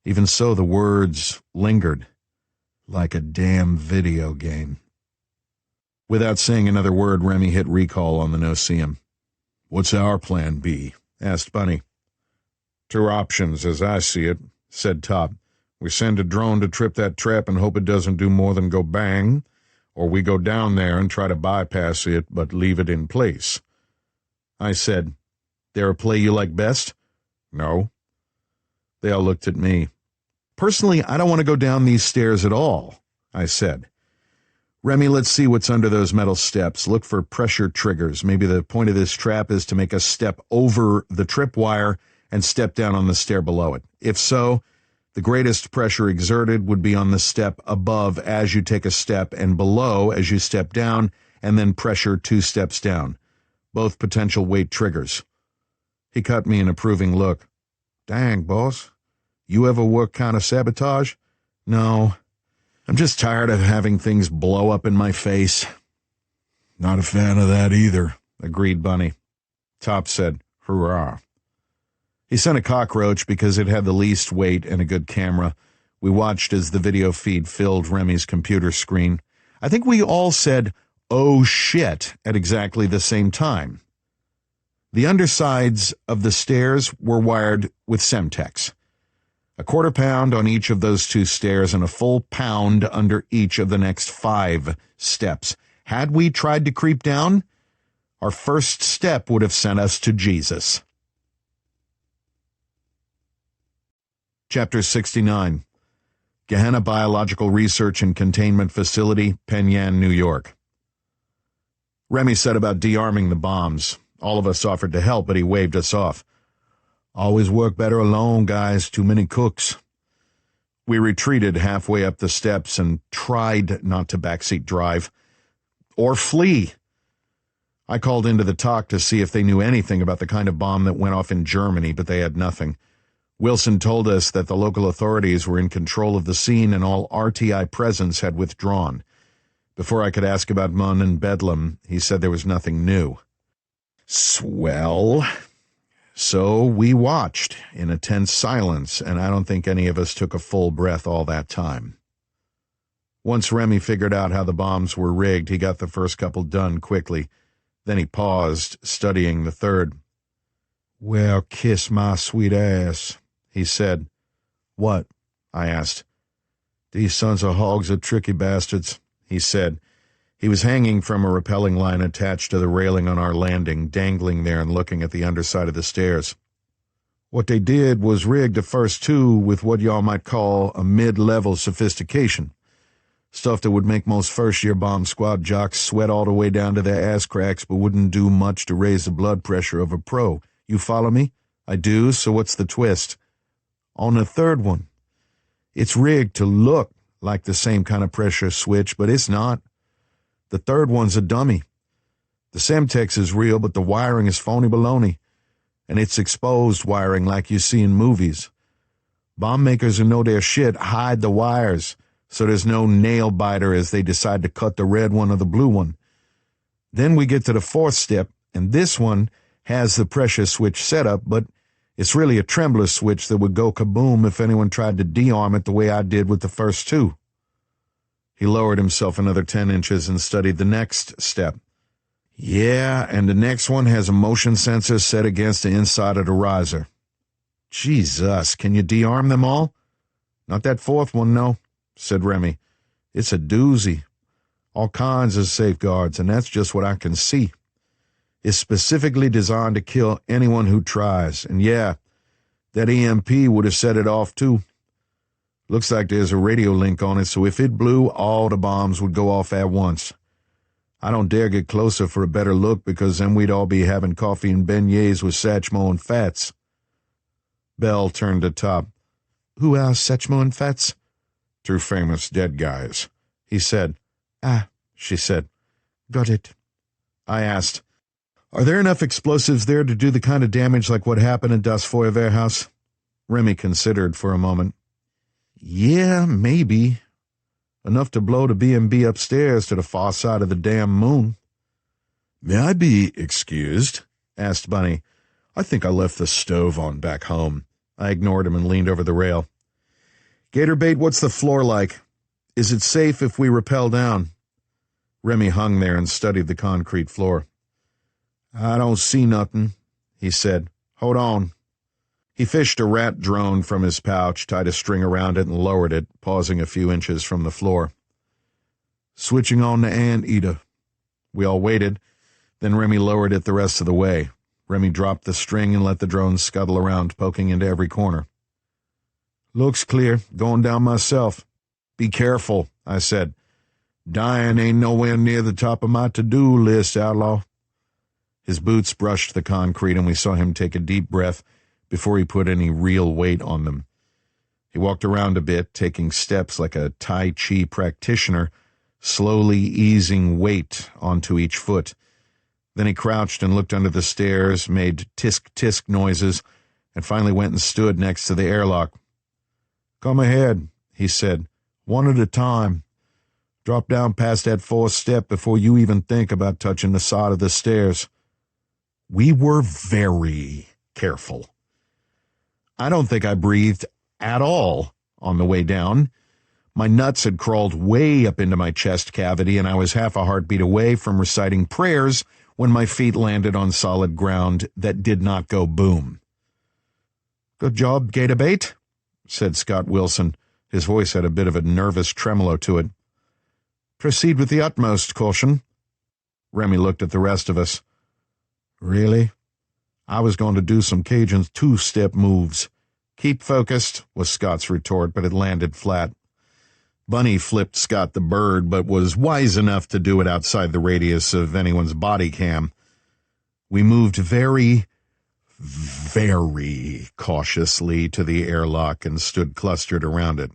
Even so, the words lingered. Like a damn video game. Without saying another word, Remy hit recall on the no-see-um. "What's our plan B?" asked Bunny. "Two options, as I see it," said Top. "We send a drone to trip that trap and hope it doesn't do more than go bang, or we go down there and try to bypass it but leave it in place." I said, "There a play you like best?" "No." They all looked at me. "Personally, I don't want to go down these stairs at all," I said. "Remy, let's see what's under those metal steps. Look for pressure triggers. Maybe the point of this trap is to make us step over the tripwire and step down on the stair below it. If so, the greatest pressure exerted would be on the step above as you take a step and below as you step down, and then pressure 2 steps down. Both potential weight triggers." He cut me an approving look. "Dang, boss. You ever work counter-sabotage?" "No. I'm just tired of having things blow up in my face." "Not a fan of that either," agreed Bunny. Top said, "Hurrah." He sent a cockroach because it had the least weight and a good camera. We watched as the video feed filled Remy's computer screen. I think we all said, "Oh shit," at exactly the same time. The undersides of the stairs were wired with Semtex. A quarter pound on each of those 2 stairs and a full pound under each of the next 5 steps. Had we tried to creep down, our first step would have sent us to Jesus. Chapter 69. Gehenna Biological Research and Containment Facility, Penyan, New York. Remy said about de-arming the bombs. All of us offered to help, but he waved us off. "Always work better alone, guys. Too many cooks." We retreated halfway up the steps and tried not to backseat drive. Or flee. I called into the talk to see if they knew anything about the kind of bomb that went off in Germany, but they had nothing. Wilson told us that the local authorities were in control of the scene and all RTI presence had withdrawn. Before I could ask about Mun and Bedlam, he said there was nothing new. Swell. So we watched in a tense silence, and I don't think any of us took a full breath all that time. Once Remy figured out how the bombs were rigged, he got the first couple done quickly. Then he paused, studying the third. "Well, kiss my sweet ass," he said. "What?" I asked. "These sons of hogs are tricky bastards," he said. He was hanging from a rappelling line attached to the railing on our landing, dangling there and looking at the underside of the stairs. "What they did was rig the first two with what y'all might call a mid-level sophistication. Stuff that would make most first-year bomb squad jocks sweat all the way down to their ass cracks but wouldn't do much to raise the blood pressure of a pro. You follow me?" "I do, so what's the twist?" "On the third one. It's rigged to look like the same kind of pressure switch, but it's not. The third one's a dummy. The Semtex is real, but the wiring is phony baloney. And it's exposed wiring like you see in movies. Bomb makers who know their shit hide the wires, so there's no nail biter as they decide to cut the red one or the blue one. Then we get to the fourth step, and this one has the pressure switch setup, but it's really a trembler switch that would go kaboom if anyone tried to de-arm it the way I did with the first two." He lowered himself another 10 inches and studied the next step. "Yeah, and the next one has a motion sensor set against the inside of the riser." "Jesus, can you de-arm them all?" "Not that fourth one, no," said Remy. "It's a doozy. All kinds of safeguards, and that's just what I can see. It's specifically designed to kill anyone who tries, and yeah, that EMP would have set it off too. Looks like there's a radio link on it, so if it blew, all the bombs would go off at once. I don't dare get closer for a better look, because then we'd all be having coffee and beignets with Satchmo and Fats." Bell turned to Top. "Who are Satchmo and Fats?" "Two famous dead guys," he said. "Ah," she said. "Got it." I asked, "Are there enough explosives there to do the kind of damage like what happened in Das Feuerwehrhaus?" Remy considered for a moment. "Yeah, maybe. Enough to blow the B&B upstairs to the far side of the damn moon." "May I be excused?" asked Bunny. "I think I left the stove on back home." I ignored him and leaned over the rail. "Gatorbait, what's the floor like? Is it safe if we rappel down?" Remy hung there and studied the concrete floor. "I don't see nothing," he said. "Hold on." He fished a rat drone from his pouch, tied a string around it, and lowered it, pausing a few inches from the floor. "Switching on the anteater." We all waited. Then Remy lowered it the rest of the way. Remy dropped the string and let the drone scuttle around, poking into every corner. "Looks clear. Going down myself." "Be careful," I said. "Dying ain't nowhere near the top of my to-do list, outlaw." His boots brushed the concrete, and we saw him take a deep breath before he put any real weight on them. He walked around a bit, taking steps like a Tai Chi practitioner, slowly easing weight onto each foot. Then he crouched and looked under the stairs, made tisk-tisk noises, and finally went and stood next to the airlock. "Come ahead," he said. "One at a time. Drop down past that fourth step before you even think about touching the side of the stairs." We were very careful. I don't think I breathed at all on the way down. My nuts had crawled way up into my chest cavity, and I was half a heartbeat away from reciting prayers when my feet landed on solid ground that did not go boom. "Good job, Gatorbait," said Scott Wilson. His voice had a bit of a nervous tremolo to it. "Proceed with the utmost caution." Remy looked at the rest of us. "Really? I was going to do some Cajun two-step moves." "Keep focused," was Scott's retort, but it landed flat. Bunny flipped Scott the bird, but was wise enough to do it outside the radius of anyone's body cam. We moved very, very cautiously to the airlock and stood clustered around it.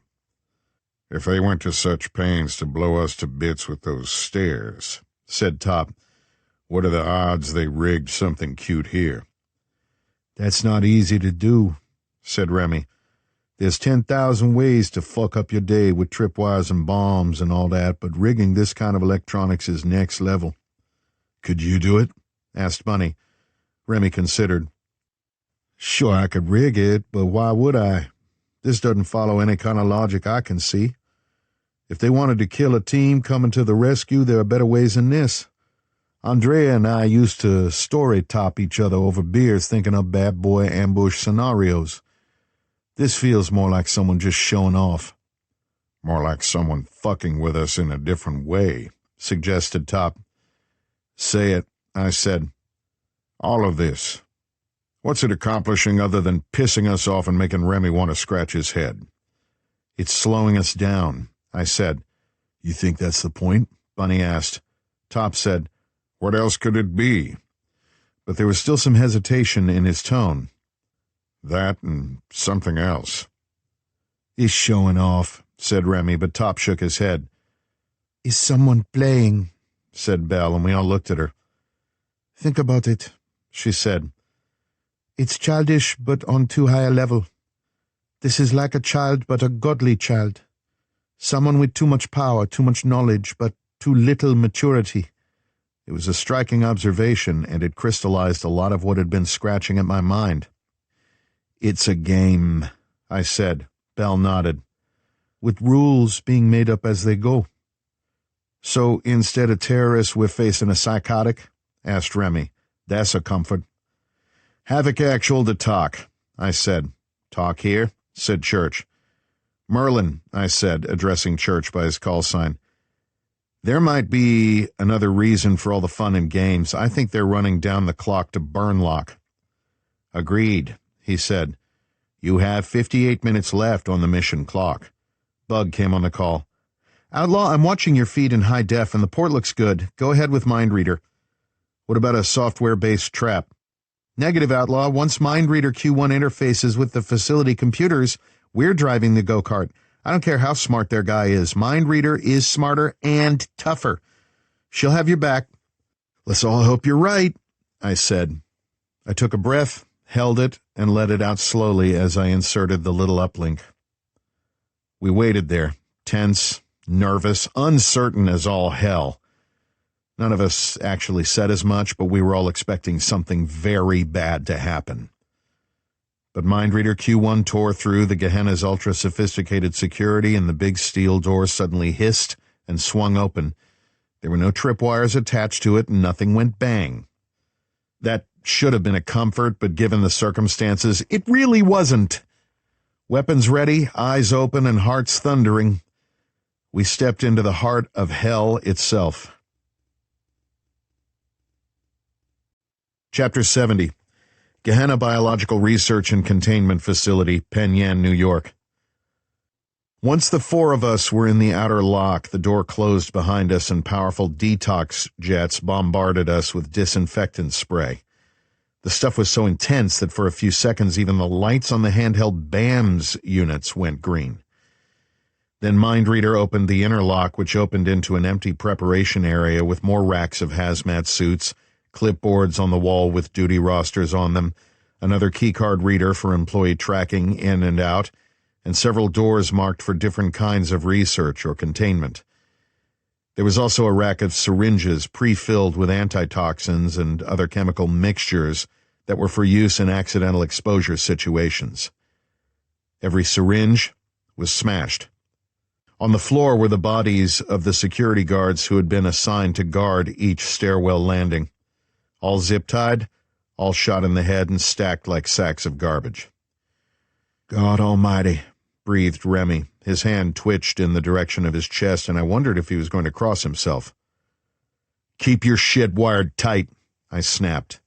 "If they went to such pains to blow us to bits with those stairs," said Top, "what are the odds they rigged something cute here?" "That's not easy to do," said Remy. "There's 10,000 ways to fuck up your day with tripwires and bombs and all that, but rigging this kind of electronics is next level." "Could you do it?" asked Bunny. Remy considered. "Sure, I could rig it, but why would I? This doesn't follow any kind of logic I can see. If they wanted to kill a team coming to the rescue, there are better ways than this. Andrea and I used to story-top each other over beers thinking up bad boy ambush scenarios. This feels more like someone just showing off. More like someone fucking with us in a different way, suggested Top. Say it, I said. All of this. What's it accomplishing other than pissing us off and making Remy want to scratch his head? It's slowing us down, I said. You think that's the point? Bunny asked. Top said, What else could it be? But there was still some hesitation in his tone. That and something else. He's showing off, said Remy, but Top shook his head. Is someone playing? Said Belle, and we all looked at her. Think about it, she said. It's childish, but on too high a level. This is like a child, but a godly child. Someone with too much power, too much knowledge, but too little maturity. It was a striking observation, and it crystallized a lot of what had been scratching at my mind. It's a game, I said. Belle nodded. With rules being made up as they go. So instead of terrorists, we're facing a psychotic? Asked Remy. That's a comfort. Havoc actual to talk, I said. Talk here, said Church. Merlin, I said, addressing Church by his call sign. There might be another reason for all the fun and games. I think they're running down the clock to Burnlock. Agreed, he said. You have 58 minutes left on the mission clock. Bug came on the call. Outlaw, I'm watching your feed in high def, and the port looks good. Go ahead with Mind Reader. What about a software-based trap? Negative, Outlaw. Once Mind Reader Q1 interfaces with the facility computers, we're driving the go-kart. I don't care how smart their guy is. Mind Reader is smarter and tougher. She'll have your back. Let's all hope you're right, I said. I took a breath, held it, and let it out slowly as I inserted the little uplink. We waited there, tense, nervous, uncertain as all hell. None of us actually said as much, but we were all expecting something very bad to happen. But Mind Reader Q1 tore through the Gehenna's ultra-sophisticated security, and the big steel door suddenly hissed and swung open. There were no tripwires attached to it, and nothing went bang. That should have been a comfort, but given the circumstances, it really wasn't. Weapons ready, eyes open, and hearts thundering, we stepped into the heart of hell itself. Chapter 70. Gehenna Biological Research and Containment Facility, Penn Yan, New York. Once the four of us were in the outer lock, the door closed behind us and powerful detox jets bombarded us with disinfectant spray. The stuff was so intense that for a few seconds even the lights on the handheld BAMS units went green. Then Mind Reader opened the inner lock, which opened into an empty preparation area with more racks of hazmat suits, clipboards on the wall with duty rosters on them, another keycard reader for employee tracking in and out, and several doors marked for different kinds of research or containment. There was also a rack of syringes pre-filled with antitoxins and other chemical mixtures that were for use in accidental exposure situations. Every syringe was smashed. On the floor were the bodies of the security guards who had been assigned to guard each stairwell landing. All zip-tied, all shot in the head and stacked like sacks of garbage. God almighty, breathed Remy. His hand twitched in the direction of his chest, and I wondered if he was going to cross himself. Keep your shit wired tight, I snapped.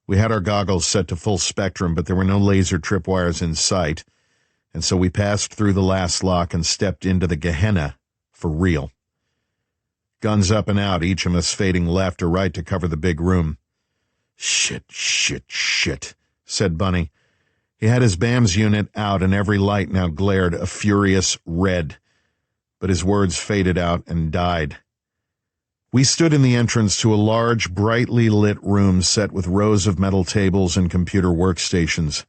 We had our goggles set to full spectrum, but there were no laser tripwires in sight, and so we passed through the last lock and stepped into the Gehenna for real. Guns up and out, each of us fading left or right to cover the big room. Shit, said Bunny. He had his BAMS unit out, and every light now glared a furious red. But his words faded out and died. We stood in the entrance to a large, brightly lit room set with rows of metal tables and computer workstations.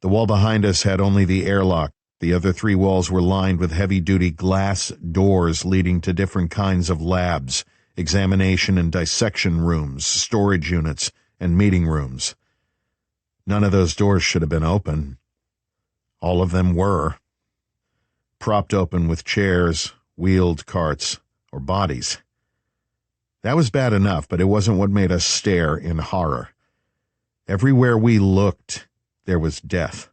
The wall behind us had only the airlock. The other three walls were lined with heavy-duty glass doors leading to different kinds of labs, examination and dissection rooms, storage units, and meeting rooms. None of those doors should have been open. All of them were. Propped open with chairs wheeled carts, or bodies. That was bad enough, but it wasn't what made us stare in horror. Everywhere we looked, there was death.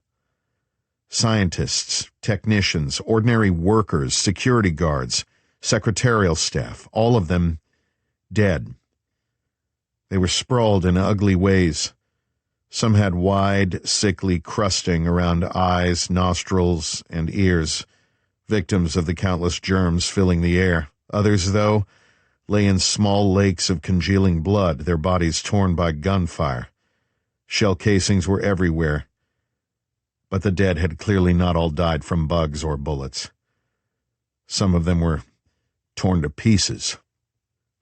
Scientists, technicians, ordinary workers, security guards, secretarial staff, all of them dead. They were sprawled in ugly ways. Some had wide, sickly crusting around eyes, nostrils, and ears, victims of the countless germs filling the air. Others, though, lay in small lakes of congealing blood, their bodies torn by gunfire. Shell casings were everywhere, but the dead had clearly not all died from bugs or bullets. Some of them were torn to pieces.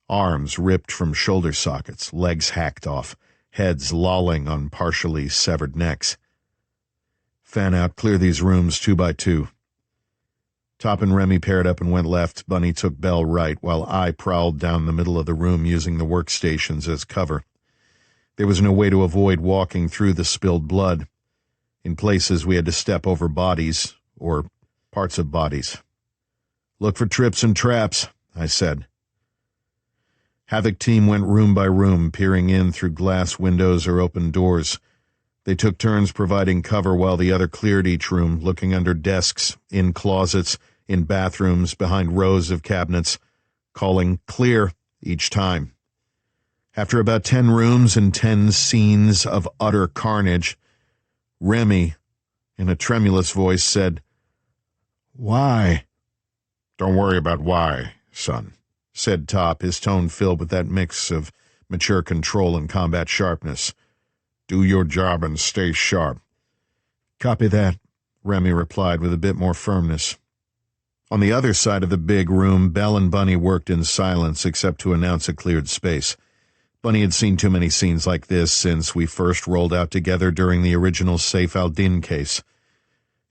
Arms ripped from shoulder sockets, legs hacked off, heads lolling on partially severed necks. Fan out, clear these rooms 2 by 2. Top and Remy paired up and went left. Bunny took Bell right, while I prowled down the middle of the room using the workstations as cover. There was no way to avoid walking through the spilled blood. In places, we had to step over bodies, or parts of bodies. "Look for trips and traps," I said. Havoc team went room by room, peering in through glass windows or open doors. They took turns providing cover while the other cleared each room, looking under desks, in closets, in bathrooms, behind rows of cabinets, calling "clear" each time. After about 10 rooms and 10 scenes of utter carnage, Remy, in a tremulous voice, said, "Why?" "Don't worry about why, son," said Top, his tone filled with that mix of mature control and combat sharpness. "Do your job and stay sharp." "Copy that," Remy replied with a bit more firmness. On the other side of the big room, Bell and Bunny worked in silence except to announce a cleared space. Bunny had seen too many scenes like this since we first rolled out together during the original Saif al-Din case.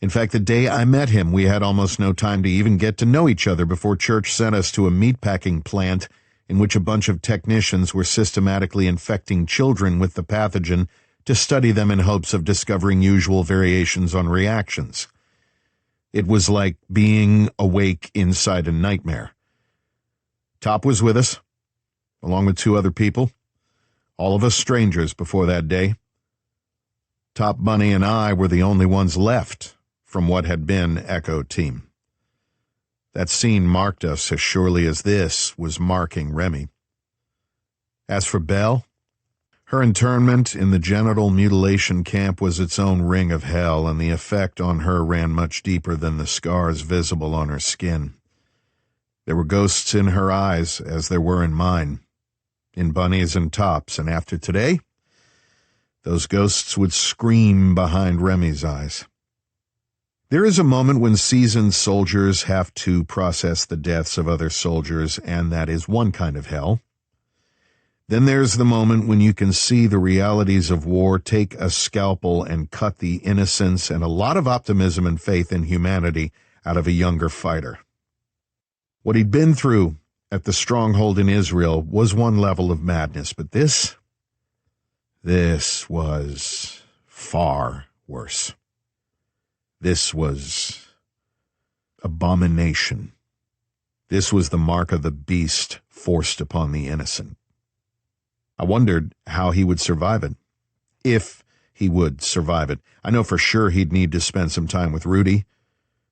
In fact, the day I met him, we had almost no time to even get to know each other before Church sent us to a meatpacking plant in which a bunch of technicians were systematically infecting children with the pathogen to study them in hopes of discovering usual variations on reactions. It was like being awake inside a nightmare. Top was with us, along with 2 other people, all of us strangers before that day. Top, Bunny, and I were the only ones left from what had been Echo Team. That scene marked us as surely as this was marking Remy. As for Belle, her internment in the genital mutilation camp was its own ring of hell, and the effect on her ran much deeper than the scars visible on her skin. There were ghosts in her eyes, as there were in mine, in Bunny's and Top's, and after today, those ghosts would scream behind Remy's eyes. There is a moment when seasoned soldiers have to process the deaths of other soldiers, and that is one kind of hell. Then there's the moment when you can see the realities of war, take a scalpel and cut the innocence and a lot of optimism and faith in humanity out of a younger fighter. What he'd been through at the stronghold in Israel was one level of madness, but this was far worse. This was abomination. This was the mark of the beast forced upon the innocent. I wondered how he would survive it. If he would survive it. I know for sure he'd need to spend some time with Rudy,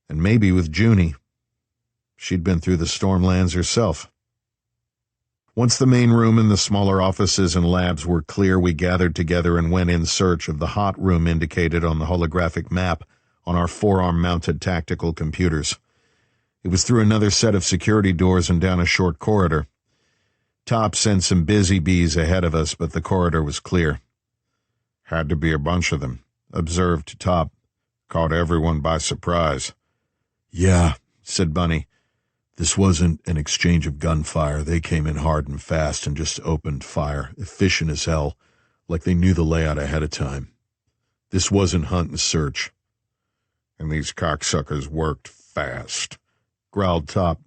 and maybe with Junie. She'd been through the Stormlands herself. Once the main room and the smaller offices and labs were clear, we gathered together and went in search of the hot room indicated on the holographic map on our forearm-mounted tactical computers. It was through another set of security doors and down a short corridor. Top sent some busy bees ahead of us, but the corridor was clear. "Had to be a bunch of them," observed Top. "Caught everyone by surprise." "Yeah," said Bunny. "This wasn't an exchange of gunfire. They came in hard and fast and just opened fire, efficient as hell, like they knew the layout ahead of time. This wasn't hunt and search." "And these cocksuckers worked fast," growled Top.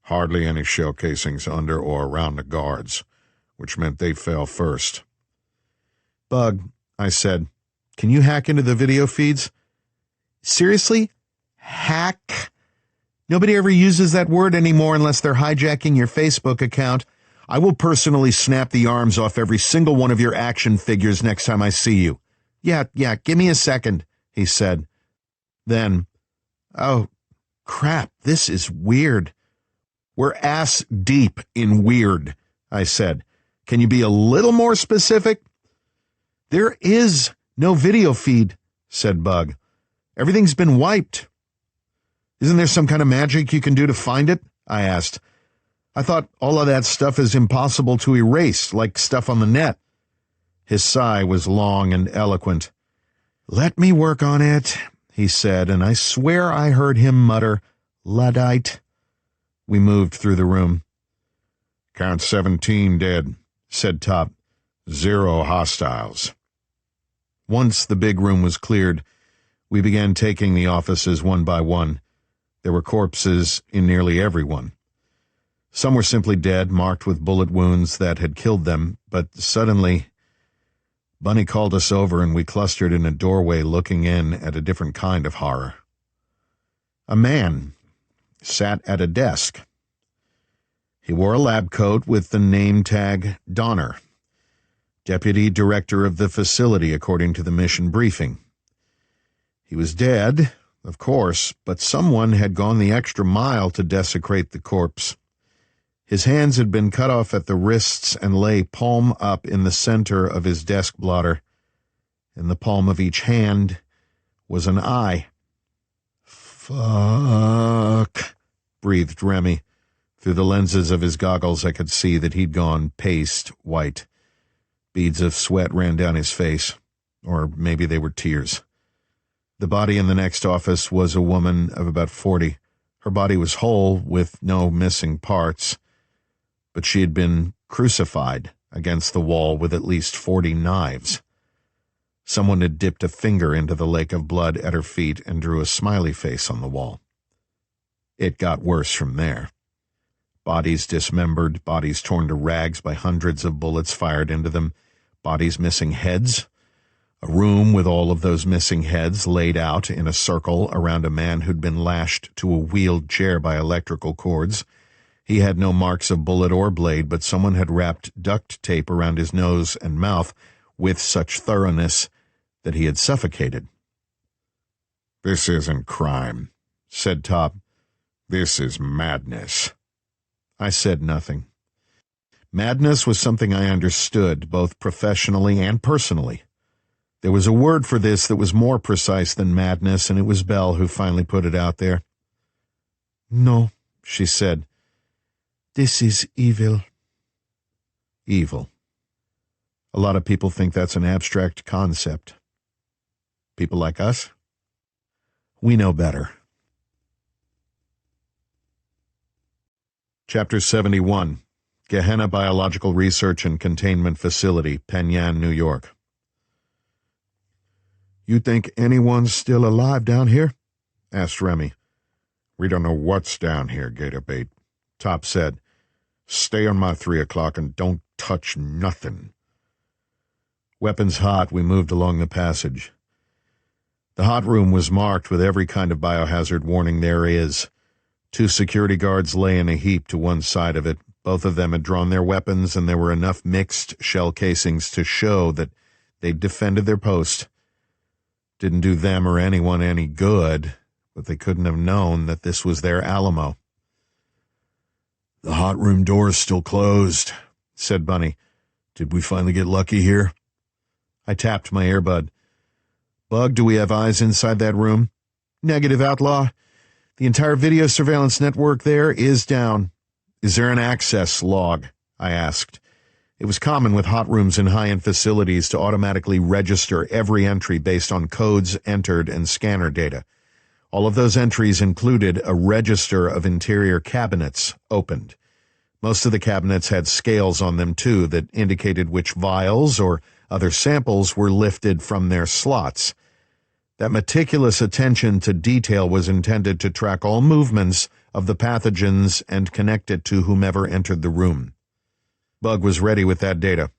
"Hardly any shell casings under or around the guards, which meant they fell first." "Bug," I said, "can you hack into the video feeds?" "Seriously? Hack? Nobody ever uses that word anymore unless they're hijacking your Facebook account. I will personally snap the arms off every single one of your action figures next time I see you. Yeah, give me a second, he said. Then, oh, crap, this is weird. We're ass deep in weird, I said. Can you be a little more specific? There is no video feed, said Bug. Everything's been wiped. Isn't there some kind of magic you can do to find it? I asked. I thought all of that stuff is impossible to erase, like stuff on the net. His sigh was long and eloquent. Let me work on it, he said, and I swear I heard him mutter, Luddite. We moved through the room. Count 17 dead, said Top. 0 hostiles. Once the big room was cleared, we began taking the offices one by one. There were corpses in nearly every one. Some were simply dead, marked with bullet wounds that had killed them, but suddenly Bunny called us over and we clustered in a doorway looking in at a different kind of horror. A man sat at a desk. He wore a lab coat with the name tag Donner, Deputy Director of the facility according to the mission briefing. He was dead, of course, but someone had gone the extra mile to desecrate the corpse. His hands had been cut off at the wrists and lay palm up in the center of his desk blotter. In the palm of each hand was an eye. Fuck, breathed Remy. Through the lenses of his goggles I could see that he'd gone paste white. Beads of sweat ran down his face, or maybe they were tears. The body in the next office was a woman of about 40. Her body was whole, with no missing parts, but she had been crucified against the wall with at least 40 knives. Someone had dipped a finger into the lake of blood at her feet and drew a smiley face on the wall. It got worse from there. Bodies dismembered, bodies torn to rags by hundreds of bullets fired into them, bodies missing heads, a room with all of those missing heads laid out in a circle around a man who'd been lashed to a wheeled chair by electrical cords. He had no marks of bullet or blade, but someone had wrapped duct tape around his nose and mouth with such thoroughness that he had suffocated. This isn't crime, said Top. This is madness. I said nothing. Madness was something I understood, both professionally and personally. There was a word for this that was more precise than madness, and it was Belle who finally put it out there. No, she said. This is evil. Evil. A lot of people think that's an abstract concept. People like us? We know better. Chapter 71. Gehenna Biological Research and Containment Facility, Penyan, New York. You think anyone's still alive down here? Asked Remy. We don't know what's down here, Gatorbait. Top said. Stay on my 3 o'clock and don't touch nothing. Weapons hot, we moved along the passage. The hot room was marked with every kind of biohazard warning there is. 2 security guards lay in a heap to one side of it. Both of them had drawn their weapons, and there were enough mixed shell casings to show that they'd defended their post. Didn't do them or anyone any good, but they couldn't have known that this was their Alamo. The hot room door's still closed, said Bunny. Did we finally get lucky here? I tapped my earbud. Bug, do we have eyes inside that room? Negative, Outlaw. The entire video surveillance network there is down. Is there an access log? I asked. It was common with hot rooms in high-end facilities to automatically register every entry based on codes entered and scanner data. All of those entries included a register of interior cabinets opened. Most of the cabinets had scales on them, too, that indicated which vials or other samples were lifted from their slots. That meticulous attention to detail was intended to track all movements of the pathogens and connect it to whomever entered the room. Bug was ready with that data.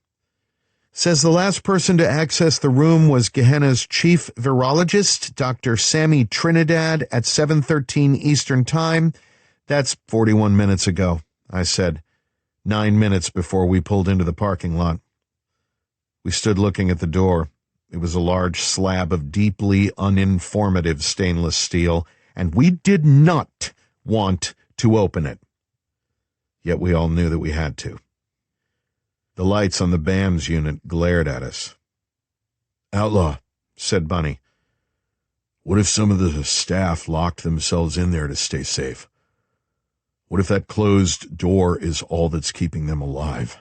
Says the last person to access the room was Gehenna's chief virologist, Dr. Sammy Trinidad, at 7:13 Eastern Time. That's 41 minutes ago, I said, 9 minutes before we pulled into the parking lot. We stood looking at the door. It was a large slab of deeply uninformative stainless steel, and we did not want to open it. Yet we all knew that we had to. The lights on the BAMS unit glared at us. "Outlaw," said Bunny. "What if some of the staff locked themselves in there to stay safe? What if that closed door is all that's keeping them alive?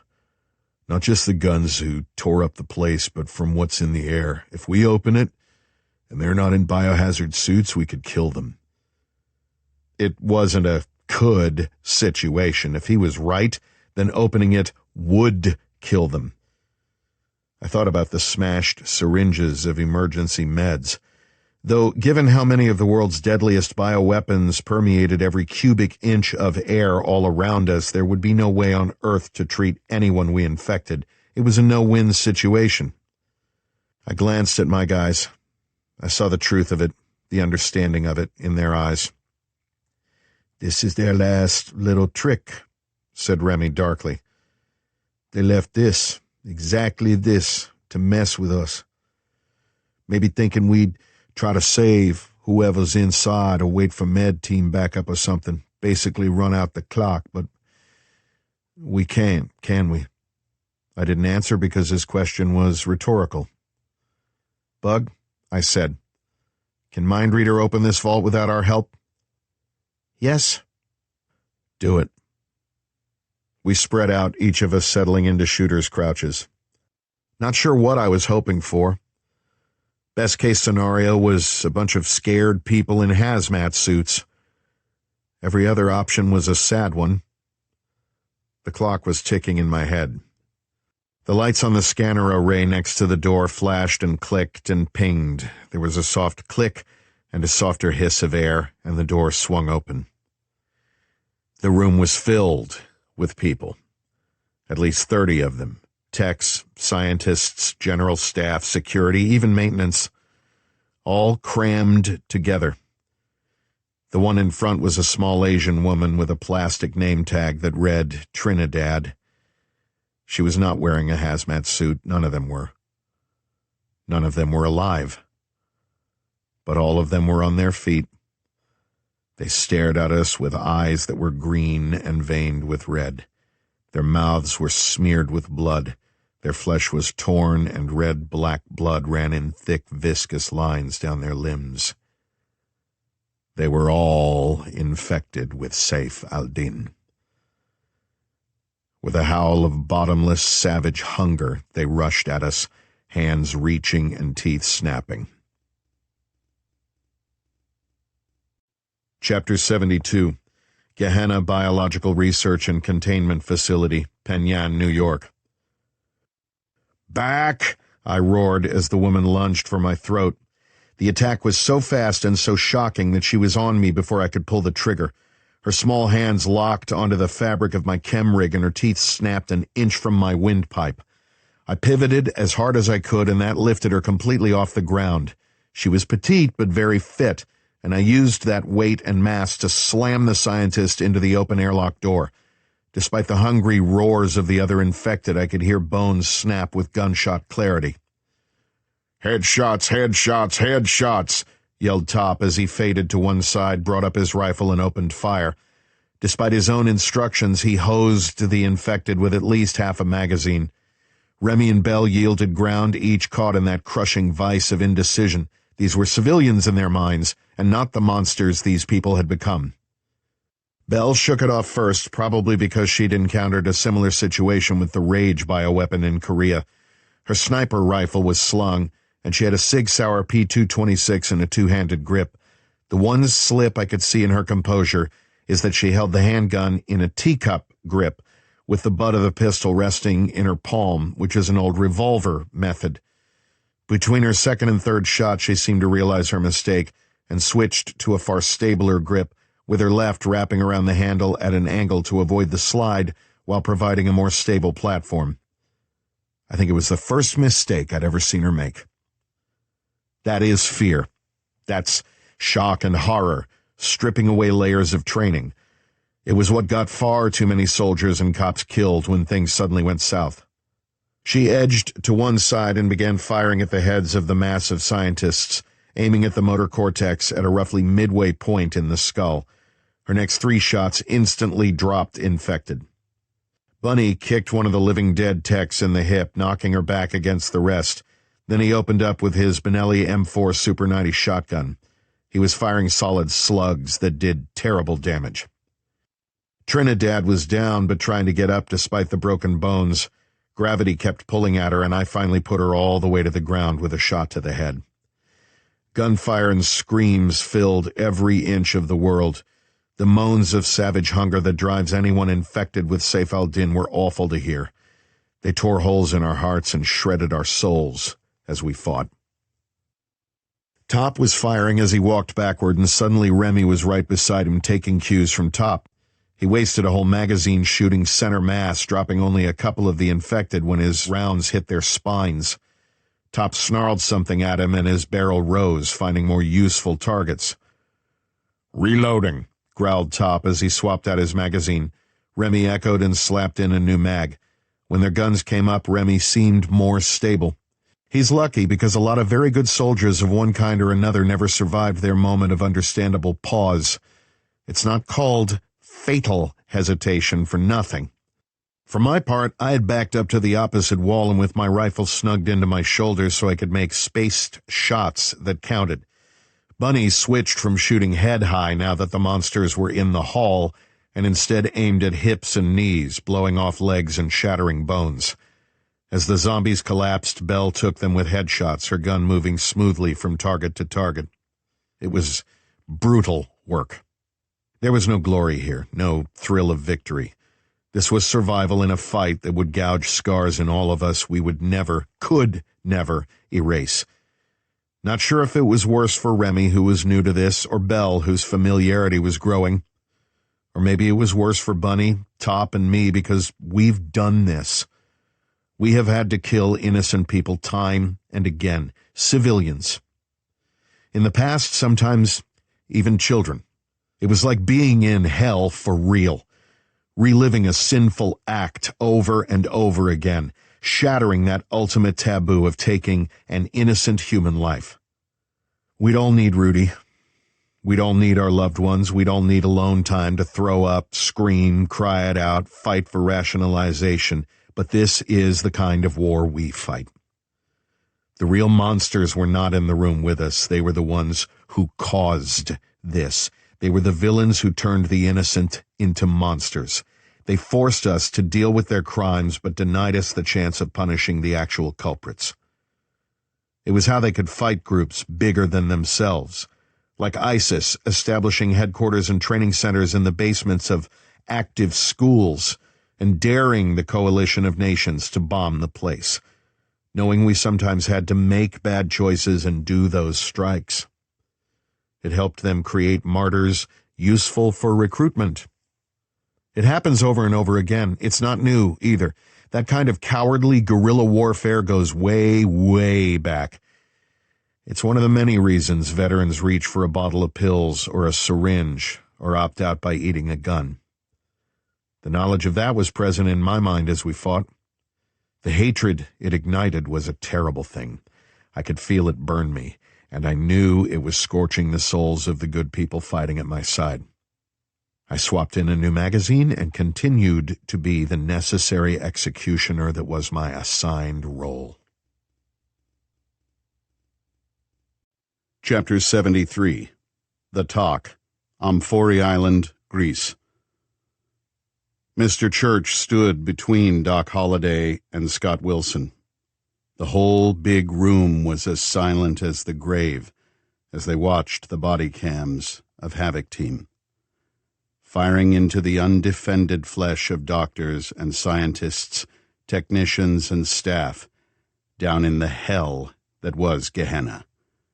Not just the guns who tore up the place, but from what's in the air. If we open it, and they're not in biohazard suits, we could kill them." It wasn't a could situation. If he was right, then opening it would kill them. I thought about the smashed syringes of emergency meds. Though, given how many of the world's deadliest bioweapons permeated every cubic inch of air all around us, there would be no way on earth to treat anyone we infected. It was a no-win situation. I glanced at my guys. I saw the truth of it, the understanding of it, in their eyes. "This is their last little trick," said Remy darkly. "They left this, exactly this, to mess with us. Maybe thinking we'd try to save whoever's inside or wait for med team backup or something. Basically run out the clock, but we can't, can we?" I didn't answer because his question was rhetorical. "Bug," I said, "can Mindreader open this vault without our help?" "Yes." "Do it." We spread out, each of us settling into shooter's crouches. Not sure what I was hoping for. Best case scenario was a bunch of scared people in hazmat suits. Every other option was a sad one. The clock was ticking in my head. The lights on the scanner array next to the door flashed and clicked and pinged. There was a soft click and a softer hiss of air, and the door swung open. The room was filled with people. At least 30 of them. Techs, scientists, general staff, security, even maintenance. All crammed together. The one in front was a small Asian woman with a plastic name tag that read Trinidad. She was not wearing a hazmat suit. None of them were. None of them were alive. But all of them were on their feet. They stared at us with eyes that were green and veined with red. Their mouths were smeared with blood. Their flesh was torn, and red-black blood ran in thick, viscous lines down their limbs. They were all infected with Saif al-Din. With a howl of bottomless, savage hunger, they rushed at us, hands reaching and teeth snapping. Chapter 72, Gehenna Biological Research and Containment Facility, Penyan, New York. "Back!" I roared as the woman lunged for my throat. The attack was so fast and so shocking that she was on me before I could pull the trigger. Her small hands locked onto the fabric of my chem rig, and her teeth snapped an inch from my windpipe. I pivoted as hard as I could, and that lifted her completely off the ground. She was petite but very fit, and I used that weight and mass to slam the scientist into the open airlock door. Despite the hungry roars of the other infected, I could hear bones snap with gunshot clarity. "Headshots, headshots, headshots!" yelled Top as he faded to one side, brought up his rifle, and opened fire. Despite his own instructions, he hosed the infected with at least half a magazine. Remy and Bell yielded ground, each caught in that crushing vice of indecision. These were civilians in their minds, and not the monsters these people had become. Bell shook it off first, probably because she'd encountered a similar situation with the Rage bioweapon in Korea. Her sniper rifle was slung, and she had a Sig Sauer P226 in a two-handed grip. The one slip I could see in her composure is that she held the handgun in a teacup grip, with the butt of the pistol resting in her palm, which is an old revolver method. Between her second and third shot, she seemed to realize her mistake and switched to a far stabler grip, with her left wrapping around the handle at an angle to avoid the slide while providing a more stable platform. I think it was the first mistake I'd ever seen her make. That is fear. That's shock and horror, stripping away layers of training. It was what got far too many soldiers and cops killed when things suddenly went south. She edged to one side and began firing at the heads of the mass of scientists, aiming at the motor cortex at a roughly midway point in the skull. Her next 3 shots instantly dropped infected. Bunny kicked one of the living dead techs in the hip, knocking her back against the rest. Then he opened up with his Benelli M4 Super 90 shotgun. He was firing solid slugs that did terrible damage. Trinidad was down but trying to get up despite the broken bones. Gravity kept pulling at her, and I finally put her all the way to the ground with a shot to the head. Gunfire and screams filled every inch of the world. The moans of savage hunger that drives anyone infected with Saif al-Din were awful to hear. They tore holes in our hearts and shredded our souls as we fought. Top was firing as he walked backward, and suddenly Remy was right beside him, taking cues from Top. He wasted a whole magazine shooting center mass, dropping only a couple of the infected when his rounds hit their spines. Top snarled something at him, and his barrel rose, finding more useful targets. "Reloading," growled Top as he swapped out his magazine. Remy echoed and slapped in a new mag. When their guns came up, Remy seemed more stable. He's lucky because a lot of very good soldiers of one kind or another never survived their moment of understandable pause. It's not called fatal hesitation for nothing. For my part, I had backed up to the opposite wall and with my rifle snugged into my shoulder so I could make spaced shots that counted. Bunny switched from shooting head high now that the monsters were in the hall and instead aimed at hips and knees, blowing off legs and shattering bones. As the zombies collapsed, Belle took them with headshots, her gun moving smoothly from target to target. It was brutal work. There was no glory here, no thrill of victory. This was survival in a fight that would gouge scars in all of us we could never erase. Not sure if it was worse for Remy, who was new to this, or Belle, whose familiarity was growing. Or maybe it was worse for Bunny, Top, and me because we've done this. We have had to kill innocent people time and again, civilians. In the past, sometimes even children. It was like being in hell for real, reliving a sinful act over and over again, shattering that ultimate taboo of taking an innocent human life. We'd all need Rudy. We'd all need our loved ones. We'd all need alone time to throw up, scream, cry it out, fight for rationalization. But this is the kind of war we fight. The real monsters were not in the room with us. They were the ones who caused this. They were the villains who turned the innocent into monsters. They forced us to deal with their crimes but denied us the chance of punishing the actual culprits. It was how they could fight groups bigger than themselves, like ISIS establishing headquarters and training centers in the basements of active schools and daring the coalition of nations to bomb the place, knowing we sometimes had to make bad choices and do those strikes. It helped them create martyrs useful for recruitment. It happens over and over again. It's not new, either. That kind of cowardly guerrilla warfare goes way, way back. It's one of the many reasons veterans reach for a bottle of pills or a syringe or opt out by eating a gun. The knowledge of that was present in my mind as we fought. The hatred it ignited was a terrible thing. I could feel it burn me, and I knew it was scorching the souls of the good people fighting at my side. I swapped in a new magazine and continued to be the necessary executioner that was my assigned role. Chapter 73. The Talk. Amphory Island, Greece. Mr. Church stood between Doc Holliday and Scott Wilson. The whole big room was as silent as the grave as they watched the body cams of Havoc Team, firing into the undefended flesh of doctors and scientists, technicians and staff, down in the hell that was Gehenna.